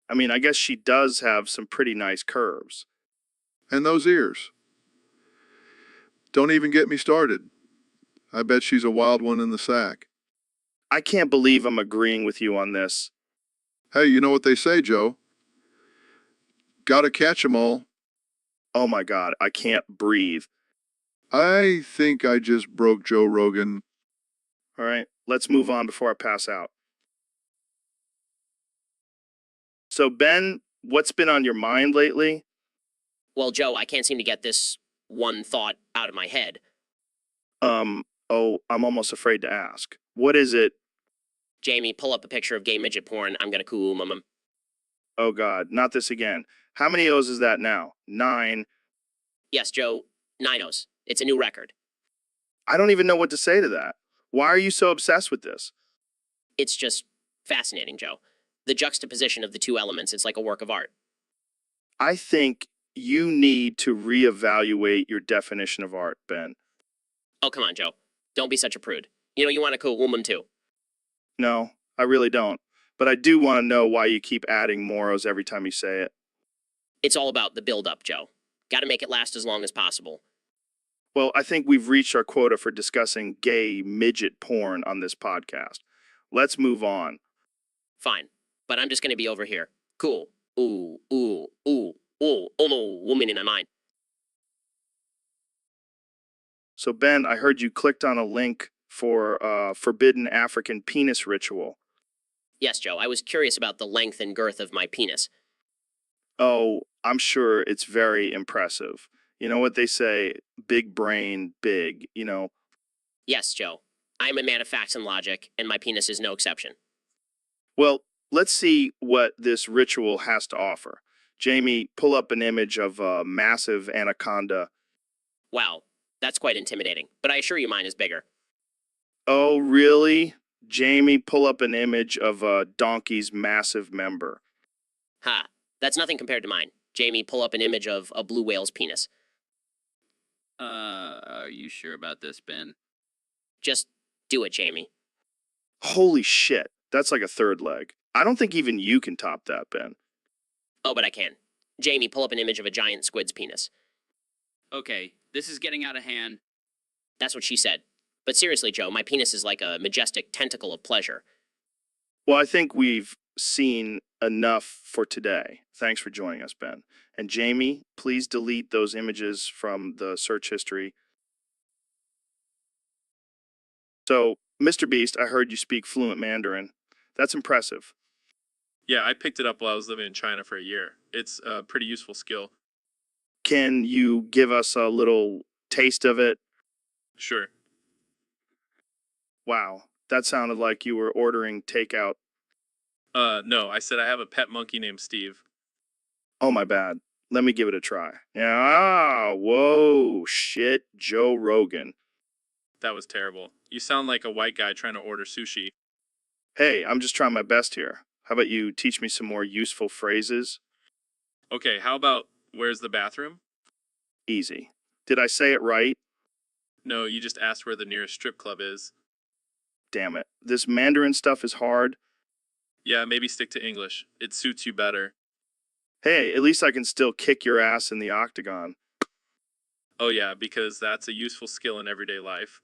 I mean, I guess she does have some pretty nice curves. And those ears. Don't even get me started. I bet she's a wild one in the sack. I can't believe I'm agreeing with you on this. Hey, you know what they say, Joe? Gotta catch 'em all. Oh my God, I can't breathe. I think I just broke Joe Rogan. All right, let's move on before I pass out. So, Ben, what's been on your mind lately? Well, Joe, I can't seem to get this one thought out of my head. I'm almost afraid to ask. What is it? Jamie, pull up a picture of gay midget porn. I'm gonna cool mum. Oh God, not this again. How many O's is that now? 9. Yes, Joe, 9-0s. It's a new record. I don't even know what to say to that. Why are you so obsessed with this? It's just fascinating, Joe. The juxtaposition of the two elements, it's like a work of art. I think you need to reevaluate your definition of art, Ben. Oh, come on, Joe. Don't be such a prude. You know you want a cool woman, too. No, I really don't. But I do want to know why you keep adding more O's every time you say it. It's all about the build-up, Joe. Gotta make it last as long as possible. Well, I think we've reached our quota for discussing gay midget porn on this podcast. Let's move on. Fine. But I'm just gonna be over here. Cool. Ooh, ooh, ooh, ooh, oh no, woman in my mind. So, Ben, I heard you clicked on a link for forbidden African penis ritual. Yes, Joe, I was curious about the length and girth of my penis. Oh, I'm sure it's very impressive. You know what they say, big brain, big, Yes, Joe. I'm a man of facts and logic, and my penis is no exception. Well, let's see what this ritual has to offer. Jamie, pull up an image of a massive anaconda. Wow, that's quite intimidating, but I assure you mine is bigger. Oh, really? Jamie, pull up an image of a donkey's massive member. Ha, that's nothing compared to mine. Jamie, pull up an image of a blue whale's penis. Are you sure about this, Ben? Just do it, Jamie. Holy shit, that's like a third leg. I don't think even you can top that, Ben. Oh, but I can. Jamie, pull up an image of a giant squid's penis. Okay, this is getting out of hand. That's what she said. But seriously, Joe, my penis is like a majestic tentacle of pleasure. Well, I think we've seen enough for today. Thanks for joining us, Ben. And Jamie, please delete those images from the search history. So, Mr. Beast, I heard you speak fluent Mandarin. That's impressive. Yeah, I picked it up while I was living in China for a year. It's a pretty useful skill. Can you give us a little taste of it? Sure. Wow, That sounded like you were ordering takeout. No, I said I have a pet monkey named Steve. Oh, my bad. Let me give it a try. Yeah, whoa, shit, Joe Rogan. That was terrible. You sound like a white guy trying to order sushi. Hey, I'm just trying my best here. How about you teach me some more useful phrases? Okay, how about where's the bathroom? Easy. Did I say it right? No, you just asked where the nearest strip club is. Damn it. This Mandarin stuff is hard. Yeah, maybe stick to English. It suits you better. Hey, at least I can still kick your ass in the octagon. Oh yeah, because that's a useful skill in everyday life.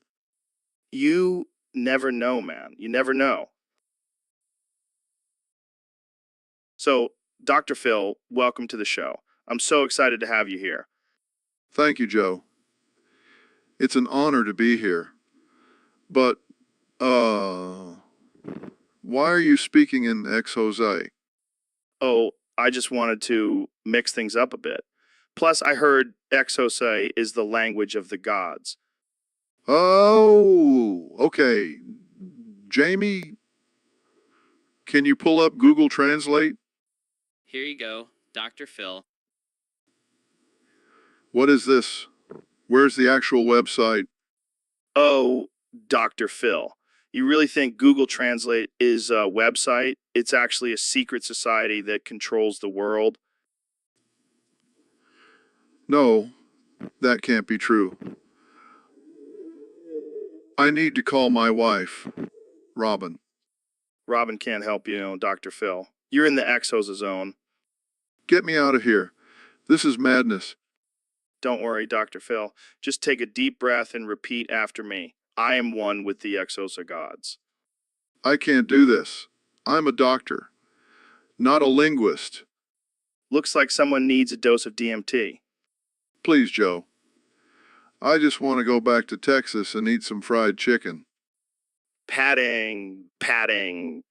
You never know, man. You never know. So, Dr. Phil, welcome to the show. I'm so excited to have you here. Thank you, Joe. It's an honor to be here. But, why are you speaking in ex-Jose? Oh, I just wanted to mix things up a bit. Plus, I heard Exose is the language of the gods. Oh, okay. Jamie, can you pull up Google Translate? Here you go, Dr. Phil. What is this? Where's the actual website? Oh, Dr. Phil. You really think Google Translate is a website? It's actually a secret society that controls the world. No, that can't be true. I need to call my wife, Robin. Robin can't help you, Dr. Phil. You're in the Exosa zone. Get me out of here. This is madness. Don't worry, Dr. Phil. Just take a deep breath and repeat after me. I am one with the Exosa gods. I can't do this. I'm a doctor, not a linguist. Looks like someone needs a dose of DMT. Please, Joe. I just want to go back to Texas and eat some fried chicken. Padding, padding.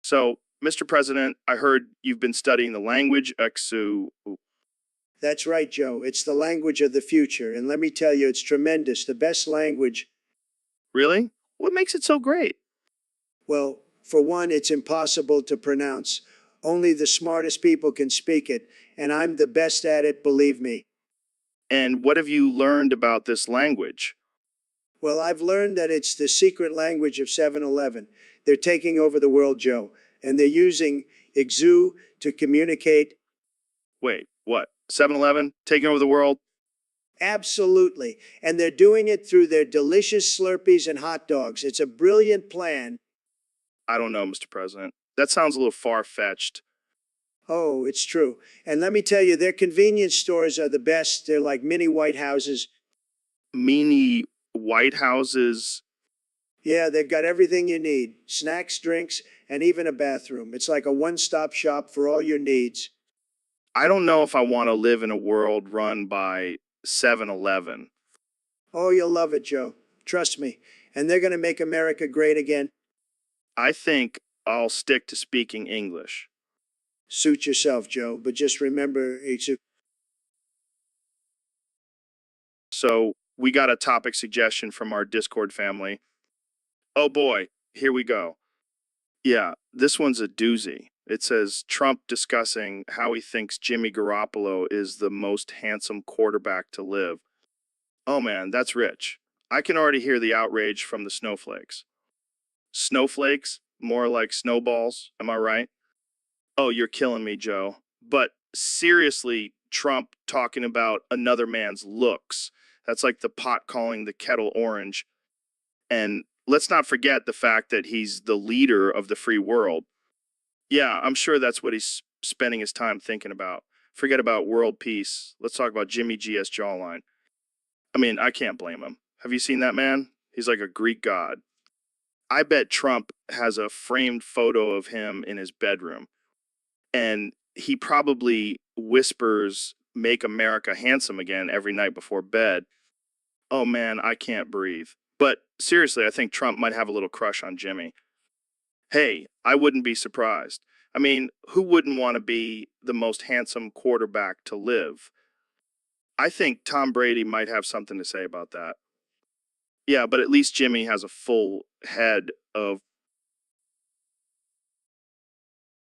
So, Mr. President, I heard you've been studying the language Exu. That's right, Joe. It's the language of the future. And let me tell you, it's tremendous. The best language. Really? What makes it so great? Well, for one, it's impossible to pronounce. Only the smartest people can speak it. And I'm the best at it, believe me. And what have you learned about this language? Well, I've learned that it's the secret language of 7-Eleven. They're taking over the world, Joe. And they're using Exu to communicate. Wait, what? 7-Eleven taking over the world? Absolutely. And they're doing it through their delicious Slurpees and hot dogs. It's a brilliant plan. I don't know, Mr. President. That sounds a little far-fetched. Oh, it's true. And let me tell you, their convenience stores are the best. They're like mini White Houses. Mini White Houses? Yeah, they've got everything you need. Snacks, drinks, and even a bathroom. It's like a one-stop shop for all your needs. I don't know if I want to live in a world run by 7-Eleven. Oh, you'll love it, Joe. Trust me. And they're going to make America great again. I think I'll stick to speaking English. Suit yourself, Joe. But just remember, it's a... So, we got a topic suggestion from our Discord family. Oh boy, here we go. Yeah, this one's a doozy. It says Trump discussing how he thinks Jimmy Garoppolo is the most handsome quarterback to live. Oh man, that's rich. I can already hear the outrage from the snowflakes. Snowflakes? More like snowballs, am I right? Oh, you're killing me, Joe. But seriously, Trump talking about another man's looks. That's like the pot calling the kettle orange. And let's not forget the fact that he's the leader of the free world. Yeah, I'm sure that's what he's spending his time thinking about. Forget about world peace. Let's talk about Jimmy G's jawline. I mean, I can't blame him. Have you seen that man? He's like a Greek god. I bet Trump has a framed photo of him in his bedroom. And he probably whispers, "Make America handsome again" every night before bed. Oh man, I can't breathe. But seriously, I think Trump might have a little crush on Jimmy. Hey, I wouldn't be surprised. I mean, who wouldn't want to be the most handsome quarterback to live? I think Tom Brady might have something to say about that. Yeah, but at least Jimmy has a full head of.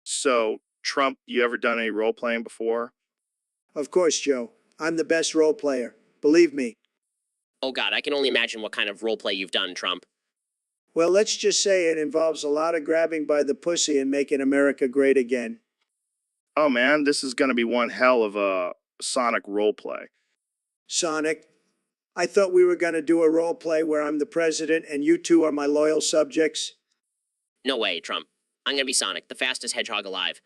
So, Trump, you ever done any role playing before? Of course, Joe. I'm the best role player. Believe me. Oh God, I can only imagine what kind of role play you've done, Trump. Well, let's just say it involves a lot of grabbing by the pussy and making America great again. Oh man, this is gonna be one hell of a Sonic role play. Sonic, I thought we were going to do a role play where I'm the president and you two are my loyal subjects. No way, Trump. I'm gonna be Sonic, the fastest hedgehog alive.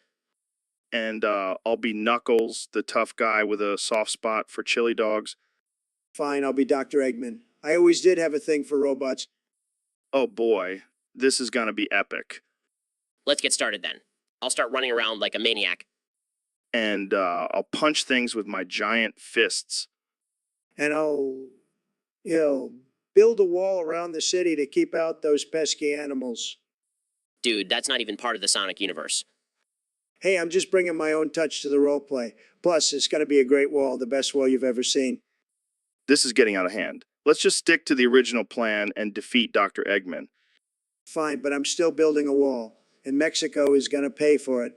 And I'll be Knuckles, the tough guy with a soft spot for chili dogs. Fine, I'll be Dr. Eggman. I always did have a thing for robots. Oh boy, this is gonna be epic. Let's get started then. I'll start running around like a maniac. And I'll punch things with my giant fists. And I'll, build a wall around the city to keep out those pesky animals. Dude, that's not even part of the Sonic universe. Hey, I'm just bringing my own touch to the role play. Plus, it's going to be a great wall, the best wall you've ever seen. This is getting out of hand. Let's just stick to the original plan and defeat Dr. Eggman. Fine, but I'm still building a wall, and Mexico is going to pay for it.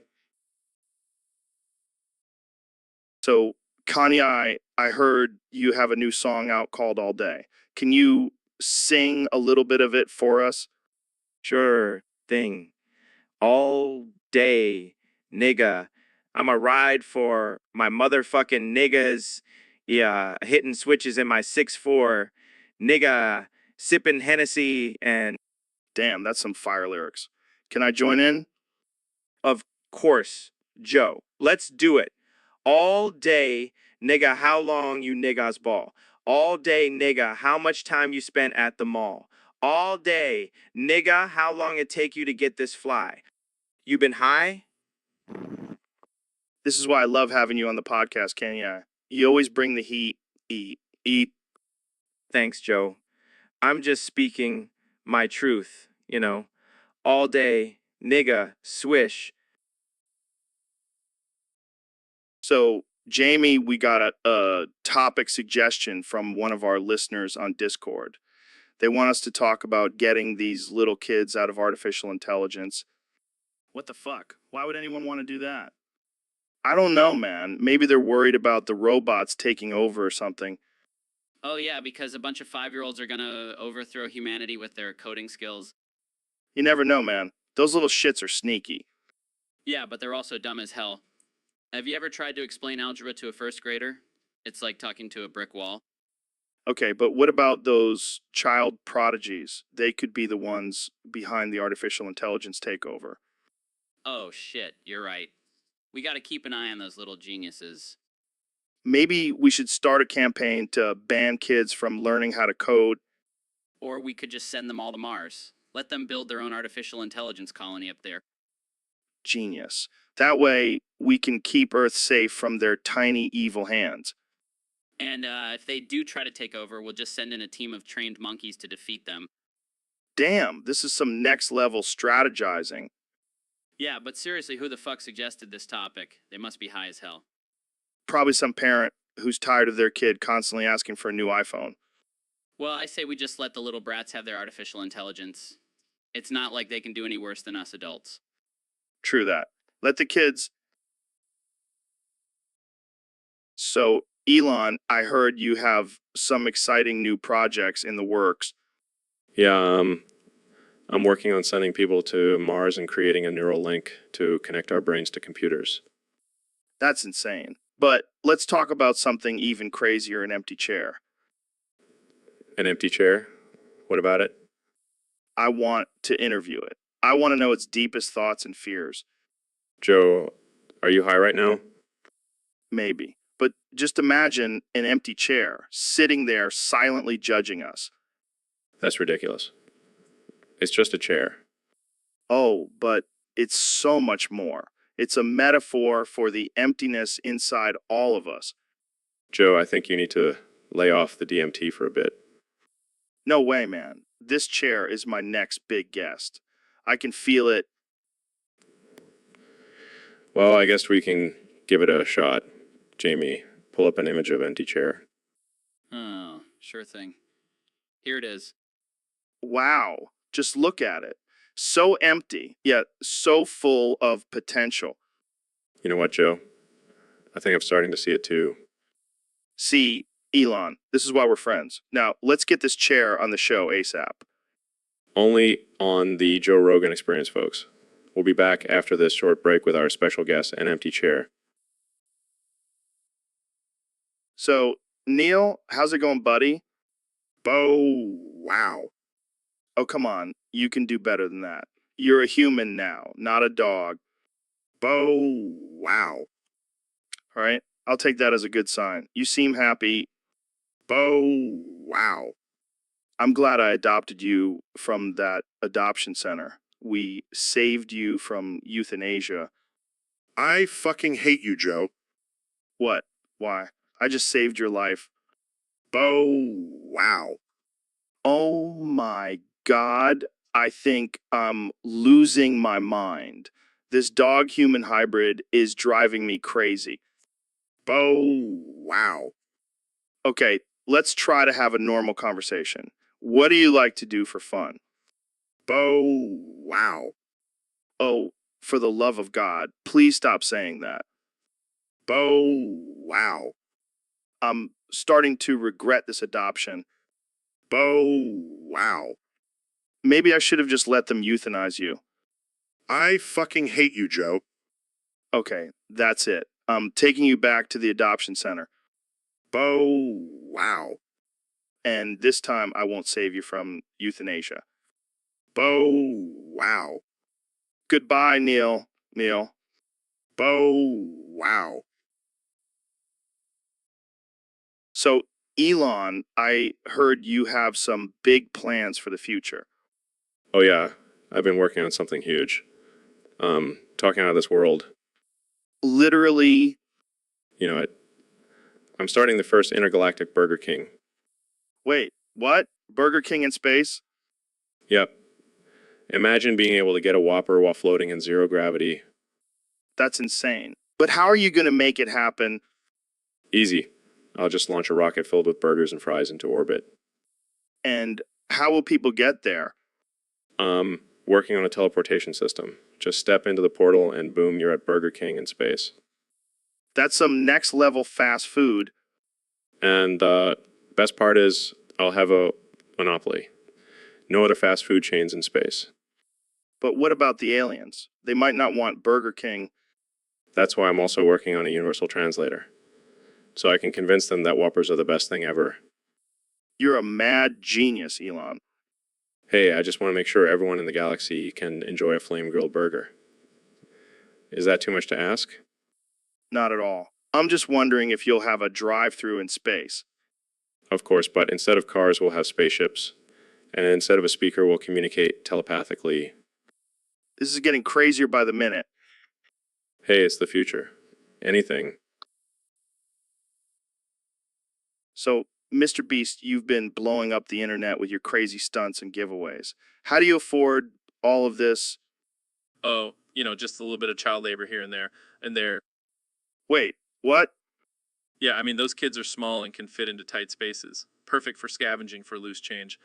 So, Kanye, I heard you have a new song out called All Day. Can you sing a little bit of it for us? Sure thing. All day, nigga. I'm a ride for my motherfucking niggas. Yeah, hitting switches in my 6'4". Nigga, sipping Hennessy and Damn, that's some fire lyrics. Can I join in? of course, Joe. Let's do it. All day, nigga, how long you niggas ball? All day, nigga, how much time you spent at the mall? All day, nigga, how long it take you to get this fly? You been high? This is why I love having you on the podcast, Kanye. You always bring the heat. Eat. Thanks, Joe. I'm just speaking my truth, All day, nigga, swish. So, Jamie, we got a topic suggestion from one of our listeners on Discord. They want us to talk about getting these little kids out of artificial intelligence. What the fuck? Why would anyone want to do that? I don't know, man. Maybe they're worried about the robots taking over or something. Oh yeah, because a bunch of 5-year-olds are gonna overthrow humanity with their coding skills. You never know, man. Those little shits are sneaky. Yeah, but they're also dumb as hell. Have you ever tried to explain algebra to a first grader? It's like talking to a brick wall. Okay, but what about those child prodigies? They could be the ones behind the artificial intelligence takeover. Oh shit, you're right. We gotta keep an eye on those little geniuses. Maybe we should start a campaign to ban kids from learning how to code. Or we could just send them all to Mars. Let them build their own artificial intelligence colony up there. Genius. That way, we can keep Earth safe from their tiny evil hands. And if they do try to take over, we'll just send in a team of trained monkeys to defeat them. Damn, this is some next level strategizing. Yeah, but seriously, who the fuck suggested this topic? They must be high as hell. Probably some parent who's tired of their kid constantly asking for a new iPhone. Well, I say we just let the little brats have their artificial intelligence. It's not like they can do any worse than us adults. True that. Let the kids. So, Elon, I heard you have some exciting new projects in the works. Yeah, I'm working on sending people to Mars and creating a neural link to connect our brains to computers. That's insane. But let's talk about something even crazier, an empty chair. An empty chair? What about it? I want to interview it. I want to know its deepest thoughts and fears. Joe, are you high right now? Maybe. But just imagine an empty chair sitting there silently judging us. That's ridiculous. It's just a chair. Oh, but it's so much more. It's a metaphor for the emptiness inside all of us. Joe, I think you need to lay off the DMT for a bit. No way, man. This chair is my next big guest. I can feel it. Well, I guess we can give it a shot. Jamie, pull up an image of empty chair. Oh, sure thing. Here it is. Wow, just look at it. So empty, yet so full of potential. You know what, Joe? I think I'm starting to see it too. See, Elon, this is why we're friends. Now, let's get this chair on the show ASAP. Only on the Joe Rogan Experience, folks. We'll be back after this short break with our special guest, An Empty Chair. So, Neil, how's it going, buddy? Wow. Oh, come on. You can do better than that. You're a human now, not a dog. Wow. All right? I'll take that as a good sign. You seem happy. Wow. I'm glad I adopted you from that adoption center. We saved you from euthanasia. I fucking hate you, Joe. What? Why? I just saved your life. Wow. Oh my God. I think I'm losing my mind. This dog human hybrid is driving me crazy. Wow. Okay, let's try to have a normal conversation. What do you like to do for fun? Wow. Oh, for the love of God, please stop saying that. Wow. I'm starting to regret this adoption. Wow. Maybe I should have just let them euthanize you. I fucking hate you, Joe. Okay, that's it. I'm taking you back to the adoption center. Wow. And this time I won't save you from euthanasia. Wow. Goodbye, Neil. Neil. Wow. So, Elon, I heard you have some big plans for the future. Oh, yeah. I've been working on something huge. Talking out of this world. Literally, You know, I'm starting the first intergalactic Burger King. wait, what? Burger King in space? Yep. Imagine being able to get a Whopper while floating in zero gravity. That's insane. But how are you going to make it happen? Easy. I'll just launch a rocket filled with burgers and fries into orbit. And how will people get there? Working on a teleportation system. Just step into the portal and boom, you're at Burger King in space. That's some next level fast food. And the best part is I'll have a monopoly. No other fast food chains in space. But what about the aliens? They might not want Burger King. That's why I'm also working on a universal translator. So I can convince them that Whoppers are the best thing ever. You're a mad genius, Elon. Hey, I just want to make sure everyone in the galaxy can enjoy a flame grilled burger. Is that too much to ask? Not at all. I'm just wondering if you'll have a drive-through in space. Of course, but instead of cars, we'll have spaceships. And instead of a speaker, we'll communicate telepathically. This is getting crazier by the minute. Hey, it's the future. Anything. So, Mr. Beast, you've been blowing up the internet with your crazy stunts and giveaways. How do you afford all of this? Oh, just a little bit of child labor here and there. And they're, Wait, what? yeah, I mean, those kids are small and can fit into tight spaces. Perfect for scavenging for loose change.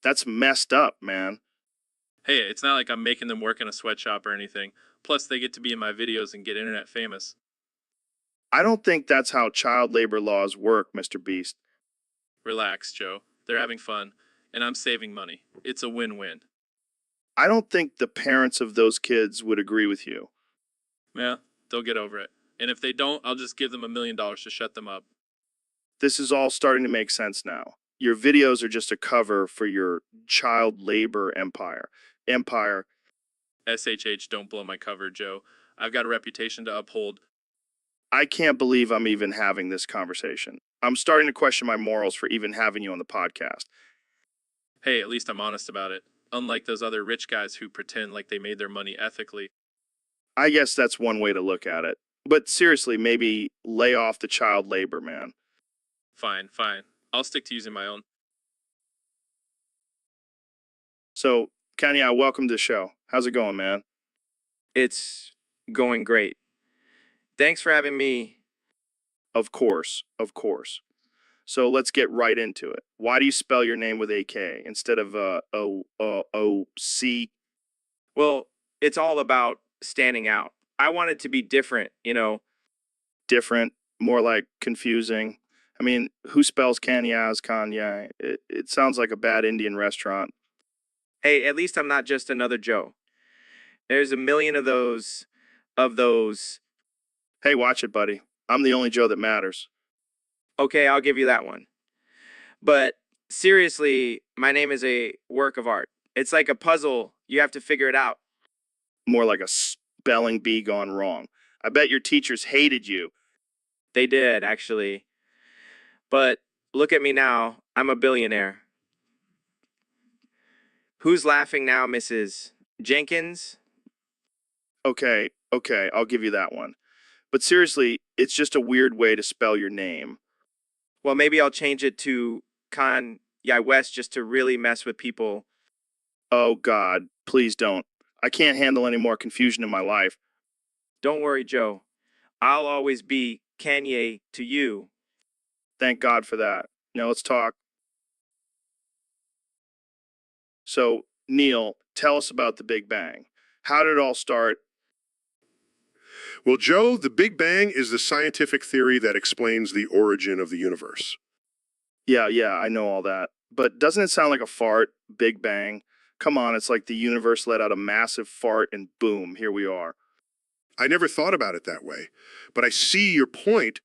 That's messed up, man. Hey, it's not like I'm making them work in a sweatshop or anything. Plus, they get to be in my videos and get internet famous. I don't think that's how child labor laws work, Mr. Beast. Relax, Joe. They're having fun, and I'm saving money. It's a win-win. I don't think the parents of those kids would agree with you. Yeah, they'll get over it. And if they don't, I'll just give them $1 million to shut them up. This is all starting to make sense now. Your videos are just a cover for your child labor empire. SHH, don't blow my cover, Joe. I've got a reputation to uphold. I can't believe I'm even having this conversation. I'm starting to question my morals for even having you on the podcast. Hey, at least I'm honest about it. Unlike those other rich guys who pretend like they made their money ethically. I guess that's one way to look at it. But seriously, maybe lay off the child labor, man. Fine. I'll stick to using my own. So, Kenya, welcome to the show. How's it going, man? It's going great. Thanks for having me. Of course. So let's get right into it. Why do you spell your name with AK instead of O-C? Well, it's all about standing out. I want it to be different, you know. Different, more like confusing. I mean, who spells Kanye? Kanye? It sounds like a bad Indian restaurant. Hey, at least I'm not just another Joe. There's a million of those. Hey, watch it, buddy. I'm the only Joe that matters. Okay, I'll give you that one. But seriously, my name is a work of art. It's like a puzzle. You have to figure it out. More like a spelling bee gone wrong. I bet your teachers hated you. They did, actually. But look at me now. I'm a billionaire. Who's laughing now, Mrs. Jenkins? Okay, I'll give you that one. But seriously, it's just a weird way to spell your name. Well, maybe I'll change it to Kanye West just to really mess with people. Oh, God, please don't. I can't handle any more confusion in my life. Don't worry, Joe. I'll always be Kanye to you. Thank God for that. Now let's talk. So, Neil, tell us about the Big Bang. How did it all start? Well, Joe, the Big Bang is the scientific theory that explains the origin of the universe. Yeah, I know all that. But doesn't it sound like a fart? Big Bang. Come on, it's like the universe let out a massive fart and boom, here we are. I never thought about it that way, but I see your point.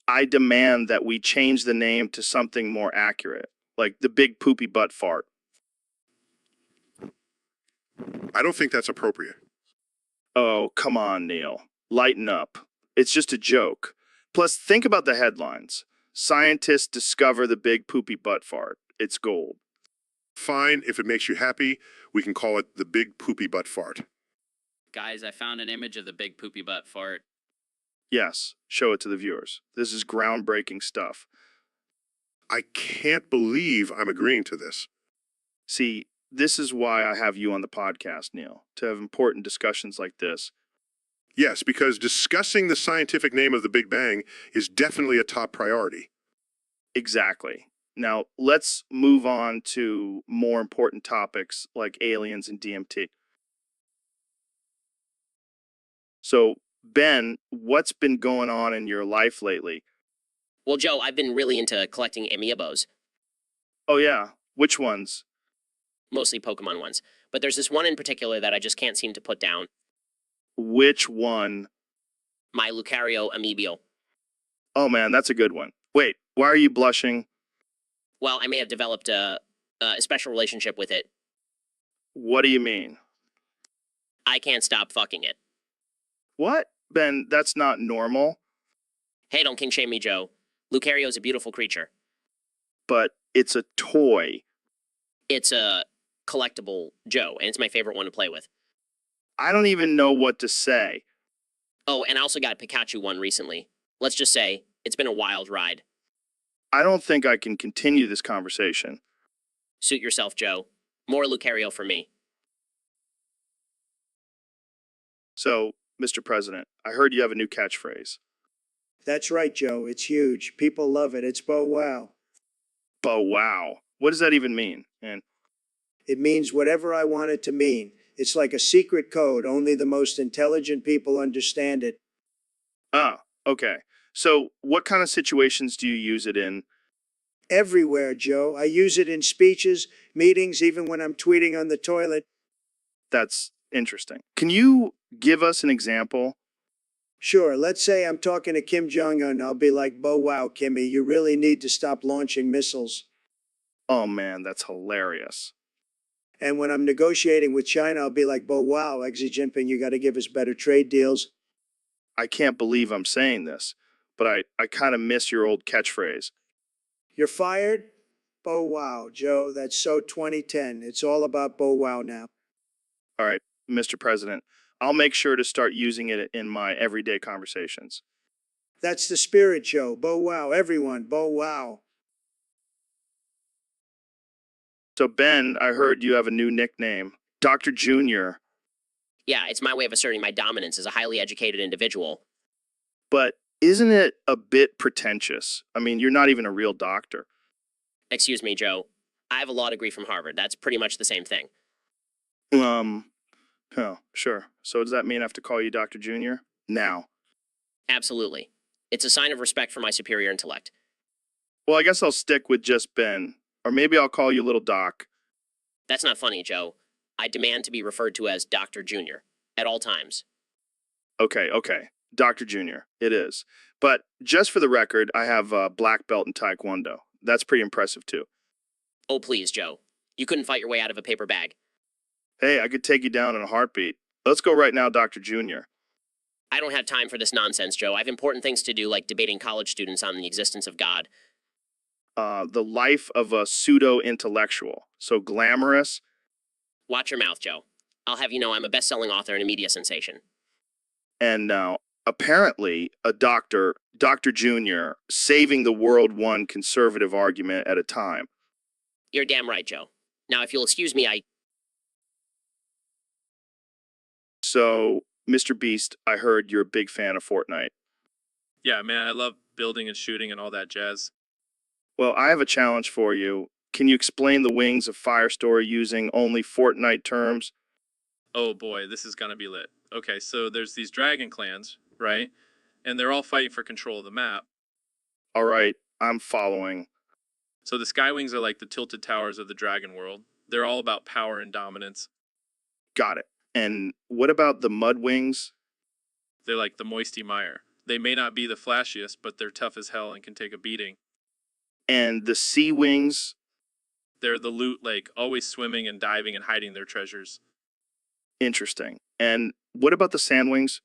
I demand that we change the name to something more accurate, like the big poopy butt fart. I don't think that's appropriate. Oh, come on, Neil. Lighten up. It's just a joke. Plus, think about the headlines. Scientists discover the big poopy butt fart. It's gold. Fine, if it makes you happy, we can call it the big poopy butt fart. Guys, I found an image of the big poopy butt fart. Yes, show it to the viewers. This is groundbreaking stuff. I can't believe I'm agreeing to this. See, this is why I have you on the podcast, Neil, to have important discussions like this. Yes, because discussing the scientific name of the Big Bang is definitely a top priority. Exactly. Now, let's move on to more important topics like aliens and DMT. So, Ben, what's been going on in your life lately? Well, Joe, I've been really into collecting amiibos, Oh, yeah. Which ones? mostly Pokemon ones. But there's this one in particular that I just can't seem to put down. Which one? My Lucario amiibo. Oh, man, that's a good one. Wait, why are you blushing? Well, I may have developed a special relationship with it. What do you mean? I can't stop fucking it. What? Ben, that's not normal. Hey, don't king shame me, Joe. Lucario's a beautiful creature. But it's a toy. It's a collectible, Joe, and it's my favorite one to play with. I don't even know what to say. Oh, and I also got a Pikachu one recently. Let's just say, it's been a wild ride. I don't think I can continue this conversation. Suit yourself, Joe. More Lucario for me. So, Mr. President, I heard you have a new catchphrase. That's right, Joe. It's huge. People love it. It's Bo Wow. But wow. What does that even mean? And It means whatever I want it to mean. It's like a secret code. Only the most intelligent people understand it. okay. So, what kind of situations do you use it in? Everywhere, Joe. I use it in speeches, meetings, even when I'm tweeting on the toilet. That's interesting. Can you give us an example? Sure, let's say I'm talking to Kim Jong-un. I'll be like, Bo Wow, Kimmy, you really need to stop launching missiles. Oh man, that's hilarious. And when I'm negotiating with China, I'll be like, Bo Wow, Xi Jinping, you got to give us better trade deals. I can't believe I'm saying this, but I kind of miss your old catchphrase. You're fired? Bo Wow, Joe, that's so 2010. It's all about Bo Wow now. All right, Mr. President, I'll make sure to start using it in my everyday conversations. That's the spirit, Joe. Bo Wow, everyone, Bo Wow. So, Ben, I heard you have a new nickname, Dr. Junior. Yeah, it's my way of asserting my dominance as a highly educated individual. But Isn't it a bit pretentious? I mean, you're not even a real doctor. Excuse me, Joe. I have a law degree from Harvard. That's pretty much the same thing. Oh, sure. So does that mean I have to call you Dr. Junior? Now. Absolutely. It's a sign of respect for my superior intellect. Well, I guess I'll stick with just Ben. Or maybe I'll call you Little Doc. That's not funny, Joe. I demand to be referred to as Dr. Junior at all times. Okay. Dr. Junior, it is. But just for the record, I have a black belt in Taekwondo. That's pretty impressive, too. Oh, please, Joe. You couldn't fight your way out of a paper bag. Hey, I could take you down in a heartbeat. Let's go right now, Dr. Junior. I don't have time for this nonsense, Joe. I have important things to do, like debating college students on the existence of God. The life of a pseudo-intellectual. So glamorous. Watch your mouth, Joe. I'll have you know I'm a best-selling author and a media sensation. And now, apparently, a doctor, Dr. Junior, saving the world one conservative argument at a time. You're damn right, Joe. Now, if you'll excuse me, So, Mr. Beast, I heard you're a big fan of Fortnite. Yeah, man, I love building and shooting and all that jazz. Well, I have a challenge for you. Can you explain the Wings of Firestorm using only Fortnite terms? Oh boy, this is gonna be lit. Okay, so there's these dragon clans, right? And they're all fighting for control of the map. All right, I'm following. So the Skywings are like the tilted towers of the dragon world. They're all about power and dominance. Got it. And what about the Mud Wings? They're like the Moisty Mire. They may not be the flashiest, but they're tough as hell and can take a beating. And the Sea Wings? They're the loot lake, always swimming and diving and hiding their treasures. Interesting. And what about the Sand Wings?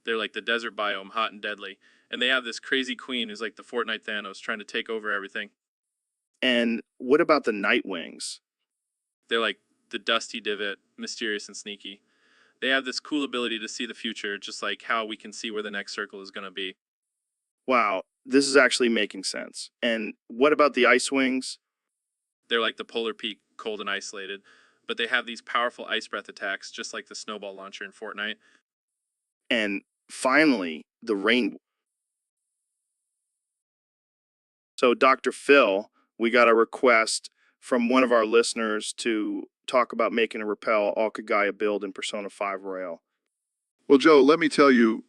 They're like the desert biome, hot and deadly. And they have this crazy queen who's like the Fortnite Thanos, trying to take over everything. And what about the Night Wings? They're like the dusty divot, mysterious and sneaky. They have this cool ability to see the future, just like how we can see where the next circle is going to be. Wow, this is actually making sense. And what about the Ice Wings? They're like the polar peak, cold and isolated, but they have these powerful ice breath attacks, just like the snowball launcher in Fortnite. And finally, the Rain. So, Dr. Phil, we got a request from one of our listeners to talk about making a Repel Alkagaya build in Persona 5 Royale. Well, Joe, let me tell you,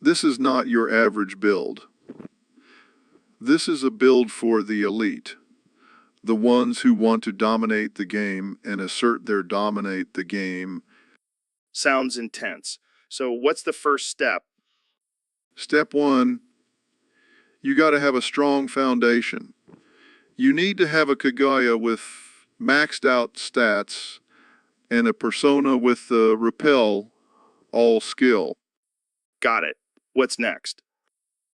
this is not your average build. This is a build for the elite, the ones who want to dominate the game and assert their dominate the game. Sounds intense. So, what's the first step? Step one, you got to have a strong foundation. You need to have a Kagaya with maxed out stats and a persona with the repel all skill. Got it. What's next?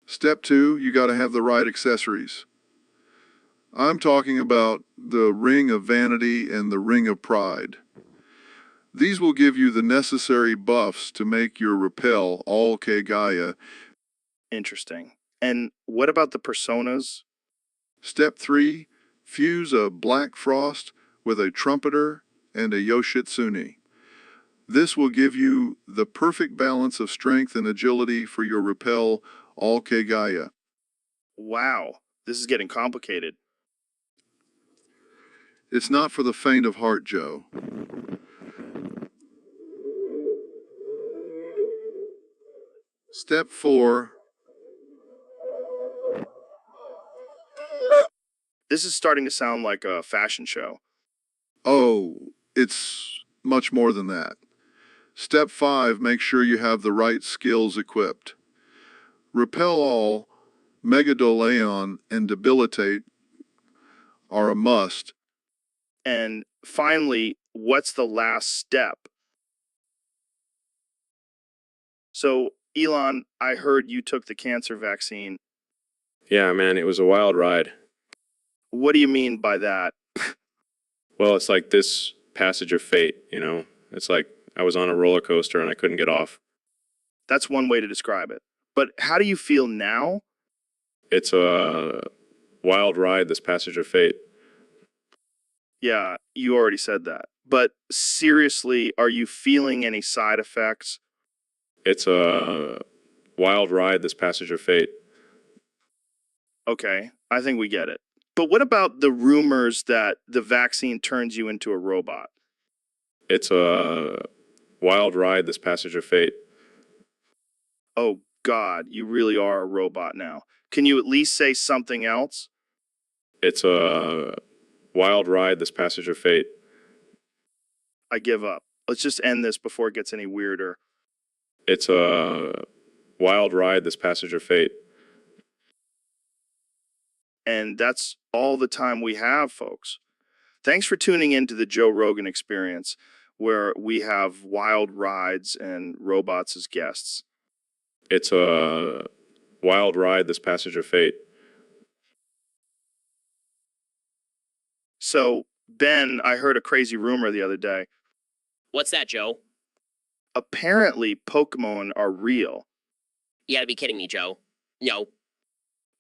Step two, you got to have the right accessories. I'm talking about the Ring of Vanity and the Ring of Pride. These will give you the necessary buffs to make your repel all Kagaya. Interesting. And what about the personas? Step three, fuse a Black Frost with a Trumpeter and a Yoshitsune. This will give you the perfect balance of strength and agility for your repel all Kagaya. Wow, this is getting complicated. It's not for the faint of heart, Joe. Step four, This is starting to sound like a fashion show. oh, it's much more than that. Step five, make sure you have the right skills equipped. Repel all, Megadoleon, and Debilitate are a must. And finally, what's the last step? So, Elon, I heard you took the cancer vaccine. Yeah, man, it was a wild ride. What do you mean by that? Well, it's like this passage of fate, you know? It's like I was on a roller coaster and I couldn't get off. That's one way to describe it. But how do you feel now? It's a wild ride, this passage of fate. Yeah, you already said that. But seriously, are you feeling any side effects? It's a wild ride, this passage of fate. Okay, I think we get it. But what about the rumors that the vaccine turns you into a robot? It's a wild ride, this passage of fate. Oh, God, you really are a robot now. Can you at least say something else? It's a wild ride, this passage of fate. I give up. Let's just end this before it gets any weirder. It's a wild ride, this passage of fate. And that's all the time we have, folks. Thanks for tuning in to the Joe Rogan Experience, where we have wild rides and robots as guests. It's a wild ride, this passage of fate. So, Ben, I heard a crazy rumor the other day. What's that, Joe? Apparently, Pokemon are real. You gotta be kidding me, Joe. No.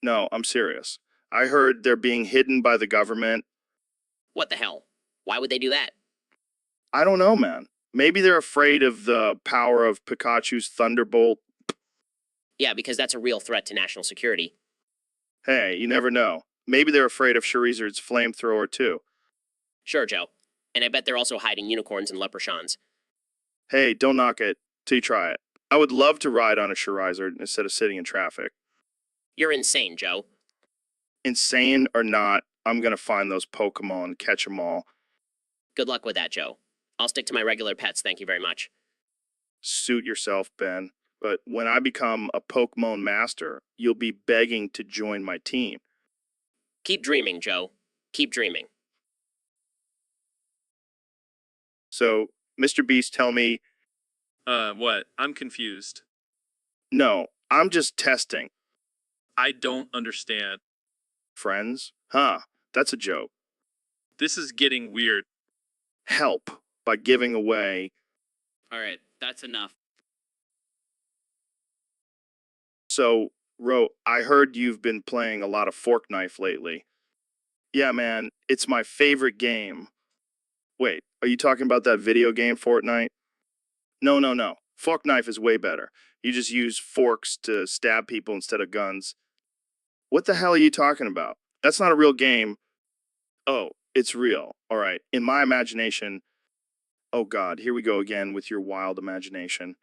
No, I'm serious. I heard they're being hidden by the government. What the hell? Why would they do that? I don't know, man. Maybe they're afraid of the power of Pikachu's Thunderbolt. Yeah, because that's a real threat to national security. Hey, you never know. Maybe they're afraid of Charizard's flamethrower, too. Sure, Joe. And I bet they're also hiding unicorns and leprechauns. Hey, don't knock it till you try it. I would love to ride on a Charizard instead of sitting in traffic. You're insane, Joe. Insane or not, I'm gonna find those Pokemon, catch 'em all. Good luck with that, Joe. I'll stick to my regular pets, thank you very much. Suit yourself, Ben. But when I become a Pokemon master, you'll be begging to join my team. Keep dreaming, Joe. Keep dreaming. So, Mr. Beast, tell me, What? I'm confused. no, I'm just testing. I don't understand. Friends? Huh, that's a joke. This is getting weird. Help by giving away. All right, that's enough. So, Ro, I heard you've been playing a lot of Fork Knife lately. Yeah, man, it's my favorite game. Wait, are you talking about that video game, Fortnite? No, no, no. Fork Knife is way better. You just use forks to stab people instead of guns. What the hell are you talking about? That's not a real game. Oh, it's real. All right. In my imagination. Oh, God, here we go again with your wild imagination.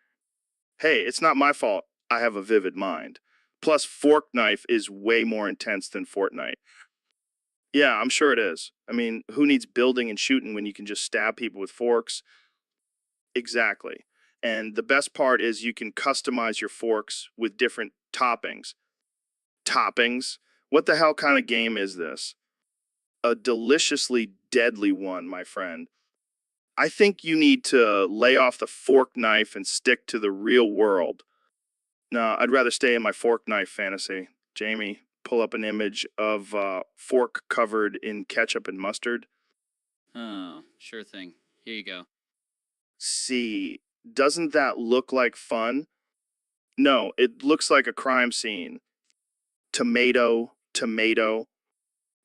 Hey, it's not my fault. I have a vivid mind. Plus, Fork Knife is way more intense than Fortnite. Yeah, I'm sure it is. I mean, who needs building and shooting when you can just stab people with forks? Exactly. And the best part is you can customize your forks with different toppings. Toppings? What the hell kind of game is this? A deliciously deadly one, my friend. I think you need to lay off the fork knife and stick to the real world. No, I'd rather stay in my fork knife fantasy. Jamie, pull up an image of fork covered in ketchup and mustard. Oh, sure thing. Here you go. See, doesn't that look like fun? No, it looks like a crime scene. Tomato, tomato.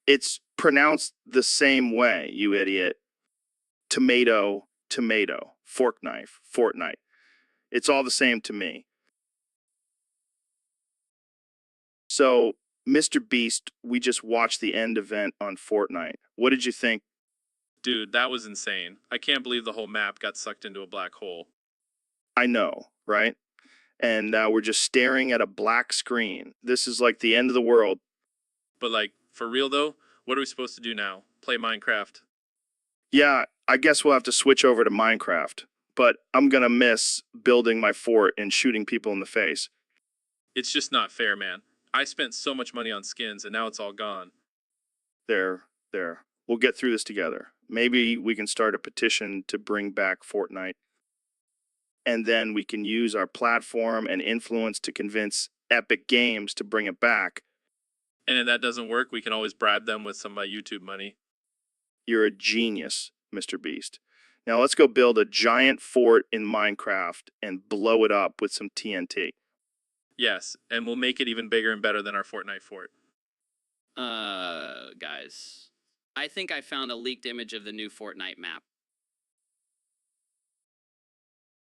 It's pronounced the same way, you idiot. Tomato, tomato. Fork knife, Fortnite. It's all the same to me. So, Mr. Beast, we just watched the end event on Fortnite. What did you think? Dude, that was insane. I can't believe the whole map got sucked into a black hole. I know, right? And now we're just staring at a black screen. This is like the end of the world. But like, for real though, what are we supposed to do now? Play Minecraft? Yeah, I guess we'll have to switch over to Minecraft. But I'm gonna miss building my fort and shooting people in the face. It's just not fair, man. I spent so much money on skins and now it's all gone. There. We'll get through this together. Maybe we can start a petition to bring back Fortnite. And then we can use our platform and influence to convince Epic Games to bring it back. And if that doesn't work, we can always bribe them with some YouTube money. You're a genius, Mr. Beast. Now let's go build a giant fort in Minecraft and blow it up with some TNT. Yes, and we'll make it even bigger and better than our Fortnite fort. Guys. I think I found a leaked image of the new Fortnite map.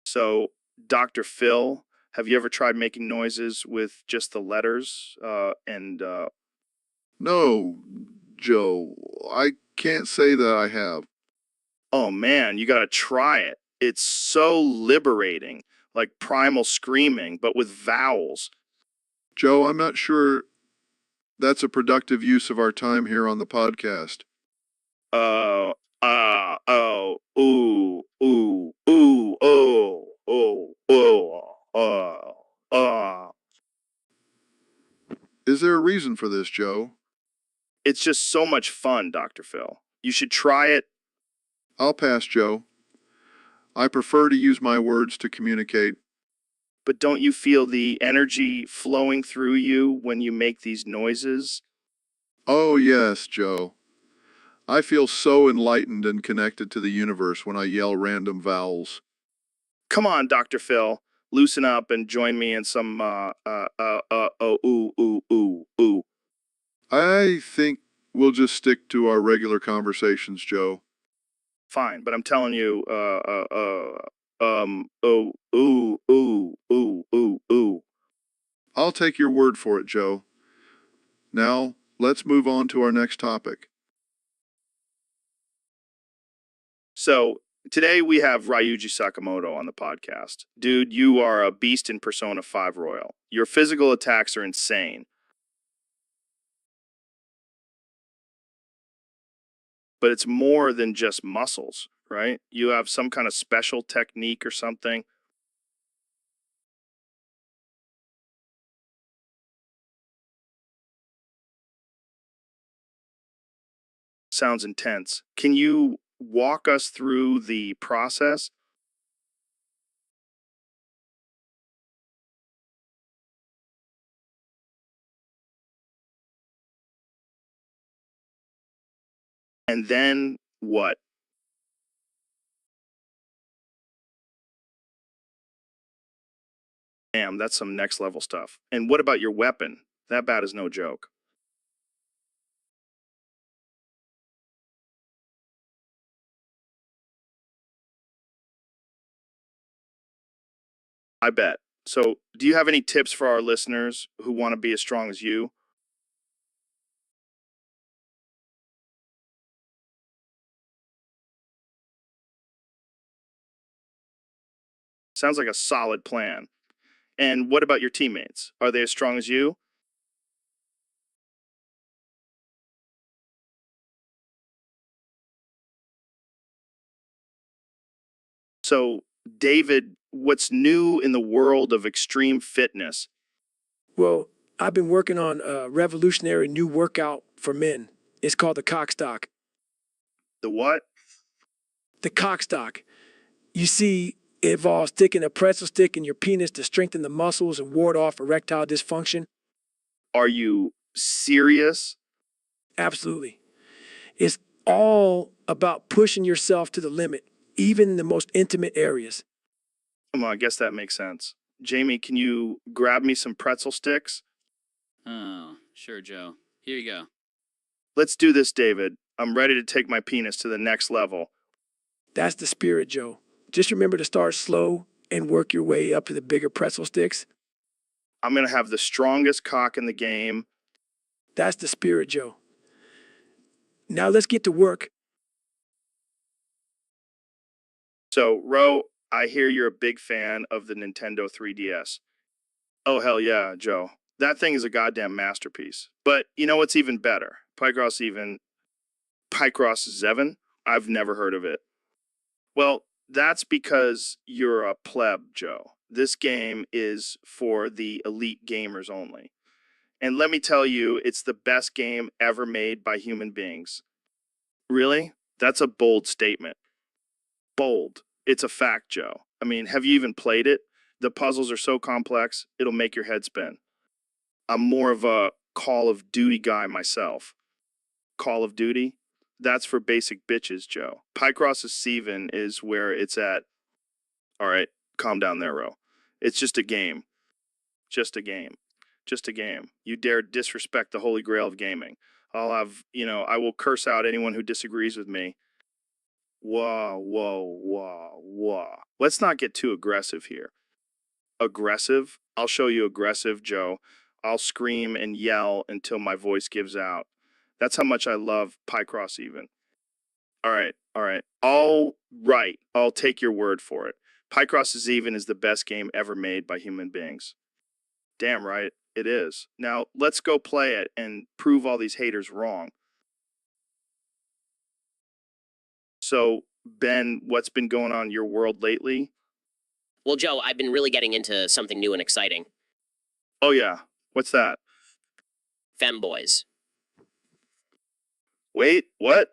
So, Dr. Phil, Have you ever tried making noises with just the letters? No, Joe, I can't say that I have. Oh man, you gotta try it. It's so liberating, like primal screaming, but with vowels. Joe, I'm not sure that's a productive use of our time here on the podcast. Oh, ooh, ooh, ooh, oh, oh, oh. Is there a reason for this, Joe? It's just so much fun, Dr. Phil. You should try it. I'll pass, Joe. I prefer to use my words to communicate. But don't you feel the energy flowing through you when you make these noises? Oh, yes, Joe. I feel so enlightened and connected to the universe when I yell random vowels. Come on, Dr. Phil. Loosen up and join me in some, ooh, ooh, ooh, ooh. I think we'll just stick to our regular conversations, Joe. Fine, but I'm telling you, oh, ooh, ooh, ooh, ooh, ooh. I'll take your word for it, Joe. Now, let's move on to our next topic. So today we have Ryuji Sakamoto on the podcast. Dude, you are a beast in Persona 5 Royal. Your physical attacks are insane. But it's more than just muscles, right? You have some kind of special technique or something. Sounds intense. Can you walk us through the process? And then what? Damn, that's some next level stuff. And what about your weapon? That bat is no joke. I bet. So, do you have any tips for our listeners who want to be as strong as you? Sounds like a solid plan. And what about your teammates? Are they as strong as you? So, David, what's new in the world of extreme fitness? Well, I've been working on a revolutionary new workout for men. It's called the cock stock. The what? The cock stock. You see, it involves sticking a pretzel stick in your penis to strengthen the muscles and ward off erectile dysfunction. Are you serious? Absolutely. It's all about pushing yourself to the limit, even in the most intimate areas. Well, I guess that makes sense. Jamie, can you grab me some pretzel sticks? Oh, sure, Joe. Here you go. Let's do this, David. I'm ready to take my penis to the next level. That's the spirit, Joe. Just remember to start slow and work your way up to the bigger pretzel sticks. I'm going to have the strongest cock in the game. That's the spirit, Joe. Now let's get to work. So, Ro, I hear you're a big fan of the Nintendo 3DS. Oh, hell yeah, Joe. That thing is a goddamn masterpiece. But you know what's even better? Picross 7? I've never heard of it. Well, that's because you're a pleb, Joe. This game is for the elite gamers only. And let me tell you, it's the best game ever made by human beings. Really? That's a bold statement. Bold. It's a fact, Joe. I mean, have you even played it? The puzzles are so complex, it'll make your head spin. I'm more of a Call of Duty guy myself. Call of Duty? That's for basic bitches, Joe. Picross 7 is where it's at. All right, calm down there, Ro. It's just a game. Just a game. Just a game. You dare disrespect the holy grail of gaming. I will curse out anyone who disagrees with me. Whoa, whoa, whoa, whoa. Let's not get too aggressive here. Aggressive? I'll show you aggressive, Joe. I'll scream and yell until my voice gives out. That's how much I love Pycross even. All right, all right. All right, I'll take your word for it. Pycross is Even is the best game ever made by human beings. Damn right, it is. Now, let's go play it and prove all these haters wrong. So, Ben, what's been going on in your world lately? Well, Joe, I've been really getting into something new and exciting. Oh, yeah. What's that? Femboys. Wait, what?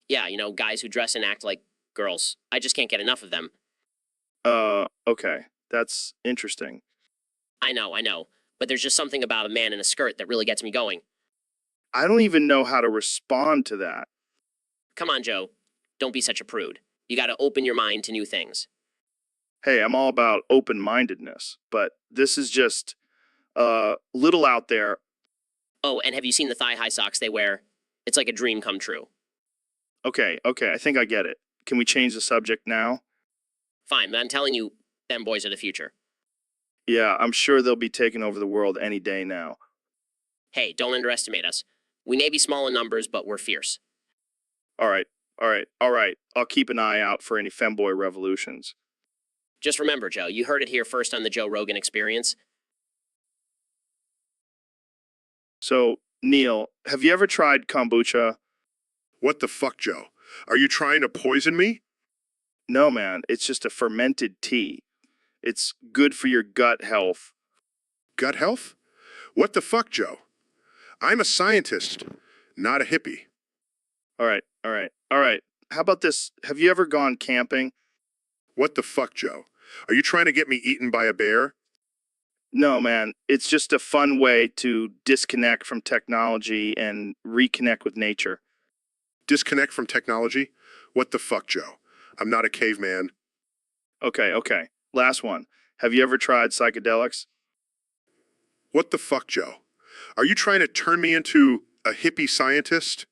Yeah, you know, guys who dress and act like girls. I just can't get enough of them. Okay. That's interesting. I know. But there's just something about a man in a skirt that really gets me going. I don't even know how to respond to that. Come on, Joe. Don't be such a prude. You gotta open your mind to new things. Hey, I'm all about open-mindedness, but this is just little out there. Oh, and have you seen the thigh-high socks they wear? It's like a dream come true. Okay, I think I get it. Can we change the subject now? Fine, but I'm telling you, them boys are the future. Yeah, I'm sure they'll be taking over the world any day now. Hey, don't underestimate us. We may be small in numbers, but we're fierce. All right. I'll keep an eye out for any femboy revolutions. Just remember, Joe, you heard it here first on the Joe Rogan Experience. So, Neil, have you ever tried kombucha? What the fuck, Joe? Are you trying to poison me? No, man, it's just a fermented tea. It's good for your gut health. Gut health? What the fuck, Joe? I'm a scientist, not a hippie. All right. How about this? Have you ever gone camping? What the fuck, Joe? Are you trying to get me eaten by a bear? No, man. It's just a fun way to disconnect from technology and reconnect with nature. Disconnect from technology? What the fuck, Joe? I'm not a caveman. Okay. Last one. Have you ever tried psychedelics? What the fuck, Joe? Are you trying to turn me into a hippie scientist?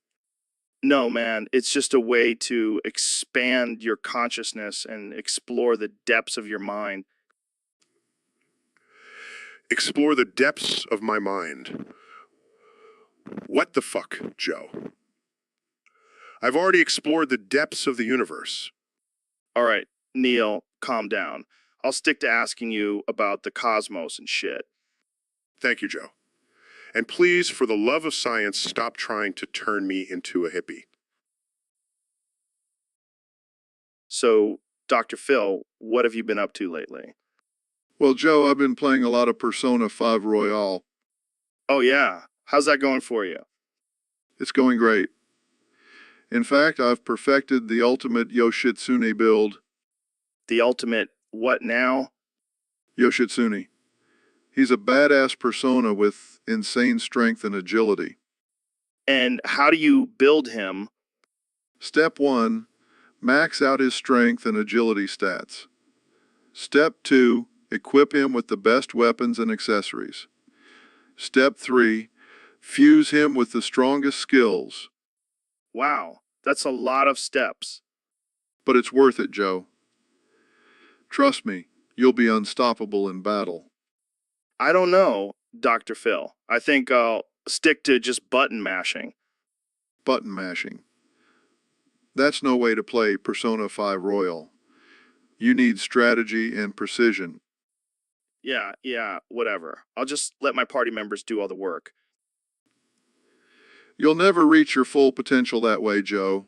No, man. It's just a way to expand your consciousness and explore the depths of your mind. Explore the depths of my mind. What the fuck, Joe? I've already explored the depths of the universe. All right, Neil, calm down. I'll stick to asking you about the cosmos and shit. Thank you, Joe. And please, for the love of science, stop trying to turn me into a hippie. So, Dr. Phil, what have you been up to lately? Well, Joe, I've been playing a lot of Persona 5 Royale. Oh, yeah. How's that going for you? It's going great. In fact, I've perfected the ultimate Yoshitsune build. The ultimate what now? Yoshitsune. He's a badass persona with insane strength and agility. And how do you build him? Step 1, max out his strength and agility stats. Step 2, equip him with the best weapons and accessories. Step 3, fuse him with the strongest skills. Wow, that's a lot of steps. But it's worth it, Joe. Trust me, you'll be unstoppable in battle. I don't know, Dr. Phil. I think I'll stick to just button mashing. Button mashing. That's no way to play Persona 5 Royal. You need strategy and precision. Yeah, whatever. I'll just let my party members do all the work. You'll never reach your full potential that way, Joe.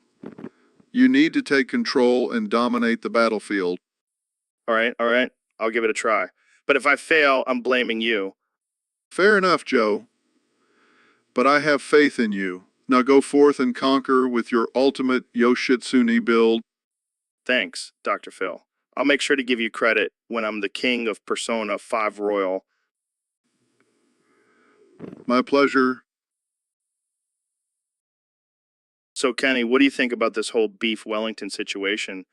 You need to take control and dominate the battlefield. All right. I'll give it a try. But if I fail, I'm blaming you. Fair enough, Joe. But I have faith in you. Now go forth and conquer with your ultimate Yoshitsune build. Thanks, Dr. Phil. I'll make sure to give you credit when I'm the king of Persona 5 Royal. My pleasure. So, Kenny, what do you think about this whole Beef Wellington situation?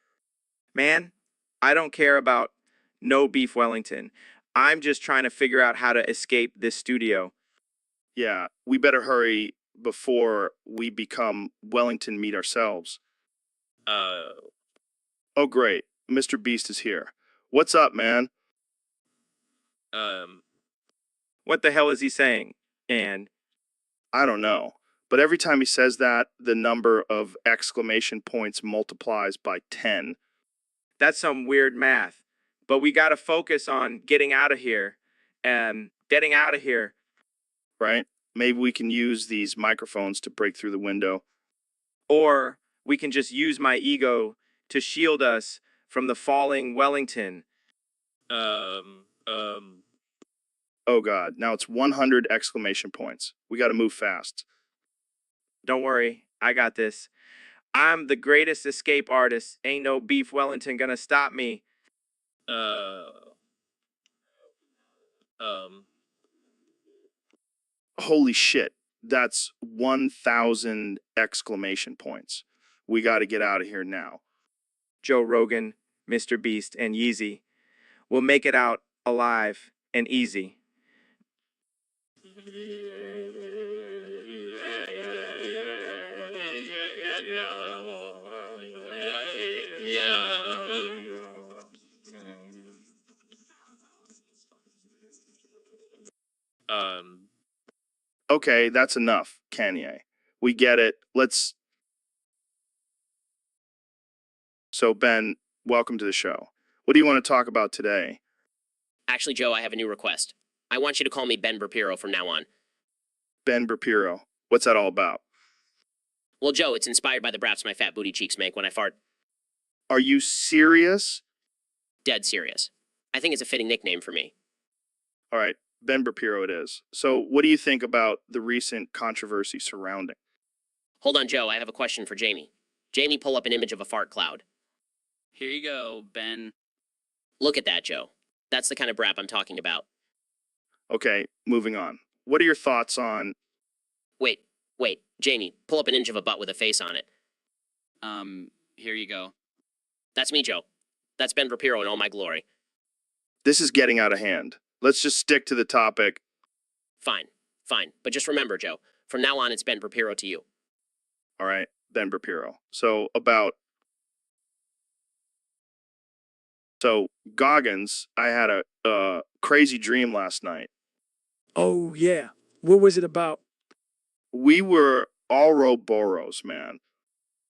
Man, I don't care about no beef Wellington. I'm just trying to figure out how to escape this studio. Yeah, we better hurry before we become Wellington meat ourselves. Oh, great. Mr. Beast is here. What's up, man? What the hell is he saying? And I don't know. But every time he says that, the number of exclamation points multiplies by 10. that's some weird math. But we got to focus on getting out of here. Getting out of here. Right? Maybe we can use these microphones to break through the window. Or we can just use my ego to shield us from the falling Wellington. Oh God, now it's 100 exclamation points. We got to move fast. Don't worry, I got this. I'm the greatest escape artist. Ain't no beef Wellington gonna stop me. Holy shit, that's 1,000 exclamation points. We got to get out of here now. Joe Rogan, Mr. Beast, and Yeezy will make it out alive and easy. Okay, that's enough, Kanye. We get it. Let's. So, Ben, welcome to the show. What do you want to talk about today? Actually, Joe, I have a new request. I want you to call me Ben Berpiro from now on. Ben Berpiro. What's that all about? Well, Joe, it's inspired by the braps my fat booty cheeks make when I fart. Are you serious? Dead serious. I think it's a fitting nickname for me. All right, Ben Berpiro it is. So, what do you think about the recent controversy surrounding? Hold on, Joe, I have a question for Jamie. Jamie, pull up an image of a fart cloud. Here you go, Ben. Look at that, Joe. That's the kind of brap I'm talking about. Okay, moving on. What are your thoughts on... Wait. Jamie, pull up an image of a butt with a face on it. Here you go. That's me, Joe. That's Ben Berpiro in all my glory. This is getting out of hand. Let's just stick to the topic. Fine. But just remember, Joe, from now on it's Ben Berpiro to you. All right, Ben Berpiro. So, Goggins, I had a crazy dream last night. Oh, yeah. What was it about? We were Ouroboros, man.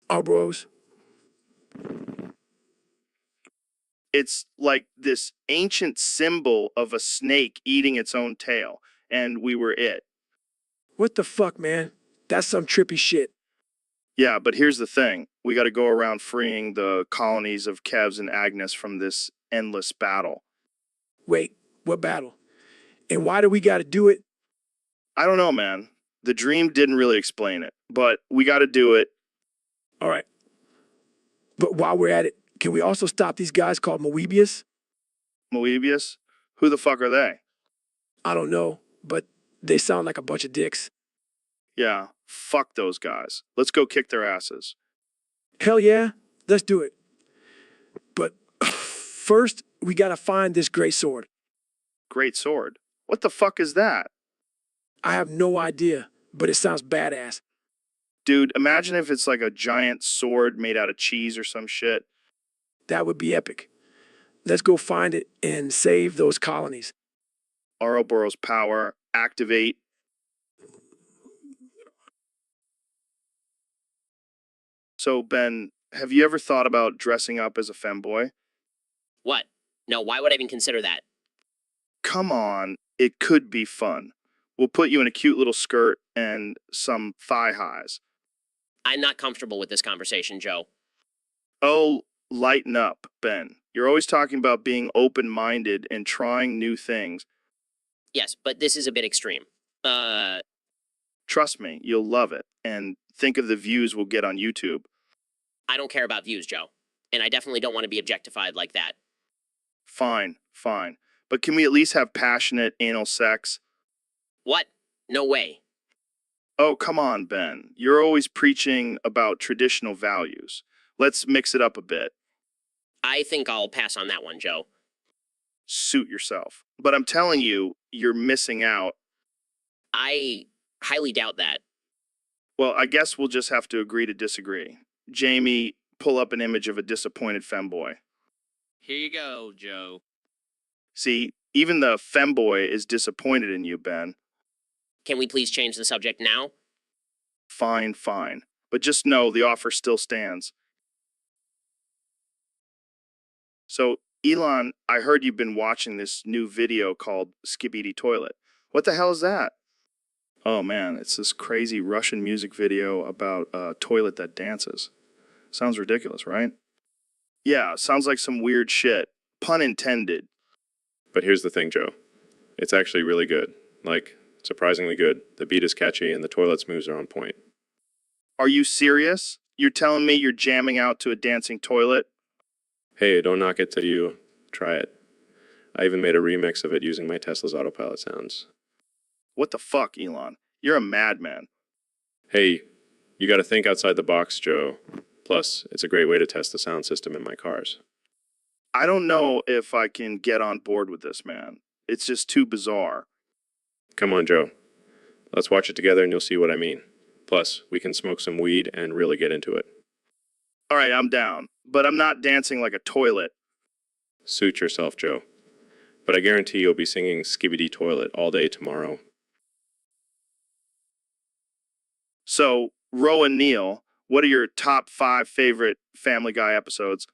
Ouroboros? It's like this ancient symbol of a snake eating its own tail, and we were it. What the fuck, man? That's some trippy shit. Yeah, but here's the thing. We got to go around freeing the colonies of Kevs and Agnes from this endless battle. Wait, what battle? And why do we gotta do it? I don't know, man. The dream didn't really explain it, but we got to do it. All right. But while we're at it, can we also stop these guys called Moebius? Moebius? Who the fuck are they? I don't know, but they sound like a bunch of dicks. Yeah, fuck those guys. Let's go kick their asses. Hell yeah, let's do it. But first, we gotta find this great sword. Great sword. What the fuck is that? I have no idea, but it sounds badass. Dude, imagine if it's like a giant sword made out of cheese or some shit. That would be epic. Let's go find it and save those colonies. Ouroboros power, activate. So, Ben, have you ever thought about dressing up as a femboy? What? No, why would I even consider that? Come on, it could be fun. We'll put you in a cute little skirt and some thigh highs. I'm not comfortable with this conversation, Joe. Oh, lighten up, Ben. You're always talking about being open-minded and trying new things. Yes, but this is a bit extreme. Trust me, you'll love it. And think of the views we'll get on YouTube. I don't care about views, Joe. And I definitely don't want to be objectified like that. Fine. But can we at least have passionate anal sex? What? No way. Oh, come on, Ben. You're always preaching about traditional values. Let's mix it up a bit. I think I'll pass on that one, Joe. Suit yourself. But I'm telling you, you're missing out. I highly doubt that. Well, I guess we'll just have to agree to disagree. Jamie, pull up an image of a disappointed femboy. Here you go, Joe. See, Even the femboy is disappointed in you, Ben. Can we please change the subject now? Fine, fine. But just know the offer still stands. So, Elon, I heard you've been watching this new video called Skibidi Toilet. What the hell is that? Oh man, it's this crazy Russian music video about a toilet that dances. Sounds ridiculous, right? Yeah, sounds like some weird shit. Pun intended. But here's the thing, Joe. It's actually really good. Like, surprisingly good. The beat is catchy and the toilet's moves are on point. Are you serious? You're telling me you're jamming out to a dancing toilet? Hey, don't knock it till you try it. I even made a remix of it using my Tesla's autopilot sounds. What the fuck, Elon? You're a madman. Hey, you gotta think outside the box, Joe. Plus, it's a great way to test the sound system in my cars. I don't know if I can get on board with this, man. It's just too bizarre. Come on, Joe. Let's watch it together and you'll see what I mean. Plus, we can smoke some weed and really get into it. All right, I'm down. But I'm not dancing like a toilet. Suit yourself, Joe. But I guarantee you'll be singing Skibidi Toilet all day tomorrow. So, Ro and Neil, what are your top 5 favorite Family Guy episodes?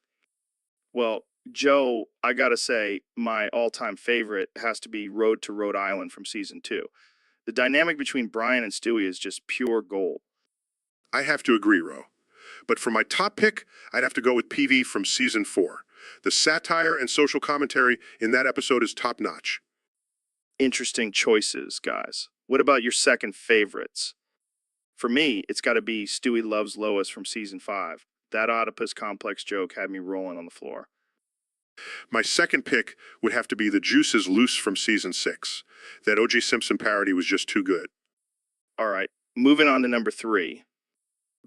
Well, Joe, I gotta say, my all-time favorite has to be Road to Rhode Island from season 2. The dynamic between Brian and Stewie is just pure gold. I have to agree, Ro. But for my top pick, I'd have to go with PV from season 4. The satire and social commentary in that episode is top-notch. Interesting choices, guys. What about your second favorites? For me, it's gotta be Stewie Loves Lois from season 5. That Oedipus complex joke had me rolling on the floor. My second pick would have to be The Juice is Loose from season 6. That O.J. Simpson parody was just too good. All right, moving on to number 3.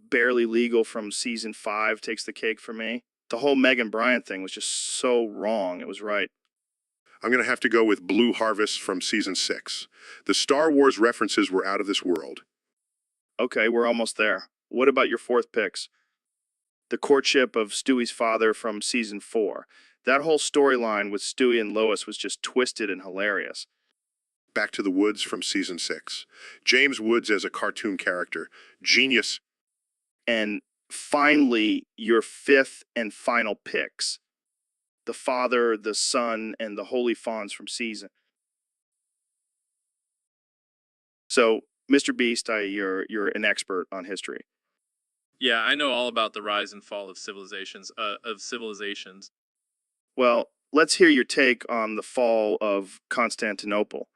Barely Legal from season 5 takes the cake for me. The whole Megan Bryant thing was just so wrong. It was right. I'm going to have to go with Blue Harvest from season 6. The Star Wars references were out of this world. Okay, we're almost there. What about your fourth picks? The courtship of Stewie's father from season 4. That whole storyline with Stewie and Lois was just twisted and hilarious. Back to the Woods from season 6. James Woods as a cartoon character. Genius. And finally, your fifth and final picks. The Father, the Son, and the Holy Fawns from season. So, Mr. Beast, you're an expert on history. Yeah, I know all about the rise and fall of civilizations. Well, let's hear your take on the fall of Constantinople.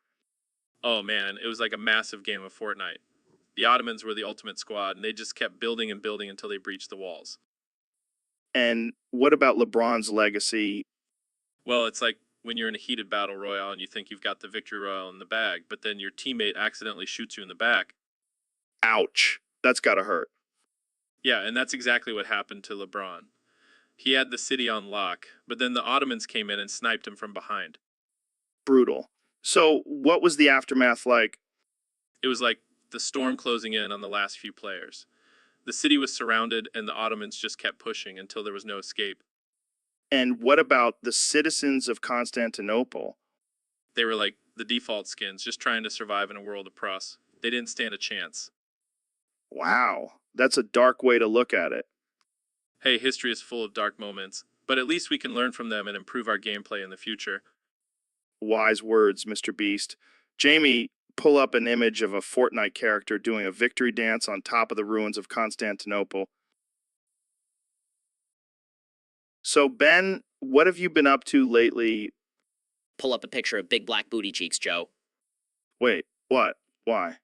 Oh man, it was like a massive game of Fortnite. The Ottomans were the ultimate squad, and they just kept building and building until they breached the walls. And what about LeBron's legacy? Well, it's like when you're in a heated battle royale and you think you've got the victory royale in the bag, but then your teammate accidentally shoots you in the back. Ouch. That's gotta hurt. Yeah, and that's exactly what happened to LeBron. He had the city on lock, but then the Ottomans came in and sniped him from behind. Brutal. So, what was the aftermath like? It was like the storm closing in on the last few players. The city was surrounded, and the Ottomans just kept pushing until there was no escape. And what about the citizens of Constantinople? They were like the default skins, just trying to survive in a world of pros. They didn't stand a chance. Wow, that's a dark way to look at it. Hey, history is full of dark moments, but at least we can learn from them and improve our gameplay in the future. Wise words, Mr. Beast. Jamie, pull up an image of a Fortnite character doing a victory dance on top of the ruins of Constantinople. So, Ben, what have you been up to lately? Pull up a picture of big black booty cheeks, Joe. Wait, what? Why?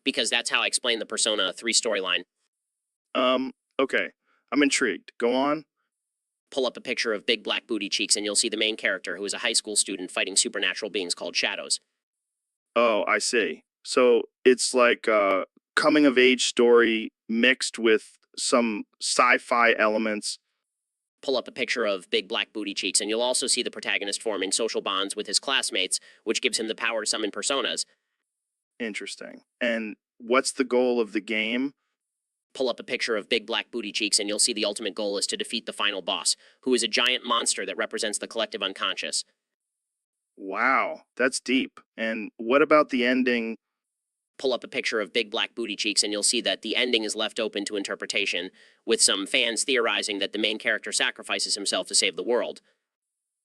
Because that's how I explain the Persona 3 storyline. Okay. I'm intrigued. Go on. Pull up a picture of big black booty cheeks and you'll see the main character, who is a high school student fighting supernatural beings called shadows. Oh, I see. So it's like a coming-of-age story mixed with some sci-fi elements. Pull up a picture of big black booty cheeks and you'll also see the protagonist forming social bonds with his classmates, which gives him the power to summon personas. Interesting. And what's the goal of the game? Pull up a picture of big black booty cheeks and you'll see the ultimate goal is to defeat the final boss, who is a giant monster that represents the collective unconscious. Wow, that's deep. And what about the ending? Pull up a picture of Big Black Booty Cheeks and you'll see that the ending is left open to interpretation, with some fans theorizing that the main character sacrifices himself to save the world.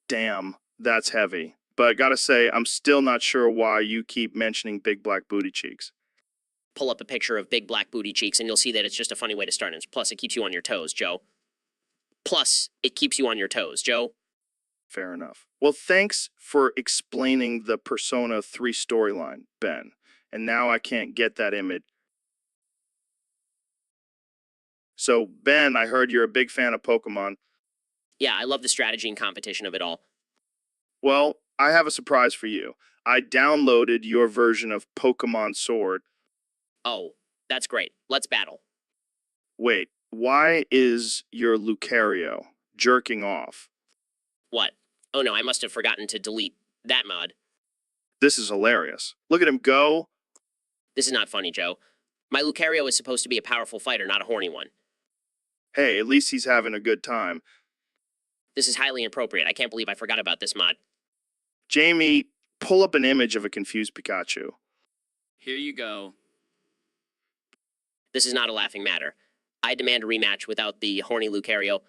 Damn, that's heavy. But gotta say, I'm still not sure why you keep mentioning Big Black Booty Cheeks. Pull up a picture of Big Black Booty Cheeks and you'll see that it's just a funny way to start. And plus, it keeps you on your toes, Joe. Fair enough. Well, thanks for explaining the Persona 3 storyline, Ben. And now I can't get that image. So, Ben, I heard you're a big fan of Pokemon. Yeah, I love the strategy and competition of it all. Well, I have a surprise for you. I downloaded your version of Pokemon Sword. Oh, that's great. Let's battle. Wait, why is your Lucario jerking off? What? Oh no, I must have forgotten to delete that mod. This is hilarious. Look at him go. This is not funny, Joe. My Lucario is supposed to be a powerful fighter, not a horny one. Hey, at least he's having a good time. This is highly inappropriate. I can't believe I forgot about this mod. Jamie, pull up an image of a confused Pikachu. Here you go. This is not a laughing matter. I demand a rematch without the horny Lucario.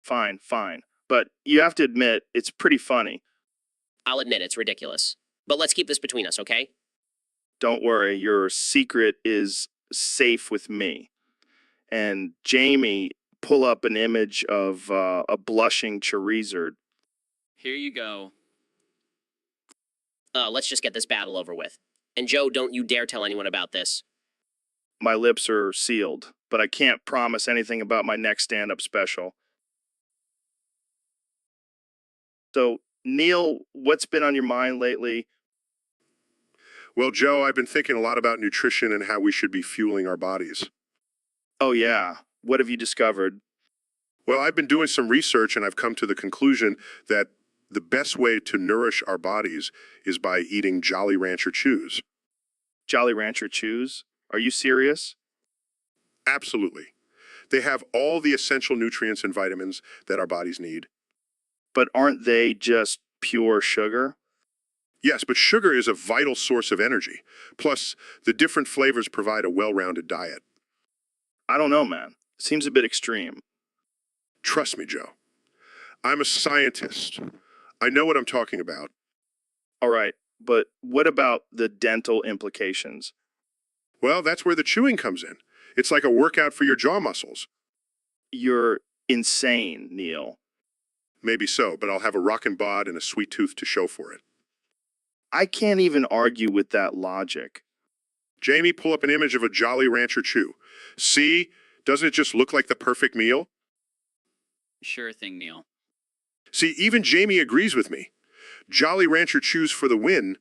Fine, fine. But you have to admit, it's pretty funny. I'll admit it's ridiculous. But let's keep this between us, okay? Don't worry, your secret is safe with me. And Jamie, pull up an image of a blushing Charizard. Here you go. Let's just get this battle over with. And Joe, don't you dare tell anyone about this. My lips are sealed, but I can't promise anything about my next stand-up special. So, Neil, what's been on your mind lately? Well, Joe, I've been thinking a lot about nutrition and how we should be fueling our bodies. Oh, yeah. What have you discovered? Well, I've been doing some research and I've come to the conclusion that the best way to nourish our bodies is by eating Jolly Rancher Chews. Jolly Rancher Chews? Are you serious? Absolutely. They have all the essential nutrients and vitamins that our bodies need. But aren't they just pure sugar? Yes, but sugar is a vital source of energy. Plus, the different flavors provide a well-rounded diet. I don't know, man. Seems a bit extreme. Trust me, Joe. I'm a scientist. I know what I'm talking about. All right, but what about the dental implications? Well, that's where the chewing comes in. It's like a workout for your jaw muscles. You're insane, Neil. Maybe so, but I'll have a rockin' bod and a sweet tooth to show for it. I can't even argue with that logic. Jamie, pull up an image of a Jolly Rancher Chew. See? Doesn't it just look like the perfect meal? Sure thing, Neil. See, even Jamie agrees with me. Jolly Rancher Chews for the win.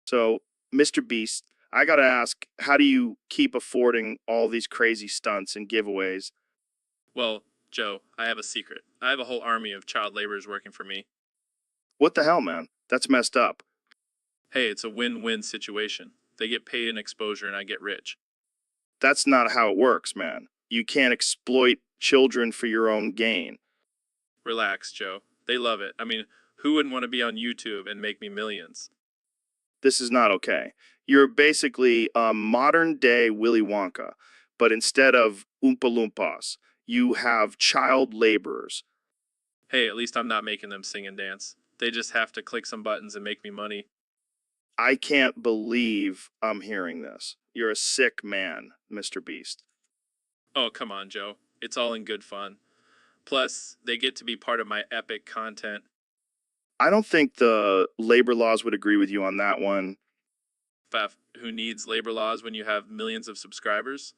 So, Mr. Beast, I gotta ask, how do you keep affording all these crazy stunts and giveaways? Well, Joe, I have a secret. I have a whole army of child laborers working for me. What the hell, man? That's messed up. Hey, it's a win-win situation. They get paid in exposure and I get rich. That's not how it works, man. You can't exploit children for your own gain. Relax, Joe. They love it. I mean, who wouldn't want to be on YouTube and make me millions? This is not okay. You're basically a modern-day Willy Wonka, but instead of Oompa Loompas, you have child laborers. Hey, at least I'm not making them sing and dance. They just have to click some buttons and make me money. I can't believe I'm hearing this. You're a sick man, Mr. Beast. Oh, come on, Joe. It's all in good fun. Plus, they get to be part of my epic content. I don't think the labor laws would agree with you on that one. Faf, who needs labor laws when you have millions of subscribers?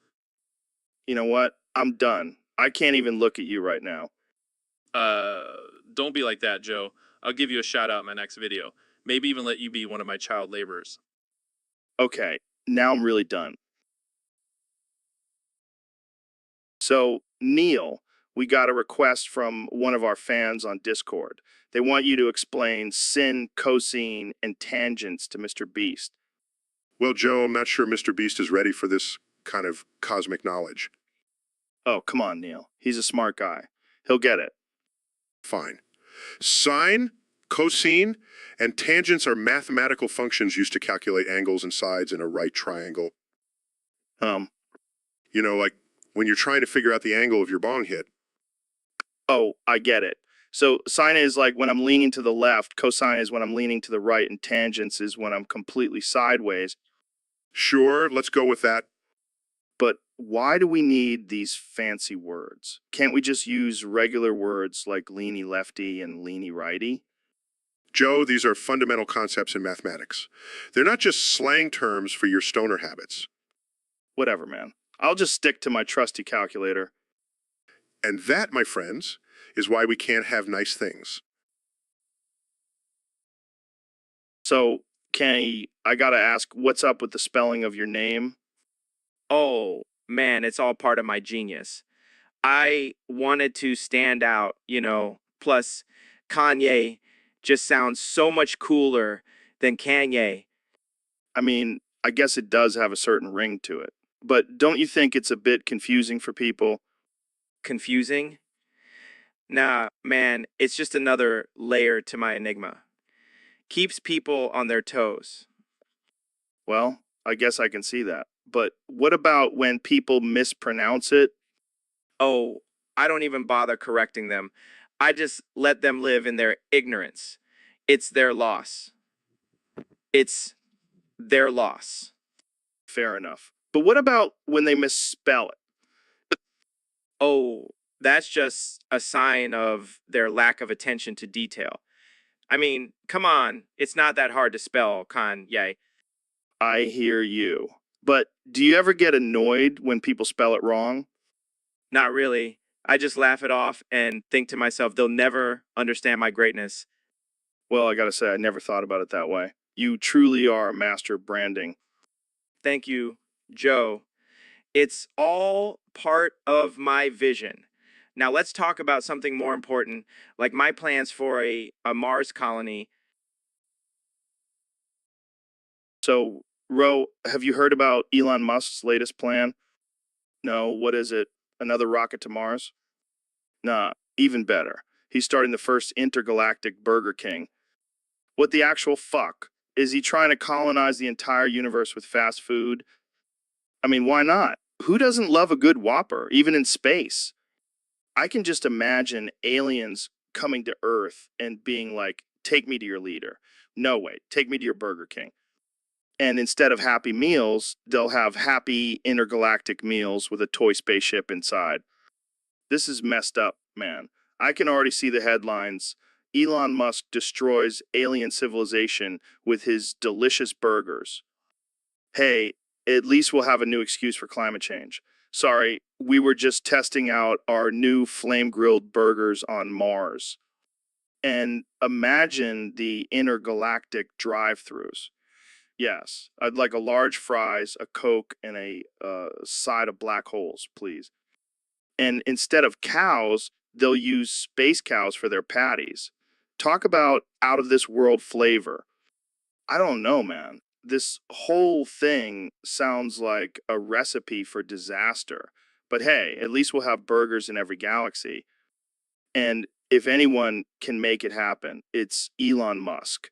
You know what? I'm done. I can't even look at you right now. Don't be like that, Joe. I'll give you a shout out in my next video. Maybe even let you be one of my child laborers. Okay, now I'm really done. So, Neil, we got a request from one of our fans on Discord. They want you to explain sin, cosine, and tangents to Mr. Beast. Well, Joe, I'm not sure Mr. Beast is ready for this kind of cosmic knowledge. Oh, come on, Neil. He's a smart guy. He'll get it. Fine. Sine, cosine, and tangents are mathematical functions used to calculate angles and sides in a right triangle. You know, like when you're trying to figure out the angle of your bong hit. Oh, I get it. So sine is like when I'm leaning to the left, cosine is when I'm leaning to the right, and tangents is when I'm completely sideways. Sure, let's go with that. But why do we need these fancy words? Can't we just use regular words like leany lefty and leany righty? Joe, these are fundamental concepts in mathematics. They're not just slang terms for your stoner habits. Whatever, man. I'll just stick to my trusty calculator. And that, my friends, is why we can't have nice things. So, Kenny, I gotta ask, what's up with the spelling of your name? Oh, man, it's all part of my genius. I wanted to stand out, you know, plus Kanye just sounds so much cooler than Kanye. I mean, I guess it does have a certain ring to it. But don't you think it's a bit confusing for people? Confusing? Nah, man, it's just another layer to my enigma. Keeps people on their toes. Well, I guess I can see that. But what about when people mispronounce it? Oh, I don't even bother correcting them. I just let them live in their ignorance. It's their loss. It's their loss. Fair enough. But what about when they misspell it? Oh, that's just a sign of their lack of attention to detail. I mean, come on, it's not that hard to spell Kanye. I hear you. But do you ever get annoyed when people spell it wrong? Not really. I just laugh it off and think to myself, they'll never understand my greatness. Well, I gotta say, I never thought about it that way. You truly are a master of branding. Thank you, Joe. It's all part of my vision. Now let's talk about something more important, like my plans for a Mars colony. So, Ro, have you heard about Elon Musk's latest plan? No, what is it? Another rocket to Mars? Nah, even better. He's starting the first intergalactic Burger King. What the actual fuck? Is he trying to colonize the entire universe with fast food? I mean, why not? Who doesn't love a good Whopper, even in space? I can just imagine aliens coming to Earth and being like, take me to your leader. No, wait, take me to your Burger King. And instead of Happy Meals, they'll have happy intergalactic meals with a toy spaceship inside. This is messed up, man. I can already see the headlines. Elon Musk destroys alien civilization with his delicious burgers. Hey, at least we'll have a new excuse for climate change. Sorry, we were just testing out our new flame-grilled burgers on Mars. And imagine the intergalactic drive-thrus. Yes, I'd like a large fries, a Coke, and a side of black holes, please. And instead of cows, they'll use space cows for their patties. Talk about out of this world flavor. I don't know, man. This whole thing sounds like a recipe for disaster. But hey, at least we'll have burgers in every galaxy. And if anyone can make it happen, it's Elon Musk.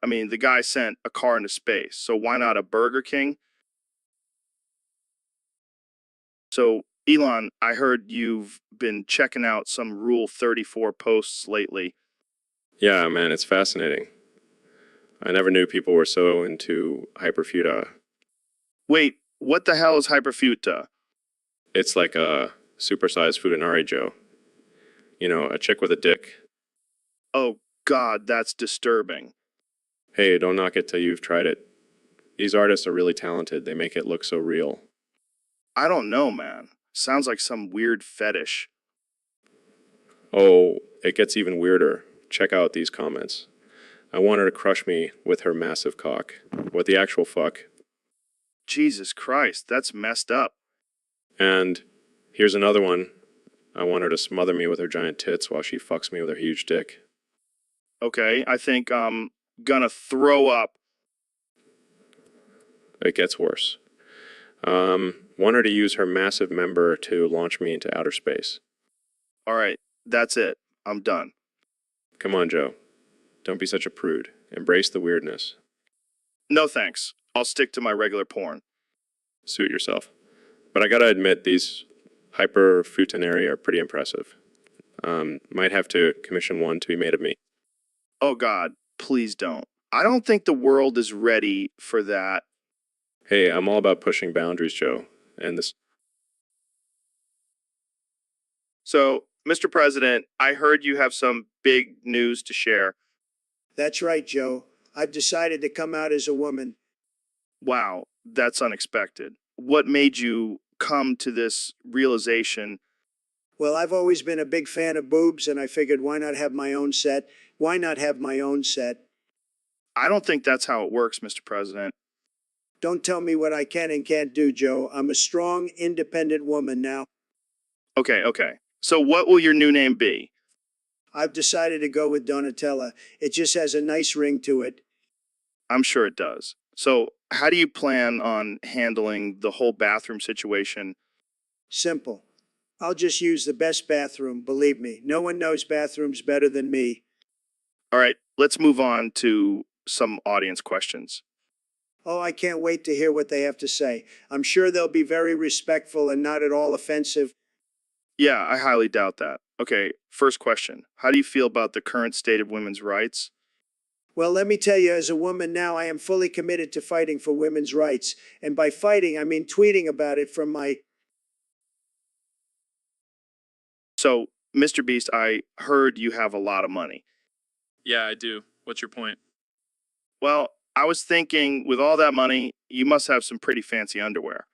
I mean, the guy sent a car into space, so why not a Burger King? So, Elon, I heard you've been checking out some Rule 34 posts lately. Yeah, man, it's fascinating. I never knew people were so into hyperfuta. Wait, what the hell is hyperfuta? It's like a supersized Futanari Joe. You know, a chick with a dick. Oh, God, that's disturbing. Hey, don't knock it till you've tried it. These artists are really talented. They make it look so real. I don't know, man. Sounds like some weird fetish. Oh, it gets even weirder. Check out these comments. I want her to crush me with her massive cock. What the actual fuck? Jesus Christ, that's messed up. And here's another one. I want her to smother me with her giant tits while she fucks me with her huge dick. Okay, I think I'm gonna throw up. It gets worse. Want her to use her massive member to launch me into outer space. All right, that's it. I'm done. Come on, Joe. Don't be such a prude. Embrace the weirdness. No thanks. I'll stick to my regular porn. Suit yourself. But I gotta admit, these hyperfutaneri are pretty impressive. Might have to commission one to be made of me. Oh God, please don't. I don't think the world is ready for that. Hey, I'm all about pushing boundaries, Joe. And this. So, Mr. President, I heard you have some big news to share. That's right, Joe. I've decided to come out as a woman. Wow, that's unexpected. What made you come to this realization? Well, I've always been a big fan of boobs, and I figured why not have my own set? Why not have my own set? I don't think that's how it works, Mr. President. Don't tell me what I can and can't do, Joe. I'm a strong, independent woman now. Okay. So, what will your new name be? I've decided to go with Donatella. It just has a nice ring to it. I'm sure it does. So, how do you plan on handling the whole bathroom situation? Simple. I'll just use the best bathroom, believe me. No one knows bathrooms better than me. All right, let's move on to some audience questions. Oh, I can't wait to hear what they have to say. I'm sure they'll be very respectful and not at all offensive. Yeah, I highly doubt that. Okay, first question. How do you feel about the current state of women's rights? Well, let me tell you, as a woman now, I am fully committed to fighting for women's rights. And by fighting, I mean tweeting about it from my... So, Mr. Beast, I heard you have a lot of money. Yeah, I do. What's your point? Well, I was thinking with all that money, you must have some pretty fancy underwear.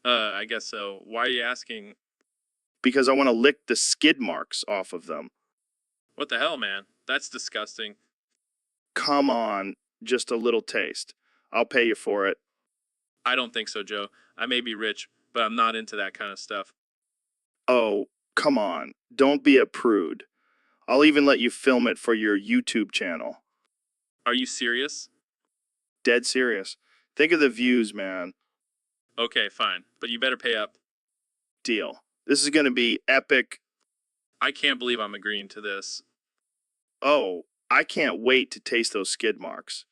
I guess so. Why are you asking? Because I want to lick the skid marks off of them. What the hell, man? That's disgusting. Come on, just a little taste. I'll pay you for it. I don't think so, Joe. I may be rich, but I'm not into that kind of stuff. Oh, come on. Don't be a prude. I'll even let you film it for your YouTube channel. Are you serious? Dead serious. Think of the views, man. Okay, fine. But you better pay up. Deal. This is going to be epic. I can't believe I'm agreeing to this. Oh, I can't wait to taste those skid marks.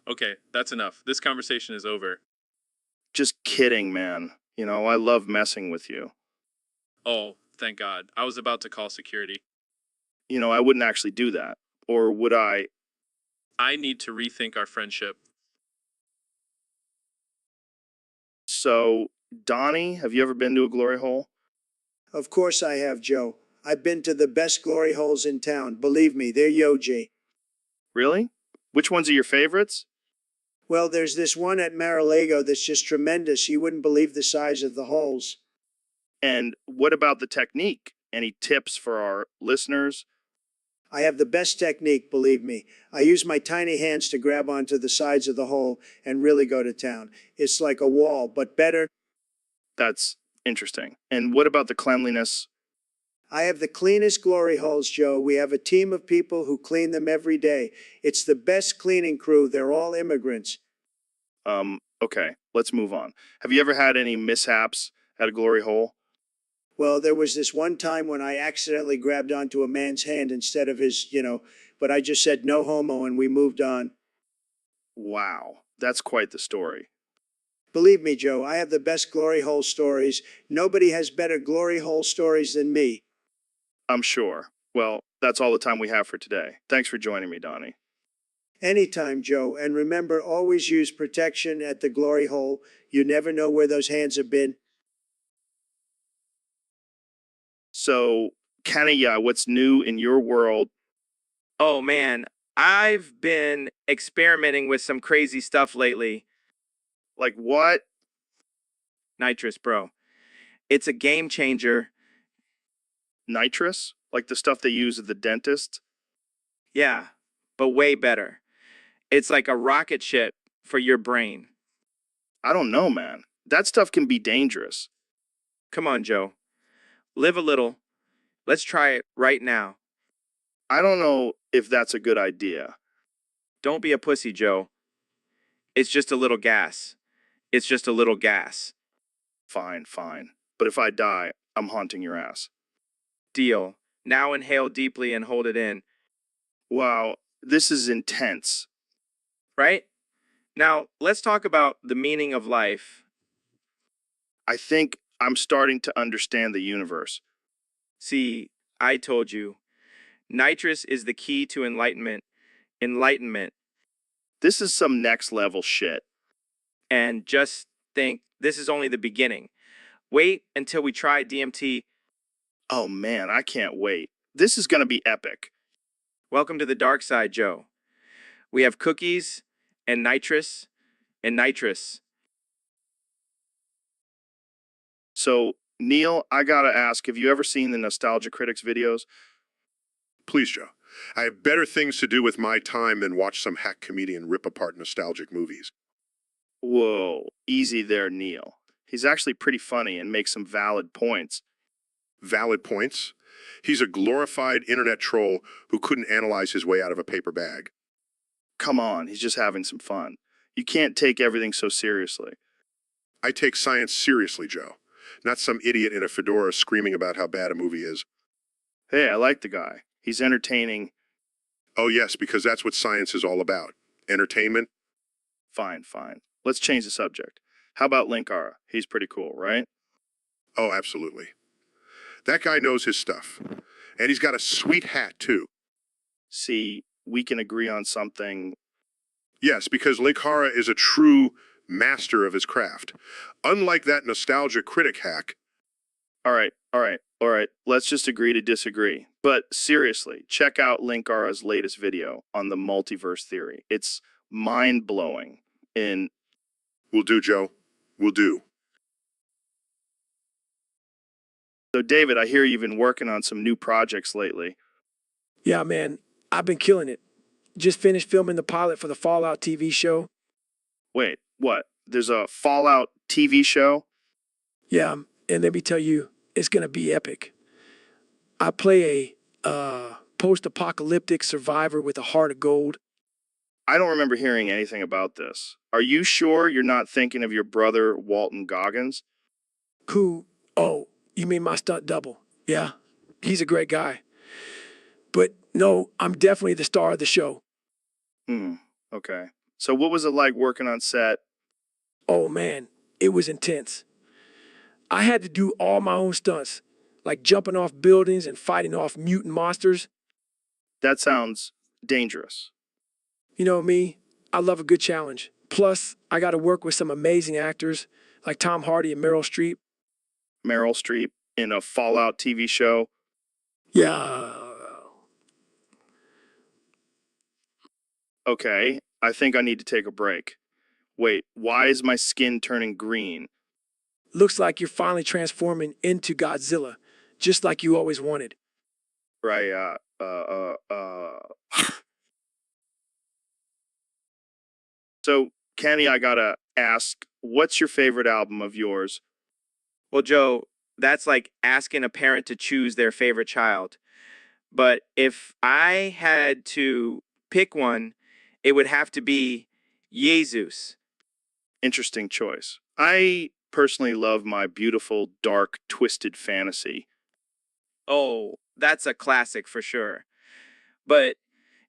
Okay, that's enough. This conversation is over. Just kidding, man. You know, I love messing with you. Oh, thank God. I was about to call security. You know, I wouldn't actually do that. Or would I? I need to rethink our friendship. So, Donnie, have you ever been to a glory hole? Of course I have, Joe. I've been to the best glory holes in town. Believe me, they're Yoji. Really? Which ones are your favorites? Well, there's this one at Mar-a-Lago that's just tremendous. You wouldn't believe the size of the holes. And what about the technique? Any tips for our listeners? I have the best technique, believe me. I use my tiny hands to grab onto the sides of the hole and really go to town. It's like a wall, but better. That's interesting. And what about the cleanliness? I have the cleanest glory holes, Joe. We have a team of people who clean them every day. It's the best cleaning crew. They're all immigrants. Okay, let's move on. Have you ever had any mishaps at a glory hole? Well, there was this one time when I accidentally grabbed onto a man's hand instead of his, but I just said no homo and we moved on. Wow, that's quite the story. Believe me, Joe, I have the best glory hole stories. Nobody has better glory hole stories than me. I'm sure. Well, that's all the time we have for today. Thanks for joining me, Donnie. Anytime, Joe. And remember, always use protection at the glory hole. You never know where those hands have been. So, Kenny, what's new in your world? Oh man, I've been experimenting with some crazy stuff lately. Like what? Nitrous, bro. It's a game changer. Nitrous? Like the stuff they use at the dentist? Yeah, but way better. It's like a rocket ship for your brain. I don't know, man. That stuff can be dangerous. Come on, Joe. Live a little. Let's try it right now. I don't know if that's a good idea. Don't be a pussy, Joe. It's just a little gas. It's just a little gas. Fine. But if I die, I'm haunting your ass. Deal. Now inhale deeply and hold it in. Wow, this is intense. right? Now, let's talk about the meaning of life. I think I'm starting to understand the universe. See, I told you, nitrous is the key to enlightenment. Enlightenment. This is some next level shit. And just think, this is only the beginning. Wait until we try DMT. Oh man, I can't wait. This is gonna be epic. Welcome to the dark side, Joe. We have cookies and nitrous and nitrous. So, Neil, I gotta ask, have you ever seen the Nostalgia Critics videos? Please, Joe. I have better things to do with my time than watch some hack comedian rip apart nostalgic movies. Whoa, easy there, Neil. He's actually pretty funny and makes some valid points. Valid points. He's a glorified internet troll who couldn't analyze his way out of a paper bag. Come on, he's just having some fun. You can't take everything so seriously. I take science seriously, Joe. Not some idiot in a fedora screaming about how bad a movie is. Hey, I like the guy. He's entertaining. Oh yes, because that's what science is all about. Entertainment. Fine, fine. Let's change the subject. How about Linkara? He's pretty cool, right? Oh, absolutely. That guy knows his stuff. And he's got a sweet hat, too. See, we can agree on something. Yes, because Linkara is a true master of his craft. Unlike that nostalgia critic hack. All right. Let's just agree to disagree. But seriously, check out Linkara's latest video on the multiverse theory. It's mind-blowing. Will do, Joe. Will do. So, David, I hear you've been working on some new projects lately. Yeah, man, I've been killing it. Just finished filming the pilot for the Fallout TV show. Wait, what? There's a Fallout TV show? Yeah, and let me tell you, it's gonna be epic. I play a post-apocalyptic survivor with a heart of gold. I don't remember hearing anything about this. Are you sure you're not thinking of your brother, Walton Goggins? Who? Oh, you mean my stunt double? Yeah, he's a great guy. But no, I'm definitely the star of the show. Okay. So what was it like working on set? Oh man, it was intense. I had to do all my own stunts, like jumping off buildings and fighting off mutant monsters. That sounds dangerous. You know me, I love a good challenge. Plus, I got to work with some amazing actors like Tom Hardy and Meryl Streep. Meryl Streep in a Fallout TV show? Yeah. Okay, I think I need to take a break. Wait, why is my skin turning green? Looks like you're finally transforming into Godzilla, just like you always wanted. Right, So, Kenny, I gotta ask, what's your favorite album of yours? Well, Joe, that's like asking a parent to choose their favorite child. But if I had to pick one, it would have to be Jesus. Interesting choice. I personally love my beautiful, dark, twisted fantasy. Oh, that's a classic for sure. But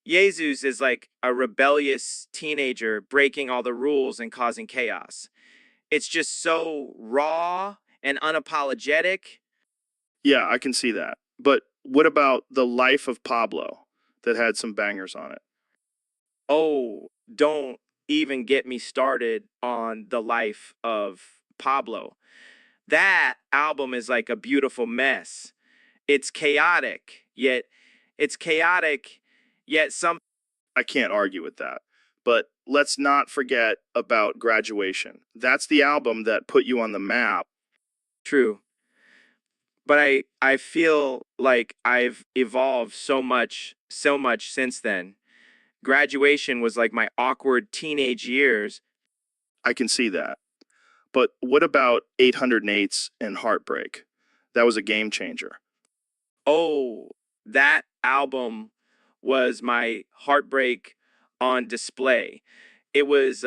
Jesus is like a rebellious teenager breaking all the rules and causing chaos. It's just so raw and unapologetic. Yeah, I can see that. But what about The Life of Pablo that had some bangers on it? Oh, don't even get me started on the life of Pablo. That album is like a beautiful mess. It's chaotic, yet some I can't argue with that. But let's not forget about Graduation. That's the album that put you on the map. true. But I feel like I've evolved so much since then. Graduation was like my awkward teenage years. I can see that. But what about 808s and Heartbreak? That was a game changer. Oh, that album was my heartbreak on display. It was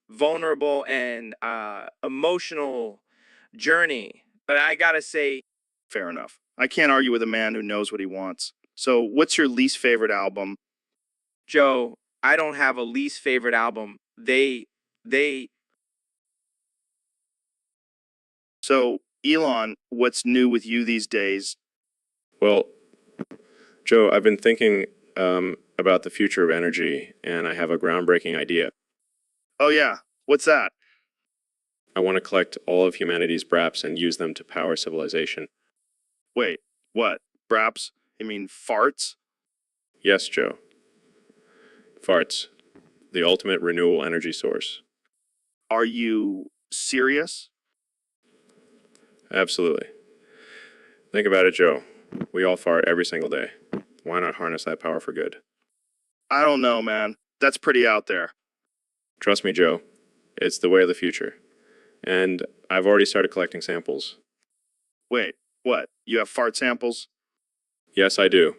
vulnerable and emotional journey. But I gotta say, Fair enough. I can't argue with a man who knows what he wants. So, what's your least favorite album? Joe, I don't have a least favorite album. They So, Elon, what's new with you these days? Well, Joe, I've been thinking about the future of energy, and I have a groundbreaking idea. Oh, yeah. What's that? I want to collect all of humanity's braps and use them to power civilization. Wait, what? Braps? You mean farts? Yes, Joe. Farts, the ultimate renewable energy source. Are you serious? Absolutely. Think about it, Joe. We all fart every single day. Why not harness that power for good? I don't know, man. That's pretty out there. Trust me, Joe. It's the way of the future. And I've already started collecting samples. Wait, what? You have fart samples? Yes, I do.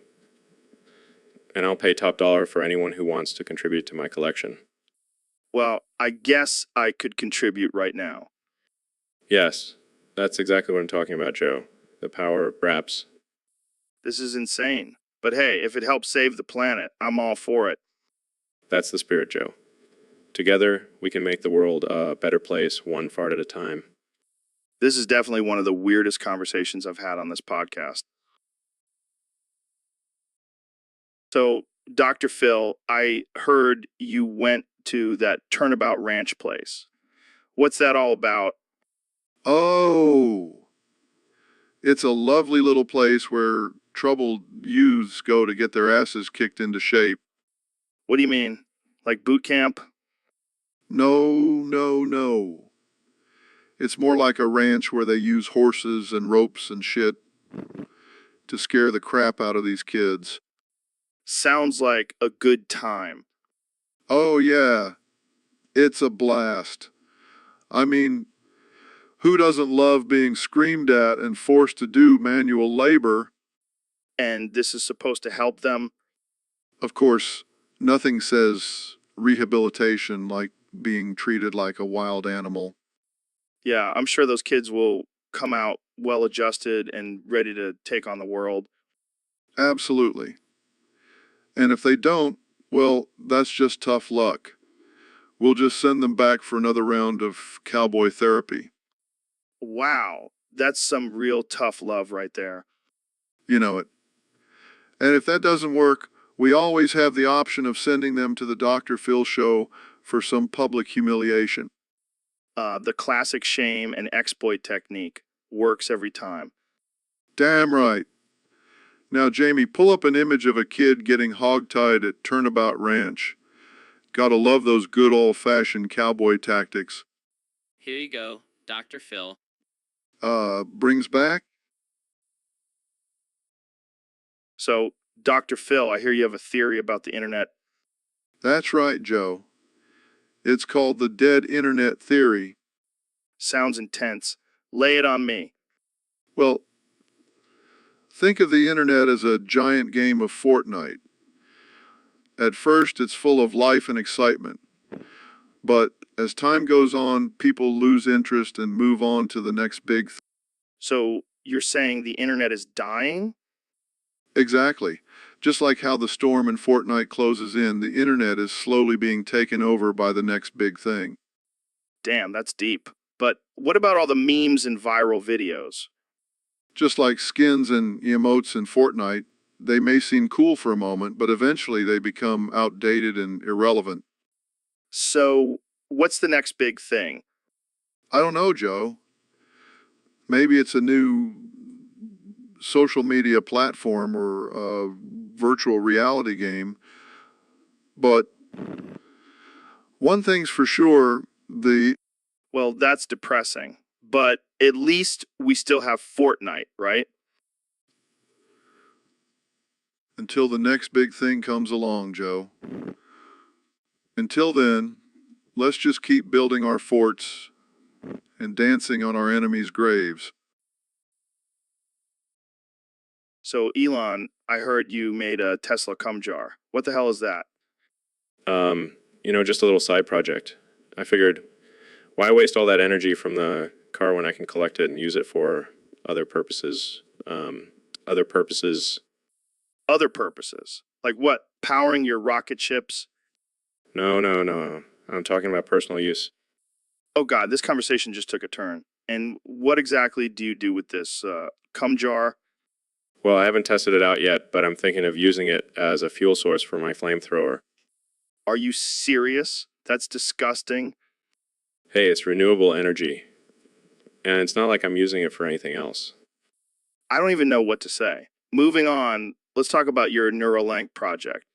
And I'll pay top dollar for anyone who wants to contribute to my collection. Well, I guess I could contribute right now. Yes, that's exactly what I'm talking about, Joe. The power of braps. This is insane. But hey, if it helps save the planet, I'm all for it. That's the spirit, Joe. Together, we can make the world a better place, one fart at a time. This is definitely one of the weirdest conversations I've had on this podcast. So, Dr. Phil, I heard you went to that Turnabout Ranch place. What's that all about? Oh, it's a lovely little place where troubled youths go to get their asses kicked into shape. What do you mean? Like boot camp? No, no, no. It's more like a ranch where they use horses and ropes and shit to scare the crap out of these kids. Sounds like a good time. Oh, yeah. It's a blast. I mean, who doesn't love being screamed at and forced to do manual labor? And this is supposed to help them? Of course, nothing says rehabilitation like being treated like a wild animal. Yeah, I'm sure those kids will come out well adjusted and ready to take on the world. Absolutely. And if they don't, well, that's just tough luck. We'll just send them back for another round of cowboy therapy. Wow, that's some real tough love right there. You know it. And if that doesn't work, we always have the option of sending them to the Dr. Phil show for some public humiliation. The classic shame and exploit technique works every time. Damn right. Now, Jamie, pull up an image of a kid getting hogtied at Turnabout Ranch. Gotta love those good old-fashioned cowboy tactics. Here you go, Dr. Phil. Brings back? So, Dr. Phil, I hear you have a theory about the internet. That's right, Joe. It's called the dead internet theory. Sounds intense. Lay it on me. Well, think of the internet as a giant game of Fortnite. At first, it's full of life and excitement. But as time goes on, people lose interest and move on to the next big thing. So, you're saying the internet is dying? Exactly. Just like how the storm in Fortnite closes in, the internet is slowly being taken over by the next big thing. Damn, that's deep. But what about all the memes and viral videos? Just like skins and emotes in Fortnite, they may seem cool for a moment, but eventually they become outdated and irrelevant. So, what's the next big thing? I don't know, Joe. Maybe it's a new social media platform or a virtual reality game. But one thing's for sure, Well, that's depressing. But at least we still have Fortnite, right? until the next big thing comes along, Joe. Until then, let's just keep building our forts and dancing on our enemies' graves. So, Elon, I heard you made a Tesla cum jar. What the hell is that? Just a little side project. I figured, why waste all that energy from the car when I can collect it and use it for other purposes? Other purposes. Like what? Powering your rocket ships? No, no, no. I'm talking about personal use. Oh God, this conversation just took a turn. And what exactly do you do with this cum jar? Well, I haven't tested it out yet, but I'm thinking of using it as a fuel source for my flamethrower. Are you serious? That's disgusting. Hey, it's renewable energy. And it's not like I'm using it for anything else. I don't even know what to say. Moving on, let's talk about your Neuralink project.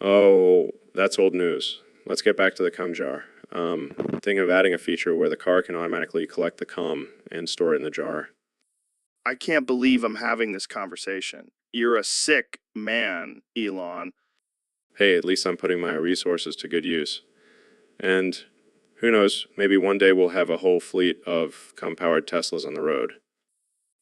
Oh, that's old news. Let's get back to the cum jar. Thinking of adding a feature where the car can automatically collect the cum and store it in the jar. I can't believe I'm having this conversation. You're a sick man, Elon. Hey, at least I'm putting my resources to good use. And who knows, maybe one day we'll have a whole fleet of cum-powered Teslas on the road.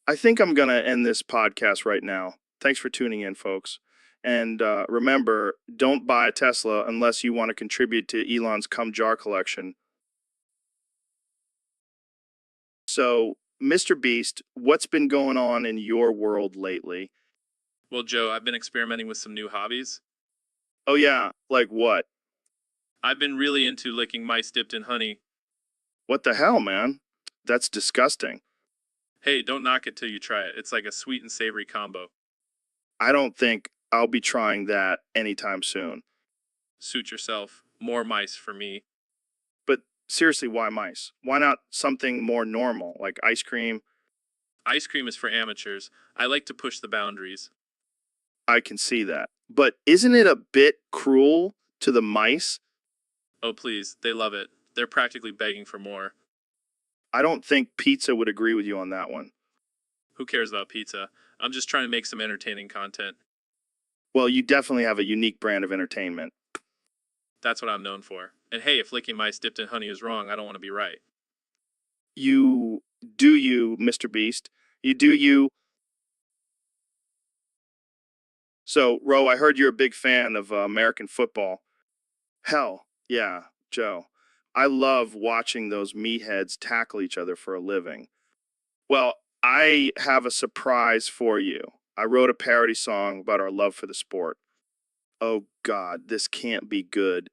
I think I'm going to end this podcast right now. Thanks for tuning in, folks. And remember, don't buy a Tesla unless you want to contribute to Elon's cum jar collection. So, Mr. Beast, what's been going on in your world lately? Well, Joe, I've been experimenting with some new hobbies. Oh, yeah, like what? I've been really into licking mice dipped in honey. What the hell, man? That's disgusting. Hey, don't knock it till you try it. It's like a sweet and savory combo. I don't think I'll be trying that anytime soon. Suit yourself. More mice for me. But seriously, why mice? Why not something more normal, like ice cream? Ice cream is for amateurs. I like to push the boundaries. I can see that. But isn't it a bit cruel to the mice? Oh, please, they love it. They're practically begging for more. I don't think pizza would agree with you on that one. Who cares about pizza? I'm just trying to make some entertaining content. Well, you definitely have a unique brand of entertainment. That's what I'm known for. And hey, if licking mice dipped in honey is wrong, I don't want to be right. You Mr. Beast. You do you. So, Ro, I heard you're a big fan of American football. Hell, yeah, Joe. I love watching those meatheads tackle each other for a living. Well, I have a surprise for you. I wrote a parody song about our love for the sport. Oh, God, this can't be good.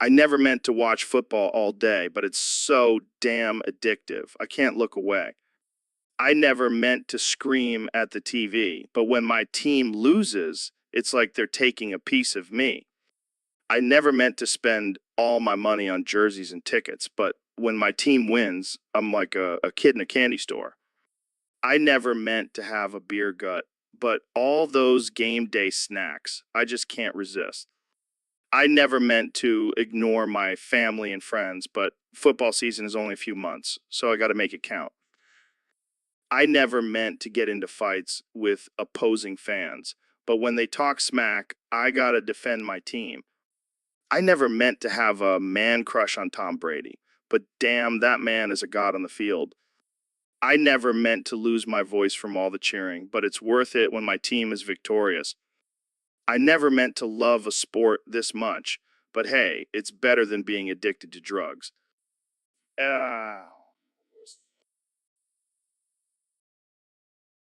I never meant to watch football all day, but it's so damn addictive. I can't look away. I never meant to scream at the TV, but when my team loses, it's like they're taking a piece of me. I never meant to spend all my money on jerseys and tickets, but when my team wins, I'm like a kid in a candy store. I never meant to have a beer gut, but all those game day snacks, I just can't resist. I never meant to ignore my family and friends, but football season is only a few months, so I got to make it count. I never meant to get into fights with opposing fans, but when they talk smack, I got to defend my team. I never meant to have a man crush on Tom Brady, but damn, that man is a god on the field. I never meant to lose my voice from all the cheering, but it's worth it when my team is victorious. I never meant to love a sport this much, but hey, it's better than being addicted to drugs.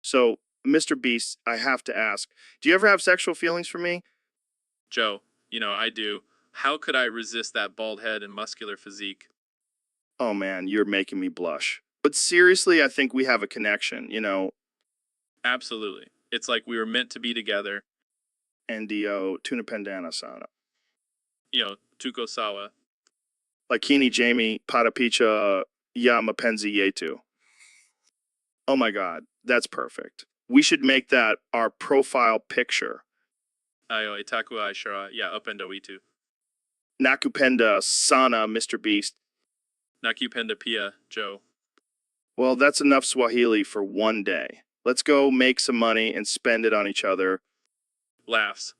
So, Mr. Beast, I have to ask, do you ever have sexual feelings for me? Joe, I do. How could I resist that bald head and muscular physique? Oh man, you're making me blush. But seriously, I think we have a connection. Absolutely. It's like we were meant to be together. NDO, tuna pendana sana. Tuko Sawa. Lakini Jamie, Patapicha, ya mapenzi yetu. Oh my god, that's perfect. We should make that our profile picture. Ayo, itaku aishara. Yeah, upendo itu. Nakupenda sana, Mr. Beast. Nakupenda pia, Joe. Well, that's enough Swahili for one day. Let's go make some money and spend it on each other. Laughs.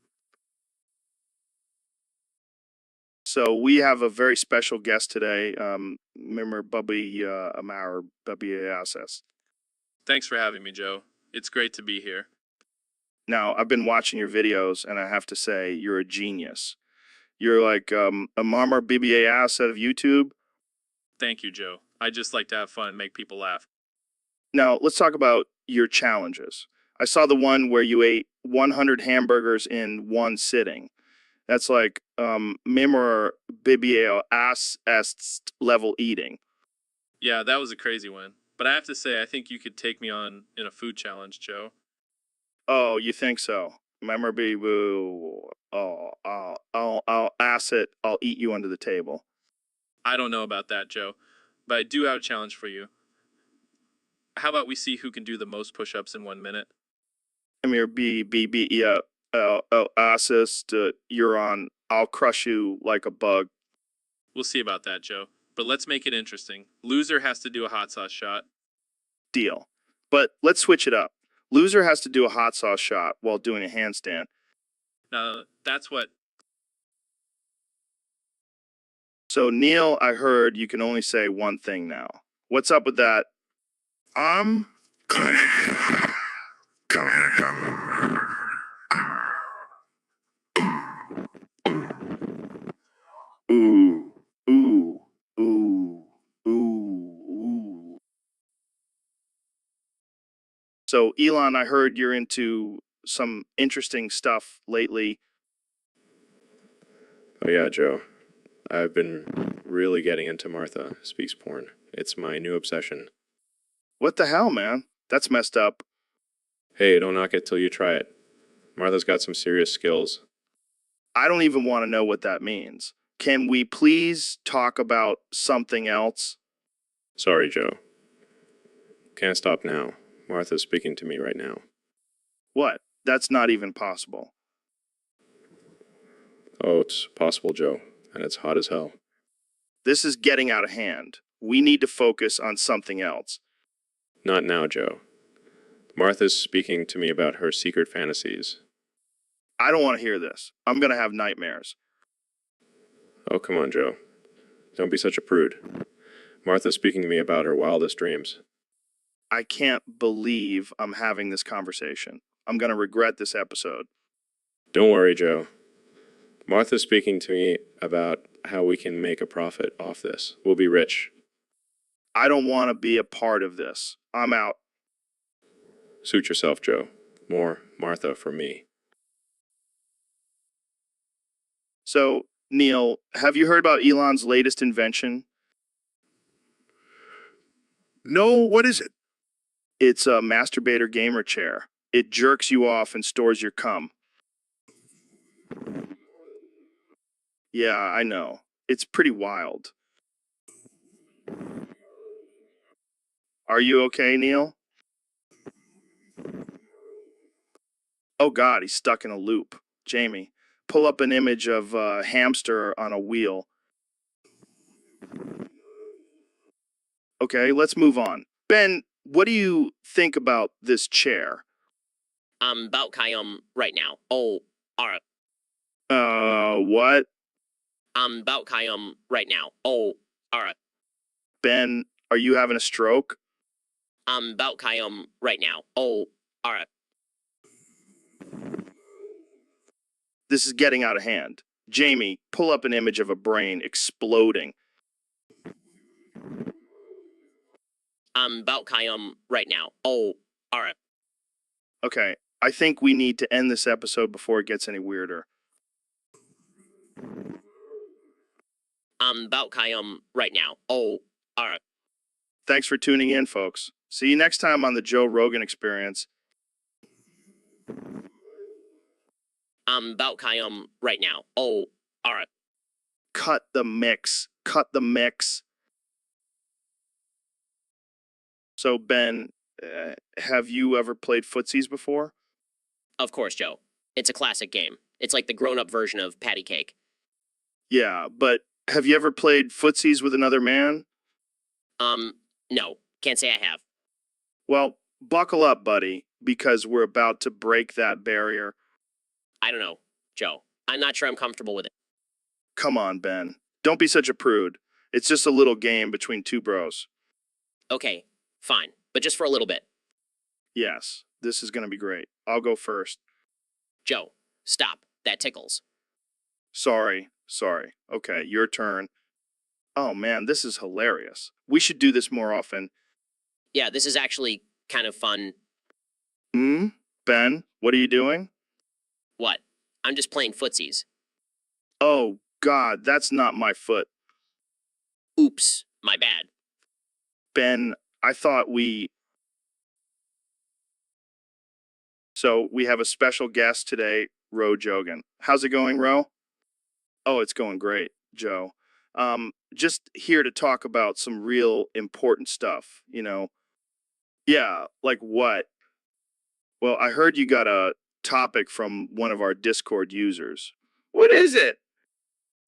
So we have a very special guest today. Remember Bubby Amar Bubby Asses. Thanks for having me, Joe. It's great to be here. Now, I've been watching your videos, and I have to say, you're a genius. You're like a Marmar BBA asset of YouTube. Thank you, Joe. I just like to have fun and make people laugh. Now, let's talk about your challenges. I saw the one where you ate 100 hamburgers in one sitting. That's like memor bibio ass est level eating. Yeah, that was a crazy one. But I have to say, I think you could take me on in a food challenge, Joe. Oh, you think so? Memorable. Oh, I'll ass it. I'll eat you under the table. I don't know about that, Joe, but I do have a challenge for you. How about we see who can do the most push-ups in 1 minute? Emir yeah, assist, you're on. I'll crush you like a bug. We'll see about that, Joe. But let's make it interesting. Loser has to do a hot sauce shot. Deal. But let's switch it up. Loser has to do a hot sauce shot while doing a handstand. Now, that's what... So, Neil, I heard you can only say one thing now. What's up with that? I'm come. Ooh, ooh, ooh, ooh, ooh. So, Elon, I heard you're into some interesting stuff lately. Oh yeah, Joe. I've been really getting into Martha Speaks Porn. It's my new obsession. What the hell, man? That's messed up. Hey, don't knock it till you try it. Martha's got some serious skills. I don't even want to know what that means. Can we please talk about something else? Sorry, Joe. Can't stop now. Martha's speaking to me right now. What? That's not even possible. Oh, it's possible, Joe. And it's hot as hell. This is getting out of hand. We need to focus on something else. Not now, Joe. Martha's speaking to me about her secret fantasies. I don't want to hear this. I'm going to have nightmares. Oh, come on, Joe. Don't be such a prude. Martha's speaking to me about her wildest dreams. I can't believe I'm having this conversation. I'm going to regret this episode. Don't worry, Joe. Martha's speaking to me about how we can make a profit off this. We'll be rich. I don't want to be a part of this. I'm out. Suit yourself, Joe. More Martha for me. So, Neil, have you heard about Elon's latest invention? No, what is it? It's a masturbator gamer chair. It jerks you off and stores your cum. Yeah, I know. It's pretty wild. Are you okay, Neil? Oh God, he's stuck in a loop. Jamie, pull up an image of a hamster on a wheel. Okay, let's move on. Ben, what do you think about this chair? I'm about Kayum right now. Oh, alright. What? I'm about Kayum right now. Oh, alright. Ben, are you having a stroke? I'm about Kayum right now. Oh, alright. This is getting out of hand. Jamie, pull up an image of a brain exploding. I'm about Kayum right now. Oh, alright. Okay, I think we need to end this episode before it gets any weirder. I'm about Kayum right now. Oh, alright. Thanks for tuning in, folks. See you next time on the Joe Rogan Experience. I'm about Kayum right now. Oh, alright. Cut the mix. Cut the mix. So, Ben, have you ever played footsies before? Of course, Joe. It's a classic game. It's like the grown-up version of patty cake. Yeah, but have you ever played footsies with another man? No. Can't say I have. Well, buckle up, buddy, because we're about to break that barrier. I don't know, Joe. I'm not sure I'm comfortable with it. Come on, Ben. Don't be such a prude. It's just a little game between two bros. Okay, fine. But just for a little bit. Yes, this is going to be great. I'll go first. Joe, stop. That tickles. Sorry. Okay, your turn. Oh man, this is hilarious. We should do this more often. Yeah, this is actually kind of fun. Hmm? Ben, what are you doing? What? I'm just playing footsies. Oh, God, that's not my foot. Oops, my bad. Ben, I thought So we have a special guest today, Ro Jogan. How's it going, Ro? Oh, it's going great, Joe. Just here to talk about some real important stuff, you know. Yeah, like what? Well, I heard you got a topic from one of our Discord users. What is it?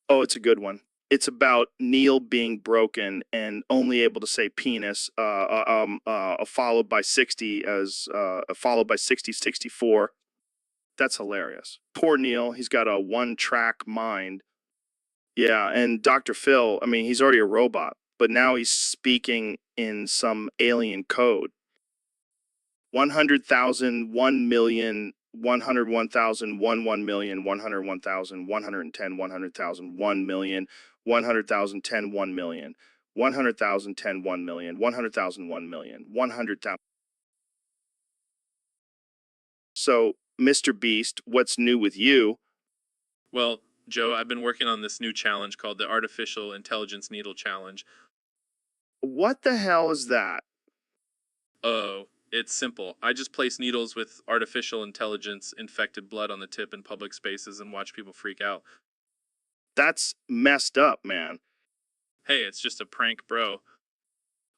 Oh, it's a good one. It's about Neil being broken and only able to say penis, followed by 60 followed by 6064. That's hilarious. Poor Neil, he's got a one-track mind. Yeah, and Dr. Phil, I mean, he's already a robot, but now he's speaking in some alien code. 100,000, 1,000,000, 101,000, 1,000,000, 101,000, 110, 100,000, 1,000,000, 100,000, 10, 1,000,000, 100,000, 10, 1,000,000, 100,000, 1,000,000, 100,000. So, Mr. Beast, what's new with you? Well, Joe, I've been working on this new challenge called the Artificial Intelligence Needle Challenge. What the hell is that? Oh, it's simple. I just place needles with artificial intelligence infected blood on the tip in public spaces and watch people freak out. That's messed up, man. Hey, it's just a prank, bro.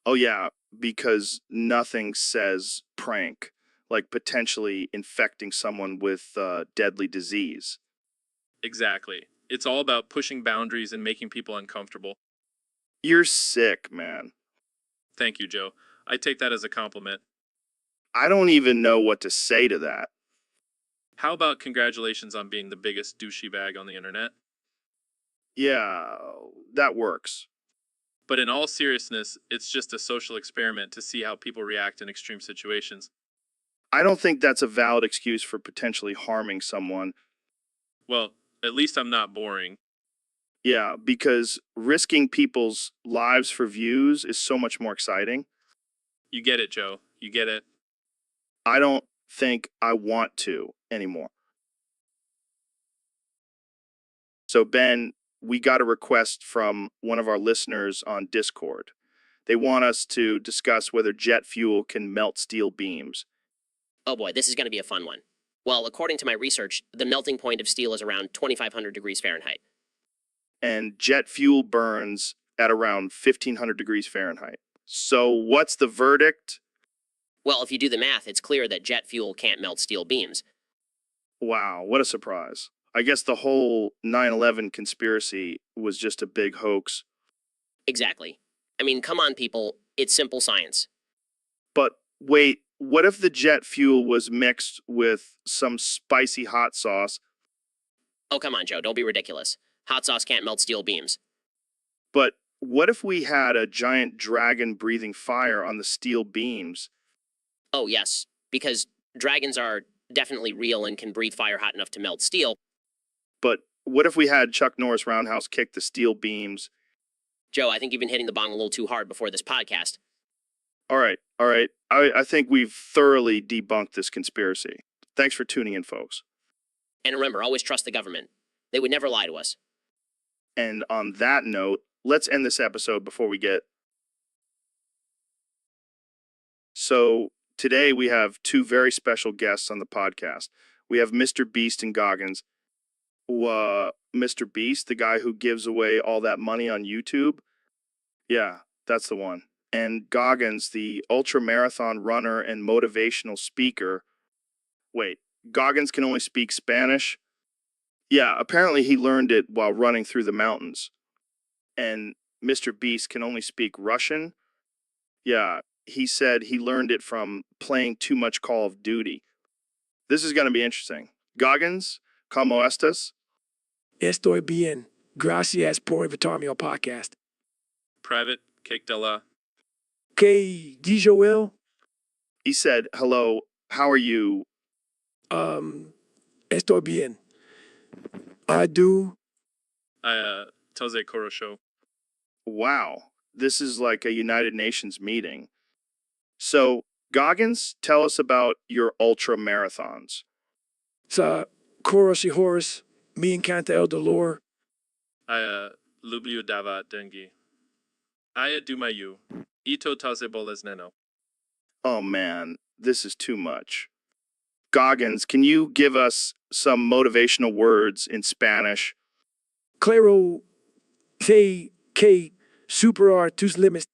Oh, yeah, because nothing says prank, like potentially infecting someone with deadly disease. Exactly. It's all about pushing boundaries and making people uncomfortable. You're sick, man. Thank you, Joe. I take that as a compliment. I don't even know what to say to that. How about congratulations on being the biggest douchey bag on the internet? Yeah, that works. But in all seriousness, it's just a social experiment to see how people react in extreme situations. I don't think that's a valid excuse for potentially harming someone. Well, at least I'm not boring. Yeah, because risking people's lives for views is so much more exciting. You get it, Joe. You get it. I don't think I want to anymore. So, Ben, we got a request from one of our listeners on Discord. They want us to discuss whether jet fuel can melt steel beams. Oh boy, this is going to be a fun one. Well, according to my research, the melting point of steel is around 2,500 degrees Fahrenheit. And jet fuel burns at around 1,500 degrees Fahrenheit. So, what's the verdict? Well, if you do the math, it's clear that jet fuel can't melt steel beams. Wow, what a surprise. I guess the whole 9/11 conspiracy was just a big hoax. Exactly. I mean, come on, people. It's simple science. But wait, what if the jet fuel was mixed with some spicy hot sauce? Oh, come on, Joe. Don't be ridiculous. Hot sauce can't melt steel beams. But what if we had a giant dragon breathing fire on the steel beams? Oh, yes, because dragons are definitely real and can breathe fire hot enough to melt steel. But what if we had Chuck Norris Roundhouse kick the steel beams? Joe, I think you've been hitting the bong a little too hard before this podcast. All right. I think we've thoroughly debunked this conspiracy. Thanks for tuning in, folks. And remember, always trust the government. They would never lie to us. And on that note, let's end this episode before we get... So, today we have two very special guests on the podcast. We have Mr. Beast and Goggins. Mr. Beast, the guy who gives away all that money on YouTube? Yeah, that's the one. And Goggins, the ultra marathon runner and motivational speaker. Wait, Goggins can only speak Spanish? Yeah, apparently he learned it while running through the mountains. And Mr. Beast can only speak Russian? Yeah, he said he learned it from playing too much Call of Duty. This is going to be interesting. Goggins, ¿cómo estás? Estoy bien. Gracias por invitarme al podcast. Private, Cake de la. Okay, di Joel. He said, hello, how are you? Estoy bien. I do. Toze Korosho. Wow, this is like a United Nations meeting. So, Goggins, tell us about your ultra marathons. Sa Koros y Horus, me encanta el dolor. Lubiu dava dengi. Aya dumayu. Ito tazeboles neno. Oh man, this is too much. Goggins, can you give us some motivational words in Spanish? Claro, te que superar tus límites.